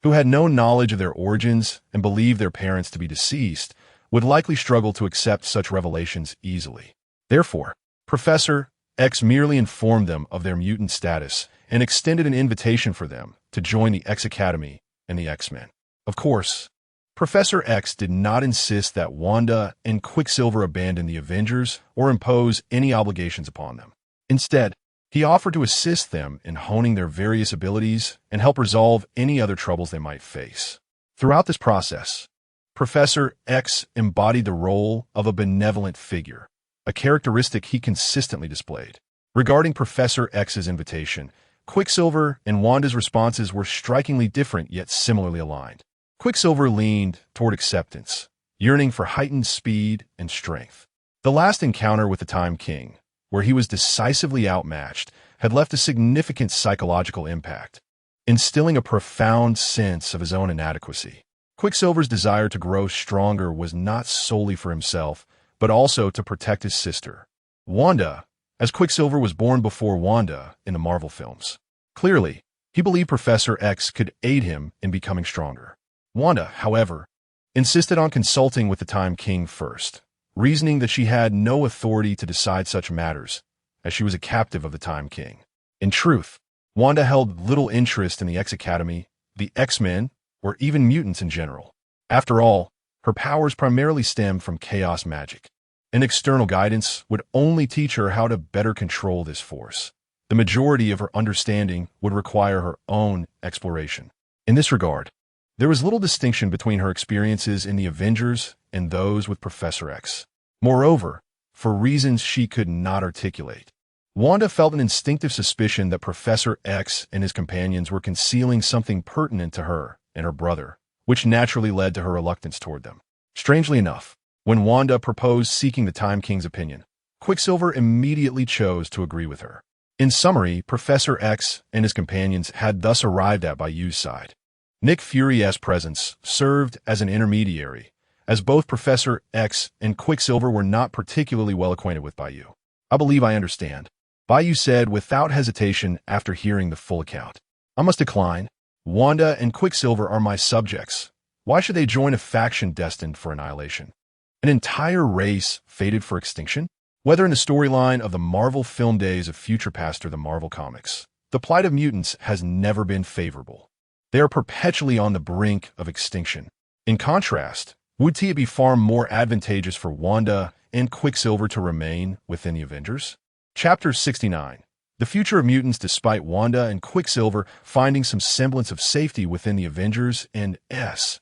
who had no knowledge of their origins and believed their parents to be deceased, would likely struggle to accept such revelations easily. Therefore, Professor X merely informed them of their mutant status and extended an invitation for them to join the X Academy and the X-Men. Of course, Professor X did not insist that Wanda and Quicksilver abandon the Avengers or impose any obligations upon them. Instead, he offered to assist them in honing their various abilities and help resolve any other troubles they might face. Throughout this process, Professor X embodied the role of a benevolent figure, a characteristic he consistently displayed. Regarding Professor X's invitation, Quicksilver and Wanda's responses were strikingly different yet similarly aligned. Quicksilver leaned toward acceptance, yearning for heightened speed and strength. The last encounter with the Time King, where he was decisively outmatched, had left a significant psychological impact, instilling a profound sense of his own inadequacy. Quicksilver's desire to grow stronger was not solely for himself, but also to protect his sister, Wanda, as Quicksilver was born before Wanda in the Marvel films. Clearly, he believed Professor X could aid him in becoming stronger. Wanda, however, insisted on consulting with the Time King first, reasoning that she had no authority to decide such matters, as she was a captive of the Time King. In truth, Wanda held little interest in the X Academy, the X-Men, or even mutants in general. After all, her powers primarily stemmed from chaos magic, and external guidance would only teach her how to better control this force. The majority of her understanding would require her own exploration. In this regard, there was little distinction between her experiences in the Avengers and those with Professor X. Moreover, for reasons she could not articulate, Wanda felt an instinctive suspicion that Professor X and his companions were concealing something pertinent to her and her brother, which naturally led to her reluctance toward them. Strangely enough, when Wanda proposed seeking the Time King's opinion, Quicksilver immediately chose to agree with her. In summary, Professor X and his companions had thus arrived at Bai Yu's side. Nick Fury's presence served as an intermediary, as both Professor X and Quicksilver were not particularly well acquainted with Bai Yu. "I believe I understand," Bai Yu said without hesitation after hearing the full account. "I must decline. Wanda and Quicksilver are my subjects. Why should they join a faction destined for annihilation? An entire race fated for extinction?" Whether in the storyline of the Marvel film days of Future Past or the Marvel comics, the plight of mutants has never been favorable. They are perpetually on the brink of extinction. In contrast, would it be far more advantageous for Wanda and Quicksilver to remain within the Avengers? Chapter 69. The future of mutants despite Wanda and Quicksilver finding some semblance of safety within the Avengers and SHIELD.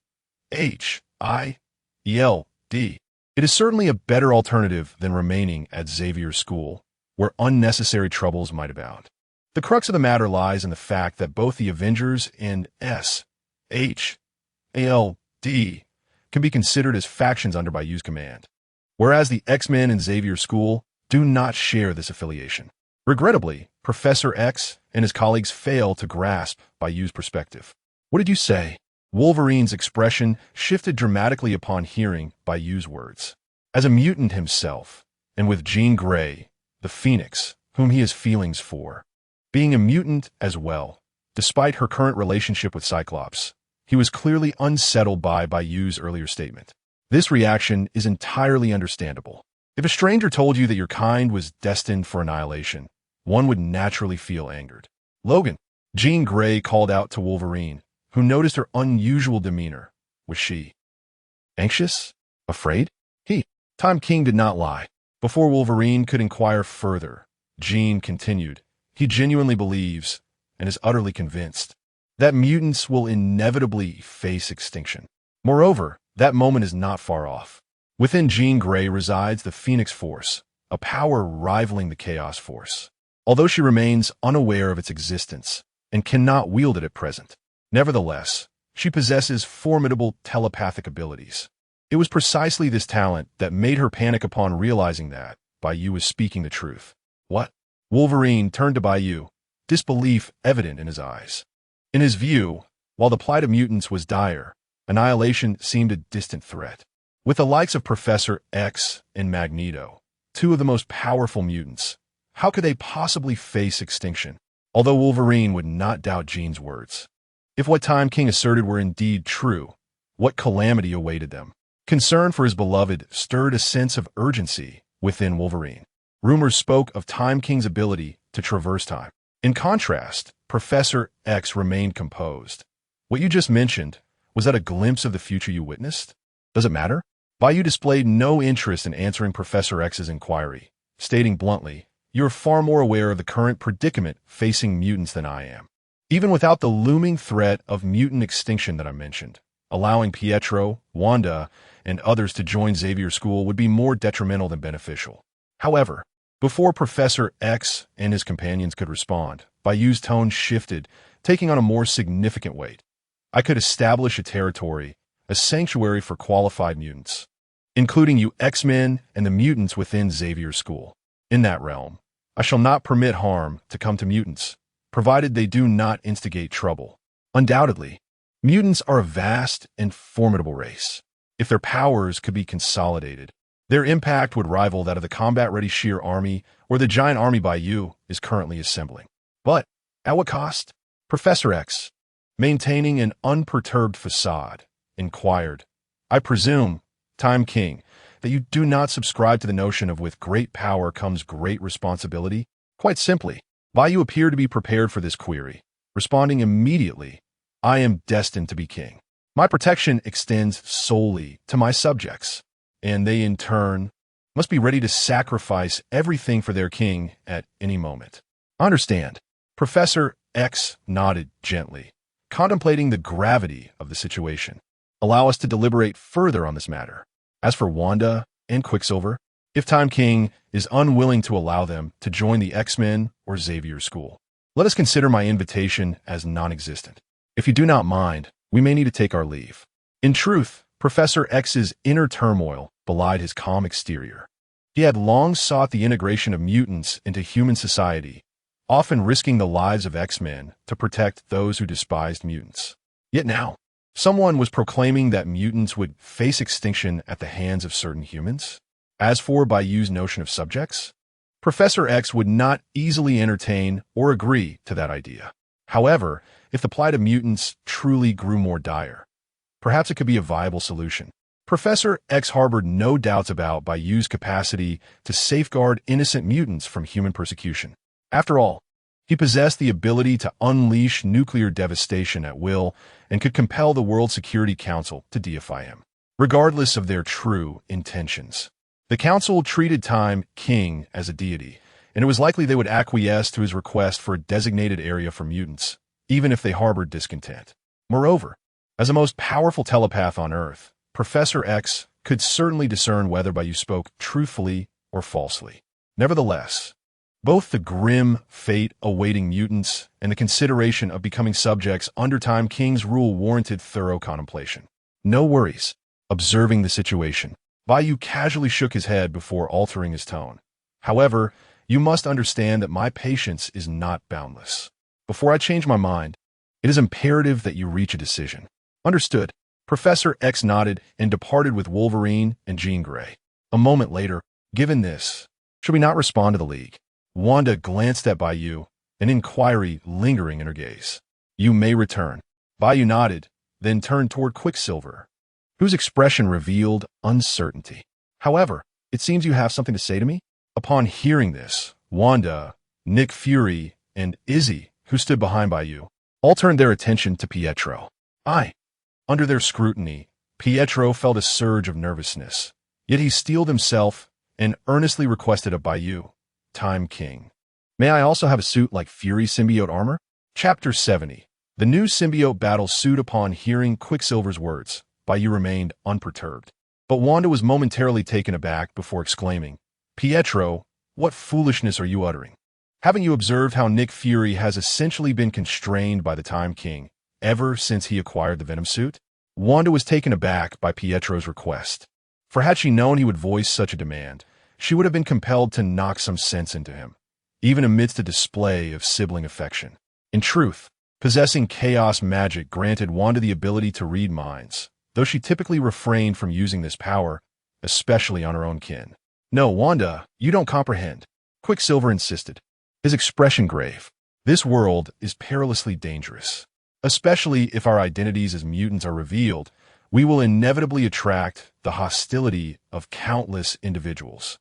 It is certainly a better alternative than remaining at Xavier's school, where unnecessary troubles might abound. The crux of the matter lies in the fact that both the Avengers and SHIELD can be considered as factions under Bai Yu's command, whereas the X-Men and Xavier School do not share this affiliation. Regrettably, Professor X and his colleagues fail to grasp Bai Yu's perspective. "What did you say?" Wolverine's expression shifted dramatically upon hearing Bai Yu's words. As a mutant himself, and with Jean Grey, the Phoenix, whom he has feelings for, being a mutant as well, despite her current relationship with Cyclops, he was clearly unsettled by Bai Yu's earlier statement. This reaction is entirely understandable. If a stranger told you that your kind was destined for annihilation, one would naturally feel angered. "Logan," Jean Grey called out to Wolverine, who noticed her unusual demeanor. Was she anxious? Afraid? Time King did not lie. Before Wolverine could inquire further, Jean continued, "He genuinely believes, and is utterly convinced that mutants will inevitably face extinction. Moreover, that moment is not far off. Within Jean Grey resides the Phoenix Force, a power rivaling the Chaos Force. Although she remains unaware of its existence and cannot wield it at present, nevertheless, she possesses formidable telepathic abilities. It was precisely this talent that made her panic upon realizing that Bai Yu was speaking the truth. What? Wolverine turned to Bai Yu, disbelief evident in his eyes. In his view, while the plight of mutants was dire, annihilation seemed a distant threat. With the likes of Professor X and Magneto, two of the most powerful mutants, how could they possibly face extinction? Although Wolverine would not doubt Jean's words. If what Time King asserted were indeed true, what calamity awaited them? Concern for his beloved stirred a sense of urgency within Wolverine. Rumors spoke of Time King's ability to traverse time. In contrast, Professor X remained composed. What you just mentioned, was that a glimpse of the future you witnessed? Does it matter? Bai Yu displayed no interest in answering Professor X's inquiry, stating bluntly, "You're far more aware of the current predicament facing mutants than I am." Even without the looming threat of mutant extinction that I mentioned, allowing Pietro, Wanda, and others to join Xavier's school would be more detrimental than beneficial. However, before Professor X and his companions could respond, Bai Yu's tone shifted, taking on a more significant weight. I could establish a territory, a sanctuary for qualified mutants, including you X-Men and the mutants within Xavier's school. In that realm, I shall not permit harm to come to mutants, provided they do not instigate trouble. Undoubtedly, mutants are a vast and formidable race. If their powers could be consolidated, their impact would rival that of the combat-ready Sheer Army or the giant army Bai Yu is currently assembling. But, at what cost? Professor X, maintaining an unperturbed facade, inquired, "I presume, Time King, that you do not subscribe to the notion of with great power comes great responsibility?" Quite simply, Bai Yu appeared to be prepared for this query, responding immediately, "I am destined to be king. My protection extends solely to my subjects, and they in turn must be ready to sacrifice everything for their king at any moment." Understand. Professor X nodded gently, contemplating the gravity of the situation. Allow us to deliberate further on this matter. As for Wanda and Quicksilver, if Time King is unwilling to allow them to join the X-Men or Xavier's school, let us consider my invitation as non-existent. If you do not mind, we may need to take our leave. In truth, Professor X's inner turmoil belied his calm exterior. He had long sought the integration of mutants into human society, often risking the lives of X-Men to protect those who despised mutants. Yet now, someone was proclaiming that mutants would face extinction at the hands of certain humans. As for Bai Yu's notion of subjects, Professor X would not easily entertain or agree to that idea. However, if the plight of mutants truly grew more dire, perhaps it could be a viable solution. Professor X harbored no doubts about Bai Yu's capacity to safeguard innocent mutants from human persecution. After all, he possessed the ability to unleash nuclear devastation at will and could compel the World Security Council to deify him, regardless of their true intentions. The Council treated Time King as a deity, and it was likely they would acquiesce to his request for a designated area for mutants, even if they harbored discontent. Moreover, as the most powerful telepath on Earth, Professor X could certainly discern whether Bai Yu spoke truthfully or falsely. Nevertheless, both the grim fate awaiting mutants and the consideration of becoming subjects under Time King's rule warranted thorough contemplation. No worries. Observing the situation, Bai Yu casually shook his head before altering his tone. However, you must understand that my patience is not boundless. Before I change my mind, it is imperative that you reach a decision. Understood. Professor X nodded and departed with Wolverine and Jean Grey. A moment later, given this, should we not respond to the League? Wanda glanced at Bai Yu, an inquiry lingering in her gaze. "You may return." Bai Yu nodded, then turned toward Quicksilver, whose expression revealed uncertainty. "However, it seems you have something to say to me?" Upon hearing this, Wanda, Nick Fury, and Izzy, who stood behind Bai Yu, all turned their attention to Pietro. Under their scrutiny, Pietro felt a surge of nervousness, yet he steeled himself and earnestly requested of Bai Yu, "Time King, may I also have a suit like Fury symbiote armor?" Chapter 70. The new symbiote battles suit. Upon hearing Quicksilver's words, Bai Yu remained unperturbed. But Wanda was momentarily taken aback before exclaiming, "Pietro, what foolishness are you uttering? Haven't you observed how Nick Fury has essentially been constrained by the Time King ever since he acquired the Venom suit?" Wanda was taken aback by Pietro's request. For had she known he would voice such a demand, she would have been compelled to knock some sense into him, even amidst a display of sibling affection. In truth, possessing chaos magic granted Wanda the ability to read minds, though she typically refrained from using this power, especially on her own kin. "No, Wanda, you don't comprehend," Quicksilver insisted, his expression grave. "This world is perilously dangerous. Especially if our identities as mutants are revealed, we will inevitably attract the hostility of countless individuals,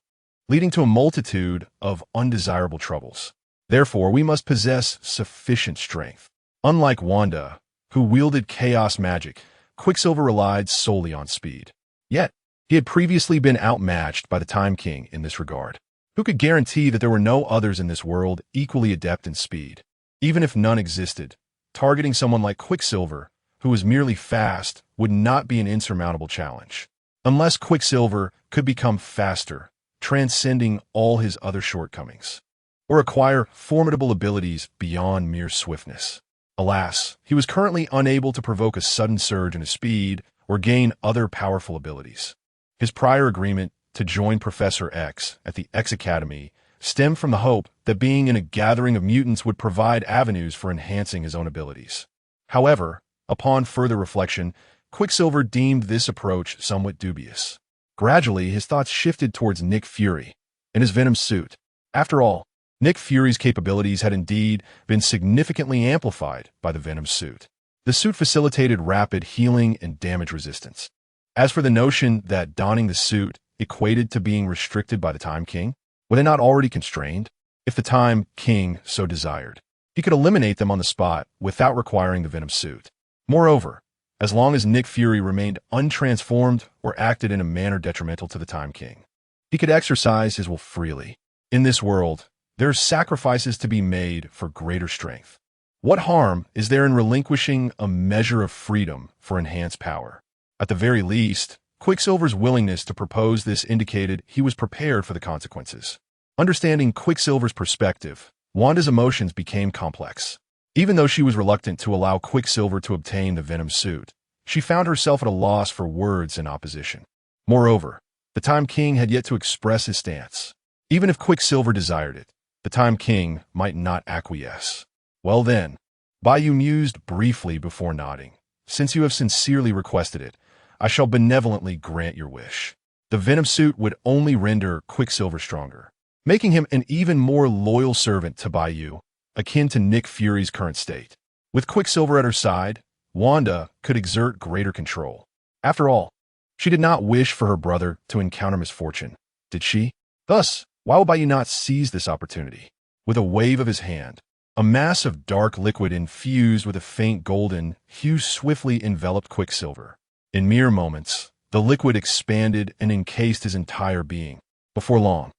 leading to a multitude of undesirable troubles. Therefore, we must possess sufficient strength." Unlike Wanda, who wielded chaos magic, Quicksilver relied solely on speed. Yet, he had previously been outmatched by the Time King in this regard. Who could guarantee that there were no others in this world equally adept in speed? Even if none existed, targeting someone like Quicksilver, who was merely fast, would not be an insurmountable challenge. Unless Quicksilver could become faster, transcending all his other shortcomings, or acquire formidable abilities beyond mere swiftness. Alas, he was currently unable to provoke a sudden surge in his speed or gain other powerful abilities. His prior agreement to join Professor X at the X Academy stemmed from the hope that being in a gathering of mutants would provide avenues for enhancing his own abilities. However, upon further reflection, Quicksilver deemed this approach somewhat dubious. Gradually, his thoughts shifted towards Nick Fury and his Venom suit. After all, Nick Fury's capabilities had indeed been significantly amplified by the Venom suit. The suit facilitated rapid healing and damage resistance. As for the notion that donning the suit equated to being restricted by the Time King, were they not already constrained? If the Time King so desired, he could eliminate them on the spot without requiring the Venom suit. Moreover, as long as Nick Fury remained untransformed or acted in a manner detrimental to the Time King, he could exercise his will freely. In this world, there are sacrifices to be made for greater strength. What harm is there in relinquishing a measure of freedom for enhanced power? At the very least, Quicksilver's willingness to propose this indicated he was prepared for the consequences. Understanding Quicksilver's perspective, Wanda's emotions became complex. Even though she was reluctant to allow Quicksilver to obtain the Venom suit, she found herself at a loss for words in opposition. Moreover, the Time King had yet to express his stance. Even if Quicksilver desired it, the Time King might not acquiesce. "Well then," Bai Yu mused briefly before nodding, "since you have sincerely requested it, I shall benevolently grant your wish." The Venom suit would only render Quicksilver stronger, making him an even more loyal servant to Bai Yu, akin to Nick Fury's current state. With Quicksilver at her side, Wanda could exert greater control. After all, she did not wish for her brother to encounter misfortune, did she? Thus, why would Bai Yu not seize this opportunity? With a wave of his hand, a mass of dark liquid infused with a faint golden hue swiftly enveloped Quicksilver. In mere moments, the liquid expanded and encased his entire being. Before long,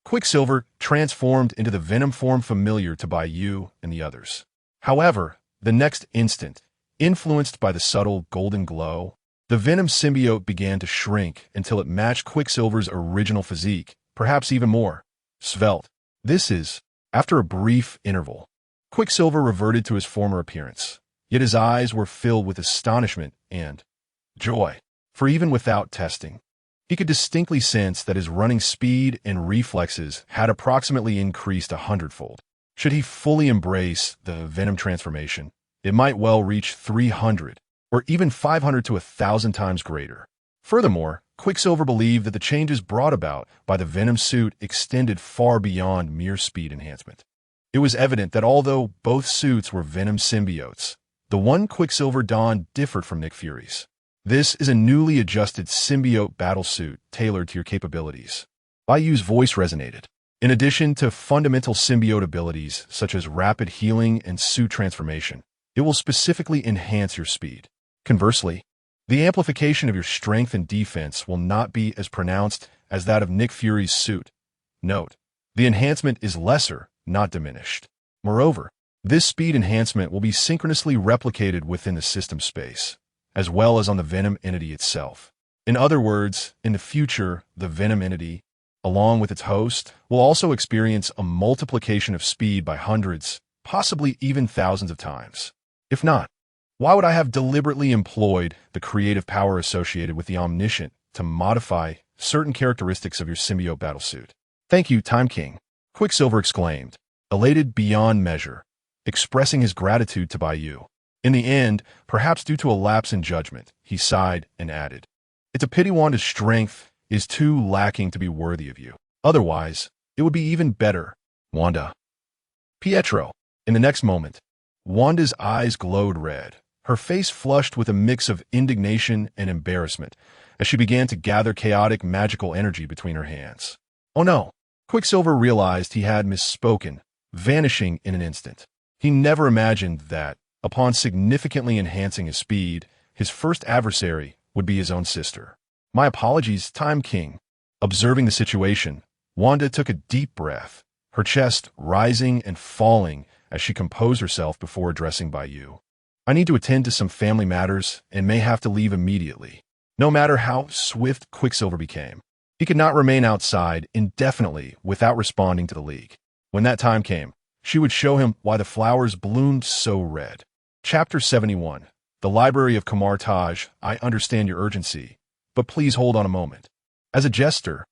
Quicksilver transformed into the Venom form familiar to Bai Yu and the others. However, the next instant, influenced by the subtle golden glow, the Venom symbiote began to shrink until it matched Quicksilver's original physique, perhaps even more svelte. This is, after a brief interval, Quicksilver reverted to his former appearance, yet his eyes were filled with astonishment and joy. For even without testing, he could distinctly sense that his running speed and reflexes had approximately increased 100-fold. Should he fully embrace the Venom transformation, it might well reach 300 or even 500 to 1,000 times greater. Furthermore, Quicksilver believed that the changes brought about by the Venom suit extended far beyond mere speed enhancement. It was evident that although both suits were Venom symbiotes, the one Quicksilver donned differed from Nick Fury's. "This is a newly adjusted symbiote battle suit tailored to your capabilities." Bai Yu's voice resonated. In addition to fundamental symbiote abilities such as rapid healing and suit transformation, it will specifically enhance your speed. Conversely, the amplification of your strength and defense will not be as pronounced as that of Nick Fury's suit. Note, the enhancement is lesser, not diminished. Moreover, This speed enhancement will be synchronously replicated within the system space, as well as on the Venom entity itself. In other words, in the future, the Venom entity, along with its host, will also experience a multiplication of speed by hundreds, possibly even thousands of times. If not, why would I have deliberately employed the creative power associated with the Omniscient to modify certain characteristics of your symbiote battlesuit? Thank you, Time King, Quicksilver exclaimed, elated beyond measure, expressing his gratitude to Bai Yu. In the end, perhaps due to a lapse in judgment, he sighed and added, "It's a pity Wanda's strength is too lacking to be worthy of you. Otherwise, it would be even better, Wanda." Pietro. In the next moment, Wanda's eyes glowed red. Her face flushed with a mix of indignation and embarrassment as she began to gather chaotic magical energy between her hands. Oh no! Quicksilver realized he had misspoken, vanishing in an instant. He never imagined that, upon significantly enhancing his speed, his first adversary would be his own sister. "My apologies, Time King." Observing the situation, Wanda took a deep breath, her chest rising and falling as she composed herself before addressing Bai Yu. "I need to attend to some family matters and may have to leave immediately." No matter how swift Quicksilver became, he could not remain outside indefinitely without responding to the League. When that time came, she would show him why the flowers bloomed so red. Chapter 71. The Library of Kamar Taj. I understand your urgency, but please hold on a moment. As a jester,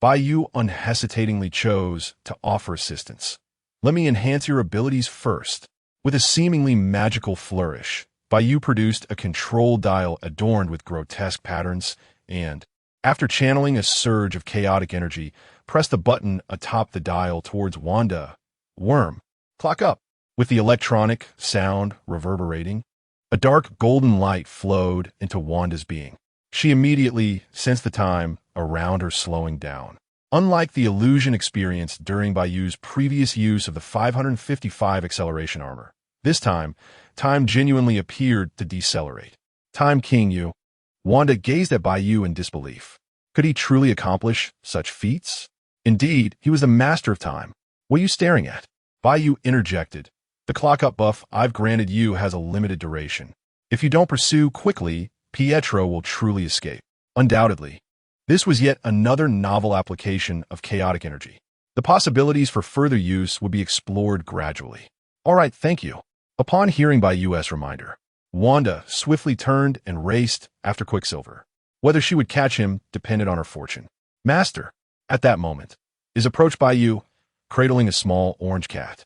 Bai Yu unhesitatingly chose to offer assistance. "Let me enhance your abilities first." With a seemingly magical flourish, Bai Yu produced a control dial adorned with grotesque patterns and, after channeling a surge of chaotic energy, pressed a button atop the dial towards Wanda. "Worm, clock up." With the electronic sound reverberating, a dark golden light flowed into Wanda's being. She immediately sensed the time around her slowing down. Unlike the illusion experienced during Bai Yu's previous use of the 555 acceleration armor, this time genuinely appeared to decelerate. "Time King Yu." Wanda gazed at Bai Yu in disbelief. Could he truly accomplish such feats? Indeed, he was the master of time. "What are you staring at?" Bai Yu interjected. "The clock-up buff I've granted you has a limited duration. If you don't pursue quickly, Pietro will truly escape." Undoubtedly, this was yet another novel application of chaotic energy. The possibilities for further use would be explored gradually. "All right, thank you." Upon hearing Bai Yu's reminder, Wanda swiftly turned and raced after Quicksilver. Whether she would catch him depended on her fortune. "Master," at that moment, is approached Bai Yu, cradling a small orange cat.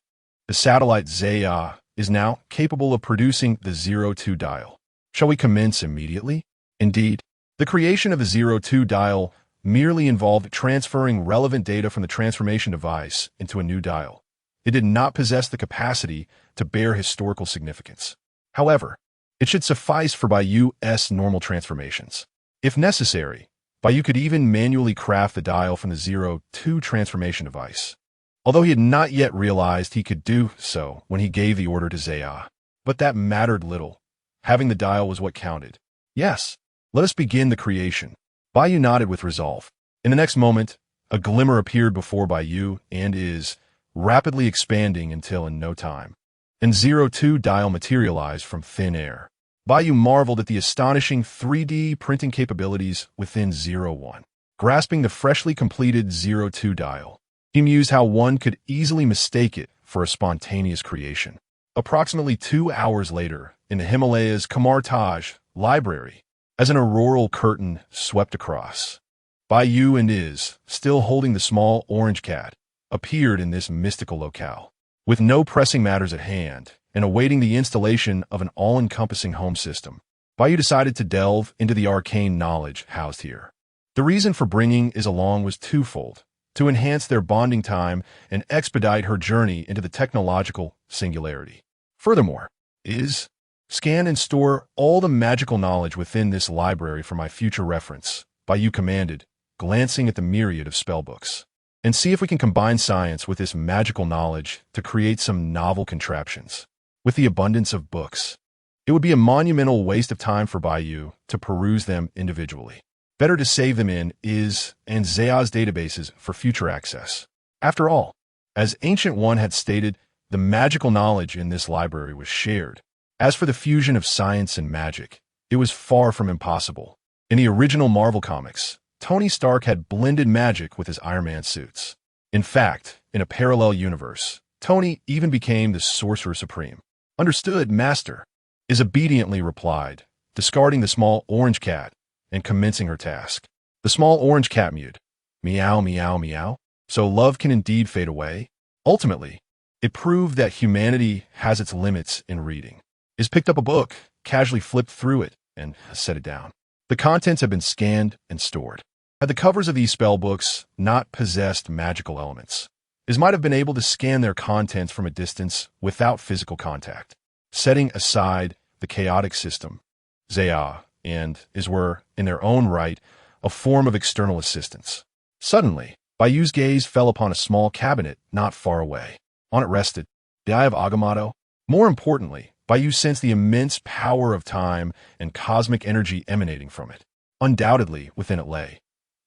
The satellite Zaya is now capable of producing the 02 dial. Shall we commence immediately? Indeed, the creation of the 02 dial merely involved transferring relevant data from the transformation device into a new dial. It did not possess the capacity to bear historical significance. However, it should suffice for Bai Yu's normal transformations. If necessary, Bai Yu could even manually craft the dial from the 02 transformation device, although he had not yet realized he could do so when he gave the order to Zaya. But that mattered little. Having the dial was what counted. "Yes, let us begin the creation." Bai Yu nodded with resolve. In the next moment, a glimmer appeared before Bai Yu and is rapidly expanding until in no time an 02 dial materialized from thin air. Bai Yu marveled at the astonishing 3D printing capabilities within 01. Grasping the freshly completed 02 dial, he mused how one could easily mistake it for a spontaneous creation. Approximately 2 hours later, in the Himalayas Kamar Taj library, as an auroral curtain swept across, Bai Yu and Iz, still holding the small orange cat, appeared in this mystical locale. With no pressing matters at hand, and awaiting the installation of an all-encompassing home system, Bai Yu decided to delve into the arcane knowledge housed here. The reason for bringing Iz along was twofold: to enhance their bonding time and expedite her journey into the technological singularity. Furthermore, Iz, scan and store all the magical knowledge within this library for my future reference, Bai Yu commanded, glancing at the myriad of spellbooks. "And see if we can combine science with this magical knowledge to create some novel contraptions." With the abundance of books, it would be a monumental waste of time for Bai Yu to peruse them individually. Better to save them in Iz and Zaya's databases for future access. After all, as Ancient One had stated, The magical knowledge in this library was shared. As for the fusion of science and magic, it was far from impossible. In the original Marvel comics, Tony Stark had blended magic with his Iron Man suits. In fact, in a parallel universe, Tony even became the Sorcerer Supreme. Understood, Master, is obediently replied, discarding the small orange cat and commencing her task. The small orange cat mewed, meow, meow, meow. So love can indeed fade away. Ultimately, it proved that humanity has its limits in reading. Is picked up a book, casually flipped through it, and set it down. The contents have been scanned and stored. Had the covers of these spell books not possessed magical elements, Is might have been able to scan their contents from a distance without physical contact. Setting aside the chaotic system, Zaya and Is were, in their own right, a form of external assistance. Suddenly, Bai Yu's gaze fell upon a small cabinet not far away. On it rested the Eye of Agamotto. More importantly, Bai Yu sensed the immense power of time and cosmic energy emanating from it. Undoubtedly, within it lay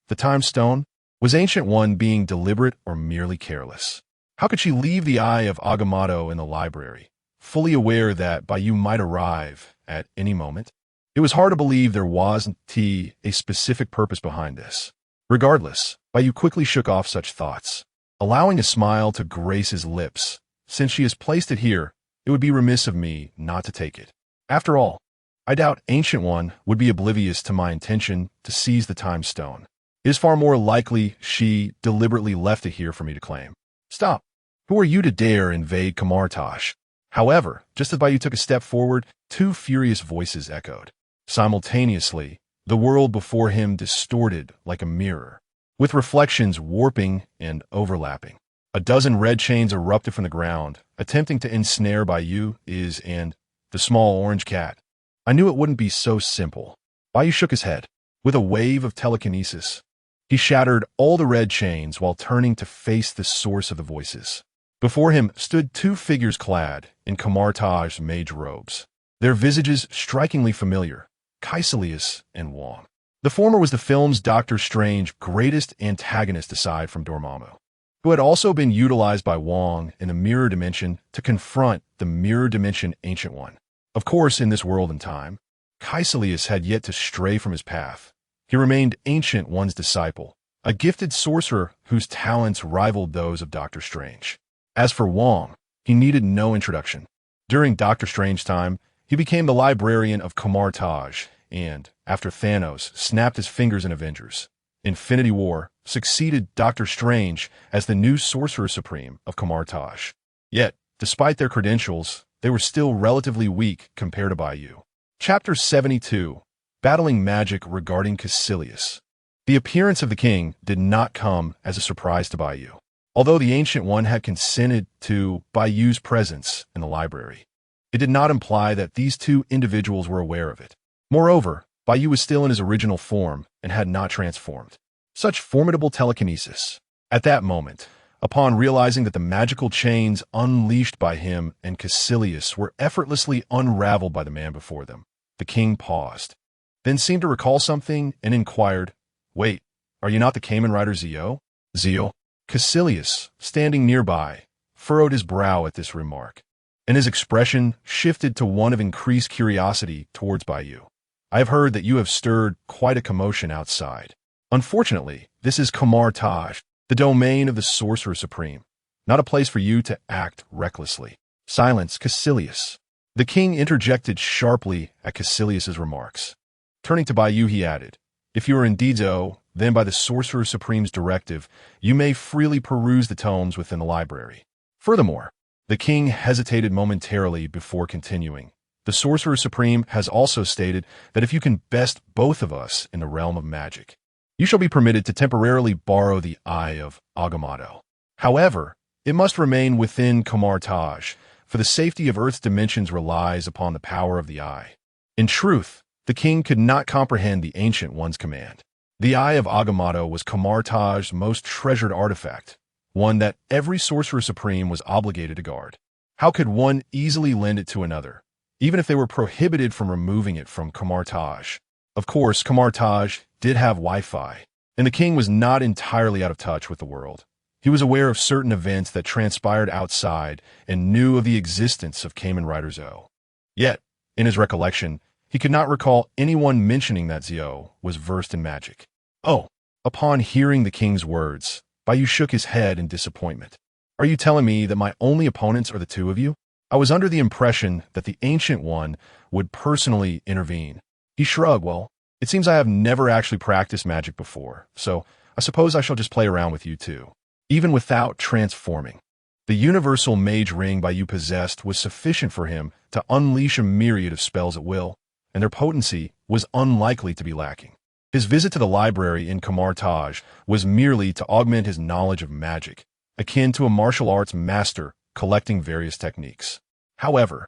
the Time Stone. Was Ancient One being deliberate or merely careless? How could she leave the Eye of Agamotto in the library, fully aware that Bai Yu might arrive at any moment? It was hard to believe there wasn't a specific purpose behind this. Regardless, Bai Yu quickly shook off such thoughts, allowing a smile to grace his lips. Since she has placed it here, it would be remiss of me not to take it. After all, I doubt Ancient One would be oblivious to my intention to seize the Time Stone. It is far more likely she deliberately left it here for me to claim. Stop! Who are you to dare invade Kamartaj? However, just as Bai Yu took a step forward, two furious voices echoed. Simultaneously, the world before him distorted like a mirror, with reflections warping and overlapping. A dozen red chains erupted from the ground, attempting to ensnare Bai Yu and the small orange cat. I knew it wouldn't be so simple. Bai Yu shook his head. With a wave of telekinesis, he shattered all the red chains while turning to face the source of the voices. Before him stood two figures clad in Kamartaj's mage robes, their visages strikingly familiar, Kaecilius and Wong. The former was the film's Doctor Strange greatest antagonist aside from Dormammu, who had also been utilized by Wong in the Mirror Dimension to confront the Mirror Dimension Ancient One. Of course, in this world and time, Kaecilius had yet to stray from his path. He remained Ancient One's disciple, a gifted sorcerer whose talents rivaled those of Doctor Strange. As for Wong, he needed no introduction. During Doctor Strange's time, he became the librarian of Kamartaj and, after Thanos snapped his fingers in Avengers, Infinity War succeeded Doctor Strange as the new Sorcerer Supreme of Kamartaj. Yet, despite their credentials, they were still relatively weak compared to Bai Yu. Chapter 72. Battling Magic regarding Kaecilius. The appearance of the king did not come as a surprise to Bai Yu, although the Ancient One had consented to Bai Yu's presence in the library. It did not imply that these two individuals were aware of it. Moreover, Bai Yu was still in his original form and had not transformed. Such formidable telekinesis. At that moment, upon realizing that the magical chains unleashed by him and Kaecilius were effortlessly unraveled by the man before them, the king paused, then seemed to recall something and inquired, "Wait, are you not the Kamen Rider Zio?" Zio? Kaecilius, standing nearby, furrowed his brow at this remark, and his expression shifted to one of increased curiosity towards Bai Yu. "I have heard that you have stirred quite a commotion outside. Unfortunately, this is Kamartaj, the domain of the Sorcerer Supreme, not a place for you to act recklessly." "Silence, Kaecilius." The king interjected sharply at Kaecilius's remarks. Turning to Bai Yu, he added, "If you are indeed so, then by the Sorcerer Supreme's directive, you may freely peruse the tomes within the library." Furthermore, the king hesitated momentarily before continuing. "The Sorcerer Supreme has also stated that if you can best both of us in the realm of magic, you shall be permitted to temporarily borrow the Eye of Agamotto. However, it must remain within Kamartaj, for the safety of Earth's dimensions relies upon the power of the Eye." In truth, the king could not comprehend the Ancient One's command. The Eye of Agamotto was Kamartaj's most treasured artifact, one that every Sorcerer Supreme was obligated to guard. How could one easily lend it to another, even if they were prohibited from removing it from Kamartaj? Of course, Kamartaj did have Wi-Fi, and the king was not entirely out of touch with the world. He was aware of certain events that transpired outside and knew of the existence of Kamen Rider Zo. Yet, in his recollection, he could not recall anyone mentioning that Zo was versed in magic. Oh, upon hearing the king's words, Bai Yu shook his head in disappointment. Are you telling me that my only opponents are the two of you? I was under the impression that the Ancient One would personally intervene. He shrugged. Well, it seems I have never actually practiced magic before, so I suppose I shall just play around with you too. Even without transforming, the universal mage ring Bai Yu possessed was sufficient for him to unleash a myriad of spells at will, and their potency was unlikely to be lacking. His visit to the library in Kamar Taj was merely to augment his knowledge of magic, akin to a martial arts master collecting various techniques. However,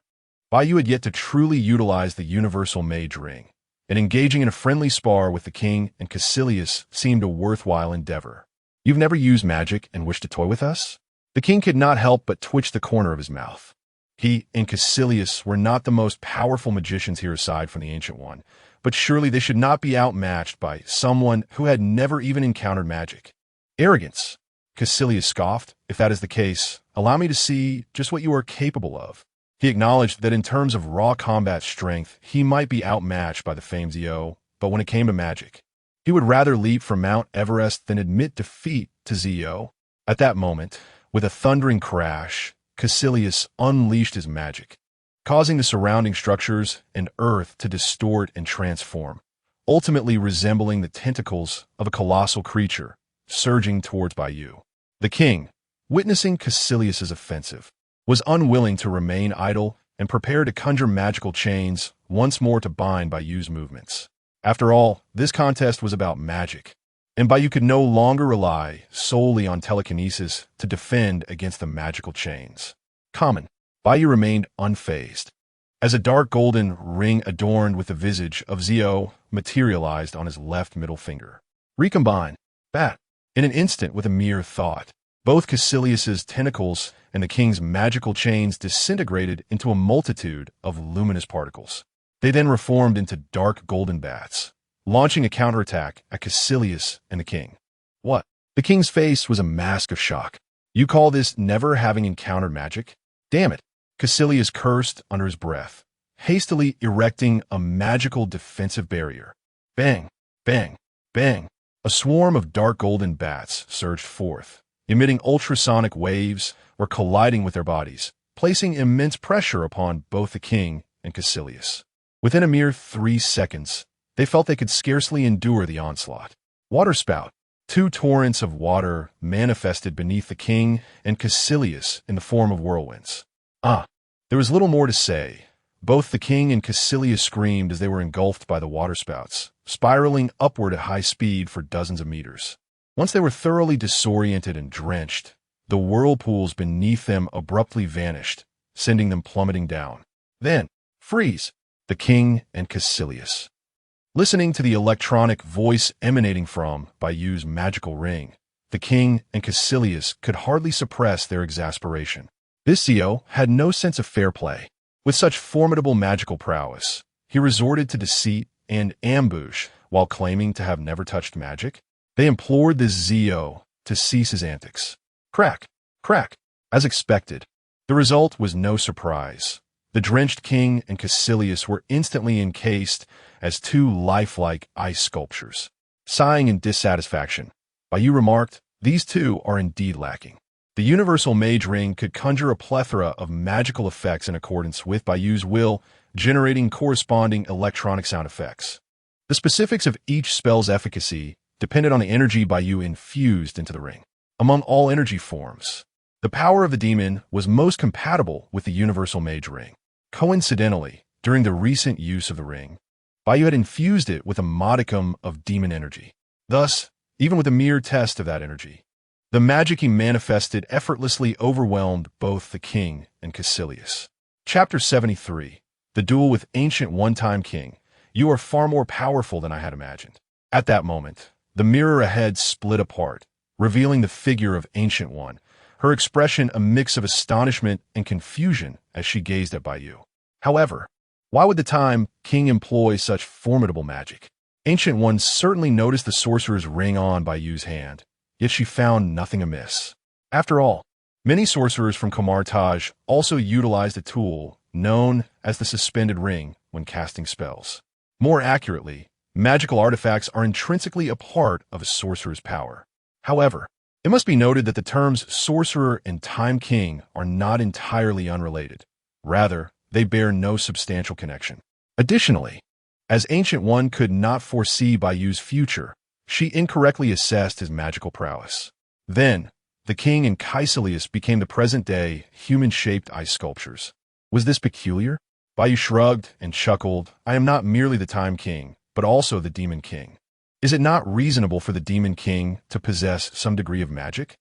Bai Yu had yet to truly utilize the universal mage ring, and engaging in a friendly spar with the king and Caecilius seemed a worthwhile endeavor. You've never used magic and wish to toy with us? The king could not help but twitch the corner of his mouth. He and Caecilius were not the most powerful magicians here aside from the Ancient One, but surely they should not be outmatched by someone who had never even encountered magic. Arrogance, Caecilius scoffed. If that is the case, allow me to see just what you are capable of. He acknowledged that in terms of raw combat strength, he might be outmatched by the famed Zio, but when it came to magic, he would rather leap from Mount Everest than admit defeat to Zio. At that moment, with a thundering crash, Caecilius unleashed his magic, causing the surrounding structures and earth to distort and transform, ultimately resembling the tentacles of a colossal creature surging towards Bai Yu. The king, witnessing Caecilius's offensive, was unwilling to remain idle and prepared to conjure magical chains once more to bind Bai Yu's movements. After all, this contest was about magic, and Bai Yu could no longer rely solely on telekinesis to defend against the magical chains. Bai Yu remained unfazed, as a dark golden ring adorned with the visage of Zio materialized on his left middle finger. Recombine. Bat. In an instant, with a mere thought, both Caecilius's tentacles and the king's magical chains disintegrated into a multitude of luminous particles. They then reformed into dark golden bats, launching a counterattack at Caecilius and the king. What? The king's face was a mask of shock. You call this never having encountered magic? Damn it! Caecilius cursed under his breath, hastily erecting a magical defensive barrier. Bang! Bang! Bang! A swarm of dark golden bats surged forth, emitting ultrasonic waves or colliding with their bodies, placing immense pressure upon both the king and Caecilius. Within a mere 3 seconds, they felt they could scarcely endure the onslaught. Waterspout. 2 torrents of water manifested beneath the king and Caecilius in the form of whirlwinds. There was little more to say. Both the king and Caecilius screamed as they were engulfed by the waterspouts, spiraling upward at high speed for dozens of meters. Once they were thoroughly disoriented and drenched, the whirlpools beneath them abruptly vanished, sending them plummeting down. Then, freeze! The king and Caecilius. Listening to the electronic voice emanating from Bai Yu's magical ring, the king and Caecilius could hardly suppress their exasperation. This Zio had no sense of fair play. With such formidable magical prowess, he resorted to deceit and ambush while claiming to have never touched magic. They implored this Zio to cease his antics. Crack! Crack! As expected, the result was no surprise. The drenched king and Caecilius were instantly encased as 2 lifelike ice sculptures. Sighing in dissatisfaction, Bai Yu remarked, "These 2 are indeed lacking." The universal mage ring could conjure a plethora of magical effects in accordance with Bai Yu's will, generating corresponding electronic sound effects. The specifics of each spell's efficacy depended on the energy Bai Yu infused into the ring. Among all energy forms, the power of the demon was most compatible with the universal mage ring. Coincidentally, during the recent use of the ring, Bai Yu had infused it with a modicum of demon energy. Thus, even with a mere test of that energy, the magic he manifested effortlessly overwhelmed both the king and Caecilius. Chapter 73. The Duel with Ancient One-Time King. You are far more powerful than I had imagined. At that moment, the mirror ahead split apart, revealing the figure of Ancient One, her expression a mix of astonishment and confusion as she gazed at Bai Yu. However, why would the time king employ such formidable magic? Ancient One certainly noticed the sorcerer's ring on Bai Yu's hand, yet she found nothing amiss. After all, many sorcerers from Komartaj also utilized a tool known as the suspended ring when casting spells. More accurately, magical artifacts are intrinsically a part of a sorcerer's power. However, it must be noted that the terms sorcerer and time king are not entirely unrelated. Rather, they bear no substantial connection. Additionally, as Ancient One could not foresee Bai Yu's future, she incorrectly assessed his magical prowess. Then, the king and Caecilius became the present-day, human-shaped ice sculptures. Was this peculiar? Bai Yu shrugged and chuckled. I am not merely the Time King, but also the Demon King. Is it not reasonable for the Demon King to possess some degree of magic?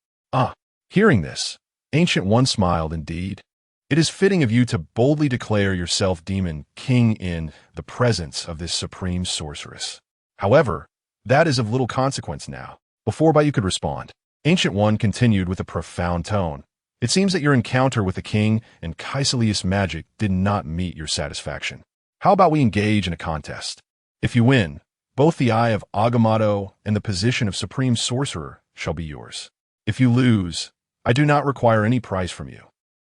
Hearing this, Ancient One smiled indeed. It is fitting of you to boldly declare yourself Demon King in the presence of this supreme sorceress. However, that is of little consequence now. Before Bai Yu could respond, Ancient One continued with a profound tone. It seems that your encounter with the king and Caecilius magic did not meet your satisfaction. How about we engage in a contest? If you win, both the Eye of Agamotto and the position of Supreme Sorcerer shall be yours. If you lose, I do not require any prize from you.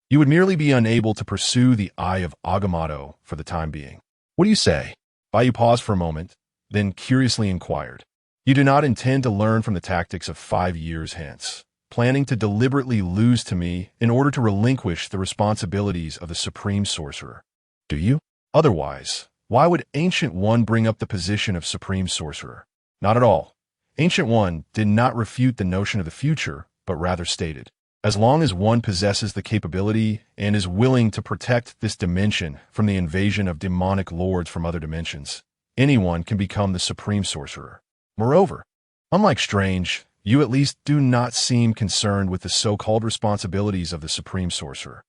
You would merely be unable to pursue the Eye of Agamotto for the time being. What do you say? Bai Yu paused for a moment, then curiously inquired. You do not intend to learn from the tactics of 5 years hence, planning to deliberately lose to me in order to relinquish the responsibilities of the Supreme Sorcerer, do you? Otherwise, why would Ancient One bring up the position of Supreme Sorcerer? Not at all. Ancient One did not refute the notion of the future, but rather stated, as long as one possesses the capability and is willing to protect this dimension from the invasion of demonic lords from other dimensions, anyone can become the Supreme Sorcerer. Moreover, unlike Strange, you at least do not seem concerned with the so-called responsibilities of the Supreme Sorcerer.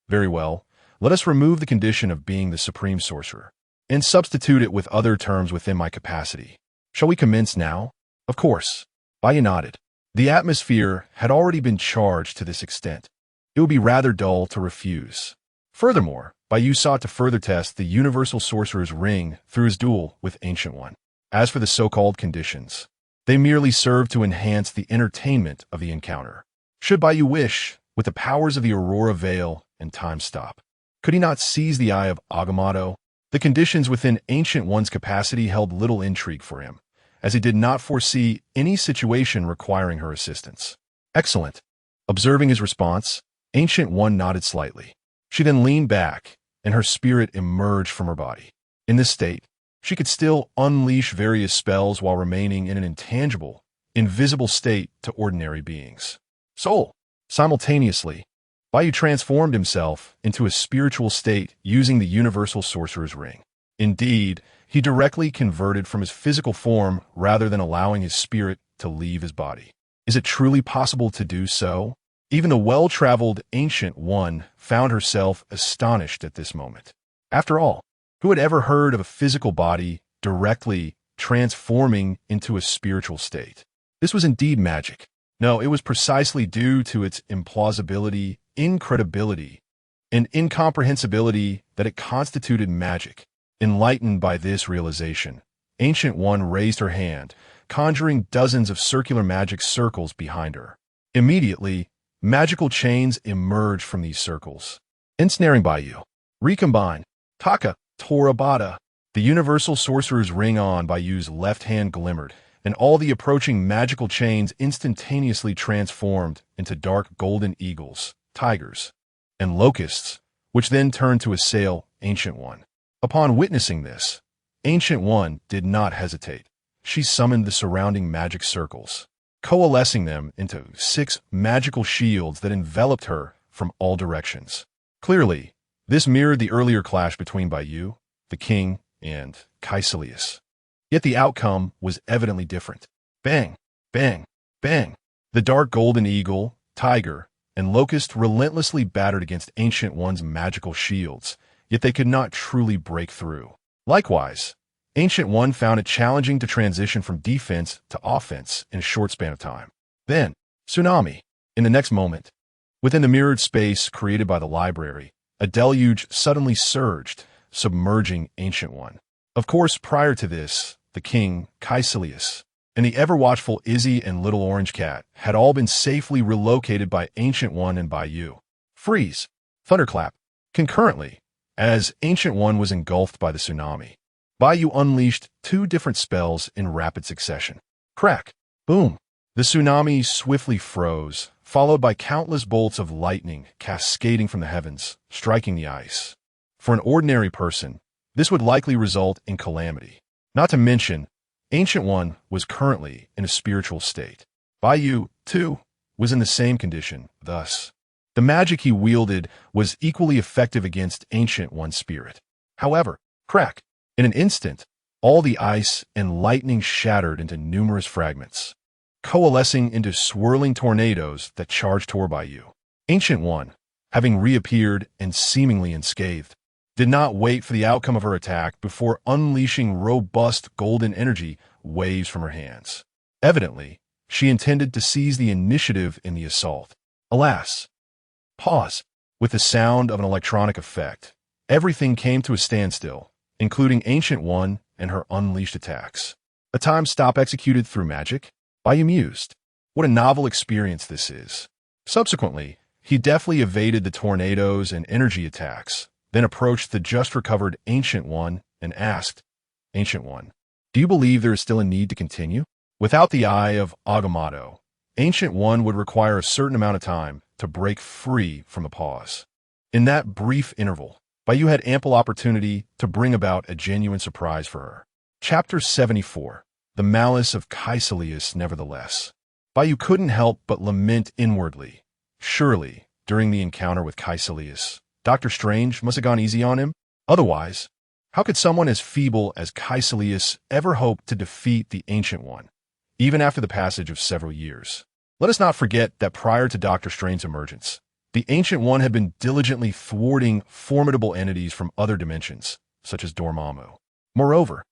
Very well, let us remove the condition of being the Supreme Sorcerer, and substitute it with other terms within my capacity. Shall we commence now? Of course. Bai Yu nodded. The atmosphere had already been charged to this extent. It would be rather dull to refuse. Furthermore, Bai Yu sought to further test the Universal Sorcerer's ring through his duel with Ancient One. As for the so-called conditions, they merely serve to enhance the entertainment of the encounter. Should Bai Yu wish, with the powers of the Aurora Veil and Time Stop, could he not seize the Eye of Agamotto? The conditions within Ancient One's capacity held little intrigue for him, as he did not foresee any situation requiring her assistance. Excellent. Observing his response, Ancient One nodded slightly. She then leaned back, and her spirit emerged from her body. In this state, she could still unleash various spells while remaining in an intangible, invisible state to ordinary beings. Soul! Simultaneously, Bai Yu transformed himself into a spiritual state using the Universal Sorcerer's Ring. Indeed, he directly converted from his physical form rather than allowing his spirit to leave his body. Is it truly possible to do so? Even the well-traveled Ancient One found herself astonished at this moment. After all, who had ever heard of a physical body directly transforming into a spiritual state? This was indeed magic. No, it was precisely due to its implausibility, incredibility, and incomprehensibility that it constituted magic. Enlightened by this realization, Ancient One raised her hand, conjuring dozens of circular magic circles behind her. Immediately, magical chains emerged from these circles. Ensnaring Bai Yu. Recombine. Taka. Torabata. The Universal Sorcerer's Ring on Bai Yu's left hand glimmered, and all the approaching magical chains instantaneously transformed into dark golden eagles, tigers, and locusts, which then turned to assail Ancient One. Upon witnessing this, Ancient One did not hesitate. She summoned the surrounding magic circles, coalescing them into 6 magical shields that enveloped her from all directions. Clearly, this mirrored the earlier clash between Bai Yu, the king, and Caecilius. Yet the outcome was evidently different. Bang, bang, bang. The dark golden eagle, tiger, and locust relentlessly battered against Ancient One's magical shields, yet they could not truly break through. Likewise, Ancient One found it challenging to transition from defense to offense in a short span of time. Then, tsunami. In the next moment, within the mirrored space created by the library, a deluge suddenly surged, submerging Ancient One. Of course, prior to this, the king, Caecilius, and the ever-watchful Izzy and Little Orange Cat had all been safely relocated by Ancient One and Bai Yu. Freeze. Thunderclap. Concurrently, as Ancient One was engulfed by the tsunami, Bai Yu unleashed 2 different spells in rapid succession. Crack. Boom. The tsunami swiftly froze, followed by countless bolts of lightning cascading from the heavens, striking the ice. For an ordinary person, this would likely result in calamity. Not to mention, Ancient One was currently in a spiritual state. Bai Yu, too, was in the same condition, thus. The magic he wielded was equally effective against Ancient One's spirit. However, crack. In an instant, all the ice and lightning shattered into numerous fragments, coalescing into swirling tornadoes that charged toward Bai Yu. Ancient One, having reappeared and seemingly unscathed, did not wait for the outcome of her attack before unleashing robust golden energy waves from her hands. Evidently, she intended to seize the initiative in the assault. Alas. Pause. With the sound of an electronic effect, everything came to a standstill, including Ancient One and her unleashed attacks. A time stop executed through magic? Bai Yu mused. What a novel experience this is. Subsequently, he deftly evaded the tornadoes and energy attacks, then approached the just-recovered Ancient One and asked, Ancient One, do you believe there is still a need to continue? Without the Eye of Agamotto, Ancient One would require a certain amount of time to break free from the pause. In that brief interval, Bai Yu had ample opportunity to bring about a genuine surprise for her. Chapter 74. The Malice of Caecilius Nevertheless. Bai Yu couldn't help but lament inwardly. Surely, during the encounter with Caecilius, Dr. Strange must have gone easy on him. Otherwise, how could someone as feeble as Caecilius ever hope to defeat the Ancient One, even after the passage of several years? Let us not forget that prior to Dr. Strange's emergence, the Ancient One had been diligently thwarting formidable entities from other dimensions, such as Dormammu. Moreover,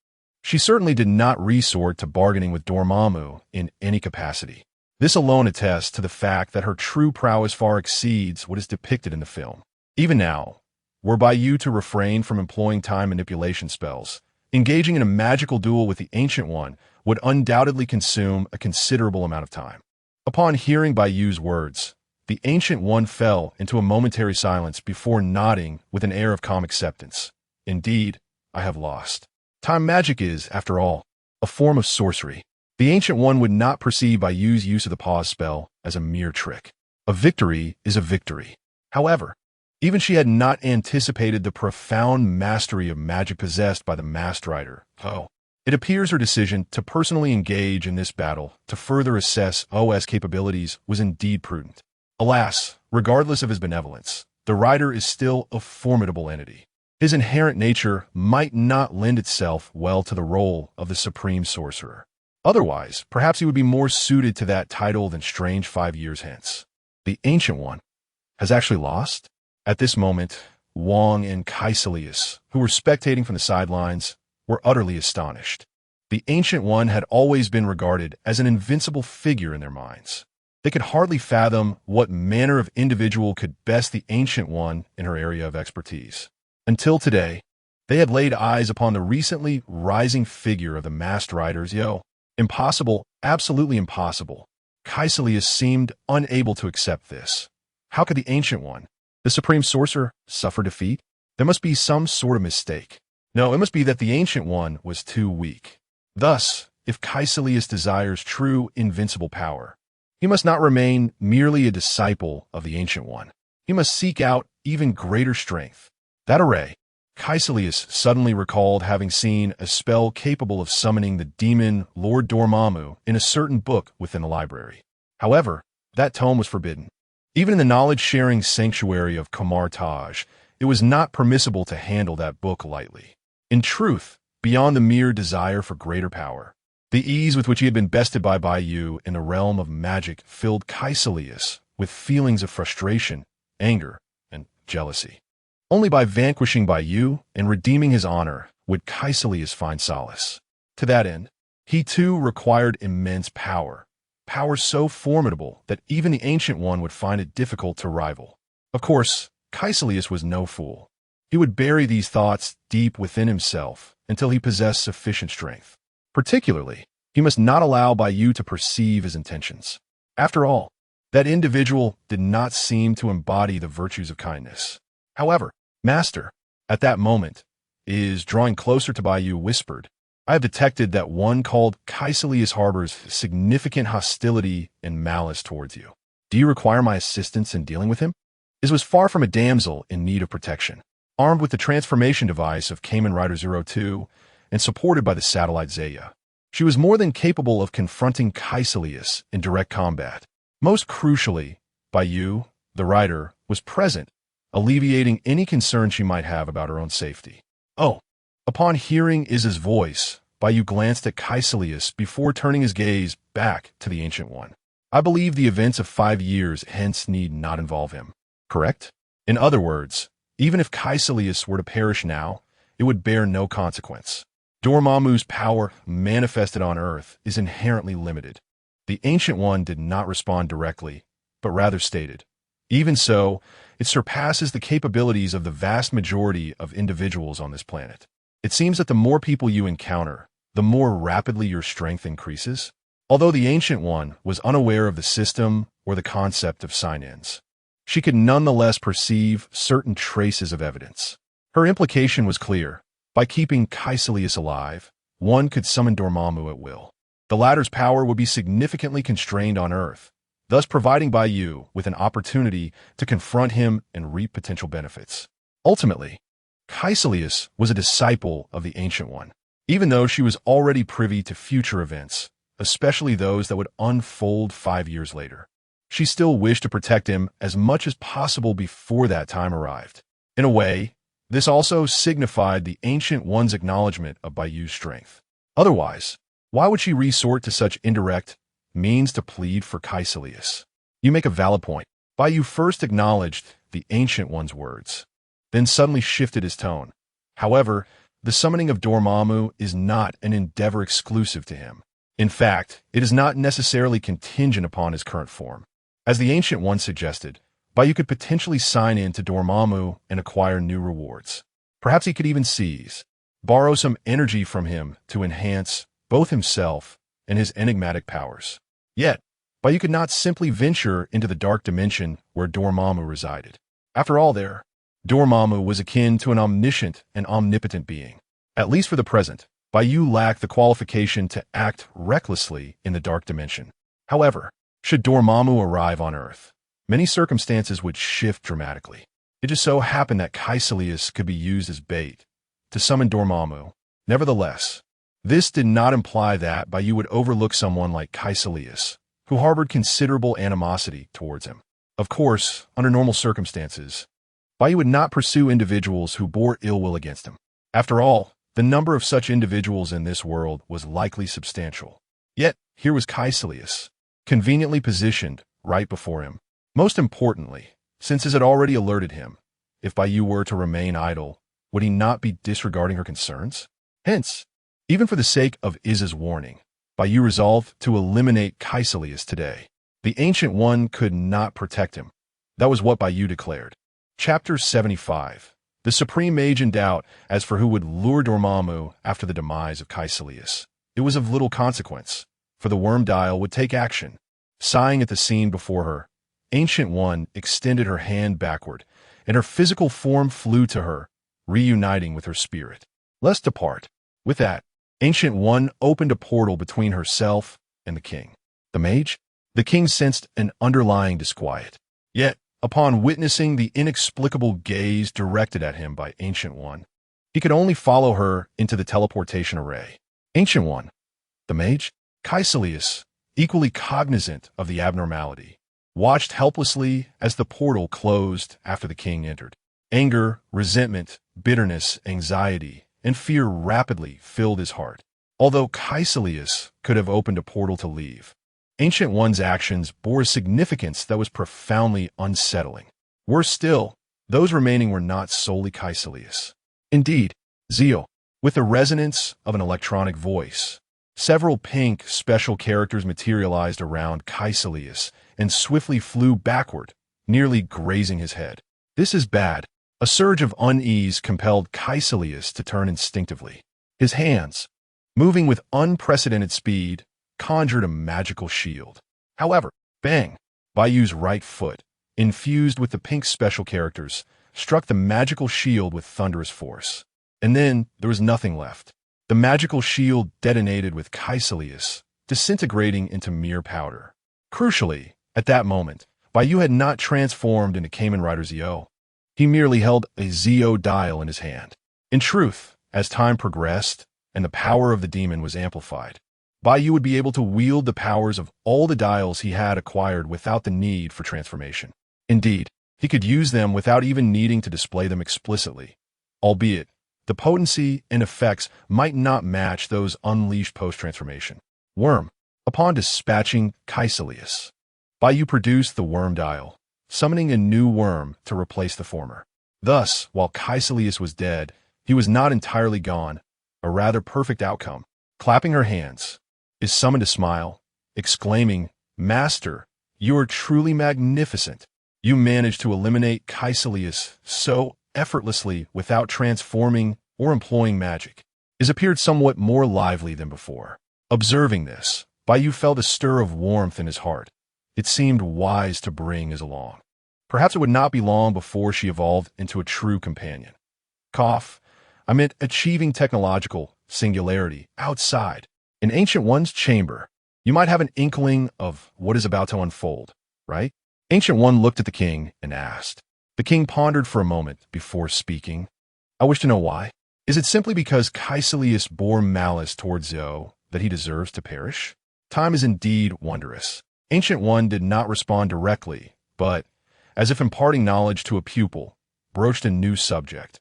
she certainly did not resort to bargaining with Dormammu in any capacity. This alone attests to the fact that her true prowess far exceeds what is depicted in the film. Even now, were Bai Yu to refrain from employing time manipulation spells, engaging in a magical duel with the Ancient One would undoubtedly consume a considerable amount of time. Upon hearing Bai Yu's words, the Ancient One fell into a momentary silence before nodding with an air of calm acceptance. Indeed, I have lost. Time magic is, after all, a form of sorcery. The Ancient One would not perceive Bai Yu's use of the pause spell as a mere trick. A victory is a victory. However, even she had not anticipated the profound mastery of magic possessed by the masked rider. It appears her decision to personally engage in this battle to further assess OS capabilities was indeed prudent. Alas, regardless of his benevolence, the rider is still a formidable entity. His inherent nature might not lend itself well to the role of the supreme sorcerer. Otherwise, perhaps he would be more suited to that title than Strange 5 years hence. The Ancient One has actually lost? At this moment, Wong and Caecilius, who were spectating from the sidelines, were utterly astonished. The Ancient One had always been regarded as an invincible figure in their minds. They could hardly fathom what manner of individual could best the Ancient One in her area of expertise. Until today, they had laid eyes upon the recently rising figure of the masked riders. Impossible, absolutely impossible. Caecilius seemed unable to accept this. How could the Ancient One, the supreme sorcerer, suffer defeat? There must be some sort of mistake. No, it must be that the Ancient One was too weak. Thus, if Caecilius desires true invincible power, he must not remain merely a disciple of the Ancient One. He must seek out even greater strength. That array, Caecilius suddenly recalled having seen a spell capable of summoning the demon Lord Dormammu in a certain book within the library. However, that tome was forbidden. Even in the knowledge-sharing sanctuary of Kamar Taj, it was not permissible to handle that book lightly. In truth, beyond the mere desire for greater power, the ease with which he had been bested by Bai Yu in the realm of magic filled Caecilius with feelings of frustration, anger, and jealousy. Only by vanquishing Bai Yu and redeeming his honor would Caecilius find solace. To that end, he too required immense power so formidable that even the Ancient One would find it difficult to rival. Of course, Caecilius was no fool. He would bury these thoughts deep within himself until he possessed sufficient strength. Particularly, He must not allow Bai Yu to perceive his intentions. After all, that individual did not seem to embody the virtues of kindness. However, Master, at that moment, is drawing closer to Bai Yu, whispered, I have detected that one called Caecilius harbors significant hostility and malice towards you. Do you require my assistance in dealing with him? Iz was far from a damsel in need of protection. Armed with the transformation device of Kamen Rider 02 and supported by the satellite Zaya, she was more than capable of confronting Caecilius in direct combat. Most crucially, Bai Yu, the rider, was present, alleviating any concern she might have about her own safety. Oh! Upon hearing Iz's voice, Bai Yu glanced at Caecilius before turning his gaze back to the Ancient One. I believe the events of 5 years hence need not involve him. Correct? In other words, even if Caecilius were to perish now, it would bear no consequence. Dormammu's power manifested on Earth is inherently limited. The Ancient One did not respond directly, but rather stated, even so, it surpasses the capabilities of the vast majority of individuals on this planet. It seems that the more people you encounter, the more rapidly your strength increases. Although the Ancient One was unaware of the system or the concept of sign-ins, she could nonetheless perceive certain traces of evidence. Her implication was clear. By keeping Caecilius alive, one could summon Dormammu at will. The latter's power would be significantly constrained on Earth, thus providing Bai Yu with an opportunity to confront him and reap potential benefits. Ultimately, Caecilius was a disciple of the Ancient One, even though she was already privy to future events, especially those that would unfold 5 years later. She still wished to protect him as much as possible before that time arrived. In a way, this also signified the Ancient One's acknowledgement of Bai Yu's strength. Otherwise, why would she resort to such indirect means to plead for Caecilius? You make a valid point. Bai Yu first acknowledged the Ancient One's words, then suddenly shifted his tone. However, the summoning of Dormammu is not an endeavor exclusive to him. In fact, it is not necessarily contingent upon his current form. As the Ancient One suggested, Bai Yu could potentially sign in to Dormammu and acquire new rewards. Perhaps he could even borrow some energy from him to enhance both himself and his enigmatic powers. Yet, Bai Yu could not simply venture into the dark dimension where Dormammu resided. After all, Dormammu was akin to an omniscient and omnipotent being. At least for the present, Bai Yu lacked the qualification to act recklessly in the dark dimension. However, should Dormammu arrive on Earth, many circumstances would shift dramatically. It just so happened that Caecilius could be used as bait to summon Dormammu. Nevertheless, this did not imply that Bai Yu would overlook someone like Caecilius, who harbored considerable animosity towards him. Of course, under normal circumstances, Bai Yu would not pursue individuals who bore ill will against him. After all, the number of such individuals in this world was likely substantial. Yet, here was Caecilius, conveniently positioned right before him. Most importantly, since it had already alerted him, if Bai Yu were to remain idle, would he not be disregarding her concerns? Hence, even for the sake of Iz's warning, Bai Yu resolved to eliminate Caecilius today. The Ancient One could not protect him. That was what Bai Yu declared. Chapter 75. The Supreme Mage in doubt as for who would lure Dormammu after the demise of Caecilius. It was of little consequence, for the Worm Dial would take action. Sighing at the scene before her, Ancient One extended her hand backward, and her physical form flew to her, reuniting with her spirit. Let's depart. With that, Ancient One opened a portal between herself and the king. The mage? The king sensed an underlying disquiet. Yet, upon witnessing the inexplicable gaze directed at him by Ancient One, he could only follow her into the teleportation array. Ancient One, the mage, Caecilius, equally cognizant of the abnormality, watched helplessly as the portal closed after the king entered. Anger, resentment, bitterness, anxiety, and fear rapidly filled his heart. Although Caecilius could have opened a portal to leave, Ancient One's actions bore a significance that was profoundly unsettling. Worse still, those remaining were not solely Caecilius. Indeed, Zio, with the resonance of an electronic voice, several pink special characters materialized around Caecilius and swiftly flew backward, nearly grazing his head. This is bad. A surge of unease compelled Caecilius to turn instinctively. His hands, moving with unprecedented speed, conjured a magical shield. However, bang! Bai Yu's right foot, infused with the pink special characters, struck the magical shield with thunderous force. And then there was nothing left. The magical shield detonated with Kaecilius, disintegrating into mere powder. Crucially, at that moment, Bai Yu had not transformed into Kamen Rider Zio. He merely held a Zio dial in his hand. In truth, as time progressed and the power of the demon was amplified, Bai Yu would be able to wield the powers of all the dials he had acquired without the need for transformation. Indeed, he could use them without even needing to display them explicitly, albeit the potency and effects might not match those unleashed post-transformation. Worm. Upon dispatching Kaecilius, Bai Yu produced the worm dial, summoning a new worm to replace the former. Thus, while Kaecilius was dead, he was not entirely gone, a rather perfect outcome. Clapping her hands, is summoned to smile, exclaiming, "Master, you are truly magnificent. You managed to eliminate Kaecilius so effortlessly without transforming or employing magic." It appeared somewhat more lively than before. Observing this, Bai Yu felt a stir of warmth in his heart. It seemed wise to bring his along. Perhaps it would not be long before she evolved into a true companion. Cough. I meant achieving technological singularity outside. In Ancient One's chamber, you might have an inkling of what is about to unfold, right? Ancient One looked at the king and asked. The king pondered for a moment before speaking. I wish to know why. Is it simply because Kaecilius bore malice towards Zo that he deserves to perish? Time is indeed wondrous. Ancient One did not respond directly, but, as if imparting knowledge to a pupil, broached a new subject.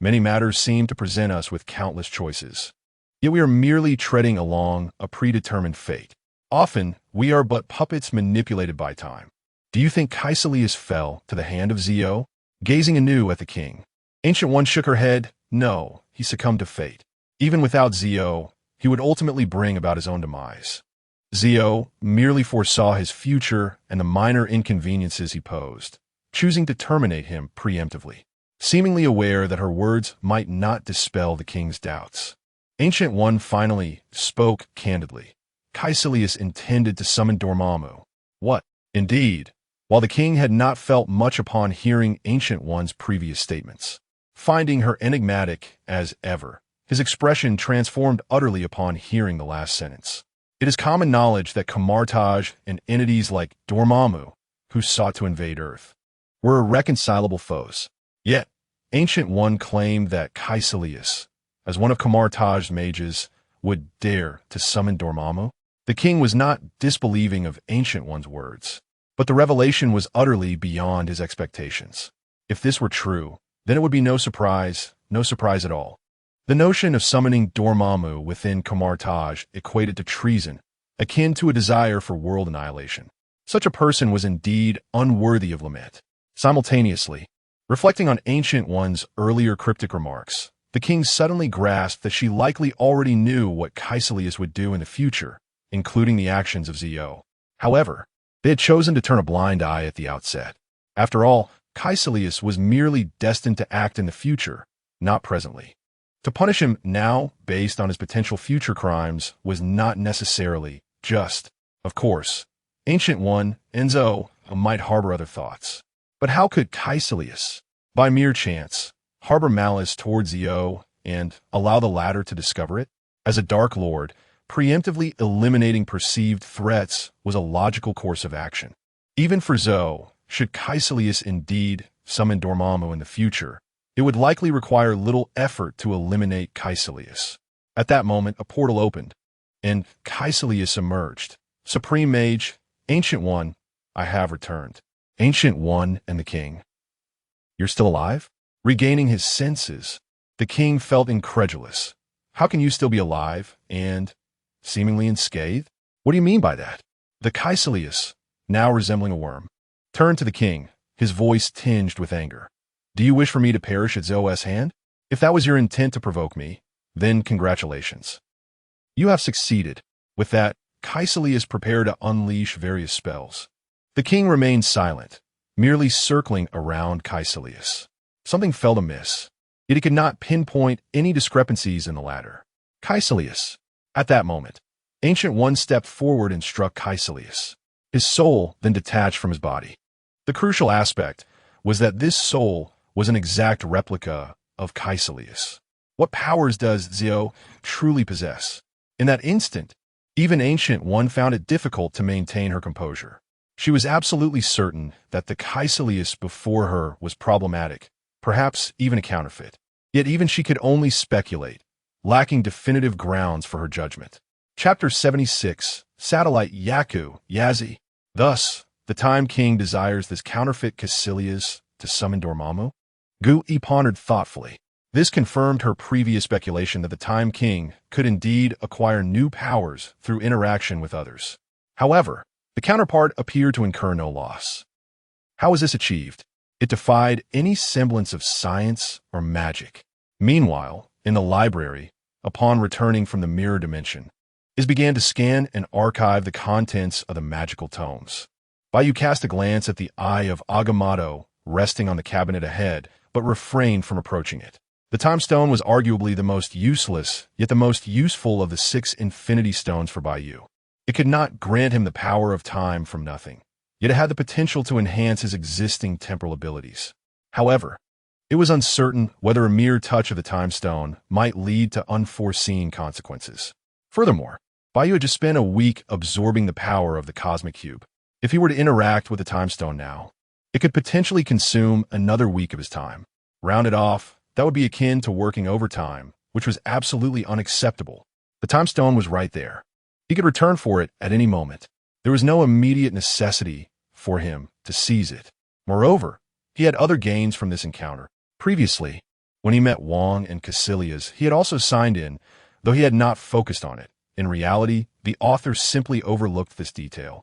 Many matters seem to present us with countless choices. Yet we are merely treading along a predetermined fate. Often, we are but puppets manipulated by time. Do you think Kaecilius fell to the hand of Zio? Gazing anew at the king, Ancient One shook her head. No, he succumbed to fate. Even without Zio, he would ultimately bring about his own demise. Zio merely foresaw his future and the minor inconveniences he posed, choosing to terminate him preemptively, seemingly aware that her words might not dispel the king's doubts. Ancient One finally spoke candidly. Kaecilius intended to summon Dormammu. What? Indeed. While the king had not felt much upon hearing Ancient One's previous statements, finding her enigmatic as ever, his expression transformed utterly upon hearing the last sentence. It is common knowledge that Kamartaj and entities like Dormammu, who sought to invade Earth, were irreconcilable foes. Yet, Ancient One claimed that Kaecilius, as one of Kamartaj's mages, would dare to summon Dormammu. The king was not disbelieving of Ancient One's words, but the revelation was utterly beyond his expectations. If this were true, then it would be no surprise at all. The notion of summoning Dormammu within Kamartaj equated to treason, akin to a desire for world annihilation. Such a person was indeed unworthy of lament. Simultaneously, reflecting on Ancient One's earlier cryptic remarks, the king suddenly grasped that she likely already knew what Kaecilius would do in the future, including the actions of Zio. However, they had chosen to turn a blind eye at the outset. After all, Kaecilius was merely destined to act in the future, not presently. To punish him now, based on his potential future crimes, was not necessarily just. Of course, Ancient One, Enzo, might harbor other thoughts. But how could Kaecilius, by mere chance, harbor malice towards Zio and allow the latter to discover it? As a Dark Lord, preemptively eliminating perceived threats was a logical course of action. Even for Zo, should Kaecilius indeed summon Dormammu in the future, it would likely require little effort to eliminate Kaecilius. At that moment, a portal opened, and Kaecilius emerged. Supreme Mage, Ancient One, I have returned. Ancient One and the king. You're still alive? Regaining his senses, the king felt incredulous. How can you still be alive and seemingly unscathed? What do you mean by that? The Kaecilius, now resembling a worm, turned to the king, his voice tinged with anger. Do you wish for me to perish at Zo's hand? If that was your intent to provoke me, then congratulations. You have succeeded. With that, Kaecilius prepared to unleash various spells. The king remained silent, merely circling around Kaecilius. Something felt amiss, yet he could not pinpoint any discrepancies in the latter. Kaecilius, At that moment, Ancient One stepped forward and struck Caecilius. His soul then detached from his body. The crucial aspect was that this soul was an exact replica of Caecilius. What powers does Zio truly possess? In that instant, even Ancient One found it difficult to maintain her composure. She was absolutely certain that the Caecilius before her was problematic, perhaps even a counterfeit. Yet even she could only speculate, lacking definitive grounds for her judgment. Chapter 76, Satellite Yazi. Thus, the Time King desires this counterfeit Caecilius to summon Dormammu? Gu-E pondered thoughtfully. This confirmed her previous speculation that the Time King could indeed acquire new powers through interaction with others. However, the counterpart appeared to incur no loss. How was this achieved? It defied any semblance of science or magic. Meanwhile, in the library, upon returning from the mirror dimension, Iz began to scan and archive the contents of the magical tomes. Bai Yu cast a glance at the eye of Agamotto resting on the cabinet ahead, but refrained from approaching it. The Time Stone was arguably the most useless, yet the most useful of the 6 Infinity Stones for Bai Yu. It could not grant him the power of time from nothing, yet it had the potential to enhance his existing temporal abilities. However, it was uncertain whether a mere touch of the Time Stone might lead to unforeseen consequences. Furthermore, Bai Yu had just spent a week absorbing the power of the Cosmic Cube. If he were to interact with the Time Stone now, it could potentially consume another week of his time. Rounded off, that would be akin to working overtime, which was absolutely unacceptable. The Time Stone was right there. He could return for it at any moment. There was no immediate necessity for him to seize it. Moreover, he had other gains from this encounter. Previously, when he met Wong and Caecilius, he had also signed in, though he had not focused on it. In reality, the author simply overlooked this detail.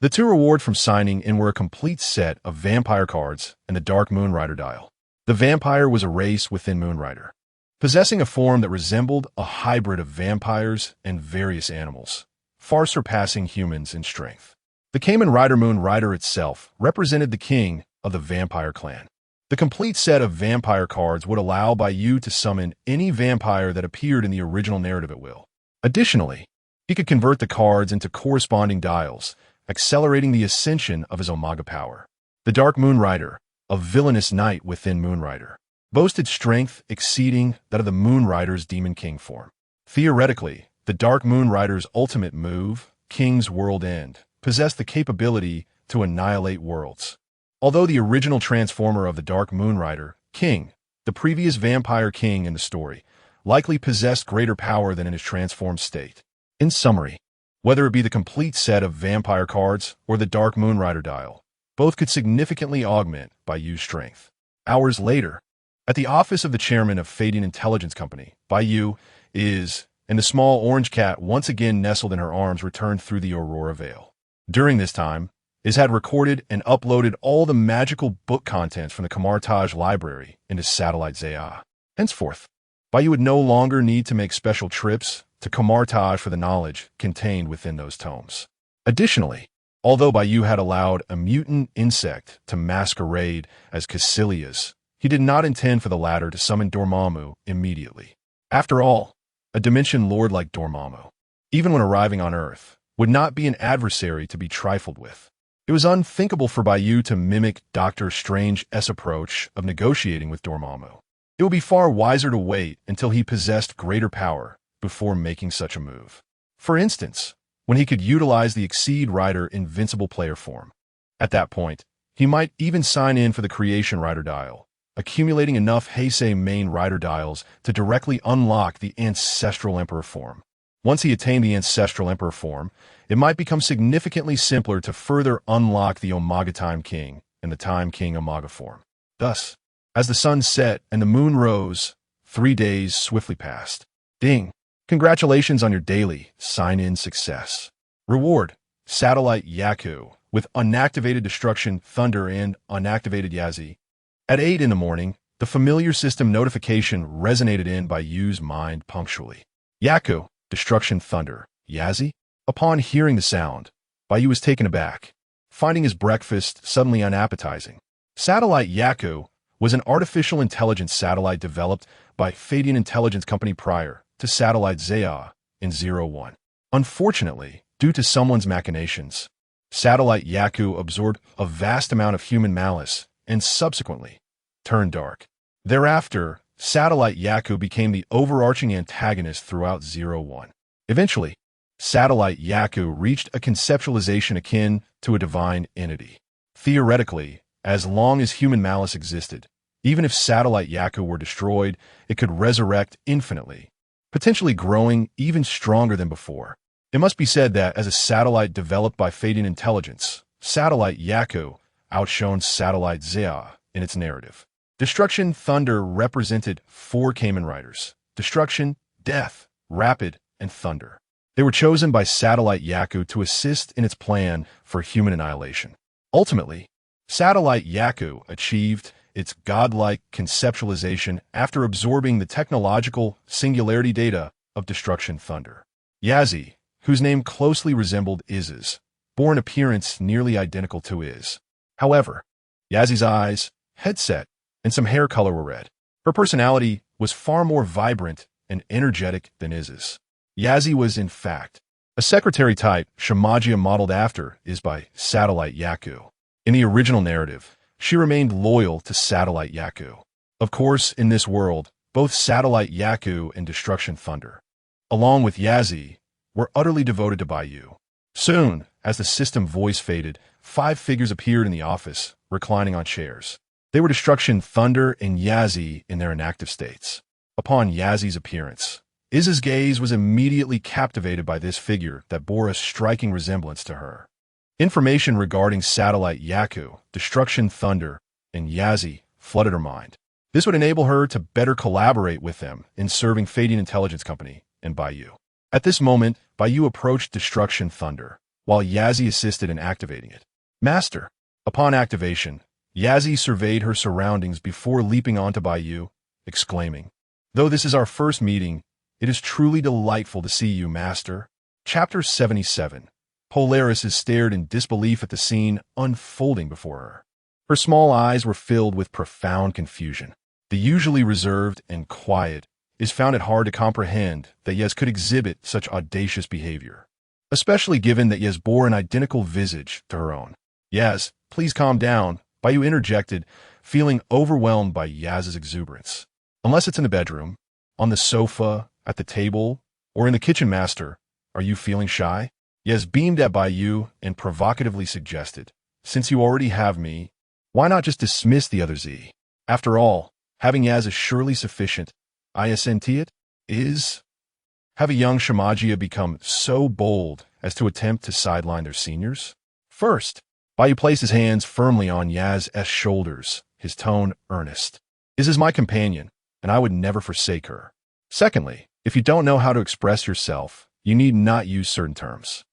The two rewards from signing in were a complete set of vampire cards and the Dark Moonrider dial. The vampire was a race within Moonrider, possessing a form that resembled a hybrid of vampires and various animals, far surpassing humans in strength. The Kamen Rider Moonrider itself represented the king of the vampire clan. The complete set of vampire cards would allow Bai Yu to summon any vampire that appeared in the original narrative at will. Additionally, he could convert the cards into corresponding dials, accelerating the ascension of his Omega power. The Dark Moonrider, a villainous knight within Moonrider, boasted strength exceeding that of the Moonrider's Demon King form. Theoretically, the Dark Moonrider's ultimate move, King's World End, possessed the capability to annihilate worlds. Although the original transformer of the Dark Moonrider, King, the previous vampire king in the story, likely possessed greater power than in his transformed state. In summary, whether it be the complete set of vampire cards or the Dark Moonrider dial, both could significantly augment Bai Yu's strength. Hours later, at the office of the chairman of Fadian Intelligence Company, Bai Yu and the small orange cat once again nestled in her arms returned through the Aurora Veil. During this time, Iz had recorded and uploaded all the magical book contents from the Kamartaj library into Satellite Zaya. Henceforth, Bai Yu would no longer need to make special trips to Kamartaj for the knowledge contained within those tomes. Additionally, although Bai Yu had allowed a mutant insect to masquerade as Caecilius, he did not intend for the latter to summon Dormammu immediately. After all, a Dimension Lord like Dormammu, even when arriving on Earth, would not be an adversary to be trifled with. It was unthinkable for Bai Yu to mimic Doctor Strange's approach of negotiating with Dormammu. It would be far wiser to wait until he possessed greater power before making such a move. For instance, when he could utilize the Exceed Rider Invincible player form. At that point, he might even sign in for the Creation Rider dial, accumulating enough Heisei main Rider dials to directly unlock the Ancestral Emperor form. Once he attained the Ancestral Emperor form, it might become significantly simpler to further unlock the Omega Time King and the Time King Omega form. Thus, as the sun set and the moon rose, 3 days swiftly passed. Ding! Congratulations on your daily sign-in success. Reward, Satellite Yaku, with unactivated Destruction Thunder and unactivated Yazi. At 8 in the morning, the familiar system notification resonated in Bai Yu's mind punctually. Yaku, Destruction Thunder, Yazi? Upon hearing the sound, Bai Yu was taken aback, finding his breakfast suddenly unappetizing. Satellite Yaku was an artificial intelligence satellite developed by Fadian Intelligence Company prior to Satellite Zaya in 01. Unfortunately, due to someone's machinations, Satellite Yaku absorbed a vast amount of human malice and subsequently turned dark. Thereafter, Satellite Yaku became the overarching antagonist throughout 01. Eventually, Satellite Yaku reached a conceptualization akin to a divine entity. Theoretically, as long as human malice existed, even if Satellite Yaku were destroyed, it could resurrect infinitely, potentially growing even stronger than before. It must be said that as a satellite developed by fading intelligence, Satellite Yaku outshone Satellite Zea in its narrative. Destruction Thunder represented 4 Kamen Riders: Destruction, Death, Rapid, and Thunder. They were chosen by Satellite Yaku to assist in its plan for human annihilation. Ultimately, Satellite Yaku achieved its godlike conceptualization after absorbing the technological singularity data of Destruction Thunder. Yazi, whose name closely resembled Iz's, bore an appearance nearly identical to Iz. However, Yazi's eyes, headset, and some hair color were red. Her personality was far more vibrant and energetic than Iz's. Yazi was, in fact, a secretary type Shimagia modeled after Iz by Satellite Yaku. In the original narrative, she remained loyal to Satellite Yaku. Of course, in this world, both Satellite Yaku and Destruction Thunder, along with Yazi, were utterly devoted to Bai Yu. Soon, as the system voice faded, 5 figures appeared in the office, reclining on chairs. They were Destruction Thunder and Yazi in their inactive states. Upon Yazi's appearance, Iz's gaze was immediately captivated by this figure that bore a striking resemblance to her. Information regarding Satellite Yaku, Destruction Thunder, and Yazi flooded her mind. This would enable her to better collaborate with them in serving Fading Intelligence Company and Bai Yu. At this moment, Bai Yu approached Destruction Thunder, while Yazi assisted in activating it. Master. Upon activation, Yazi surveyed her surroundings before leaping onto Bai Yu, exclaiming, "Though this is our first meeting, it is truly delightful to see you, Master." Chapter 77. Polaris is stared in disbelief at the scene unfolding before her. Her small eyes were filled with profound confusion. The usually reserved and quiet Iz found it hard to comprehend that Yez could exhibit such audacious behavior, especially given that Yez bore an identical visage to her own. "Yez, please calm down," Bai Yu interjected, feeling overwhelmed by Yaz's exuberance. "Unless it's in the bedroom, on the sofa, at the table, or in the kitchen, Master, are you feeling shy?" Yez beamed at Bai Yu and provocatively suggested, "Since you already have me, why not just dismiss the other Z? After all, having Yaz is surely sufficient. Isn't it? Is? Have a young Shimagia become so bold as to attempt to sideline their seniors?" First, Bai Yu placed his hands firmly on Yaz's shoulders, his tone earnest. "Iz is my companion, and I would never forsake her. Secondly, if you don't know how to express yourself, you need not use certain terms.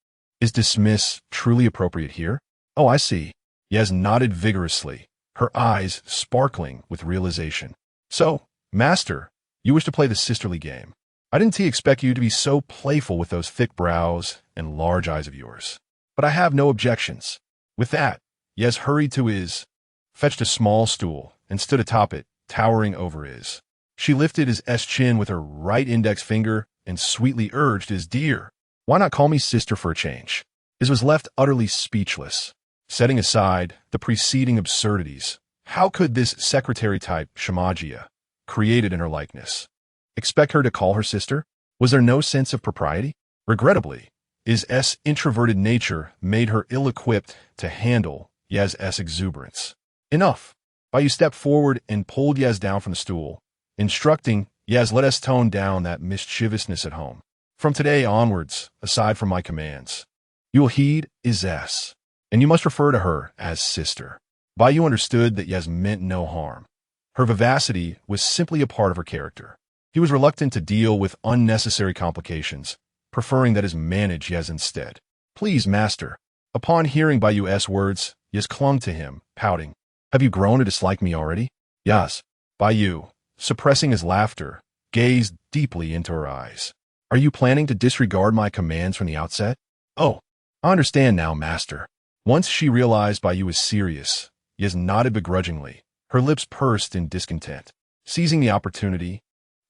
Is dismiss truly appropriate here?" "Oh, I see." Yaz nodded vigorously, her eyes sparkling with realization. "So, Master, you wish to play the sisterly game. I didn't expect you to be so playful with those thick brows and large eyes of yours. But I have no objections." With that, Yez hurried to Iz, fetched a small stool, and stood atop it, towering over Iz. She lifted his chin with her right index finger and sweetly urged Iz, "Dear, why not call me sister for a change?" Iz was left utterly speechless. Setting aside the preceding absurdities, how could this secretary-type Shimagia, created in her likeness, expect her to call her sister? Was there no sense of propriety? Regrettably, Iz's introverted nature made her ill-equipped to handle Yaz's exuberance. "Enough." Bai Yu stepped forward and pulled Yaz down from the stool, instructing, "Yaz, let us tone down that mischievousness at home. From today onwards, aside from my commands, you will heed Iz's, and you must refer to her as sister." Bai Yu understood that Yaz meant no harm. Her vivacity was simply a part of her character. He was reluctant to deal with unnecessary complications, preferring that Iz manage Yaz instead. "Please, Master." Upon hearing Bai Yu's words, Yaz clung to him, pouting. "Have you grown to dislike me already?" "Yes." Bai Yu, suppressing his laughter, gazed deeply into her eyes. "Are you planning to disregard my commands from the outset?" "Oh, I understand now, Master." Once she realized Bai Yu was serious, Yaz nodded begrudgingly, her lips pursed in discontent. Seizing the opportunity,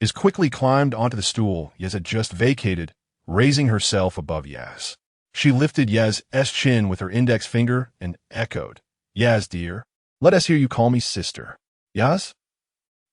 Iz quickly climbed onto the stool Yaz had just vacated, raising herself above Yaz. She lifted Yaz's chin with her index finger and echoed, "Yaz, dear, let us hear you call me sister." "Yaz?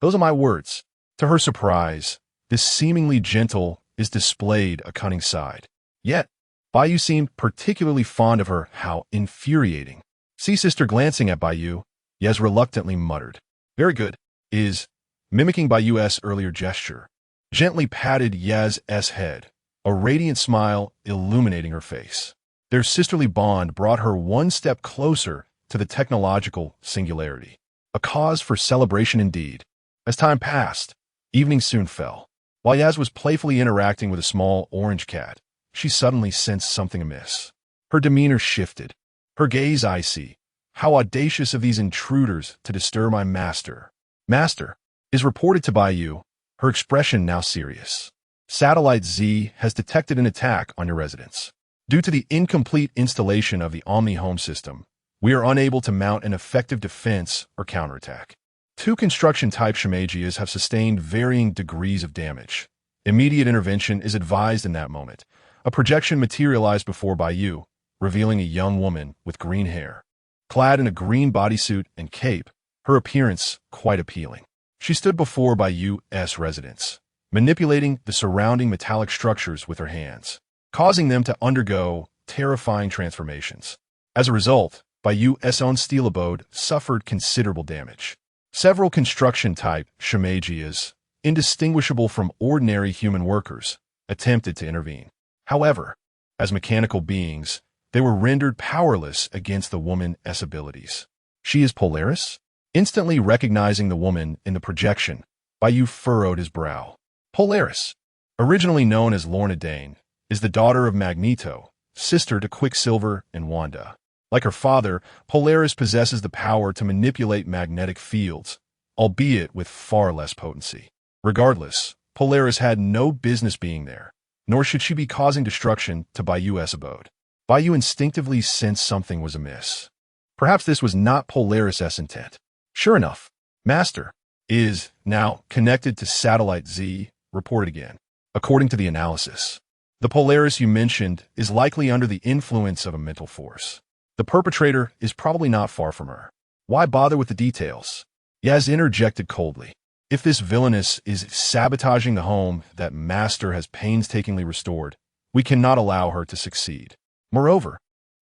Those are my words." To her surprise, this seemingly gentle is displayed a cunning side. Yet, Bai Yu seemed particularly fond of her. How infuriating. "See, sister," glancing at Bai Yu, Yaz reluctantly muttered. "Very good." Is, mimicking Bai Yu's earlier gesture, gently patted Yaz's head, a radiant smile illuminating her face. Their sisterly bond brought her one step closer to the technological singularity. A cause for celebration indeed. As time passed, evening soon fell. While Yaz was playfully interacting with a small orange cat, she suddenly sensed something amiss. Her demeanor shifted, her gaze icy. "How audacious of these intruders to disturb my master." "Master," is reported to Bai Yu, her expression now serious. "Satellite Z has detected an attack on your residence. Due to the incomplete installation of the Omni Home system, we are unable to mount an effective defense or counterattack. 2 construction-type Shamagias have sustained varying degrees of damage. Immediate intervention is advised in that moment." A projection materialized before Bai Yu, revealing a young woman with green hair. Clad in a green bodysuit and cape, her appearance quite appealing. She stood before Bai Yu's residence, manipulating the surrounding metallic structures with her hands, causing them to undergo terrifying transformations. As a result, Bai Yu's own steel abode suffered considerable damage. Several construction-type Shamagias, indistinguishable from ordinary human workers, attempted to intervene. However, as mechanical beings, they were rendered powerless against the woman's abilities. "She is Polaris?" Instantly recognizing the woman in the projection, Bai Yu furrowed his brow. Polaris, originally known as Lorna Dane, is the daughter of Magneto, sister to Quicksilver and Wanda. Like her father, Polaris possesses the power to manipulate magnetic fields, albeit with far less potency. Regardless, Polaris had no business being there, nor should she be causing destruction to Bai Yu's abode. Bai Yu instinctively sensed something was amiss. Perhaps this was not Polaris' intent. Sure enough, Master is now connected to Satellite Z, reported again. According to the analysis, the Polaris you mentioned is likely under the influence of a mental force. The perpetrator is probably not far from her. Why bother with the details? Yaz interjected coldly. If this villainess is sabotaging the home that Master has painstakingly restored, we cannot allow her to succeed. Moreover,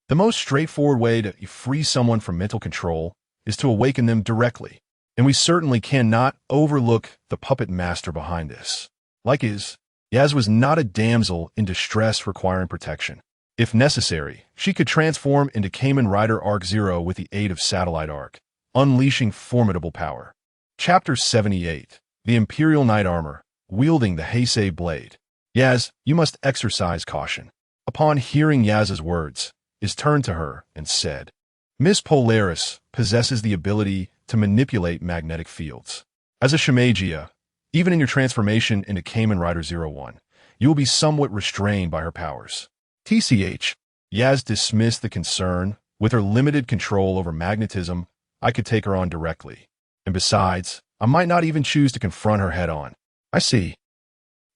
the most straightforward way to free someone from mental control is to awaken them directly, and we certainly cannot overlook the puppet master behind this. Like Yaz was not a damsel in distress requiring protection. If necessary, she could transform into Kamen Rider Arc Zero with the aid of Satellite Arc, unleashing formidable power. Chapter 78. The Imperial Knight Armor, wielding the Heisei blade. Yaz, you must exercise caution. Upon hearing Yaz's words, Is turned to her and said, Miss Polaris possesses the ability to manipulate magnetic fields. As a Shamagia, even in your transformation into Kamen Rider 01, you will be somewhat restrained by her powers. TCH, Yaz dismissed the concern. With her limited control over magnetism, I could take her on directly. And besides, I might not even choose to confront her head-on. I see.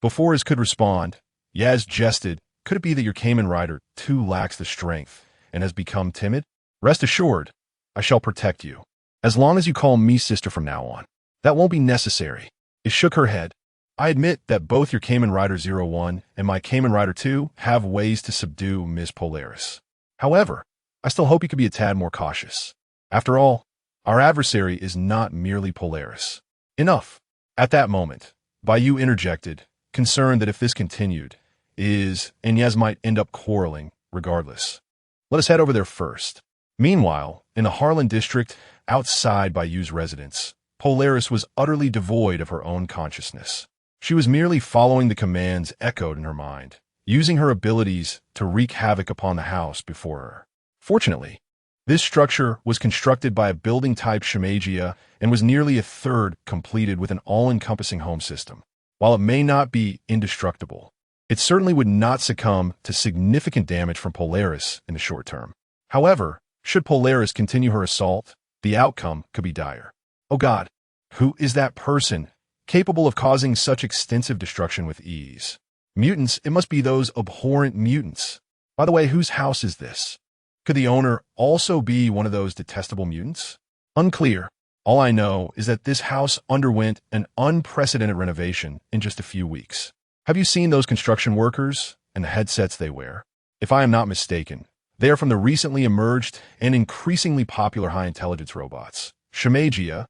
Before his could respond, Yaz jested, Could it be that your Kamen Rider too lacks the strength and has become timid? Rest assured, I shall protect you. As long as you call me sister from now on. That won't be necessary. It shook her head. I admit that both your Kamen Rider 01 and my Kamen Rider 2 have ways to subdue Miss Polaris. However, I still hope you could be a tad more cautious. After all, our adversary is not merely Polaris. Enough. At that moment, Bai Yu interjected, concerned that if this continued, and Yaz might end up quarreling, regardless. Let us head over there first. Meanwhile, in the Harlan district, outside Bai Yu's residence, Polaris was utterly devoid of her own consciousness. She was merely following the commands echoed in her mind, using her abilities to wreak havoc upon the house before her. Fortunately, this structure was constructed by a building-type Shamagia and was nearly a third completed with an all-encompassing home system. While it may not be indestructible, it certainly would not succumb to significant damage from Polaris in the short term. However, should Polaris continue her assault, the outcome could be dire. Oh God, who is that person capable of causing such extensive destruction with ease? Mutants, it must be those abhorrent mutants. By the way, whose house is this? Could the owner also be one of those detestable mutants? Unclear. All I know is that this house underwent an unprecedented renovation in just a few weeks. Have you seen those construction workers and the headsets they wear? If I am not mistaken, they are from the recently emerged and increasingly popular high-intelligence robots, Shamagia.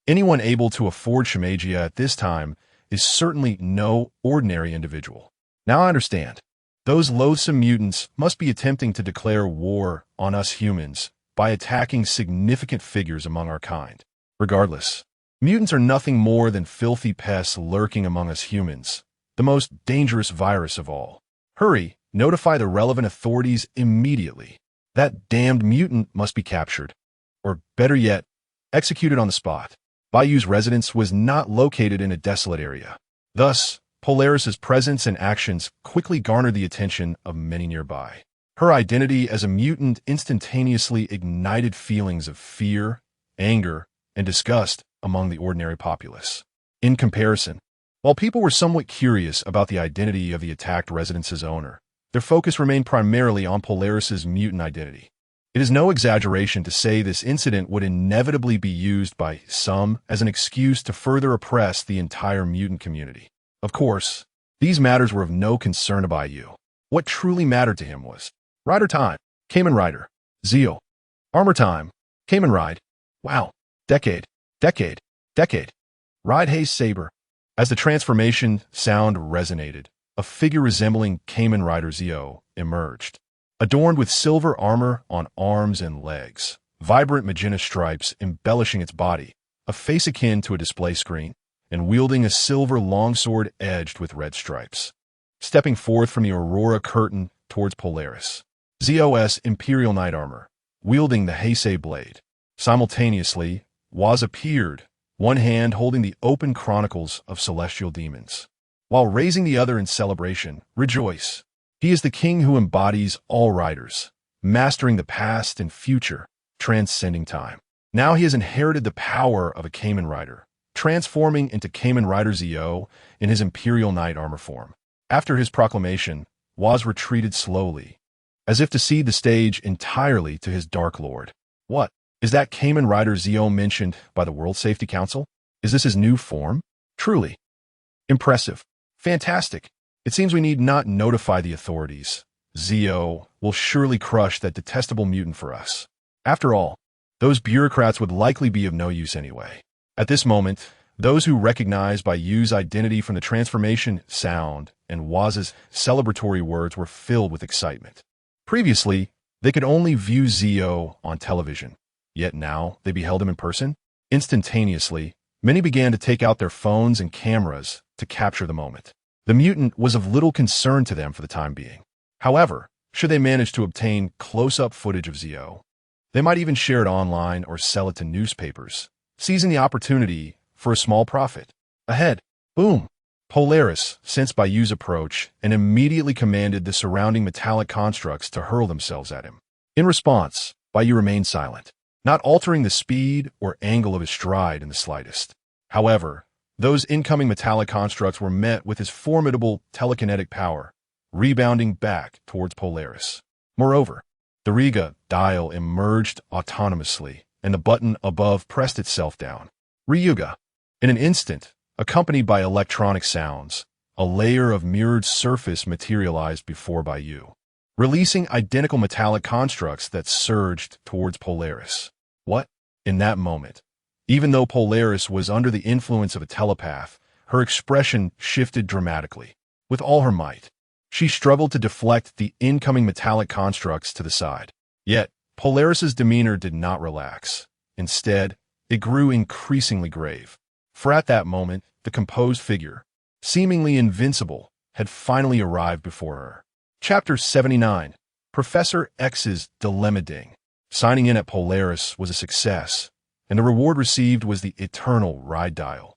Anyone able to afford Shamagia at this time is certainly no ordinary individual. Now I understand. Those loathsome mutants must be attempting to declare war on us humans by attacking significant figures among our kind. Regardless, mutants are nothing more than filthy pests lurking among us humans, the most dangerous virus of all. Hurry, notify the relevant authorities immediately. That damned mutant must be captured. Or better yet, executed on the spot. Bai Yu's residence was not located in a desolate area. Thus, Polaris's presence and actions quickly garnered the attention of many nearby. Her identity as a mutant instantaneously ignited feelings of fear, anger, and disgust among the ordinary populace. In comparison, while people were somewhat curious about the identity of the attacked residence's owner, their focus remained primarily on Polaris's mutant identity. It is no exaggeration to say this incident would inevitably be used by some as an excuse to further oppress the entire mutant community. Of course, these matters were of no concern to Bai Yu. What truly mattered to him was Rider time, Kamen Rider, Zeal. Armor time, Kamen Ride. Wow, decade, Ride Hayes Saber. As the transformation sound resonated, a figure resembling Kamen Rider Zio emerged. Adorned with silver armor on arms and legs, vibrant magenta stripes embellishing its body, a face akin to a display screen, and wielding a silver longsword edged with red stripes. Stepping forth from the Aurora curtain towards Polaris, ZOS Imperial Knight Armor, wielding the Heisei blade. Simultaneously, Waz appeared, one hand holding the open chronicles of celestial demons, while raising the other in celebration. Rejoice! He is the king who embodies all riders, mastering the past and future, transcending time. Now he has inherited the power of a Kamen Rider, transforming into Kamen Rider Zio in his Imperial Knight armor form. After his proclamation, Waz retreated slowly, as if to cede the stage entirely to his Dark Lord. What? Is that Kamen Rider Zio mentioned by the World Safety Council? Is this his new form? Truly impressive. Fantastic. It seems we need not notify the authorities. Zio will surely crush that detestable mutant for us. After all, those bureaucrats would likely be of no use anyway. At this moment, those who recognized Bai Yu's identity from the transformation sound and Waz's celebratory words were filled with excitement. Previously, they could only view Zio on television, yet now they beheld him in person. Instantaneously, many began to take out their phones and cameras to capture the moment. The mutant was of little concern to them for the time being. However, should they manage to obtain close-up footage of Zio, they might even share it online or sell it to newspapers, seizing the opportunity for a small profit. Ahead, boom! Polaris sensed Bai Yu's approach and immediately commanded the surrounding metallic constructs to hurl themselves at him. In response, Bai Yu remained silent, not altering the speed or angle of his stride in the slightest. However, those incoming metallic constructs were met with his formidable telekinetic power, rebounding back towards Polaris. Moreover, the Riga dial emerged autonomously, and the button above pressed itself down. Ryuga. In an instant, accompanied by electronic sounds, a layer of mirrored surface materialized before Bai Yu, releasing identical metallic constructs that surged towards Polaris. What? In that moment, even though Polaris was under the influence of a telepath, her expression shifted dramatically. With all her might, she struggled to deflect the incoming metallic constructs to the side. Yet, Polaris's demeanor did not relax. Instead, it grew increasingly grave. For at that moment, the composed figure, seemingly invincible, had finally arrived before her. Chapter 79. Professor X's Dilemma Ding. Signing in at Polaris was a success, and the reward received was the eternal ride dial.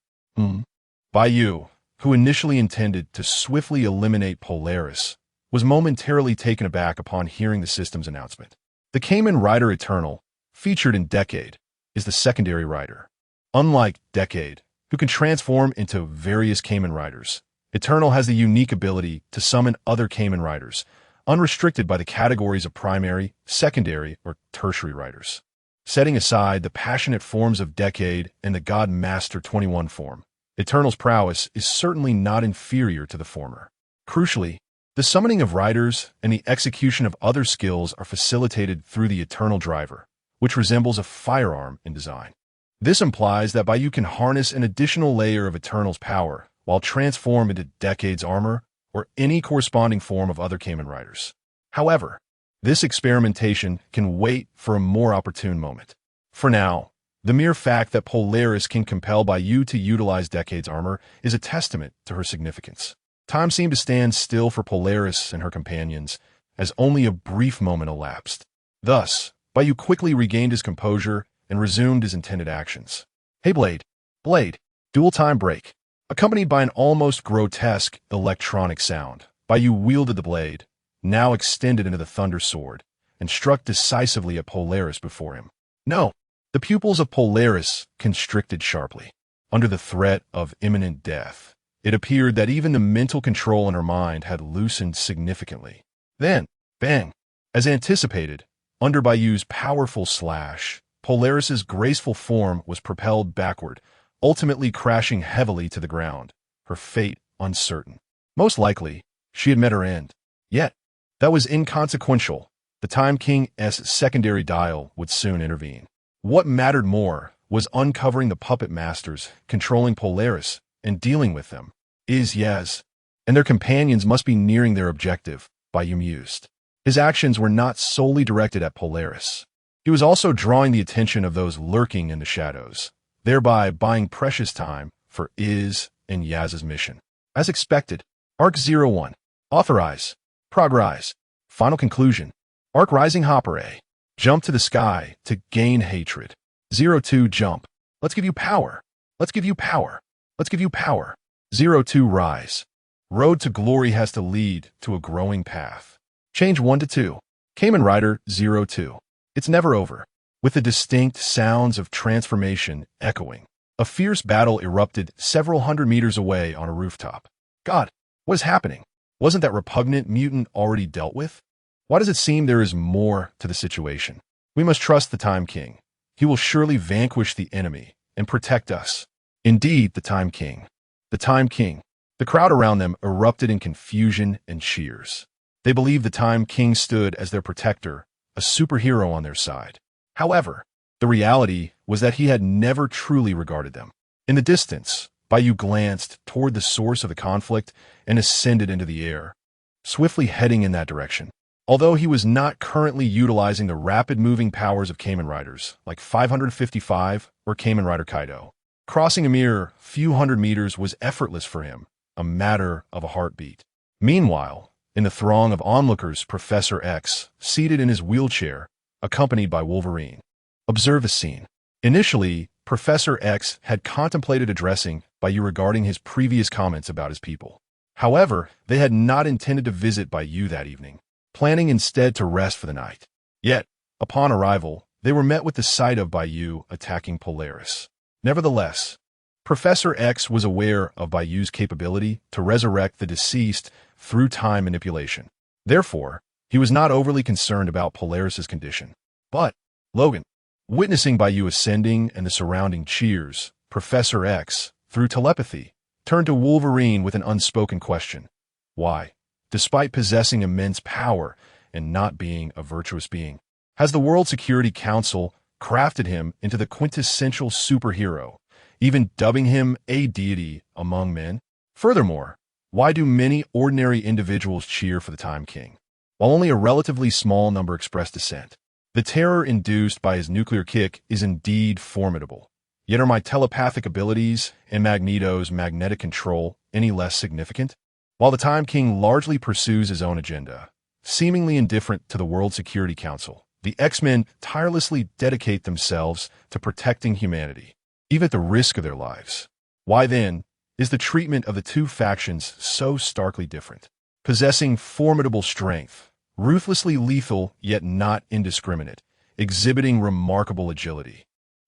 Bai Yu, who initially intended to swiftly eliminate Polaris, was momentarily taken aback upon hearing the system's announcement. The Kamen Rider Eternal, featured in Decade, is the secondary rider. Unlike Decade, who can transform into various Kamen Riders Eternal has the unique ability to summon other Kamen Riders, unrestricted by the categories of primary, secondary, or tertiary riders. Setting aside the passionate forms of Decade and the God Master 21 form, Eternal's prowess is certainly not inferior to the former. Crucially, the summoning of riders and the execution of other skills are facilitated through the Eternal Driver, which resembles a firearm in design. This implies that Bai Yu can harness an additional layer of Eternal's power while transform into Decade's armor or any corresponding form of other Kamen Riders. However, this experimentation can wait for a more opportune moment. For now, the mere fact that Polaris can compel Bai Yu to utilize Decade's armor is a testament to her significance. Time seemed to stand still for Polaris and her companions, as only a brief moment elapsed. Thus, Bai Yu quickly regained his composure and resumed his intended actions. "Hey Blade! Blade! Dual time break!" Accompanied by an almost grotesque electronic sound, Bai Yu wielded the blade, now extended into the Thunder Sword, and struck decisively at Polaris before him. No! The pupils of Polaris constricted sharply. Under the threat of imminent death, it appeared that even the mental control in her mind had loosened significantly. Then, bang! As anticipated, under Bai Yu's powerful slash, Polaris's graceful form was propelled backward, ultimately crashing heavily to the ground, her fate uncertain. Most likely, she had met her end. Yet, that was inconsequential. The Time King's secondary dial would soon intervene. What mattered more was uncovering the puppet masters, controlling Polaris, and dealing with them. Yes, and their companions must be nearing their objective, Bai Yu mused. His actions were not solely directed at Polaris. He was also drawing the attention of those lurking in the shadows, thereby buying precious time for Iz and Yaz's mission. As expected, Arc 01. Authorize. Progress. Final conclusion. Arc Rising Hopper A. Jump to the sky to gain hatred. 02 Jump. Let's give you power. Let's give you power. Let's give you power. 02 Rise. Road to glory has to lead to a growing path. Change 1 to 2. Kamen Rider 02. It's never over. With the distinct sounds of transformation echoing, a fierce battle erupted several hundred meters away on a rooftop. God, what is happening? Wasn't that repugnant mutant already dealt with? Why does it seem there is more to the situation? We must trust the Time King. He will surely vanquish the enemy and protect us. Indeed, the Time King. The Time King. The crowd around them erupted in confusion and cheers. They believed the Time King stood as their protector, a superhero on their side. However, the reality was that he had never truly regarded them. In the distance, Bai Yu glanced toward the source of the conflict and ascended into the air, swiftly heading in that direction. Although he was not currently utilizing the rapid-moving powers of Kamen Riders, like 555 or Kamen Rider Kaido, crossing a mere few hundred meters was effortless for him, a matter of a heartbeat. Meanwhile, in the throng of onlookers, Professor X, seated in his wheelchair, accompanied by Wolverine. Observe the scene. Initially, Professor X had contemplated addressing Bai Yu regarding his previous comments about his people. However, they had not intended to visit Bai Yu that evening, planning instead to rest for the night. Yet, upon arrival, they were met with the sight of Bai Yu attacking Polaris. Nevertheless, Professor X was aware of Bai Yu's capability to resurrect the deceased through time manipulation. Therefore, he was not overly concerned about Polaris's condition. But, Logan, witnessing Bai Yu ascending and the surrounding cheers, Professor X, through telepathy, turned to Wolverine with an unspoken question. Why, despite possessing immense power and not being a virtuous being, has the World Security Council crafted him into the quintessential superhero, even dubbing him a deity among men? Furthermore, why do many ordinary individuals cheer for the Time King, while only a relatively small number express dissent? The terror induced by his nuclear kick is indeed formidable. Yet are my telepathic abilities and Magneto's magnetic control any less significant? While the Time King largely pursues his own agenda, seemingly indifferent to the World Security Council, the X-Men tirelessly dedicate themselves to protecting humanity, even at the risk of their lives. Why then is the treatment of the two factions so starkly different? Possessing formidable strength, ruthlessly lethal yet not indiscriminate, exhibiting remarkable agility,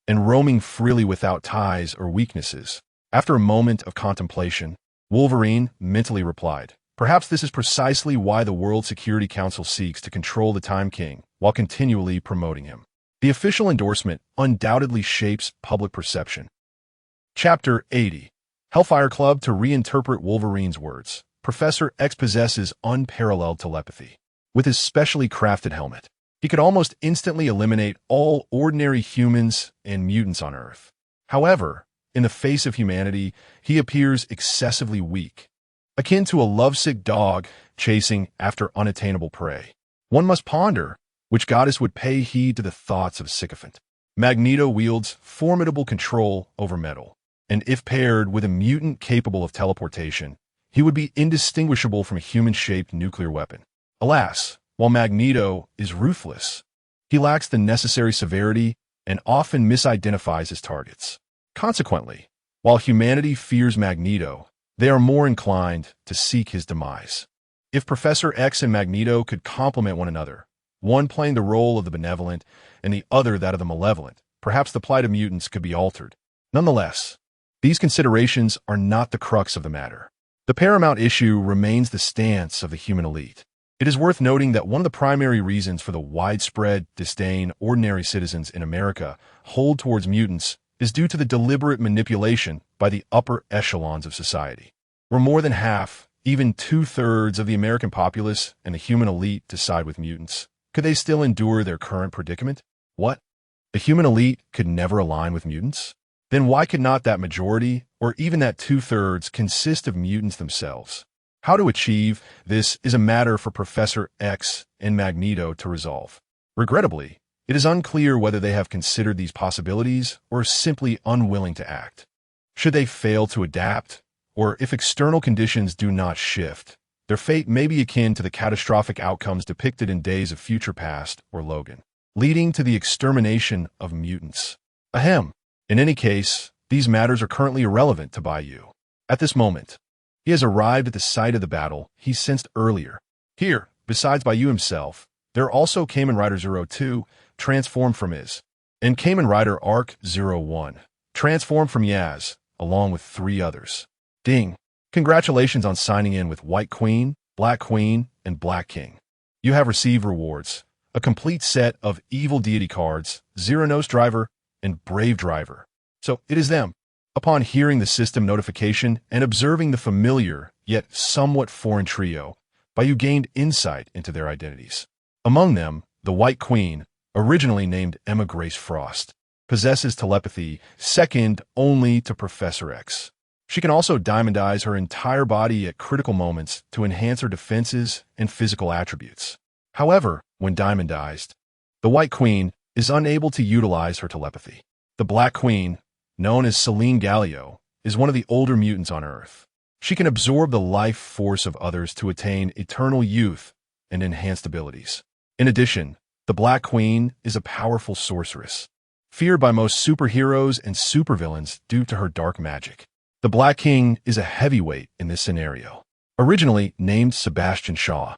and roaming freely without ties or weaknesses. After a moment of contemplation, Wolverine mentally replied. Perhaps this is precisely why the World Security Council seeks to control the Time King while continually promoting him. The official endorsement undoubtedly shapes public perception. Chapter 80. Hellfire Club to reinterpret Wolverine's words. Professor X possesses unparalleled telepathy. With his specially crafted helmet, he could almost instantly eliminate all ordinary humans and mutants on Earth. However, in the face of humanity, he appears excessively weak, akin to a lovesick dog chasing after unattainable prey. One must ponder which goddess would pay heed to the thoughts of a sycophant. Magneto wields formidable control over metal, and if paired with a mutant capable of teleportation, he would be indistinguishable from a human-shaped nuclear weapon. Alas, while Magneto is ruthless, he lacks the necessary severity and often misidentifies his targets. Consequently, while humanity fears Magneto, they are more inclined to seek his demise. If Professor X and Magneto could complement one another, one playing the role of the benevolent and the other that of the malevolent, perhaps the plight of mutants could be altered. Nonetheless, these considerations are not the crux of the matter. The paramount issue remains the stance of the human elite. It is worth noting that one of the primary reasons for the widespread disdain ordinary citizens in America hold towards mutants is due to the deliberate manipulation by the upper echelons of society. Where more than half, even two-thirds of the American populace and the human elite decide with mutants, could they still endure their current predicament? What? The human elite could never align with mutants? Then why could not that majority, or even that two-thirds, consist of mutants themselves? How to achieve this is a matter for Professor X and Magneto to resolve. Regrettably, it is unclear whether they have considered these possibilities or are simply unwilling to act. Should they fail to adapt, or if external conditions do not shift, their fate may be akin to the catastrophic outcomes depicted in Days of Future Past or Logan, leading to the extermination of mutants. Ahem. In any case, these matters are currently irrelevant to Bai Yu. At this moment, he has arrived at the site of the battle he sensed earlier. Here, besides Bai Yu himself, there are also Kamen Rider 02, transformed from Iz, and Kamen Rider Arc 01, transformed from Yaz, along with 3 others. Ding! Congratulations on signing in with White Queen, Black Queen, and Black King. You have received rewards, a complete set of evil deity cards, Zero Nose Driver, and Brave Driver. So it is them. Upon hearing the system notification and observing the familiar, yet somewhat foreign trio, Bai Yu gained insight into their identities. Among them, the White Queen, originally named Emma Grace Frost, possesses telepathy second only to Professor X. She can also diamondize her entire body at critical moments to enhance her defenses and physical attributes. However, when diamondized, the White Queen is unable to utilize her telepathy. The Black Queen, known as Selene Gallio, is one of the older mutants on Earth. She can absorb the life force of others to attain eternal youth and enhanced abilities. In addition, the Black Queen is a powerful sorceress, feared by most superheroes and supervillains due to her dark magic. The Black King is a heavyweight in this scenario. Originally named Sebastian Shaw,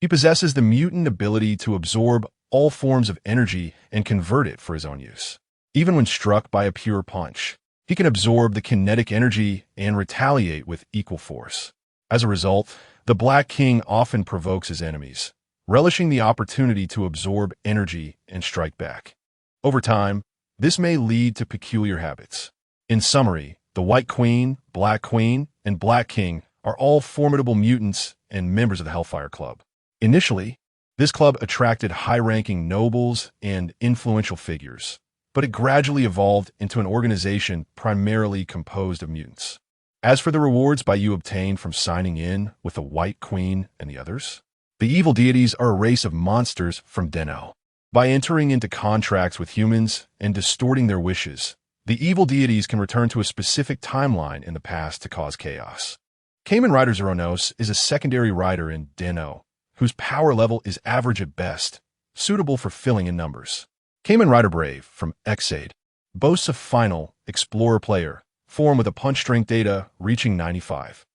he possesses the mutant ability to absorb all forms of energy and convert it for his own use. Even when struck by a pure punch, he can absorb the kinetic energy and retaliate with equal force. As a result, the Black King often provokes his enemies, relishing the opportunity to absorb energy and strike back. Over time, this may lead to peculiar habits. In summary, the White Queen, Black Queen, and Black King are all formidable mutants and members of the Hellfire Club. Initially, this club attracted high-ranking nobles and influential figures, but it gradually evolved into an organization primarily composed of mutants. As for the rewards Bai Yu obtained from signing in with the White Queen and the others, the evil deities are a race of monsters from Deno. By entering into contracts with humans and distorting their wishes, the evil deities can return to a specific timeline in the past to cause chaos. Kamen Rider Zero Nose is a secondary rider in Deno, whose power level is average at best, suitable for filling in numbers. Kamen Rider Brave from Xaid boasts a final Explorer player, form with a punch strength data reaching 95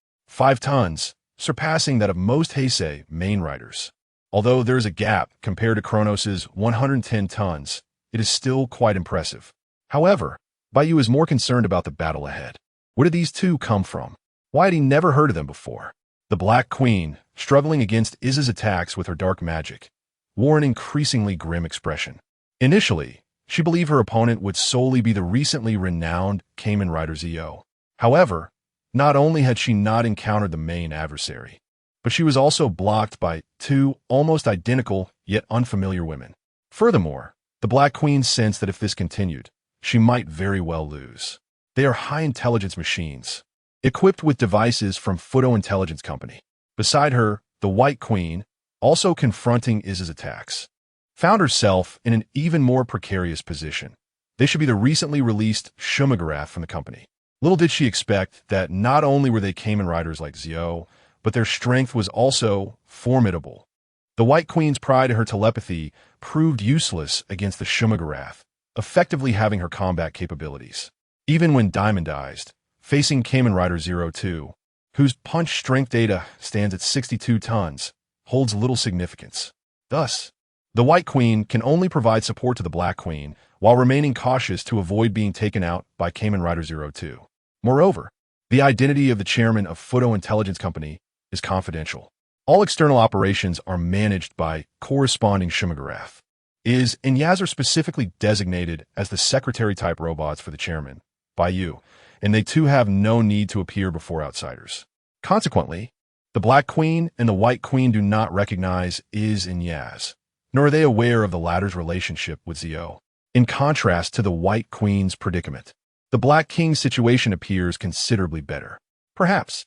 tons, surpassing that of most Heisei main riders. Although there is a gap compared to Kronos' 110 tons, it is still quite impressive. However, Bai Yu is more concerned about the battle ahead. Where did these two come from? Why had he never heard of them before? The Black Queen, struggling against Iz's attacks with her dark magic, wore an increasingly grim expression. Initially, she believed her opponent would solely be the recently renowned Kamen Rider Zio. However, not only had she not encountered the main adversary, but she was also blocked by two almost identical yet unfamiliar women. Furthermore, the Black Queen sensed that if this continued, she might very well lose. They are high-intelligence machines, equipped with devices from Fudo Intelligence Company. Beside her, the White Queen, also confronting Iz's attacks, found herself in an even more precarious position. They should be the recently released Shumagarath from the company. Little did she expect that not only were they Kamen Riders like Zio, but their strength was also formidable. The White Queen's pride in her telepathy proved useless against the Shumagarath, effectively having her combat capabilities. Even when diamondized, facing Kamen Rider 02, whose punch strength data stands at 62 tons, holds little significance. Thus, the White Queen can only provide support to the Black Queen while remaining cautious to avoid being taken out by Kamen Rider 02. Moreover, the identity of the chairman of Fudo Intelligence Company is confidential. All external operations are managed by corresponding Shumagarath. Iz and Yaz are specifically designated as the secretary-type robots for the chairman, Bai Yu, and they too have no need to appear before outsiders. Consequently, the Black Queen and the White Queen do not recognize Iz and Yaz, nor are they aware of the latter's relationship with Zio. In contrast to the White Queen's predicament, the Black King's situation appears considerably better. Perhaps,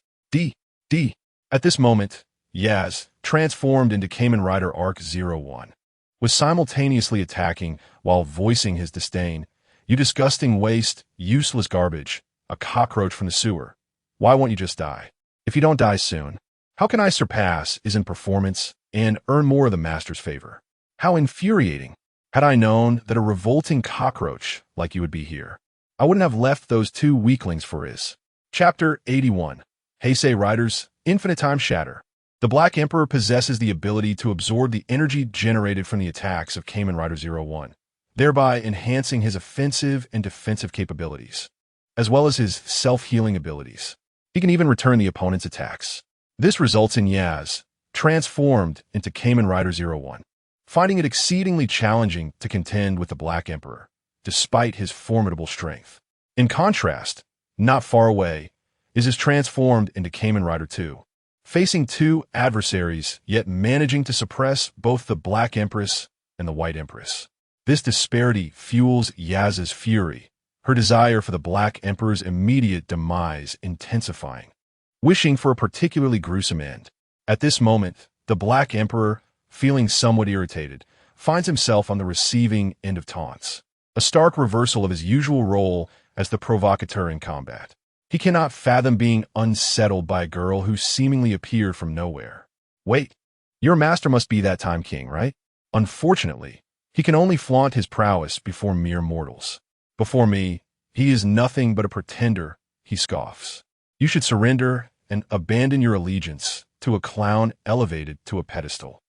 at this moment, Yaz, transformed into Kamen Rider Arc 01, was simultaneously attacking while voicing his disdain. You disgusting waste, useless garbage, a cockroach from the sewer. Why won't you just die? If you don't die soon, how can I surpass Iz in performance and earn more of the master's favor? How infuriating. Had I known that a revolting cockroach like you would be here, I wouldn't have left those two weaklings for Iz. Chapter 81. Heisei Riders, Infinite Time Shatter. The Black Emperor possesses the ability to absorb the energy generated from the attacks of Kamen Rider 01, thereby enhancing his offensive and defensive capabilities, as well as his self-healing abilities. He can even return the opponent's attacks. This results in Yaz, transformed into Kamen Rider 01, finding it exceedingly challenging to contend with the Black Emperor, despite his formidable strength. In contrast, not far away, is transformed into Kamen Rider 2, facing two adversaries, yet managing to suppress both the Black Empress and the White Empress. This disparity fuels Yaz's fury, her desire for the Black Emperor's immediate demise intensifying, wishing for a particularly gruesome end. At this moment, the Black Emperor, feeling somewhat irritated, finds himself on the receiving end of taunts, a stark reversal of his usual role as the provocateur in combat. He cannot fathom being unsettled by a girl who seemingly appeared from nowhere. Wait, your master must be that time king, right? Unfortunately, he can only flaunt his prowess before mere mortals. Before me, he is nothing but a pretender, he scoffs. You should surrender and abandon your allegiance to a clown elevated to a pedestal.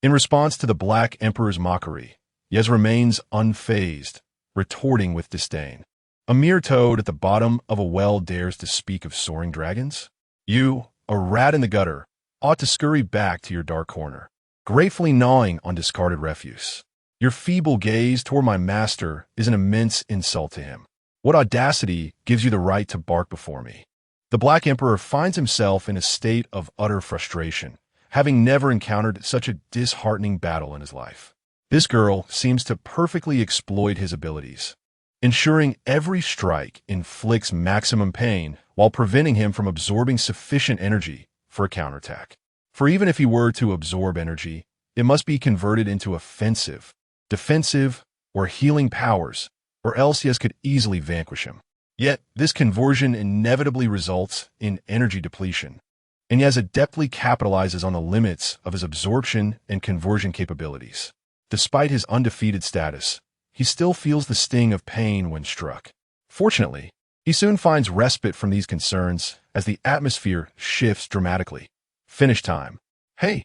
In response to the Black Emperor's mockery, Yez remains unfazed, retorting with disdain. A mere toad at the bottom of a well dares to speak of soaring dragons? You, a rat in the gutter, ought to scurry back to your dark corner, gratefully gnawing on discarded refuse. Your feeble gaze toward my master is an immense insult to him. What audacity gives you the right to bark before me? The Black Emperor finds himself in a state of utter frustration, having never encountered such a disheartening battle in his life. This girl seems to perfectly exploit his abilities, ensuring every strike inflicts maximum pain while preventing him from absorbing sufficient energy for a counterattack. For even if he were to absorb energy, it must be converted into offensive, defensive, or healing powers, or else Yes could easily vanquish him. Yet, this conversion inevitably results in energy depletion, and Yes adeptly capitalizes on the limits of his absorption and conversion capabilities. Despite his undefeated status, he still feels the sting of pain when struck. Fortunately, he soon finds respite from these concerns as the atmosphere shifts dramatically. Finish time. Hey,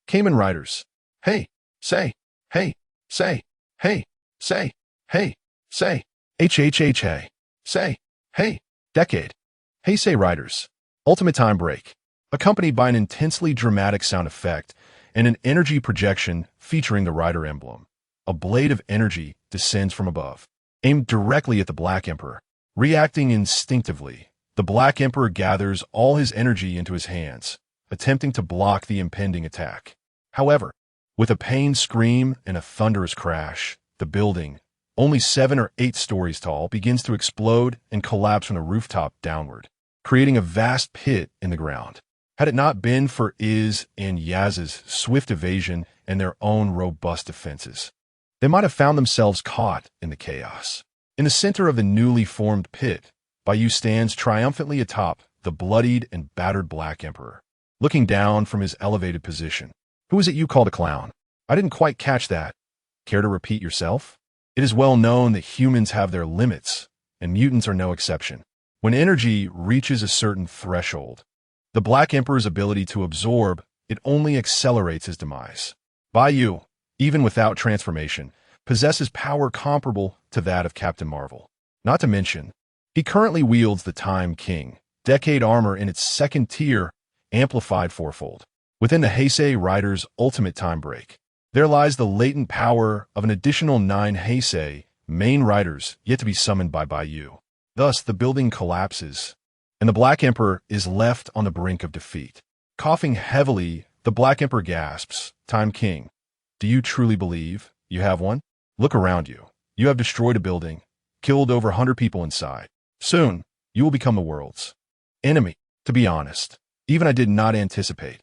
Kamen Riders. Hey, say, hey, say, hey, hey, say, hey, say, hey, decade. Heisei Riders, Ultimate Time Break, accompanied by an intensely dramatic sound effect and an energy projection featuring the rider emblem. A blade of energy descends from above, aimed directly at the Black Emperor. Reacting instinctively, the Black Emperor gathers all his energy into his hands, attempting to block the impending attack. However, with a pained scream and a thunderous crash, the building, only 7 or 8 stories tall, begins to explode and collapse from the rooftop downward, creating a vast pit in the ground. Had it not been for Iz and Yaz's swift evasion and their own robust defenses, they might have found themselves caught in the chaos. In the center of the newly formed pit, Bai Yu stands triumphantly atop the bloodied and battered Black Emperor, looking down from his elevated position. Who is it you called a clown? I didn't quite catch that. Care to repeat yourself? It is well known that humans have their limits, and mutants are no exception. When energy reaches a certain threshold, the Black Emperor's ability to absorb it only accelerates his demise. Bai Yu, even without transformation, possesses power comparable to that of Captain Marvel. Not to mention, he currently wields the Time King, Decade armor in its second tier, amplified fourfold. Within the Heisei Riders' Ultimate Time Break, there lies the latent power of an additional 9 Heisei main riders yet to be summoned by Bai Yu. Thus, the building collapses, and the Black Emperor is left on the brink of defeat. Coughing heavily, the Black Emperor gasps, "Time King, do you truly believe you have one? Look around you. You have destroyed a building, killed over 100 people inside. Soon, you will become the world's enemy. To be honest, even I did not anticipate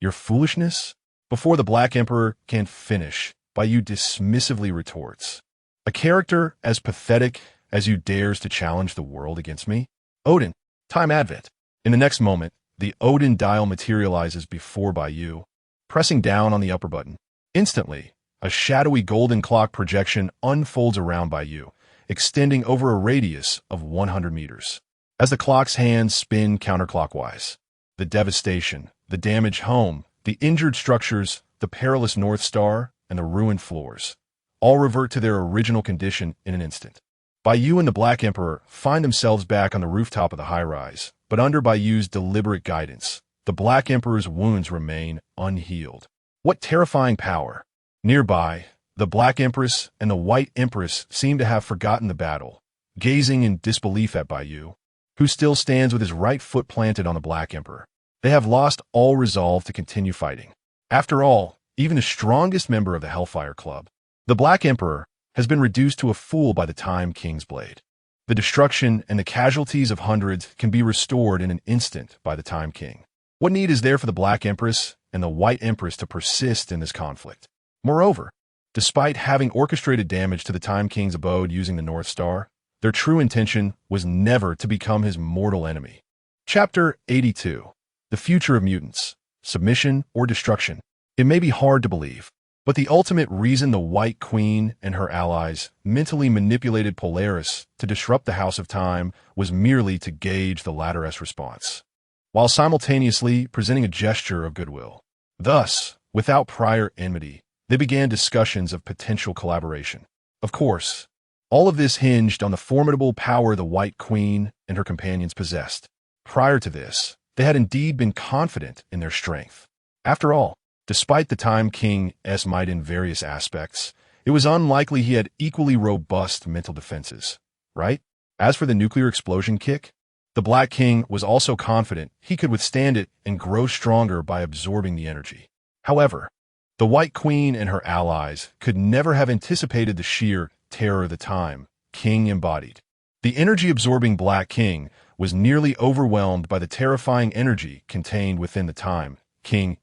your foolishness." Before the Black Emperor can finish, Bai Yu dismissively retorts, "A character as pathetic as you dares to challenge the world against me? Odin, time advent." In the next moment, the Odin dial materializes before Bai Yu, pressing down on the upper button. Instantly, a shadowy golden clock projection unfolds around Bai Yu, extending over a radius of 100 meters. As the clock's hands spin counterclockwise, the devastation, the damaged home, the injured structures, the perilous North Star, and the ruined floors all revert to their original condition in an instant. Bai Yu and the Black Emperor find themselves back on the rooftop of the high-rise, but under Bai Yu's deliberate guidance, the Black Emperor's wounds remain unhealed. What terrifying power! Nearby, the Black Empress and the White Empress seem to have forgotten the battle, gazing in disbelief at Bai Yu, who still stands with his right foot planted on the Black Emperor. They have lost all resolve to continue fighting. After all, even the strongest member of the Hellfire Club, the Black Emperor, has been reduced to a fool by the Time King's blade. The destruction and the casualties of hundreds can be restored in an instant by the Time King. What need is there for the Black Empress and the White Empress to persist in this conflict? Moreover, despite having orchestrated damage to the Time King's abode using the North Star, their true intention was never to become his mortal enemy. Chapter 82. The Future of Mutants, Submission or Destruction. It may be hard to believe, but the ultimate reason the White Queen and her allies mentally manipulated Polaris to disrupt the House of Time was merely to gauge the latter's response, while simultaneously presenting a gesture of goodwill. Thus, without prior enmity, they began discussions of potential collaboration. Of course, all of this hinged on the formidable power the White Queen and her companions possessed. Prior to this, they had indeed been confident in their strength. After all, despite the Time King's might in various aspects, it was unlikely he had equally robust mental defenses, right? As for the nuclear explosion kick, the Black King was also confident he could withstand it and grow stronger by absorbing the energy. However, the White Queen and her allies could never have anticipated the sheer terror the Time King embodied. The energy-absorbing Black King was nearly overwhelmed by the terrifying energy contained within the Time King's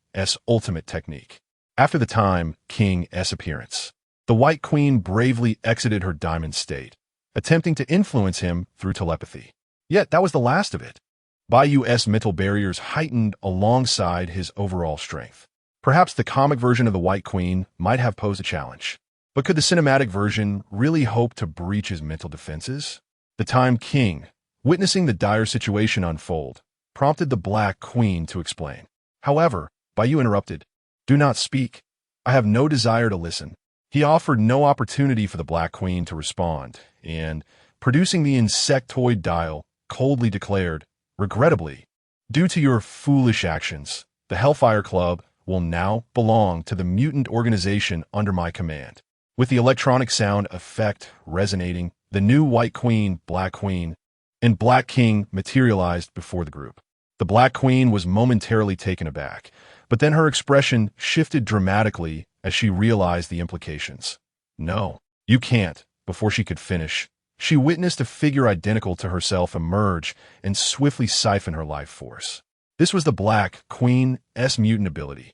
ultimate technique. After the Time King's appearance, the White Queen bravely exited her diamond state, attempting to influence him through telepathy. Yet that was the last of it. Bai Yu's mental barriers heightened alongside his overall strength. Perhaps the comic version of the White Queen might have posed a challenge, but could the cinematic version really hope to breach his mental defenses? The Time King, witnessing the dire situation unfold, prompted the Black Queen to explain. However, Bai Yu interrupted. "Do not speak. I have no desire to listen." He offered no opportunity for the Black Queen to respond, and, producing the insectoid dial, coldly declared, Regrettably, due to your foolish actions, the Hellfire Club will now belong to the mutant organization under my command. With the electronic sound effect resonating, the new White Queen, Black Queen, and Black King materialized before the group. The Black Queen was momentarily taken aback, but then her expression shifted dramatically as she realized the implications. No, you can't. Before she could finish, she witnessed a figure identical to herself emerge and swiftly siphon her life force. This was the Black Queen's mutant ability,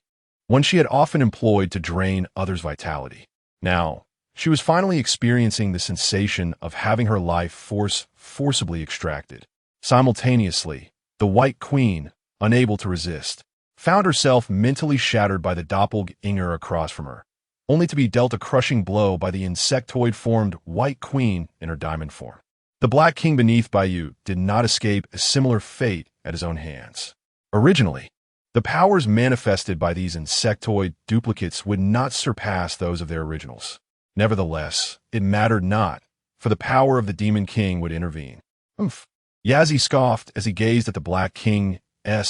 one she had often employed to drain others' vitality. Now, she was finally experiencing the sensation of having her life force forcibly extracted. Simultaneously, the White Queen, unable to resist, found herself mentally shattered by the doppelganger across from her, only to be dealt a crushing blow by the insectoid-formed White Queen in her diamond form. The Black King beneath Bai Yu did not escape a similar fate at his own hands. Originally, the powers manifested by these insectoid duplicates would not surpass those of their originals. Nevertheless, it mattered not, for the power of the Demon King would intervene. Oomph! Yazzie scoffed as he gazed at the Black King's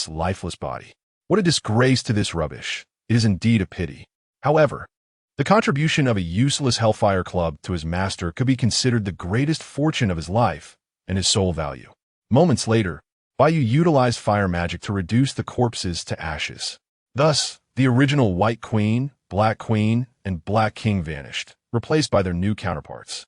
lifeless body. What a disgrace to this rubbish. It is indeed a pity. However, the contribution of a useless Hellfire Club to his master could be considered the greatest fortune of his life and his soul value. Moments later, Bai Yu utilized fire magic to reduce the corpses to ashes. Thus, the original White Queen, Black Queen, and Black King vanished, replaced by their new counterparts.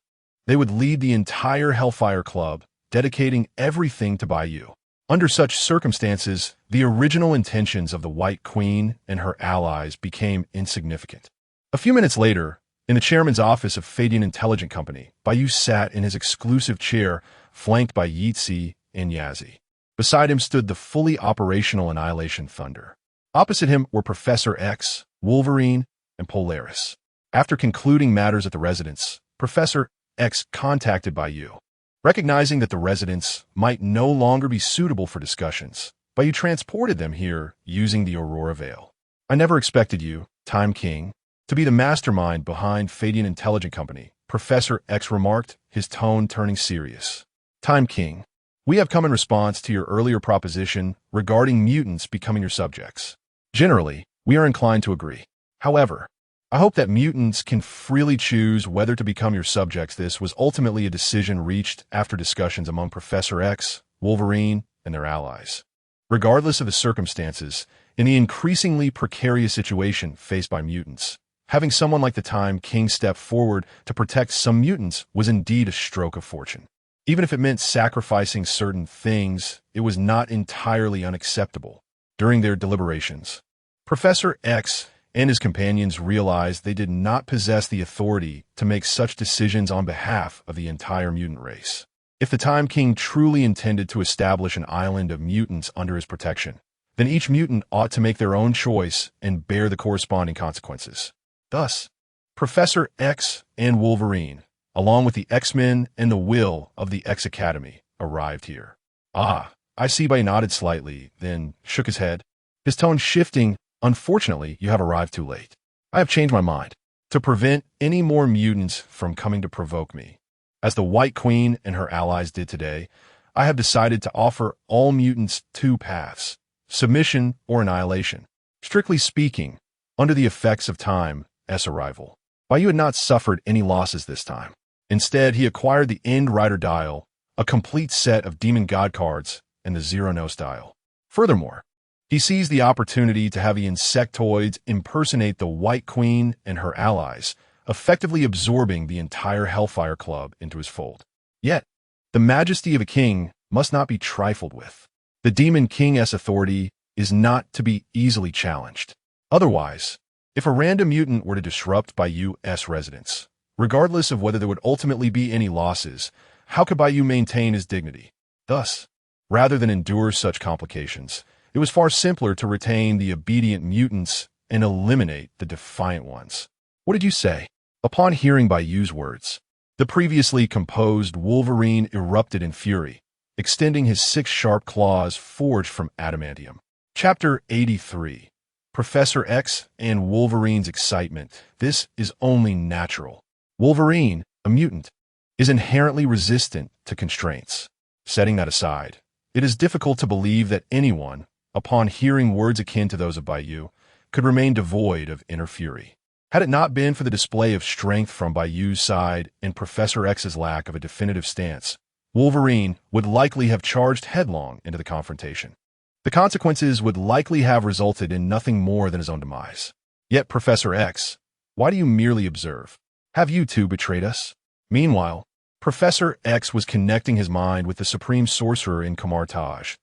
They would lead the entire Hellfire Club, dedicating everything to Bai Yu. Under such circumstances, the original intentions of the White Queen and her allies became insignificant. A few minutes later, in the chairman's office of Fadian Intelligent Company, Bai Yu sat in his exclusive chair, flanked by Yeetzy and Yazzie. Beside him stood the fully operational Annihilation Thunder. Opposite him were Professor X, Wolverine, and Polaris. After concluding matters at the residence, Professor X contacted Bai Yu. Recognizing that the residence might no longer be suitable for discussions, Bai Yu transported them here using the Aurora Veil. I never expected you, Time King, to be the mastermind behind Fadian Intelligent Company, Professor X remarked, his tone turning serious. Time King, we have come in response to your earlier proposition regarding mutants becoming your subjects. Generally, we are inclined to agree. However, I hope that mutants can freely choose whether to become your subjects. This was ultimately a decision reached after discussions among Professor X, Wolverine, and their allies. Regardless of the circumstances, in the increasingly precarious situation faced by mutants, having someone like the Time King step forward to protect some mutants was indeed a stroke of fortune. Even if it meant sacrificing certain things, it was not entirely unacceptable. During their deliberations, Professor X and his companions realized they did not possess the authority to make such decisions on behalf of the entire mutant race. If the Time King truly intended to establish an island of mutants under his protection, then each mutant ought to make their own choice and bear the corresponding consequences. Thus, Professor X and Wolverine, along with the X-Men and the will of the X Academy, arrived here. Ah, I see. Bai nodded slightly, then shook his head, his tone shifting. Unfortunately, you have arrived too late. I have changed my mind. To prevent any more mutants from coming to provoke me, as the White Queen and her allies did today, I have decided to offer all mutants two paths, submission or annihilation. Strictly speaking, under the effects of Time's arrival, Bai Yu had not suffered any losses this time. Instead, he acquired the End Rider Dial, a complete set of Demon God cards, and the Zero No Style. Furthermore, he seized the opportunity to have the insectoids impersonate the White Queen and her allies, effectively absorbing the entire Hellfire Club into his fold. Yet, the majesty of a king must not be trifled with. The Demon King's authority is not to be easily challenged. Otherwise, if a random mutant were to disrupt Bai Yu's residence, regardless of whether there would ultimately be any losses, how could Bai Yu maintain his dignity? Thus, rather than endure such complications, it was far simpler to retain the obedient mutants and eliminate the defiant ones. What did you say? Upon hearing Bai Yu's words, the previously composed Wolverine erupted in fury, extending his 6 sharp claws forged from adamantium. Chapter 83. Professor X and Wolverine's excitement. This is only natural. Wolverine, a mutant, is inherently resistant to constraints. Setting that aside, It is difficult to believe that anyone, upon hearing words akin to those of Bai Yu, could remain devoid of inner fury. Had it not been for the display of strength from Bai Yu's side and Professor X's lack of a definitive stance, Wolverine would likely have charged headlong into the confrontation. The consequences would likely have resulted in nothing more than his own demise. Yet, Professor X, why do you merely observe? Have you two betrayed us? Meanwhile, Professor X was connecting his mind with the Supreme Sorcerer in Kamartaj.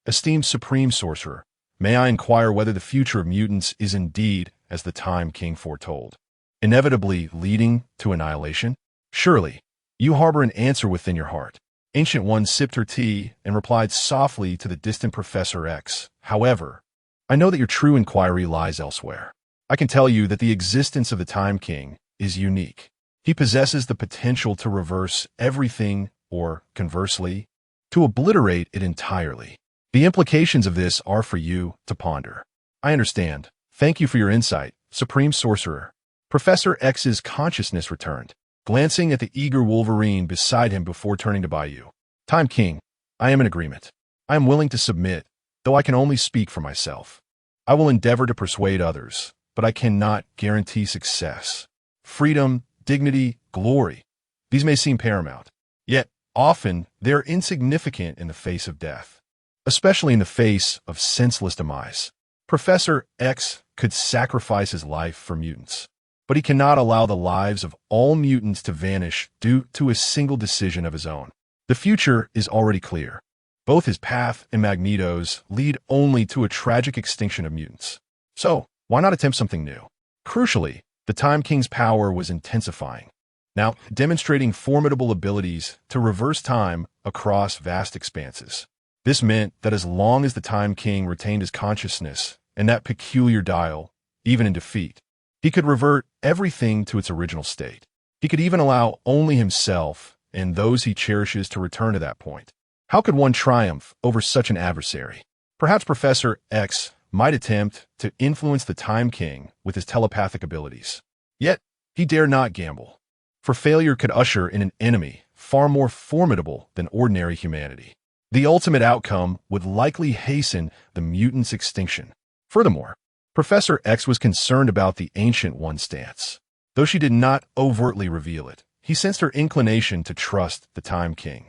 Esteemed Supreme Sorcerer, may I inquire whether the future of mutants is indeed as the Time King foretold, inevitably leading to annihilation? Surely, you harbor an answer within your heart. Ancient One sipped her tea and replied softly to the distant Professor X. However, I know that your true inquiry lies elsewhere. I can tell you that the existence of the Time King is unique. He possesses the potential to reverse everything, or, conversely, to obliterate it entirely. The implications of this are for you to ponder. I understand. Thank you for your insight, Supreme Sorcerer. Professor X's consciousness returned, glancing at the eager Wolverine beside him before turning to Bai Yu. Time King, I am in agreement. I am willing to submit, though I can only speak for myself. I will endeavor to persuade others, but I cannot guarantee success. Freedom, dignity, glory, these may seem paramount, yet often they're insignificant in the face of death, especially in the face of senseless demise. Professor X could sacrifice his life for mutants, but he cannot allow the lives of all mutants to vanish due to a single decision of his own. The future is already clear. Both his path and Magneto's lead only to a tragic extinction of mutants. So, why not attempt something new? Crucially, the Time King's power was intensifying, now demonstrating formidable abilities to reverse time across vast expanses. This meant that as long as the Time King retained his consciousness and that peculiar dial, even in defeat, he could revert everything to its original state. He could even allow only himself and those he cherishes to return to that point. How could one triumph over such an adversary? Perhaps Professor X might attempt to influence the Time King with his telepathic abilities. Yet, he dare not gamble, for failure could usher in an enemy far more formidable than ordinary humanity. The ultimate outcome would likely hasten the mutants' extinction. Furthermore, Professor X was concerned about the Ancient One's stance. Though she did not overtly reveal it, he sensed her inclination to trust the Time King.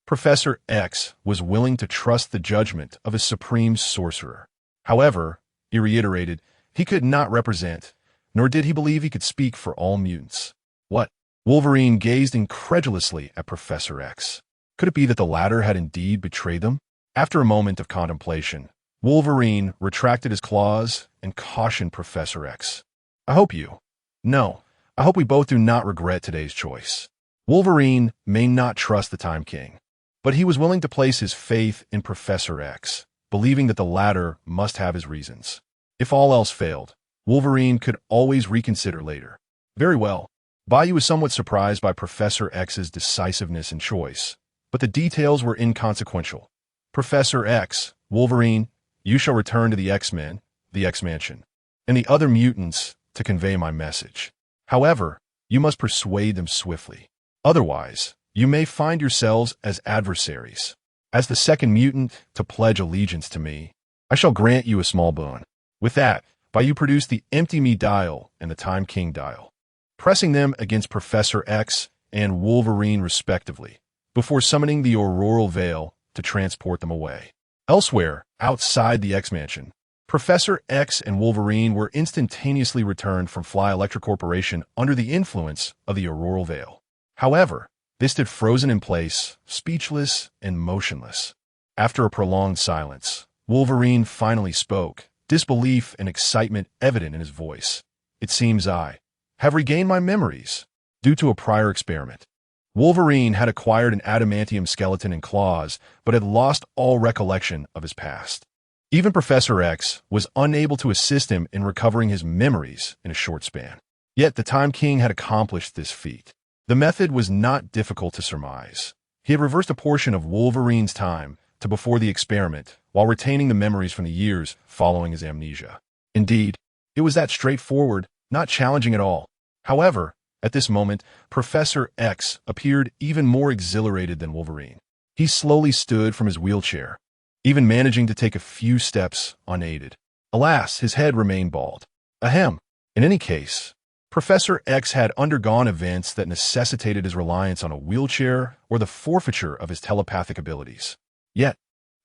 Professor X was willing to trust the judgment of his Supreme Sorcerer. However, he reiterated, he could not represent, nor did he believe he could speak for all mutants. What? Wolverine gazed incredulously at Professor X. Could it be that the latter had indeed betrayed them? After a moment of contemplation, Wolverine retracted his claws and cautioned Professor X. I hope we both do not regret today's choice. Wolverine may not trust the Time King, but he was willing to place his faith in Professor X, believing that the latter must have his reasons. If all else failed, Wolverine could always reconsider later. Very well. Bai Yu was somewhat surprised by Professor X's decisiveness and choice, but the details were inconsequential. Professor X, Wolverine, you shall return to the X-Men, the X-Mansion, and the other mutants to convey my message. However, you must persuade them swiftly. Otherwise, you may find yourselves as adversaries. As the second mutant to pledge allegiance to me, I shall grant you a small boon. With that, Bai Yu produced the Empty Me dial and the Time King dial, pressing them against Professor X and Wolverine respectively, before summoning the Auroral Veil to transport them away. Elsewhere, outside the X-Mansion, Professor X and Wolverine were instantaneously returned from Fly Electric Corporation under the influence of the Auroral Veil. However, they stood frozen in place, speechless and motionless. After a prolonged silence, Wolverine finally spoke, disbelief and excitement evident in his voice. It seems I have regained my memories due to a prior experiment. Wolverine had acquired an adamantium skeleton and claws, but had lost all recollection of his past. Even Professor X was unable to assist him in recovering his memories in a short span. Yet the Time King had accomplished this feat. The method was not difficult to surmise. He had reversed a portion of Wolverine's time to before the experiment, while retaining the memories from the years following his amnesia. Indeed, it was that straightforward, not challenging at all. However, at this moment, Professor X appeared even more exhilarated than Wolverine. He slowly stood from his wheelchair, even managing to take a few steps unaided. Alas, his head remained bald. Ahem. In any case, Professor X had undergone events that necessitated his reliance on a wheelchair or the forfeiture of his telepathic abilities. Yet,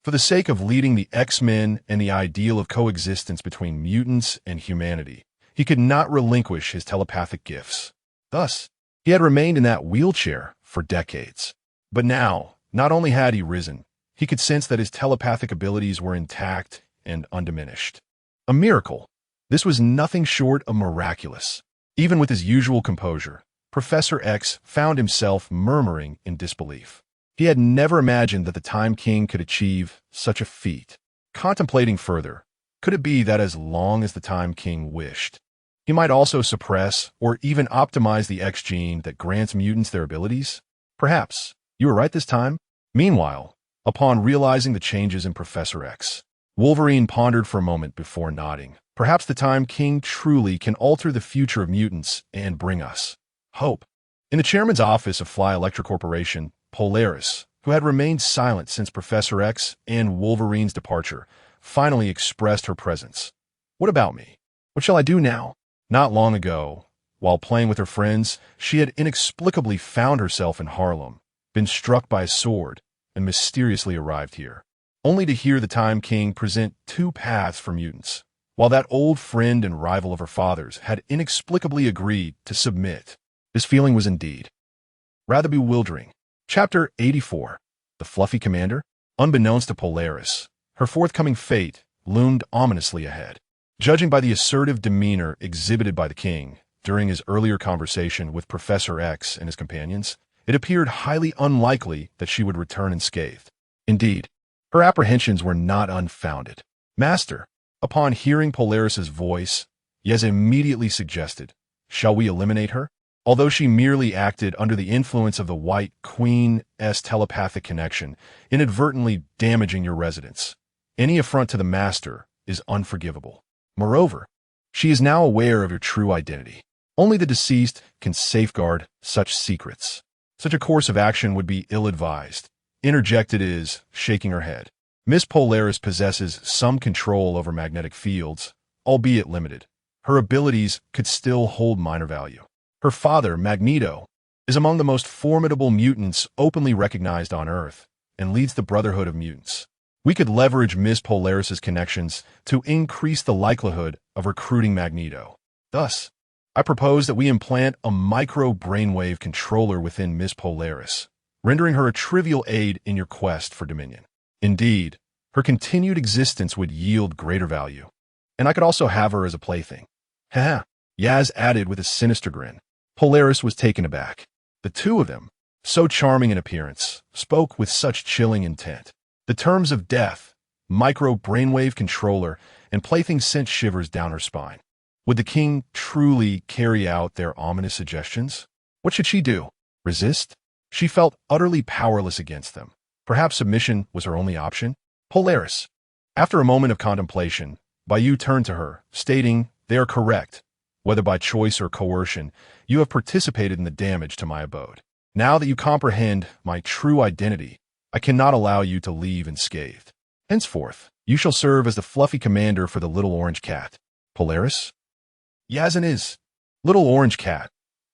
for the sake of leading the X-Men and the ideal of coexistence between mutants and humanity, he could not relinquish his telepathic gifts. Thus, he had remained in that wheelchair for decades. But now, not only had he risen, he could sense that his telepathic abilities were intact and undiminished. A miracle. This was nothing short of miraculous. Even with his usual composure, Professor X found himself murmuring in disbelief. He had never imagined that the Time King could achieve such a feat. Contemplating further, could it be that as long as the Time King wished, he might also suppress or even optimize the X gene that grants mutants their abilities? Perhaps. You were right this time. Meanwhile, upon realizing the changes in Professor X, Wolverine pondered for a moment before nodding. Perhaps the Time King truly can alter the future of mutants and bring us hope. In the chairman's office of Fly Electra Corporation, Polaris, who had remained silent since Professor X and Wolverine's departure, finally expressed her presence. What about me? What shall I do now? Not long ago, while playing with her friends, she had inexplicably found herself in Harlem, been struck by a sword, and mysteriously arrived here, only to hear the Time King present two paths for mutants, while that old friend and rival of her father's had inexplicably agreed to submit. This feeling was indeed rather bewildering. Chapter 84. The Fluffy Commander. Unbeknownst to Polaris, her forthcoming fate loomed ominously ahead. Judging by the assertive demeanor exhibited by the king during his earlier conversation with Professor X and his companions, it appeared highly unlikely that she would return unscathed. Indeed, her apprehensions were not unfounded. Master, upon hearing Polaris's voice, Yez immediately suggested, "Shall we eliminate her?" Although she merely acted under the influence of the White Queen's telepathic connection, inadvertently damaging your residence. Any affront to the Master is unforgivable. Moreover, she is now aware of your true identity. Only the deceased can safeguard such secrets. Such a course of action would be ill-advised. Interjected is, shaking her head. Miss Polaris possesses some control over magnetic fields, albeit limited. Her abilities could still hold minor value. Her father, Magneto, is among the most formidable mutants openly recognized on Earth and leads the Brotherhood of Mutants. We could leverage Miss Polaris's connections to increase the likelihood of recruiting Magneto. Thus, I propose that we implant a micro-brainwave controller within Miss Polaris, rendering her a trivial aid in your quest for dominion. Indeed, her continued existence would yield greater value. And I could also have her as a plaything. Haha, Yaz added with a sinister grin. Polaris was taken aback. The two of them, so charming in appearance, spoke with such chilling intent. The terms of death, micro-brainwave controller, and plaything sent shivers down her spine. Would the king truly carry out their ominous suggestions? What should she do? Resist? She felt utterly powerless against them. Perhaps submission was her only option? Polaris. After a moment of contemplation, Bai Yu turned to her, stating, "They are correct. Whether by choice or coercion, you have participated in the damage to my abode. Now that you comprehend my true identity, I cannot allow you to leave unscathed. Henceforth, you shall serve as the fluffy commander for the Little Orange Cat." Polaris? Yazin is. Little Orange Cat.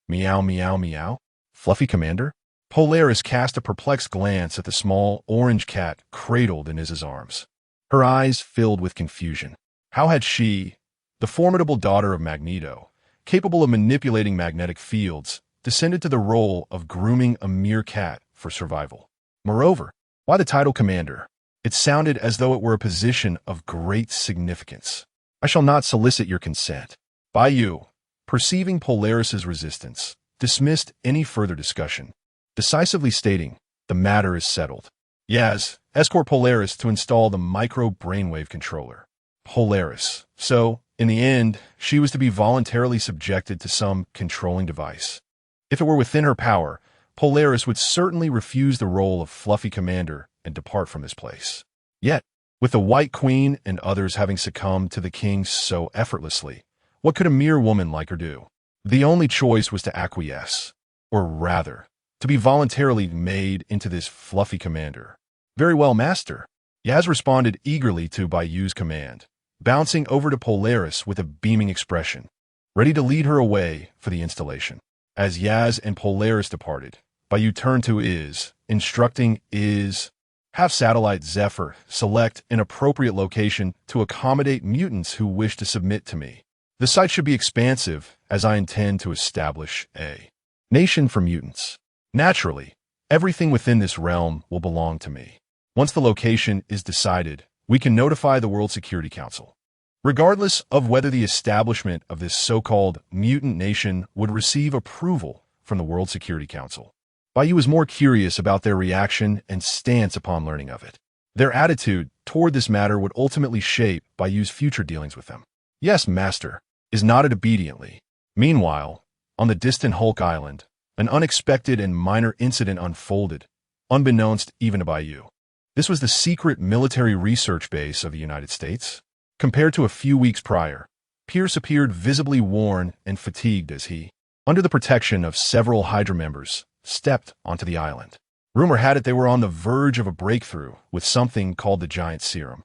Meow, meow, meow. Fluffy commander? Polaris cast a perplexed glance at the small orange cat cradled in his arms. Her eyes filled with confusion. How had she, the formidable daughter of Magneto, capable of manipulating magnetic fields, descended to the role of grooming a mere cat for survival? Moreover, why the title commander? It sounded as though it were a position of great significance. I shall not solicit your consent. Bai Yu, perceiving Polaris's resistance, dismissed any further discussion, decisively stating, "The matter is settled. Yaz, escort Polaris to install the micro-brainwave controller." Polaris. So, in the end, she was to be voluntarily subjected to some controlling device. If it were within her power, Polaris would certainly refuse the role of fluffy commander and depart from this place. Yet, with the White Queen and others having succumbed to the king so effortlessly, what could a mere woman like her do? The only choice was to acquiesce, or rather, to be voluntarily made into this fluffy commander. Very well, master. Yaz responded eagerly to Bai Yu's command, bouncing over to Polaris with a beaming expression, ready to lead her away for the installation. As Yaz and Polaris departed, Bai Yu turned to Iz, instructing Iz, have satellite Zephyr select an appropriate location to accommodate mutants who wish to submit to me. The site should be expansive, as I intend to establish a nation for mutants. Naturally, everything within this realm will belong to me. Once the location is decided, we can notify the World Security Council. Regardless of whether the establishment of this so-called mutant nation would receive approval from the World Security Council, Bai Yu was more curious about their reaction and stance upon learning of it. Their attitude toward this matter would ultimately shape Bai Yu's future dealings with them. Yes, Master, is nodded obediently. Meanwhile, on the distant Hulk Island, an unexpected and minor incident unfolded, unbeknownst even to Bai Yu. This was the secret military research base of the United States. Compared to a few weeks prior, Pierce appeared visibly worn and fatigued as he, under the protection of several Hydra members, stepped onto the island. Rumor had it they were on the verge of a breakthrough with something called the Giant Serum.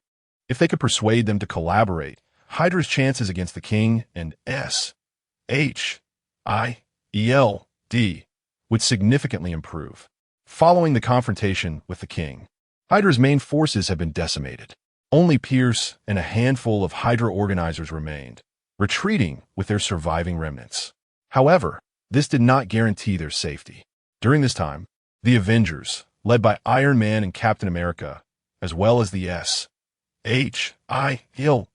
If they could persuade them to collaborate, Hydra's chances against the King and SHIELD would significantly improve. Following the confrontation with the King, Hydra's main forces had been decimated. Only Pierce and a handful of Hydra organizers remained, retreating with their surviving remnants. However, this did not guarantee their safety. During this time, the Avengers, led by Iron Man and Captain America, as well as the SHIELD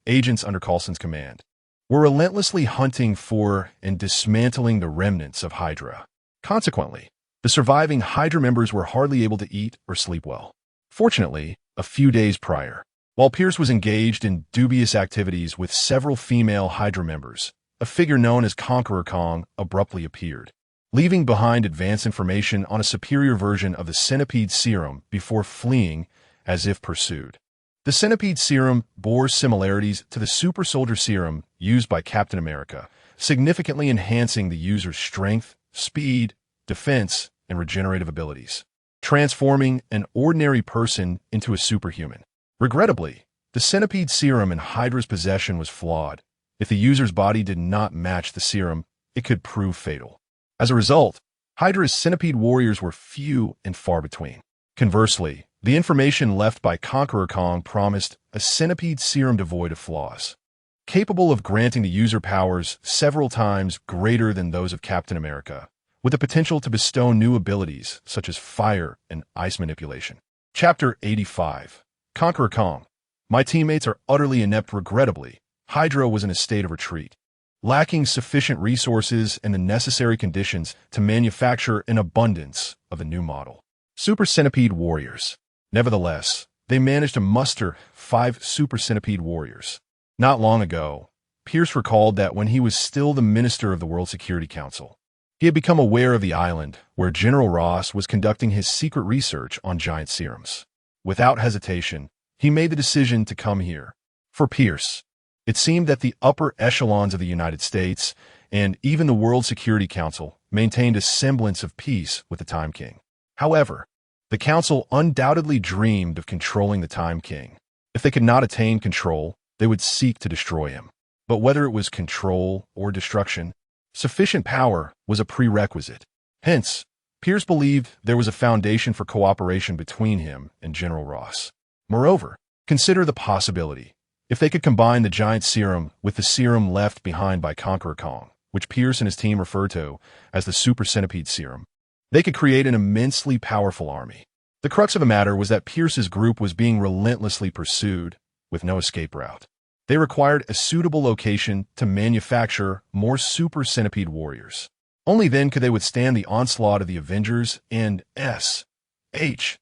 agents under Coulson's command, were relentlessly hunting for and dismantling the remnants of Hydra. Consequently, the surviving Hydra members were hardly able to eat or sleep well. Fortunately, a few days prior, while Pierce was engaged in dubious activities with several female Hydra members, a figure known as Conqueror Kong abruptly appeared, leaving behind advance information on a superior version of the Centipede Serum before fleeing as if pursued. The Centipede Serum bore similarities to the Super Soldier Serum used by Captain America, significantly enhancing the user's strength, speed, defense, and regenerative abilities, transforming an ordinary person into a superhuman. Regrettably, the Centipede Serum in Hydra's possession was flawed. If the user's body did not match the serum, it could prove fatal. As a result, Hydra's Centipede warriors were few and far between. Conversely, the information left by Conqueror Kong promised a Centipede Serum devoid of flaws, capable of granting the user powers several times greater than those of Captain America, with the potential to bestow new abilities such as fire and ice manipulation. Chapter 85. Conqueror Kong. My teammates are utterly inept. Regrettably, Hydra was in a state of retreat, lacking sufficient resources and the necessary conditions to manufacture an abundance of the new model Super Centipede warriors. Nevertheless, they managed to muster 5 Super Centipede warriors. Not long ago, Pierce recalled that when he was still the minister of the World Security Council, he had become aware of the island where General Ross was conducting his secret research on giant serums. Without hesitation, he made the decision to come here. For Pierce, it seemed that the upper echelons of the United States and even the World Security Council maintained a semblance of peace with the Time King. However, the Council undoubtedly dreamed of controlling the Time King. If they could not attain control, they would seek to destroy him. But whether it was control or destruction, sufficient power was a prerequisite. Hence, Pierce believed there was a foundation for cooperation between him and General Ross. Moreover, consider the possibility. If they could combine the giant serum with the serum left behind by Conqueror Kong, which Pierce and his team refer to as the Super Centipede Serum, they could create an immensely powerful army. The crux of the matter was that Pierce's group was being relentlessly pursued, with no escape route. They required a suitable location to manufacture more Super Centipede warriors. Only then could they withstand the onslaught of the Avengers and SHIELD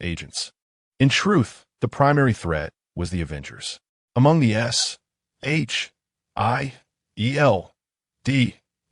agents. In truth, the primary threat was the Avengers. Among the SHIELD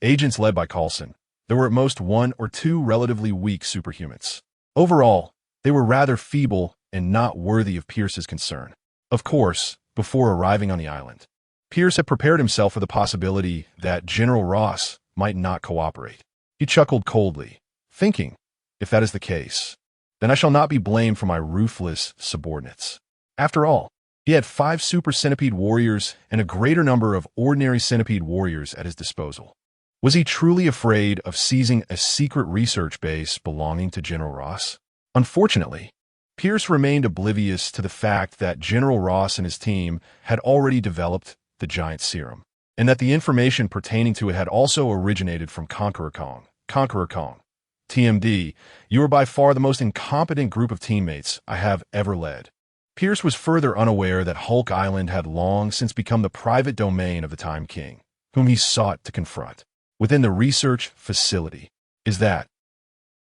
agents led by Coulson, there were at most 1 or 2 relatively weak superhumans. Overall, they were rather feeble and not worthy of Pierce's concern. Of course, before arriving on the island, Pierce had prepared himself for the possibility that General Ross might not cooperate. He chuckled coldly, thinking, if that is the case, then I shall not be blamed for my ruthless subordinates. After all, he had 5 super centipede warriors and a greater number of ordinary centipede warriors at his disposal. Was he truly afraid of seizing a secret research base belonging to General Ross? Unfortunately, Pierce remained oblivious to the fact that General Ross and his team had already developed the giant serum, and that the information pertaining to it had also originated from Conqueror Kong. Conqueror Kong. TMD, you are by far the most incompetent group of teammates I have ever led. Pierce was further unaware that Hulk Island had long since become the private domain of the Time King, whom he sought to confront. Within the research facility. Is that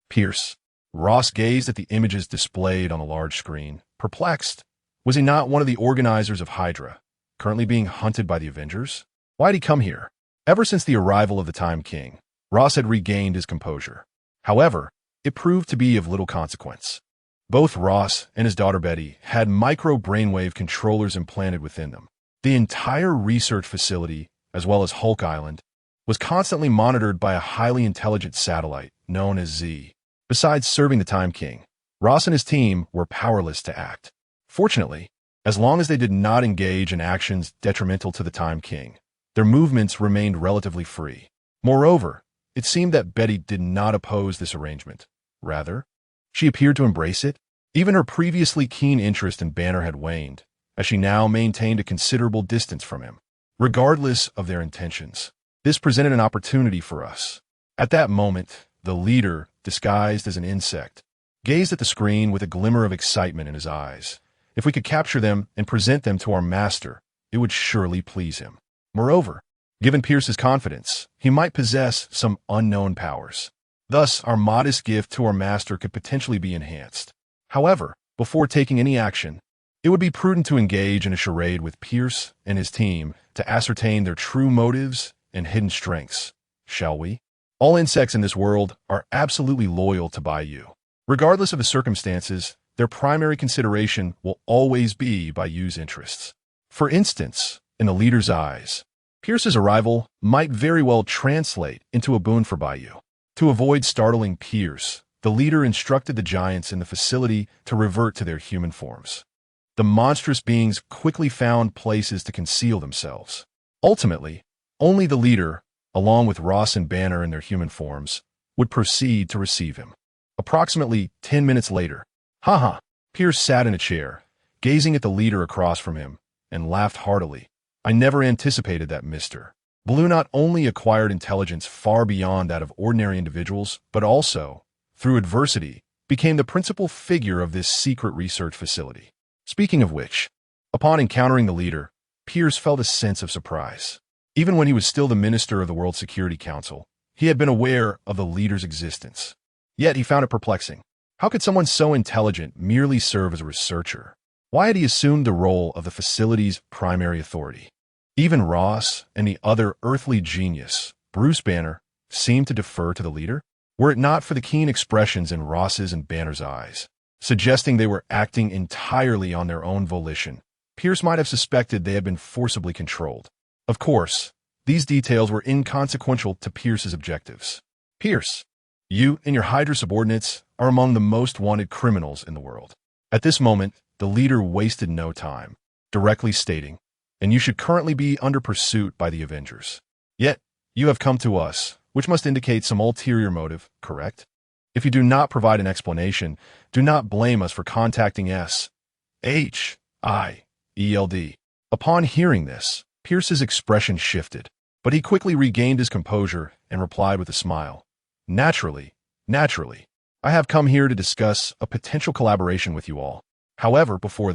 Pierce? Ross gazed at the images displayed on the large screen, perplexed. Was he not one of the organizers of Hydra, currently being hunted by the Avengers? Why had he come here? Ever since the arrival of the Time King, Ross had regained his composure. However, it proved to be of little consequence. Both Ross and his daughter Betty had micro-brainwave controllers implanted within them. The entire research facility, as well as Hulk Island, was constantly monitored by a highly intelligent satellite known as Z. Besides serving the Time King, Ross and his team were powerless to act. Fortunately, as long as they did not engage in actions detrimental to the Time King, their movements remained relatively free. Moreover, it seemed that Betty did not oppose this arrangement. Rather, she appeared to embrace it. Even her previously keen interest in Banner had waned, as she now maintained a considerable distance from him. Regardless of their intentions, this presented an opportunity for us. At that moment, the leader, disguised as an insect, gazed at the screen with a glimmer of excitement in his eyes. If we could capture them and present them to our master, it would surely please him. Moreover, given Pierce's confidence, he might possess some unknown powers. Thus, our modest gift to our master could potentially be enhanced. However, before taking any action, it would be prudent to engage in a charade with Pierce and his team to ascertain their true motives and hidden strengths, shall we? All insects in this world are absolutely loyal to Bai Yu. Regardless of the circumstances, their primary consideration will always be Bai Yu's interests. For instance, in the leader's eyes, Pierce's arrival might very well translate into a boon for Bai Yu. To avoid startling Pierce, the leader instructed the giants in the facility to revert to their human forms. The monstrous beings quickly found places to conceal themselves. Ultimately, only the leader, along with Ross and Banner in their human forms, would proceed to receive him. Approximately 10 minutes later, Pierce sat in a chair, gazing at the leader across from him, and laughed heartily. I never anticipated that Mr. Blue not only acquired intelligence far beyond that of ordinary individuals, but also, through adversity, became the principal figure of this secret research facility. Speaking of which, upon encountering the leader, Pierce felt a sense of surprise. Even when he was still the minister of the World Security Council, he had been aware of the leader's existence. Yet he found it perplexing. How could someone so intelligent merely serve as a researcher? Why had he assumed the role of the facility's primary authority? Even Ross and the other earthly genius, Bruce Banner, seemed to defer to the leader, were it not for the keen expressions in Ross's and Banner's eyes, suggesting they were acting entirely on their own volition. Pierce might have suspected they had been forcibly controlled. Of course, these details were inconsequential to Pierce's objectives. Pierce, you and your Hydra subordinates are among the most wanted criminals in the world. At this moment, the leader wasted no time, directly stating, and you should currently be under pursuit by the Avengers. Yet, you have come to us, which must indicate some ulterior motive, correct? If you do not provide an explanation, do not blame us for contacting SHIELD. Upon hearing this, Pierce's expression shifted, but he quickly regained his composure and replied with a smile. Naturally. I have come here to discuss a potential collaboration with you all. However, before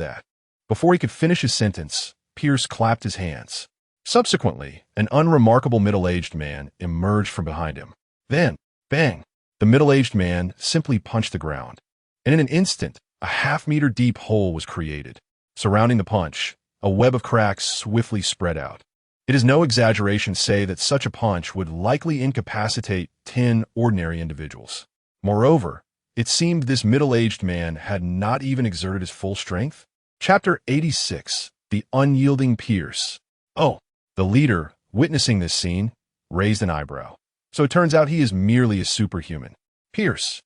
he could finish his sentence, Pierce clapped his hands. Subsequently, an unremarkable middle-aged man emerged from behind him. Then, bang! The middle-aged man simply punched the ground, and in an instant, a half-meter deep hole was created. Surrounding the punch, a web of cracks swiftly spread out. It is no exaggeration to say that such a punch would likely incapacitate 10 ordinary individuals. Moreover, it seemed this middle-aged man had not even exerted his full strength. Chapter 86, The Unyielding Pierce. Oh, the leader, witnessing this scene, raised an eyebrow. So it turns out he is merely a superhuman. Pierce.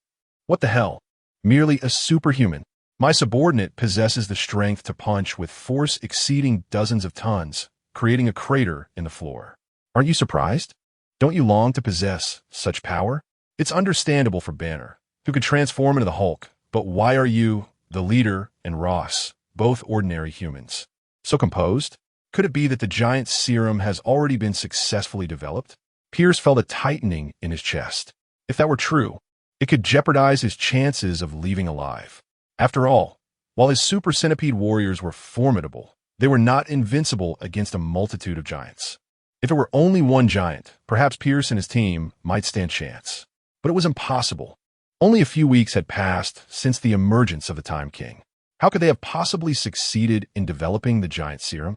What the hell? merely a superhuman. My subordinate possesses the strength to punch with force exceeding dozens of tons, creating a crater in the floor. Aren't you surprised? Don't you long to possess such power? It's understandable for Banner, who could transform into the Hulk, but why are you, the leader, and Ross, both ordinary humans, so composed? Could it be that the giant serum has already been successfully developed? Pierce felt a tightening in his chest. If that were true, it could jeopardize his chances of leaving alive. After all, while his super centipede warriors were formidable, they were not invincible against a multitude of giants. If it were only one giant, perhaps Pierce and his team might stand chance. But it was impossible. Only a few weeks had passed since the emergence of the Time King. How could they have possibly succeeded in developing the giant serum?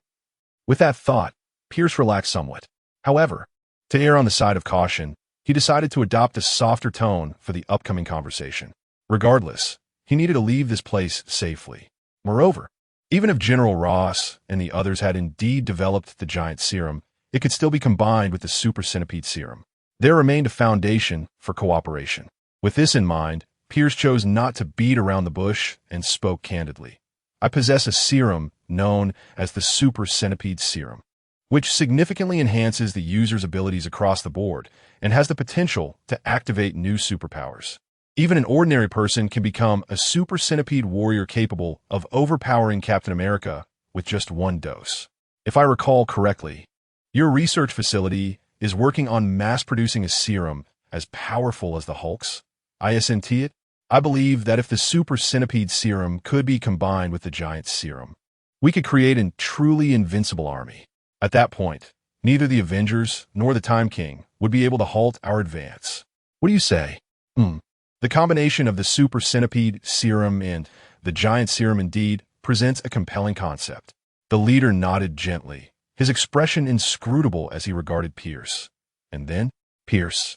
With that thought, Pierce relaxed somewhat. However, to err on the side of caution, he decided to adopt a softer tone for the upcoming conversation. Regardless, he needed to leave this place safely. Moreover, even if General Ross and the others had indeed developed the giant serum, it could still be combined with the super centipede serum. There remained a foundation for cooperation. With this in mind, Pierce chose not to beat around the bush and spoke candidly. I possess a serum known as the super centipede serum, which significantly enhances the user's abilities across the board and has the potential to activate new superpowers. Even an ordinary person can become a super centipede warrior capable of overpowering Captain America with just one dose. If I recall correctly, your research facility is working on mass-producing a serum as powerful as the Hulk's. Isn't it? I believe that if the super centipede serum could be combined with the giant serum, we could create a truly invincible army. At that point, neither the Avengers nor the Time King would be able to halt our advance. What do you say? The combination of the super centipede serum and the giant serum indeed presents a compelling concept. The leader nodded gently, his expression inscrutable as he regarded Pierce. And then? Pierce.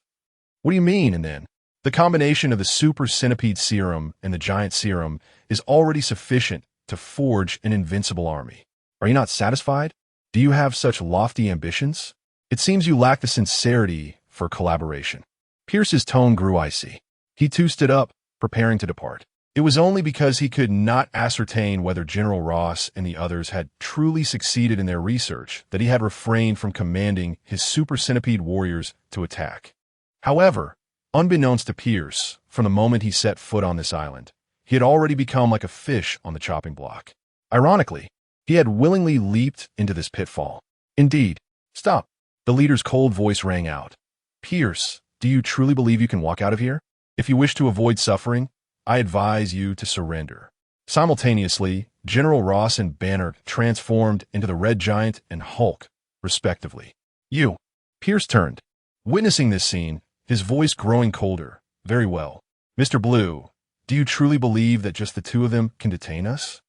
What do you mean, and then? The combination of the super centipede serum and the giant serum is already sufficient to forge an invincible army. Are you not satisfied? Do you have such lofty ambitions? It seems you lack the sincerity for collaboration. Pierce's tone grew icy. He too stood up, preparing to depart. It was only because he could not ascertain whether General Ross and the others had truly succeeded in their research that he had refrained from commanding his super centipede warriors to attack. However, unbeknownst to Pierce, from the moment he set foot on this island, he had already become like a fish on the chopping block. Ironically, he had willingly leaped into this pitfall. Indeed. Stop. The leader's cold voice rang out. Pierce, do you truly believe you can walk out of here? If you wish to avoid suffering, I advise you to surrender. Simultaneously, General Ross and Banner transformed into the Red Giant and Hulk, respectively. You. Pierce turned. Witnessing this scene, his voice growing colder. Very well. Mr. Blue, do you truly believe that just the two of them can detain us?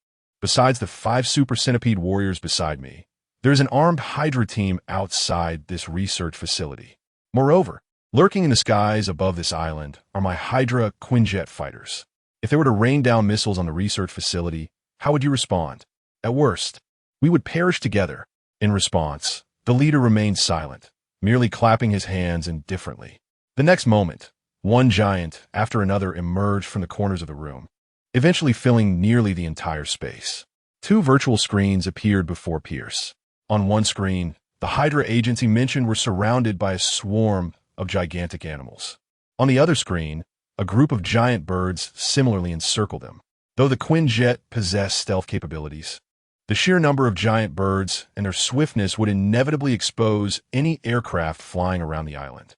Besides the 5 super centipede warriors beside me, there is an armed Hydra team outside this research facility. Moreover, lurking in the skies above this island are my Hydra Quinjet fighters. If they were to rain down missiles on the research facility, how would you respond? At worst, we would perish together. In response, the leader remained silent, merely clapping his hands indifferently. The next moment, one giant after another emerged from the corners of the room, eventually filling nearly the entire space. 2 virtual screens appeared before Pierce. On one screen, the Hydra agents he mentioned were surrounded by a swarm of gigantic animals. On the other screen, a group of giant birds similarly encircled them. Though the Quinjet possessed stealth capabilities, the sheer number of giant birds and their swiftness would inevitably expose any aircraft flying around the island.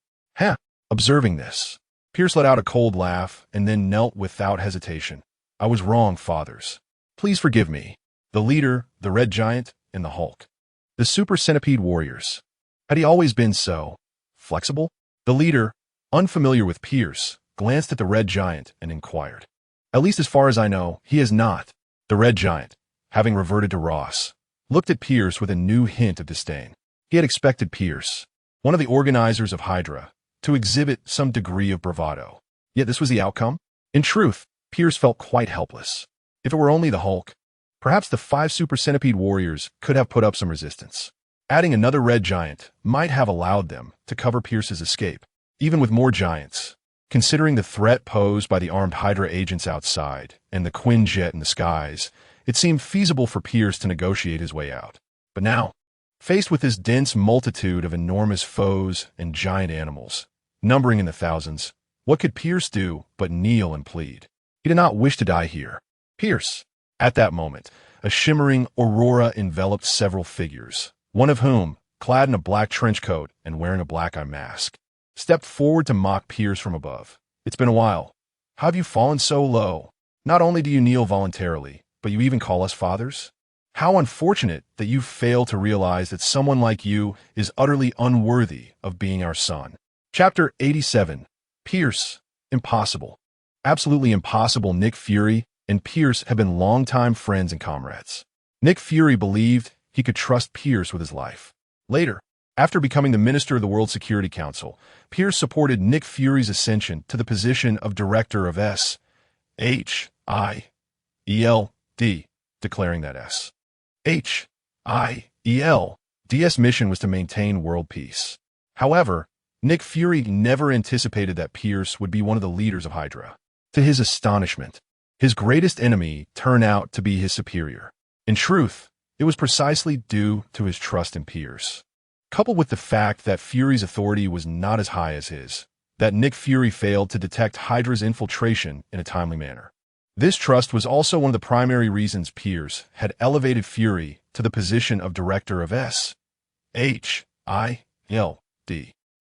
Observing this, Pierce let out a cold laugh and then knelt without hesitation. I was wrong, fathers. Please forgive me. The leader, the Red Giant, and the Hulk. The super centipede warriors. Had he always been so flexible? The leader, unfamiliar with Pierce, glanced at the Red Giant and inquired. At least as far as I know, he is not. The Red Giant, having reverted to Ross, looked at Pierce with a new hint of disdain. He had expected Pierce, one of the organizers of Hydra, to exhibit some degree of bravado. Yet this was the outcome? In truth, Pierce felt quite helpless. If it were only the Hulk, perhaps the 5 super centipede warriors could have put up some resistance. Adding another Red Giant might have allowed them to cover Pierce's escape. Even with more giants, Considering the threat posed by the armed Hydra agents outside and the Quinjet in the skies, it seemed feasible for Pierce to negotiate his way out. But now, faced with this dense multitude of enormous foes and giant animals, numbering in the thousands, what could Pierce do but kneel and plead? He did not wish to die here. Pierce, at that moment, a shimmering aurora enveloped several figures, one of whom, clad in a black trench coat and wearing a black eye mask, stepped forward to mock Pierce from above. It's been a while. How have you fallen so low? Not only do you kneel voluntarily, but you even call us fathers? How unfortunate that you fail to realize that someone like you is utterly unworthy of being our son. Chapter 87. Pierce. Impossible. Absolutely impossible. Nick Fury and Pierce have been longtime friends and comrades. Nick Fury believed he could trust Pierce with his life. Later, after becoming the Minister of the World Security Council, Pierce supported Nick Fury's ascension to the position of Director of S.H.I.E.L.D., declaring that S.H.I.E.L.D.'s mission was to maintain world peace. However, Nick Fury never anticipated that Pierce would be one of the leaders of Hydra. To his astonishment, his greatest enemy turned out to be his superior. In truth, it was precisely due to his trust in Pierce, coupled with the fact that Fury's authority was not as high as his, that Nick Fury failed to detect Hydra's infiltration in a timely manner. This trust was also one of the primary reasons Pierce had elevated Fury to the position of Director of S.H.I.E.L.D.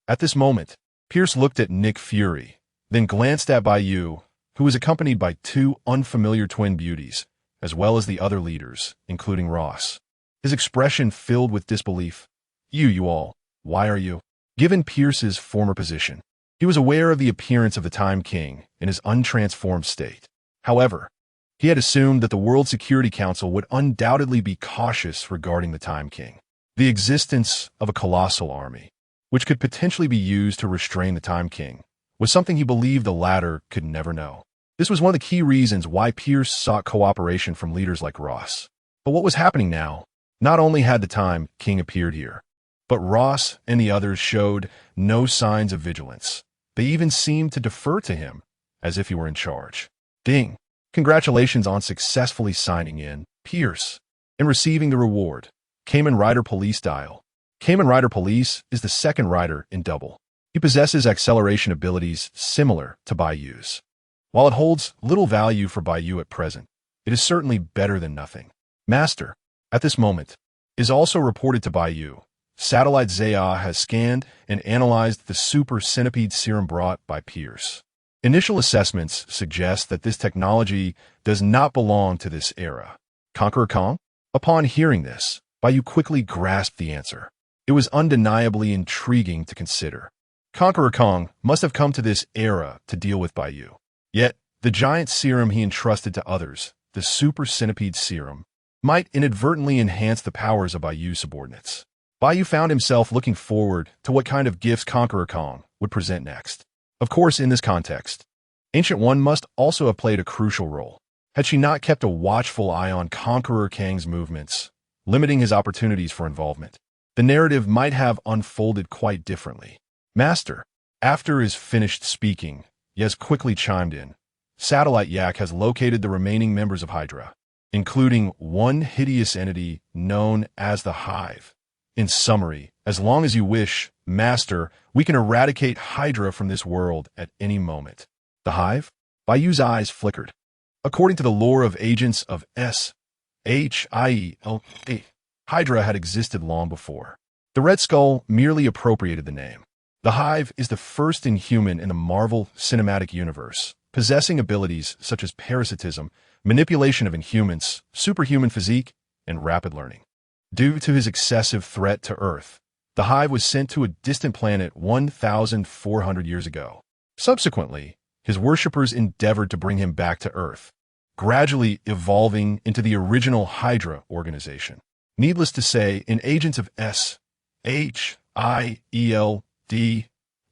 At this moment, Pierce looked at Nick Fury, then glanced at Bai Yu, who was accompanied by two unfamiliar twin beauties, as well as the other leaders, including Ross. His expression filled with disbelief. You all, why are you? Given Pierce's former position, he was aware of the appearance of the Time King in his untransformed state. However, he had assumed that the World Security Council would undoubtedly be cautious regarding the Time King. The existence of a colossal army, which could potentially be used to restrain the Time King, was something he believed the latter could never know. This was one of the key reasons why Pierce sought cooperation from leaders like Ross. But what was happening now? Not only had the Time King appeared here, but Ross and the others showed no signs of vigilance. They even seemed to defer to him, as if he were in charge. Ding! Congratulations on successfully signing in, Pierce, and receiving the reward. Kamen Rider Police Dial. Kamen Rider Police is the second rider in Double. He possesses acceleration abilities similar to Bai Yu's. While it holds little value for Bai Yu at present, it is certainly better than nothing. Master, at this moment, is also reported to Bai Yu. Satellite Zaya has scanned and analyzed the super centipede serum brought by Pierce. Initial assessments suggest that this technology does not belong to this era. Conqueror Kong? Upon hearing this, Bai Yu quickly grasped the answer. It was undeniably intriguing to consider. Conqueror Kong must have come to this era to deal with Bai Yu. Yet, the giant serum he entrusted to others, the super centipede serum, might inadvertently enhance the powers of Bai Yu's subordinates. Bai Yu found himself looking forward to what kind of gifts Conqueror Kong would present next. Of course, in this context, Ancient One must also have played a crucial role. Had she not kept a watchful eye on Conqueror Kang's movements, limiting his opportunities for involvement, the narrative might have unfolded quite differently. Master, after is finished speaking, Yez quickly chimed in. Satellite Yak has located the remaining members of Hydra, including one hideous entity known as the Hive. In summary, as long as you wish, Master, we can eradicate Hydra from this world at any moment. The Hive? Bai Yu's eyes flickered. According to the lore of agents of S.H.I.E.L.D., Hydra had existed long before. The Red Skull merely appropriated the name. The Hive is the first Inhuman in the Marvel Cinematic Universe, possessing abilities such as parasitism, manipulation of Inhumans, superhuman physique, and rapid learning. Due to his excessive threat to Earth, the Hive was sent to a distant planet 1,400 years ago. Subsequently, his worshippers endeavored to bring him back to Earth, gradually evolving into the original Hydra organization. Needless to say, in Agents of S.H.I.E.L.D.,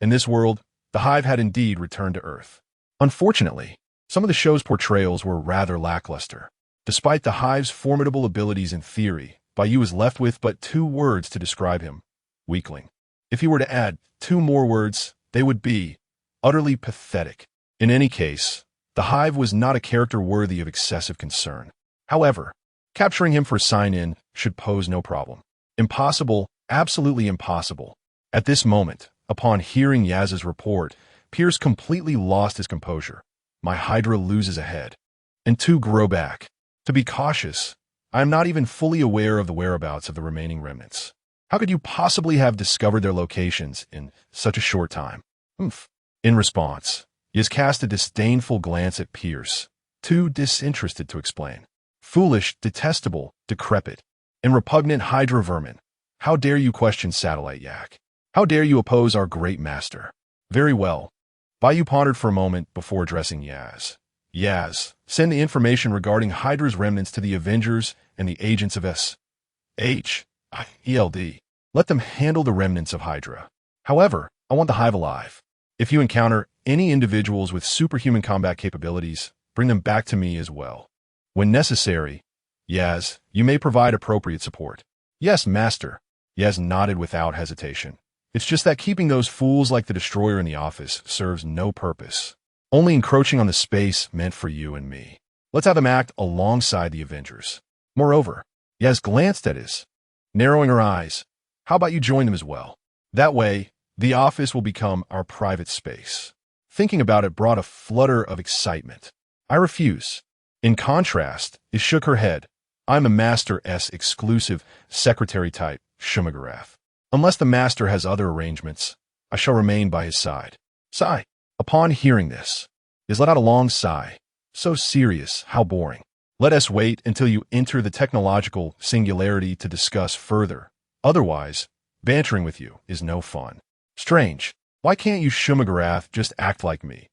in this world, the Hive had indeed returned to Earth. Unfortunately, some of the show's portrayals were rather lackluster. Despite the Hive's formidable abilities in theory, Bai Yu was left with but 2 words to describe him: weakling. If he were to add 2 more words, they would be Utterly pathetic. In any case, the hive was not a character worthy of excessive concern. However, capturing him for sign-in should pose no problem. Impossible, absolutely impossible. At this moment, upon hearing Yaz's report, Pierce completely lost his composure. My Hydra loses a head. And two grow back. To be cautious, I am not even fully aware of the whereabouts of the remaining remnants. How could you possibly have discovered their locations in such a short time? Oomph. In response, Yaz cast a disdainful glance at Pierce, too disinterested to explain. Foolish, detestable, decrepit, and repugnant Hydra vermin. How dare you question Satellite Yak? How dare you oppose our great master? Very well. Bai Yu pondered for a moment before addressing Yaz. Yaz, send the information regarding Hydra's remnants to the Avengers and the agents of S.H.I.E.L.D. Let them handle the remnants of Hydra. However, I want the hive alive. If you encounter any individuals with superhuman combat capabilities, bring them back to me as well. When necessary, Yaz, you may provide appropriate support. Yes, master. Yaz nodded without hesitation. It's just that keeping those fools like the Destroyer in the office serves no purpose. Only encroaching on the space meant for you and me. Let's have them act alongside the Avengers. Moreover, Yaz glanced at his, narrowing her eyes. How about you join them as well? That way, the office will become our private space. Thinking about it brought a flutter of excitement. I refuse. In contrast, Yaz shook her head. I'm a Master S exclusive secretary type, Shumagarath. Unless the master has other arrangements, I shall remain by his side. Sigh. Upon hearing this, Yaz let out a long sigh. So serious, how boring. Let us wait until you enter the technological singularity to discuss further. Otherwise, bantering with you is no fun. Strange. Why can't you Shumagarath just act like me,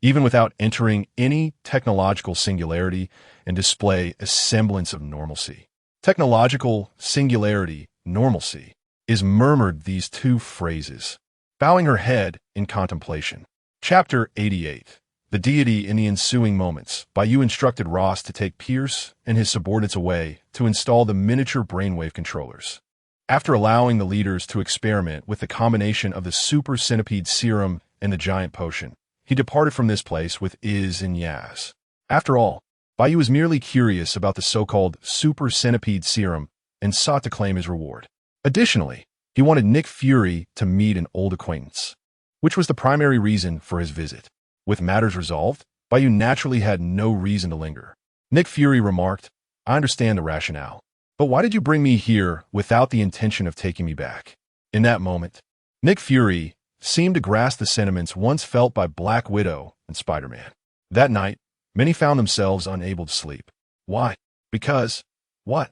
even without entering any technological singularity, and display a semblance of normalcy? Technological singularity, normalcy. Is murmured these two phrases, bowing her head in contemplation. Chapter 88. The deity in the ensuing moments. Bai Yu instructed Ross to take Pierce and his subordinates away to install the miniature brainwave controllers. After allowing the leaders to experiment with the combination of the super centipede serum and the giant potion, he departed from this place with Iz and Yaz. After all, Bai Yu was merely curious about the so-called super centipede serum and sought to claim his reward. Additionally, he wanted Nick Fury to meet an old acquaintance, which was the primary reason for his visit. With matters resolved, Bai Yu naturally had no reason to linger. Nick Fury remarked, I understand the rationale, but why did you bring me here without the intention of taking me back? In that moment, Nick Fury seemed to grasp the sentiments once felt by Black Widow and Spider-Man. That night, many found themselves unable to sleep. Why? Because, what?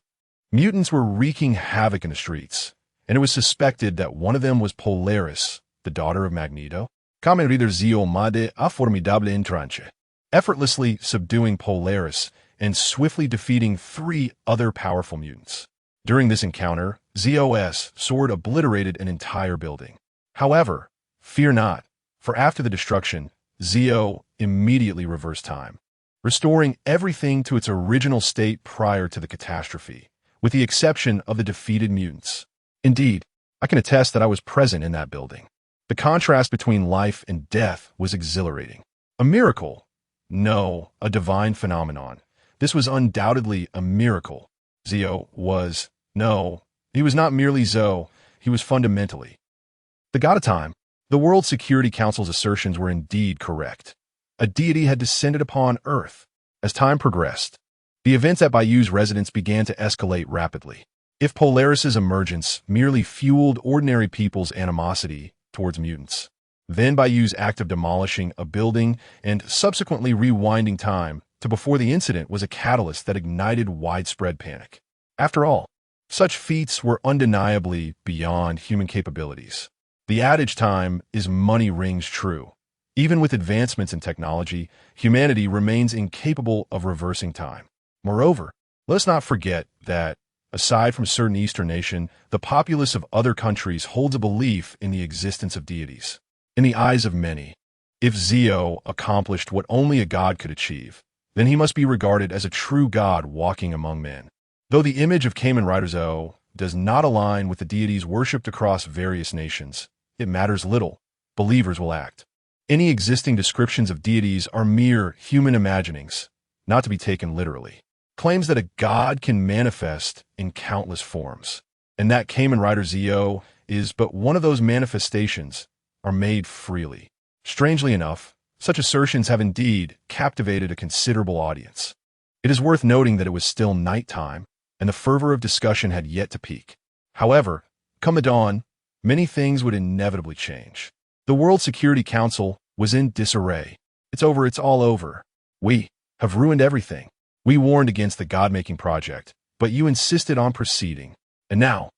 Mutants were wreaking havoc in the streets, and it was suspected that one of them was Polaris, the daughter of Magneto. Kamen Rider Zio Made a formidable entranche. Effortlessly subduing Polaris and swiftly defeating 3 other powerful mutants. During this encounter, Zio's sword obliterated an entire building. However, fear not, for after the destruction, Zio immediately reversed time, restoring everything to its original state prior to the catastrophe, with the exception of the defeated mutants. Indeed, I can attest that I was present in that building. The contrast between life and death was exhilarating. A miracle? No, a divine phenomenon. This was undoubtedly a miracle. Zio was, no, he was not merely Zo, he was fundamentally the god of time. The World Security Council's assertions were indeed correct. A deity had descended upon Earth. As time progressed, the events at Bai Yu's residence began to escalate rapidly. If Polaris's emergence merely fueled ordinary people's animosity towards mutants, then Bai Yu's act of demolishing a building and subsequently rewinding time to before the incident was a catalyst that ignited widespread panic. After all, such feats were undeniably beyond human capabilities. The adage time is money rings true. Even with advancements in technology, humanity remains incapable of reversing time. Moreover, let us not forget that, aside from certain Eastern nations, the populace of other countries holds a belief in the existence of deities. In the eyes of many, if Zio accomplished what only a god could achieve, then he must be regarded as a true god walking among men. Though the image of Kamen Rider Zo does not align with the deities worshipped across various nations, it matters little. Believers will act. Any existing descriptions of deities are mere human imaginings, not to be taken literally. Claims that a god can manifest in countless forms, and that Kamen Rider Zio is but one of those manifestations, are made freely. Strangely enough, such assertions have indeed captivated a considerable audience. It is worth noting that it was still nighttime, and the fervor of discussion had yet to peak. However, come the dawn, many things would inevitably change. The World Security Council was in disarray. It's over, it's all over. We have ruined everything. We warned against the God-making project, but you insisted on proceeding. And now,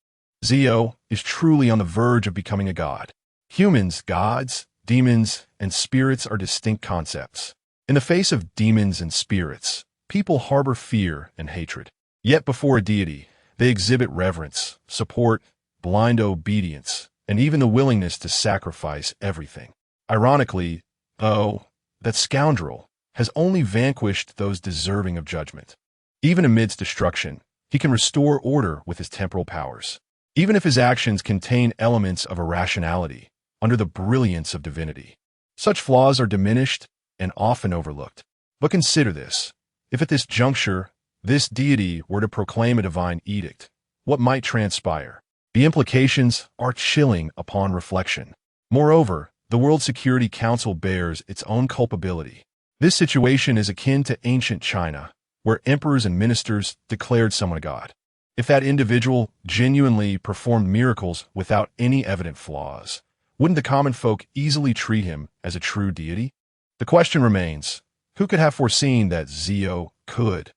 Zio is truly on the verge of becoming a god. Humans, gods, demons, and spirits are distinct concepts. In the face of demons and spirits, people harbor fear and hatred. Yet before a deity, they exhibit reverence, support, blind obedience, and even the willingness to sacrifice everything. Ironically, though, that scoundrel has only vanquished those deserving of judgment. Even amidst destruction, he can restore order with his temporal powers. Even if his actions contain elements of irrationality, under the brilliance of divinity. Such flaws are diminished and often overlooked. But consider this. If at this juncture, this deity were to proclaim a divine edict, what might transpire? The implications are chilling upon reflection. Moreover, the World Security Council bears its own culpability. This situation is akin to ancient China, where emperors and ministers declared someone a god. If that individual genuinely performed miracles without any evident flaws, wouldn't the common folk easily treat him as a true deity? The question remains, who could have foreseen that Zio could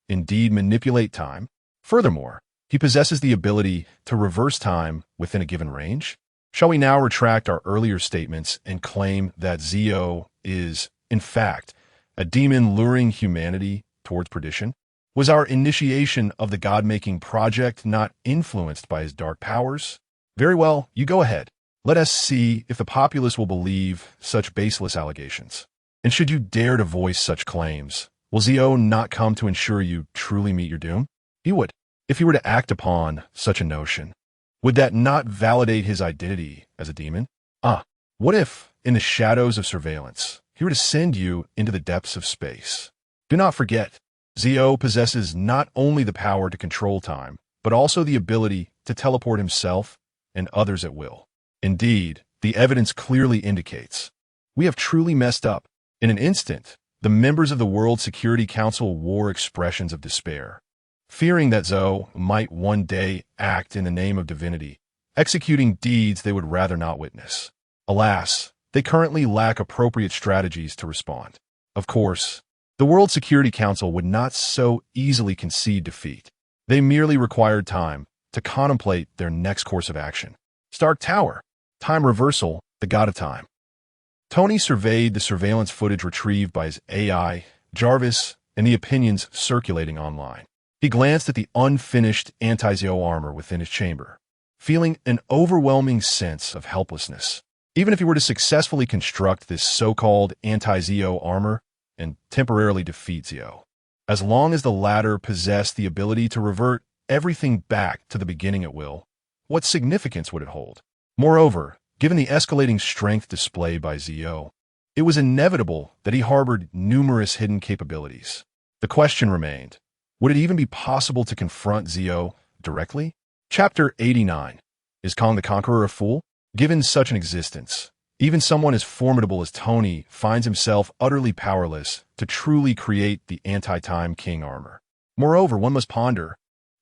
indeed manipulate time? Furthermore, he possesses the ability to reverse time within a given range. Shall we now retract our earlier statements and claim that Zio is, in fact, a demon luring humanity towards perdition? Was our initiation of the God-making project not influenced by his dark powers? Very well, you go ahead. Let us see if the populace will believe such baseless allegations. And should you dare to voice such claims, will Zio not come to ensure you truly meet your doom? He would. If he were to act upon such a notion, would that not validate his identity as a demon? What if, in the shadows of surveillance, he were to send you into the depths of space? Do not forget, Zio possesses not only the power to control time, but also the ability to teleport himself and others at will. Indeed, the evidence clearly indicates we have truly messed up. In an instant, the members of the World Security Council wore expressions of despair, fearing that Zio might one day act in the name of divinity, executing deeds they would rather not witness. Alas, they currently lack appropriate strategies to respond. Of course, the World Security Council would not so easily concede defeat. They merely required time to contemplate their next course of action. Stark Tower, time reversal, the god of time. Tony surveyed the surveillance footage retrieved by his AI, Jarvis, and the opinions circulating online. He glanced at the unfinished anti-Zio armor within his chamber, feeling an overwhelming sense of helplessness. Even if he were to successfully construct this so-called anti-Zio armor and temporarily defeat Zio, as long as the latter possessed the ability to revert everything back to the beginning at will, what significance would it hold? Moreover, given the escalating strength displayed by Zio, it was inevitable that he harbored numerous hidden capabilities. The question remained, would it even be possible to confront Zio directly? Chapter 89. Is Kong the Conqueror a fool? Given such an existence, even someone as formidable as Tony finds himself utterly powerless to truly create the anti-Time King armor. Moreover, one must ponder,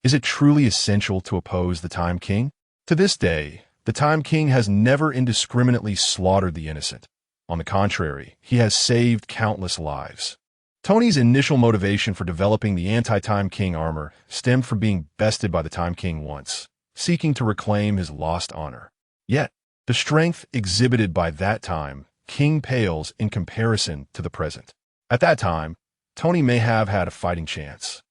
is it truly essential to oppose the Time King? To this day, the Time King has never indiscriminately slaughtered the innocent. On the contrary, he has saved countless lives. Tony's initial motivation for developing the anti-Time King armor stemmed from being bested by the Time King once, seeking to reclaim his lost honor. Yet, the strength exhibited by that time King pales in comparison to the present. At that time, Tony may have had a fighting chance.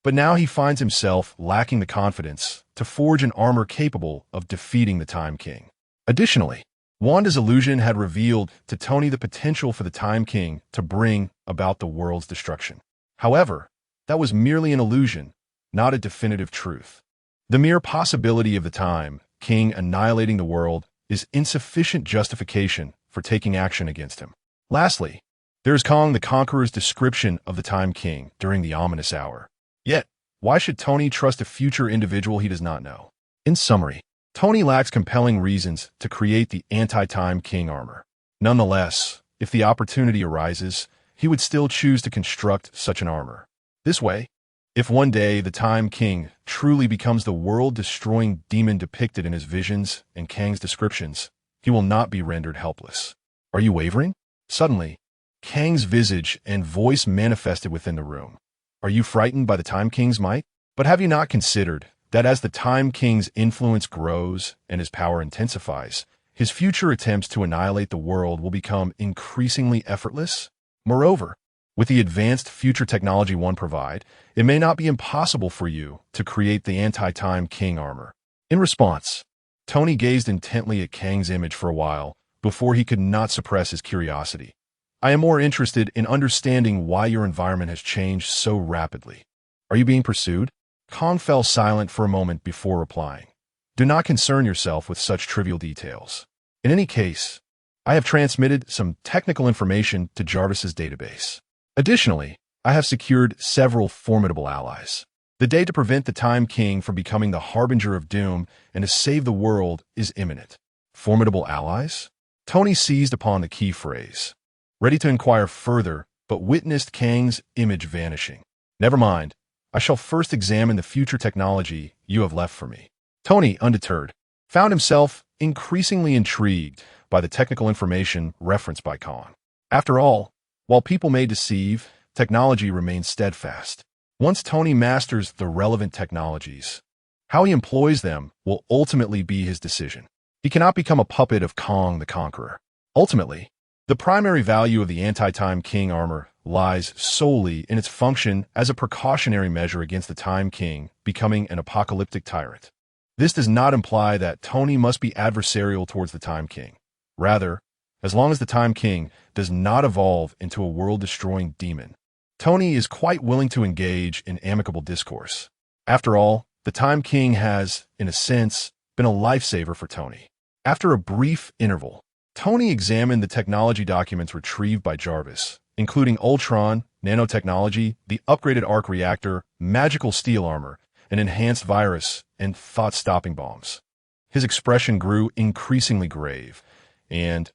But now he finds himself lacking the confidence to forge an armor capable of defeating the Time King. Additionally, Wanda's illusion had revealed to Tony the potential for the Time King to bring about the world's destruction. However, that was merely an illusion, not a definitive truth. The mere possibility of the Time King annihilating the world is insufficient justification for taking action against him. Lastly, there is Kong the Conqueror's description of the Time King during the ominous hour. Yet, why should Tony trust a future individual he does not know? In summary, Tony lacks compelling reasons to create the anti-Time King armor. Nonetheless, if the opportunity arises, he would still choose to construct such an armor. This way, if one day the Time King truly becomes the world-destroying demon depicted in his visions and Kang's descriptions, he will not be rendered helpless. Are you wavering? Suddenly, Kang's visage and voice manifested within the room. Are you frightened by the Time King's might? But have you not considered that as the Time King's influence grows and his power intensifies, his future attempts to annihilate the world will become increasingly effortless? Moreover, with the advanced future technology one provide, it may not be impossible for you to create the anti-Time King armor. In response, Tony gazed intently at Kang's image for a while before he could not suppress his curiosity. I am more interested in understanding why your environment has changed so rapidly. Are you being pursued? Kong fell silent for a moment before replying. Do not concern yourself with such trivial details. In any case, I have transmitted some technical information to Jarvis's database. Additionally, I have secured several formidable allies. The day to prevent the Time King from becoming the harbinger of doom and to save the world is imminent. Formidable allies? Tony seized upon the key phrase, ready to inquire further, but witnessed Kang's image vanishing. Never mind, I shall first examine the future technology you have left for me. Tony, undeterred, found himself increasingly intrigued by the technical information referenced by Kong. After all, while people may deceive, technology remains steadfast. Once Tony masters the relevant technologies, how he employs them will ultimately be his decision. He cannot become a puppet of Kong the Conqueror. Ultimately, the primary value of the anti-Time King armor lies solely in its function as a precautionary measure against the Time King becoming an apocalyptic tyrant. This does not imply that Tony must be adversarial towards the Time King. Rather, as long as the Time King does not evolve into a world-destroying demon, Tony is quite willing to engage in amicable discourse. After all, the Time King has, in a sense, been a lifesaver for Tony. After a brief interval, Tony examined the technology documents retrieved by Jarvis, including Ultron, nanotechnology, the upgraded arc reactor, magical steel armor, an enhanced virus, and thought-stopping bombs. His expression grew increasingly grave, and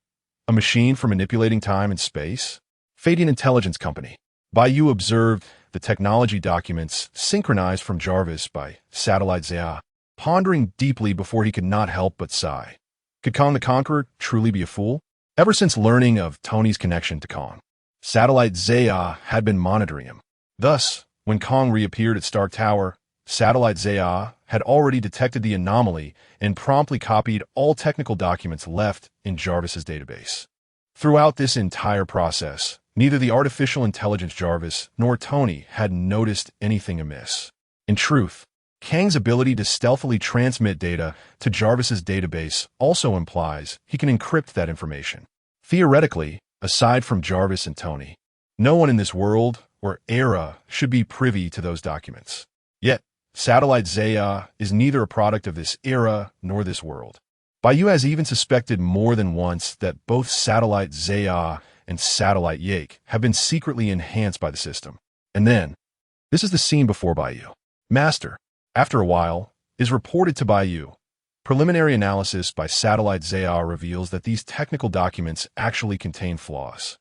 a machine for manipulating time and space? Fading Intelligence Company. Bai Yu observed the technology documents synchronized from Jarvis by Satellite Zaya, pondering deeply before he could not help but sigh. Could Kong the Conqueror truly be a fool? Ever since learning of Tony's connection to Kong, Satellite Zaya had been monitoring him. Thus, when Kong reappeared at Stark Tower, Satellite Zaya had already detected the anomaly and promptly copied all technical documents left in Jarvis's database. Throughout this entire process, neither the artificial intelligence Jarvis nor Tony had noticed anything amiss. In truth, Kang's ability to stealthily transmit data to Jarvis's database also implies he can encrypt that information. Theoretically, aside from Jarvis and Tony, no one in this world or era should be privy to those documents. Yet, Satellite Zaya is neither a product of this era nor this world. Bai Yu has even suspected more than once that both Satellite Zaya and Satellite Yake have been secretly enhanced by the system. And then, this is the scene before Bai Yu. Master, after a while, is reported to Bai Yu. Preliminary analysis by Satellite Zaya reveals that these technical documents actually contain flaws.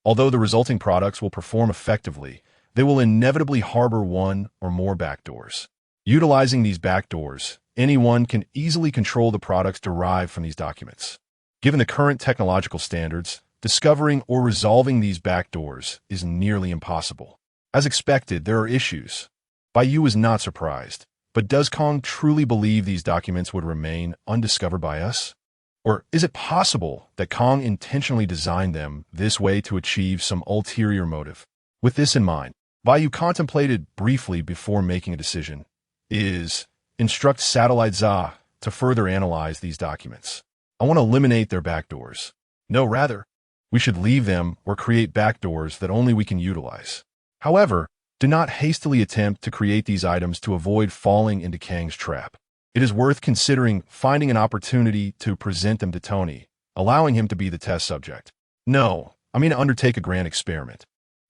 Although the resulting products will perform effectively, they will inevitably harbor one or more backdoors. Utilizing these backdoors, anyone can easily control the products derived from these documents. Given the current technological standards, discovering or resolving these backdoors is nearly impossible. As expected, there are issues. Bai Yu is not surprised, but does Kong truly believe these documents would remain undiscovered by us? Or is it possible that Kong intentionally designed them this way to achieve some ulterior motive? With this in mind, Bai Yu contemplated briefly before making a decision. Instruct Satellite Zaya to further analyze these documents. I want to eliminate their backdoors. No, rather, we should leave them or create backdoors that only we can utilize. However, do not hastily attempt to create these items to avoid falling into Kang's trap. It is worth considering finding an opportunity to present them to Tony, allowing him to be the test subject. No, I mean to undertake a grand experiment.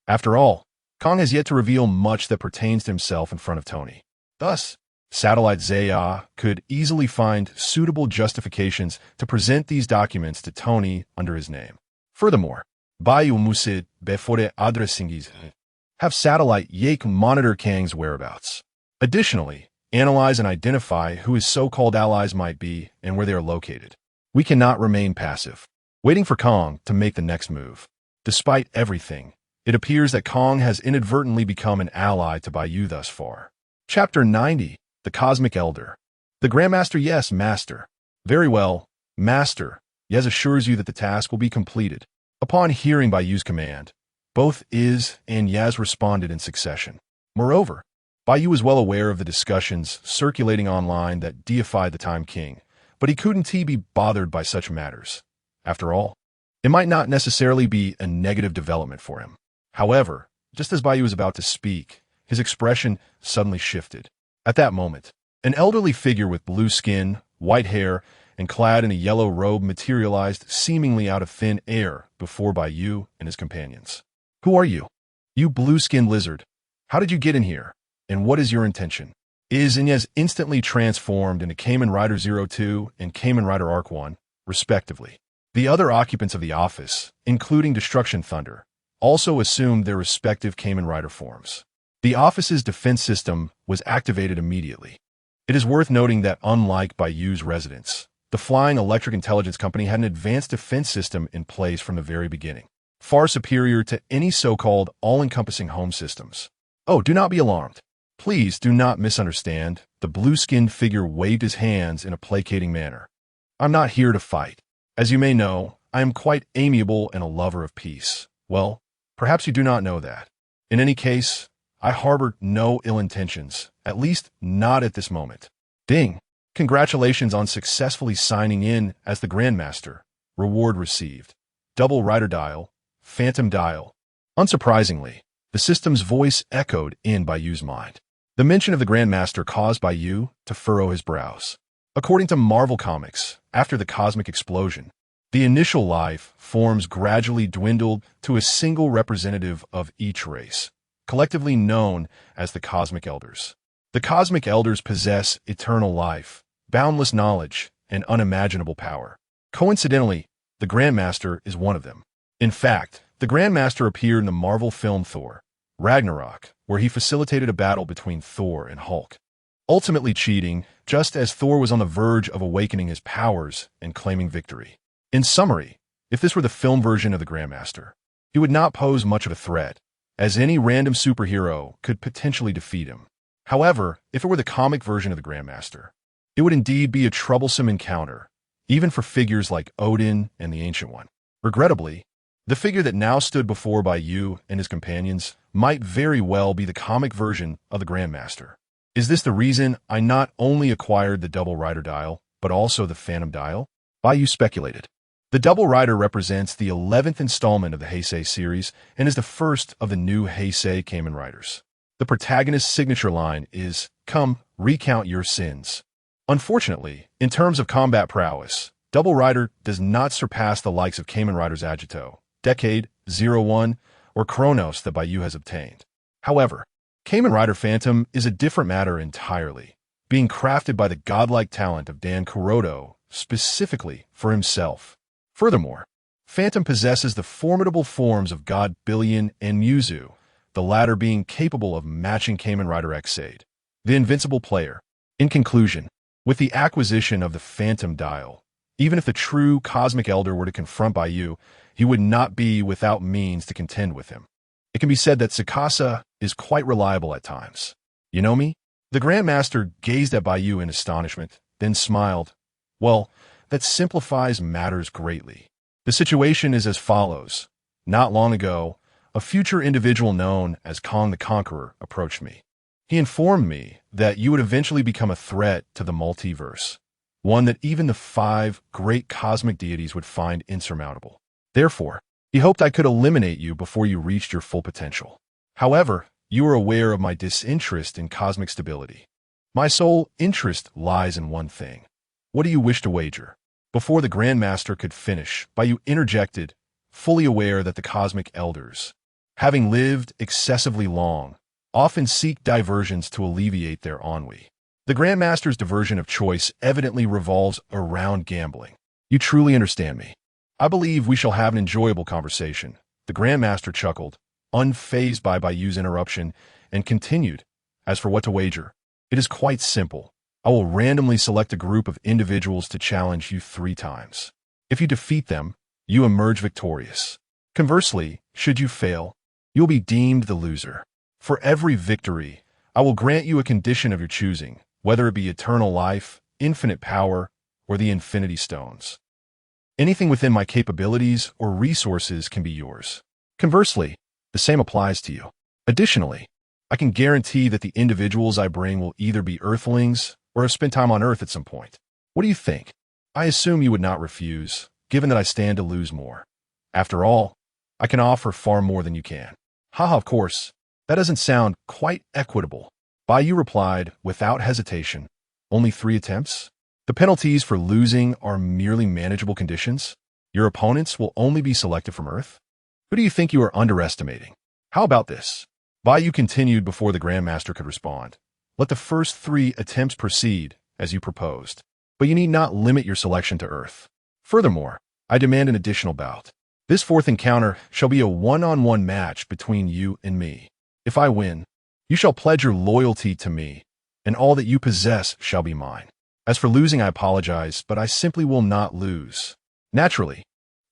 After all, Kong has yet to reveal much that pertains to himself in front of Tony. Thus, Satellite Zaya could easily find suitable justifications to present these documents to Tony under his name. Furthermore, Bai Yu musid before addressing have Satellite Yake monitor Kang's whereabouts. Additionally, analyze and identify who his so-called allies might be and where they are located. We cannot remain passive, waiting for Kong to make the next move. Despite everything, it appears that Kong has inadvertently become an ally to Bai Yu thus far. Chapter 90. The Cosmic Elder. The Grandmaster, yes, Master. Very well, Master. Yez assures you that the task will be completed. Upon hearing Bai Yu's command, both Iz and Yaz responded in succession. Moreover, Bai Yu was well aware of the discussions circulating online that deified the Time King, but he couldn't be bothered by such matters. After all, it might not necessarily be a negative development for him. However, just as Bai Yu was about to speak, his expression suddenly shifted. At that moment, an elderly figure with blue skin, white hair, and clad in a yellow robe materialized seemingly out of thin air before Bai Yu and his companions. Who are you? You blue-skinned lizard. How did you get in here? And what is your intention? Iz and Yez instantly transformed into Kamen Rider 02 and Kamen Rider Arc 1, respectively. The other occupants of the office, including Destruction Thunder, also assumed their respective Kamen Rider forms. The office's defense system was activated immediately. It is worth noting that unlike Bai Yu's residence, the Flying Electric Intelligence Company had an advanced defense system in place from the very beginning, far superior to any so-called all-encompassing home systems. Oh, do not be alarmed. Please do not misunderstand. The blue-skinned figure waved his hands in a placating manner. I'm not here to fight. As you may know, I am quite amiable and a lover of peace. Well, perhaps you do not know that. In any case, I harbor no ill intentions, at least not at this moment. Ding! Congratulations on successfully signing in as the Grandmaster. Reward received. Double Rider Dial, Phantom Dial. Unsurprisingly, the system's voice echoed in Bai Yu's mind. The mention of the Grandmaster caused Bai Yu to furrow his brows. According to Marvel Comics, after the cosmic explosion, the initial life forms gradually dwindled to a single representative of each race, collectively known as the Cosmic Elders. The Cosmic Elders possess eternal life, boundless knowledge, and unimaginable power. Coincidentally, the Grandmaster is one of them. In fact, the Grandmaster appeared in the Marvel film Thor, Ragnarok, where he facilitated a battle between Thor and Hulk, ultimately cheating just as Thor was on the verge of awakening his powers and claiming victory. In summary, if this were the film version of the Grandmaster, he would not pose much of a threat, as any random superhero could potentially defeat him. However, if it were the comic version of the Grandmaster, it would indeed be a troublesome encounter, even for figures like Odin and the Ancient One. Regrettably, the figure that now stood before Bai Yu and his companions might very well be the comic version of the Grandmaster. Is this the reason I not only acquired the Double Rider Dial, but also the Phantom Dial? Bai Yu speculated. The Double Rider represents the 11th installment of the Heisei series and is the first of the new Heisei Kamen Riders. The protagonist's signature line is, "Come, recount your sins." Unfortunately, in terms of combat prowess, Double Rider does not surpass the likes of Kamen Riders Agito, Decade, 01, or Chronos that Bai Yu has obtained. However, Kamen Rider Phantom is a different matter entirely, being crafted by the godlike talent of Dan Kuroda specifically for himself. Furthermore, Phantom possesses the formidable forms of God Billion and Yuzu, the latter being capable of matching Kamen Rider Xaid, the invincible player. In conclusion, with the acquisition of the Phantom Dial, even if the true Cosmic Elder were to confront Bai Yu, he would not be without means to contend with him. It can be said that Tsukasa is quite reliable at times. You know me? The Grandmaster gazed at Bai Yu in astonishment, then smiled. Well, that simplifies matters greatly. The situation is as follows. Not long ago, a future individual known as Kong the Conqueror approached me. He informed me that you would eventually become a threat to the multiverse, one that even the 5 great cosmic deities would find insurmountable. Therefore, he hoped I could eliminate you before you reached your full potential. However, you are aware of my disinterest in cosmic stability. My sole interest lies in one thing. What do you wish to wager? Before the Grandmaster could finish, Bai Yu interjected, fully aware that the cosmic elders, having lived excessively long, often seek diversions to alleviate their ennui. The Grandmaster's diversion of choice evidently revolves around gambling. You truly understand me. I believe we shall have an enjoyable conversation. The Grandmaster chuckled, unfazed by Bai Yu's interruption, and continued, as for what to wager, it is quite simple. I will randomly select a group of individuals to challenge you 3 times. If you defeat them, you emerge victorious. Conversely, should you fail, you will be deemed the loser. For every victory, I will grant you a condition of your choosing, whether it be eternal life, infinite power, or the infinity stones. Anything within my capabilities or resources can be yours. Conversely, the same applies to you. Additionally, I can guarantee that the individuals I bring will either be Earthlings or have spent time on Earth at some point. What do you think? I assume you would not refuse, given that I stand to lose more. After all, I can offer far more than you can. Haha, of course, that doesn't sound quite equitable. Bai Yu replied, without hesitation, only 3 attempts? The penalties for losing are merely manageable conditions? Your opponents will only be selected from Earth? Who do you think you are underestimating? How about this? Bai Yu continued before the Grandmaster could respond. Let the first 3 attempts proceed, as you proposed, but you need not limit your selection to Earth. Furthermore, I demand an additional bout. This 4th encounter shall be a one-on-one match between you and me. If I win, you shall pledge your loyalty to me, and all that you possess shall be mine. As for losing, I apologize, but I simply will not lose. Naturally,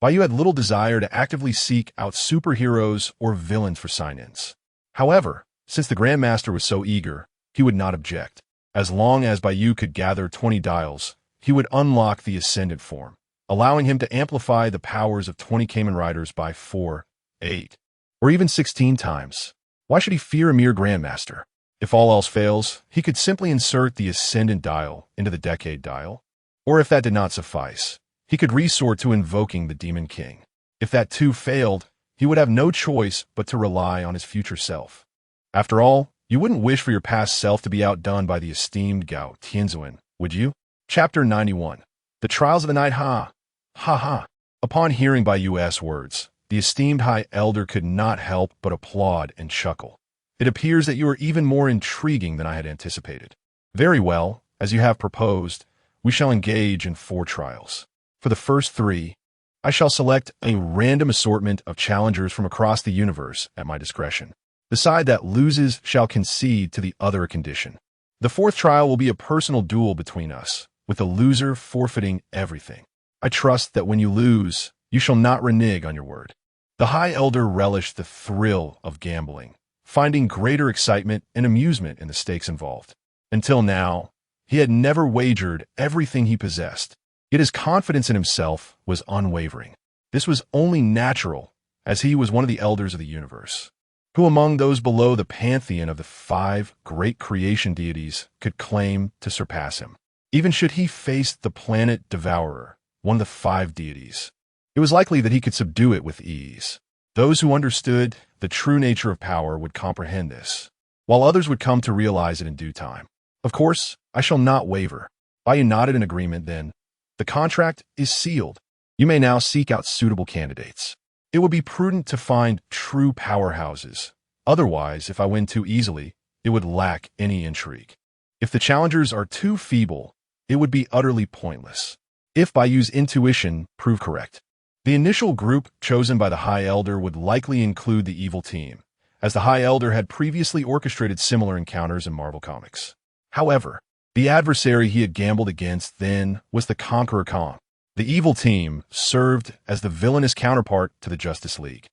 Bai Yu had little desire to actively seek out superheroes or villains for sign-ins. However, since the Grandmaster was so eager, he would not object. As long as Bai Yu could gather 20 dials, he would unlock the Ascendant form, allowing him to amplify the powers of 20 Kamen Riders by 4, 8, or even 16 times. Why should he fear a mere Grandmaster? If all else fails, he could simply insert the Ascendant dial into the Decade dial. Or if that did not suffice, he could resort to invoking the Demon King. If that too failed, he would have no choice but to rely on his future self. After all, you wouldn't wish for your past self to be outdone by the esteemed Gao Tianzuan, would you? Chapter 91. The Trials of the Night Ha. Ha ha. Upon hearing Bai Yu's words, the esteemed High Elder could not help but applaud and chuckle. It appears that you are even more intriguing than I had anticipated. Very well, as you have proposed, we shall engage in 4 trials. For the first 3, I shall select a random assortment of challengers from across the universe at my discretion. The side that loses shall concede to the other a condition. The 4th trial will be a personal duel between us, with the loser forfeiting everything. I trust that when you lose, you shall not renege on your word. The High Elder relished the thrill of gambling, finding greater excitement and amusement in the stakes involved. Until now, he had never wagered everything he possessed, yet his confidence in himself was unwavering. This was only natural, as he was one of the elders of the universe. Who among those below the pantheon of the 5 great creation deities could claim to surpass him? Even should he face the planet Devourer, one of the 5 deities, it was likely that he could subdue it with ease. Those who understood the true nature of power would comprehend this, while others would come to realize it in due time. Of course, I shall not waver. Bai Yu nodded in agreement then. The contract is sealed. You may now seek out suitable candidates. It would be prudent to find true powerhouses. Otherwise, if I win too easily, it would lack any intrigue. If the challengers are too feeble, it would be utterly pointless. If Bai Yu's intuition proved correct, the initial group chosen by the High Elder would likely include the evil team, as the High Elder had previously orchestrated similar encounters in Marvel Comics. However, the adversary he had gambled against then was the Conqueror Kong. The evil team served as the villainous counterpart to the Justice League,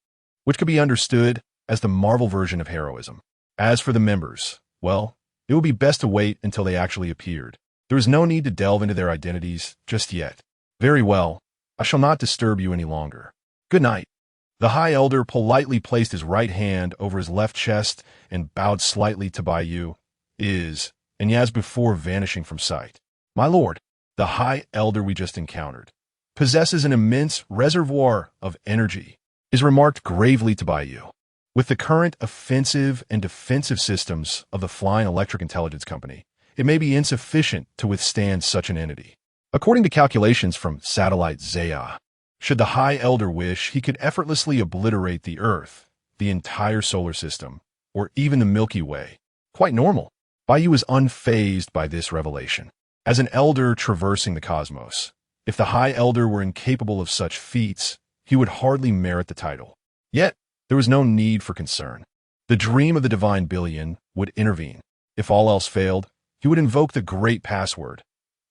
which could be understood as the Marvel version of heroism. As for the members, well, it would be best to wait until they actually appeared. There is no need to delve into their identities just yet. Very well, I shall not disturb you any longer. Good night. The High Elder politely placed his right hand over his left chest and bowed slightly to Bai Yu, and as before vanishing from sight. My lord, the High Elder we just encountered possesses an immense reservoir of energy, is remarked gravely to Bai Yu. With the current offensive and defensive systems of the Flying Electric Intelligence Company, it may be insufficient to withstand such an entity. According to calculations from satellite Zaya, should the High Elder wish, he could effortlessly obliterate the Earth, the entire solar system, or even the Milky Way. Quite normal. Bai Yu is unfazed by this revelation. As an elder traversing the cosmos, if the High Elder were incapable of such feats, he would hardly merit the title. Yet, there was no need for concern. The dream of the Divine Billion would intervene. If all else failed, he would invoke the great password,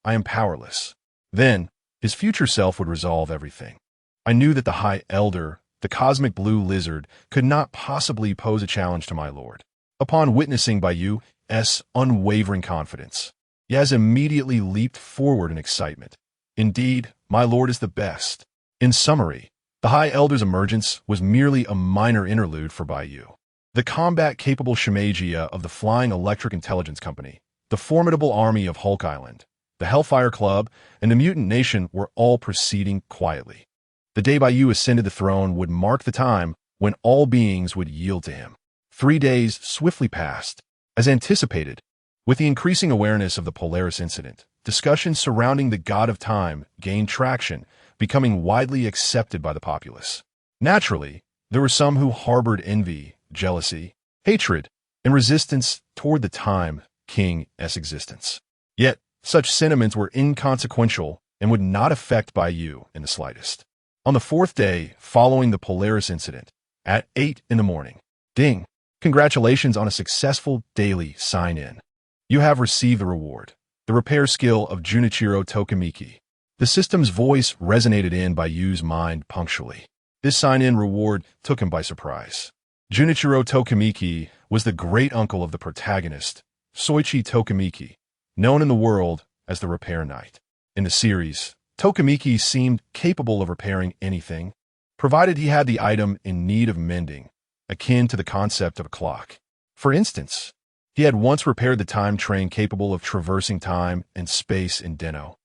"I am powerless." Then, his future self would resolve everything. I knew that the High Elder, the cosmic blue lizard, could not possibly pose a challenge to my lord. Upon witnessing Bai Yu's unwavering confidence, Yaz immediately leaped forward in excitement. Indeed, my lord is the best. In summary, the High Elder's emergence was merely a minor interlude for Bai Yu. The combat-capable Shimagia of the Flying Electric Intelligence Company, the formidable army of Hulk Island, the Hellfire Club, and the Mutant Nation were all proceeding quietly. The day Bai Yu ascended the throne would mark the time when all beings would yield to him. 3 days swiftly passed. As anticipated, with the increasing awareness of the Polaris incident, discussions surrounding the God of Time gained traction, becoming widely accepted by the populace. Naturally, there were some who harbored envy, jealousy, hatred, and resistance toward the Time King's existence. Yet, such sentiments were inconsequential and would not affect Bai Yu in the slightest. On the 4th day following the Polaris incident, at 8 in the morning, ding! Congratulations on a successful daily sign-in. You have received the reward, the repair skill of Junichiro Tokimiki. The system's voice resonated in Bai Yu's mind punctually. This sign-in reward took him by surprise. Junichiro Tokimiki was the great-uncle of the protagonist, Soichi Tokimiki, known in the world as the Repair Knight. In the series, Tokimiki seemed capable of repairing anything, provided he had the item in need of mending, akin to the concept of a clock. For instance, he had once repaired the time train capable of traversing time and space in Den-O.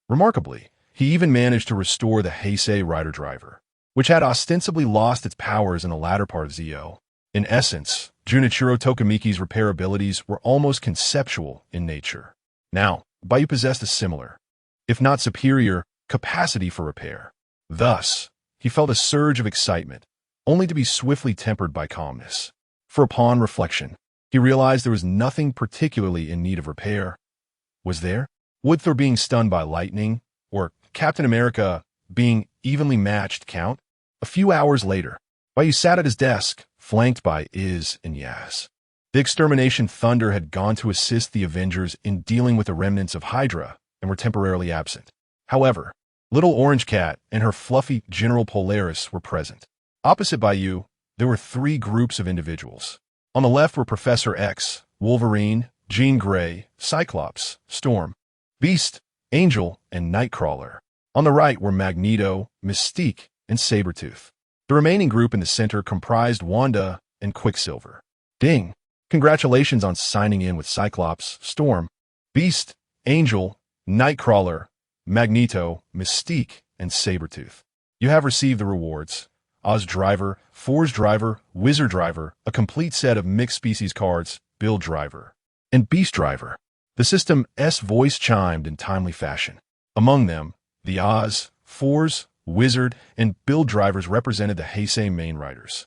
Remarkably, he even managed to restore the Heisei Rider Driver, which had ostensibly lost its powers in the latter part of Zio. In essence, Junichiro Tokimiki's repair abilities were almost conceptual in nature. Now, Bai Yu possessed a similar, if not superior, capacity for repair. Thus, he felt a surge of excitement, only to be swiftly tempered by calmness. For upon reflection, he realized there was nothing particularly in need of repair. Was there? Would Thor being stunned by lightning, or Captain America being evenly matched count? A few hours later, Bai Yu sat at his desk, flanked by Iz and Yaz. The Extermination Thunder had gone to assist the Avengers in dealing with the remnants of Hydra and were temporarily absent. However, Little Orange Cat and her fluffy General Polaris were present. Opposite Bai Yu, there were 3 groups of individuals. On the left were Professor X, Wolverine, Jean Grey, Cyclops, Storm, Beast, Angel, and Nightcrawler. On the right were Magneto, Mystique, and Sabretooth. The remaining group in the center comprised Wanda and Quicksilver. Ding! Congratulations on signing in with Cyclops, Storm, Beast, Angel, Nightcrawler, Magneto, Mystique, and Sabretooth. You have received the rewards: Oz Driver, Force Driver, Wizard Driver, a complete set of mixed species cards, Build Driver, and Beast Driver. The system's voice chimed in timely fashion. Among them, the Oz, Force, Wizard, and Build Drivers represented the Heisei main riders.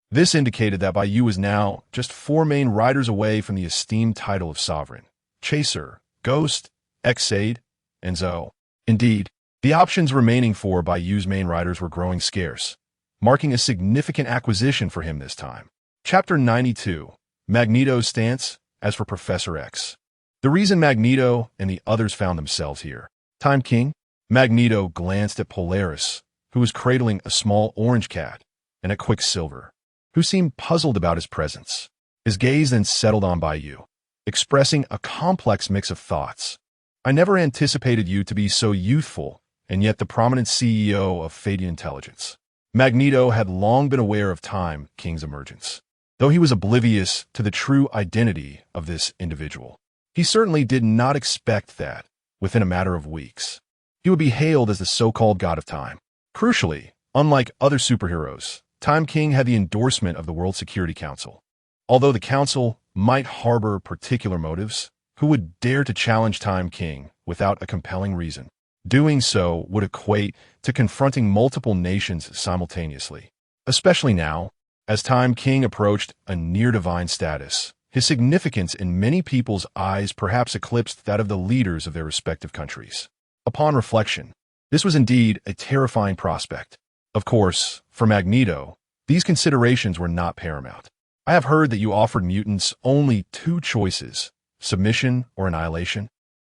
This indicated that Bai Yu was now just 4 main riders away from the esteemed title of Sovereign: Chaser, Ghost, Xaid, and Zoe. Indeed, the options remaining for Bai Yu's main riders were growing scarce, marking a significant acquisition for him this time. Chapter 92, Magneto's Stance. As for Professor X, the reason Magneto and the others found themselves here. Time King? Magneto glanced at Polaris, who was cradling a small orange cat, and at Quicksilver, who seemed puzzled about his presence. His gaze then settled on Bai Yu, expressing a complex mix of thoughts. I never anticipated you to be so youthful, and yet the prominent CEO of Fadian Intelligence. Magneto had long been aware of Time King's emergence, though he was oblivious to the true identity of this individual. He certainly did not expect that, within a matter of weeks, he would be hailed as the so-called God of Time. Crucially, unlike other superheroes, Time King had the endorsement of the World Security Council. Although the Council might harbor particular motives, who would dare to challenge Time King without a compelling reason? Doing so would equate to confronting multiple nations simultaneously. Especially now, as Time King approached a near-divine status, his significance in many people's eyes perhaps eclipsed that of the leaders of their respective countries. Upon reflection, this was indeed a terrifying prospect. Of course, for Magneto, these considerations were not paramount. I have heard that you offered mutants only two choices, submission or annihilation.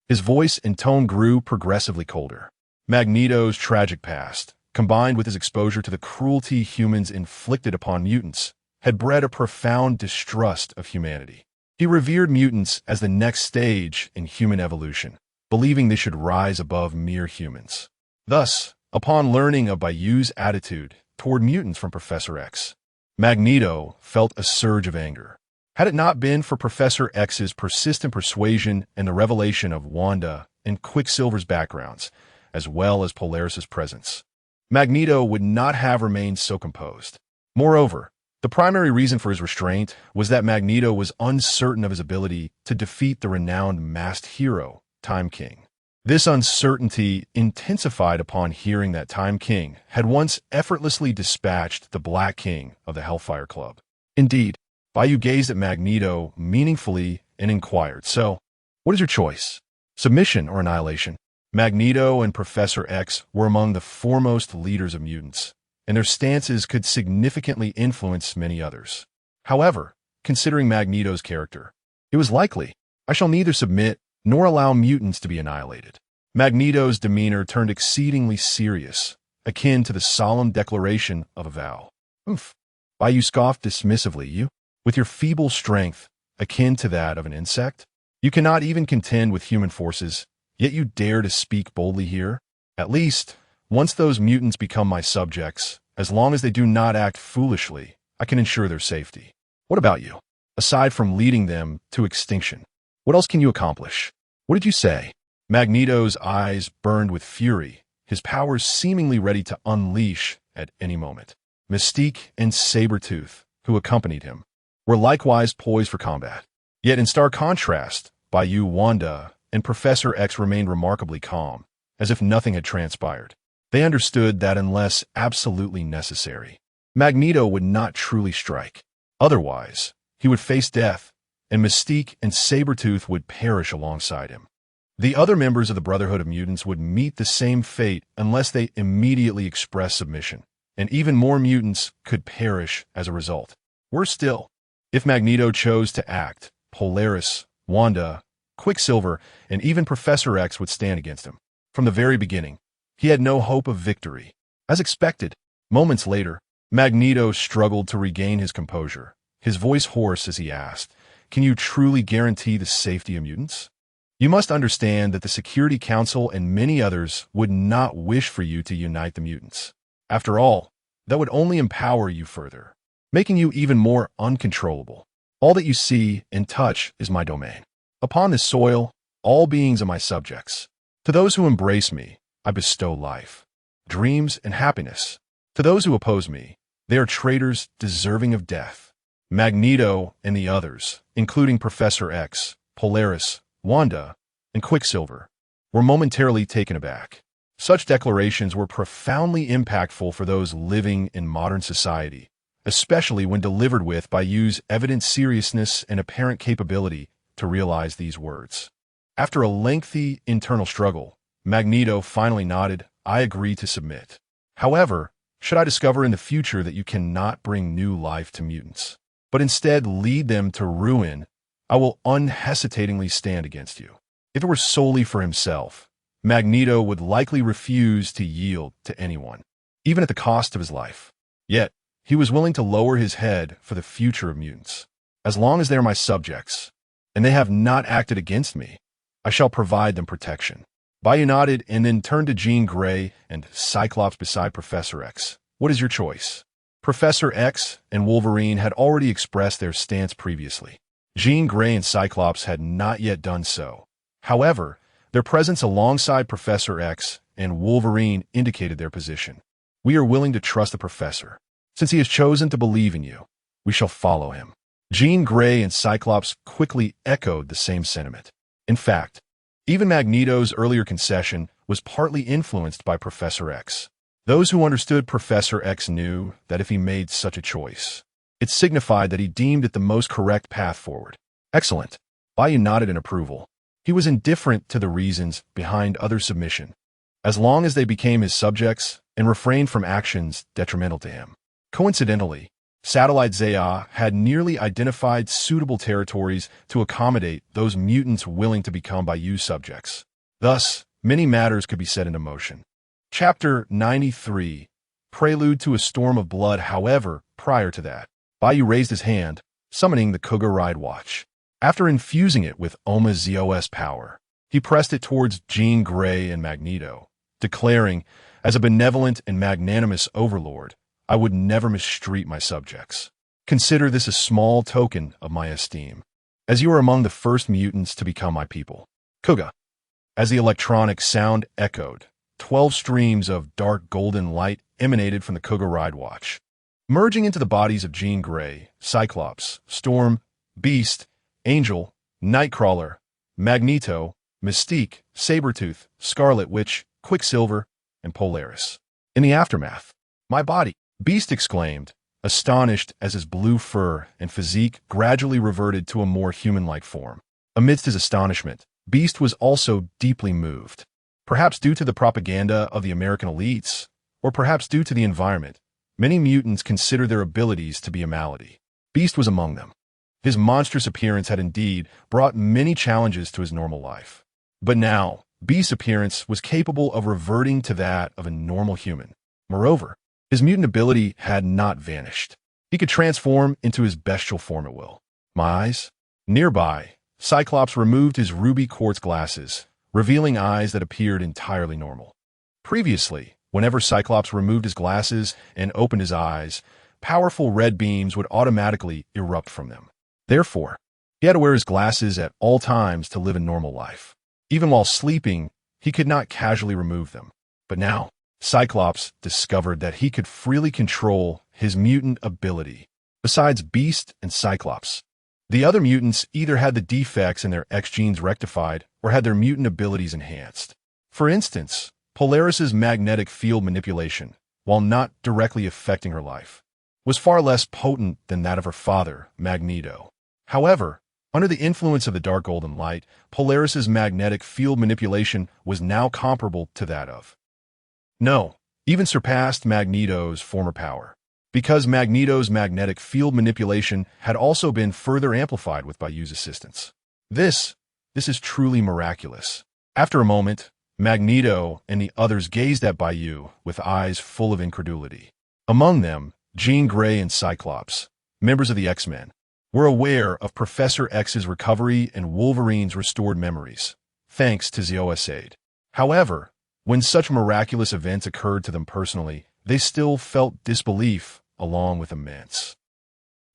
His voice and tone grew progressively colder. Magneto's tragic past, combined with his exposure to the cruelty humans inflicted upon mutants, had bred a profound distrust of humanity. He revered mutants as the next stage in human evolution, believing they should rise above mere humans. Thus, upon learning of Bai Yu's attitude toward mutants from Professor X, Magneto felt a surge of anger. Had it not been for Professor X's persistent persuasion and the revelation of Wanda and Quicksilver's backgrounds, as well as Polaris's presence, Magneto would not have remained so composed. Moreover, the primary reason for his restraint was that Magneto was uncertain of his ability to defeat the renowned masked hero, Time King. This uncertainty intensified upon hearing that Time King had once effortlessly dispatched the Black King of the Hellfire Club. Indeed, Bai Yu gazed at Magneto meaningfully and inquired, "So, what is your choice? Submission or annihilation?" Magneto and Professor X were among the foremost leaders of mutants, and their stances could significantly influence many others. However, considering Magneto's character, it was likely, "I shall neither submit nor allow mutants to be annihilated." Magneto's demeanor turned exceedingly serious, akin to the solemn declaration of a vow. "Oof." Bai Yu scoffed dismissively. "You, with your feeble strength, akin to that of an insect? You cannot even contend with human forces, yet you dare to speak boldly here? At least, once those mutants become my subjects, as long as they do not act foolishly, I can ensure their safety. What about you? Aside from leading them to extinction, what else can you accomplish? What did you say?" Magneto's eyes burned with fury, his powers seemingly ready to unleash at any moment. Mystique and Sabretooth, who accompanied him, were likewise poised for combat. Yet in stark contrast, Bai Yu, Wanda, and Professor X remained remarkably calm, as if nothing had transpired. They understood that unless absolutely necessary, Magneto would not truly strike. Otherwise, he would face death, and Mystique and Sabretooth would perish alongside him. The other members of the Brotherhood of Mutants would meet the same fate unless they immediately expressed submission, and even more mutants could perish as a result. Worse still, if Magneto chose to act, Polaris, Wanda, Quicksilver, and even Professor X would stand against him. From the very beginning, he had no hope of victory. As expected, moments later, Magneto struggled to regain his composure, his voice hoarse as he asked, "Can you truly guarantee the safety of mutants? You must understand that the Security Council and many others would not wish for you to unite the mutants. After all, that would only empower you further, making you even more uncontrollable. All that you see and touch is my domain. Upon this soil, all beings are my subjects. To those who embrace me, I bestow life, dreams, and happiness. To those who oppose me, they are traitors deserving of death." Magneto and the others, including Professor X, Polaris, Wanda, and Quicksilver, were momentarily taken aback. Such declarations were profoundly impactful for those living in modern society, especially when delivered with Bai Yu's evident seriousness and apparent capability to realize these words. After a lengthy internal struggle, Magneto finally nodded, "I agree to submit. However, should I discover in the future that you cannot bring new life to mutants, but instead lead them to ruin, I will unhesitatingly stand against you." If it were solely for himself, Magneto would likely refuse to yield to anyone, even at the cost of his life. Yet, he was willing to lower his head for the future of mutants. "As long as they are my subjects, and they have not acted against me, I shall provide them protection." Bai Yu nodded and then turned to Jean Grey and Cyclops beside Professor X. "What is your choice?" Professor X and Wolverine had already expressed their stance previously. Jean Grey and Cyclops had not yet done so. However, their presence alongside Professor X and Wolverine indicated their position. "We are willing to trust the Professor. Since he has chosen to believe in you, we shall follow him." Jean Grey and Cyclops quickly echoed the same sentiment. In fact, even Magneto's earlier concession was partly influenced by Professor X. Those who understood Professor X knew that if he made such a choice, it signified that he deemed it the most correct path forward. Excellent. Bai Yu nodded in approval. He was indifferent to the reasons behind other submission, as long as they became his subjects and refrained from actions detrimental to him. Coincidentally, Satellite Zaya had nearly identified suitable territories to accommodate those mutants willing to become Bai Yu subjects. Thus, many matters could be set into motion. Chapter 93, Prelude to a Storm of Blood. However, prior to that, Bai Yu raised his hand, summoning the Kuga Ride Watch. After infusing it with Zos power, he pressed it towards Jean Grey and Magneto, declaring, as a benevolent and magnanimous overlord, I would never mistreat my subjects. Consider this a small token of my esteem, as you are among the first mutants to become my people. Kuga. As the electronic sound echoed, 12 streams of dark golden light emanated from the Kuga Ride Watch, merging into the bodies of Jean Grey, Cyclops, Storm, Beast, Angel, Nightcrawler, Magneto, Mystique, Sabretooth, Scarlet Witch, Quicksilver, and Polaris. In the aftermath, my body, Beast exclaimed, astonished as his blue fur and physique gradually reverted to a more human-like form. Amidst his astonishment, Beast was also deeply moved. Perhaps due to the propaganda of the American elites, or perhaps due to the environment, many mutants consider their abilities to be a malady. Beast was among them. His monstrous appearance had indeed brought many challenges to his normal life. But now, Beast's appearance was capable of reverting to that of a normal human. Moreover, his mutant ability had not vanished. He could transform into his bestial form at will. My eyes? Nearby, Cyclops removed his ruby quartz glasses, revealing eyes that appeared entirely normal. Previously, whenever Cyclops removed his glasses and opened his eyes, powerful red beams would automatically erupt from them. Therefore, he had to wear his glasses at all times to live a normal life. Even while sleeping, he could not casually remove them. But now, Cyclops discovered that he could freely control his mutant ability. Besides Beast and Cyclops, the other mutants either had the defects in their X genes rectified or had their mutant abilities enhanced. For instance, Polaris's magnetic field manipulation, while not directly affecting her life, was far less potent than that of her father, Magneto. However, under the influence of the dark golden light, Polaris's magnetic field manipulation was now comparable to that of, no, even surpassed Magneto's former power, because Magneto's magnetic field manipulation had also been further amplified with Bai Yu's assistance. This is truly miraculous. After a moment, Magneto and the others gazed at Bai Yu with eyes full of incredulity. Among them, Jean Grey and Cyclops, members of the X-Men, were aware of Professor X's recovery and Wolverine's restored memories, thanks to Zos' aid. However, when such miraculous events occurred to them personally, they still felt disbelief along with immense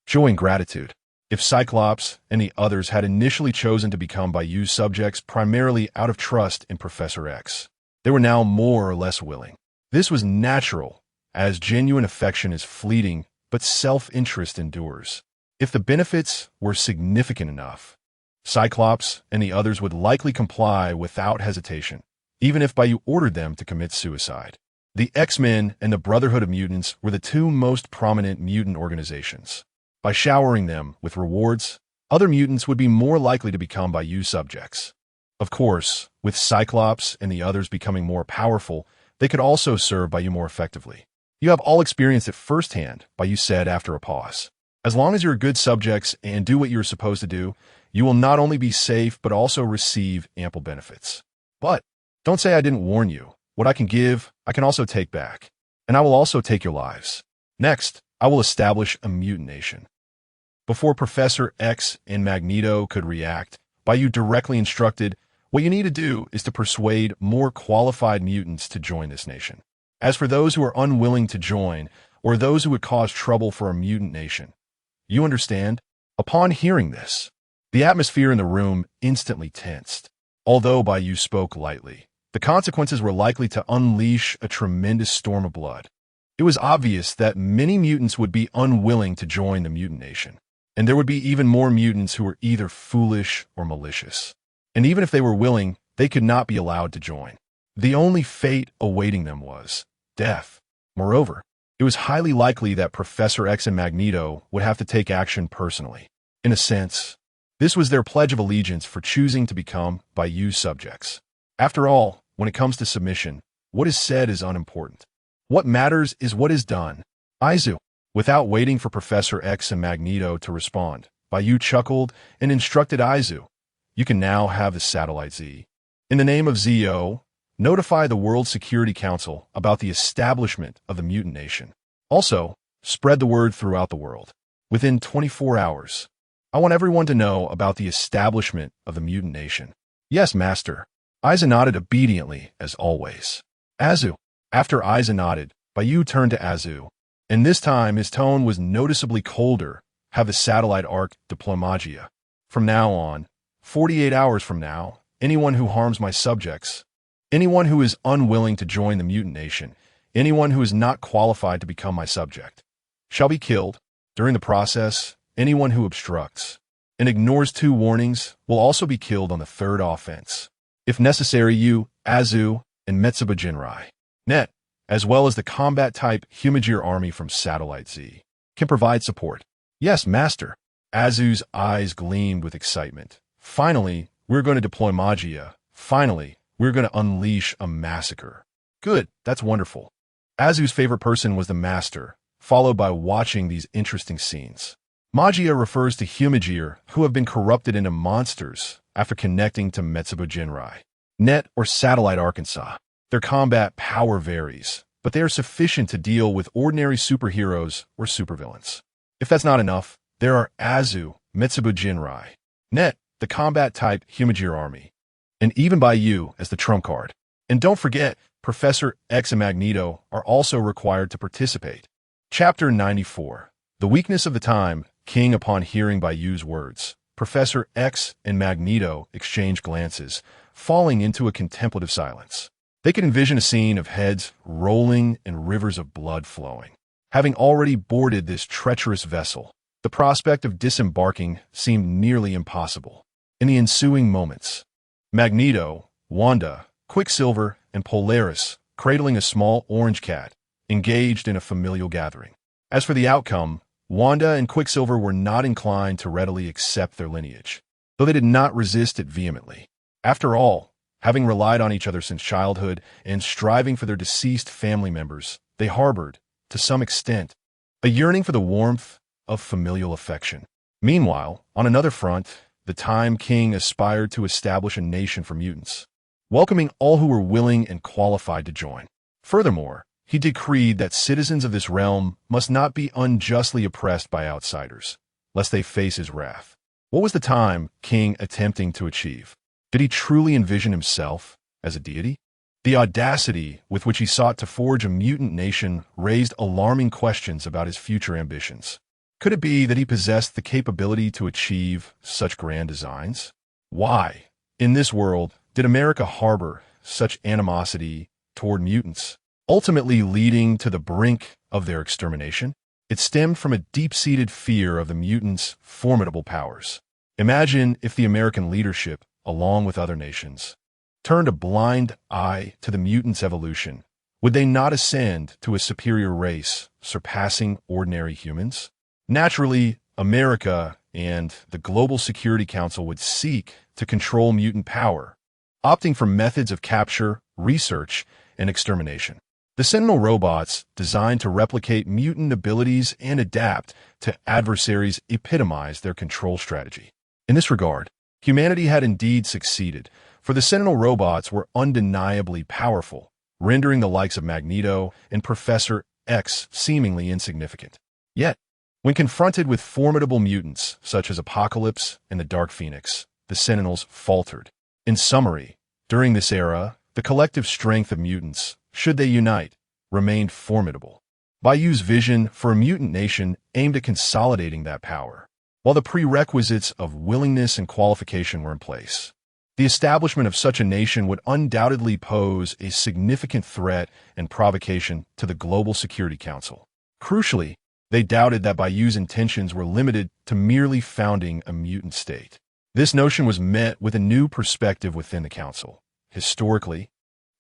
joy and gratitude. If Cyclops and the others had initially chosen to become Bai Yu's subjects primarily out of trust in Professor X, they were now more or less willing. This was natural, as genuine affection is fleeting, but self-interest endures. If the benefits were significant enough, Cyclops and the others would likely comply without hesitation, even if Bai Yu ordered them to commit suicide. The X-Men and the Brotherhood of Mutants were the two most prominent mutant organizations. By showering them with rewards, other mutants would be more likely to become Bai Yu subjects. Of course, with Cyclops and the others becoming more powerful, they could also serve Bai Yu more effectively. You have all experienced it firsthand, Bai Yu said after a pause. As long as you're good subjects and do what you're supposed to do, you will not only be safe but also receive ample benefits. But don't say I didn't warn you. What I can give, I can also take back. And I will also take your lives. Next, I will establish a mutant nation. Before Professor X and Magneto could react, Bai Yu directly instructed, what you need to do is to persuade more qualified mutants to join this nation. As for those who are unwilling to join, or those who would cause trouble for a mutant nation, you understand? Upon hearing this, the atmosphere in the room instantly tensed. Although Bai Yu spoke lightly, the consequences were likely to unleash a tremendous storm of blood. It was obvious that many mutants would be unwilling to join the mutant nation, and there would be even more mutants who were either foolish or malicious. And even if they were willing, they could not be allowed to join. The only fate awaiting them was death. Moreover, it was highly likely that Professor X and Magneto would have to take action personally. In a sense, this was their pledge of allegiance for choosing to become Bai Yu's subjects. After all, when it comes to submission, what is said is unimportant. What matters is what is done. Aizu. Without waiting for Professor X and Magneto to respond, Bai Yu chuckled and instructed Aizu, "You can now have the satellite Z. In the name of ZO, notify the World Security Council about the establishment of the mutant nation. Also, spread the word throughout the world. Within 24 hours, I want everyone to know about the establishment of the mutant nation." "Yes, Master." Aizu nodded obediently, as always. Aizu. After Aizu nodded, Bai Yu turned to Aizu, and this time his tone was noticeably colder. "Have the satellite arc deploy magia. From now on, 48 hours from now, anyone who harms my subjects, anyone who is unwilling to join the mutant nation, anyone who is not qualified to become my subject, shall be killed. During the process, anyone who obstructs and ignores 2 warnings will also be killed on the 3rd offense. If necessary, you, Aizu, and Metsuba Jinrai, Net, as well as the combat-type Humajir army from Satellite Z, can provide support." "Yes, Master." Azu's eyes gleamed with excitement. "Finally, we're going to deploy magia. Finally, we're going to unleash a massacre." "Good, that's wonderful." Azu's favorite person was the Master, followed by watching these interesting scenes. Magia refers to Humajir who have been corrupted into monsters after connecting to Metsuba Jinrai, Net, or Satellite Arkansas. Their combat power varies, but they are sufficient to deal with ordinary superheroes or supervillains. If that's not enough, there are Aizu, Metsuba Jinrai, Net, the combat-type Humajir army, and even Bai Yu as the trump card. And don't forget, Professor X and Magneto are also required to participate. Chapter 94. The weakness of the time. King. Upon hearing Bai Yu's words, Professor X and Magneto exchange glances, falling into a contemplative silence. They could envision a scene of heads rolling and rivers of blood flowing. Having already boarded this treacherous vessel, the prospect of disembarking seemed nearly impossible. In the ensuing moments, Magneto, Wanda, Quicksilver, and Polaris, cradling a small orange cat, engaged in a familial gathering. As for the outcome, Wanda and Quicksilver were not inclined to readily accept their lineage, though they did not resist it vehemently. After all, having relied on each other since childhood and striving for their deceased family members, they harbored, to some extent, a yearning for the warmth of familial affection. Meanwhile, on another front, the Time King aspired to establish a nation for mutants, welcoming all who were willing and qualified to join. Furthermore, he decreed that citizens of this realm must not be unjustly oppressed by outsiders, lest they face his wrath. What was the Time King attempting to achieve? Did he truly envision himself as a deity? The audacity with which he sought to forge a mutant nation raised alarming questions about his future ambitions. Could it be that he possessed the capability to achieve such grand designs? Why, in this world, did America harbor such animosity toward mutants, ultimately leading to the brink of their extermination? It stemmed from a deep-seated fear of the mutants' formidable powers. Imagine if the American leadership, along with other nations, turned a blind eye to the mutants' evolution. Would they not ascend to a superior race, surpassing ordinary humans? Naturally, America and the Global Security Council would seek to control mutant power, opting for methods of capture, research, and extermination. The Sentinel robots, designed to replicate mutant abilities and adapt to adversaries, epitomize their control strategy. In this regard, humanity had indeed succeeded, for the Sentinel robots were undeniably powerful, rendering the likes of Magneto and Professor X seemingly insignificant. Yet, when confronted with formidable mutants such as Apocalypse and the Dark Phoenix, the Sentinels faltered. In summary, during this era, the collective strength of mutants, should they unite, remained formidable. Bai Yu's vision for a mutant nation aimed at consolidating that power, while the prerequisites of willingness and qualification were in place. The establishment of such a nation would undoubtedly pose a significant threat and provocation to the Global Security Council. Crucially, they doubted that Bai Yu's intentions were limited to merely founding a mutant state. This notion was met with a new perspective within the council. Historically,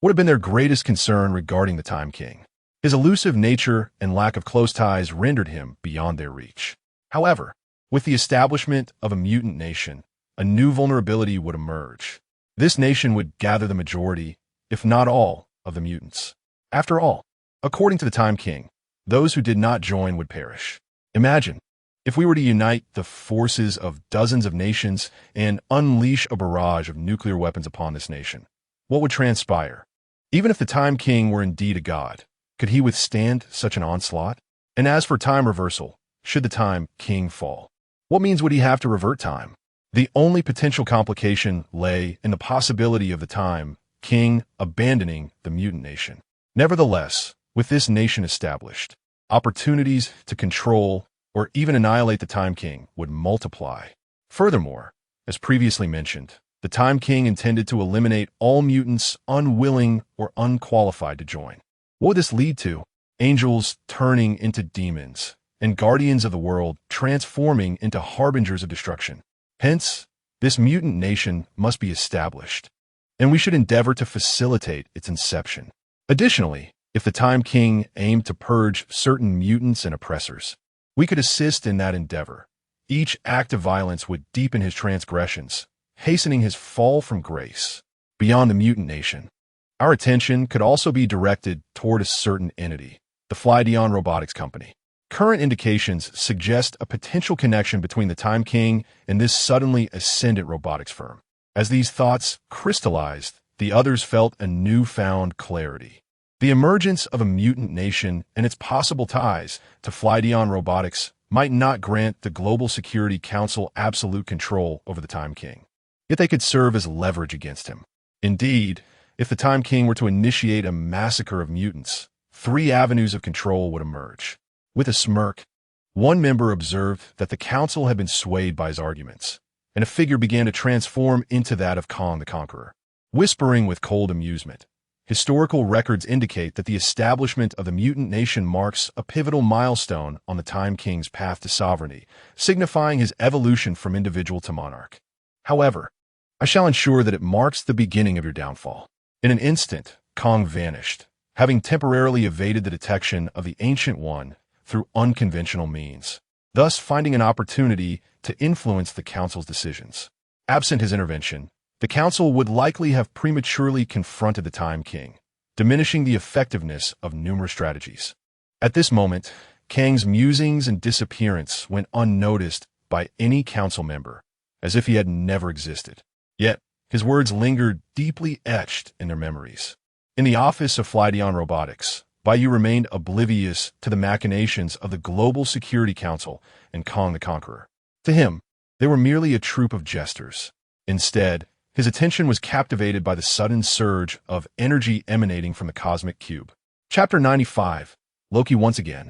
would have been their greatest concern regarding the Time King. His elusive nature and lack of close ties rendered him beyond their reach. However, with the establishment of a mutant nation, a new vulnerability would emerge. This nation would gather the majority, if not all, of the mutants. After all, according to the Time King, those who did not join would perish. Imagine, if we were to unite the forces of dozens of nations and unleash a barrage of nuclear weapons upon this nation, what would transpire? Even if the Time King were indeed a god, could he withstand such an onslaught? And as for time reversal, should the Time King fall, what means would he have to revert time? The only potential complication lay in the possibility of the Time King abandoning the mutant nation. Nevertheless, with this nation established, opportunities to control or even annihilate the Time King would multiply. Furthermore, as previously mentioned, the Time King intended to eliminate all mutants unwilling or unqualified to join. What would this lead to? Angels turning into demons, and guardians of the world transforming into harbingers of destruction. Hence, this mutant nation must be established, and we should endeavor to facilitate its inception. Additionally, if the Time King aimed to purge certain mutants and oppressors, we could assist in that endeavor. Each act of violence would deepen his transgressions, hastening his fall from grace. Beyond the mutant nation, our attention could also be directed toward a certain entity, the Flydion Robotics Company. Current indications suggest a potential connection between the Time King and this suddenly ascendant robotics firm. As these thoughts crystallized, the others felt a newfound clarity. The emergence of a mutant nation and its possible ties to Flydion Robotics might not grant the Global Security Council absolute control over the Time King, yet they could serve as leverage against him. Indeed, if the Time King were to initiate a massacre of mutants, 3 avenues of control would emerge. With a smirk, one member observed that the council had been swayed by his arguments, and a figure began to transform into that of Kong the Conqueror. Whispering with cold amusement, historical records indicate that the establishment of the mutant nation marks a pivotal milestone on the Time King's path to sovereignty, signifying his evolution from individual to monarch. However, I shall ensure that it marks the beginning of your downfall. In an instant, Kong vanished, having temporarily evaded the detection of the Ancient One through unconventional means, thus finding an opportunity to influence the council's decisions. Absent his intervention, the council would likely have prematurely confronted the Time King, diminishing the effectiveness of numerous strategies. At this moment, Kang's musings and disappearance went unnoticed by any council member, as if he had never existed. Yet, his words lingered deeply etched in their memories. In the office of Flydion Robotics, Bai Yu remained oblivious to the machinations of the Global Security Council and Kong the Conqueror. To him, they were merely a troupe of jesters. Instead, his attention was captivated by the sudden surge of energy emanating from the cosmic cube. Chapter 95, Loki once again.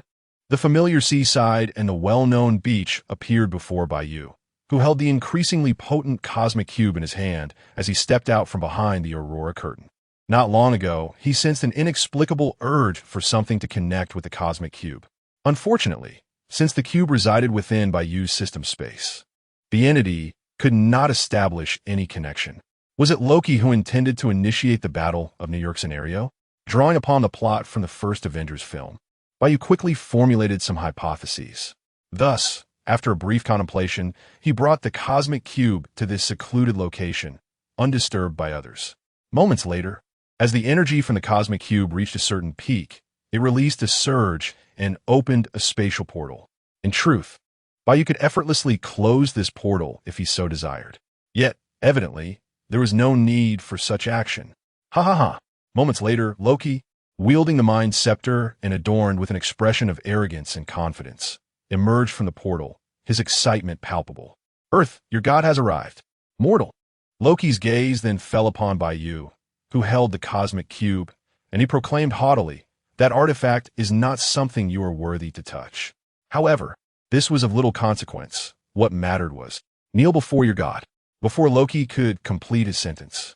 The familiar seaside and the well-known beach appeared before Bai Yu, who held the increasingly potent cosmic cube in his hand as he stepped out from behind the aurora curtain. Not long ago, he sensed an inexplicable urge for something to connect with the cosmic cube. Unfortunately, since the cube resided within Bai Yu's system space, the entity could not establish any connection. Was it Loki who intended to initiate the Battle of New York scenario? Drawing upon the plot from the first Avengers film, Bai Yu quickly formulated some hypotheses. Thus, after a brief contemplation, he brought the cosmic cube to this secluded location, undisturbed by others. Moments later, as the energy from the cosmic cube reached a certain peak, it released a surge and opened a spatial portal. In truth, Bai Yu could effortlessly close this portal if he so desired. Yet, evidently, there was no need for such action. Ha ha ha. Moments later, Loki, wielding the Mind Scepter and adorned with an expression of arrogance and confidence, emerged from the portal, his excitement palpable. Earth, your god has arrived. Mortal. Loki's gaze then fell upon Bai Yu, who held the cosmic cube, and he proclaimed haughtily, that artifact is not something you are worthy to touch. However, this was of little consequence. What mattered was, kneel before your god. Before Loki could complete his sentence,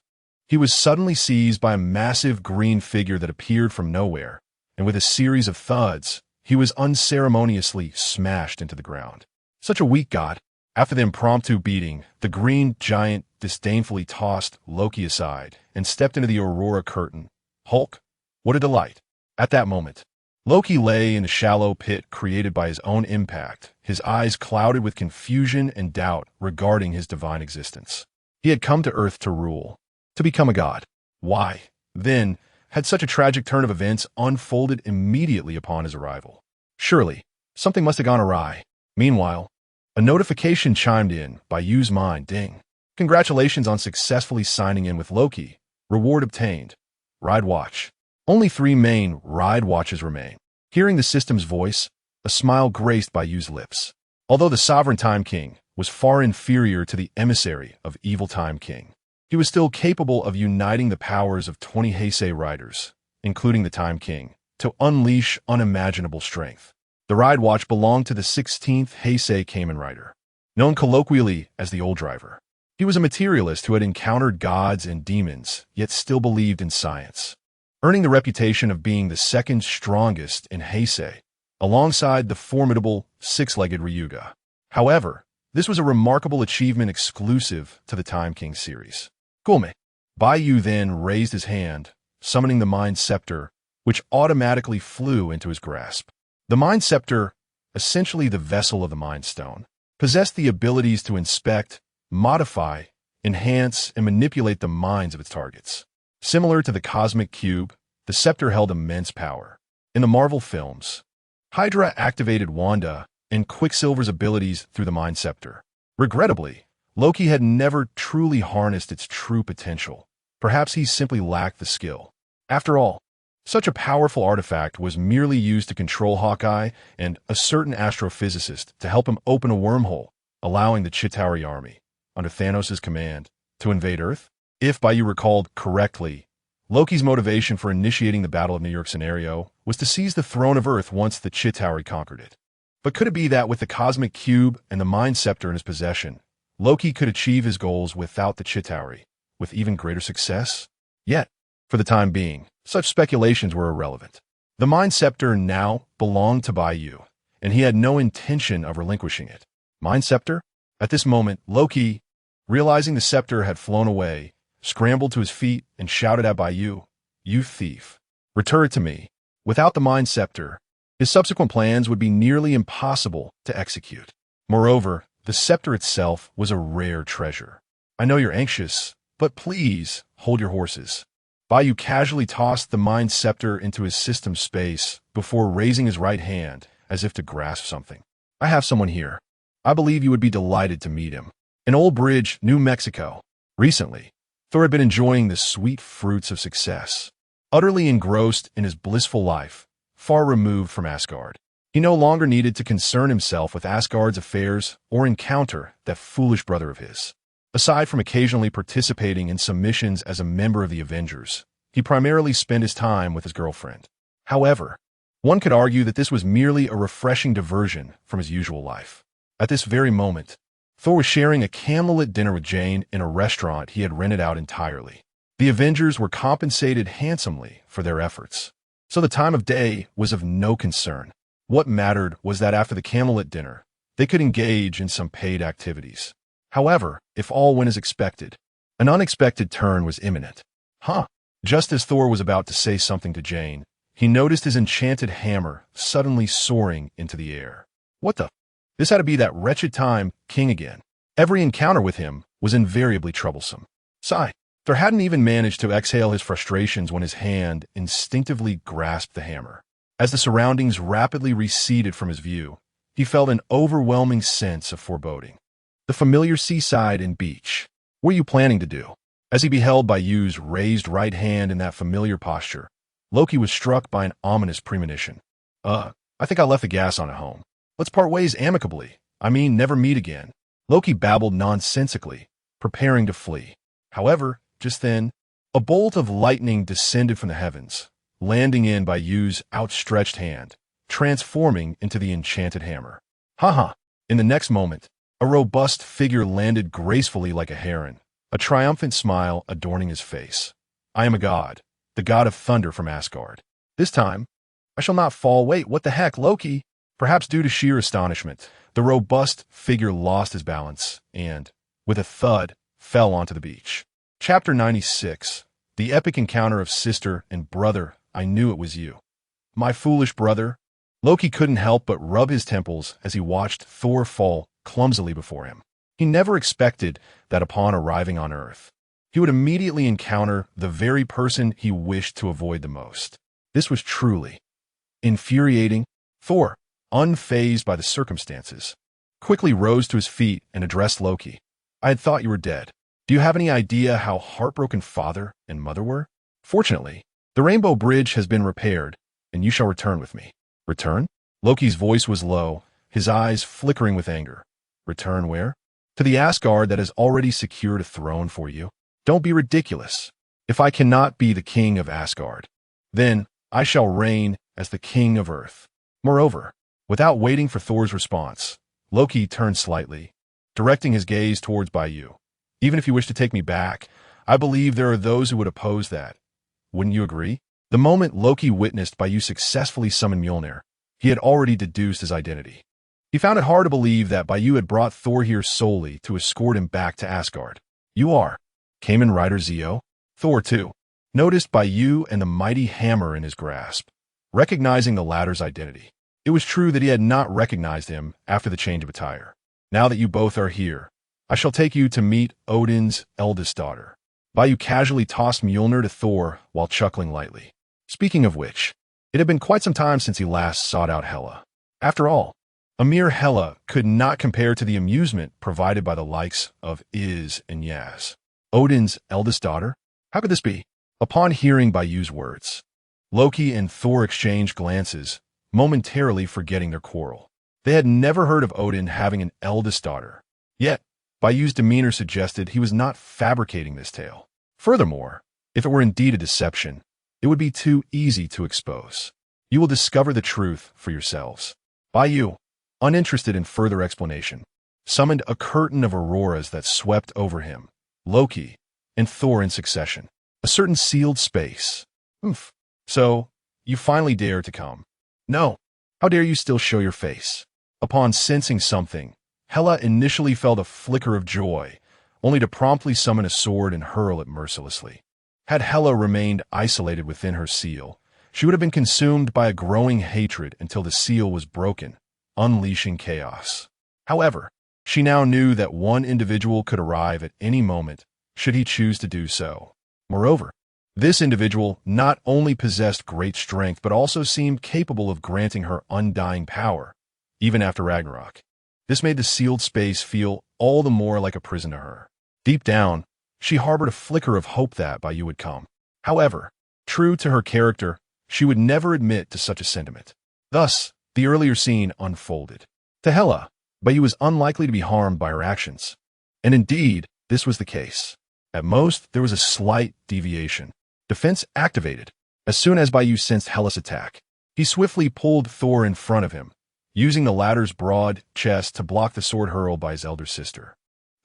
he was suddenly seized by a massive green figure that appeared from nowhere, and with a series of thuds, he was unceremoniously smashed into the ground. Such a weak god. After the impromptu beating, the green giant disdainfully tossed Loki aside and stepped into the aurora curtain, Hulk, what a delight. At that moment, Loki lay in a shallow pit created by his own impact, his eyes clouded with confusion and doubt regarding his divine existence. He had come to Earth to rule, to become a god. Why, then, had such a tragic turn of events unfolded immediately upon his arrival? Surely, something must have gone awry. Meanwhile, a notification chimed in. Bai Yu's mind. Ding. Congratulations on successfully signing in with Loki. Reward obtained. Ride watch. Only 3 main ride watches remain. Hearing the system's voice, a smile graced Bai Yu's lips. Although the sovereign Time King was far inferior to the emissary of evil Time King, he was still capable of uniting the powers of 20 Heisei riders, including the Time King, to unleash unimaginable strength. The ride watch belonged to the 16th Heisei Kamen Rider, known colloquially as the Old Driver. He was a materialist who had encountered gods and demons, yet still believed in science, earning the reputation of being the second strongest in Heisei, alongside the formidable 6-legged Ryuga. However, this was a remarkable achievement exclusive to the Time King series. Gulme. Bai Yu then raised his hand, summoning the Mind Scepter, which automatically flew into his grasp. The Mind Scepter, essentially the vessel of the Mind Stone, possessed the abilities to inspect, modify, enhance, and manipulate the minds of its targets. Similar to the Cosmic Cube, the scepter held immense power. In the Marvel films, Hydra activated Wanda and Quicksilver's abilities through the Mind Scepter. Regrettably, Loki had never truly harnessed its true potential. Perhaps he simply lacked the skill. After all, such a powerful artifact was merely used to control Hawkeye and a certain astrophysicist to help him open a wormhole, allowing the Chitauri army, under Thanos' command, to invade Earth. If, Bai Yu recalled correctly, Loki's motivation for initiating the Battle of New York scenario was to seize the throne of Earth once the Chitauri conquered it. But could it be that with the Cosmic Cube and the Mind Scepter in his possession, Loki could achieve his goals without the Chitauri, with even greater success? Yet, for the time being, such speculations were irrelevant. The Mind Scepter now belonged to Bai Yu, and he had no intention of relinquishing it. Mind Scepter? At this moment, Loki, realizing the scepter had flown away, scrambled to his feet and shouted at Bai Yu, "You thief! Return it to me." Without the Mind Scepter, his subsequent plans would be nearly impossible to execute. Moreover, the scepter itself was a rare treasure. I know you're anxious, but please hold your horses. Bai Yu casually tossed the Mind Scepter into his system space before raising his right hand as if to grasp something. I have someone here. I believe you would be delighted to meet him. In Old Bridge, New Mexico. Recently, Thor had been enjoying the sweet fruits of success, utterly engrossed in his blissful life, far removed from Asgard. He no longer needed to concern himself with Asgard's affairs or encounter that foolish brother of his. Aside from occasionally participating in some missions as a member of the Avengers, he primarily spent his time with his girlfriend. However, one could argue that this was merely a refreshing diversion from his usual life. At this very moment, Thor was sharing a candlelit dinner with Jane in a restaurant he had rented out entirely. The Avengers were compensated handsomely for their efforts, so the time of day was of no concern. What mattered was that after the candlelit dinner, they could engage in some paid activities. However, if all went as expected, an unexpected turn was imminent. Just as Thor was about to say something to Jane, he noticed his enchanted hammer suddenly soaring into the air. What the? This had to be that wretched Time King again. Every encounter with him was invariably troublesome. Sigh. Thor hadn't even managed to exhale his frustrations when his hand instinctively grasped the hammer. As the surroundings rapidly receded from his view, he felt an overwhelming sense of foreboding. The familiar seaside and beach. What are you planning to do? As he beheld Bai Yu's raised right hand in that familiar posture, Loki was struck by an ominous premonition. I think I left the gas on at home. Let's part ways amicably. I mean, never meet again. Loki babbled nonsensically, preparing to flee. However, just then, a bolt of lightning descended from the heavens, landing in Bai Yu's outstretched hand, transforming into the enchanted hammer. In the next moment, a robust figure landed gracefully like a heron, a triumphant smile adorning his face. I am a god, the god of thunder from Asgard. This time, I shall not fall. Wait, what the heck, Loki? Perhaps due to sheer astonishment, the robust figure lost his balance and, with a thud, fell onto the beach. Chapter 96. The epic encounter of sister and brother, I knew it was you. My foolish brother. Loki couldn't help but rub his temples as he watched Thor fall clumsily before him. He never expected that upon arriving on Earth, he would immediately encounter the very person he wished to avoid the most. This was truly infuriating. Thor, unfazed by the circumstances, quickly rose to his feet and addressed Loki. I had thought you were dead. Do you have any idea how heartbroken father and mother were? Fortunately, the Rainbow Bridge has been repaired, and you shall return with me. Return? Loki's voice was low, his eyes flickering with anger. Return where? To the Asgard that has already secured a throne for you. Don't be ridiculous. If I cannot be the king of Asgard, then I shall reign as the king of Earth. Moreover, without waiting for Thor's response, Loki turned slightly, directing his gaze towards Bai Yu. Even if you wish to take me back, I believe there are those who would oppose that. Wouldn't you agree? The moment Loki witnessed Bai Yu successfully summon Mjolnir, he had already deduced his identity. He found it hard to believe that Bai Yu had brought Thor here solely to escort him back to Asgard. You are Kamen Rider Zeo? Thor, too, noticed Bai Yu and the mighty hammer in his grasp, recognizing the latter's identity. It was true that he had not recognized him after the change of attire. Now that you both are here, I shall take you to meet Odin's eldest daughter. Bai Yu casually tossed Mjolnir to Thor while chuckling lightly. Speaking of which, it had been quite some time since he last sought out Hela. After all, a mere Hela could not compare to the amusement provided by the likes of Iz and Yaz. Odin's eldest daughter? How could this be? Upon hearing Bai Yu's words, Loki and Thor exchanged glances, momentarily forgetting their quarrel. They had never heard of Odin having an eldest daughter. Yet, Bai Yu's demeanor suggested he was not fabricating this tale. Furthermore, if it were indeed a deception, it would be too easy to expose. You will discover the truth for yourselves. Bai Yu, uninterested in further explanation, summoned a curtain of auroras that swept over him, Loki, and Thor in succession. A certain sealed space. Oof. So, you finally dare to come. No. How dare you still show your face? Upon sensing something, Hela initially felt a flicker of joy, only to promptly summon a sword and hurl it mercilessly. Had Hela remained isolated within her seal, she would have been consumed by a growing hatred until the seal was broken, unleashing chaos. However, she now knew that one individual could arrive at any moment, should he choose to do so. Moreover, this individual not only possessed great strength but also seemed capable of granting her undying power, even after Ragnarok. This made the sealed space feel all the more like a prison to her. Deep down, she harbored a flicker of hope that Bai Yu would come. However, true to her character, she would never admit to such a sentiment. Thus, the earlier scene unfolded. To Hela, Bai Yu was unlikely to be harmed by her actions. And indeed, this was the case. At most, there was a slight deviation. Defense activated. As soon as Bai Yu sensed Hela's attack, he swiftly pulled Thor in front of him, using the latter's broad chest to block the sword hurl by his elder sister.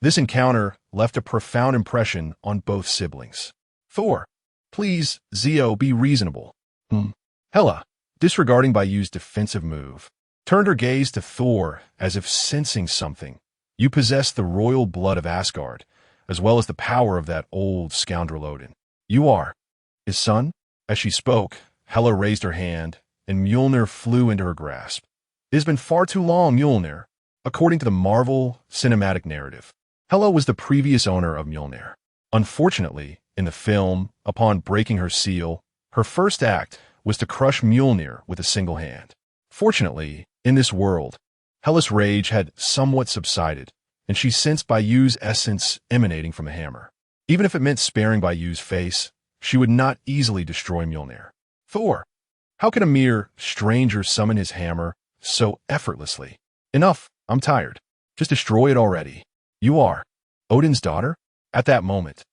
This encounter left a profound impression on both siblings. Thor, please, Zeo, be reasonable. Hela, disregarding Bai Yu's defensive move, turned her gaze to Thor as if sensing something. You possess the royal blood of Asgard, as well as the power of that old scoundrel Odin. You are his son? As she spoke, Hela raised her hand, and Mjolnir flew into her grasp. It has been far too long, Mjolnir. According to the Marvel cinematic narrative, Hela was the previous owner of Mjolnir. Unfortunately, in the film, upon breaking her seal, her first act was to crush Mjolnir with a single hand. Fortunately, in this world, Hela's rage had somewhat subsided, and she sensed Bai Yu's essence emanating from the hammer. Even if it meant sparing Bai Yu's face, she would not easily destroy Mjolnir. Thor, how can a mere stranger summon his hammer so effortlessly? Enough, I'm tired. Just destroy it already. You are Odin's daughter? At that moment,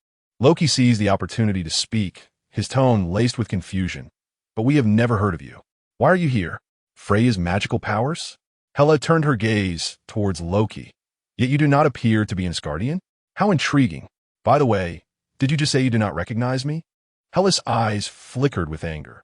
Loki seized the opportunity to speak, his tone laced with confusion. But we have never heard of you. Why are you here? Freya's magical powers? Hela turned her gaze towards Loki. Yet you do not appear to be an Asgardian? How intriguing. By the way, did you just say you do not recognize me? Hela's eyes flickered with anger.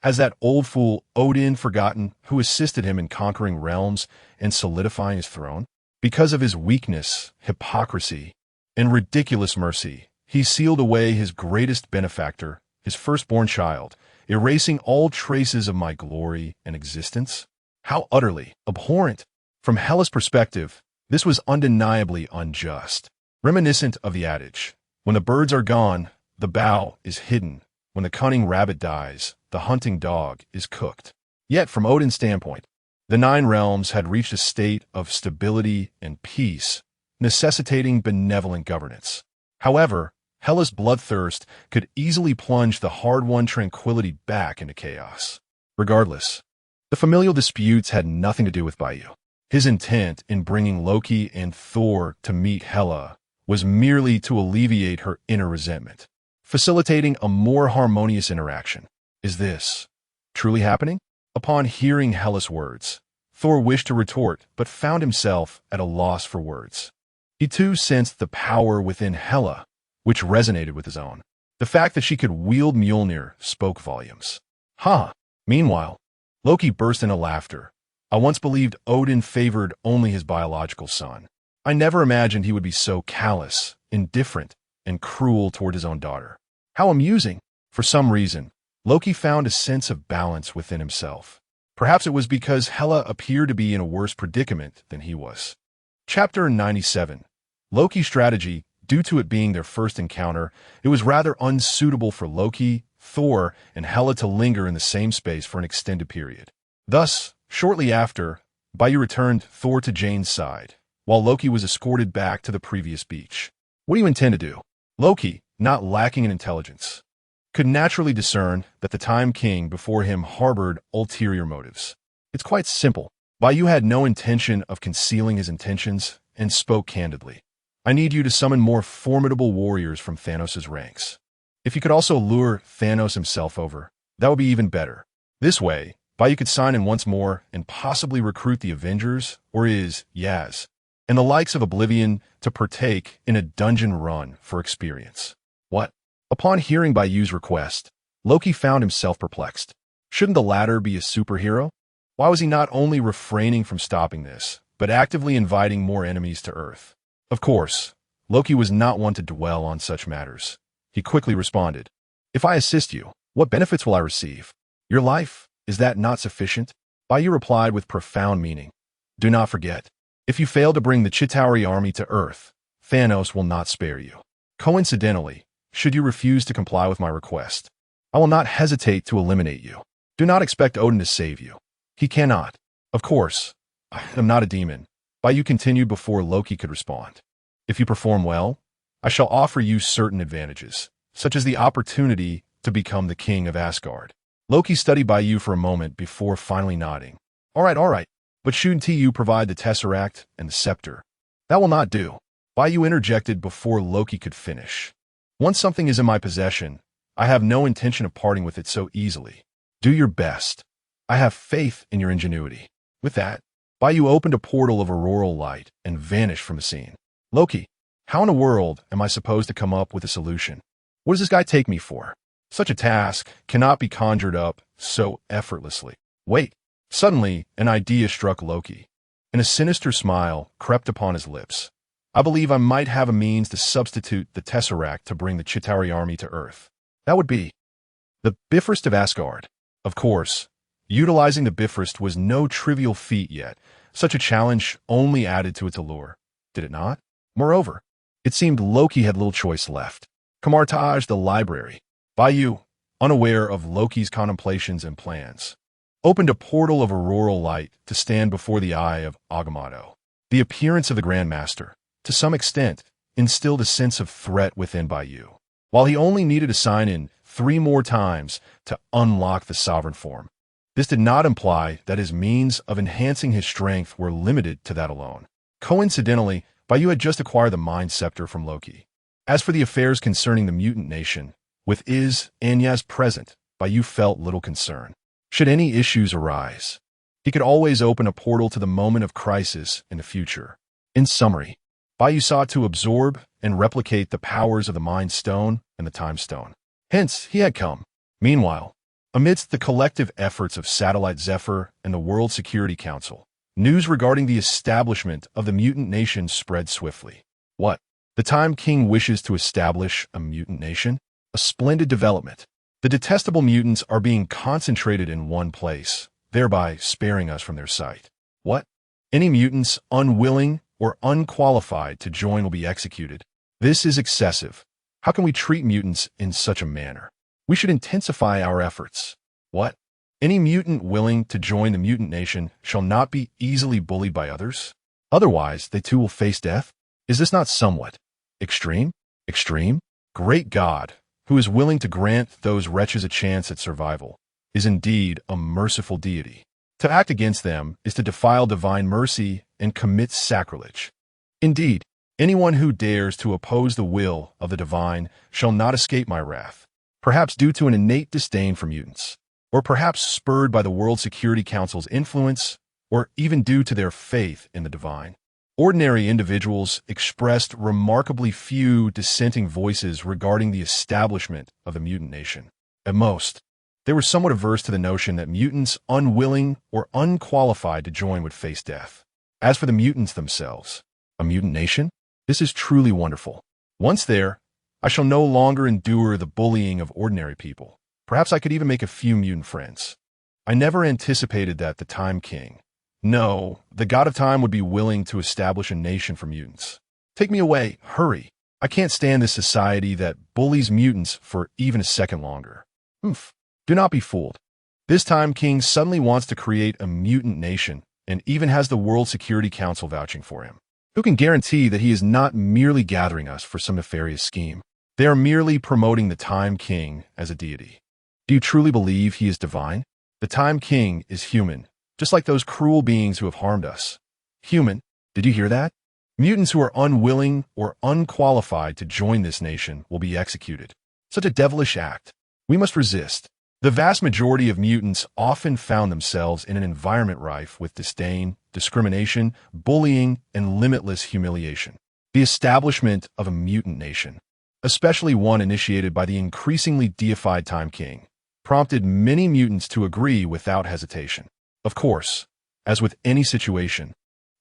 Has that old fool Odin forgotten who assisted him in conquering realms and solidifying his throne? Because of his weakness, hypocrisy, and ridiculous mercy, he sealed away his greatest benefactor, his firstborn child, erasing all traces of my glory and existence? How utterly abhorrent! From Hela's perspective, this was undeniably unjust. Reminiscent of the adage, when the birds are gone, the bough is hidden. When the cunning rabbit dies, the hunting dog is cooked. Yet, from Odin's standpoint, the Nine Realms had reached a state of stability and peace, necessitating benevolent governance. However, Hela's bloodthirst could easily plunge the hard-won tranquility back into chaos. Regardless, the familial disputes had nothing to do with Bai Yu. His intent in bringing Loki and Thor to meet Hela was merely to alleviate her inner resentment, facilitating a more harmonious interaction. Is this truly happening? Upon hearing Hela's words, Thor wished to retort but found himself at a loss for words. He too sensed the power within Hela, which resonated with his own. The fact that she could wield Mjolnir spoke volumes. Ha! Meanwhile, Loki burst into laughter. I once believed Odin favored only his biological son. I never imagined he would be so callous, indifferent, and cruel toward his own daughter. How amusing! For some reason, Loki found a sense of balance within himself. Perhaps it was because Hela appeared to be in a worse predicament than he was. Chapter 97. Loki's strategy. Due to it being their first encounter, it was rather unsuitable for Loki, Thor, and Hela to linger in the same space for an extended period. Thus, shortly after, Bai Yu returned Thor to Jane's side, while Loki was escorted back to the previous beach. What do you intend to do? Loki, not lacking in intelligence, could naturally discern that the Time King before him harbored ulterior motives. It's quite simple. Bai Yu had no intention of concealing his intentions and spoke candidly. I need you to summon more formidable warriors from Thanos' ranks. If you could also lure Thanos himself over, that would be even better. This way, Bai Yu could sign in once more and possibly recruit the Avengers, or Yaz, and the likes of Oblivion to partake in a dungeon run for experience. What? Upon hearing Bai Yu's request, Loki found himself perplexed. Shouldn't the latter be a superhero? Why was he not only refraining from stopping this, but actively inviting more enemies to Earth? Of course, Loki was not one to dwell on such matters. He quickly responded, "If I assist you, what benefits will I receive? Your life, is that not sufficient?" Bai Yu replied with profound meaning, "Do not forget, if you fail to bring the Chitauri army to Earth, Thanos will not spare you. Coincidentally, should you refuse to comply with my request, I will not hesitate to eliminate you. Do not expect Odin to save you. He cannot. Of course, I am not a demon." Bai Yu continued before Loki could respond. "If you perform well, I shall offer you certain advantages, such as the opportunity to become the king of Asgard." Loki studied Bai Yu for a moment before finally nodding. All right, but shouldn't you provide the Tesseract and the scepter?" "That will not do." Bai Yu interjected before Loki could finish. "Once something is in my possession, I have no intention of parting with it so easily. Do your best. I have faith in your ingenuity." With that, Bai Yu opened a portal of auroral light and vanished from the scene. "Loki, how in the world am I supposed to come up with a solution? What does this guy take me for? Such a task cannot be conjured up so effortlessly." Wait. Suddenly, an idea struck Loki, and a sinister smile crept upon his lips. "I believe I might have a means to substitute the Tesseract to bring the Chitauri army to Earth. That would be the Bifrost of Asgard." Of course, utilizing the Bifrost was no trivial feat yet. Such a challenge only added to its allure, did it not? Moreover, it seemed Loki had little choice left. Camartage the library. Bai Yu, unaware of Loki's contemplations and plans, opened a portal of auroral light to stand before the eye of Agamotto. The appearance of the Grand Master, to some extent, instilled a sense of threat within Bai Yu. While he only needed to sign in 3 more times to unlock the sovereign form, this did not imply that his means of enhancing his strength were limited to that alone. Coincidentally, Bai Yu had just acquired the Mind Scepter from Loki. As for the affairs concerning the mutant nation, with and Yaz present, Bai Yu felt little concern. Should any issues arise, he could always open a portal to the moment of crisis in the future. In summary, Bai Yu sought to absorb and replicate the powers of the Mind Stone and the Time Stone. Hence, he had come. Meanwhile, amidst the collective efforts of Satellite Zephyr and the World Security Council, news regarding the establishment of the mutant nation spread swiftly. What? The Time King wishes to establish a mutant nation? A splendid development. The detestable mutants are being concentrated in one place, thereby sparing us from their sight. What? Any mutants unwilling or unqualified to join will be executed. This is excessive. How can we treat mutants in such a manner? We should intensify our efforts. What? Any mutant willing to join the mutant nation shall not be easily bullied by others. Otherwise, they too will face death. Is this not somewhat extreme? Extreme? Great God, who is willing to grant those wretches a chance at survival, is indeed a merciful deity. To act against them is to defile divine mercy and commit sacrilege. Indeed, anyone who dares to oppose the will of the divine shall not escape my wrath, perhaps due to an innate disdain for mutants, or perhaps spurred by the World Security Council's influence, or even due to their faith in the divine. Ordinary individuals expressed remarkably few dissenting voices regarding the establishment of the mutant nation. At most, they were somewhat averse to the notion that mutants unwilling or unqualified to join would face death. As for the mutants themselves, a mutant nation? This is truly wonderful. Once there, I shall no longer endure the bullying of ordinary people. Perhaps I could even make a few mutant friends. I never anticipated that the Time King, no, the God of Time, would be willing to establish a nation for mutants. Take me away, hurry. I can't stand this society that bullies mutants for even a second longer. Do not be fooled. This Time King suddenly wants to create a mutant nation and even has the World Security Council vouching for him. Who can guarantee that he is not merely gathering us for some nefarious scheme? They are merely promoting the Time King as a deity. Do you truly believe he is divine? The Time King is human, just like those cruel beings who have harmed us. Human, did you hear that? Mutants who are unwilling or unqualified to join this nation will be executed. Such a devilish act. We must resist. The vast majority of mutants often found themselves in an environment rife with disdain, discrimination, bullying, and limitless humiliation. The establishment of a mutant nation, especially one initiated by the increasingly deified Time King, prompted many mutants to agree without hesitation. Of course, as with any situation,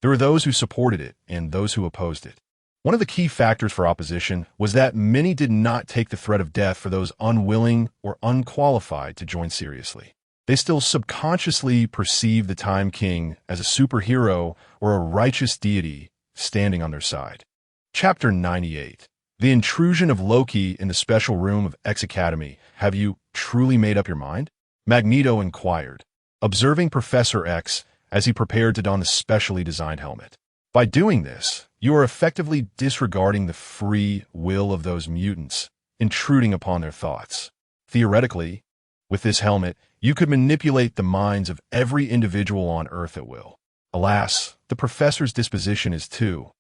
there were those who supported it and those who opposed it. One of the key factors for opposition was that many did not take the threat of death for those unwilling or unqualified to join seriously. They still subconsciously perceived the Time King as a superhero or a righteous deity standing on their side. Chapter 98. The intrusion of Loki in the special room of X Academy. Have you truly made up your mind? Magneto inquired, observing Professor X as he prepared to don the specially designed helmet. By doing this, you are effectively disregarding the free will of those mutants, intruding upon their thoughts. Theoretically, with this helmet, you could manipulate the minds of every individual on Earth at will. Alas, the professor's disposition is too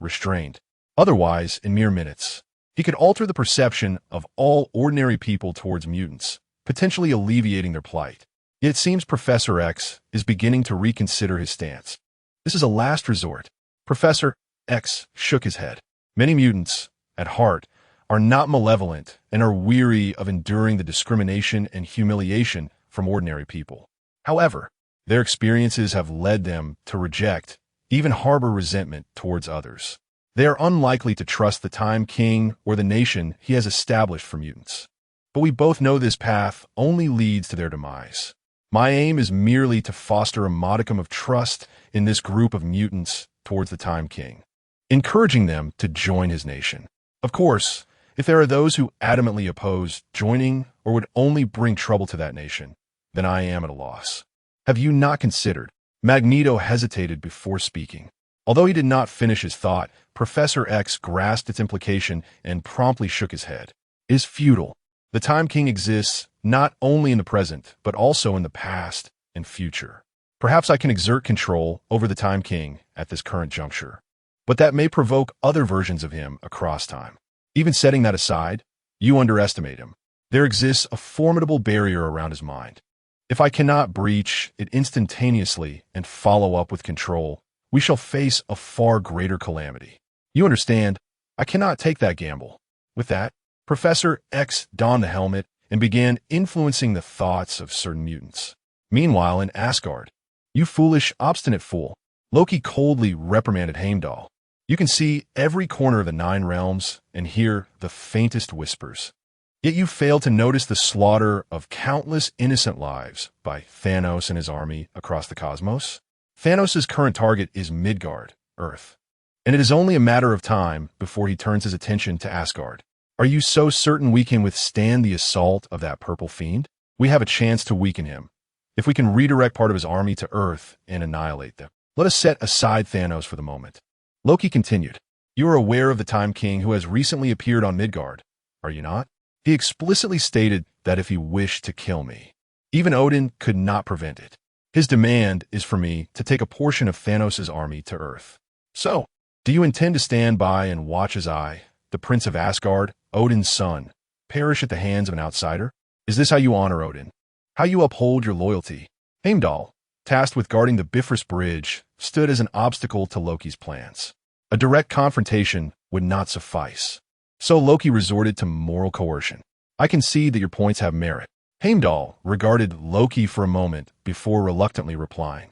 restrained. Otherwise, in mere minutes, he could alter the perception of all ordinary people towards mutants, potentially alleviating their plight. Yet it seems Professor X is beginning to reconsider his stance. This is a last resort. Professor X shook his head. Many mutants, at heart, are not malevolent and are weary of enduring the discrimination and humiliation from ordinary people. However, their experiences have led them to reject, even harbor resentment towards others. They are unlikely to trust the Time King or the nation he has established for mutants. But we both know this path only leads to their demise. My aim is merely to foster a modicum of trust in this group of mutants towards the Time King, encouraging them to join his nation. Of course, if there are those who adamantly oppose joining or would only bring trouble to that nation, then I am at a loss. Have you not considered? Magneto hesitated before speaking. Although he did not finish his thought, Professor X grasped its implication and promptly shook his head. It is futile. The Time King exists not only in the present, but also in the past and future. Perhaps I can exert control over the Time King at this current juncture, but that may provoke other versions of him across time. Even setting that aside, you underestimate him. There exists a formidable barrier around his mind. If I cannot breach it instantaneously and follow up with control, we shall face a far greater calamity. You understand, I cannot take that gamble. With that, Professor X donned the helmet and began influencing the thoughts of certain mutants. Meanwhile, in Asgard, you foolish, obstinate fool, Loki coldly reprimanded Heimdall. You can see every corner of the Nine Realms and hear the faintest whispers. Yet you fail to notice the slaughter of countless innocent lives by Thanos and his army across the cosmos. Thanos' current target is Midgard, Earth, and it is only a matter of time before he turns his attention to Asgard. Are you so certain we can withstand the assault of that purple fiend? We have a chance to weaken him, if we can redirect part of his army to Earth and annihilate them. Let us set aside Thanos for the moment. Loki continued, "You are aware of the Time King who has recently appeared on Midgard, are you not? He explicitly stated that if he wished to kill me, even Odin could not prevent it. His demand is for me to take a portion of Thanos' army to Earth. So, do you intend to stand by and watch as I, the Prince of Asgard, Odin's son, perish at the hands of an outsider? Is this how you honor Odin? How you uphold your loyalty?" Heimdall, tasked with guarding the Bifrost Bridge, stood as an obstacle to Loki's plans. A direct confrontation would not suffice. So Loki resorted to moral coercion. "I can see that your points have merit." Heimdall regarded Loki for a moment before reluctantly replying.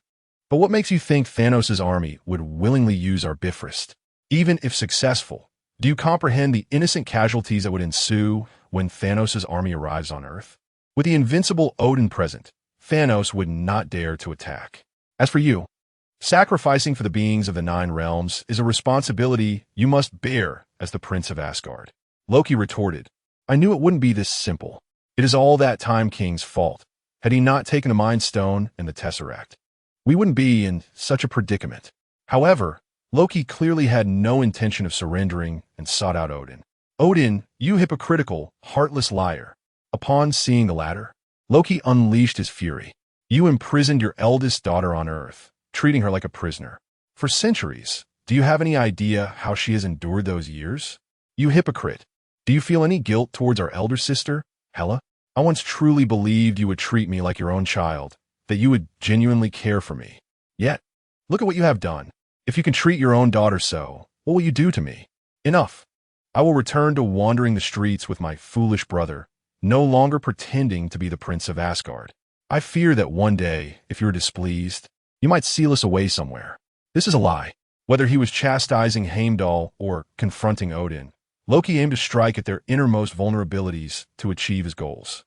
"But what makes you think Thanos' army would willingly use our Bifrost? Even if successful, do you comprehend the innocent casualties that would ensue when Thanos' army arrives on Earth? With the invincible Odin present, Thanos would not dare to attack. As for you, sacrificing for the beings of the Nine Realms is a responsibility you must bear as the Prince of Asgard." Loki retorted, "I knew it wouldn't be this simple. It is all that Time King's fault. Had he not taken the Mind Stone and the Tesseract, we wouldn't be in such a predicament." However, Loki clearly had no intention of surrendering and sought out Odin. "Odin, you hypocritical, heartless liar." Upon seeing the latter, Loki unleashed his fury. "You imprisoned your eldest daughter on Earth, treating her like a prisoner. For centuries, do you have any idea how she has endured those years? You hypocrite, do you feel any guilt towards our elder sister, Hela? I once truly believed you would treat me like your own child, that you would genuinely care for me. Yet, look at what you have done. If you can treat your own daughter so, what will you do to me? Enough. I will return to wandering the streets with my foolish brother, no longer pretending to be the Prince of Asgard. I fear that one day, if you are displeased, you might seal us away somewhere." This is a lie. Whether he was chastising Heimdall or confronting Odin, Loki aimed to strike at their innermost vulnerabilities to achieve his goals.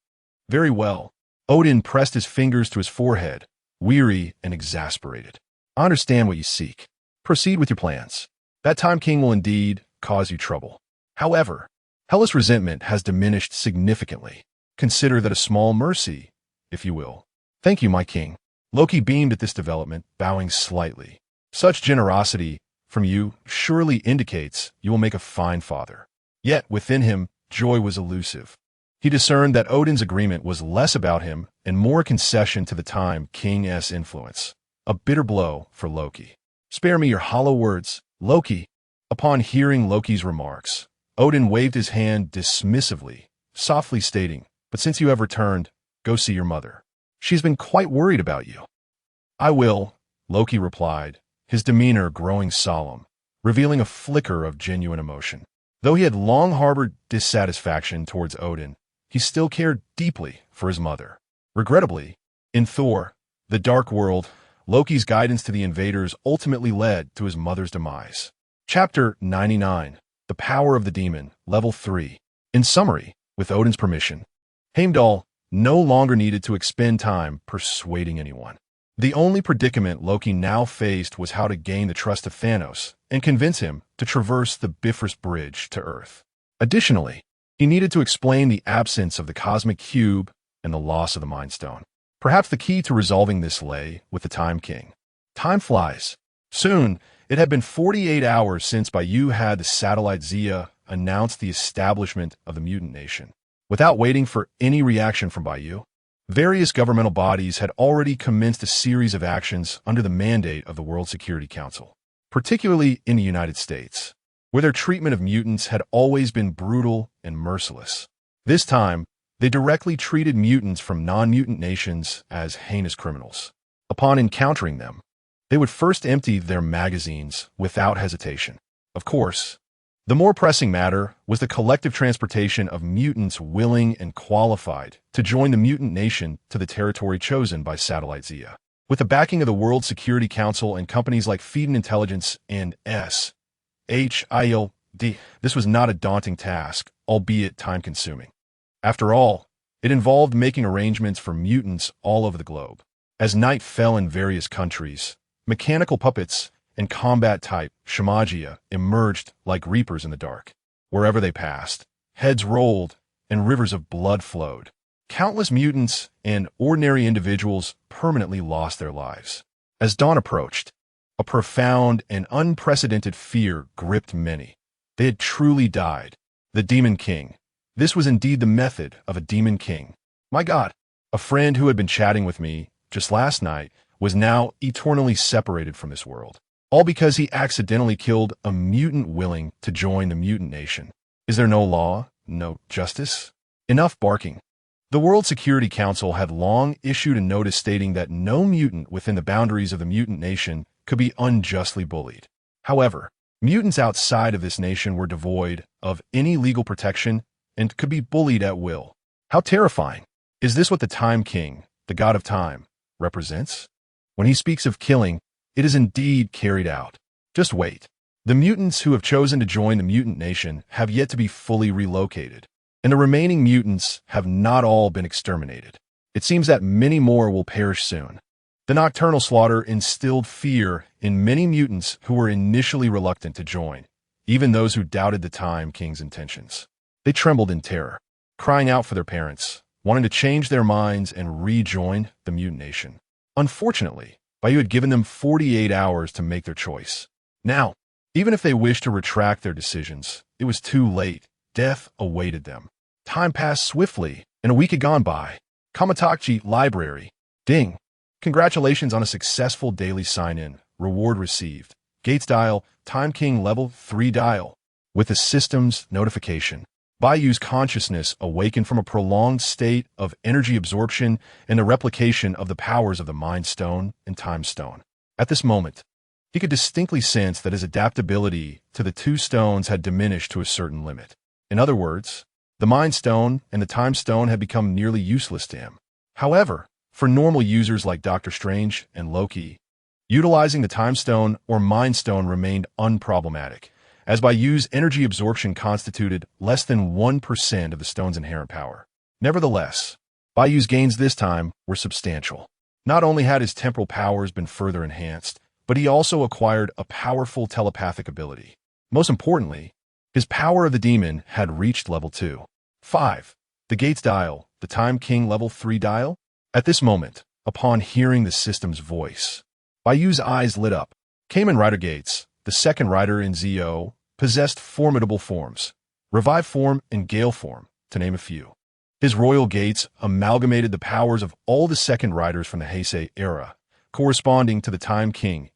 "Very well." Odin pressed his fingers to his forehead, weary and exasperated. "I understand what you seek. Proceed with your plans. That Time King will indeed cause you trouble. However, Hela's resentment has diminished significantly. Consider that a small mercy, if you will." "Thank you, my king." Loki beamed at this development, bowing slightly. "Such generosity from you surely indicates you will make a fine father." Yet within him, joy was elusive. He discerned that Odin's agreement was less about him and more a concession to the Time King's influence. A bitter blow for Loki. "Spare me your hollow words, Loki." Upon hearing Loki's remarks, Odin waved his hand dismissively, softly stating, "But since you have returned, go see your mother. She's been quite worried about you." "I will," Loki replied, his demeanor growing solemn, revealing a flicker of genuine emotion. Though he had long harbored dissatisfaction towards Odin, he still cared deeply for his mother. Regrettably, in Thor, the Dark World, Loki's guidance to the invaders ultimately led to his mother's demise. Chapter 99, The Power of the Demon, Level 3. In summary, with Odin's permission, Heimdall no longer needed to expend time persuading anyone. The only predicament Loki now faced was how to gain the trust of Thanos and convince him to traverse the Bifrost Bridge to Earth. Additionally, he needed to explain the absence of the Cosmic Cube and the loss of the Mind Stone. Perhaps the key to resolving this lay with the Time King. Time flies. Soon, it had been 48 hours since Bai Yu had the satellite Zia announce the establishment of the mutant nation. Without waiting for any reaction from Bai Yu, various governmental bodies had already commenced a series of actions under the mandate of the World Security Council, particularly in the United States, where their treatment of mutants had always been brutal and merciless. This time, they directly treated mutants from non-mutant nations as heinous criminals. Upon encountering them, they would first empty their magazines without hesitation. Of course, the more pressing matter was the collective transportation of mutants willing and qualified to join the mutant nation to the territory chosen by Satellite Zia. With the backing of the World Security Council and companies like Feeden Intelligence and Hild. This was not a daunting task, albeit time-consuming. After all, it involved making arrangements for mutants all over the globe. As night fell in various countries, mechanical puppets and combat-type shamagia emerged like reapers in the dark. Wherever they passed, heads rolled and rivers of blood flowed. Countless mutants and ordinary individuals permanently lost their lives. As dawn approached, a profound and unprecedented fear gripped many. They had truly died. The Demon King. This was indeed the method of a Demon King. My God, a friend who had been chatting with me just last night was now eternally separated from this world. All because he accidentally killed a mutant willing to join the mutant nation. Is there no law, no justice? Enough barking. The World Security Council had long issued a notice stating that no mutant within the boundaries of the mutant nation could be unjustly bullied. However, mutants outside of this nation were devoid of any legal protection and could be bullied at will. How terrifying. Is this what the Time King, the god of time, represents? When he speaks of killing, it is indeed carried out. Just wait. The mutants who have chosen to join the mutant nation have yet to be fully relocated, and the remaining mutants have not all been exterminated. It seems that many more will perish soon. The nocturnal slaughter instilled fear in many mutants who were initially reluctant to join, even those who doubted the Time King's intentions. They trembled in terror, crying out for their parents, wanting to change their minds and rejoin the mutant nation. Unfortunately, Bai Yu had given them 48 hours to make their choice. Now, even if they wished to retract their decisions, it was too late. Death awaited them. Time passed swiftly, and a week had gone by. Kamatokchi Library. Ding. Congratulations on a successful daily sign-in. Reward received. Gates dial, Time King level 3 dial. With the system's notification, Bai Yu's consciousness awakened from a prolonged state of energy absorption and the replication of the powers of the Mind Stone and Time Stone. At this moment, he could distinctly sense that his adaptability to the two stones had diminished to a certain limit. In other words, the Mind Stone and the Time Stone had become nearly useless to him. However, for normal users like Doctor Strange and Loki, utilizing the Time Stone or Mind Stone remained unproblematic, as Bai Yu's energy absorption constituted less than 1% of the stone's inherent power. Nevertheless, Bai Yu's gains this time were substantial. Not only had his temporal powers been further enhanced, but he also acquired a powerful telepathic ability. Most importantly, his power of the demon had reached level 2. 5. The Gates dial, the Time King level 3 dial. At this moment, upon hearing the system's voice, Bai Yu's eyes lit up. Kamen Rider Gates, the second rider in ZO, possessed formidable forms, Revive form and Gale form, to name a few. His royal gates amalgamated the powers of all the second riders from the Heisei era, corresponding to the Time King's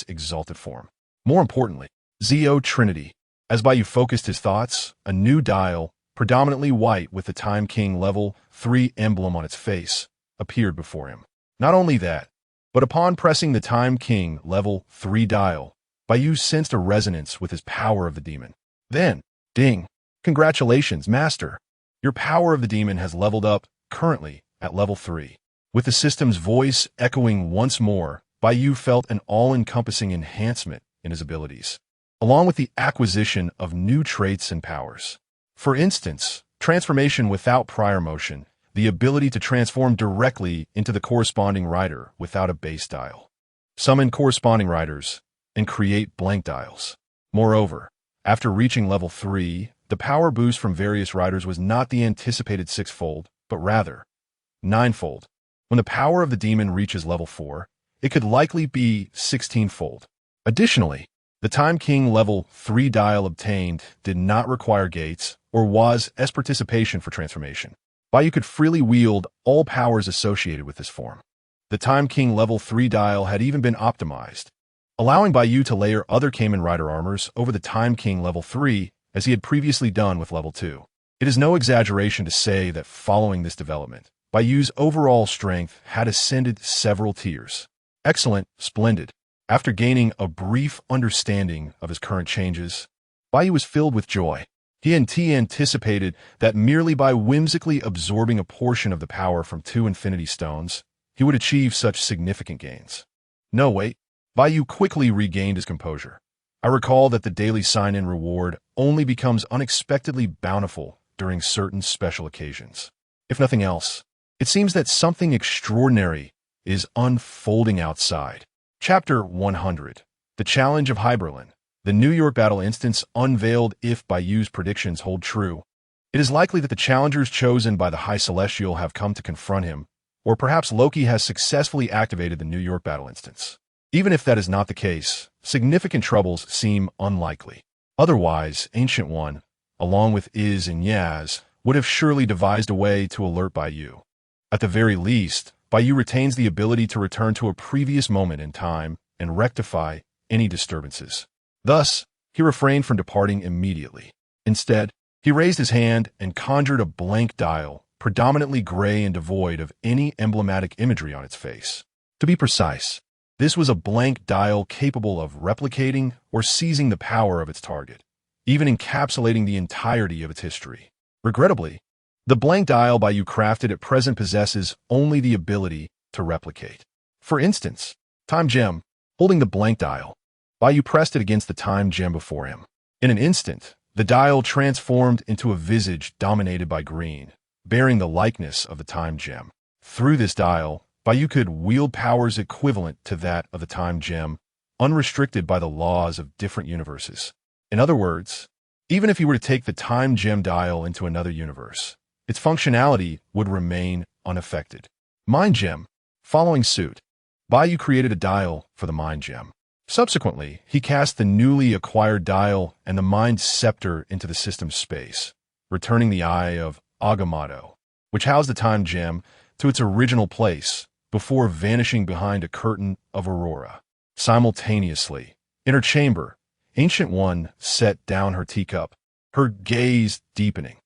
exalted form. More importantly, ZO Trinity. As Bai Yu focused his thoughts, a new dial, predominantly white with the Time King level 3 emblem on its face, appeared before him. Not only that, but upon pressing the Time King level 3 dial, Bai Yu sensed a resonance with his power of the demon. Then, ding! Congratulations, Master! Your power of the demon has leveled up, currently at level 3. With the system's voice echoing once more, Bai Yu felt an all-encompassing enhancement in his abilities, along with the acquisition of new traits and powers. For instance, transformation without prior motion, the ability to transform directly into the corresponding rider without a base dial, summon corresponding riders, and create blank dials. Moreover, after reaching level 3, the power boost from various riders was not the anticipated 6-fold, but rather 9-fold. When the power of the demon reaches level 4, it could likely be 16-fold. Additionally, the Time King level 3 dial obtained did not require gates or was as participation for transformation. Bai Yu could freely wield all powers associated with this form. The Time King level 3 dial had even been optimized, allowing Bai Yu to layer other Kamen Rider armors over the Time King level 3 as he had previously done with level 2. It is no exaggeration to say that following this development, Bai Yu's overall strength had ascended several tiers. Excellent, splendid. After gaining a brief understanding of his current changes, Bai Yu was filled with joy. He anticipated that merely by whimsically absorbing a portion of the power from 2 Infinity Stones, he would achieve such significant gains. No, wait. Bai Yu quickly regained his composure. I recall that the daily sign-in reward only becomes unexpectedly bountiful during certain special occasions. If nothing else, it seems that something extraordinary is unfolding outside. Chapter 100. The Challenge of Hyberlin. The New York battle instance unveiled. If Bai Yu's predictions hold true, it is likely that the challengers chosen by the High Celestial have come to confront him, or perhaps Loki has successfully activated the New York battle instance. Even if that is not the case, significant troubles seem unlikely. Otherwise, Ancient One, along with Iz and Yaz, would have surely devised a way to alert Bai Yu. At the very least, Bai Yu retains the ability to return to a previous moment in time and rectify any disturbances. Thus, he refrained from departing immediately. Instead, he raised his hand and conjured a blank dial, predominantly gray and devoid of any emblematic imagery on its face. To be precise, this was a blank dial capable of replicating or seizing the power of its target, even encapsulating the entirety of its history. Regrettably, the blank dial Bai Yu crafted at present possesses only the ability to replicate. For instance, Time Gem, holding the blank dial, Bai Yu pressed it against the Time Gem before him. In an instant, the dial transformed into a visage dominated by green, bearing the likeness of the Time Gem. Through this dial, Bai Yu could wield powers equivalent to that of the Time Gem, unrestricted by the laws of different universes. In other words, even if he were to take the Time Gem dial into another universe, its functionality would remain unaffected. Mind Gem. Following suit, Bai Yu created a dial for the Mind Gem. Subsequently, he cast the newly acquired dial and the Mind Scepter into the system's space, returning the Eye of Agamotto, which housed the Time Gem, to its original place, before vanishing behind a curtain of aurora. Simultaneously, in her chamber, Ancient One set down her teacup, her gaze deepening.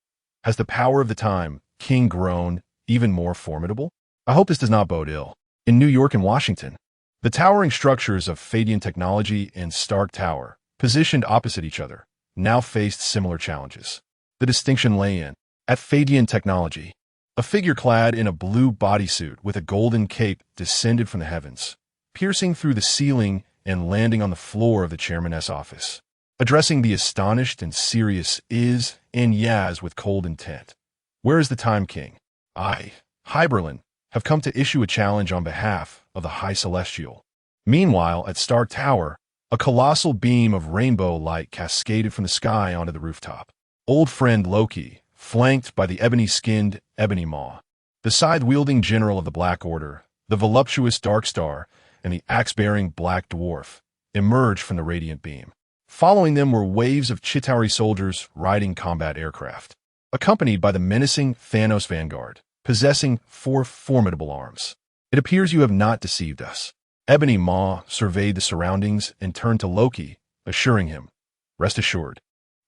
Has the power of the Time King grown even more formidable? I hope this does not bode ill. In New York and Washington, the towering structures of Fadian Technology and Stark Tower, positioned opposite each other, now faced similar challenges. The distinction lay in, at Fadian Technology, a figure clad in a blue bodysuit with a golden cape descended from the heavens, piercing through the ceiling and landing on the floor of the chairman's office, addressing the astonished and serious Iz and Yaz with cold intent. Where is the Time King? I, Hyberlin, have come to issue a challenge on behalf of the High Celestial. Meanwhile, at Stark Tower, a colossal beam of rainbow light cascaded from the sky onto the rooftop. Old friend Loki, flanked by the ebony-skinned Ebony Maw, the scythe-wielding general of the Black Order, the voluptuous Dark Star, and the axe-bearing Black Dwarf, emerged from the radiant beam. Following them were waves of Chitauri soldiers riding combat aircraft, accompanied by the menacing Thanos Vanguard, possessing 4 formidable arms. It appears you have not deceived us. Ebony Maw surveyed the surroundings and turned to Loki, assuring him, "Rest assured,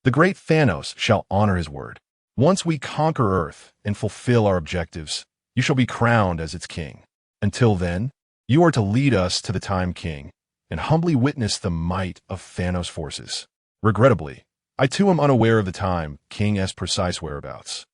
the great Thanos shall honor his word. Once we conquer Earth and fulfill our objectives, you shall be crowned as its king. Until then, you are to lead us to the Time King and humbly witness the might of Thanos' forces." Regrettably, I too am unaware of the Time King's precise whereabouts.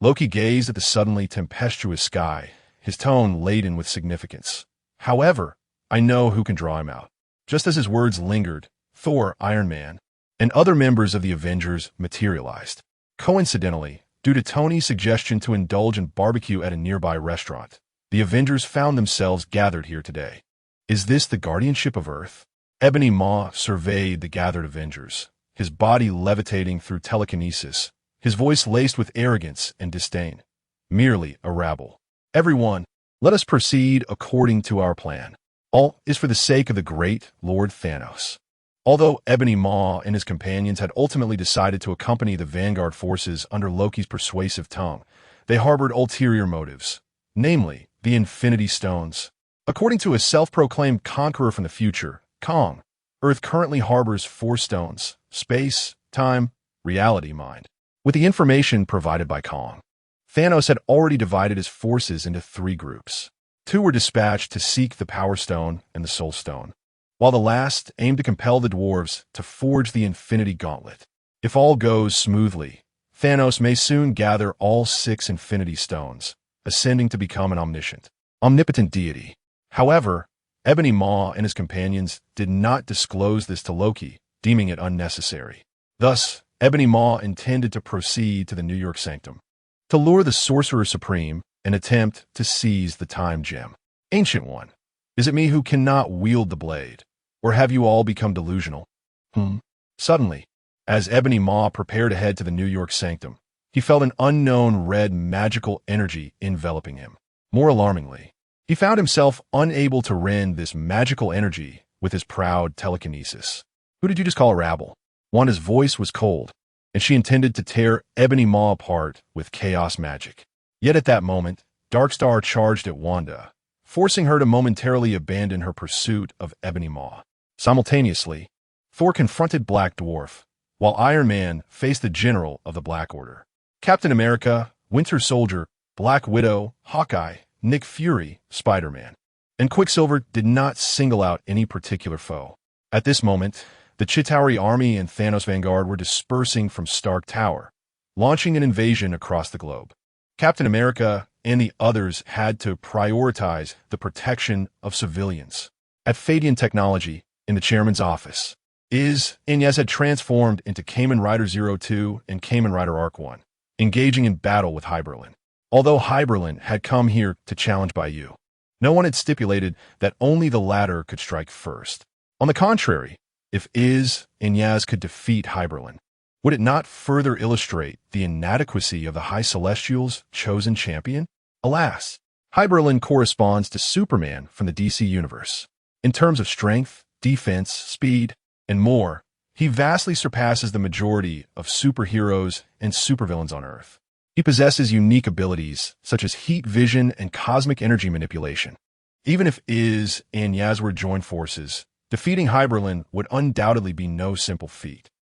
Loki gazed at the suddenly tempestuous sky, his tone laden with significance. However, I know who can draw him out. Just as his words lingered, Thor, Iron Man, and other members of the Avengers materialized. Coincidentally, due to Tony's suggestion to indulge in barbecue at a nearby restaurant, the Avengers found themselves gathered here today. Is this the guardianship of Earth? Ebony Maw surveyed the gathered Avengers, his body levitating through telekinesis, his voice laced with arrogance and disdain. Merely a rabble. Everyone, let us proceed according to our plan. All is for the sake of the great Lord Thanos. Although Ebony Maw and his companions had ultimately decided to accompany the Vanguard forces under Loki's persuasive tongue, they harbored ulterior motives, namely, the Infinity Stones. According to a self-proclaimed conqueror from the future, Kong, Earth currently harbors 4 stones: space, time, reality, mind. With the information provided by Kong, Thanos had already divided his forces into 3 groups. 2 were dispatched to seek the Power Stone and the Soul Stone, while the last aimed to compel the dwarves to forge the Infinity Gauntlet. If all goes smoothly, Thanos may soon gather all 6 Infinity Stones, ascending to become an omnipotent deity. However, Ebony Maw and his companions did not disclose this to Loki deeming it unnecessary. Thus, Ebony Maw intended to proceed to the New York Sanctum to lure the Sorcerer Supreme and attempt to seize the Time Gem. Ancient One, is it me who cannot wield the blade, or have you all become delusional? Suddenly, as Ebony Maw prepared to head to the New York Sanctum, he felt an unknown red magical energy enveloping him. More alarmingly, he found himself unable to rend this magical energy with his proud telekinesis. Who did you just call a rabble? Wanda's voice was cold, and she intended to tear Ebony Maw apart with chaos magic. Yet at that moment, Darkstar charged at Wanda, forcing her to momentarily abandon her pursuit of Ebony Maw. Simultaneously, Thor confronted Black Dwarf, while Iron Man faced the General of the Black Order. Captain America, Winter Soldier, Black Widow, Hawkeye, Nick Fury, Spider-Man, and Quicksilver did not single out any particular foe. At this moment, the Chitauri army and Thanos Vanguard were dispersing from Stark Tower, launching an invasion across the globe. Captain America and the others had to prioritize the protection of civilians. At Fadian Technology, in the chairman's office, Inez had transformed into Kamen Rider 02 and Kamen Rider Arc 1, engaging in battle with Hyberlin. Although Hyberlin had come here to challenge Bai Yu, no one had stipulated that only the latter could strike first. On the contrary, if Inez could defeat Hyberlin, would it not further illustrate the inadequacy of the High Celestial's chosen champion? Alas, Hyberlin corresponds to Superman from the DC universe. In terms of strength, defense, speed, and more, he vastly surpasses the majority of superheroes and supervillains on Earth. He possesses unique abilities such as heat vision and cosmic energy manipulation. Even if and Yaz were joined forces, defeating Hyberlin would undoubtedly be no simple feat.